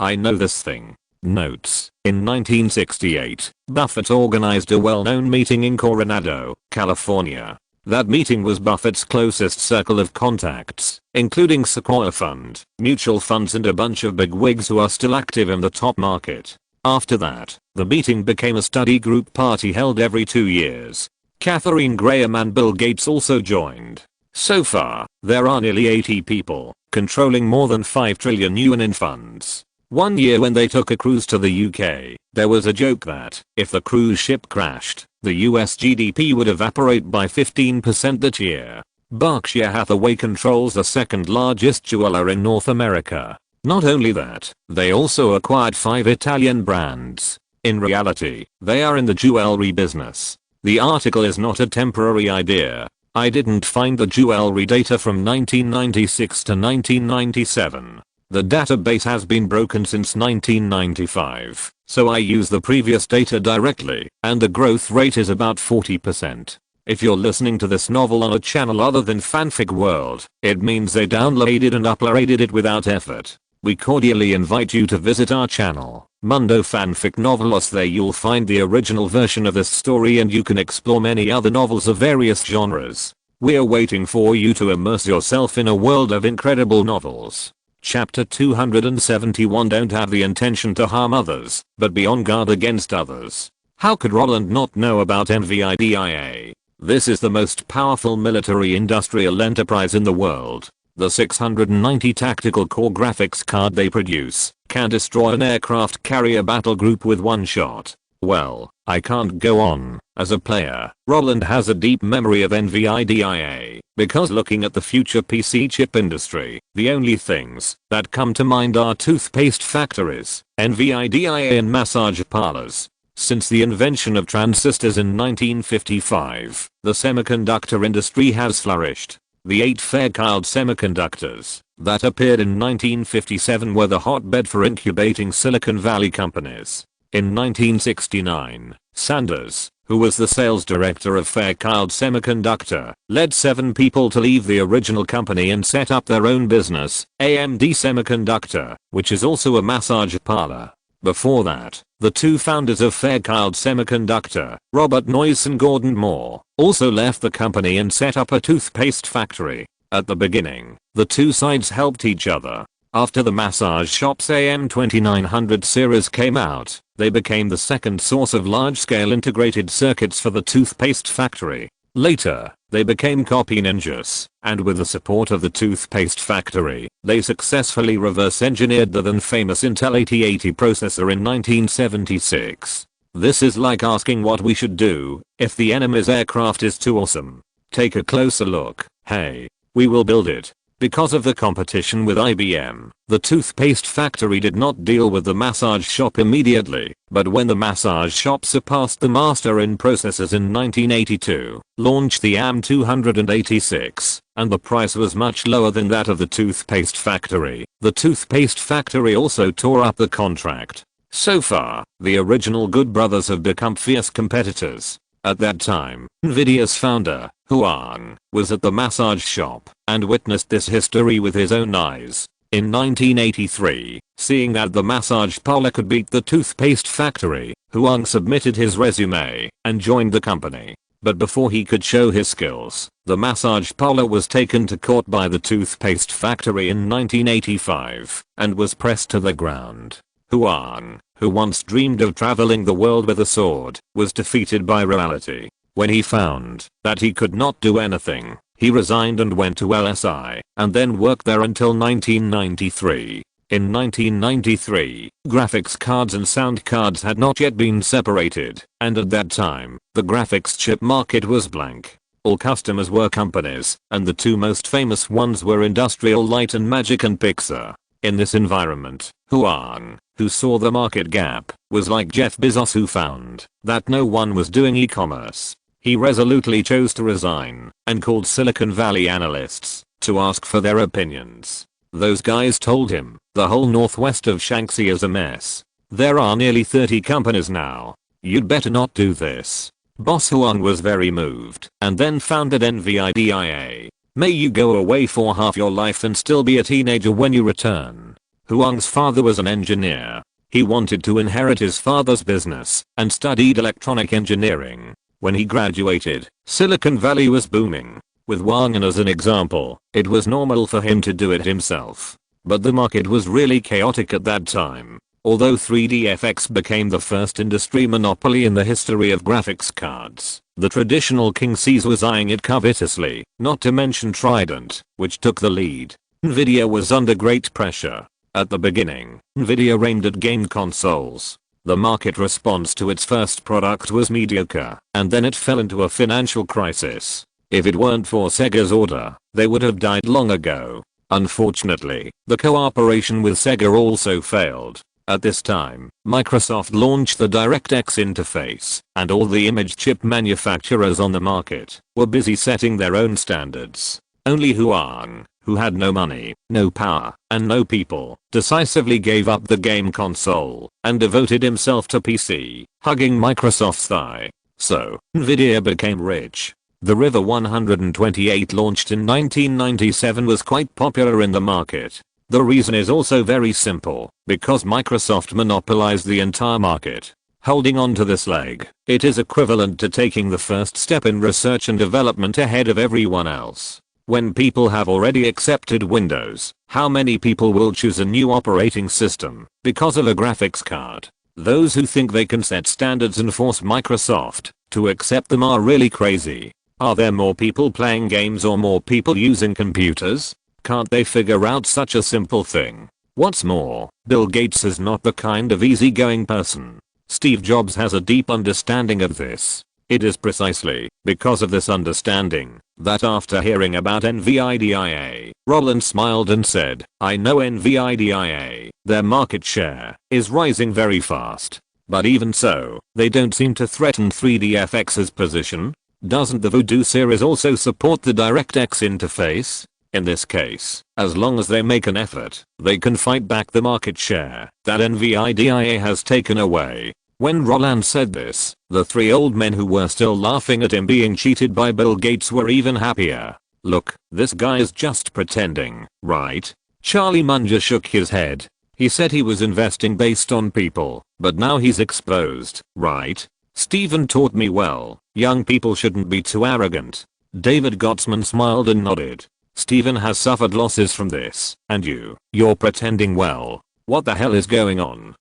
I know this thing. Notes. In 1968, Buffett organized a well-known meeting in Coronado, California. That meeting was Buffett's closest circle of contacts, including Sequoia Fund, mutual funds and a bunch of bigwigs who are still active in the top market. After that, the meeting became a study group party held every 2 years. Katharine Graham and Bill Gates also joined. So far, there are nearly 80 people, controlling more than 5 trillion yuan in funds. One year when they took a cruise to the UK, there was a joke that if the cruise ship crashed, the US GDP would evaporate by 15% that year. Berkshire Hathaway controls the second largest jeweler in North America. Not only that, they also acquired 5 Italian brands. In reality, they are in the jewelry business. The article is not a temporary idea. I didn't find the jewelry data from 1996 to 1997. The database has been broken since 1995, so I use the previous data directly, and the growth rate is about 40%. If you're listening to this novel on a channel other than Fanfic World, it means they downloaded and uploaded it without effort. We cordially invite you to visit our channel, Mundo Fanfic Novelos. There you'll find the original version of this story and you can explore many other novels of various genres. We're waiting for you to immerse yourself in a world of incredible novels. Chapter 271. Don't have the intention to harm others, but be on guard against others. How could Roland not know about NVIDIA? This is the most powerful military industrial enterprise in the world. The 690 tactical core graphics card they produce can destroy an aircraft carrier battle group with one shot. Well, I can't go on. As a player, Roland has a deep memory of NVIDIA, because looking at the future PC chip industry, the only things that come to mind are toothpaste factories, NVIDIA and massage parlors. Since the invention of transistors in 1955, the semiconductor industry has flourished. The 8 Fairchild semiconductors that appeared in 1957 were the hotbed for incubating Silicon Valley companies. In 1969, Sanders, who was the sales director of Fairchild Semiconductor, led 7 people to leave the original company and set up their own business, AMD Semiconductor, which is also a massage parlor. Before that, the 2 founders of Fairchild Semiconductor, Robert Noyce and Gordon Moore, also left the company and set up a toothpaste factory. At the beginning, the 2 sides helped each other. After the massage shop's AM2900 series came out, they became the second source of large-scale integrated circuits for the toothpaste factory. Later, they became copy ninjas, and with the support of the toothpaste factory, they successfully reverse-engineered the then famous Intel 8080 processor in 1976. This is like asking what we should do if the enemy's aircraft is too awesome. Take a closer look. Hey, we will build it. Because of the competition with IBM, the toothpaste factory did not deal with the massage shop immediately, but when the massage shop surpassed the master in processors in 1982, launched the AM286, and the price was much lower than that of the toothpaste factory, the toothpaste factory also tore up the contract. So far, the original Good brothers have become fierce competitors. At that time, Nvidia's founder, Huang, was at the massage shop and witnessed this history with his own eyes. In 1983, seeing that the massage parlor could beat the toothpaste factory, Huang submitted his resume and joined the company. But before he could show his skills, the massage parlor was taken to court by the toothpaste factory in 1985 and was pressed to the ground. Huang, who once dreamed of traveling the world with a sword, was defeated by reality. When he found that he could not do anything, he resigned and went to LSI, and then worked there until 1993. In 1993, graphics cards and sound cards had not yet been separated, and at that time, the graphics chip market was blank. All customers were companies, and the two most famous ones were Industrial Light and Magic and Pixar. In this environment, Huang, who saw the market gap, was like Jeff Bezos, who found that no one was doing e-commerce. He resolutely chose to resign and called Silicon Valley analysts to ask for their opinions. Those guys told him, the whole northwest of Shanxi is a mess. There are nearly 30 companies now. You'd better not do this. Boss Huang was very moved and then founded NVIDIA. May you go away for half your life and still be a teenager when you return. Huang's father was an engineer. He wanted to inherit his father's business and studied electronic engineering. When he graduated, Silicon Valley was booming. With Huang as an example, it was normal for him to do it himself. But the market was really chaotic at that time. Although 3DFX became the first industry monopoly in the history of graphics cards, the traditional King Cs was eyeing it covetously, not to mention Trident, which took the lead. Nvidia was under great pressure. At the beginning, Nvidia aimed at game consoles. The market response to its first product was mediocre, and then it fell into a financial crisis. If it weren't for Sega's order, they would have died long ago. Unfortunately, the cooperation with Sega also failed. At this time, Microsoft launched the DirectX interface, and all the image chip manufacturers on the market were busy setting their own standards. Only Huang, who had no money, no power, and no people, decisively gave up the game console and devoted himself to PC, hugging Microsoft's thigh. So, Nvidia became rich. The River 128 launched in 1997 was quite popular in the market. The reason is also very simple, because Microsoft monopolized the entire market. Holding on to this leg, it is equivalent to taking the first step in research and development ahead of everyone else. When people have already accepted Windows, how many people will choose a new operating system because of a graphics card? Those who think they can set standards and force Microsoft to accept them are really crazy. Are there more people playing games or more people using computers? Can't they figure out such a simple thing? What's more, Bill Gates is not the kind of easygoing person. Steve Jobs has a deep understanding of this. It is precisely because of this understanding that after hearing about NVIDIA, Roland smiled and said, I know NVIDIA, their market share is rising very fast. But even so, they don't seem to threaten 3DFX's position. Doesn't the Voodoo series also support the DirectX interface? In this case, as long as they make an effort, they can fight back the market share that NVIDIA has taken away. When Roland said this, the three old men who were still laughing at him being cheated by Bill Gates were even happier. Look, this guy is just pretending, right? Charlie Munger shook his head. He said he was investing based on people, but now he's exposed, right? Steven taught me well. Young people shouldn't be too arrogant. David Gottsman smiled and nodded. Steven has suffered losses from this, and you're pretending well. What the hell is going on?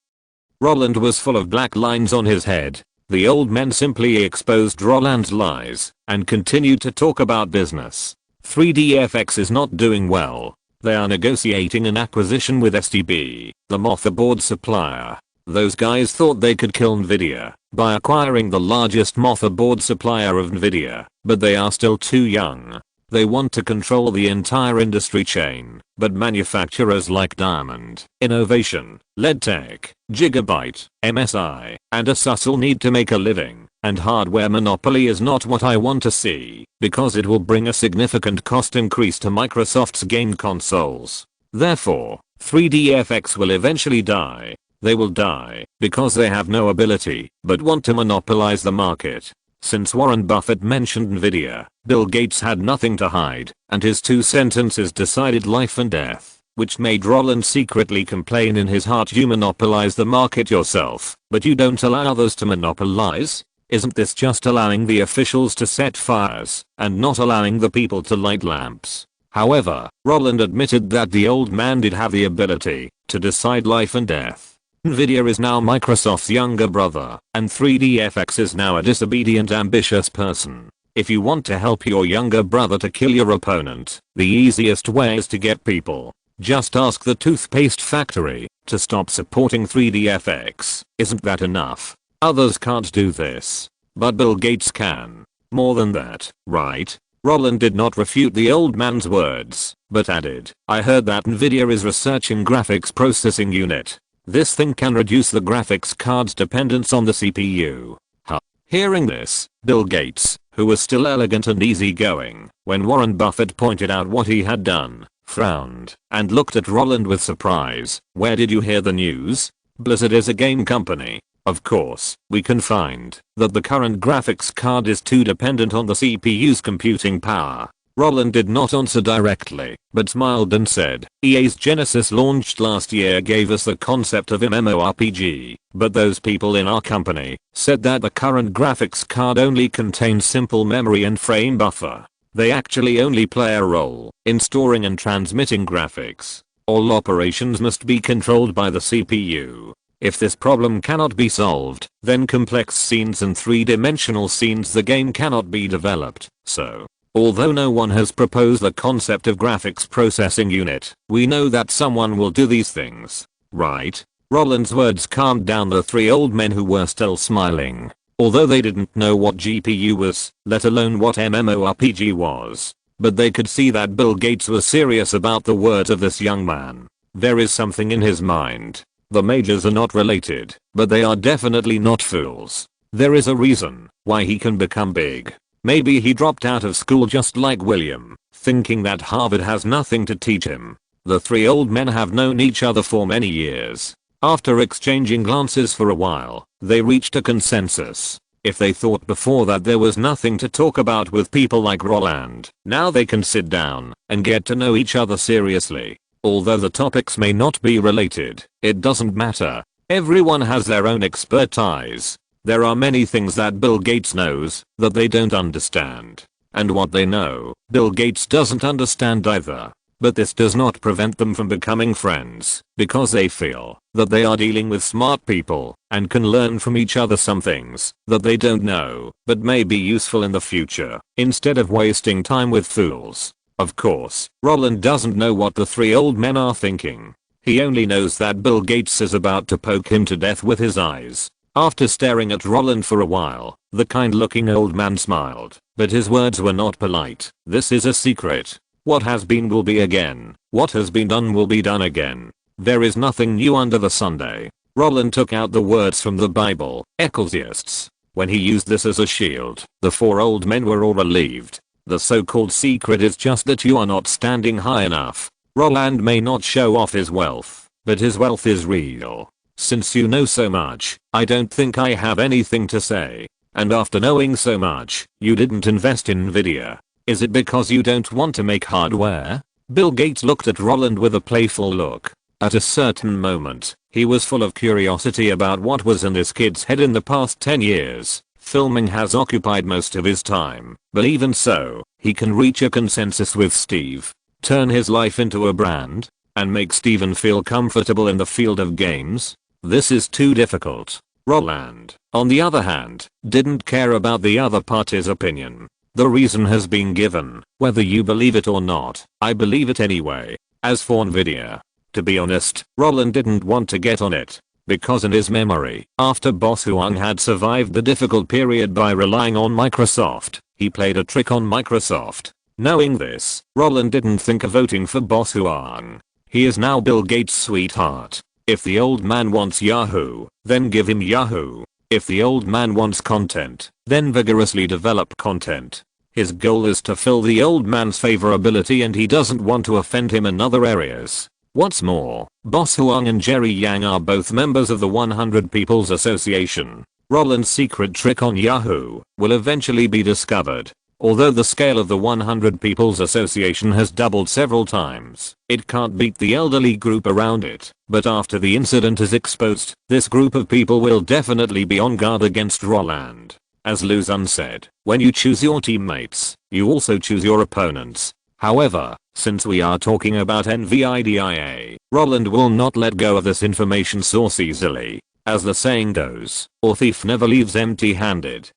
Roland was full of black lines on his head. The old men simply exposed Roland's lies and continued to talk about business. 3DFX is not doing well. They are negotiating an acquisition with STB, the motherboard supplier. Those guys thought they could kill Nvidia by acquiring the largest motherboard supplier of Nvidia, but they are still too young. They want to control the entire industry chain, but manufacturers like Diamond, Innovation, LEDTech, Gigabyte, MSI, and Asus all need to make a living, and hardware monopoly is not what I want to see, because it will bring a significant cost increase to Microsoft's game consoles. Therefore, 3DFX will eventually die. They will die because they have no ability but want to monopolize the market. Since Warren Buffett mentioned Nvidia, Bill Gates had nothing to hide, and his two sentences decided life and death, which made Roland secretly complain in his heart. You monopolize the market yourself, but you don't allow others to monopolize? Isn't this just allowing the officials to set fires, and not allowing the people to light lamps? However, Roland admitted that the old man did have the ability to decide life and death. Nvidia is now Microsoft's younger brother, and 3DFX is now a disobedient, ambitious person. If you want to help your younger brother to kill your opponent, the easiest way is to get people Just ask the toothpaste factory to stop supporting 3D FX. Isn't that enough? Others can't do this. But Bill Gates can. More than that, right? Roland did not refute the old man's words, but added, I heard that Nvidia is researching graphics processing unit. This thing can reduce the graphics card's dependence on the CPU. Huh. Hearing this, Bill Gates, who was still elegant and easygoing when Warren Buffett pointed out what he had done, frowned and looked at Roland with surprise. Where did you hear the news? Blizzard is a game company. Of course, we can find that the current graphics card is too dependent on the CPU's computing power. Roland did not answer directly, but smiled and said, EA's Genesis launched last year gave us the concept of MMORPG, but those people in our company said that the current graphics card only contains simple memory and frame buffer. They actually only play a role in storing and transmitting graphics. All operations must be controlled by the CPU. If this problem cannot be solved, then complex scenes and three-dimensional scenes the game cannot be developed. So, although no one has proposed the concept of graphics processing unit, we know that someone will do these things. Right? Roland's words calmed down the three old men who were still smiling. Although they didn't know what GPU was, let alone what MMORPG was. But they could see that Bill Gates was serious about the words of this young man. There is something in his mind. The majors are not related, but they are definitely not fools. There is a reason why he can become big. Maybe he dropped out of school just like William, thinking that Harvard has nothing to teach him. The three old men have known each other for many years. After exchanging glances for a while, they reached a consensus. If they thought before that there was nothing to talk about with people like Roland, now they can sit down and get to know each other seriously. Although the topics may not be related, it doesn't matter. Everyone has their own expertise. There are many things that Bill Gates knows that they don't understand. And what they know, Bill Gates doesn't understand either. But this does not prevent them from becoming friends, because they feel that they are dealing with smart people and can learn from each other some things that they don't know but may be useful in the future, instead of wasting time with fools. Of course, Roland doesn't know what the three old men are thinking. He only knows that Bill Gates is about to poke him to death with his eyes. After staring at Roland for a while, the kind-looking old man smiled, but his words were not polite. This is a secret. What has been will be again. What has been done will be done again. There is nothing new under the Sunday. Roland took out the words from the Bible, Ecclesiastes. When he used this as a shield, the four old men were all relieved. The so-called secret is just that you are not standing high enough. Roland may not show off his wealth, but his wealth is real. Since you know so much, I don't think I have anything to say. And after knowing so much, you didn't invest in Nvidia. Is it because you don't want to make hardware? Bill Gates looked at Roland with a playful look. At a certain moment, he was full of curiosity about what was in this kid's head in the past 10 years. Filming has occupied most of his time, but even so, he can reach a consensus with Steve, turn his life into a brand, and make Steven feel comfortable in the field of games. This is too difficult. Roland, on the other hand, didn't care about the other party's opinion. The reason has been given, whether you believe it or not. I believe it anyway. As for Nvidia, to be honest, Roland didn't want to get on it. Because in his memory, after Boss Huang had survived the difficult period by relying on Microsoft, he played a trick on Microsoft. Knowing this, Roland didn't think of voting for Boss Huang. He is now Bill Gates' sweetheart. If the old man wants Yahoo, then give him Yahoo. If the old man wants content, then vigorously develop content. His goal is to fill the old man's favorability and he doesn't want to offend him in other areas. What's more, Boss Huang and Jerry Yang are both members of the 100 People's Association. Roland's secret trick on Yahoo will eventually be discovered. Although the scale of the 100 People's Association has doubled several times, it can't beat the elderly group around it. But after the incident is exposed, this group of people will definitely be on guard against Roland. As Luzon said, when you choose your teammates, you also choose your opponents. However, since we are talking about NVIDIA, Roland will not let go of this information source easily. As the saying goes, a thief never leaves empty-handed.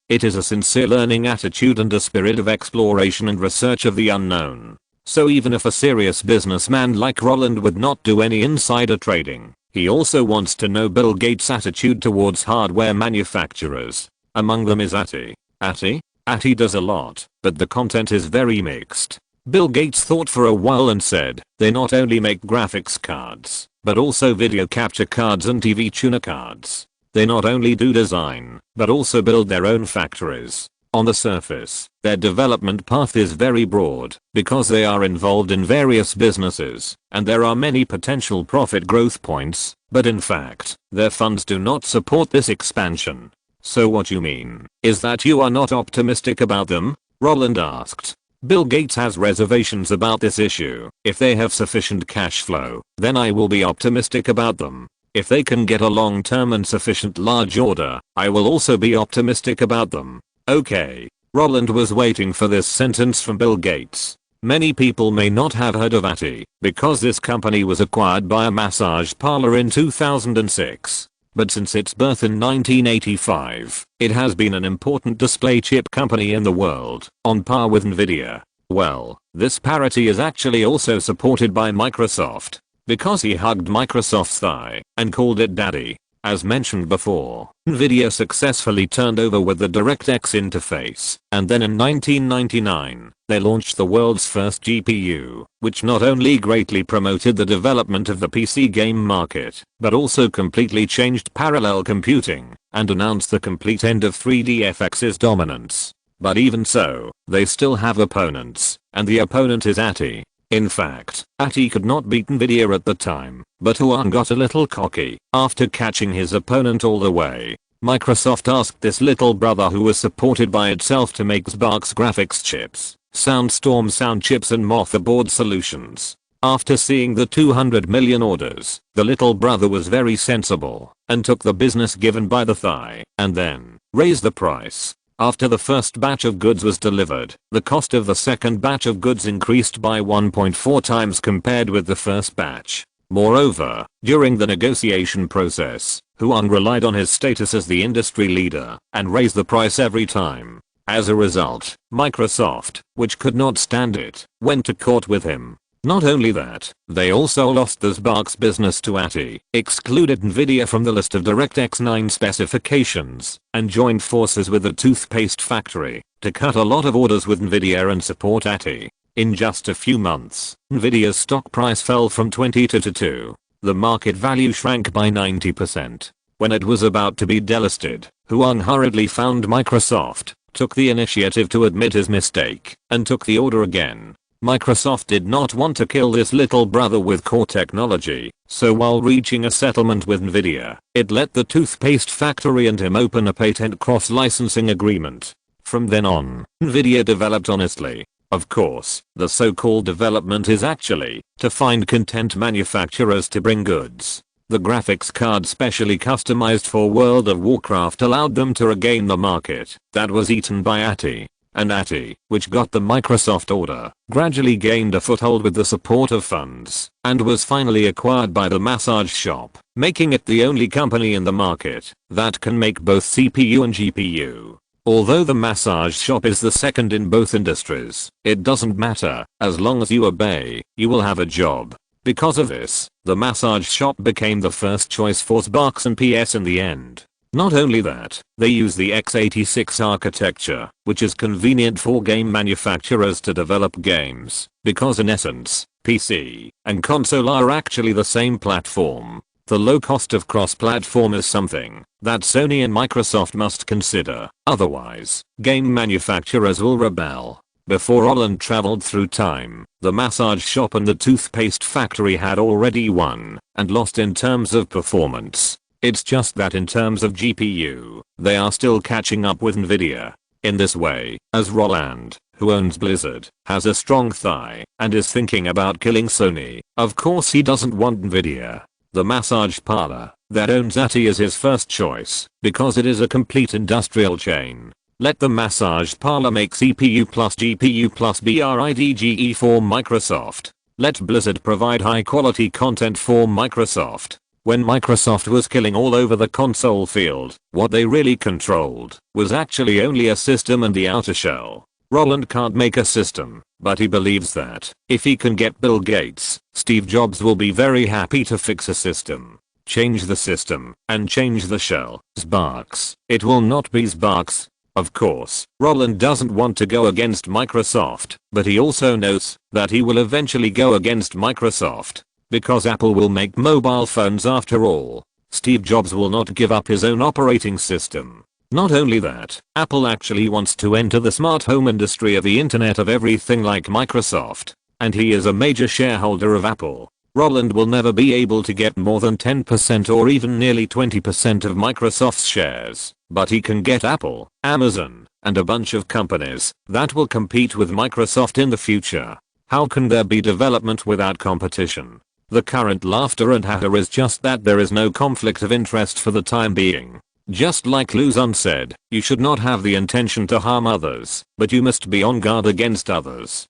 It is a sincere learning attitude and a spirit of exploration and research of the unknown. So even if a serious businessman like Roland would not do any insider trading, he also wants to know Bill Gates' attitude towards hardware manufacturers. Among them is Atty. Atty does a lot, but the content is very mixed. Bill Gates thought for a while and said, they not only make graphics cards, but also video capture cards and TV tuner cards. They not only do design, but also build their own factories. On the surface, their development path is very broad, because they are involved in various businesses, and there are many potential profit growth points, but in fact, their funds do not support this expansion. So what you mean, is that you are not optimistic about them? Roland asked. Bill Gates has reservations about this issue. If they have sufficient cash flow, then I will be optimistic about them. If they can get a long-term and sufficient large order, I will also be optimistic about them. Okay. Roland was waiting for this sentence from Bill Gates. Many people may not have heard of Atty, because this company was acquired by a massage parlor in 2006. But since its birth in 1985, it has been an important display chip company in the world, on par with Nvidia. Well, this parity is actually also supported by Microsoft, because he hugged Microsoft's thigh and called it daddy. As mentioned before, Nvidia successfully turned over with the DirectX interface, and then in 1999, they launched the world's first GPU, which not only greatly promoted the development of the PC game market, but also completely changed parallel computing, and announced the complete end of 3D-FX's dominance. But even so, they still have opponents, and the opponent is Atty. In fact, Atty could not beat Nvidia at the time, but Huang got a little cocky after catching his opponent all the way. Microsoft asked this little brother who was supported by itself to make Xbox graphics chips, Soundstorm sound chips and motherboard solutions. After seeing the 200 million orders, the little brother was very sensible and took the business given by the thigh and then raised the price. After the first batch of goods was delivered, the cost of the second batch of goods increased by 1.4 times compared with the first batch. Moreover, during the negotiation process, Huang relied on his status as the industry leader and raised the price every time. As a result, Microsoft, which could not stand it, went to court with him. Not only that, they also lost the Xbox business to Atty, excluded Nvidia from the list of DirectX 9 specifications, and joined forces with the toothpaste factory to cut a lot of orders with Nvidia and support Atty. In just a few months, Nvidia's stock price fell from 20 to 2. The market value shrank by 90%. When it was about to be delisted, Huang hurriedly found Microsoft, took the initiative to admit his mistake, and took the order again. Microsoft did not want to kill this little brother with core technology, so while reaching a settlement with Nvidia, it let the toothpaste factory and him open a patent cross-licensing agreement. From then on, Nvidia developed honestly. Of course, the so-called development is actually to find content manufacturers to bring goods. The graphics card specially customized for World of Warcraft allowed them to regain the market that was eaten by Atty. And Atty, which got the Microsoft order, gradually gained a foothold with the support of funds, and was finally acquired by the massage shop, making it the only company in the market that can make both CPU and GPU. Although the massage shop is the second in both industries, it doesn't matter, as long as you obey, you will have a job. Because of this, the massage shop became the first choice for Xbox and PS in the end. Not only that, they use the x86 architecture, which is convenient for game manufacturers to develop games, because in essence, PC and console are actually the same platform. The low cost of cross-platform is something that Sony and Microsoft must consider, otherwise, game manufacturers will rebel. Before Roland traveled through time, the massage shop and the toothpaste factory had already won and lost in terms of performance. It's just that in terms of GPU, they are still catching up with Nvidia. In this way, as Roland, who owns Blizzard, has a strong thigh and is thinking about killing Sony, of course he doesn't want Nvidia. The massage parlor that owns Atty is his first choice because it is a complete industrial chain. Let the massage parlor make CPU plus GPU plus BRIDGE for Microsoft. Let Blizzard provide high quality content for Microsoft. When Microsoft was killing all over the console field, what they really controlled was actually only a system and the outer shell. Roland can't make a system, but he believes that if he can get Bill Gates, Steve Jobs will be very happy to fix a system. Change the system, and change the shell. Sparks. It will not be sparks. Of course, Roland doesn't want to go against Microsoft, but he also knows that he will eventually go against Microsoft, because Apple will make mobile phones after all. Steve Jobs will not give up his own operating system. Not only that, Apple actually wants to enter the smart home industry of the Internet of Everything like Microsoft, and he is a major shareholder of Apple. Roland will never be able to get more than 10% or even nearly 20% of Microsoft's shares, but he can get Apple, Amazon, and a bunch of companies that will compete with Microsoft in the future. How can there be development without competition? The current laughter and hatter is just that there is no conflict of interest for the time being. Just like Luzon said, you should not have the intention to harm others, but you must be on guard against others.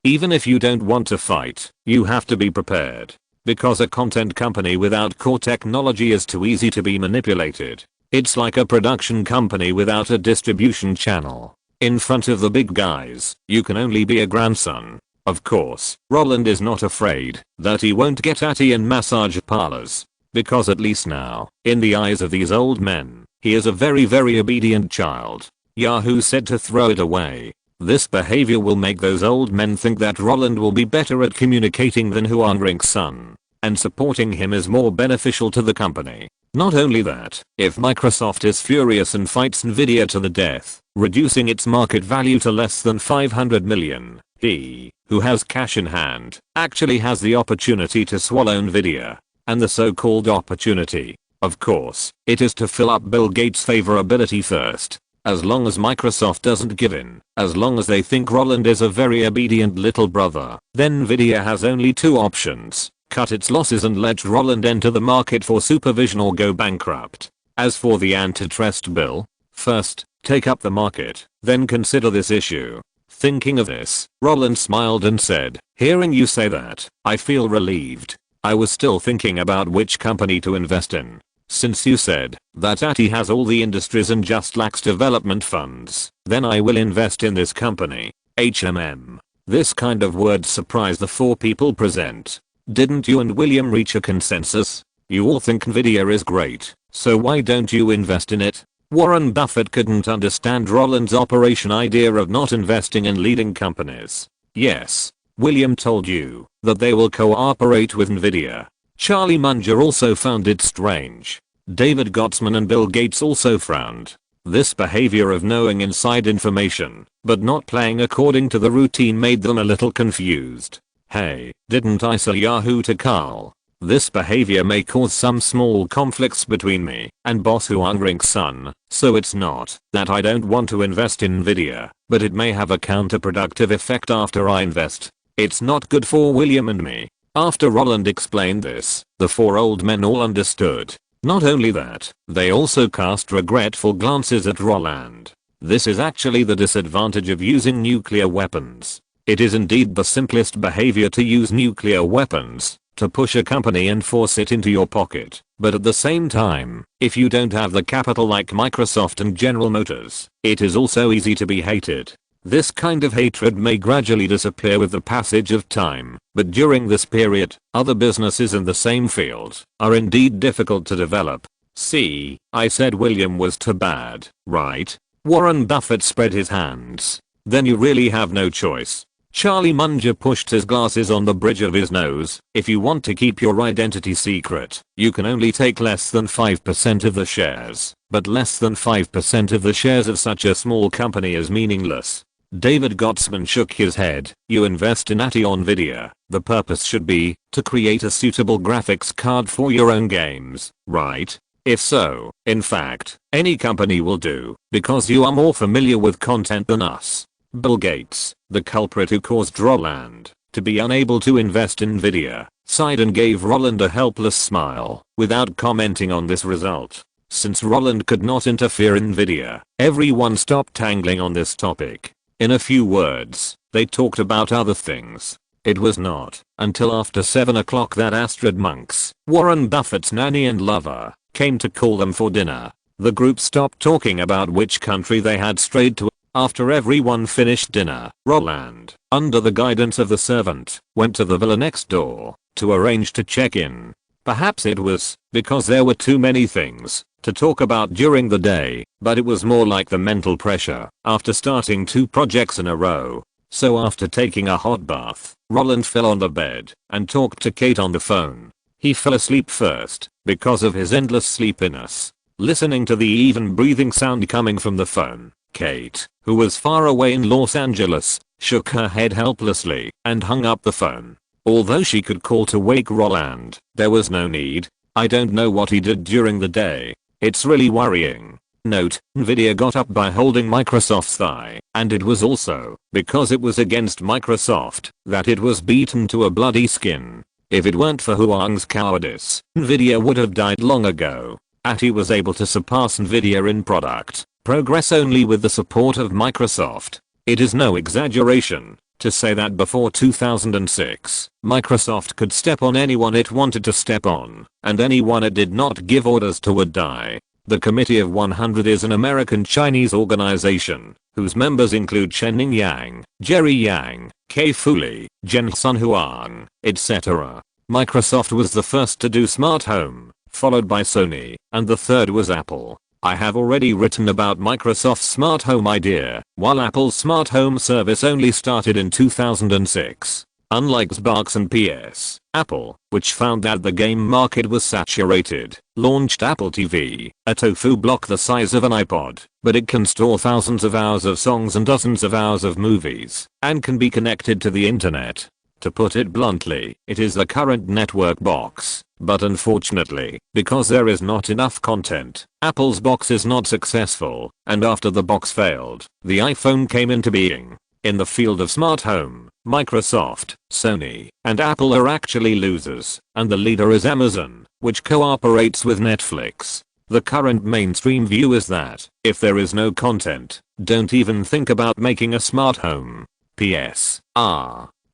Even if you don't want to fight, you have to be prepared. Because a content company without core technology is too easy to be manipulated. It's like a production company without a distribution channel. In front of the big guys, you can only be a grandson. Of course, Roland is not afraid that he won't get atty in massage parlors. Because at least now, in the eyes of these old men, he is a very obedient child. Yahoo said to throw it away. This behavior will make those old men think that Roland will be better at communicating than Huanring's son, and supporting him is more beneficial to the company. Not only that, if Microsoft is furious and fights Nvidia to the death, reducing its market value to less than 500 million, he, who has cash in hand, actually has the opportunity to swallow Nvidia. And the so-called opportunity, of course, it is to fill up Bill Gates' favorability first. As long as Microsoft doesn't give in, as long as they think Roland is a very obedient little brother, then Nvidia has only two options: cut its losses and let Roland enter the market for supervision or go bankrupt. As for the antitrust bill, first, take up the market, then consider this issue. Thinking of this, Roland smiled and said, "Hearing you say that, I feel relieved. I was still thinking about which company to invest in. Since you said that ATI has all the industries and just lacks development funds, then I will invest in this company, HMM." This kind of words surprise the four people present. Didn't you and William reach a consensus? You all think Nvidia is great, so why don't you invest in it? Warren Buffett couldn't understand Roland's operation idea of not investing in leading companies. Yes, William told you that they will cooperate with Nvidia. Charlie Munger also found it strange. David Gottesman and Bill Gates also frowned. This behavior of knowing inside information, but not playing according to the routine made them a little confused. Hey, didn't I sell Yahoo to Carl? This behavior may cause some small conflicts between me and boss Huanring's son, so it's not that I don't want to invest in Nvidia, but it may have a counterproductive effect after I invest. It's not good for William and me. After Roland explained this, the four old men all understood. Not only that, they also cast regretful glances at Roland. This is actually the disadvantage of using nuclear weapons. It is indeed the simplest behavior to use nuclear weapons, to push a company and force it into your pocket. But at the same time, if you don't have the capital like Microsoft and General Motors, it is also easy to be hated. This kind of hatred may gradually disappear with the passage of time, but during this period, other businesses in the same field are indeed difficult to develop. See, I said William was too bad, right? Warren Buffett spread his hands. Then you really have no choice. Charlie Munger pushed his glasses on the bridge of his nose. If you want to keep your identity secret, you can only take less than 5% of the shares. But less than 5% of the shares of such a small company is meaningless. David Gottesman shook his head. You invest in ATI on Nvidia. The purpose should be to create a suitable graphics card for your own games, right? If so, in fact, any company will do, because you are more familiar with content than us. Bill Gates, the culprit who caused Roland to be unable to invest in Nvidia, sighed and gave Roland a helpless smile without commenting on this result. Since Roland could not interfere in Nvidia, everyone stopped tangling on this topic. In a few words, they talked about other things. It was not until after 7 o'clock that Astrid Monks, Warren Buffett's nanny and lover, came to call them for dinner. The group stopped talking about which country they had strayed to. After everyone finished dinner, Roland, under the guidance of the servant, went to the villa next door to arrange to check in. Perhaps it was because there were too many things to talk about during the day, but it was more like the mental pressure after starting 2 projects in a row. So after taking a hot bath, Roland fell on the bed and talked to Kate on the phone. He fell asleep first because of his endless sleepiness, listening to the even breathing sound coming from the phone. Kate, who was far away in Los Angeles, shook her head helplessly and hung up the phone. Although she could call to wake Roland, there was no need. I don't know what he did during the day. It's really worrying. Note, Nvidia got up by holding Microsoft's thigh, and it was also because it was against Microsoft that it was beaten to a bloody skin. If it weren't for Huang's cowardice, Nvidia would have died long ago. ATI was able to surpass Nvidia in product progress only with the support of Microsoft. It is no exaggeration to say that before 2006, Microsoft could step on anyone it wanted to step on, and anyone it did not give orders to would die. The Committee of 100 is an American-Chinese organization whose members include Chen Yang, Jerry Yang, Kei Fu Lee, Jensen Huang, etc. Microsoft was the first to do smart home, followed by Sony, and the third was Apple. I have already written about Microsoft's smart home idea, while Apple's smart home service only started in 2006. Unlike Xbox and PS, Apple, which found that the game market was saturated, launched Apple TV, a tofu block the size of an iPod, but it can store thousands of hours of songs and dozens of hours of movies, and can be connected to the internet. To put it bluntly, it is the current network box, but unfortunately, because there is not enough content, Apple's box is not successful, and after the box failed, the iPhone came into being. In the field of smart home, Microsoft, Sony, and Apple are actually losers, and the leader is Amazon, which cooperates with Netflix. The current mainstream view is that, if there is no content, don't even think about making a smart home. P.S.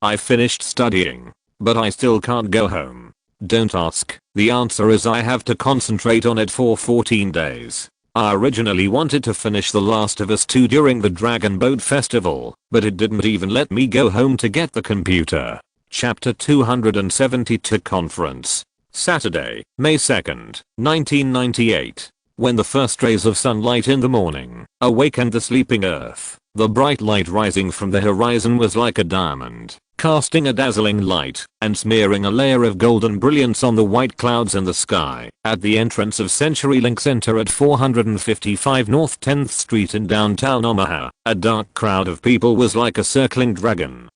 I finished studying, but I still can't go home. Don't ask, the answer is I have to concentrate on it for 14 days. I originally wanted to finish The Last of Us 2 during the Dragon Boat Festival, but it didn't even let me go home to get the computer. Chapter 272 Conference. Saturday, May 2nd, 1998. When the first rays of sunlight in the morning awakened the sleeping earth, the bright light rising from the horizon was like a diamond, casting a dazzling light and smearing a layer of golden brilliance on the white clouds in the sky. At the entrance of CenturyLink Center at 455 North 10th Street in downtown Omaha, a dark crowd of people was like a circling dragon.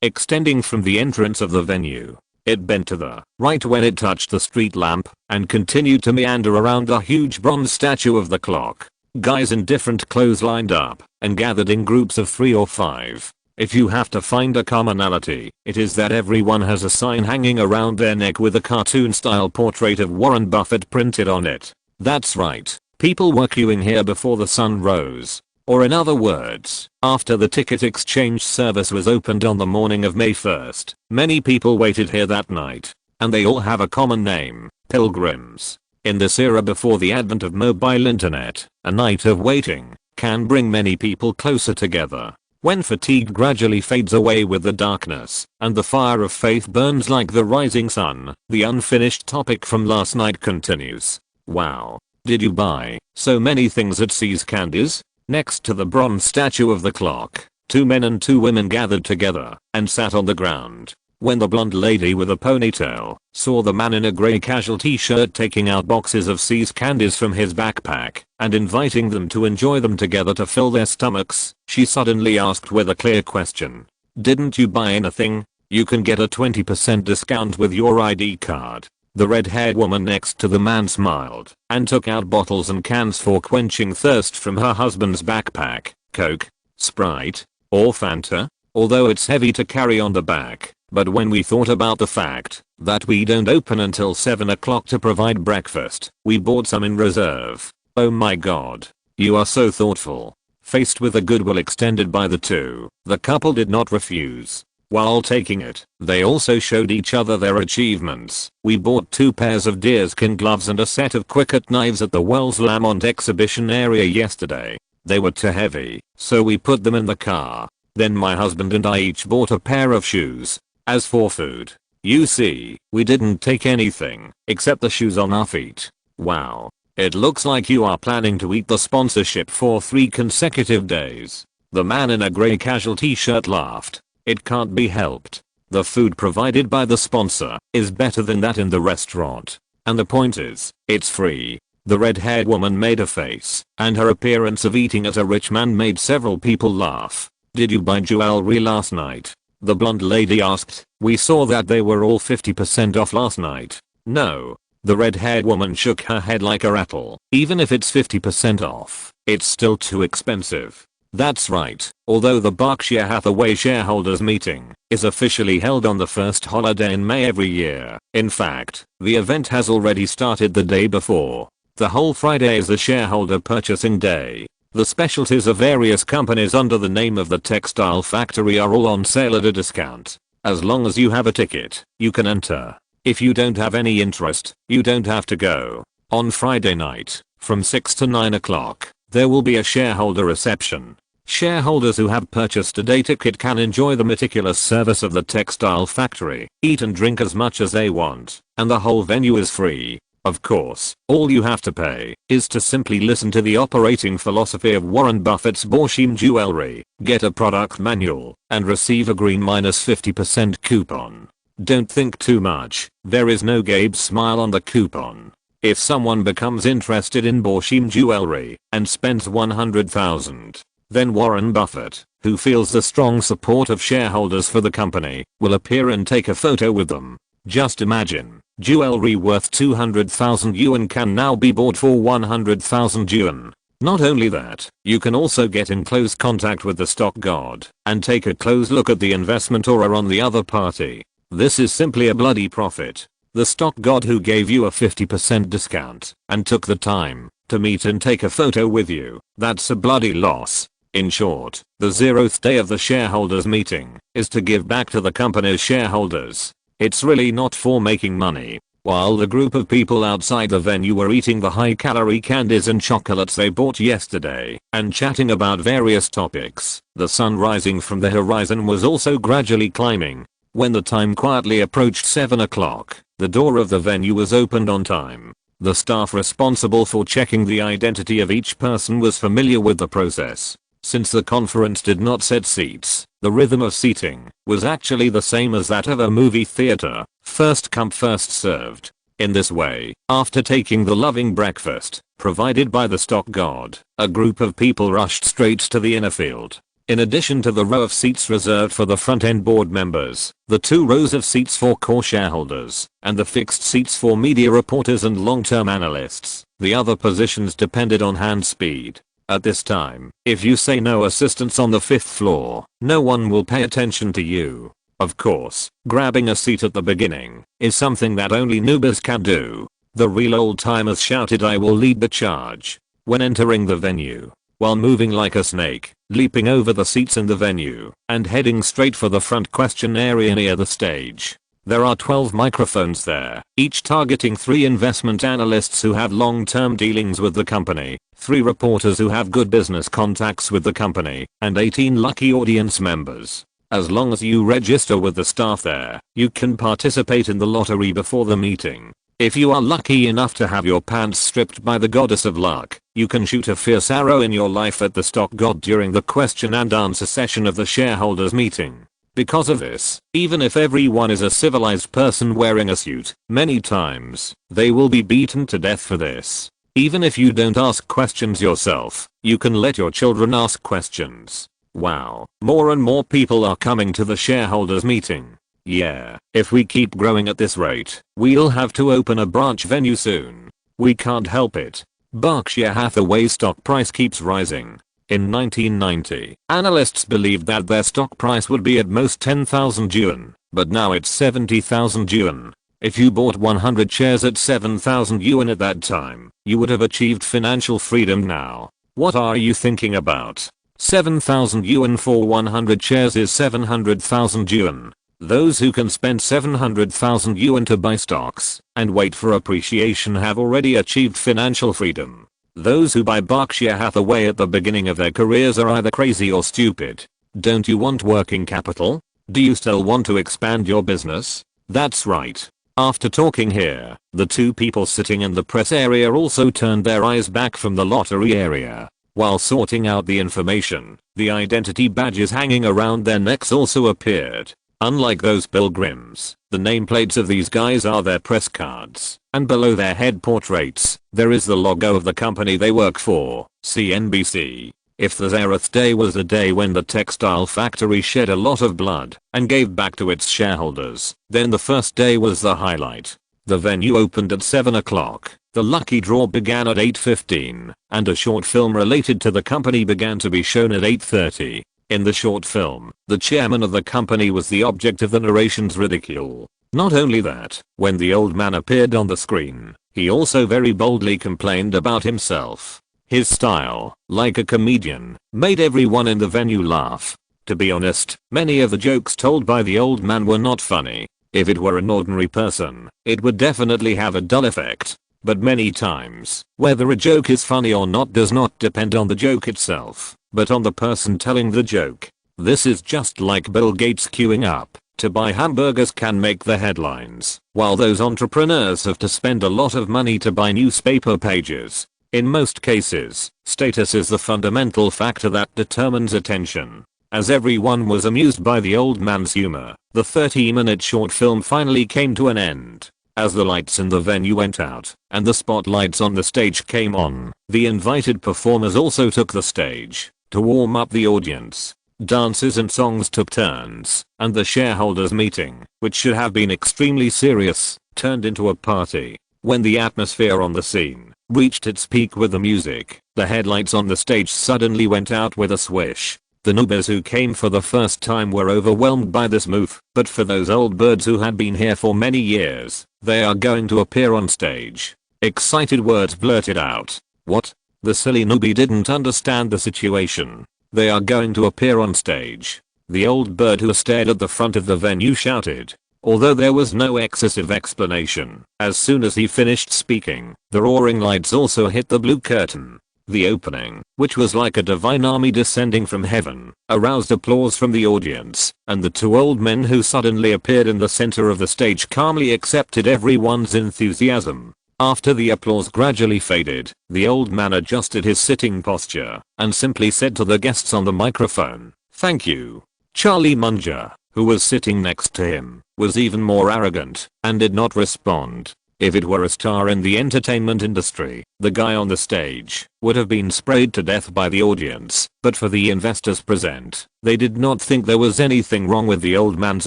Extending from the entrance of the venue, it bent to the right when it touched the street lamp and continued to meander around the huge bronze statue of the clock. Guys in different clothes lined up and gathered in groups of 3 or 5. If you have to find a commonality, it is that everyone has a sign hanging around their neck with a cartoon-style portrait of Warren Buffett printed on it. That's right, people were queuing here before the sun rose. Or in other words, after the ticket exchange service was opened on the morning of May 1st, many people waited here that night. And they all have a common name, pilgrims. In this era before the advent of mobile internet, a night of waiting can bring many people closer together. When fatigue gradually fades away with the darkness, and the fire of faith burns like the rising sun, the unfinished topic from last night continues. Wow. Did you buy so many things at See's Candies? Next to the bronze statue of the clock, 2 men and 2 women gathered together and sat on the ground. When the blonde lady with a ponytail saw the man in a grey casual t-shirt taking out boxes of See's Candies from his backpack and inviting them to enjoy them together to fill their stomachs, she suddenly asked with a clear question. Didn't you buy anything? You can get a 20% discount with your ID card. The red-haired woman next to the man smiled and took out bottles and cans for quenching thirst from her husband's backpack. Coke, Sprite, or Fanta? Although it's heavy to carry on the back. But when we thought about the fact that we don't open until 7 o'clock to provide breakfast, we bought some in reserve. Oh my god. You are so thoughtful. Faced with the goodwill extended by the two, the couple did not refuse. While taking it, they also showed each other their achievements. We bought 2 pairs of deerskin gloves and a set of Quicket knives at the Wells Lamont exhibition area yesterday. They were too heavy, so we put them in the car. Then my husband and I each bought a pair of shoes. As for food, you see, we didn't take anything except the shoes on our feet. Wow. It looks like you are planning to eat the sponsorship for 3 consecutive days. The man in a grey casual t-shirt laughed. It can't be helped. The food provided by the sponsor is better than that in the restaurant. And the point is, it's free. The red-haired woman made a face, and her appearance of eating at a rich man made several people laugh. Did you buy jewelry last night? The blonde lady asked. We saw that they were all 50% off last night. No. The red-haired woman shook her head like a rattle. Even if it's 50% off, it's still too expensive. That's right. Although the Berkshire Hathaway shareholders meeting is officially held on the first holiday in May every year. In fact, the event has already started the day before. The whole Friday is the shareholder purchasing day. The specialties of various companies under the name of the textile factory are all on sale at a discount. As long as you have a ticket, you can enter. If you don't have any interest, you don't have to go. On Friday night, from 6 to 9 o'clock, there will be a shareholder reception. Shareholders who have purchased a day ticket can enjoy the meticulous service of the textile factory, eat and drink as much as they want, and the whole venue is free. Of course, all you have to pay is to simply listen to the operating philosophy of Warren Buffett's Borshim Jewelry, get a product manual, and receive a green -50% coupon. Don't think too much, there is no Gabe smile on the coupon. If someone becomes interested in Borshim Jewelry and spends $100,000, then Warren Buffett, who feels the strong support of shareholders for the company, will appear and take a photo with them. Just imagine, jewelry worth 200,000 yuan can now be bought for 100,000 yuan. Not only that, you can also get in close contact with the stock god and take a close look at the investment aura on the other party. This is simply a bloody profit. The stock god who gave you a 50% discount and took the time to meet and take a photo with you, that's a bloody loss. In short, the 0th day of the shareholders meeting is to give back to the company's shareholders. It's really not for making money. While the group of people outside the venue were eating the high-calorie candies and chocolates they bought yesterday and chatting about various topics, the sun rising from the horizon was also gradually climbing. When the time quietly approached 7 o'clock, the door of the venue was opened on time. The staff responsible for checking the identity of each person was familiar with the process. Since the conference did not set seats, the rhythm of seating was actually the same as that of a movie theater, first come first served. In this way, after taking the loving breakfast provided by the stock god, a group of people rushed straight to the inner field. In addition to the row of seats reserved for the front-end board members, the 2 rows of seats for core shareholders, and the fixed seats for media reporters and long-term analysts, the other positions depended on hand speed. At this time, if you say no assistance on the 5th floor, no one will pay attention to you. Of course, grabbing a seat at the beginning is something that only noobers can do. The real old-timers shouted, "I will lead the charge," when entering the venue, while moving like a snake, leaping over the seats in the venue, and heading straight for the front question area near the stage. There are 12 microphones there, each targeting 3 investment analysts who have long-term dealings with the company, 3 reporters who have good business contacts with the company, and 18 lucky audience members. As long as you register with the staff there, you can participate in the lottery before the meeting. If you are lucky enough to have your pants stripped by the goddess of luck, you can shoot a fierce arrow in your life at the stock god during the question and answer session of the shareholders meeting. Because of this, even if everyone is a civilized person wearing a suit, many times, they will be beaten to death for this. Even if you don't ask questions yourself, you can let your children ask questions. Wow, more and more people are coming to the shareholders meeting. Yeah, if we keep growing at this rate, we'll have to open a branch venue soon. We can't help it. Berkshire Hathaway stock price keeps rising. In 1990, analysts believed that their stock price would be at most 10,000 yuan, but now it's 70,000 yuan. If you bought 100 shares at 7,000 yuan at that time, you would have achieved financial freedom now. What are you thinking about? 7,000 yuan for 100 shares is 700,000 yuan. Those who can spend 700,000 yuan to buy stocks and wait for appreciation have already achieved financial freedom. Those who buy Berkshire Hathaway at the beginning of their careers are either crazy or stupid. Don't you want working capital? Do you still want to expand your business? That's right. After talking here, the two people sitting in the press area also turned their eyes back from the lottery area. While sorting out the information, the identity badges hanging around their necks also appeared. Unlike those pilgrims, the nameplates of these guys are their press cards, and below their head portraits, there is the logo of the company they work for, CNBC. If the zeroth day was the day when the textile factory shed a lot of blood and gave back to its shareholders, then the first day was the highlight. The venue opened at 7 o'clock, the lucky draw began at 8:15, and a short film related to the company began to be shown at 8:30. In the short film, the chairman of the company was the object of the narration's ridicule. Not only that, when the old man appeared on the screen, he also very boldly complained about himself. His style, like a comedian, made everyone in the venue laugh. To be honest, many of the jokes told by the old man were not funny. If it were an ordinary person, it would definitely have a dull effect. But many times, whether a joke is funny or not does not depend on the joke itself, but on the person telling the joke. This is just like Bill Gates queuing up to buy hamburgers can make the headlines, while those entrepreneurs have to spend a lot of money to buy newspaper pages. In most cases, status is the fundamental factor that determines attention. As everyone was amused by the old man's humor, the 30-minute short film finally came to an end. As the lights in the venue went out and the spotlights on the stage came on, the invited performers also took the stage to warm up the audience. Dances and songs took turns, and the shareholders meeting, which should have been extremely serious, turned into a party. When the atmosphere on the scene reached its peak with the music, the headlights on the stage suddenly went out with a swish. The newbies who came for the first time were overwhelmed by this move, but for those old birds who had been here for many years, they are going to appear on stage. Excited words blurted out. What? The silly newbie didn't understand the situation. They are going to appear on stage. The old bird who stared at the front of the venue shouted. Although there was no excessive explanation, as soon as he finished speaking, the roaring lights also hit the blue curtain. The opening, which was like a divine army descending from heaven, aroused applause from the audience, and the two old men who suddenly appeared in the center of the stage calmly accepted everyone's enthusiasm. After the applause gradually faded, the old man adjusted his sitting posture and simply said to the guests on the microphone, "Thank you." Charlie Munger, who was sitting next to him, was even more arrogant and did not respond. If it were a star in the entertainment industry, the guy on the stage would have been sprayed to death by the audience, but for the investors present, they did not think there was anything wrong with the old man's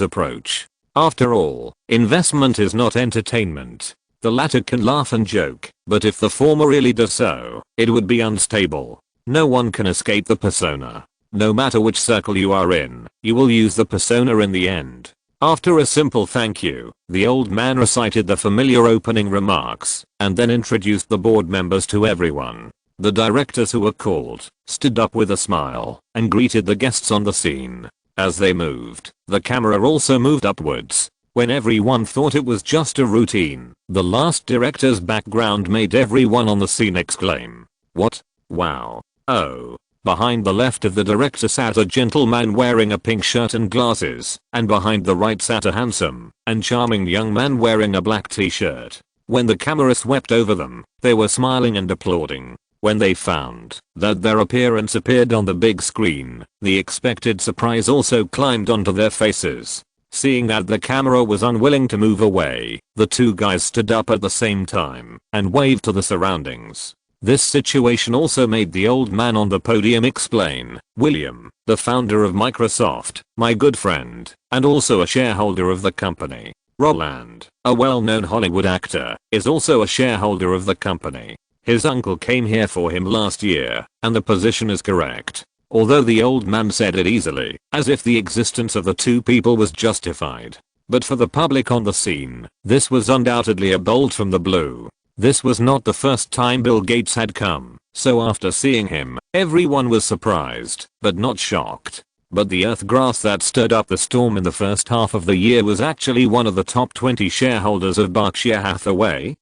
approach. After all, investment is not entertainment. The latter can laugh and joke, but if the former really does so, it would be unstable. No one can escape the persona. No matter which circle you are in, you will use the persona in the end. After a simple thank you, the old man recited the familiar opening remarks, and then introduced the board members to everyone. The directors who were called stood up with a smile and greeted the guests on the scene. As they moved, the camera also moved upwards. When everyone thought it was just a routine, the last director's background made everyone on the scene exclaim, "What? Wow. Oh." Behind the left of the director sat a gentleman wearing a pink shirt and glasses, and behind the right sat a handsome and charming young man wearing a black t-shirt. When the camera swept over them, they were smiling and applauding. When they found that their appearance appeared on the big screen, the expected surprise also climbed onto their faces. Seeing that the camera was unwilling to move away, the two guys stood up at the same time and waved to the surroundings. This situation also made the old man on the podium explain, "William, the founder of Microsoft, my good friend, and also a shareholder of the company. Roland, a well-known Hollywood actor, is also a shareholder of the company. His uncle came here for him last year, and the position is correct." Although the old man said it easily, as if the existence of the two people was justified. But for the public on the scene, this was undoubtedly a bolt from the blue. This was not the first time Bill Gates had come, so after seeing him, everyone was surprised, but not shocked. But the earth grass that stirred up the storm in the first half of the year was actually one of the top 20 shareholders of Berkshire Hathaway.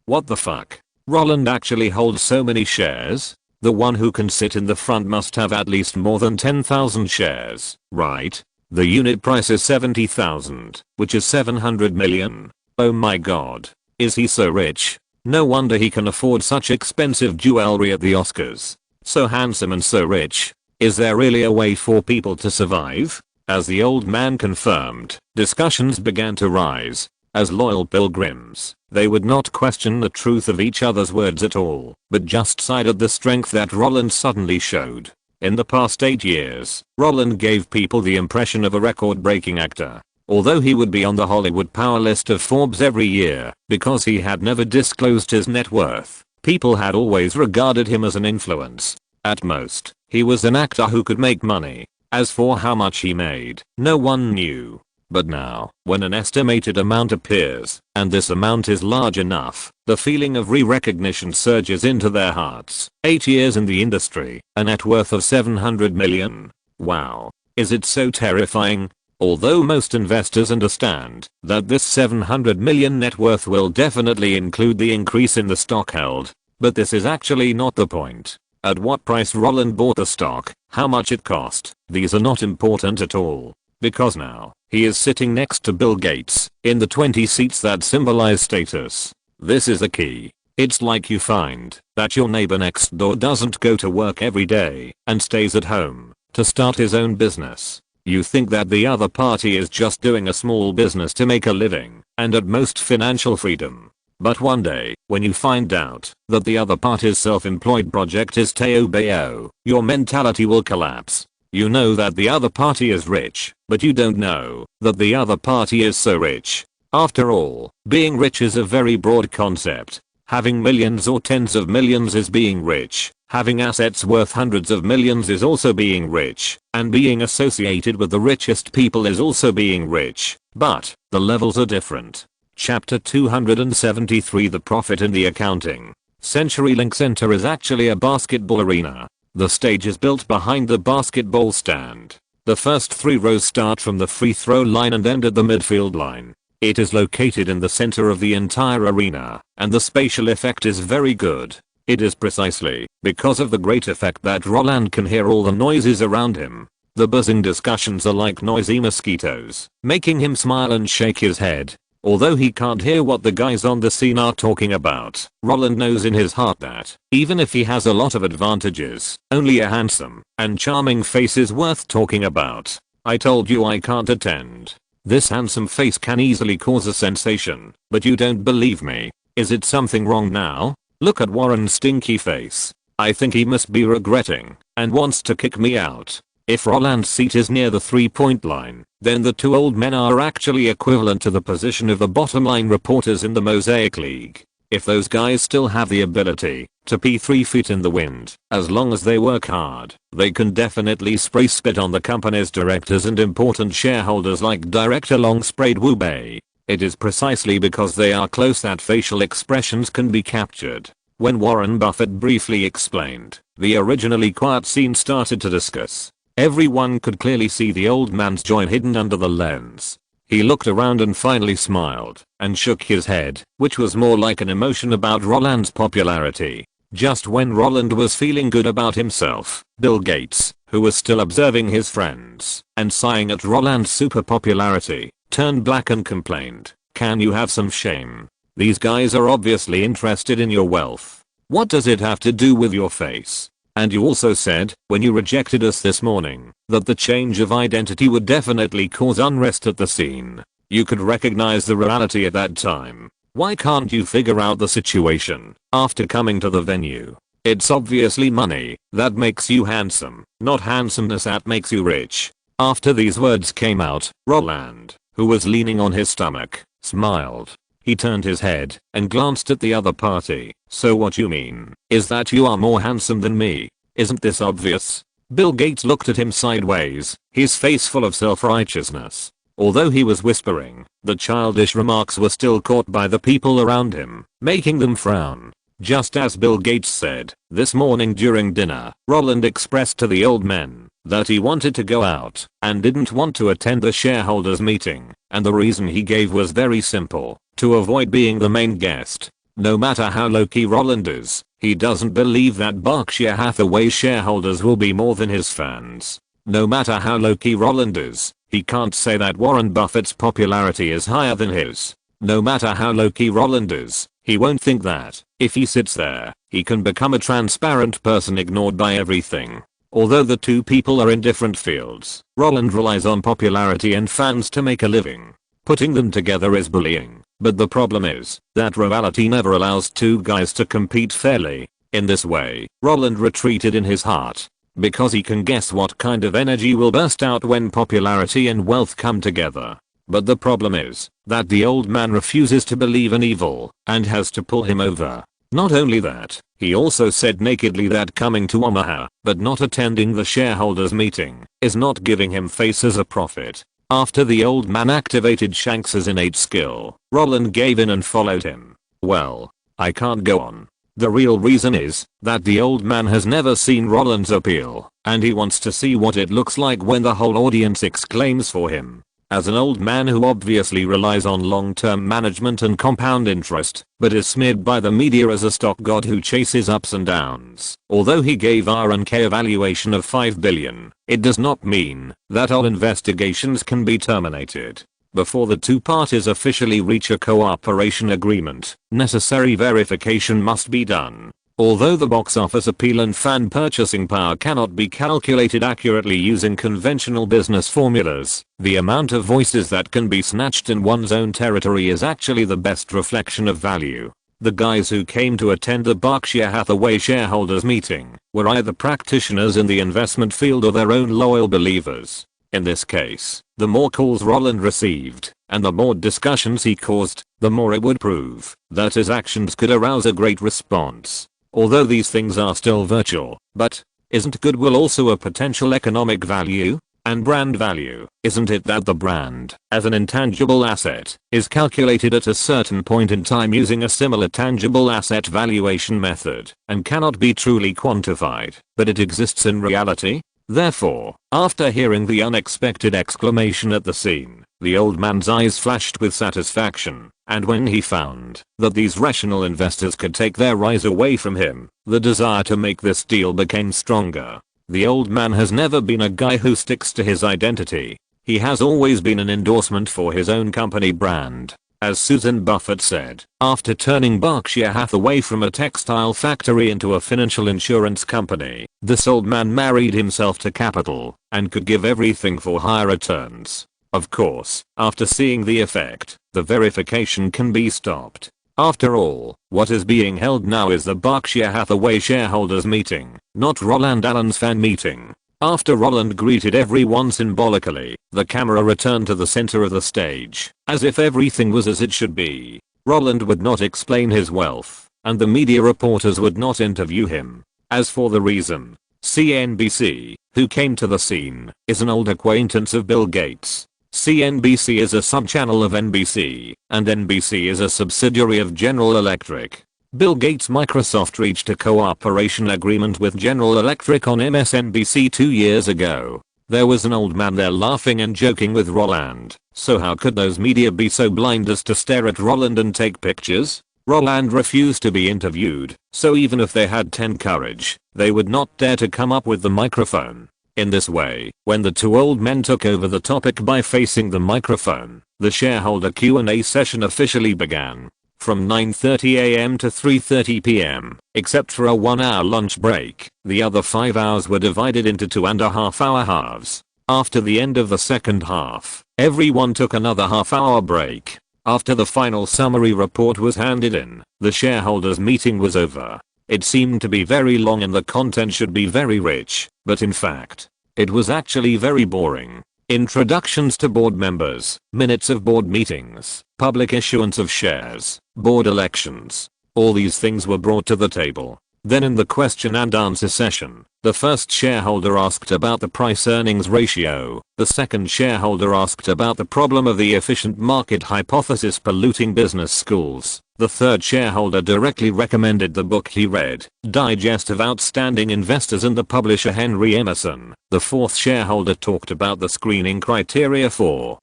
What the fuck? Roland actually holds so many shares? The one who can sit in the front must have at least more than 10,000 shares, right? The unit price is 70,000, which is 700 million. Oh my god. Is he so rich? No wonder he can afford such expensive jewelry at the Oscars. So handsome and so rich. Is there really a way for people to survive? As the old man confirmed, discussions began to rise. As loyal pilgrims, they would not question the truth of each other's words at all, but just cited the strength that Roland suddenly showed. In the past 8 years, Roland gave people the impression of a record-breaking actor. Although he would be on the Hollywood power list of Forbes every year, because he had never disclosed his net worth, people had always regarded him as an influence. At most, he was an actor who could make money. As for how much he made, no one knew. But now, when an estimated amount appears, and this amount is large enough, the feeling of re-recognition surges into their hearts. 8 years in the industry, a net worth of 700 million. Wow. Is it so terrifying? Although most investors understand that this 700 million net worth will definitely include the increase in the stock held. But this is actually not the point. At what price Roland bought the stock, how much it cost, these are not important at all. Because now, he is sitting next to Bill Gates, in the 20 seats that symbolize status. This is the key. It's like you find that your neighbor next door doesn't go to work every day and stays at home to start his own business. You think that the other party is just doing a small business to make a living and at most financial freedom. But one day, when you find out that the other party's self-employed project is Teo Bayo, your mentality will collapse. You know that the other party is rich, but you don't know that the other party is so rich. After all, being rich is a very broad concept. Having millions or tens of millions is being rich. Having assets worth hundreds of millions is also being rich. And being associated with the richest people is also being rich. But, the levels are different. Chapter 273 The Profit in the Accounting. CenturyLink Center is actually a basketball arena. The stage is built behind the basketball stand. The first 3 rows start from the free throw line and end at the midfield line. It is located in the center of the entire arena, and the spatial effect is very good. It is precisely because of the great effect that Roland can hear all the noises around him. The buzzing discussions are like noisy mosquitoes, making him smile and shake his head. Although he can't hear what the guys on the scene are talking about, Roland knows in his heart that, even if he has a lot of advantages, only a handsome and charming face is worth talking about. I told you I can't attend. This handsome face can easily cause a sensation, but you don't believe me. Is it something wrong now? Look at Warren's stinky face. I think he must be regretting and wants to kick me out. If Roland's seat is near the 3-point line, then the 2 old men are actually equivalent to the position of the bottom line reporters in the Mosaic League. If those guys still have the ability to pee 3 feet in the wind, as long as they work hard, they can definitely spray spit on the company's directors and important shareholders like Director Long sprayed Wu Bei. It is precisely because they are close that facial expressions can be captured. When Warren Buffett briefly explained, the originally quiet scene started to discuss. Everyone could clearly see the old man's joy hidden under the lens. He looked around and finally smiled, and shook his head, which was more like an emotion about Roland's popularity. Just when Roland was feeling good about himself, Bill Gates, who was still observing his friends, and sighing at Roland's super popularity, turned black and complained, "Can you have some shame? These guys are obviously interested in your wealth. What does it have to do with your face? And you also said, when you rejected us this morning, that the change of identity would definitely cause unrest at the scene. You could recognize the reality at that time. Why can't you figure out the situation after coming to the venue? It's obviously money that makes you handsome, not handsomeness that makes you rich." After these words came out, Roland, who was leaning on his stomach, smiled. He turned his head and glanced at the other party. "So what you mean is that you are more handsome than me? Isn't this obvious?" Bill Gates looked at him sideways, his face full of self-righteousness. Although he was whispering, the childish remarks were still caught by the people around him, making them frown. Just as Bill Gates said, this morning during dinner, Roland expressed to the old men that he wanted to go out and didn't want to attend the shareholders meeting, and the reason he gave was very simple: to avoid being the main guest. No matter how low-key Roland is, he doesn't believe that Berkshire Hathaway shareholders will be more than his fans. No matter how low-key Roland is, he can't say that Warren Buffett's popularity is higher than his. No matter how low-key Roland is, he won't think that, if he sits there, he can become a transparent person ignored by everything. Although the two people are in different fields, Roland relies on popularity and fans to make a living. Putting them together is bullying, but the problem is that reality never allows two guys to compete fairly. In this way, Roland retreated in his heart, because he can guess what kind of energy will burst out when popularity and wealth come together. But the problem is that the old man refuses to believe in evil and has to pull him over. Not only that, he also said nakedly that coming to Omaha but not attending the shareholders meeting is not giving him face as a profit. After the old man activated Shanks's innate skill, Roland gave in and followed him. Well, I can't go on. The real reason is that the old man has never seen Roland's appeal, and he wants to see what it looks like when the whole audience exclaims for him. As an old man who obviously relies on long-term management and compound interest, but is smeared by the media as a stock god who chases ups and downs. Although he gave R&K a valuation of $5 billion, it does not mean that all investigations can be terminated. Before the two parties officially reach a cooperation agreement, necessary verification must be done. Although the box office appeal and fan purchasing power cannot be calculated accurately using conventional business formulas, the amount of voices that can be snatched in one's own territory is actually the best reflection of value. The guys who came to attend the Berkshire Hathaway shareholders meeting were either practitioners in the investment field or their own loyal believers. In this case, the more calls Roland received, and the more discussions he caused, the more it would prove that his actions could arouse a great response. Although these things are still virtual, but isn't goodwill also a potential economic value? And brand value, isn't it that the brand, as an intangible asset, is calculated at a certain point in time using a similar tangible asset valuation method, and cannot be truly quantified, but it exists in reality? Therefore, after hearing the unexpected exclamation at the scene, the old man's eyes flashed with satisfaction, and when he found that these rational investors could take their eyes away from him, the desire to make this deal became stronger. The old man has never been a guy who sticks to his identity. He has always been an endorsement for his own company brand. As Susan Buffett said, after turning Berkshire Hathaway from a textile factory into a financial insurance company, this old man married himself to capital and could give everything for higher returns. Of course, after seeing the effect, the verification can be stopped. After all, what is being held now is the Berkshire Hathaway shareholders meeting, not Roland Allen's fan meeting. After Roland greeted everyone symbolically, the camera returned to the center of the stage, as if everything was as it should be. Roland would not explain his wealth, and the media reporters would not interview him. As for the reason, CNBC, who came to the scene, is an old acquaintance of Bill Gates. CNBC is a subchannel of NBC, and NBC is a subsidiary of General Electric. Bill Gates' Microsoft reached a cooperation agreement with General Electric on MSNBC 2 years ago. There was an old man there laughing and joking with Roland, so how could those media be so blind as to stare at Roland and take pictures? Roland refused to be interviewed, so even if they had 10 courage, they would not dare to come up with the microphone. In this way, when the two old men took over the topic by facing the microphone, the shareholder Q&A session officially began. From 9:30 a.m. to 3:30 p.m., except for a 1-hour lunch break, the other 5 hours were divided into 2.5-hour halves. After the end of the second half, everyone took another half-hour break. After the final summary report was handed in, the shareholders meeting was over. It seemed to be very long and the content should be very rich, but in fact, it was actually very boring. Introductions to board members, minutes of board meetings, public issuance of shares, board elections. All these things were brought to the table. Then in the question and answer session, the first shareholder asked about the price-earnings ratio, the second shareholder asked about the problem of the efficient market hypothesis polluting business schools, the third shareholder directly recommended the book he read, Digest of Outstanding Investors, and the publisher Henry Emerson. The fourth shareholder talked about the screening criteria for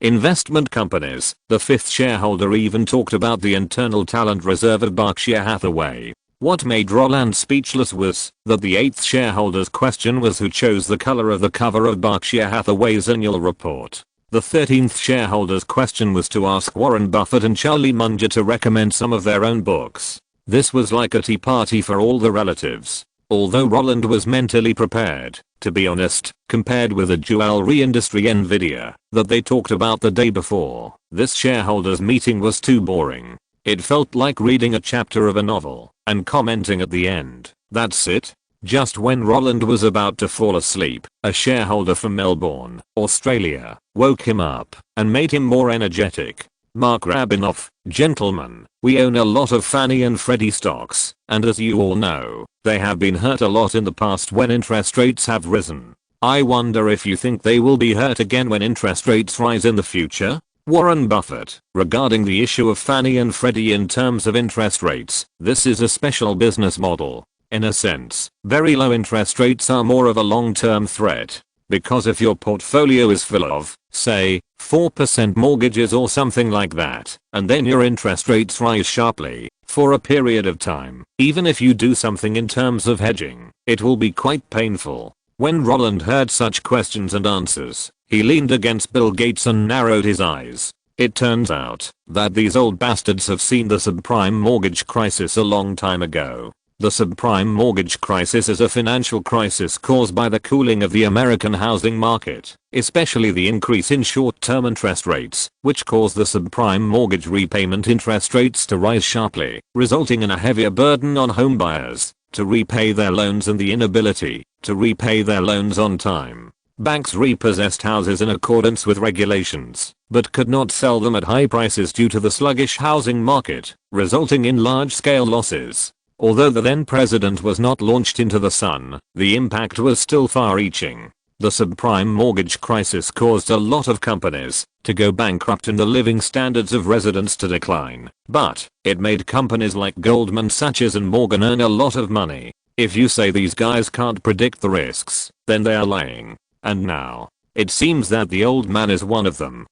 Investment companies. The fifth shareholder even talked about the internal talent reserve at Berkshire Hathaway. What made Roland speechless was that the eighth shareholder's question was who chose the color of the cover of Berkshire Hathaway's annual report. The 13th shareholder's question was to ask Warren Buffett and Charlie Munger to recommend some of their own books. This was like a tea party for all the relatives. Although Roland was mentally prepared, to be honest, compared with the jewelry industry Nvidia that they talked about the day before, this shareholders meeting was too boring. It felt like reading a chapter of a novel and commenting at the end. That's it. Just when Roland was about to fall asleep, a shareholder from Melbourne, Australia, woke him up and made him more energetic. Mark Rabinoff, gentlemen, we own a lot of Fannie and Freddie stocks, and as you all know, they have been hurt a lot in the past when interest rates have risen. I wonder if you think they will be hurt again when interest rates rise in the future? Warren Buffett, regarding the issue of Fannie and Freddie in terms of interest rates, this is a special business model. In a sense, very low interest rates are more of a long-term threat. Because if your portfolio is full of, say, 4% mortgages or something like that, and then your interest rates rise sharply, for a period of time, even if you do something in terms of hedging, it will be quite painful. When Roland heard such questions and answers, he leaned against Bill Gates and narrowed his eyes. It turns out that these old bastards have seen the subprime mortgage crisis a long time ago. The subprime mortgage crisis is a financial crisis caused by the cooling of the American housing market, especially the increase in short-term interest rates, which caused the subprime mortgage repayment interest rates to rise sharply, resulting in a heavier burden on home buyers to repay their loans and the inability to repay their loans on time. Banks repossessed houses in accordance with regulations, but could not sell them at high prices due to the sluggish housing market, resulting in large-scale losses. Although the then president was not launched into the sun, the impact was still far-reaching. The subprime mortgage crisis caused a lot of companies to go bankrupt and the living standards of residents to decline. But it made companies like Goldman Sachs and Morgan earn a lot of money. If you say these guys can't predict the risks, then they are lying. And now, it seems that the old man is one of them.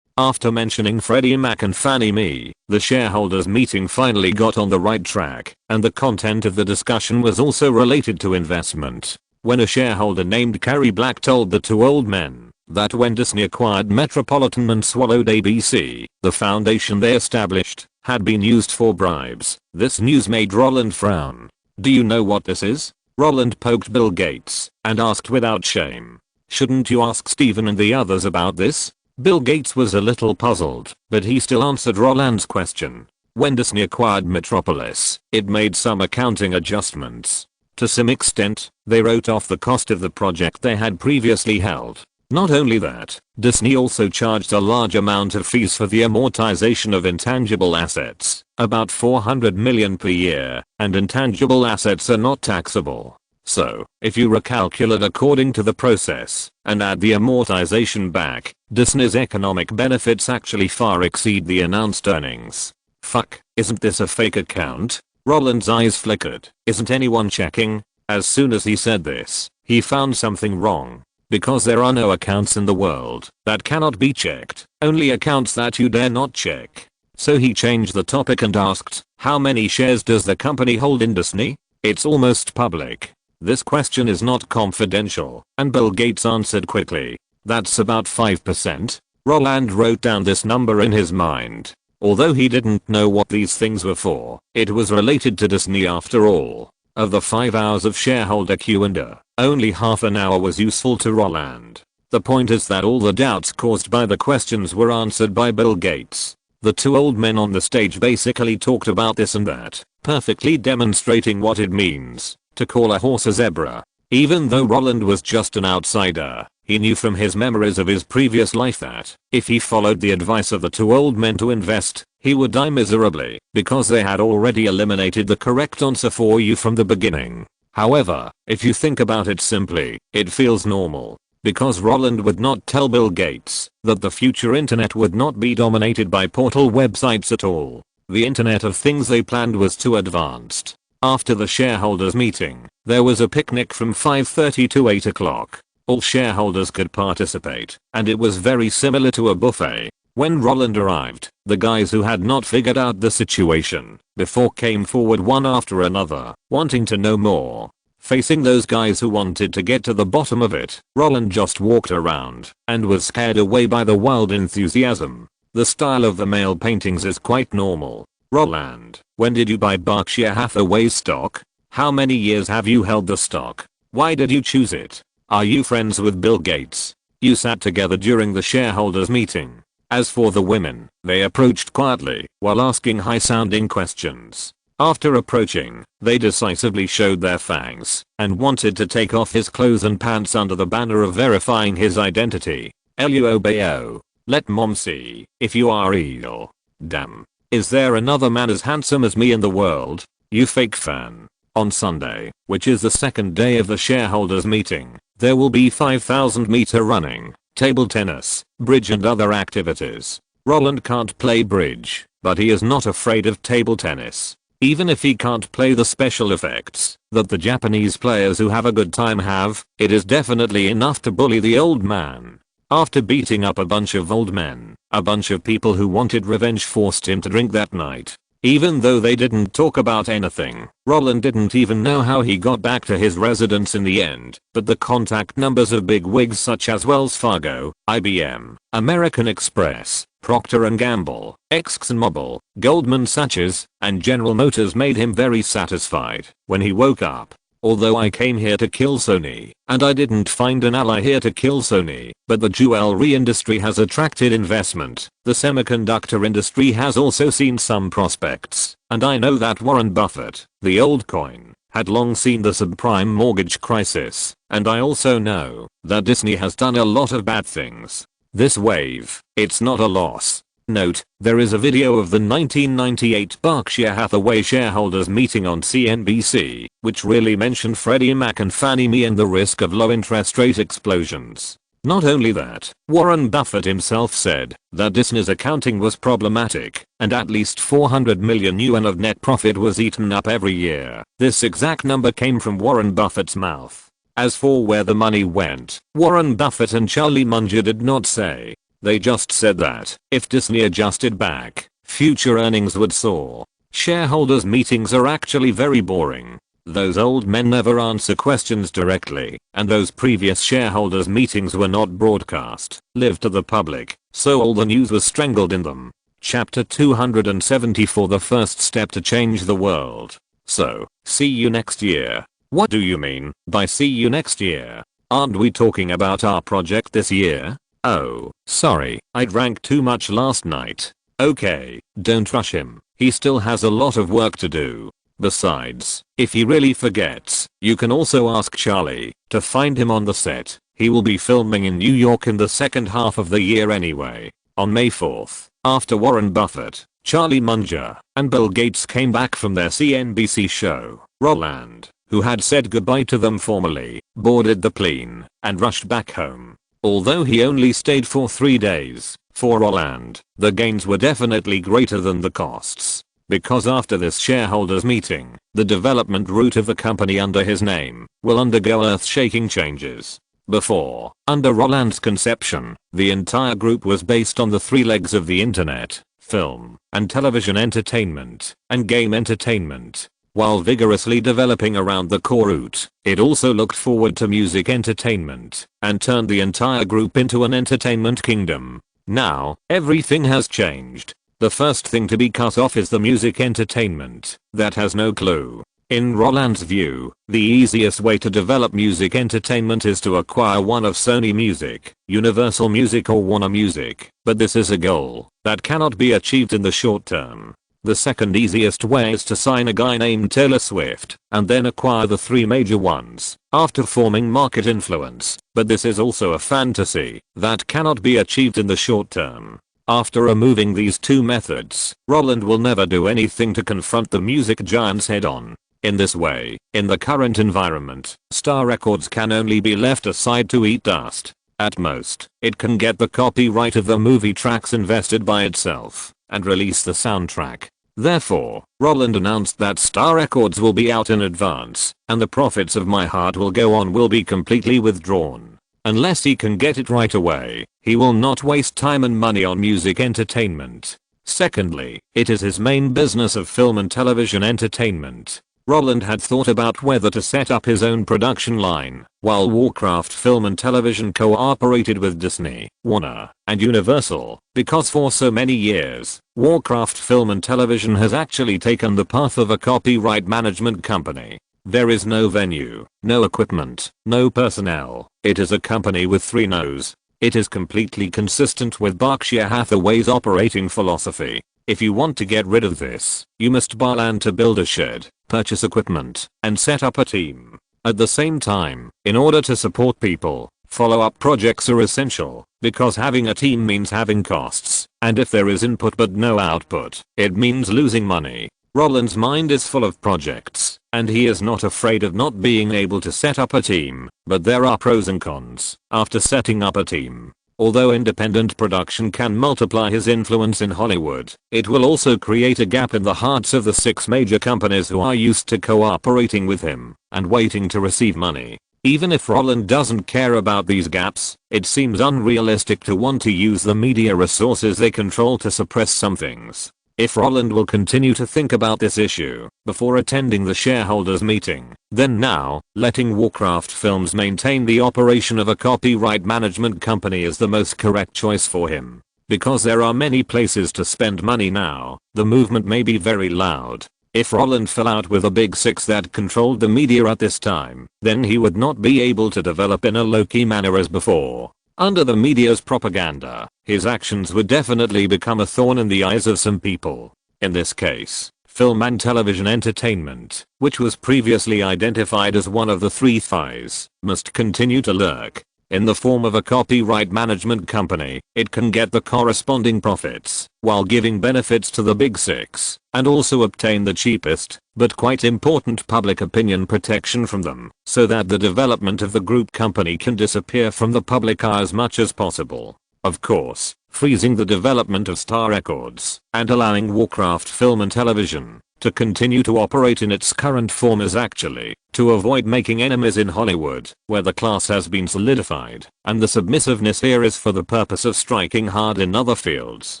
After mentioning Freddie Mac and Fannie Mae, the shareholders meeting finally got on the right track, and the content of the discussion was also related to investment. When a shareholder named Carrie Black told the two old men that when Disney acquired Metropolitan and swallowed ABC, the foundation they established had been used for bribes, this news made Roland frown. Do you know what this is? Roland poked Bill Gates and asked without shame. Shouldn't you ask Stephen and the others about this? Bill Gates was a little puzzled, but he still answered Roland's question. When Disney acquired Metropolis, it made some accounting adjustments. To some extent, they wrote off the cost of the project they had previously held. Not only that, Disney also charged a large amount of fees for the amortization of intangible assets, about $400 million per year, and intangible assets are not taxable. So, if you recalculate according to the process and add the amortization back, Disney's economic benefits actually far exceed the announced earnings. Fuck, isn't this a fake account? Roland's eyes flickered. Isn't anyone checking? As soon as he said this, he found something wrong. Because there are no accounts in the world that cannot be checked, only accounts that you dare not check. So he changed the topic and asked, how many shares does the company hold in Disney? It's almost public. This question is not confidential, and Bill Gates answered quickly. That's about 5%. Roland wrote down this number in his mind. Although he didn't know what these things were for, it was related to Disney after all. Of the 5 hours of shareholder Q&A, only half an hour was useful to Roland. The point is that all the doubts caused by the questions were answered by Bill Gates. The two old men on the stage basically talked about this and that, perfectly demonstrating what it means to call a horse a zebra. Even though Roland was just an outsider, he knew from his memories of his previous life that if he followed the advice of the two old men to invest, he would die miserably because they had already eliminated the correct answer for you from the beginning. However, if you think about it simply, it feels normal. Because Roland would not tell Bill Gates that the future internet would not be dominated by portal websites at all. The Internet of Things they planned was too advanced. After the shareholders meeting, there was a picnic from 5:30 to 8 o'clock. All shareholders could participate, and it was very similar to a buffet. When Roland arrived, the guys who had not figured out the situation before came forward one after another, wanting to know more. Facing those guys who wanted to get to the bottom of it, Roland just walked around and was scared away by the wild enthusiasm. The style of the male paintings is quite normal. Roland, when did you buy Berkshire Hathaway stock? How many years have you held the stock? Why did you choose it? Are you friends with Bill Gates? You sat together during the shareholders meeting. As for the women, they approached quietly while asking high-sounding questions. After approaching, they decisively showed their fangs and wanted to take off his clothes and pants under the banner of verifying his identity. LUOBO. Let mom see if you are real. Damn. Is there another man as handsome as me in the world? You fake fan. On Sunday, which is the second day of the shareholders meeting, there will be 5,000 meter running, table tennis, bridge and other activities. Roland can't play bridge, but he is not afraid of table tennis. Even if he can't play the special effects that the Japanese players who have a good time have, it is definitely enough to bully the old man. After beating up a bunch of old men, a bunch of people who wanted revenge forced him to drink that night. Even though they didn't talk about anything, Roland didn't even know how he got back to his residence in the end, but the contact numbers of big wigs such as Wells Fargo, IBM, American Express, Procter & Gamble, ExxonMobil, Goldman Sachs, and General Motors made him very satisfied when he woke up. Although I came here to kill Sony, and I didn't find an ally here to kill Sony, but the jewelry industry has attracted investment, the semiconductor industry has also seen some prospects, and I know that Warren Buffett, the old coin, had long seen the subprime mortgage crisis, and I also know that Disney has done a lot of bad things. This wave, it's not a loss. Note, there is a video of the 1998 Berkshire Hathaway shareholders meeting on CNBC, which really mentioned Freddie Mac and Fannie Mae and the risk of low interest rate explosions. Not only that, Warren Buffett himself said that Disney's accounting was problematic, and at least 400 million yuan of net profit was eaten up every year. This exact number came from Warren Buffett's mouth. As for where the money went, Warren Buffett and Charlie Munger did not say. They just said that if Disney adjusted back, future earnings would soar. Shareholders meetings are actually very boring. Those old men never answer questions directly, and those previous shareholders meetings were not broadcast, live to the public, so all the news was strangled in them. Chapter 274 The first step to change the world. So, see you next year. What do you mean by see you next year? Aren't we talking about our project this year? Oh, sorry, I drank too much last night. Okay, don't rush him, he still has a lot of work to do. Besides, if he really forgets, you can also ask Charlie to find him on the set. He will be filming in New York in the second half of the year anyway. On May 4th, after Warren Buffett, Charlie Munger, and Bill Gates came back from their CNBC show, Roland, who had said goodbye to them formally, boarded the plane and rushed back home. Although he only stayed for 3 days, for Roland, the gains were definitely greater than the costs. Because after this shareholders meeting, the development route of the company under his name will undergo earth-shaking changes. Before, under Roland's conception, the entire group was based on the 3 legs of the internet, film and television entertainment, and game entertainment. While vigorously developing around the core route, it also looked forward to music entertainment and turned the entire group into an entertainment kingdom. Now, everything has changed. The first thing to be cut off is the music entertainment. That has no clue. In Roland's view, the easiest way to develop music entertainment is to acquire one of Sony Music, Universal Music or Warner Music, but this is a goal that cannot be achieved in the short term. The second easiest way is to sign a guy named Taylor Swift and then acquire the 3 major ones after forming market influence, but this is also a fantasy that cannot be achieved in the short term. After removing these 2 methods, Roland will never do anything to confront the music giants head on. In this way, in the current environment, Star Records can only be left aside to eat dust. At most, it can get the copyright of the movie tracks invested by itself and release the soundtrack. Therefore, Roland announced that Star Records will be out in advance, and the profits of My Heart Will Go On will be completely withdrawn. Unless he can get it right away, he will not waste time and money on music entertainment. Secondly, it is his main business of film and television entertainment. Roland had thought about whether to set up his own production line, while Warcraft Film and Television cooperated with Disney, Warner, and Universal, because for so many years, Warcraft Film and Television has actually taken the path of a copyright management company. There is no venue, no equipment, no personnel. It is a company with 3 no's. It is completely consistent with Berkshire Hathaway's operating philosophy. If you want to get rid of this, you must buy land to build a shed, purchase equipment, and set up a team. At the same time, in order to support people, follow-up projects are essential, because having a team means having costs, and if there is input but no output, it means losing money. Roland's mind is full of projects, and he is not afraid of not being able to set up a team, but there are pros and cons after setting up a team. Although independent production can multiply his influence in Hollywood, it will also create a gap in the hearts of the 6 major companies who are used to cooperating with him and waiting to receive money. Even if Roland doesn't care about these gaps, it seems unrealistic to want to use the media resources they control to suppress some things. If Roland will continue to think about this issue before attending the shareholders meeting, then now, letting Warcraft Films maintain the operation of a copyright management company is the most correct choice for him. Because there are many places to spend money now, the movement may be very loud. If Roland fell out with the big 6 that controlled the media at this time, then he would not be able to develop in a low-key manner as before. Under the media's propaganda, his actions would definitely become a thorn in the eyes of some people. In this case, film and television entertainment, which was previously identified as one of the 3 thighs, must continue to lurk. In the form of a copyright management company, it can get the corresponding profits, while giving benefits to the big 6, and also obtain the cheapest, but quite important public opinion protection from them, so that the development of the group company can disappear from the public eye as much as possible. Of course, freezing the development of Star Records, and allowing Warcraft Film and Television to continue to operate in its current form is actually to avoid making enemies in Hollywood, where the class has been solidified, and the submissiveness here is for the purpose of striking hard in other fields.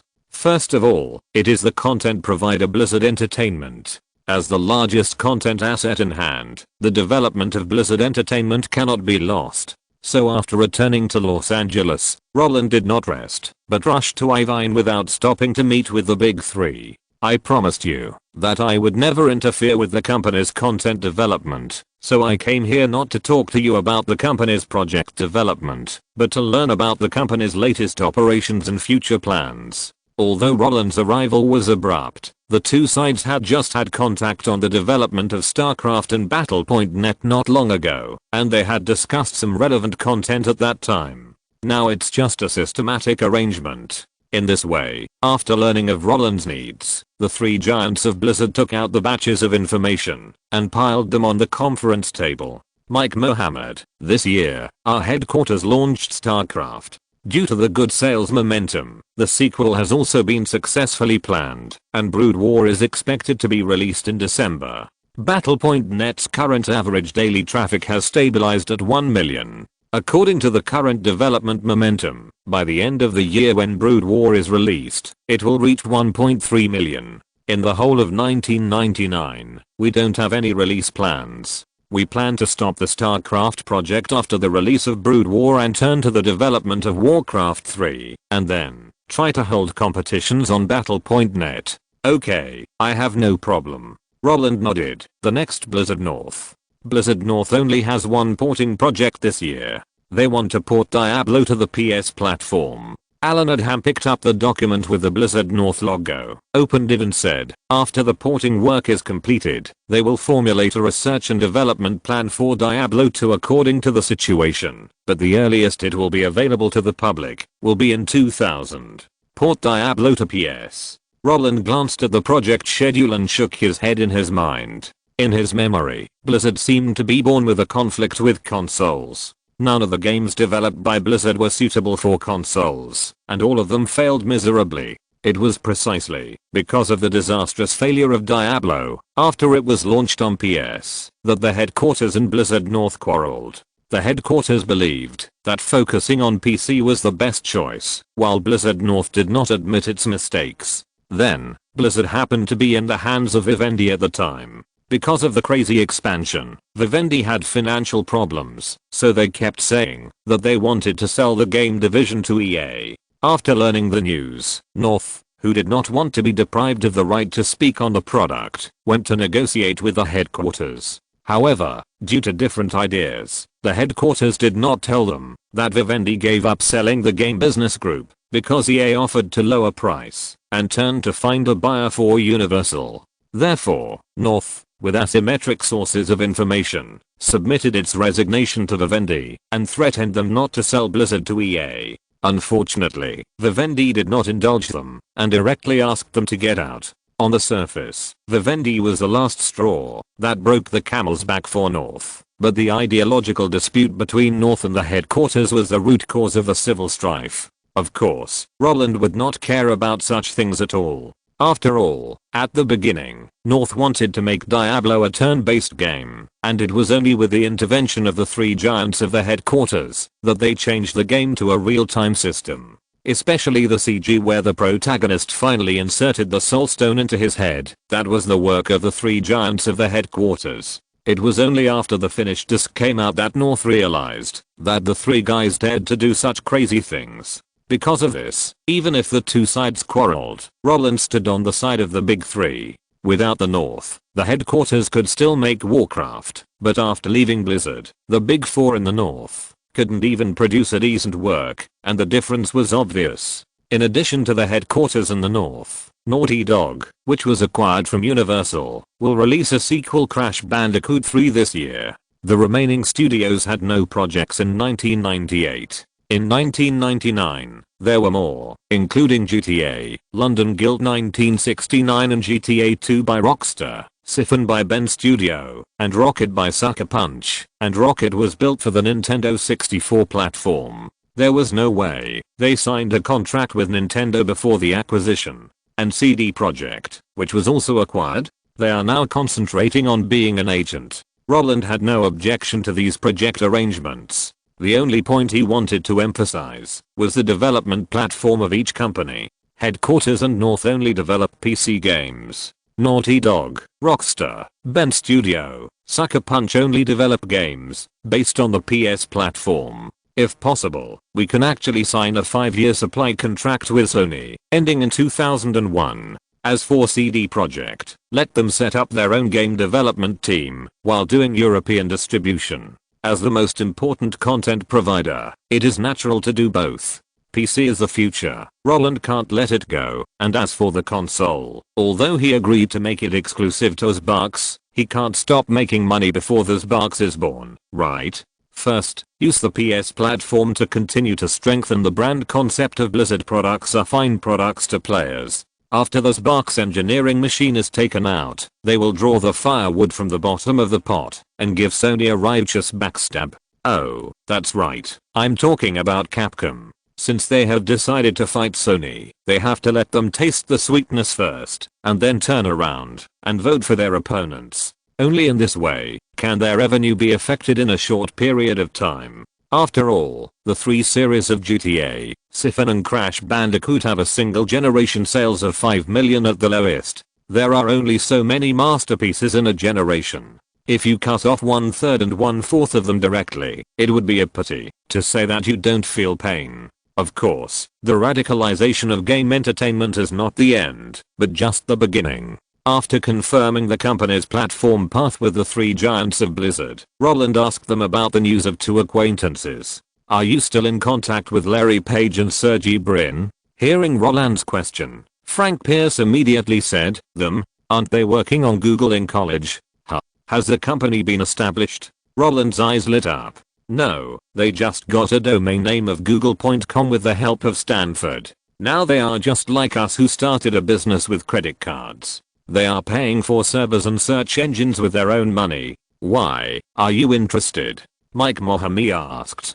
First of all, it is the content provider Blizzard Entertainment. As the largest content asset in hand, the development of Blizzard Entertainment cannot be lost. So after returning to Los Angeles, Roland did not rest, but rushed to Irvine without stopping to meet with the big 3. I promised you that I would never interfere with the company's content development, so I came here not to talk to you about the company's project development, but to learn about the company's latest operations and future plans. Although Roland's arrival was abrupt, the 2 sides had just had contact on the development of StarCraft and Battle.net not long ago, and they had discussed some relevant content at that time. Now it's just a systematic arrangement. In this way, after learning of Roland's needs, the 3 giants of Blizzard took out the batches of information and piled them on the conference table. Mike Mohammed, this year, our headquarters launched StarCraft. Due to the good sales momentum, the sequel has also been successfully planned, and Brood War is expected to be released in December. Battle.net's current average daily traffic has stabilized at 1 million. According to the current development momentum, by the end of the year when Brood War is released, it will reach 1.3 million. In the whole of 1999, we don't have any release plans. We plan to stop the StarCraft project after the release of Brood War and turn to the development of Warcraft 3, and then try to hold competitions on Battle.net. Okay, I have no problem. Roland nodded. The next Blizzard North. Blizzard North only has one porting project this year. They want to port Diablo to the PS platform. Allen had handpicked up the document with the Blizzard North logo, opened it and said, after the porting work is completed, they will formulate a research and development plan for Diablo 2 according to the situation, but the earliest it will be available to the public will be in 2000. Port Diablo to PS. Roland glanced at the project schedule and shook his head in his mind. In his memory, Blizzard seemed to be born with a conflict with consoles. None of the games developed by Blizzard were suitable for consoles, and all of them failed miserably. It was precisely because of the disastrous failure of Diablo, after it was launched on PS, that the headquarters in Blizzard North quarreled. The headquarters believed that focusing on PC was the best choice, while Blizzard North did not admit its mistakes. Then, Blizzard happened to be in the hands of Vivendi at the time. Because of the crazy expansion, Vivendi had financial problems, so they kept saying that they wanted to sell the game division to EA. After learning the news, North, who did not want to be deprived of the right to speak on the product, went to negotiate with the headquarters. However, due to different ideas, the headquarters did not tell them that Vivendi gave up selling the game business group because EA offered to lower price and turned to find a buyer for Universal. Therefore, North, with asymmetric sources of information, submitted its resignation to Vivendi and threatened them not to sell Blizzard to EA. Unfortunately, Vivendi did not indulge them and directly asked them to get out. On the surface, Vivendi was the last straw that broke the camel's back for North, but the ideological dispute between North and the headquarters was the root cause of the civil strife. Of course, Roland would not care about such things at all. After all, at the beginning, North wanted to make Diablo a turn-based game, and it was only with the intervention of the three giants of the headquarters that they changed the game to a real-time system. Especially the CG where the protagonist finally inserted the soul stone into his head. That was the work of the three giants of the headquarters. It was only after the finished disc came out that North realized that the three guys dared to do such crazy things. Because of this, even if the two sides quarreled, Roland stood on the side of the big three. Without the North, the headquarters could still make Warcraft, but after leaving Blizzard, the big four in the North couldn't even produce a decent work, and the difference was obvious. In addition to the headquarters in the North, Naughty Dog, which was acquired from Universal, will release a sequel, Crash Bandicoot 3, this year. The remaining studios had no projects in 1998. In 1999, there were more, including GTA, London Guild 1969 and GTA 2 by Rockstar, Siphon by Ben Studio, and Rocket by Sucker Punch, and Rocket was built for the Nintendo 64 platform. There was no way they signed a contract with Nintendo before the acquisition. And CD Projekt, which was also acquired, they are now concentrating on being an agent. Roland had no objection to these project arrangements. The only point he wanted to emphasize was the development platform of each company. Headquarters and North only develop PC games. Naughty Dog, Rockstar, Ben Studio, Sucker Punch only develop games based on the PS platform. If possible, we can actually sign a 5-year supply contract with Sony, ending in 2001. As for CD Projekt, let them set up their own game development team while doing European distribution. As the most important content provider, it is natural to do both. PC is the future, Roland can't let it go, and as for the console, although he agreed to make it exclusive to Xbox, he can't stop making money before the Xbox is born, right? First, use the PS platform to continue to strengthen the brand concept of Blizzard products are fine products to players. After the Xbox engineering machine is taken out, they will draw the firewood from the bottom of the pot and give Sony a righteous backstab. Oh, that's right, I'm talking about Capcom. Since they have decided to fight Sony, they have to let them taste the sweetness first, and then turn around and vote for their opponents. Only in this way can their revenue be affected in a short period of time. After all, the 3 series of GTA, Siphon and Crash Bandicoot have a single generation sales of 5 million at the lowest. There are only so many masterpieces in a generation. If you cut off 1/3 and 1/4 of them directly, it would be a pity to say that you don't feel pain. Of course, the radicalization of game entertainment is not the end, but just the beginning. After confirming the company's platform path with the 3 giants of Blizzard, Roland asked them about the news of 2 acquaintances. Are you still in contact with Larry Page and Sergey Brin? Hearing Roland's question, Frank Pierce immediately said, them? Aren't they working on Google in college? Huh? Has the company been established? Roland's eyes lit up. No, they just got a domain name of google.com with the help of Stanford. Now they are just like us who started a business with credit cards. They are paying for servers and search engines with their own money. Why, are you interested? Mike Mohami asked.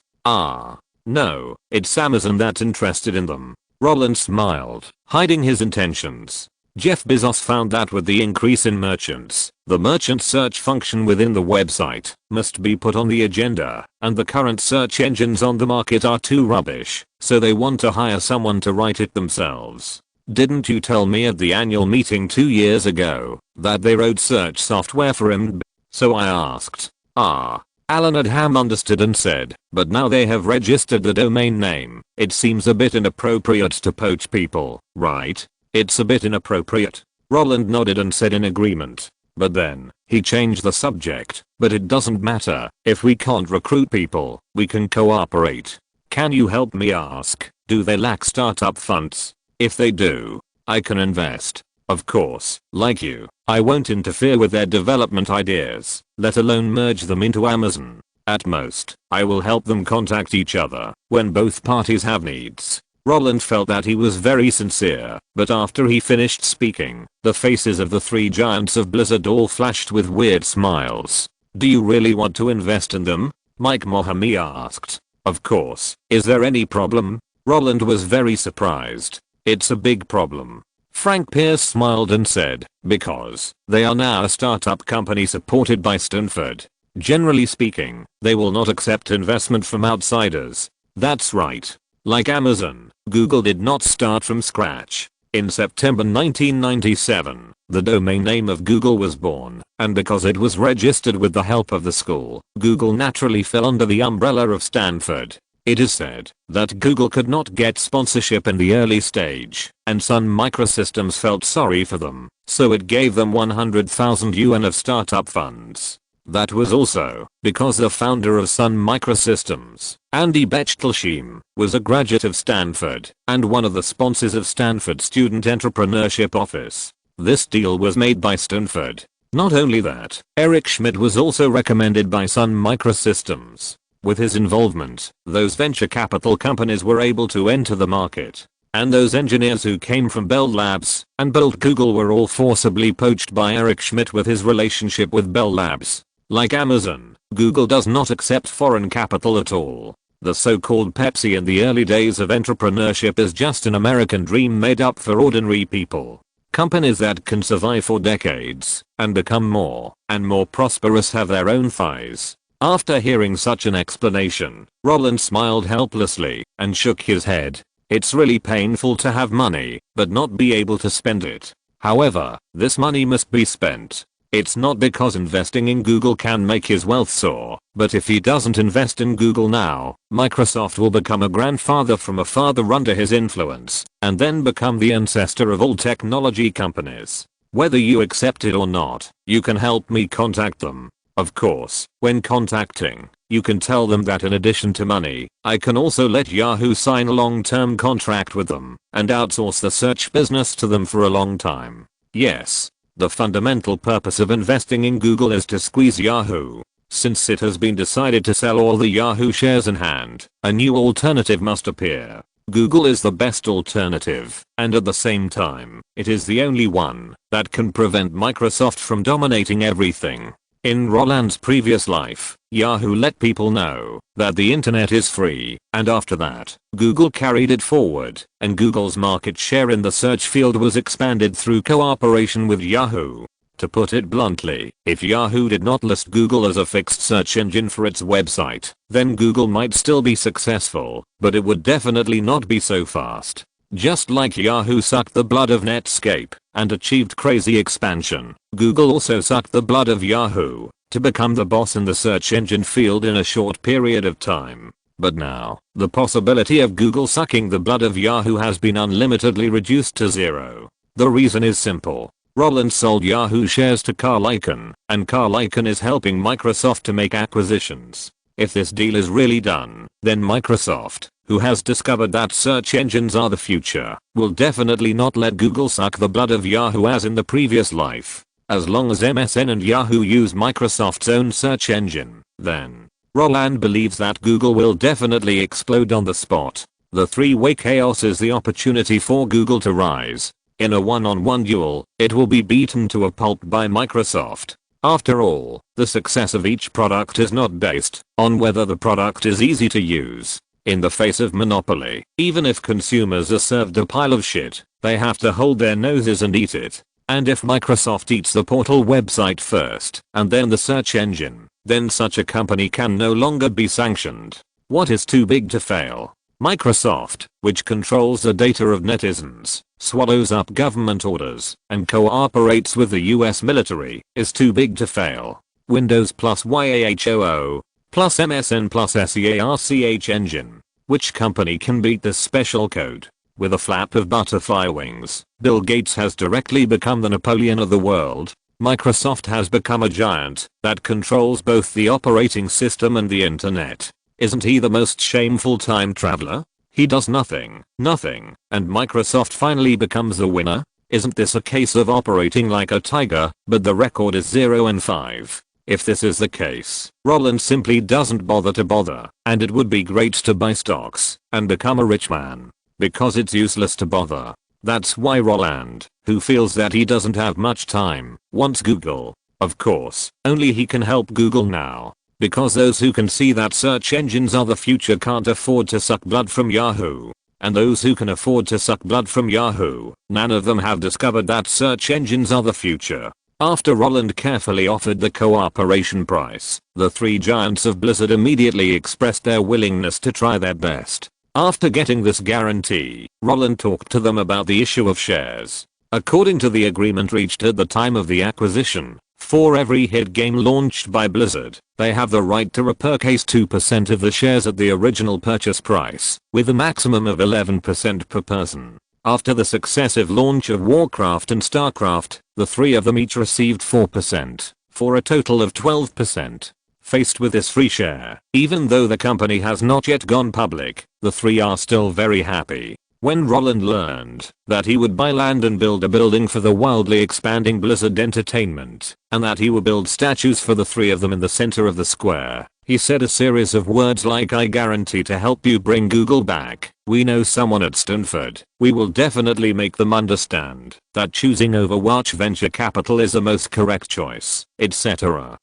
No, it's Amazon that's interested in them. Roland smiled, hiding his intentions. Jeff Bezos found that with the increase in merchants, the merchant search function within the website must be put on the agenda, and the current search engines on the market are too rubbish, so they want to hire someone to write it themselves. Didn't you tell me at the annual meeting 2 years ago that they wrote search software for him? So I asked. Alan had understood and said, but now they have registered the domain name. It seems a bit inappropriate to poach people, right? It's a bit inappropriate. Roland nodded and said in agreement. But then, he changed the subject. But it doesn't matter. If we can't recruit people, we can cooperate. Can you help me ask, do they lack startup funds? If they do, I can invest. Of course, like you, I won't interfere with their development ideas, let alone merge them into Amazon. At most, I will help them contact each other when both parties have needs. Roland felt that he was very sincere, but after he finished speaking, the faces of the three giants of Blizzard all flashed with weird smiles. Do you really want to invest in them? Mike Mohami asked. Of course. Is there any problem? Roland was very surprised. It's a big problem. Frank Pierce smiled and said, because they are now a startup company supported by Stanford. Generally speaking, they will not accept investment from outsiders. That's right. Like Amazon, Google did not start from scratch. In September 1997, the domain name of Google was born, and because it was registered with the help of the school, Google naturally fell under the umbrella of Stanford. It is said that Google could not get sponsorship in the early stage, and Sun Microsystems felt sorry for them, so it gave them 100,000 yuan of startup funds. That was also because the founder of Sun Microsystems, Andy Bechtolsheim, was a graduate of Stanford and one of the sponsors of Stanford Student Entrepreneurship Office. This deal was made by Stanford. Not only that, Eric Schmidt was also recommended by Sun Microsystems. With his involvement, those venture capital companies were able to enter the market. And those engineers who came from Bell Labs and built Google were all forcibly poached by Eric Schmidt with his relationship with Bell Labs. Like Amazon, Google does not accept foreign capital at all. The so-called Pepsi in the early days of entrepreneurship is just an American dream made up for ordinary people. Companies that can survive for decades and become more and more prosperous have their own thighs. After hearing such an explanation, Roland smiled helplessly and shook his head. It's really painful to have money, but not be able to spend it. However, this money must be spent. It's not because investing in Google can make his wealth soar, but if he doesn't invest in Google now, Microsoft will become a grandfather from a father under his influence, and then become the ancestor of all technology companies. Whether you accept it or not, you can help me contact them. Of course, when contacting, you can tell them that in addition to money, I can also let Yahoo sign a long-term contract with them and outsource the search business to them for a long time. Yes, the fundamental purpose of investing in Google is to squeeze Yahoo. Since it has been decided to sell all the Yahoo shares in hand, a new alternative must appear. Google is the best alternative, and at the same time, it is the only one that can prevent Microsoft from dominating everything. In Roland's previous life, Yahoo let people know that the internet is free, and after that, Google carried it forward, and Google's market share in the search field was expanded through cooperation with Yahoo. To put it bluntly, if Yahoo did not list Google as a fixed search engine for its website, then Google might still be successful, but it would definitely not be so fast. Just like Yahoo sucked the blood of Netscape and achieved crazy expansion, Google also sucked the blood of Yahoo to become the boss in the search engine field in a short period of time. But now, the possibility of Google sucking the blood of Yahoo has been unlimitedly reduced to zero. The reason is simple. Roland sold Yahoo shares to Carl Icahn, and Carl Icahn is helping Microsoft to make acquisitions. If this deal is really done, then Microsoft, who has discovered that search engines are the future, will definitely not let Google suck the blood of Yahoo as in the previous life. As long as MSN and Yahoo use Microsoft's own search engine, then Roland believes that Google will definitely explode on the spot. The three-way chaos is the opportunity for Google to rise. In a one-on-one duel, it will be beaten to a pulp by Microsoft. After all, the success of each product is not based on whether the product is easy to use. In the face of monopoly, even if consumers are served a pile of shit, they have to hold their noses and eat it. And if Microsoft eats the portal website first and then the search engine, then such a company can no longer be sanctioned. What is too big to fail? Microsoft, which controls the data of netizens, swallows up government orders, and cooperates with the US military, is too big to fail. Windows plus YAHOO plus MSN plus SEARCH engine. Which company can beat this special code? With a flap of butterfly wings, Bill Gates has directly become the Napoleon of the world. Microsoft has become a giant that controls both the operating system and the internet. Isn't he the most shameful time traveler? He does nothing, and Microsoft finally becomes the winner? Isn't this a case of operating like a tiger, but the record is 0 and 5? If this is the case, Roland simply doesn't bother, and it would be great to buy stocks and become a rich man. Because it's useless to bother. That's why Roland, who feels that he doesn't have much time, wants Google. Of course, only he can help Google now. Because those who can see that search engines are the future can't afford to suck blood from Yahoo. And those who can afford to suck blood from Yahoo, none of them have discovered that search engines are the future. After Roland carefully offered the cooperation price, the three giants of Blizzard immediately expressed their willingness to try their best. After getting this guarantee, Roland talked to them about the issue of shares. According to the agreement reached at the time of the acquisition, for every hit game launched by Blizzard, they have the right to repurchase 2% of the shares at the original purchase price, with a maximum of 11% per person. After the successive launch of Warcraft and Starcraft, the three of them each received 4%, for a total of 12%. Faced with this free share, even though the company has not yet gone public, the three are still very happy. When Roland learned that he would buy land and build a building for the wildly expanding Blizzard Entertainment, and that he would build statues for the three of them in the center of the square, he said a series of words like, "I guarantee to help you bring Google back. We know someone at Stanford. We will definitely make them understand that choosing Overwatch venture capital is the most correct choice," etc.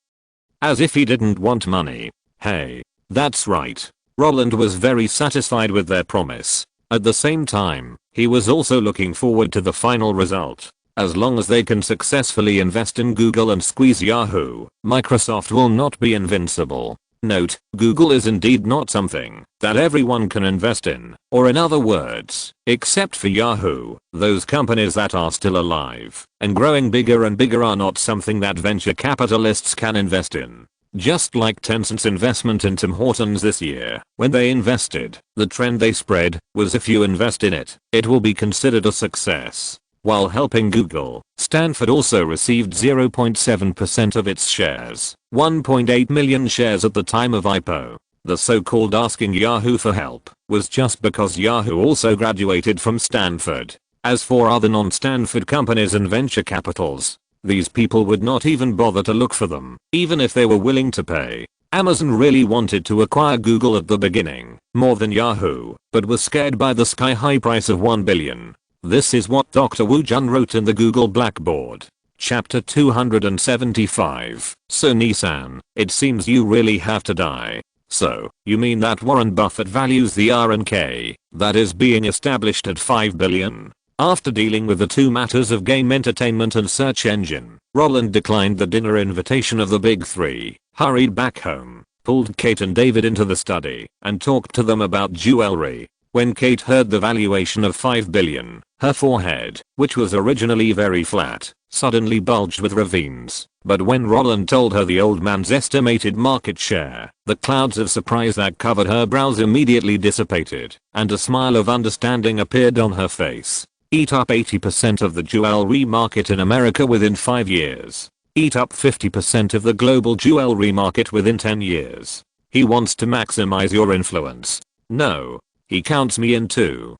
As if he didn't want money. Hey, that's right. Roland was very satisfied with their promise. At the same time, he was also looking forward to the final result. As long as they can successfully invest in Google and squeeze Yahoo, Microsoft will not be invincible. Note, Google is indeed not something that everyone can invest in, or in other words, except for Yahoo, those companies that are still alive and growing bigger and bigger are not something that venture capitalists can invest in. Just like Tencent's investment in Tim Hortons this year, when they invested, the trend they spread was if you invest in it, it will be considered a success. While helping Google, Stanford also received 0.7% of its shares, 1.8 million shares at the time of IPO. The so-called asking Yahoo for help was just because Yahoo also graduated from Stanford. As for other non-Stanford companies and venture capitals, these people would not even bother to look for them, even if they were willing to pay. Amazon really wanted to acquire Google at the beginning, more than Yahoo, but was scared by the sky-high price of $1 billion. This is what Dr. Wu Jun wrote in the Google Blackboard. Chapter 275. So Nissan, it seems you really have to die. So, you mean that Warren Buffett values the R&K that is being established at $5 billion? After dealing with the two matters of game entertainment and search engine, Roland declined the dinner invitation of the big three, hurried back home, pulled Kate and David into the study, and talked to them about jewelry. When Kate heard the valuation of $5 billion, her forehead, which was originally very flat, suddenly bulged with ravines. But when Roland told her the old man's estimated market share, the clouds of surprise that covered her brows immediately dissipated, and a smile of understanding appeared on her face. Eat up 80% of the jewelry market in America within 5 years. Eat up 50% of the global jewelry market within 10 years. He wants to maximize your influence. No. He counts me in too.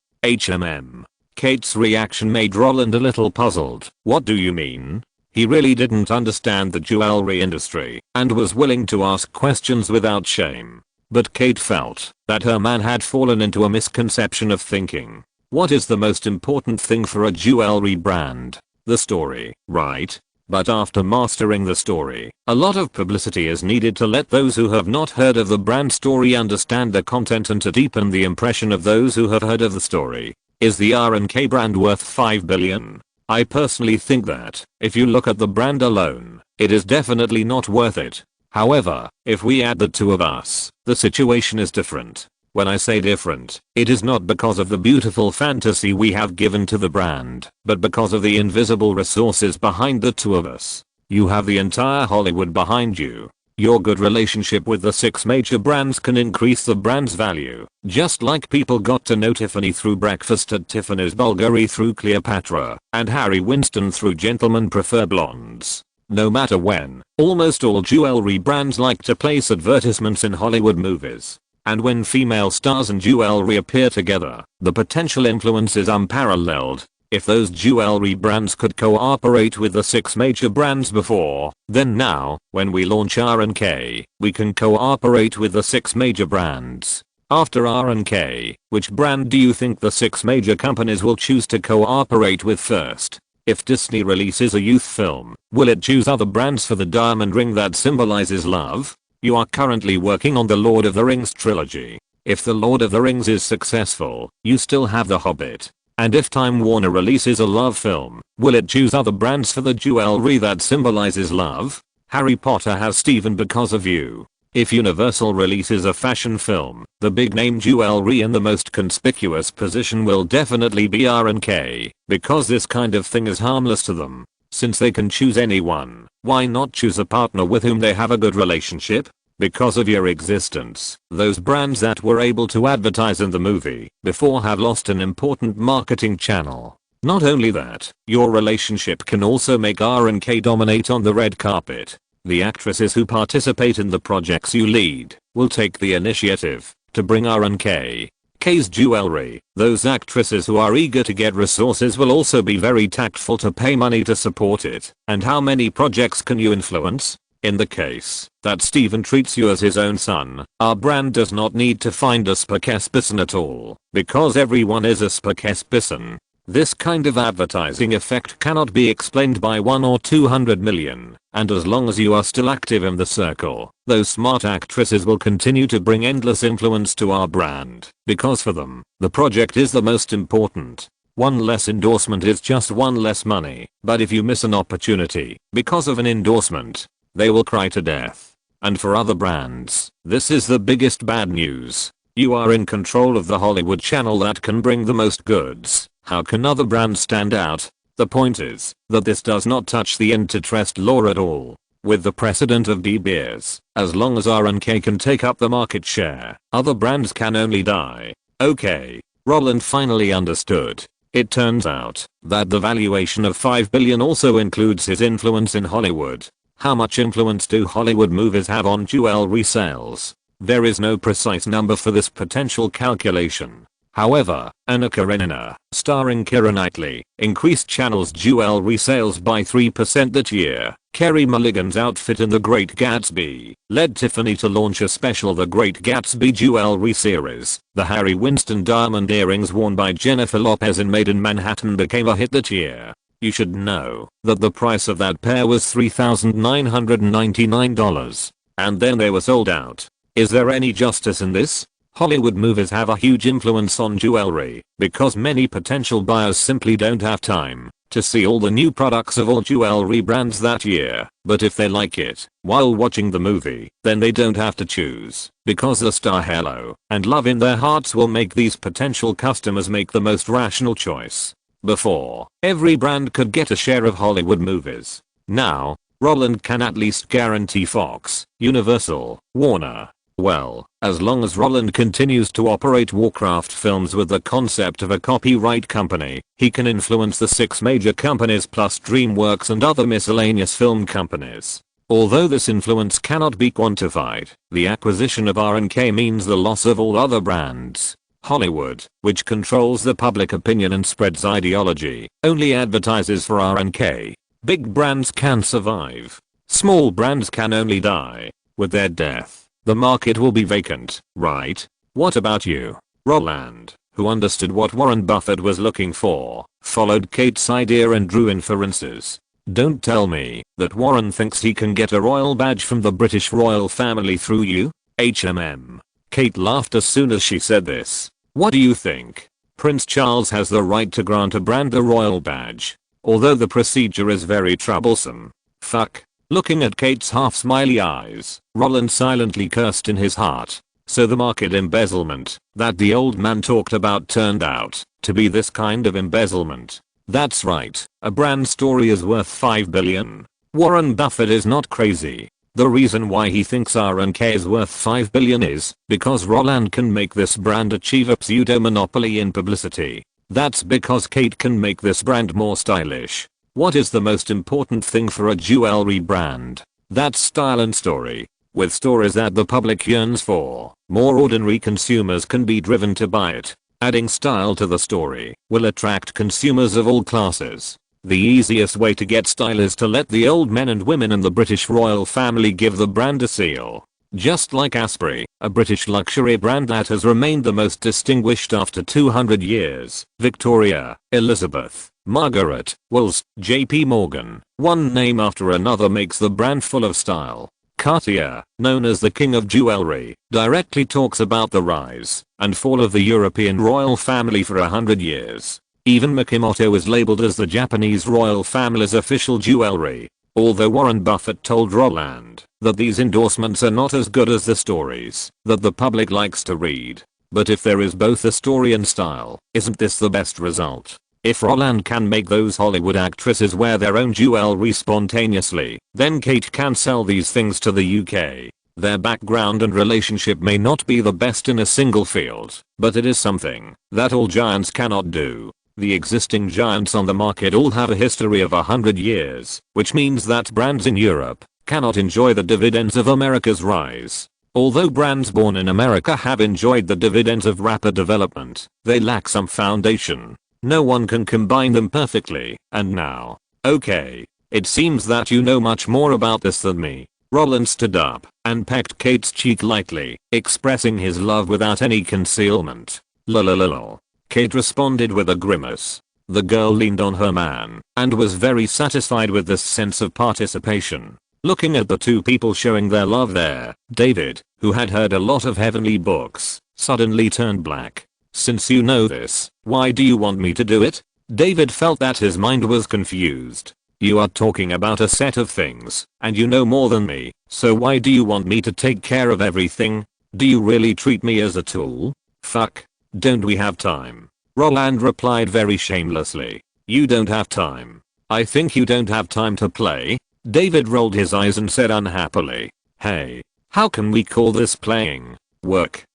Kate's reaction made Roland a little puzzled. What do you mean? He really didn't understand the jewelry industry and was willing to ask questions without shame. But Kate felt that her man had fallen into a misconception of thinking. What is the most important thing for a jewelry brand? The story, right? But after mastering the story, a lot of publicity is needed to let those who have not heard of the brand story understand the content and to deepen the impression of those who have heard of the story. Is the R&K brand worth 5 billion? I personally think that, if you look at the brand alone, it is definitely not worth it. However, if we add the two of us, the situation is different. When I say different, it is not because of the beautiful fantasy we have given to the brand, but because of the invisible resources behind the two of us. You have the entire Hollywood behind you. Your good relationship with the 6 major brands can increase the brand's value, just like people got to know Tiffany through Breakfast at Tiffany's, Bulgari through Cleopatra, and Harry Winston through Gentlemen Prefer Blondes. No matter when, almost all jewelry brands like to place advertisements in Hollywood movies. And when female stars and jewelry appear together, the potential influence is unparalleled. If those jewelry brands could cooperate with the 6 major brands before, then now, when we launch R&K, we can cooperate with the 6 major brands. After R&K, which brand do you think the 6 major companies will choose to cooperate with first? If Disney releases a youth film, will it choose other brands for the diamond ring that symbolizes love? You are currently working on the Lord of the Rings trilogy. If the Lord of the Rings is successful, you still have The Hobbit. And if Time Warner releases a love film, will it choose other brands for the jewelry that symbolizes love? Harry Potter has Steven because of you. If Universal releases a fashion film, the big name jewelry in the most conspicuous position will definitely be R&K, because this kind of thing is harmless to them. Since they can choose anyone, why not choose a partner with whom they have a good relationship? Because of your existence, those brands that were able to advertise in the movie before have lost an important marketing channel. Not only that, your relationship can also make R&K dominate on the red carpet. The actresses who participate in the projects you lead will take the initiative to bring R&K's jewelry. Those actresses who are eager to get resources will also be very tactful to pay money to support it. And how many projects can you influence? In the case that Steven treats you as his own son, our brand does not need to find a spokesperson at all, because everyone is a spokesperson. This kind of advertising effect cannot be explained by 1 or 200 million, and as long as you are still active in the circle, those smart actresses will continue to bring endless influence to our brand, because for them, the project is the most important. One less endorsement is just one less money, but if you miss an opportunity because of an endorsement, they will cry to death. And for other brands, this is the biggest bad news. You are in control of the Hollywood channel that can bring the most goods. How can other brands stand out? The point is that this does not touch the antitrust law at all. With the precedent of De Beers, as long as R&K can take up the market share, other brands can only die. Okay, Roland finally understood. It turns out that the valuation of 5 billion also includes his influence in Hollywood. How much influence do Hollywood movies have on jewelry sales? There is no precise number for this potential calculation. However, Anna Karenina, starring Keira Knightley, increased Channel's jewelry sales by 3% that year. Carey Mulligan's outfit in The Great Gatsby led Tiffany to launch a special The Great Gatsby jewelry series. The Harry Winston diamond earrings worn by Jennifer Lopez in Made in Manhattan became a hit that year. You should know that the price of that pair was $3,999. And then they were sold out. Is there any justice in this? Hollywood movies have a huge influence on jewelry because many potential buyers simply don't have time to see all the new products of all jewelry brands that year. But if they like it while watching the movie, then they don't have to choose, because the star halo and love in their hearts will make these potential customers make the most rational choice. Before, every brand could get a share of Hollywood movies. Now, Roland can at least guarantee Fox, Universal, Warner. Well, as long as Roland continues to operate Warcraft films with the concept of a copyright company, he can influence the 6 major companies plus DreamWorks and other miscellaneous film companies. Although this influence cannot be quantified, the acquisition of R&K means the loss of all other brands. Hollywood, which controls the public opinion and spreads ideology, only advertises for R&K. Big brands can survive. Small brands can only die. With their death, the market will be vacant, right? What about you? Roland, who understood what Warren Buffett was looking for, followed Kate's idea and drew inferences. Don't tell me that Warren thinks he can get a royal badge from the British royal family through you? HMM. Kate laughed as soon as she said this. What do you think? Prince Charles has the right to grant a brand the royal badge, although the procedure is very troublesome. Fuck. Looking at Kate's half smiley eyes, Roland silently cursed in his heart. So the market embezzlement that the old man talked about turned out to be this kind of embezzlement. That's right, a brand story is worth 5 billion. Warren Buffett is not crazy. The reason why he thinks R&K is worth 5 billion is because Roland can make this brand achieve a pseudo monopoly in publicity. That's because Kate can make this brand more stylish. What is the most important thing for a jewelry brand? That's style and story. With stories that the public yearns for, more ordinary consumers can be driven to buy it. Adding style to the story will attract consumers of all classes. The easiest way to get style is to let the old men and women in the British royal family give the brand a seal. Just like Asprey, a British luxury brand that has remained the most distinguished after 200 years. Victoria, Elizabeth, Margaret, Woolworths, JP Morgan, one name after another makes the brand full of style. Cartier, known as the king of jewelry, directly talks about the rise and fall of the European royal family for 100 years. Even Mikimoto is labeled as the Japanese royal family's official jewelry. Although Warren Buffett told Roland that these endorsements are not as good as the stories that the public likes to read. But if there is both a story and style, isn't this the best result? If Roland can make those Hollywood actresses wear their own jewelry spontaneously, then Kate can sell these things to the UK. Their background and relationship may not be the best in a single field, but it is something that all giants cannot do. The existing giants on the market all have a history of 100 years, which means that brands in Europe cannot enjoy the dividends of America's rise. Although brands born in America have enjoyed the dividends of rapid development, they lack some foundation. No one can combine them perfectly, and now. Okay. It seems that you know much more about this than me. Roland stood up and pecked Kate's cheek lightly, expressing his love without any concealment. Lol. Kate responded with a grimace. The girl leaned on her man and was very satisfied with this sense of participation. Looking at the two people showing their love there, David, who had heard a lot of heavenly books, suddenly turned black. Since you know this, why do you want me to do it? David felt that his mind was confused. You are talking about a set of things, and you know more than me, so why do you want me to take care of everything? Do you really treat me as a tool? Fuck. Don't we have time? Roland replied very shamelessly. You don't have time. I think you don't have time to play. David rolled his eyes and said unhappily. Hey. How can we call this playing? Work.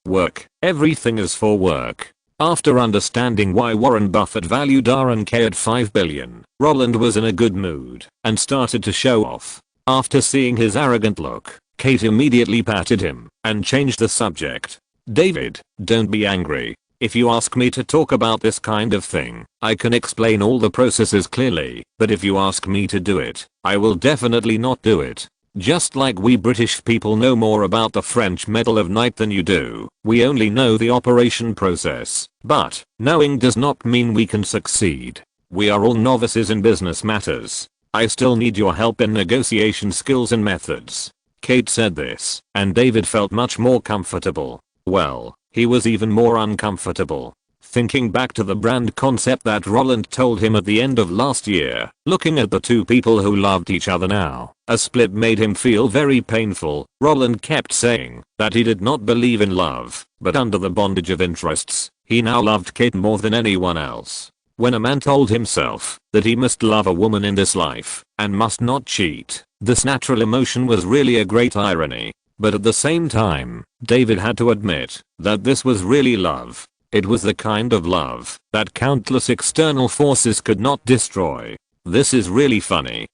Everything is for work. After understanding why Warren Buffett valued R&K at 5 billion, Roland was in a good mood and started to show off. After seeing his arrogant look, Kate immediately patted him and changed the subject. David, don't be angry. If you ask me to talk about this kind of thing, I can explain all the processes clearly, but if you ask me to do it, I will definitely not do it. Just like we British people know more about the French Medal of Knight than you do, we only know the operation process. But, knowing does not mean we can succeed. We are all novices in business matters. I still need your help in negotiation skills and methods. Kate said this, and David felt much more comfortable. Well, he was even more uncomfortable. Thinking back to the brand concept that Roland told him at the end of last year, looking at the two people who loved each other now, a split made him feel very painful. Roland kept saying that he did not believe in love, but under the bondage of interests, he now loved Kate more than anyone else. When a man told himself that he must love a woman in this life and must not cheat, this natural emotion was really a great irony. But at the same time, David had to admit that this was really love. It was the kind of love that countless external forces could not destroy. This is really funny.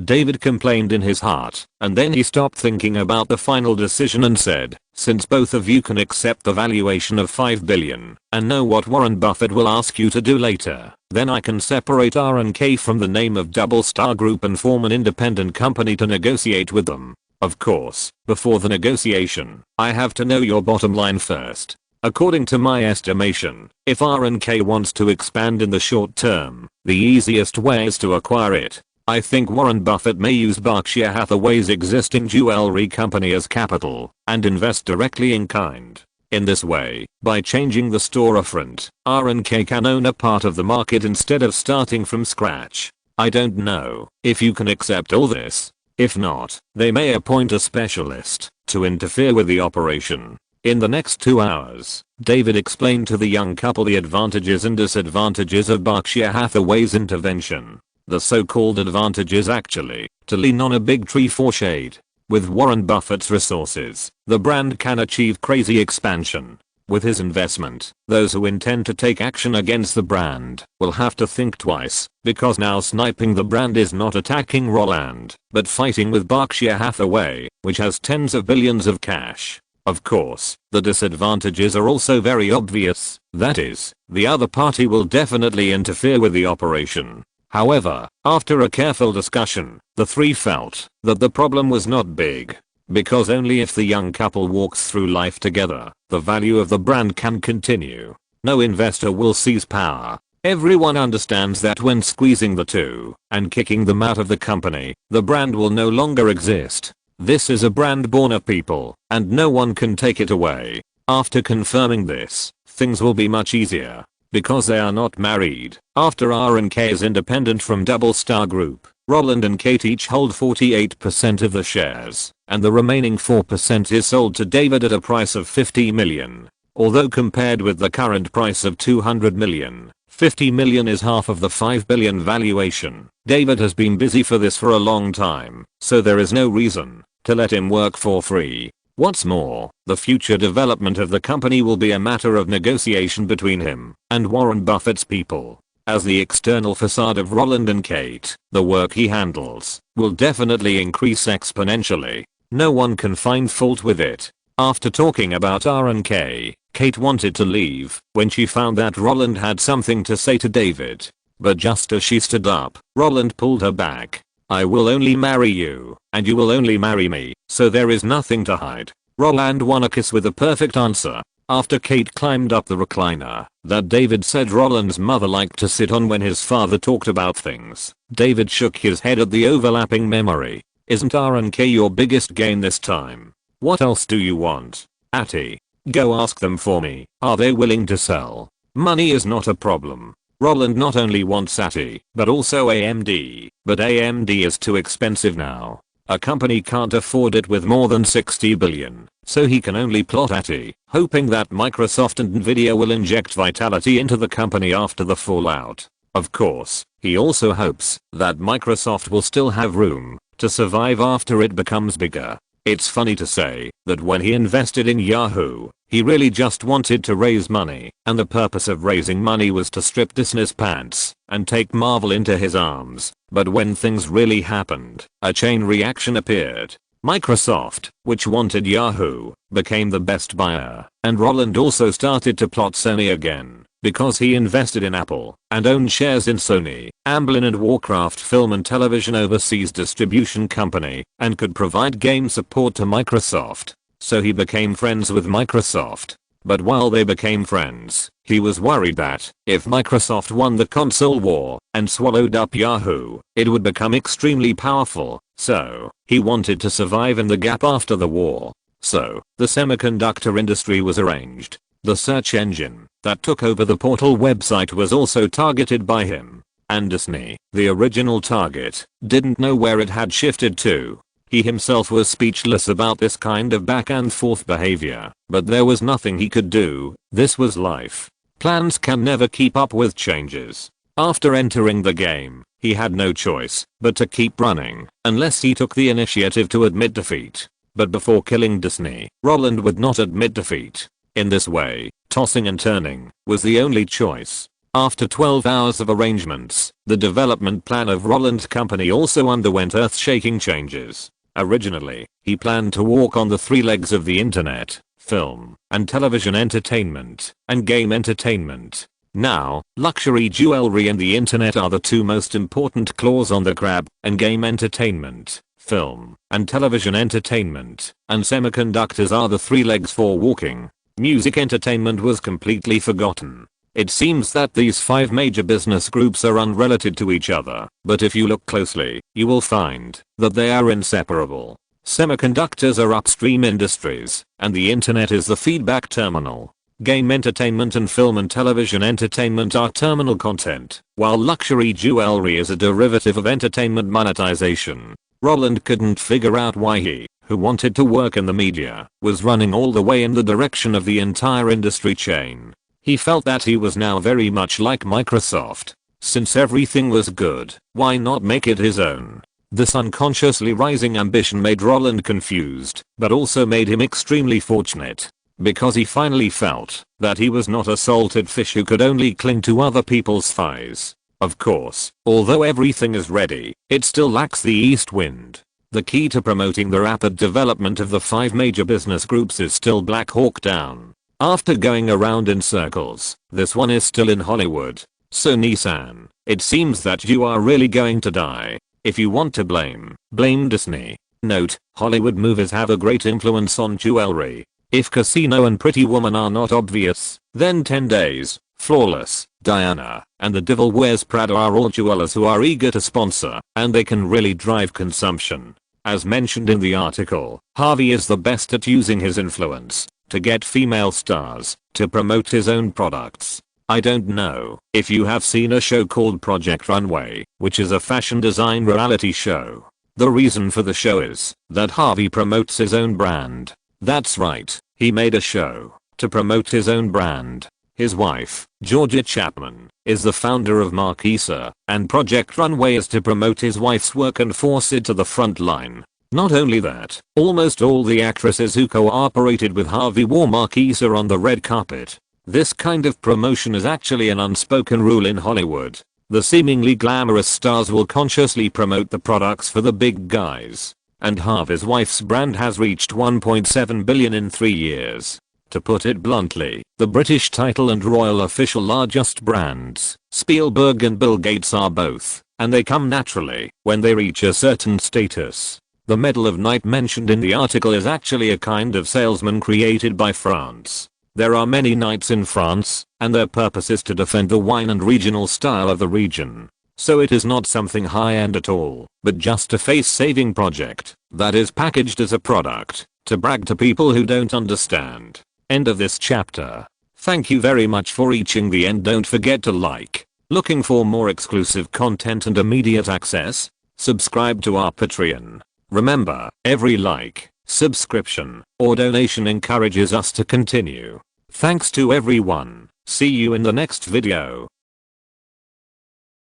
David complained in his heart, and then he stopped thinking about the final decision and said, since both of you can accept the valuation of 5 billion and know what Warren Buffett will ask you to do later, then I can separate R&K from the name of Double Star Group and form an independent company to negotiate with them. Of course, before the negotiation, I have to know your bottom line first. According to my estimation, if R&K wants to expand in the short term, the easiest way is to acquire it. I think Warren Buffett may use Berkshire Hathaway's existing jewelry company as capital and invest directly in kind. In this way, by changing the storefront, R&K can own a part of the market instead of starting from scratch. I don't know if you can accept all this. If not, they may appoint a specialist to interfere with the operation. In the next 2 hours, David explained to the young couple the advantages and disadvantages of Berkshire Hathaway's intervention. The so-called advantages actually, to lean on a big tree for shade. With Warren Buffett's resources, the brand can achieve crazy expansion. With his investment, those who intend to take action against the brand will have to think twice, because now sniping the brand is not attacking Roland, but fighting with Berkshire Hathaway, which has tens of billions of cash. Of course, the disadvantages are also very obvious, that is, the other party will definitely interfere with the operation. However, after a careful discussion, the three felt that the problem was not big. Because only if the young couple walks through life together, the value of the brand can continue. No investor will seize power. Everyone understands that when squeezing the two and kicking them out of the company, the brand will no longer exist. This is a brand born of people, and no one can take it away. After confirming this, things will be much easier. Because they are not married, after R&K is independent from Double Star Group, Roland and Kate each hold 48% of the shares, and the remaining 4% is sold to David at a price of $50 million. Although compared with the current price of $200 million, $50 million is half of the $5 billion valuation. David has been busy for this for a long time, so there is no reason to let him work for free. What's more, the future development of the company will be a matter of negotiation between him and Warren Buffett's people. As the external facade of Roland and Kate, the work he handles will definitely increase exponentially. No one can find fault with it. After talking about R&K, Kate wanted to leave when she found that Roland had something to say to David. But just as she stood up, Roland pulled her back. I will only marry you, and you will only marry me, so there is nothing to hide. Roland won a kiss with a perfect answer. After Kate climbed up the recliner that David said Roland's mother liked to sit on when his father talked about things, David shook his head at the overlapping memory. Isn't R&K your biggest gain this time? What else do you want? Atty. Go ask them for me. Are they willing to sell? Money is not a problem. Roland not only wants Atty, but also AMD, but AMD is too expensive now. A company can't afford it with more than $60 billion, so he can only plot Atty, hoping that Microsoft and Nvidia will inject vitality into the company after the fallout. Of course, he also hopes that Microsoft will still have room to survive after it becomes bigger. It's funny to say that when he invested in Yahoo, he really just wanted to raise money, and the purpose of raising money was to strip Disney's pants and take Marvel into his arms. But when things really happened, a chain reaction appeared. Microsoft, which wanted Yahoo, became the best buyer, and Roland also started to plot Sony again. Because he invested in Apple and owned shares in Sony, Amblin and Warcraft Film and Television Overseas Distribution Company, and could provide game support to Microsoft. So he became friends with Microsoft. But while they became friends, he was worried that if Microsoft won the console war and swallowed up Yahoo, it would become extremely powerful. So he wanted to survive in the gap after the war. So the semiconductor industry was arranged. The search engine that took over the Portal website was also targeted by him. And Disney, the original target, didn't know where it had shifted to. He himself was speechless about this kind of back and forth behavior, but there was nothing he could do. This was life. Plans can never keep up with changes. After entering the game, he had no choice but to keep running, unless he took the initiative to admit defeat. But before killing Disney, Roland would not admit defeat. In this way, tossing and turning was the only choice. After 12 hours of arrangements, the development plan of Roland's company also underwent earth-shaking changes. Originally, he planned to walk on the three legs of the internet, film and television entertainment, and game entertainment. Now, luxury jewelry and the internet are the two most important claws on the crab, and game entertainment, film and television entertainment, and semiconductors are the three legs for walking. Music entertainment was completely forgotten. It seems that these 5 major business groups are unrelated to each other, but if you look closely, you will find that they are inseparable. Semiconductors are upstream industries, and the internet is the feedback terminal. Game entertainment and film and television entertainment are terminal content, while luxury jewelry is a derivative of entertainment monetization. Roland couldn't figure out why he, who wanted to work in the media, was running all the way in the direction of the entire industry chain. He felt that he was now very much like Microsoft. Since everything was good, why not make it his own? This unconsciously rising ambition made Roland confused, but also made him extremely fortunate. Because he finally felt that he was not a salted fish who could only cling to other people's thighs. Of course, although everything is ready, it still lacks the east wind. The key to promoting the rapid development of the 5 major business groups is still Black Hawk Down. After going around in circles, this one is still in Hollywood. So Nissan, it seems that you are really going to die. If you want to blame Disney. Note, Hollywood movies have a great influence on jewelry. If Casino and Pretty Woman are not obvious, then 10 Days, Flawless, Diana, and The Devil Wears Prada are all jewelers who are eager to sponsor, and they can really drive consumption. As mentioned in the article, Harvey is the best at using his influence to get female stars to promote his own products. I don't know if you have seen a show called Project Runway, which is a fashion design reality show. The reason for the show is that Harvey promotes his own brand. That's right, he made a show to promote his own brand. His wife, Georgia Chapman, is the founder of Marquesa, and Project Runway is to promote his wife's work and force it to the front line. Not only that, almost all the actresses who cooperated with Harvey wore Marquesa on the red carpet. This kind of promotion is actually an unspoken rule in Hollywood. The seemingly glamorous stars will consciously promote the products for the big guys. And Harvey's wife's brand has reached 1.7 billion in 3 years. To put it bluntly, the British title and royal official are just brands. Spielberg and Bill Gates are both, and they come naturally when they reach a certain status. The Medal of Knight mentioned in the article is actually a kind of salesman created by France. There are many knights in France, and their purpose is to defend the wine and regional style of the region. So it is not something high-end at all, but just a face-saving project that is packaged as a product to brag to people who don't understand. End of this chapter. Thank you very much for reaching the end. Don't forget to like. Looking for more exclusive content and immediate access? Subscribe to our Patreon. Remember, every like, subscription, or donation encourages us to continue. Thanks to everyone. See you in the next video.